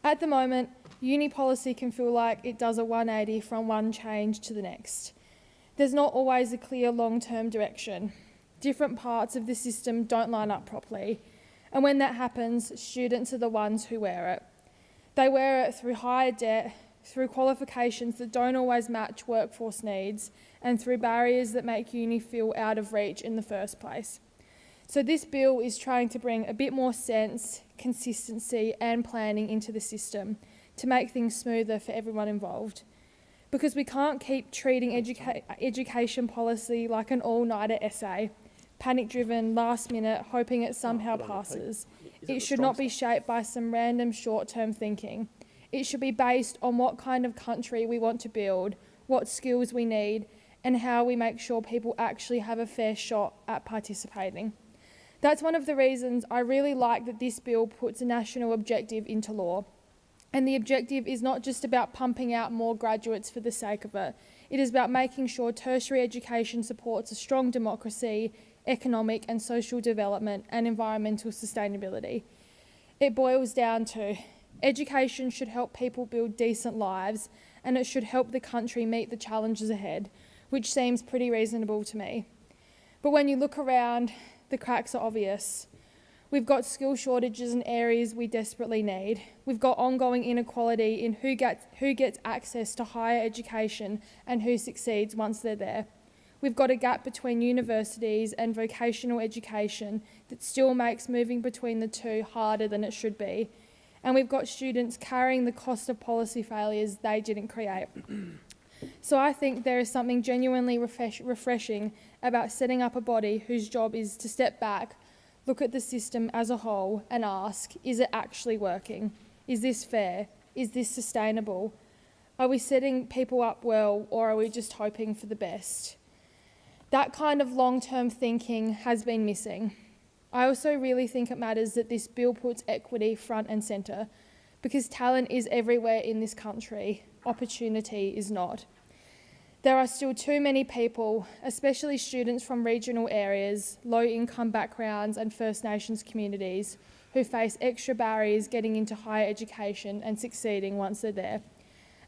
At the moment, uni policy can feel like it does a 180 from one change to the next. There's not always a clear long-term direction. Different parts of the system don't line up properly, and when that happens, students are the ones who wear it. They wear it through higher debt, through qualifications that don't always match workforce needs, and through barriers that make uni feel out of reach in the first place. So this bill is trying to bring a bit more sense, consistency and planning into the system to make things smoother for everyone involved. Because we can't keep treating education policy like an all-nighter essay, panic-driven, last-minute, hoping it somehow passes. It should not be shaped by some random short-term thinking. It should be based on what kind of country we want to build, what skills we need, and how we make sure people actually have a fair shot at participating. That's one of the reasons I really like that this bill puts a national objective into law. And the objective is not just about pumping out more graduates for the sake of it. It is about making sure tertiary education supports a strong democracy, economic and social development, and environmental sustainability. It boils down to education should help people build decent lives, and it should help the country meet the challenges ahead, which seems pretty reasonable to me. But when you look around, the cracks are obvious. We've got skill shortages in areas we desperately need. We've got ongoing inequality in who gets access to higher education and who succeeds once they're there. We've got a gap between universities and vocational education that still makes moving between the two harder than it should be. And we've got students carrying the cost of policy failures they didn't create. So I think there is something genuinely refreshing about setting up a body whose job is to step back, look at the system as a whole and ask, is it actually working? Is this fair? Is this sustainable? Are we setting people up well, or are we just hoping for the best? That kind of long-term thinking has been missing. I also really think it matters that this bill puts equity front and centre, because talent is everywhere in this country, opportunity is not. There are still too many people, especially students from regional areas, low-income backgrounds and First Nations communities, who face extra barriers getting into higher education and succeeding once they're there.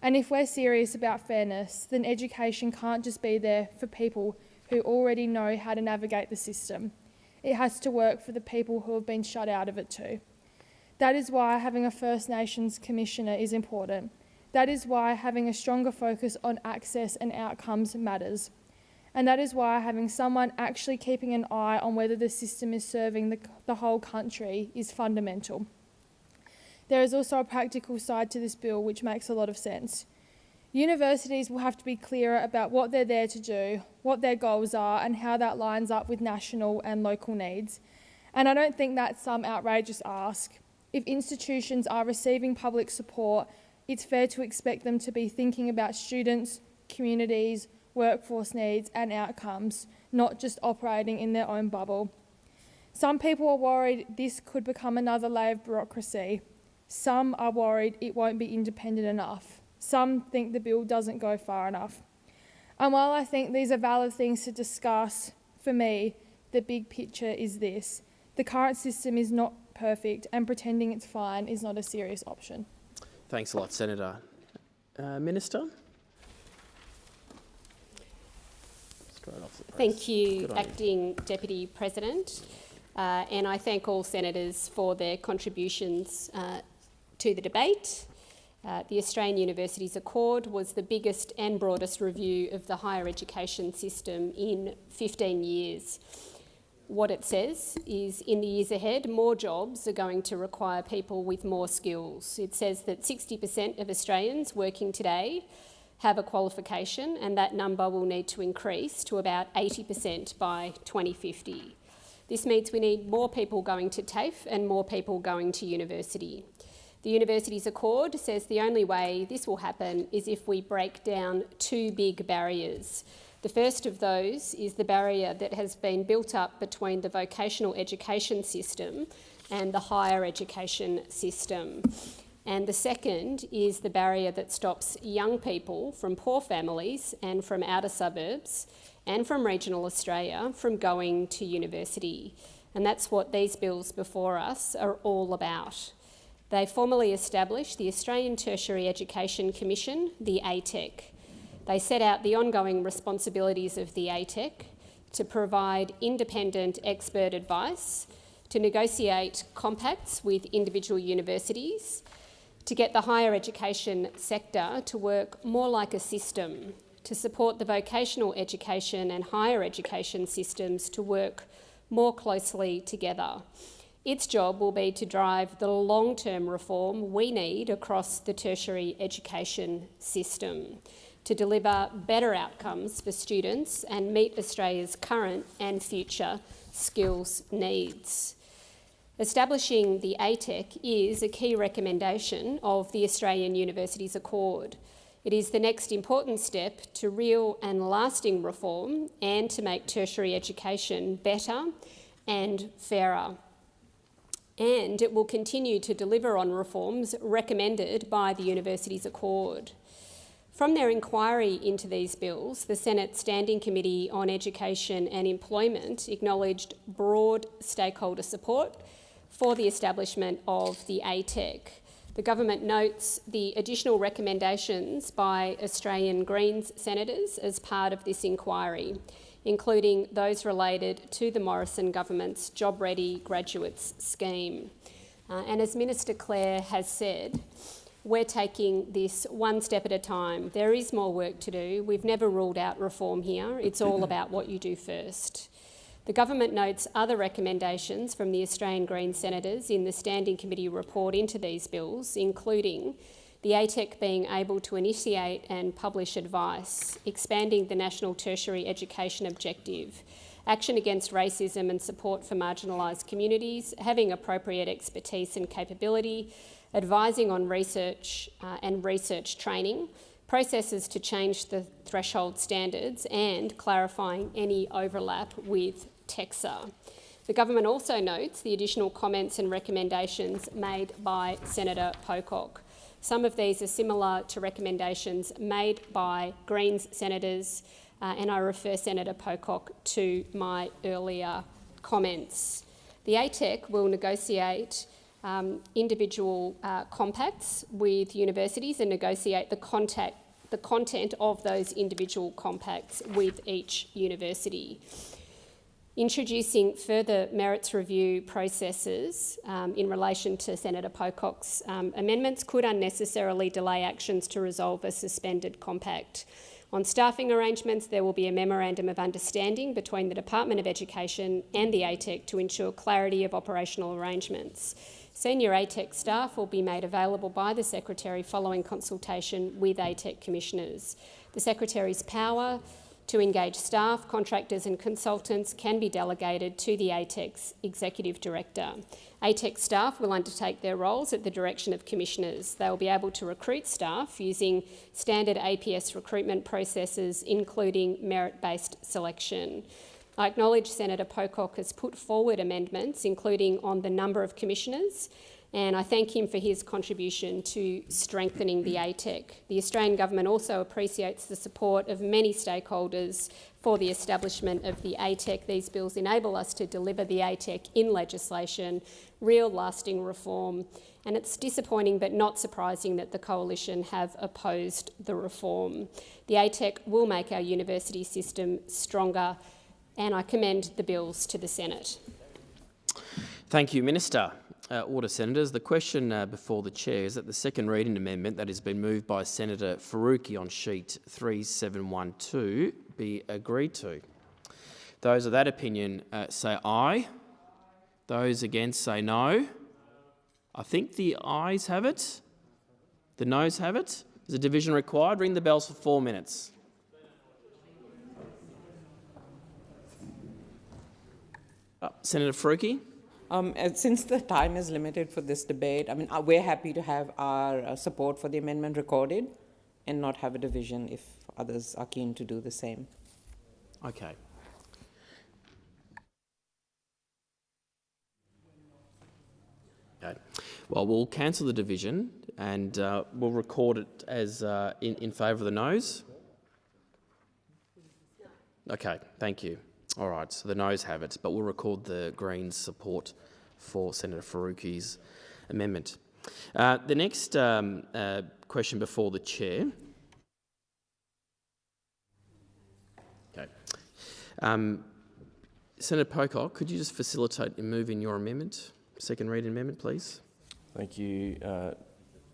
And if we're serious about fairness, then education can't just be there for people who already know how to navigate the system. It has to work for the people who have been shut out of it too. That is why having a First Nations Commissioner is important. That is why having a stronger focus on access and outcomes matters. And that is why having someone actually keeping an eye on whether the system is serving the whole country is fundamental. There is also a practical side to this bill which makes a lot of sense. Universities will have to be clearer about what they're there to do, what their goals are, and how that lines up with national and local needs. And I don't think that's some outrageous ask. If institutions are receiving public support, it's fair to expect them to be thinking about students, communities, workforce needs and outcomes, not just operating in their own bubble. Some people are worried this could become another layer of bureaucracy. Some are worried it won't be independent enough. Some think the bill doesn't go far enough. And while I think these are valid things to discuss, for me, the big picture is this. The current system is not perfect, and pretending it's fine is not a serious option. Thanks a lot, Senator. Minister? Thank you, Acting Deputy President. And I thank all senators for their contributions to the debate. The Australian Universities Accord was the biggest and broadest review of the higher education system in 15 years. What it says is, in the years ahead, more jobs are going to require people with more skills. It says that 60% of Australians working today have a qualification, and that number will need to increase to about 80% by 2050. This means we need more people going to TAFE and more people going to university. The Universities Accord says the only way this will happen is if we break down two big barriers. The first of those is the barrier that has been built up between the vocational education system and the higher education system. And the second is the barrier that stops young people from poor families and from outer suburbs and from regional Australia from going to university. And that's what these bills before us are all about. They formally established the Australian Tertiary Education Commission, the ATEC. They set out the ongoing responsibilities of the ATEC to provide independent expert advice, to negotiate compacts with individual universities, to get the higher education sector to work more like a system, to support the vocational education and higher education systems to work more closely together. Its job will be to drive the long-term reform we need across the tertiary education system to deliver better outcomes for students and meet Australia's current and future skills needs. Establishing the ATEC is a key recommendation of the Australian Universities Accord. It is the next important step to real and lasting reform and to make tertiary education better and fairer. And it will continue to deliver on reforms recommended by the Universities Accord. From their inquiry into these bills, the Senate Standing Committee on Education and Employment acknowledged broad stakeholder support for the establishment of the ATEC. The government notes the additional recommendations by Australian Greens senators as part of this inquiry, including those related to the Morrison government's Job Ready Graduates scheme. And as Minister Clare has said, we're taking this one step at a time. There is more work to do. We've never ruled out reform here. It's all about what you do first. The government notes other recommendations from the Australian Greens senators in the Standing Committee report into these bills, including the ATEC being able to initiate and publish advice, expanding the National Tertiary Education Objective, action against racism and support for marginalised communities, having appropriate expertise and capability, advising on research and research training, processes to change the threshold standards, and clarifying any overlap with TEXA. The government also notes the additional comments and recommendations made by Senator Pocock. Some of these are similar to recommendations made by Greens senators, and I refer Senator Pocock to my earlier comments. The ATEC will negotiate individual compacts with universities and negotiate the content of those individual compacts with each university. Introducing further merits review processes in relation to Senator Pocock's amendments could unnecessarily delay actions to resolve a suspended compact. On staffing arrangements, there will be a memorandum of understanding between the Department of Education and the ATEC to ensure clarity of operational arrangements. Senior ATEC staff will be made available by the Secretary following consultation with ATEC commissioners. The Secretary's power to engage staff, contractors and consultants can be delegated to the ATEC's Executive Director. ATEC staff will undertake their roles at the direction of commissioners. They will be able to recruit staff using standard APS recruitment processes, including merit-based selection. I acknowledge Senator Pocock has put forward amendments, including on the number of commissioners, and I thank him for his contribution to strengthening the ATEC. The Australian Government also appreciates the support of many stakeholders for the establishment of the ATEC. These bills enable us to deliver the ATEC in legislation, real lasting reform, and it's disappointing but not surprising that the Coalition have opposed the reform. The ATEC will make our university system stronger, and I commend the bills to the Senate. Thank you, Minister. Order, Senators. The question before the Chair is that the second reading amendment that has been moved by Senator Faruqi on sheet 3712 be agreed to. Those of that opinion say aye. Those against say no. I think the ayes have it. The noes have it. Is a division required? Ring the bells for 4 minutes. Senator Faruqi. Since the time is limited for this debate, we're happy to have our support for the amendment recorded and not have a division if others are keen to do the same. Okay. Okay. Well, we'll cancel the division and we'll record it as in favour of the noes. Okay, thank you. All right, so the noes have it, but we'll record the Greens' support for Senator Faruqi's amendment. The next question before the Chair. Okay. Senator Pocock, could you just facilitate in moving your amendment, second reading amendment, please? Thank you,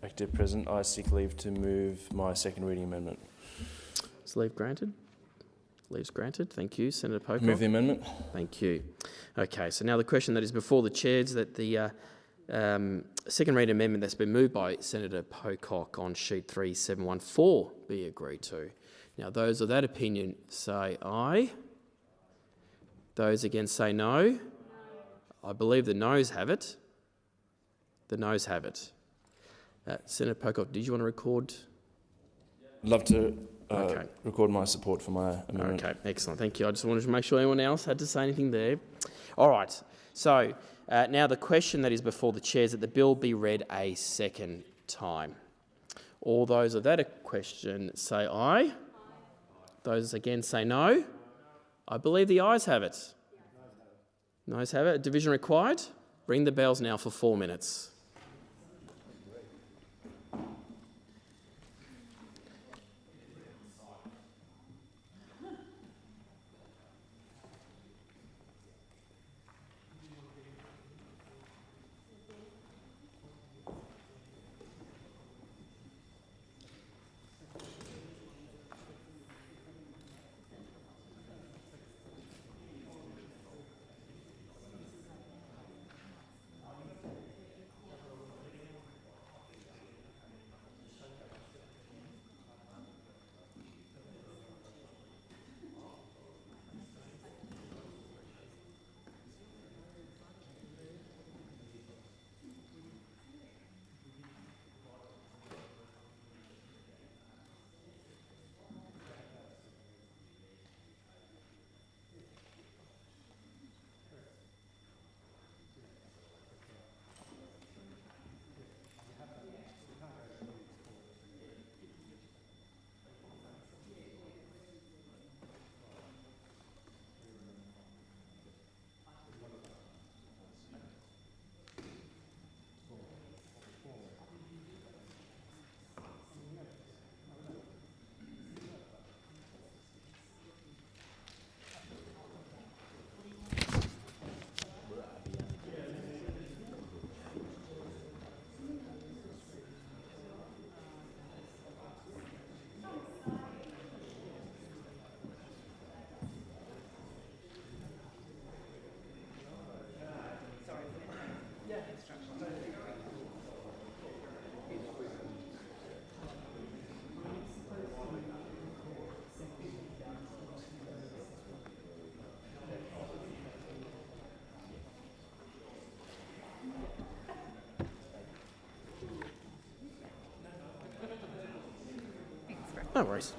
Acting President. I seek leave to move my second reading amendment. Is leave granted? Leave's granted. Thank you, Senator Pocock. Move the amendment. Thank you. Okay, so now the question that is before the Chair is that the second reading amendment that's been moved by Senator Pocock on sheet 3714 be agreed to. Now, those of that opinion say aye. Those against say no. I believe the noes have it. The noes have it. Senator Pocock, did you want to record? I'd love to record my support for my amendment. Okay, excellent. Thank you. I just wanted to make sure anyone else had to say anything there. All right. So now the question that is before the Chair is that the bill be read a second time. All those of that question say aye. Those again say no. I believe the ayes have it. Noes have it. A division required. Ring the bells now for 4 minutes. No worries.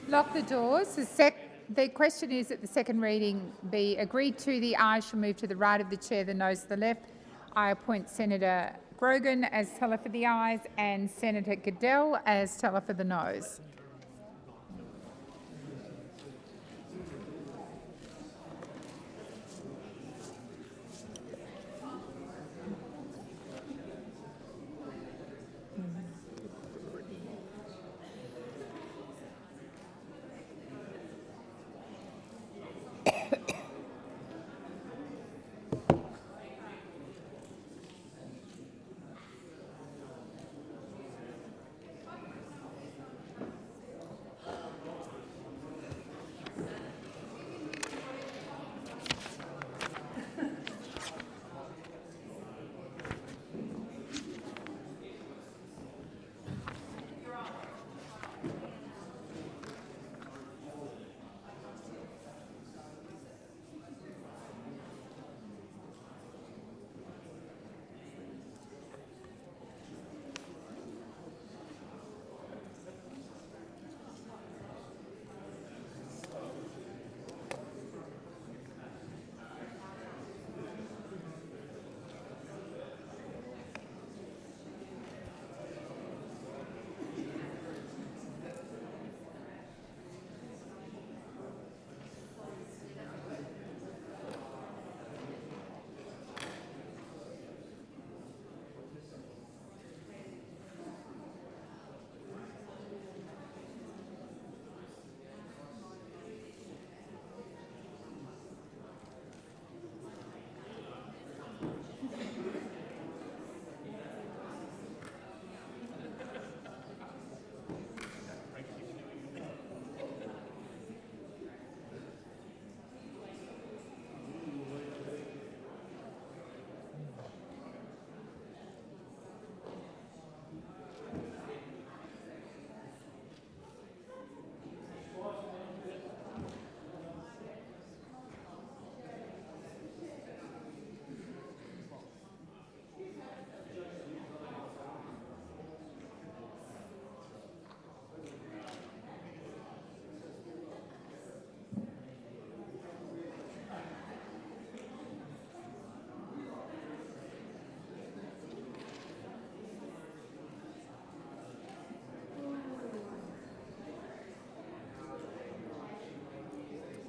Lock the doors. The question is that the second reading be agreed to. The ayes shall move to the right of the chair, the noes to the left. I appoint Senator Grogan as teller for the ayes and Senator Goodell as teller for the noes.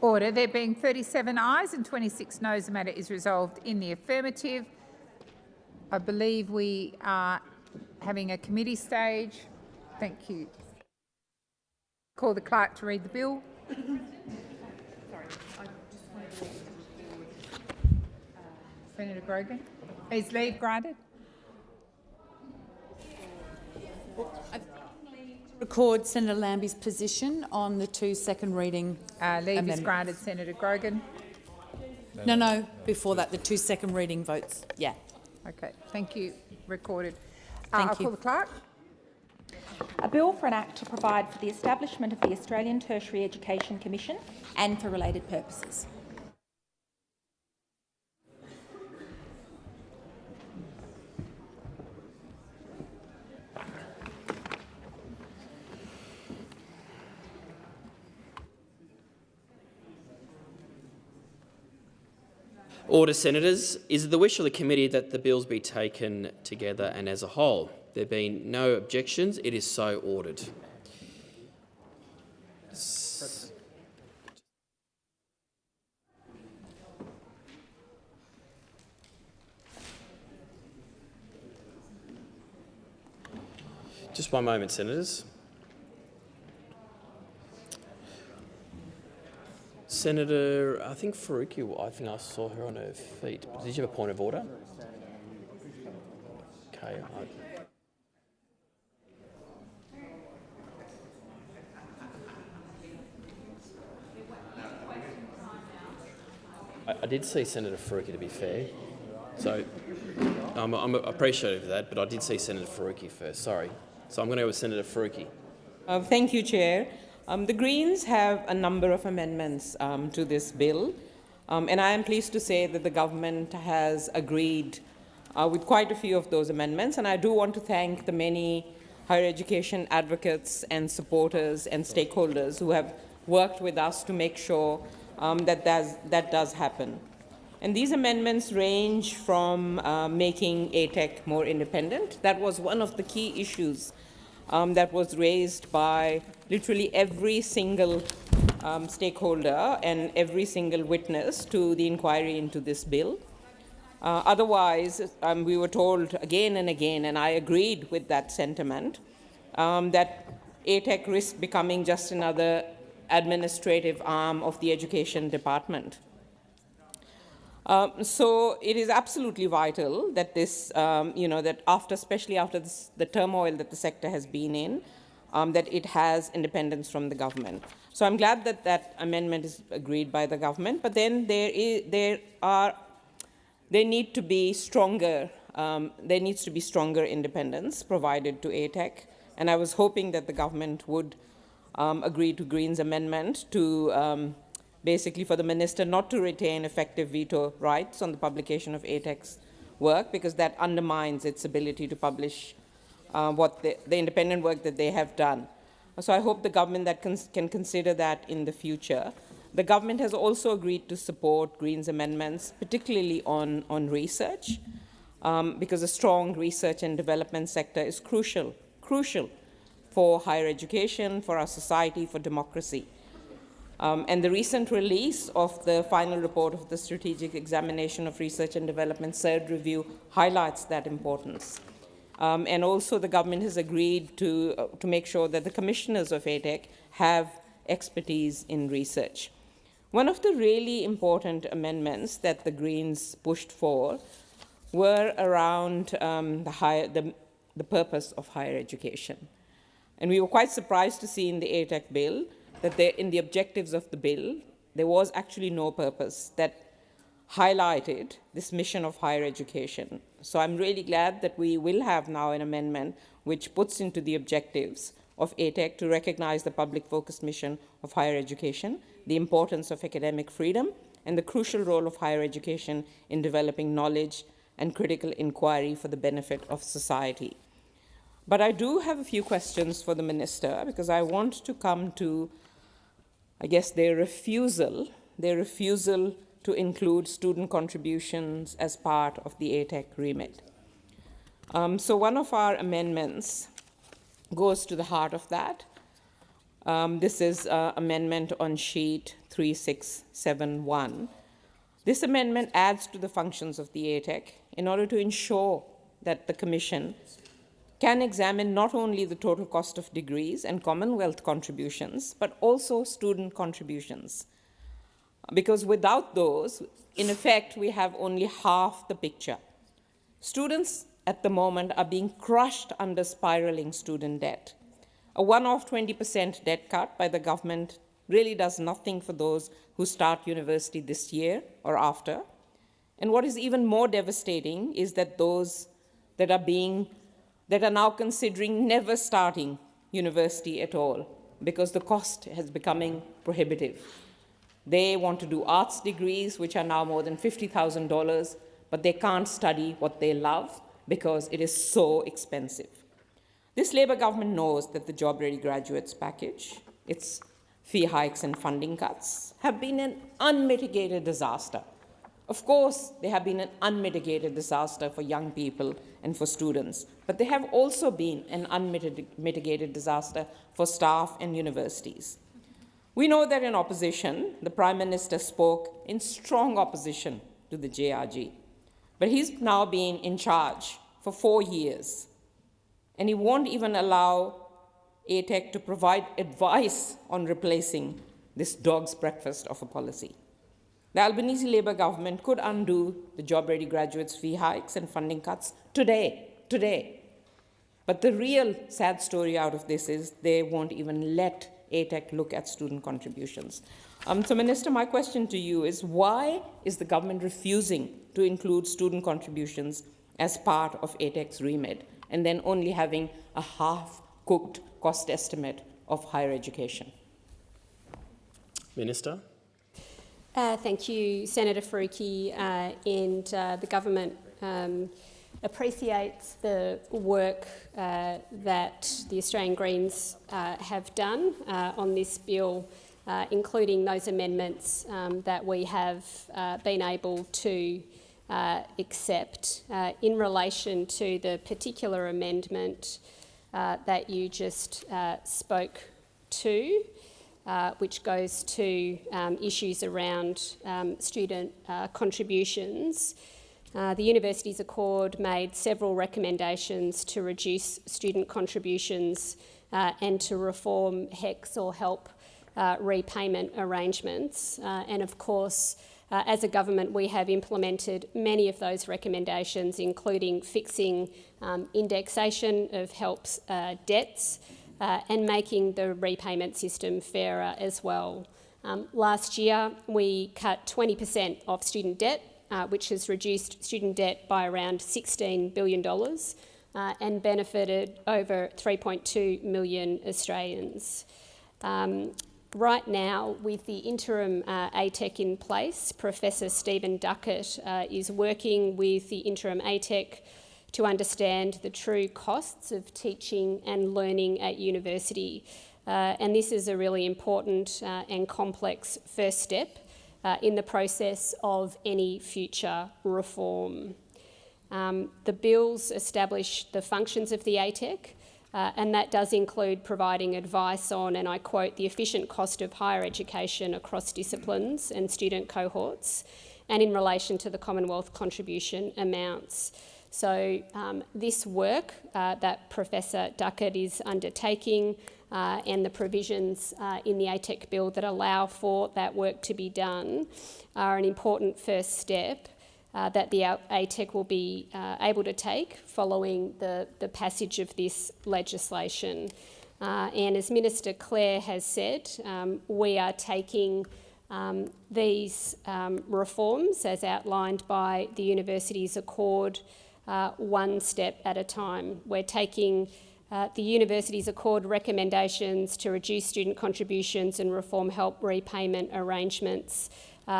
Order. There being 37 ayes and 26 noes, the matter is resolved in the affirmative. I believe we are having a committee stage. Thank you. Call the clerk to read the bill. Senator Grogan. Is leave granted? Record Senator Lambie's position on the two second reading Leave is granted, Senator Grogan. No, before that, the two second reading votes. Yeah. Okay, thank you. Recorded. Thank I'll you. call the clerk. A bill for an act to provide for the establishment of the Australian Tertiary Education Commission and for related purposes. Order, Senators. Is it the wish of the committee that the bills be taken together and as a whole? There being no objections, it is so ordered. Just one moment, Senators. Senator, I think Faruqi, I think I saw her on her feet. Did you have a point of order? Okay. I did see Senator Faruqi, to be fair. So I'm appreciative of that, but I did see Senator Faruqi first. Sorry. So I'm going to go with Senator Faruqi. Thank you, Chair. The Greens have a number of amendments to this bill, and I am pleased to say that the government has agreed with quite a few of those amendments, and I do want to thank the many higher education advocates and supporters and stakeholders who have worked with us to make sure that does happen. And these amendments range from making ATEC more independent. That was one of the key issues that was raised by literally every single stakeholder and every single witness to the inquiry into this bill. Otherwise, we were told again and again, and I agreed with that sentiment, that ATEC risked becoming just another administrative arm of the Education Department. So it is absolutely vital that this, that especially after the turmoil that the sector has been in, that it has independence from the government. So I'm glad that that amendment is agreed by the government. But then there needs to be stronger independence provided to ATEC, and I was hoping that the government would agree to Greens' amendment to basically for the minister not to retain effective veto rights on the publication of ATEC's work, because that undermines its ability to publish what the independent work that they have done. So I hope the government can consider that in the future. The government has also agreed to support Greens' amendments, particularly on research, because a strong research and development sector is crucial for higher education, for our society, for democracy. And the recent release of the final report of the Strategic Examination of Research and Development third review highlights that importance. And also the government has agreed to make sure that the commissioners of ATEC have expertise in research. One of the really important amendments that the Greens pushed for were around the purpose of higher education. And we were quite surprised to see in the ATEC bill that in the objectives of the bill, there was actually no purpose that highlighted this mission of higher education. So I'm really glad that we will have now an amendment which puts into the objectives of ATEC to recognize the public-focused mission of higher education, the importance of academic freedom, and the crucial role of higher education in developing knowledge and critical inquiry for the benefit of society. But I do have a few questions for the minister, because I want to come to, I guess, their refusal to include student contributions as part of the ATEC remit. So one of our amendments goes to the heart of that. This is amendment on sheet 3671. This amendment adds to the functions of the ATEC in order to ensure that the Commission can examine not only the total cost of degrees and Commonwealth contributions, but also student contributions. Because without those, in effect, we have only half the picture. Students at the moment are being crushed under spiraling student debt. A one-off 20% debt cut by the government really does nothing for those who start university this year or after. And what is even more devastating is that those that are now considering never starting university at all because the cost has becoming prohibitive. They want to do arts degrees, which are now more than $50,000, but they can't study what they love because it is so expensive. This Labour government knows that the Job Ready Graduates package, its fee hikes and funding cuts, have been an unmitigated disaster. Of course, they have been an unmitigated disaster for young people and for students, but they have also been an unmitigated disaster for staff and universities. We know that in opposition, the Prime Minister spoke in strong opposition to the JRG, but he's now been in charge for 4 years, and he won't even allow ATEC to provide advice on replacing this dog's breakfast of a policy. The Albanese Labour government could undo the Job Ready Graduates fee hikes and funding cuts today. But the real sad story out of this is they won't even let ATEC look at student contributions. So Minister, my question to you is, why is the government refusing to include student contributions as part of ATEC's remit and then only having a half-cooked cost estimate of higher education? Minister. Thank you, Senator Faruqi, and the government appreciates the work that the Australian Greens have done on this bill, including those amendments that we have been able to accept. In relation to the particular amendment that you just spoke to, which goes to issues around student contributions. The Universities Accord made several recommendations to reduce student contributions and to reform HECS or help repayment arrangements. And of course, as a government, we have implemented many of those recommendations, including fixing indexation of HELP's debts, and making the repayment system fairer as well. Last year, we cut 20% of student debt, which has reduced student debt by around $16 billion and benefited over 3.2 million Australians. Right now, with the interim ATEC in place, Professor Stephen Duckett is working with the interim ATEC to understand the true costs of teaching and learning at university. And this is a really important and complex first step in the process of any future reform. The bills establish the functions of the ATEC, and that does include providing advice on, and I quote, the efficient cost of higher education across disciplines and student cohorts, and in relation to the Commonwealth contribution amounts. So this work that Professor Duckett is undertaking and the provisions in the ATEC bill that allow for that work to be done are an important first step that the ATEC will be able to take following the passage of this legislation. And as Minister Clare has said, we are taking these reforms as outlined by the Universities Accord one step at a time. We're taking the Universities Accord recommendations to reduce student contributions and reform help repayment arrangements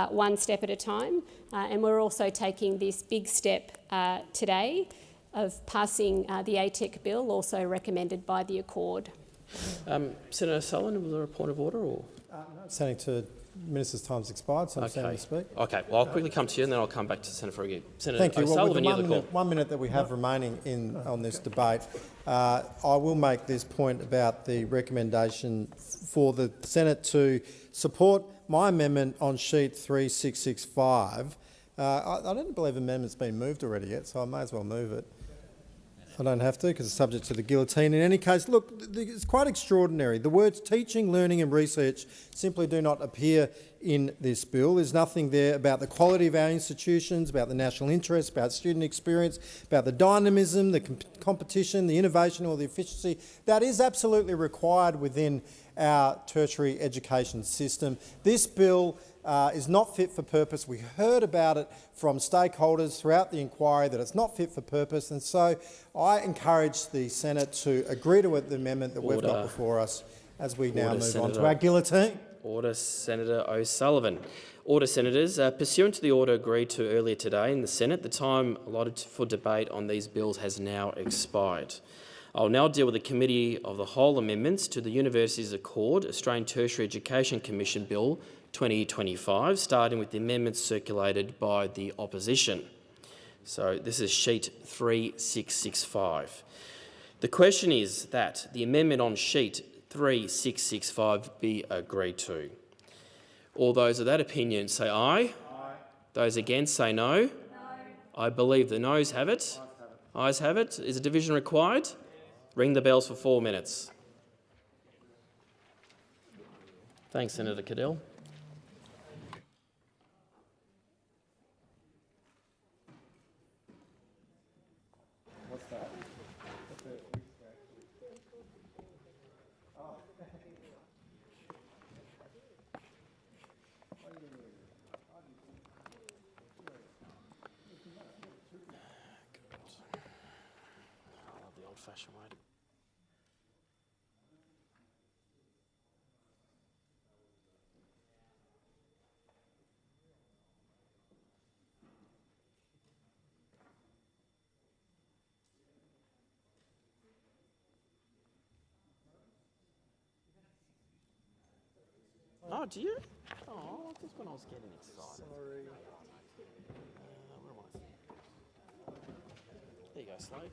one step at a time. And we're also taking this big step today of passing the ATEC bill, also recommended by the Accord. Senator Sullivan, was there a point of order? Or? No, standing to Minister's time's expired, so I'm standing to speak. Okay, well, I'll quickly come to you and then I'll come back to Senator Faruqi. Senator Thank you. O'Sullivan, Well, with the 1 minute that we have remaining on this debate, I will make this point about the recommendation for the Senate to support my amendment on sheet 3665. I don't believe amendment's been moved already yet, so I may as well move it. I don't have to because it's subject to the guillotine. In any case, look, it's quite extraordinary. The words teaching, learning and research simply do not appear in this bill. There's nothing there about the quality of our institutions, about the national interest, about student experience, about the dynamism, the competition, the innovation or the efficiency that is absolutely required within our tertiary education system. This bill is not fit for purpose. We heard about it from stakeholders throughout the inquiry that it's not fit for purpose, and so I encourage the Senate to agree to the amendment that we've got before us as we now move on to our guillotine. Order, Senator O'Sullivan. Order, Senators. Pursuant to the order agreed to earlier today in the Senate, the time allotted for debate on these bills has now expired. I'll now deal with the Committee of the Whole amendments to the Universities Accord Australian Tertiary Education Commission Bill 2025, starting with the amendments circulated by the opposition. So this is sheet 3665. The question is that the amendment on sheet 3665 be agreed to. All those of that opinion say aye. Aye. Those against say no. No. I believe the noes have it. Ayes have it. Is a division required? Ring the bells for 4 minutes. Thanks, Senator Cadell. What's that? I love the old-fashioned way. Oh, do you? Oh, just when I was getting excited. Sorry. Where am I? There you go, Slade.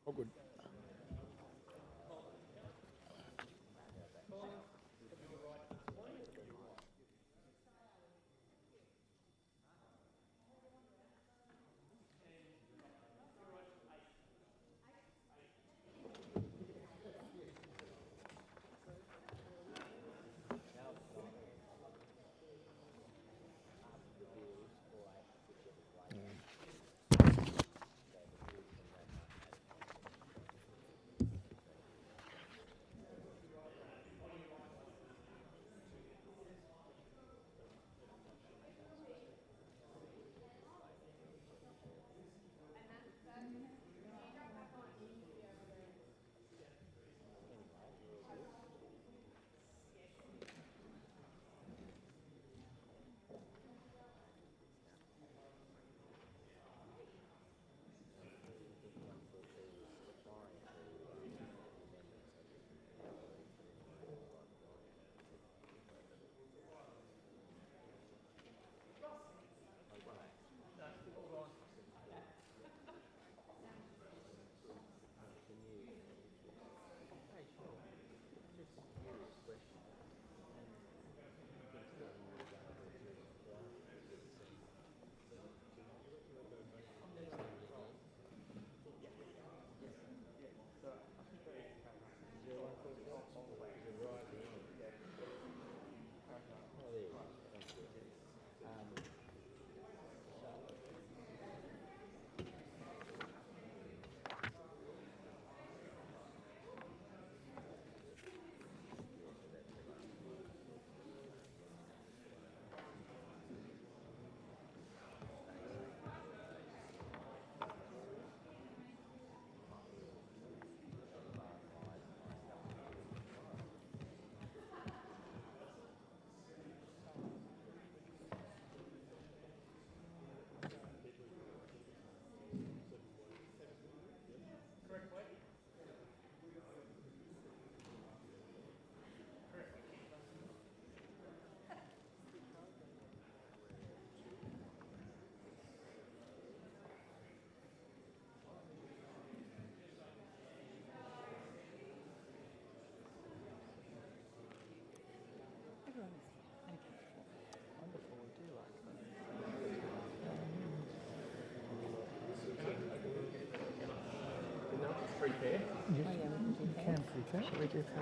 Oh, good.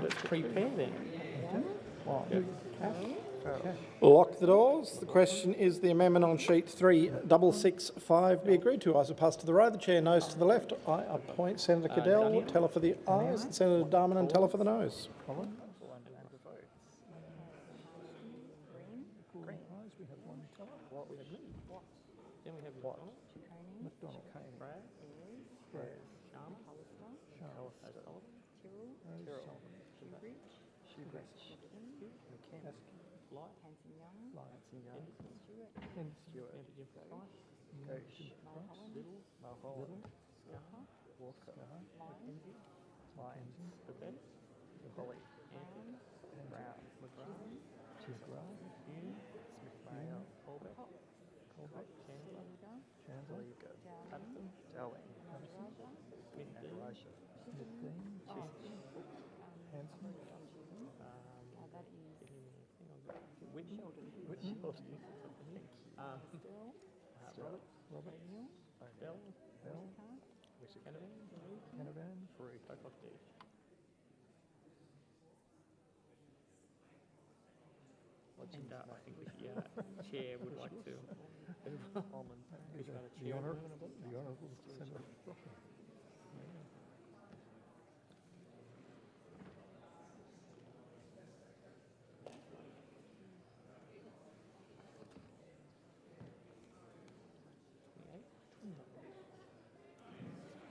Let's prepare then. Lock the doors. The question is the amendment on sheet 3665 be agreed to. Ayes are passed to the right. The chair noes to the left. I appoint Senator Cadell, teller for the ayes, and Senator Darman, teller for the noes. Then we have what? McDonald. And I think the chair would like to. The Honourable Senator.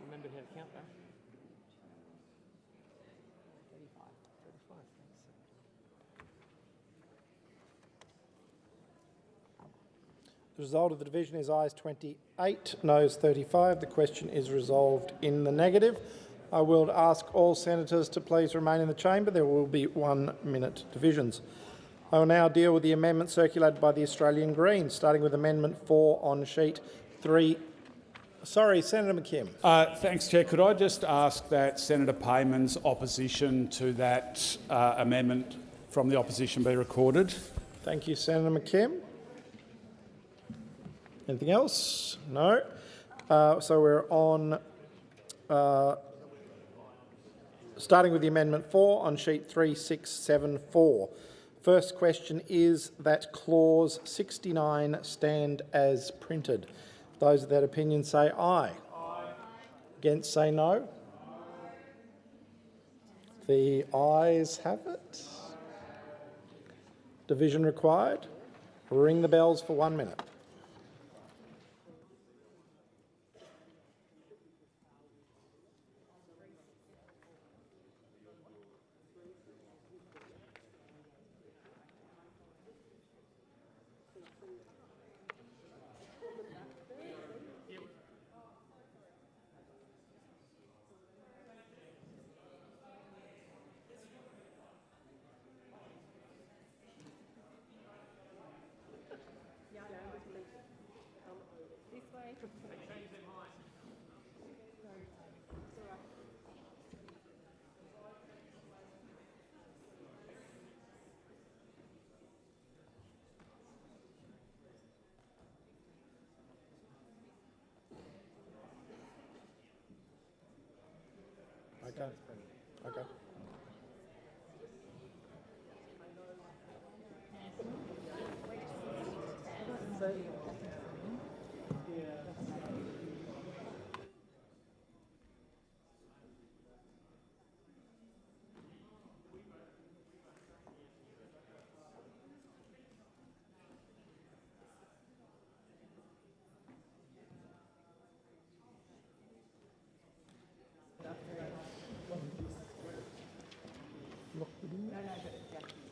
Remember how to count that. 35, thanks. The result of the division is ayes 28, noes 35. The question is resolved in the negative. I will ask all senators to please remain in the chamber. There will be 1 minute divisions. I will now deal with the amendment circulated by the Australian Greens, starting with Amendment 4 on sheet 3. Sorry, Senator McKim. Thanks, Chair. Could I just ask that Senator Payman's opposition to that amendment from the opposition be recorded? Thank you, Senator McKim. Anything else? No. So we're on, starting with the Amendment 4 on sheet 3674. First question is that clause 69 stand as printed. Those of that opinion say aye. Aye. Against say no. The ayes have it. Division required. Ring the bells for 1 minute. Okay.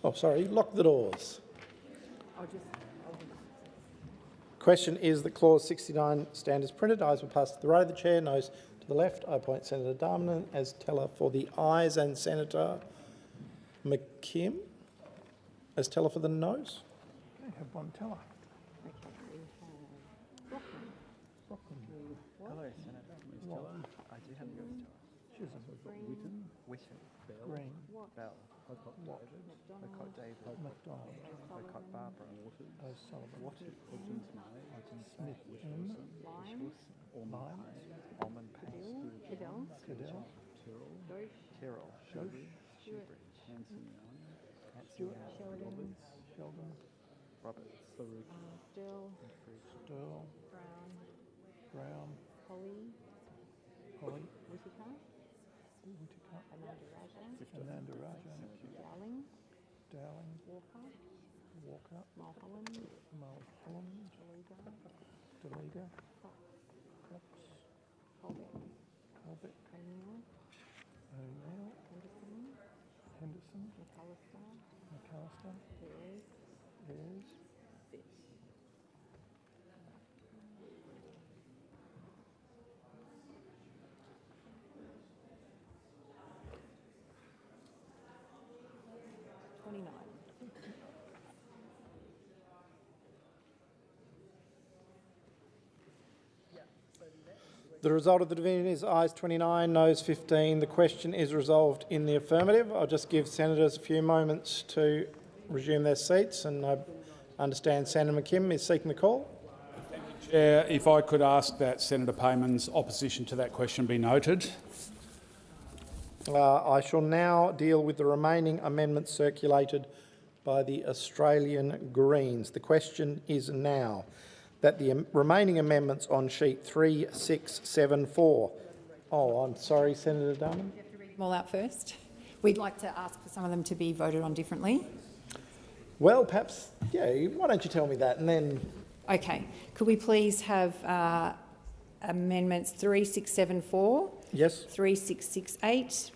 Oh, sorry, lock the doors. Question is that clause 69 stand as printed. Ayes will pass to the right of the chair, noes to the left. I appoint Senator Darman as teller for the ayes and Senator McKim as teller for the noes. I have one teller. Hello, Senator. I do have yours, teller. Witten, Bell, Green, Bell, Pocock David, McDonald, Pocock Barbara, O'Sullivan, Hodgins Smith, Wilson, Ormond Payne, Cadell, Terrell. Shoebridge. Hanson. Sheldon. Roberts. Still. Brown. Holly. Whittaker. Ananda Raja. Dowling. Walker. Mulholland. Delegar. Cox. Colbeck. O'Neill. Henderson. McAllister. Ayres. The result of the division is ayes 29, noes 15. The question is resolved in the affirmative. I'll just give senators a few moments to resume their seats, and I understand Senator McKim is seeking the call. Thank you, Chair. If I could ask that Senator Payman's opposition to that question be noted. I shall now deal with the remaining amendments circulated by the Australian Greens. The question is now that the remaining amendments on sheet 3674. Oh, I'm sorry, Senator Darman. You have to read them all out first. We'd like to ask for some of them to be voted on differently. Well, perhaps, yeah, why don't you tell me that and then... Okay. Could we please have amendments 3674? Yes. 3668,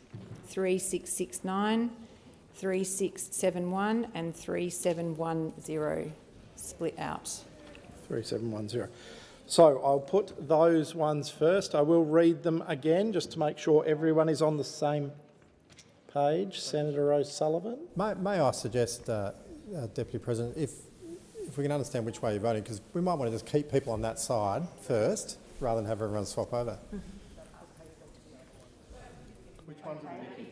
3669, 3671 and 3710 split out. 3710. So I'll put those ones first. I will read them again just to make sure everyone is on the same page. Senator O'Sullivan. May I suggest, Deputy President, if we can understand which way you're voting, because we might want to just keep people on that side first rather than have everyone swap over.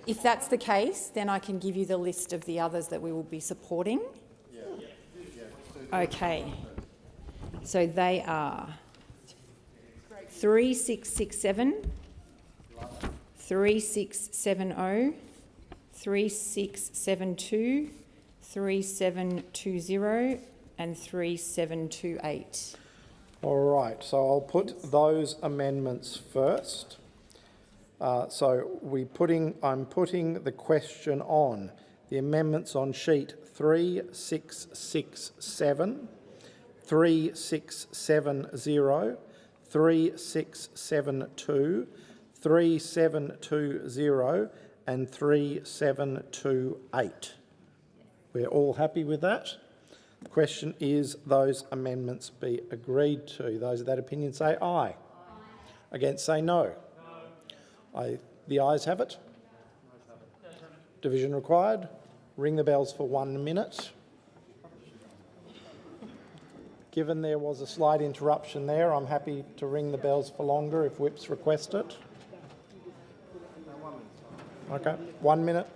If that's the case, then I can give you the list of the others that we will be supporting. Okay. So they are 3667, 3670, 3672, 3720 and 3728. All right, so I'll put those amendments first. I'm putting the question on the amendments on sheet 3667, 3670, 3672, 3720 and 3728. We're all happy with that? The question is those amendments be agreed to. Those of that opinion say aye. Against say no. The ayes have it. Division required. Ring the bells for 1 minute. Given there was a slight interruption there, I'm happy to ring the bells for longer if whips request it. Okay, 1 minute.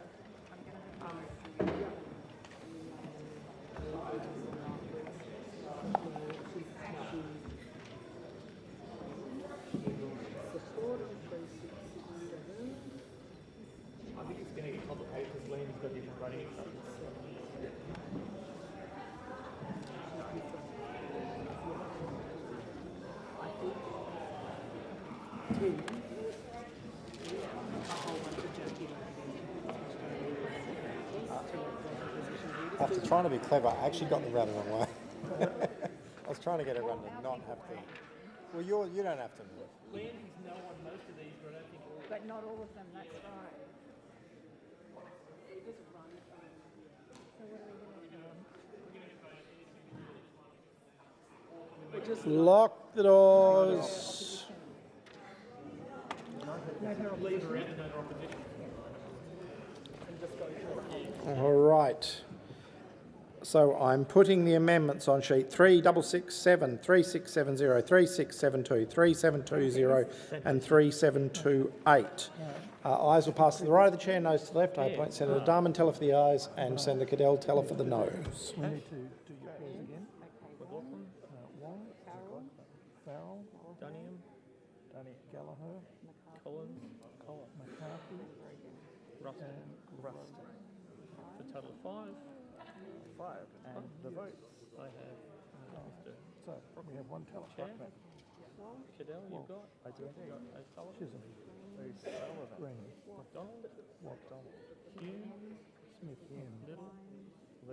After trying to be clever, I actually got the round the wrong way. I was trying to get everyone to not have to... Well, you don't have to move. Landys know on most of these, but I don't think all. But not all of them, that's right. Lock the doors. All right. So I'm putting the amendments on sheet 3667, 3670, 3672, 3720 and 3728. Ayes will pass to the right of the chair, noes to the left. I appoint Senator Darman teller for the ayes and Senator Cadell teller for the noes. We need to do your pairs again. McLaughlin, Wong, Farrell, Dunningham, Gallagher, McCarthy, and Rusty. For a total of 5. 5. And the votes I have. So we have one teller. Chair. Cadell, you've got? I do indeed. O'Sullivan. Chisholm. O'Sullivan. Green. McDonald. McDonald. Hugh. Smith. M. Little.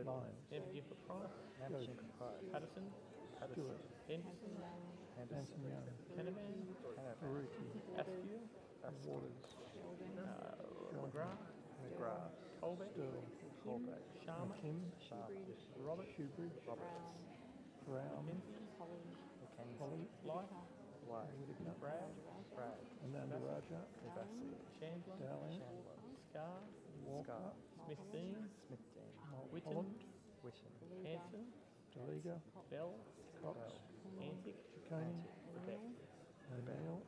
Lyons. Never for Price. Patterson. Stewart. Henderson. Hanson Young. Canavan. Baruti. Askew. Waters. McGrath. Colbeck. Colbeck. Sharma. Kim. Roberts. Shoebridge. Brown. Holly. Light. Whitaker. Bragg. Ananda Raja. Chandler. Dowling. Scar. Walker. Smith Dean. Witten. Holland. Hanson. Deliga. Bell. Cox. Antic. Chicone. Rebecca. O'Neill.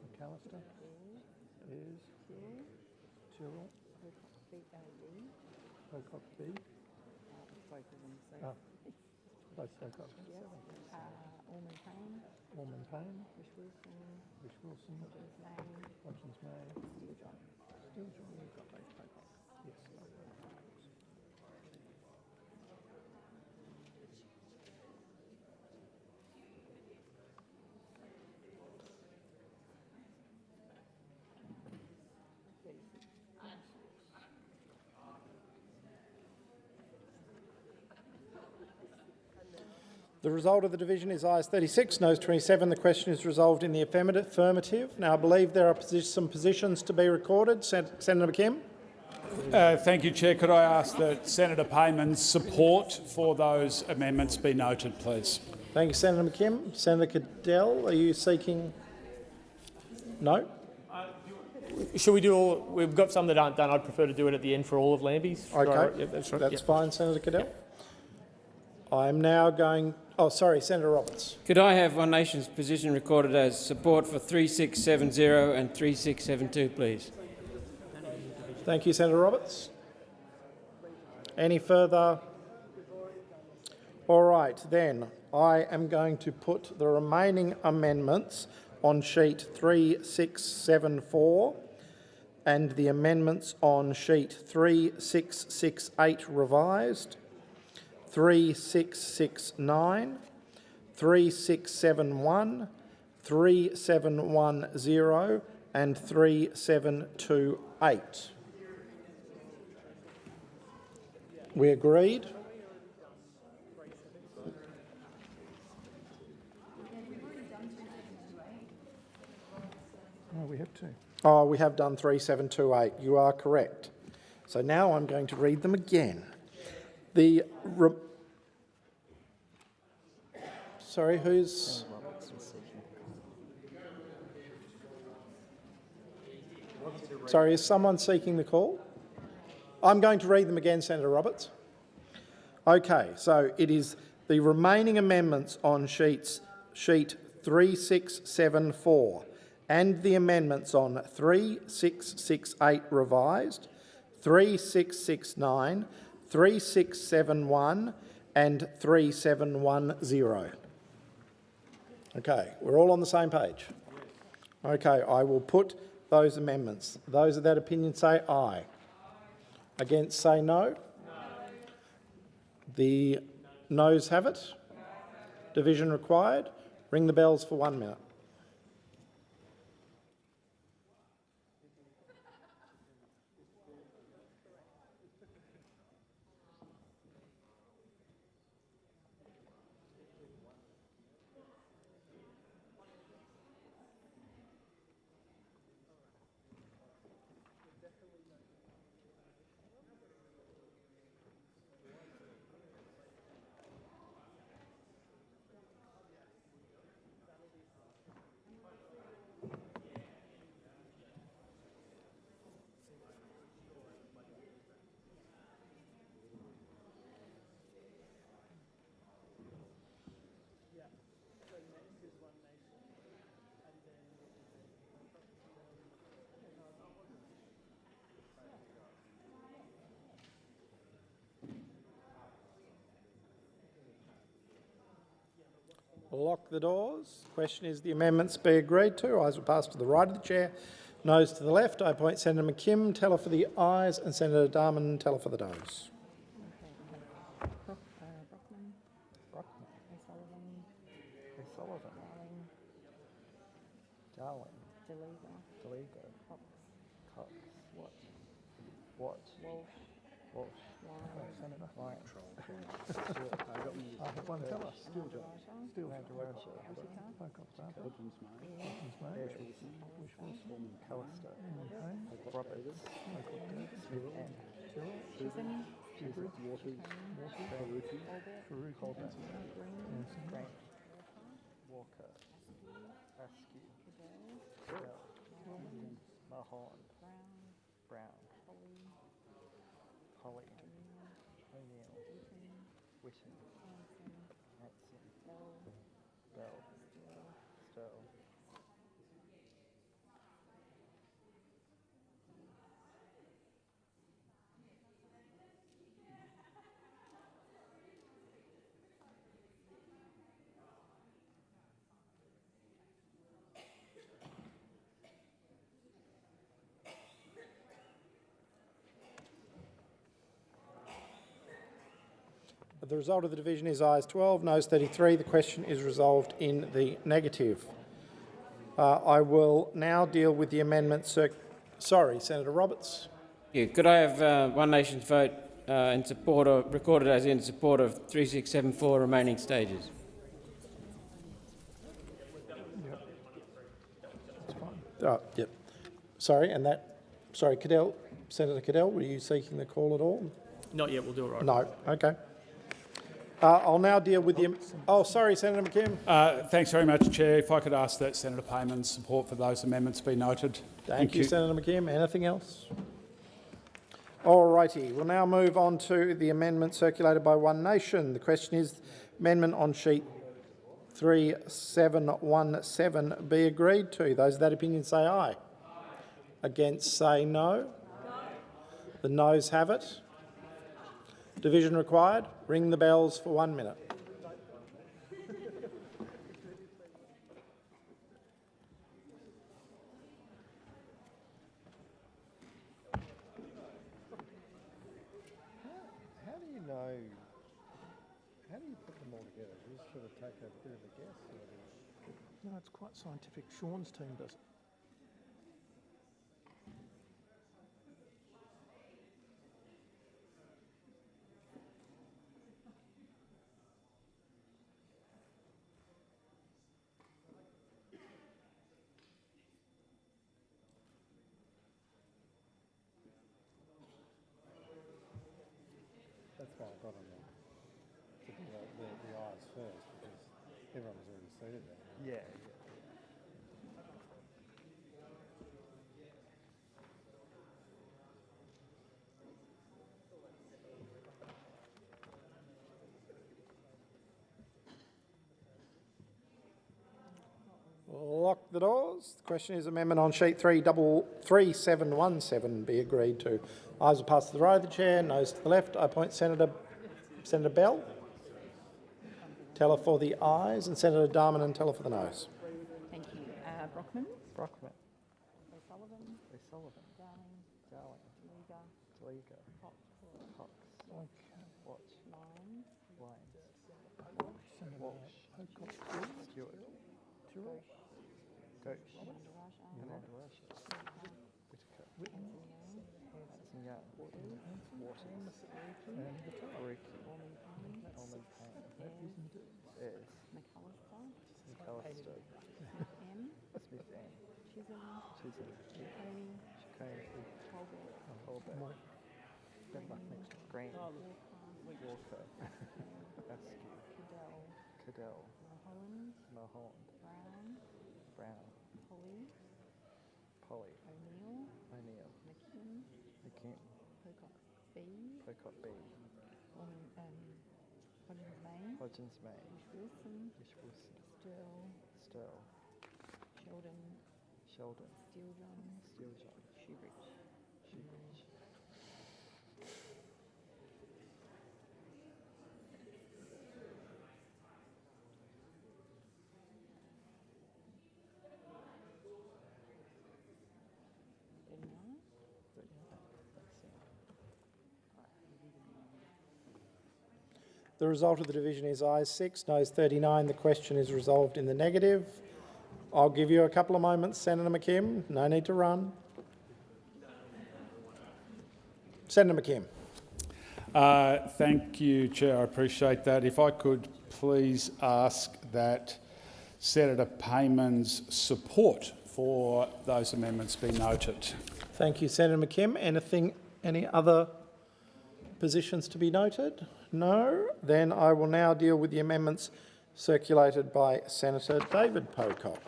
McAllister. Ayres. Tyrrell. Pocock B. Both Pocock. Orman Payne. Wish Wilson. Hodgins May. Still John. We've got both Pocock. Yes. The result of the division is ayes 36, noes 27. The question is resolved in the affirmative. Now, I believe there are some positions to be recorded. Senator McKim. Thank you, Chair. Could I ask that Senator Payman's support for those amendments be noted, please? Thank you, Senator McKim. Senator Cadell, are you seeking? No? Should we do all? We've got some that aren't done. I'd prefer to do it at the end for all of Lambie's. Okay, Yep, that's right. that's fine, Senator Cadell. I'm now going... Oh, sorry, Senator Roberts. Could I have One Nation's position recorded as support for 3670 and 3672, please? Thank you, Senator Roberts. Any further? All right, then. I am going to put the remaining amendments on sheet 3674 and the amendments on sheet 3668 revised, 3669, 3671, 3710 and 3728. We agreed? No, we have two. Oh, we have done 3728. You are correct. So now I'm going to read them again. Sorry, who's... Sorry, is someone seeking the call? I'm going to read them again, Senator Roberts. Okay, so it is the remaining amendments on sheet 3674 and the amendments on 3668 revised, 3669, 3671 and 3710. Okay, we're all on the same page. Okay, I will put those amendments. Those of that opinion say aye. Against say no. The noes have it. Division required. Ring the bells for 1 minute. Lock the doors. Question is the amendments be agreed to. Ayes will pass to the right of the chair. Noes to the left. I appoint Senator McKim. Teller for the ayes, and Senator Darman. Teller for the noes. Darling. Deligo. Cox. What? Walsh. Senator. Lyons. I have one teller. Still Callister. Roberts. Smith N. Waters. Faruqi. Grant. Walker. Askew. Mahon. Brown. Holly. O'Neill. Witten. Hanson. Bell. Stowe. The result of the division is ayes 12, noes 33. The question is resolved in the negative. I will now deal with the amendment. Sorry, Senator Roberts. Yeah, could I have One Nation's vote in support of, recorded as in support of 3674 remaining stages? Yep. Sorry, and that. Sorry, Cadell. Senator Cadell, were you seeking the call at all? Not yet. We'll do it right. No. Okay. I'll now deal with the... Oh, sorry, Senator McKim. Thanks very much, Chair. If I could ask that Senator Payman's support for those amendments be noted. Thank you, Senator McKim. Anything else? All righty. We'll now move on to the amendment circulated by One Nation. The question is, amendment on sheet 3717 be agreed to. Those of that opinion say aye. Against say no. The noes have it. Division required. Ring the bells for 1 minute. How do you know? How do you put them all together? Do you just sort of take a bit of a guess? No, it's quite scientific. Sean's team does it. That's why I got on the ayes first, because everyone was already seated there. Yeah. Lock the doors. The question is, amendment on sheet 3717 be agreed to. Ayes are passed to the right of the chair, noes to the left. I appoint Senator Bell. Teller for the ayes, and Senator Darman and teller for the noes. Thank you. Brockman. O'Sullivan. Darling. Deligo. Cox. Watch. Lyons. Walsh. Stewart. Gooch. Whittaker. Young. Waters. Faruqi. Ollie Payne. Ayres. McAllister. Smith N. Chisholm. Ciccone. Colbert. Grant. Walker. Askew. Cadell. Mahon. Brown. Polly. O'Neill. McKim. Pocock B. Hodgins May. Ish Wilson. Stirl. Sheldon. Steeljohn. Shoebridge. The result of the division is ayes 6, noes 39. The question is resolved in the negative. I'll give you a couple of moments, Senator McKim. No need to run. Senator McKim. Thank you, Chair. I appreciate that. If I could please ask that Senator Payman's support for those amendments be noted. Thank you, Senator McKim. Any other positions to be noted? No. Then I will now deal with the amendments circulated by Senator David Pocock.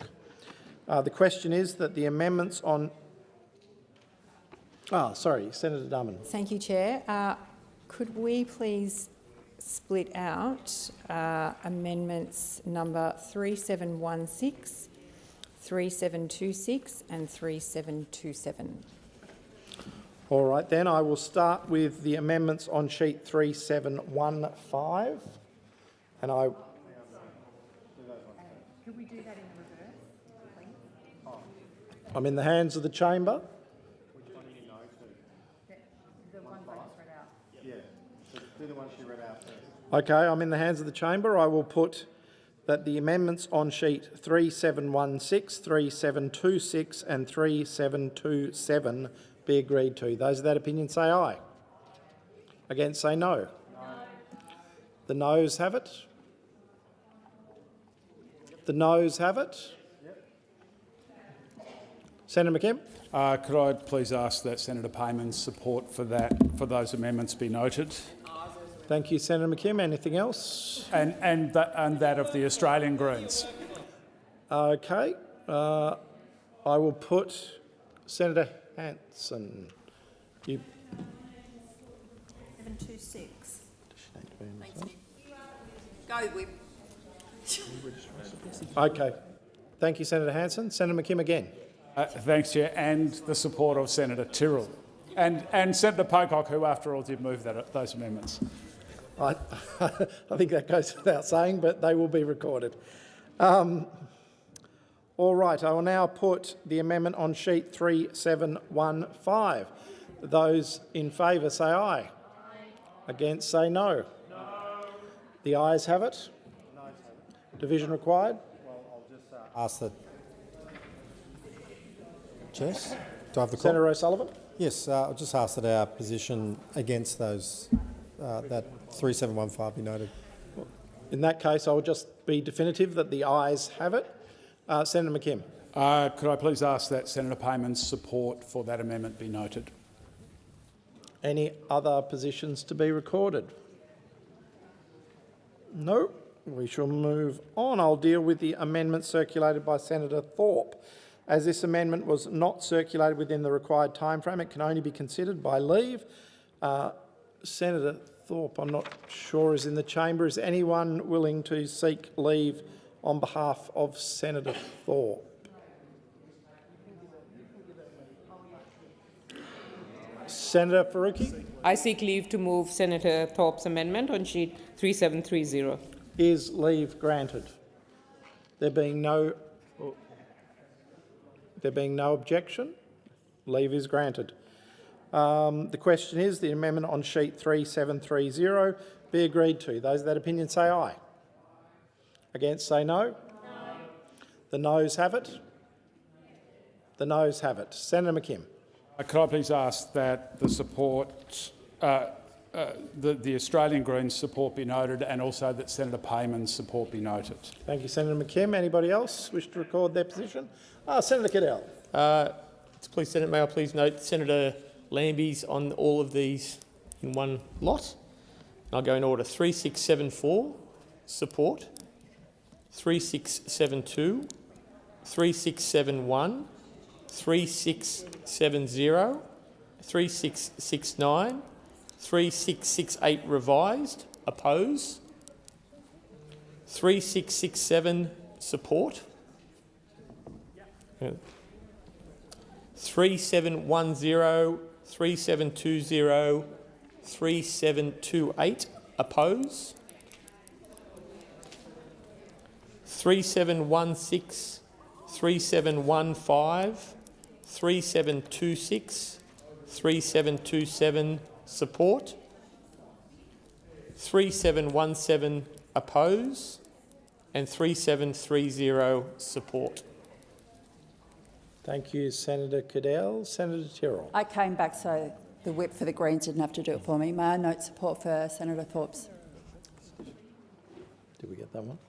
The question is that the amendments on... Senator Dunman. Thank you, Chair. Could we please split out amendments number 3716, 3726 and 3727? All right, then I will start with the amendments on sheet 3715. And I... Could we do that in reverse, please? I'm in the hands of the chamber. The ones I just read out. Yeah, so do the ones she read out first. Okay, I'm in the hands of the chamber. I will put that the amendments on sheet 3716, 3726 and 3727 be agreed to. Those of that opinion say aye. Against say no. No. The noes have it. The noes have it. Yep. Senator McKim. Could I please ask that Senator Payman's support for those amendments be noted? Thank you, Senator McKim. Anything else? And that of the Australian Greens. Okay. I will put Senator Hanson. 726. Go, Whip. Okay. Thank you, Senator Hanson. Senator McKim again. Thanks, Chair, and the support of Senator Tyrrell and Senator Pocock, who, after all, did move those amendments. I think that goes without saying, but they will be recorded. All right, I will now put the amendment on sheet 3715. Those in favour say aye. Aye. Against say no. No. The ayes have it. No. Division required. Well, I'll just ask that. Jess, do I have the call? Senator O'Sullivan. Yes, I'll just ask that our position against those that 3715 be noted. In that case, I will just be definitive that the ayes have it. Senator McKim. Could I please ask that Senator Payman's support for that amendment be noted? Any other positions to be recorded? No. We shall move on. I'll deal with the amendment circulated by Senator Thorpe. As this amendment was not circulated within the required timeframe, it can only be considered by leave. Senator Thorpe, I'm not sure, is in the chamber. Is anyone willing to seek leave on behalf of Senator Thorpe? Senator Faruqi? I seek leave to move Senator Thorpe's amendment on sheet 3730. Is leave granted? There being no objection, leave is granted. The question is the amendment on sheet 3730 be agreed to. Those of that opinion say aye. Against say no. No. The noes have it. The noes have it. Senator McKim. Could I please ask that the support, the Australian Greens support be noted, and also that Senator Payman's support be noted? Thank you, Senator McKim. Anybody else wish to record their position? Senator Cadell. Please, Senator, may I please note Senator Lambie's on all of these in one lot. I'll go in order. 3674, support. 3672, 3671, 3670, 3669, 3668 revised, oppose. 3667, support. 3710, 3720, 3728, oppose. 3716, 3715, 3726, 3727, support. 3717 oppose, and 3730 support. Thank you, Senator Cadell. Senator Tyrrell. I came back so the whip for the Greens didn't have to do it for me. May I note support for Senator Thorpe's? Did we get that one?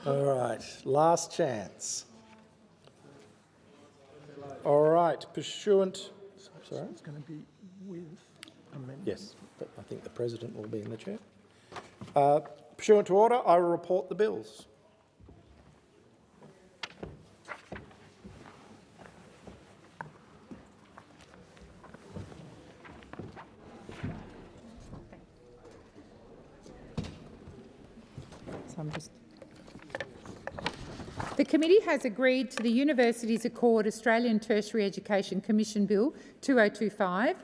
All right, last chance. All right, pursuant... Sorry? It's going to be with amendment. Yes, but I think the President will be in the chair. Pursuant to order, I will report the bills. The committee has agreed to the Universities Accord Australian Tertiary Education Commission Bill 2025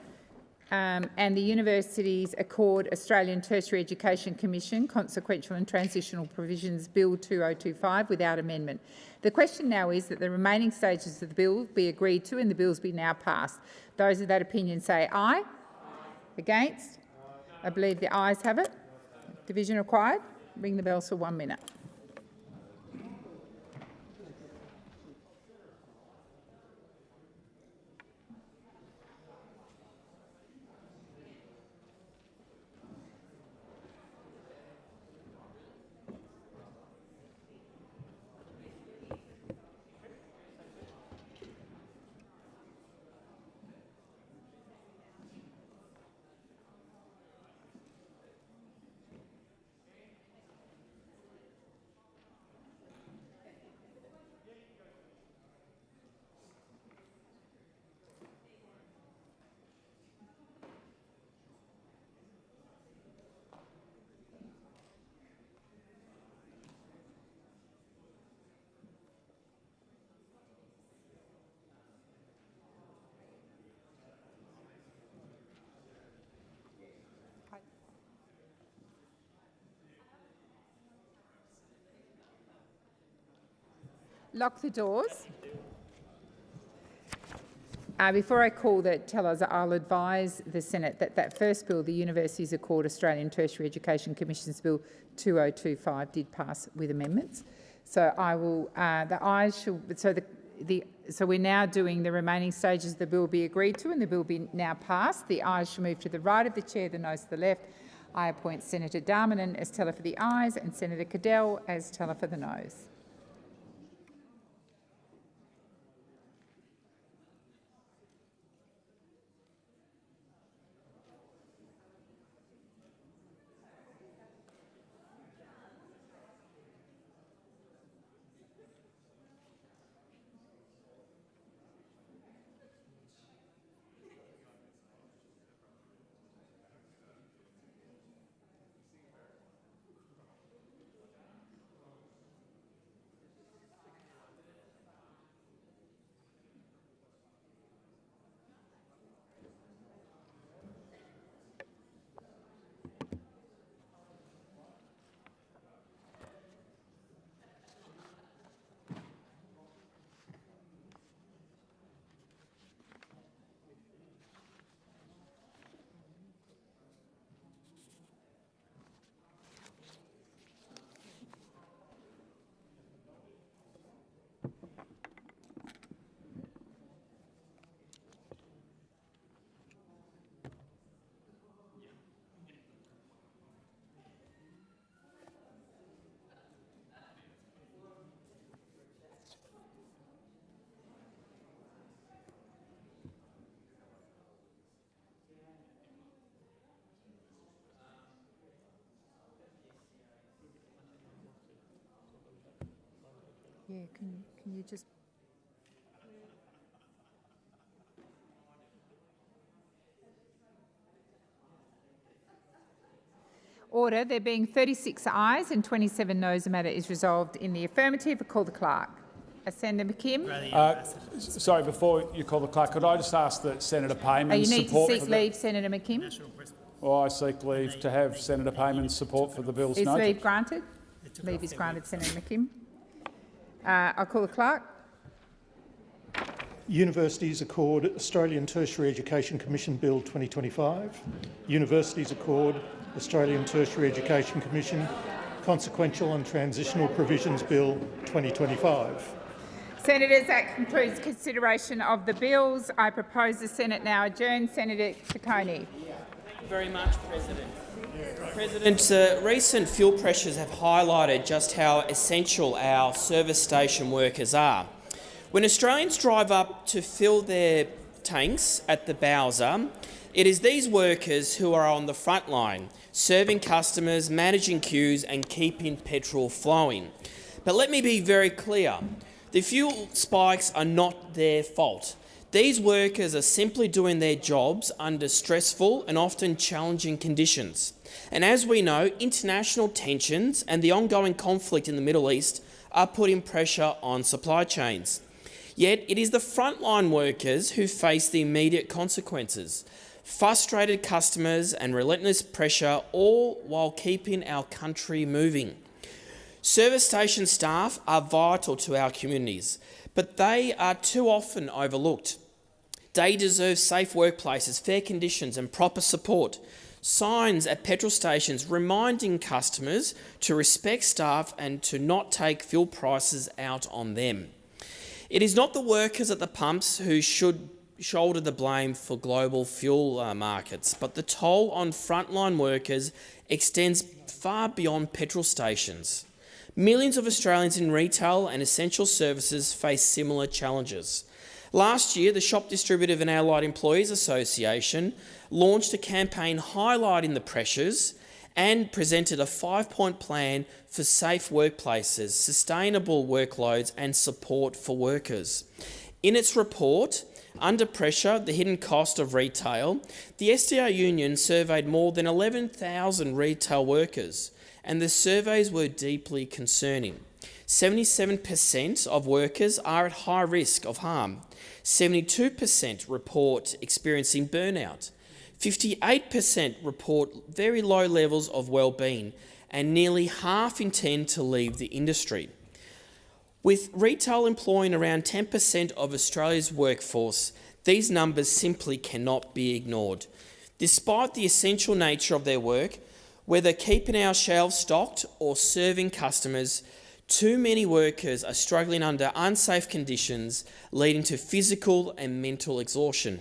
and the Universities Accord Australian Tertiary Education Commission Consequential and Transitional Provisions Bill 2025 without amendment. The question now is that the remaining stages of the bill be agreed to and the bills be now passed. Those of that opinion say aye. Against? I believe the ayes have it. Division required. Ring the bells for 1 minute. Lock the doors. Before I call the tellers, I'll advise the Senate that that first bill, the Universities Accord Australian Tertiary Education Commission's Bill 2025, did pass with amendments. So I will. The ayes shall. So we're now doing the remaining stages. The bill will be agreed to, and the bill will be now passed. The ayes shall move to the right of the chair, the noes to the left. I appoint Senator Darmanin as teller for the ayes and Senator Cadell as teller for the noes. Yeah, can you just... Order. There being 36 ayes and 27 noes, the matter is resolved in the affirmative. I call the clerk. Senator McKim. Sorry, before you call the clerk, could I just ask that Senator Payman's you need support to seek leave, Senator McKim. Well, I seek leave to have Senator Payman's support for the bills Is noted. leave granted? Leave is granted, Senator McKim. I'll call the clerk. Universities Accord Australian Tertiary Education Commission Bill 2025. Universities Accord Australian Tertiary Education Commission Consequential and Transitional Provisions Bill 2025. Senators, that concludes consideration of the bills. I propose the Senate now adjourn. Senator Ciccone. Thank you very much, President. Recent fuel pressures have highlighted just how essential our service station workers are. When Australians drive up to fill their tanks at the Bowser, it is these workers who are on the front line, serving customers, managing queues and keeping petrol flowing. But let me be very clear. The fuel spikes are not their fault. These workers are simply doing their jobs under stressful and often challenging conditions. And as we know, international tensions and the ongoing conflict in the Middle East are putting pressure on supply chains. Yet it is the frontline workers who face the immediate consequences. Frustrated customers and relentless pressure, all while keeping our country moving. Service station staff are vital to our communities, but they are too often overlooked. They deserve safe workplaces, fair conditions and proper support. Signs at petrol stations reminding customers to respect staff and to not take fuel prices out on them. It is not the workers at the pumps who should shoulder the blame for global fuel markets, but the toll on frontline workers extends far beyond petrol stations. Millions of Australians in retail and essential services face similar challenges. Last year, the Shop Distributive and Allied Employees Association launched a campaign highlighting the pressures and presented a 5-point plan for safe workplaces, sustainable workloads and support for workers. In its report, Under Pressure, the Hidden Cost of Retail, the SDA Union surveyed more than 11,000 retail workers, and the surveys were deeply concerning. 77% of workers are at high risk of harm. 72% report experiencing burnout. 58% report very low levels of well-being, and nearly half intend to leave the industry. With retail employing around 10% of Australia's workforce, these numbers simply cannot be ignored. Despite the essential nature of their work, whether keeping our shelves stocked or serving customers, too many workers are struggling under unsafe conditions, leading to physical and mental exhaustion.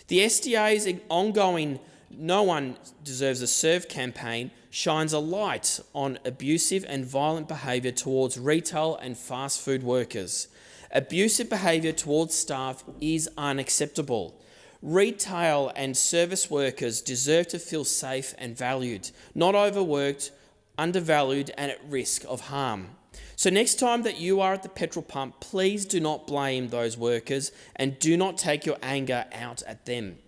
The SDA's ongoing No One Deserves a Serve campaign shines a light on abusive and violent behaviour towards retail and fast food workers. Abusive behaviour towards staff is unacceptable. Retail and service workers deserve to feel safe and valued, not overworked, undervalued and at risk of harm. So next time that you are at the petrol pump, please do not blame those workers and do not take your anger out at them.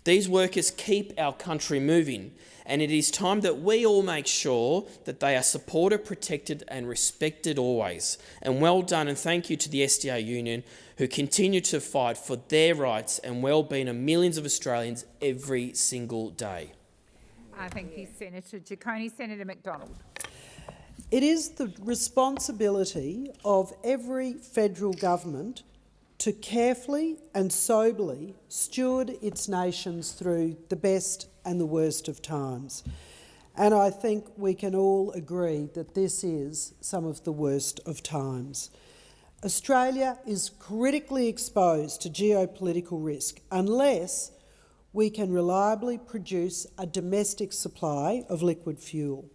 These workers keep our country moving, and it is time that we all make sure that they are supported, protected and respected always. And well done, and thank you to the SDA Union who continue to fight for their rights and well-being of millions of Australians every single day. Thank you, Senator Ciccone. Senator McDonald. It is the responsibility of every federal government to carefully and soberly steward its nations through the best and the worst of times. And I think we can all agree that this is some of the worst of times. Australia is critically exposed to geopolitical risk unless we can reliably produce a domestic supply of liquid fuel.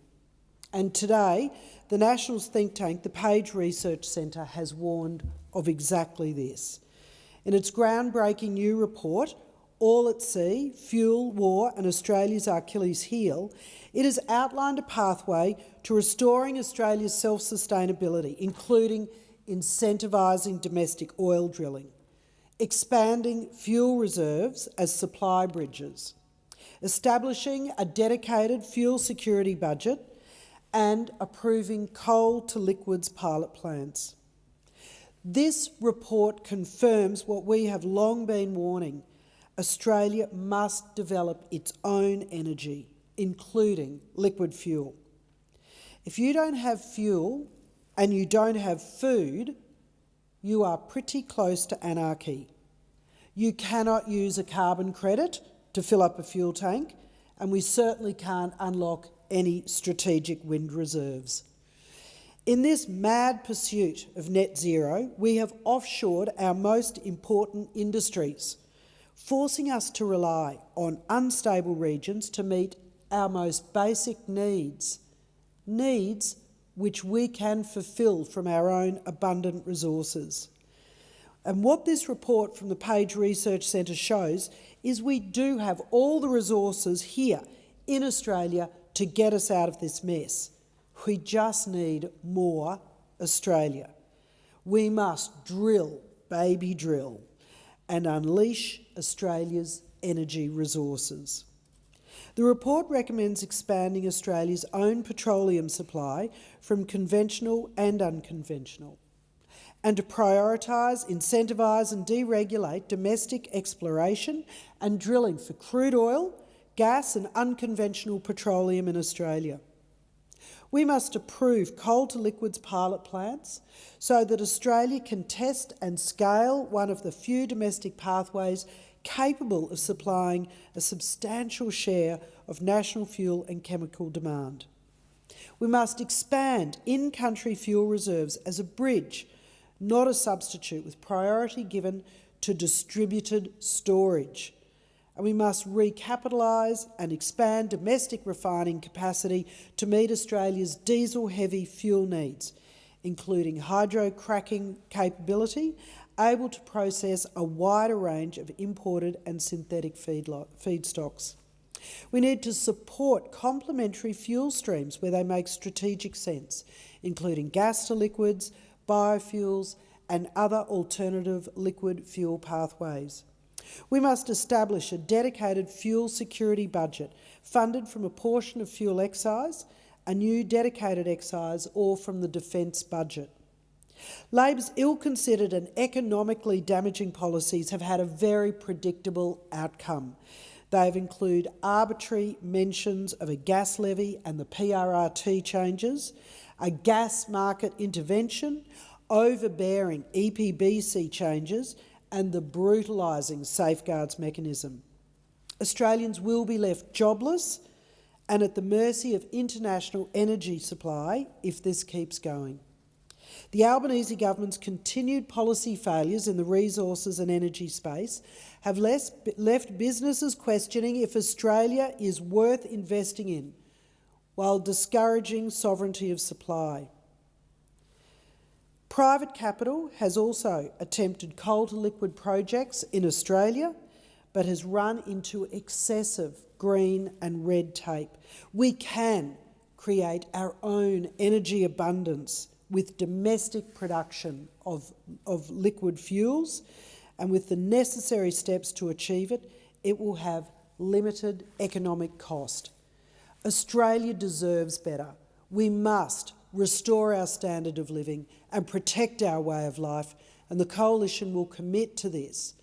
And today, the Nationals think tank, the Page Research Centre, has warned of exactly this. In its groundbreaking new report, All at Sea, Fuel, War and Australia's Achilles Heel, it has outlined a pathway to restoring Australia's self-sustainability, including incentivising domestic oil drilling, expanding fuel reserves as supply bridges, establishing a dedicated fuel security budget and approving coal-to-liquids pilot plants. This report confirms what we have long been warning. Australia must develop its own energy, including liquid fuel. If you don't have fuel and you don't have food, you are pretty close to anarchy. You cannot use a carbon credit to fill up a fuel tank, and we certainly can't unlock any strategic wind reserves. In this mad pursuit of net zero, we have offshored our most important industries, forcing us to rely on unstable regions to meet our most basic needs, needs which we can fulfil from our own abundant resources. And what this report from the Page Research Centre shows is we do have all the resources here in Australia to get us out of this mess. We just need more Australia. We must drill, baby drill, and unleash Australia's energy resources. The report recommends expanding Australia's own petroleum supply from conventional and unconventional, and to prioritise, incentivise and deregulate domestic exploration and drilling for crude oil, gas and unconventional petroleum in Australia. We must approve coal-to-liquids pilot plants so that Australia can test and scale one of the few domestic pathways capable of supplying a substantial share of national fuel and chemical demand. We must expand in-country fuel reserves as a bridge, not a substitute, with priority given to distributed storage. And we must recapitalise and expand domestic refining capacity to meet Australia's diesel-heavy fuel needs, including hydrocracking capability, able to process a wider range of imported and synthetic feedstocks. We need to support complementary fuel streams where they make strategic sense, including gas to liquids, biofuels and other alternative liquid fuel pathways. We must establish a dedicated fuel security budget funded from a portion of fuel excise, a new dedicated excise or from the defence budget. Labor's ill-considered and economically damaging policies have had a very predictable outcome. They have included arbitrary mentions of a gas levy and the PRRT changes, a gas market intervention, overbearing EPBC changes and the brutalising safeguards mechanism. Australians will be left jobless and at the mercy of international energy supply if this keeps going. The Albanese government's continued policy failures in the resources and energy space have left businesses questioning if Australia is worth investing in, while discouraging sovereignty of supply. Private capital has also attempted coal-to-liquid projects in Australia, but has run into excessive green and red tape. We can create our own energy abundance with domestic production of liquid fuels, and with the necessary steps to achieve it, it will have limited economic cost. Australia deserves better. We must restore our standard of living and protect our way of life, and the Coalition will commit to this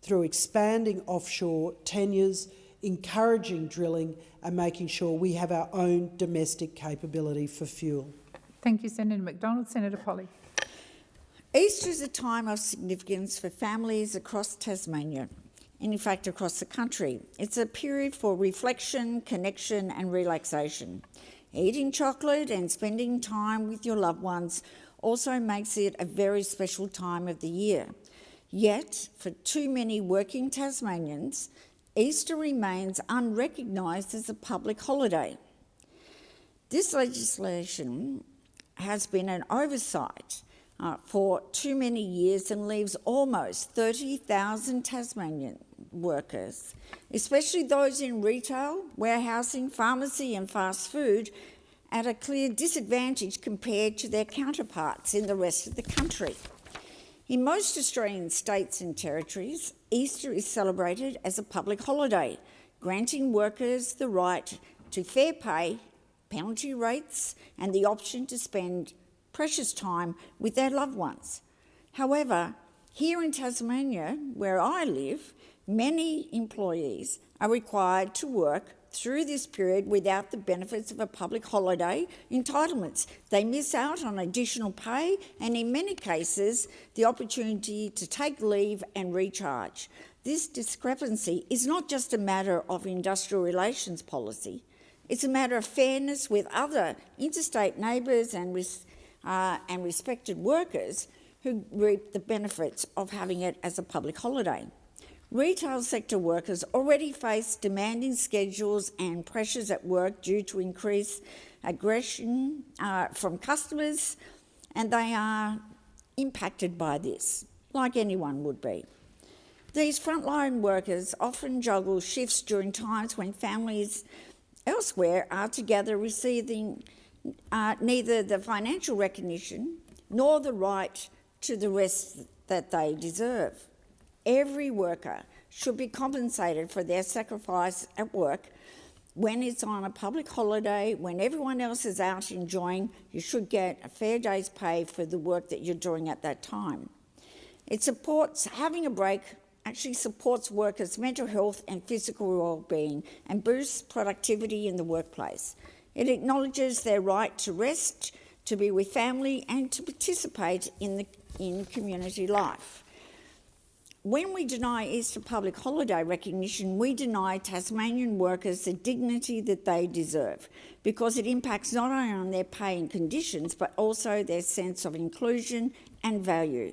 through expanding offshore tenures, encouraging drilling and making sure we have our own domestic capability for fuel. Thank you, Senator McDonald. Senator Polley. Easter is a time of significance for families across Tasmania, and in fact across the country. It's a period for reflection, connection and relaxation. Eating chocolate and spending time with your loved ones also makes it a very special time of the year. Yet, for too many working Tasmanians, Easter remains unrecognised as a public holiday. This legislation has been an oversight for too many years and leaves almost 30,000 Tasmanian workers, especially those in retail, warehousing, pharmacy and fast food, at a clear disadvantage compared to their counterparts in the rest of the country. In most Australian states and territories, Easter is celebrated as a public holiday, granting workers the right to fair pay, penalty rates and the option to spend precious time with their loved ones. However, here in Tasmania, where I live, many employees are required to work through this period without the benefits of a public holiday entitlements. They miss out on additional pay and, in many cases, the opportunity to take leave and recharge. This discrepancy is not just a matter of industrial relations policy, it's a matter of fairness with other interstate neighbours and respected workers who reap the benefits of having it as a public holiday. Retail sector workers already face demanding schedules and pressures at work due to increased aggression from customers, and they are impacted by this, like anyone would be. These frontline workers often juggle shifts during times when families elsewhere are together receiving neither the financial recognition nor the right to the rest that they deserve. Every worker should be compensated for their sacrifice at work. When it's on a public holiday, when everyone else is out enjoying, you should get a fair day's pay for the work that you're doing at that time. It supports, having a break actually supports workers' mental health and physical well-being and boosts productivity in the workplace. It acknowledges their right to rest, to be with family and to participate in community life. When we deny Easter public holiday recognition, we deny Tasmanian workers the dignity that they deserve, because it impacts not only on their pay and conditions, but also their sense of inclusion and value.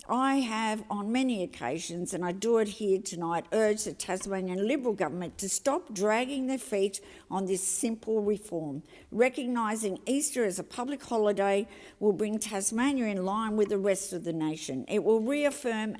I have on many occasions, and I do it here tonight, urged the Tasmanian Liberal government to stop dragging their feet on this simple reform. Recognising Easter as a public holiday will bring Tasmania in line with the rest of the nation. It will reaffirm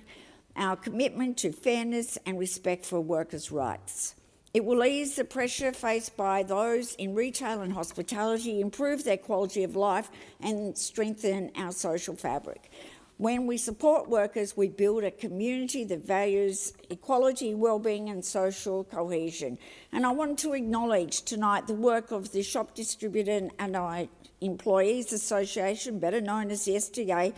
our commitment to fairness and respect for workers' rights. It will ease the pressure faced by those in retail and hospitality, improve their quality of life and strengthen our social fabric. When we support workers, we build a community that values equality, wellbeing and social cohesion. And I want to acknowledge tonight the work of the Shop Distributor and our Employees Association, better known as the SDA,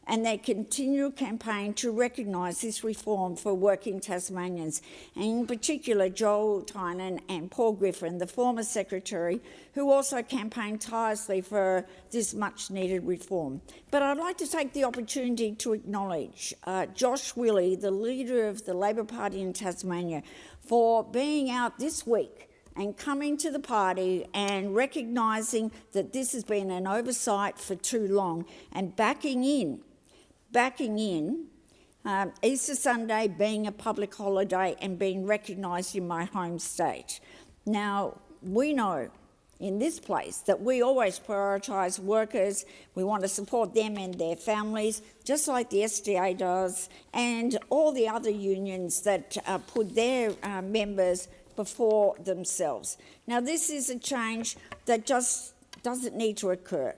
and their continual campaign to recognise this reform for working Tasmanians, and in particular Joel Tynan and Paul Griffin, the former Secretary, who also campaigned tirelessly for this much-needed reform. But I'd like to take the opportunity to acknowledge Josh Willey, the leader of the Labor Party in Tasmania, for being out this week and coming to the party and recognising that this has been an oversight for too long and backing in Easter Sunday being a public holiday and being recognised in my home state. Now, we know in this place that we always prioritise workers. We want to support them and their families, just like the SDA does, and all the other unions that put their members before themselves. Now, this is a change that just doesn't need to occur.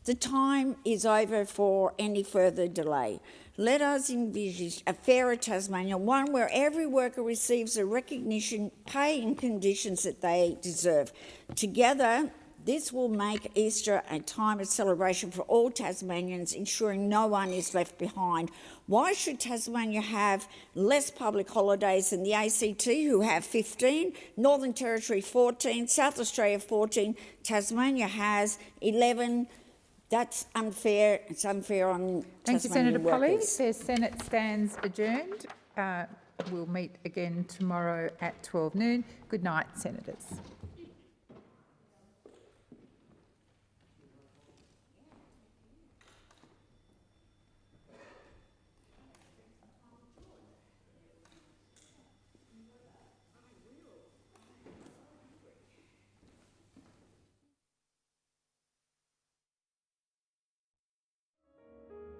The time is over for any further delay. Let us envisage a fairer Tasmania, one where every worker receives the recognition, pay and conditions that they deserve. Together, this will make Easter a time of celebration for all Tasmanians, ensuring no one is left behind. Why should Tasmania have less public holidays than the ACT, who have 15, Northern Territory 14, South Australia 14, Tasmania has 11. That's unfair. It's unfair on Thank you, Tasmanian Senator Polly. workers. The Senate stands adjourned. We'll meet again tomorrow at 12 noon. Good night, Senators.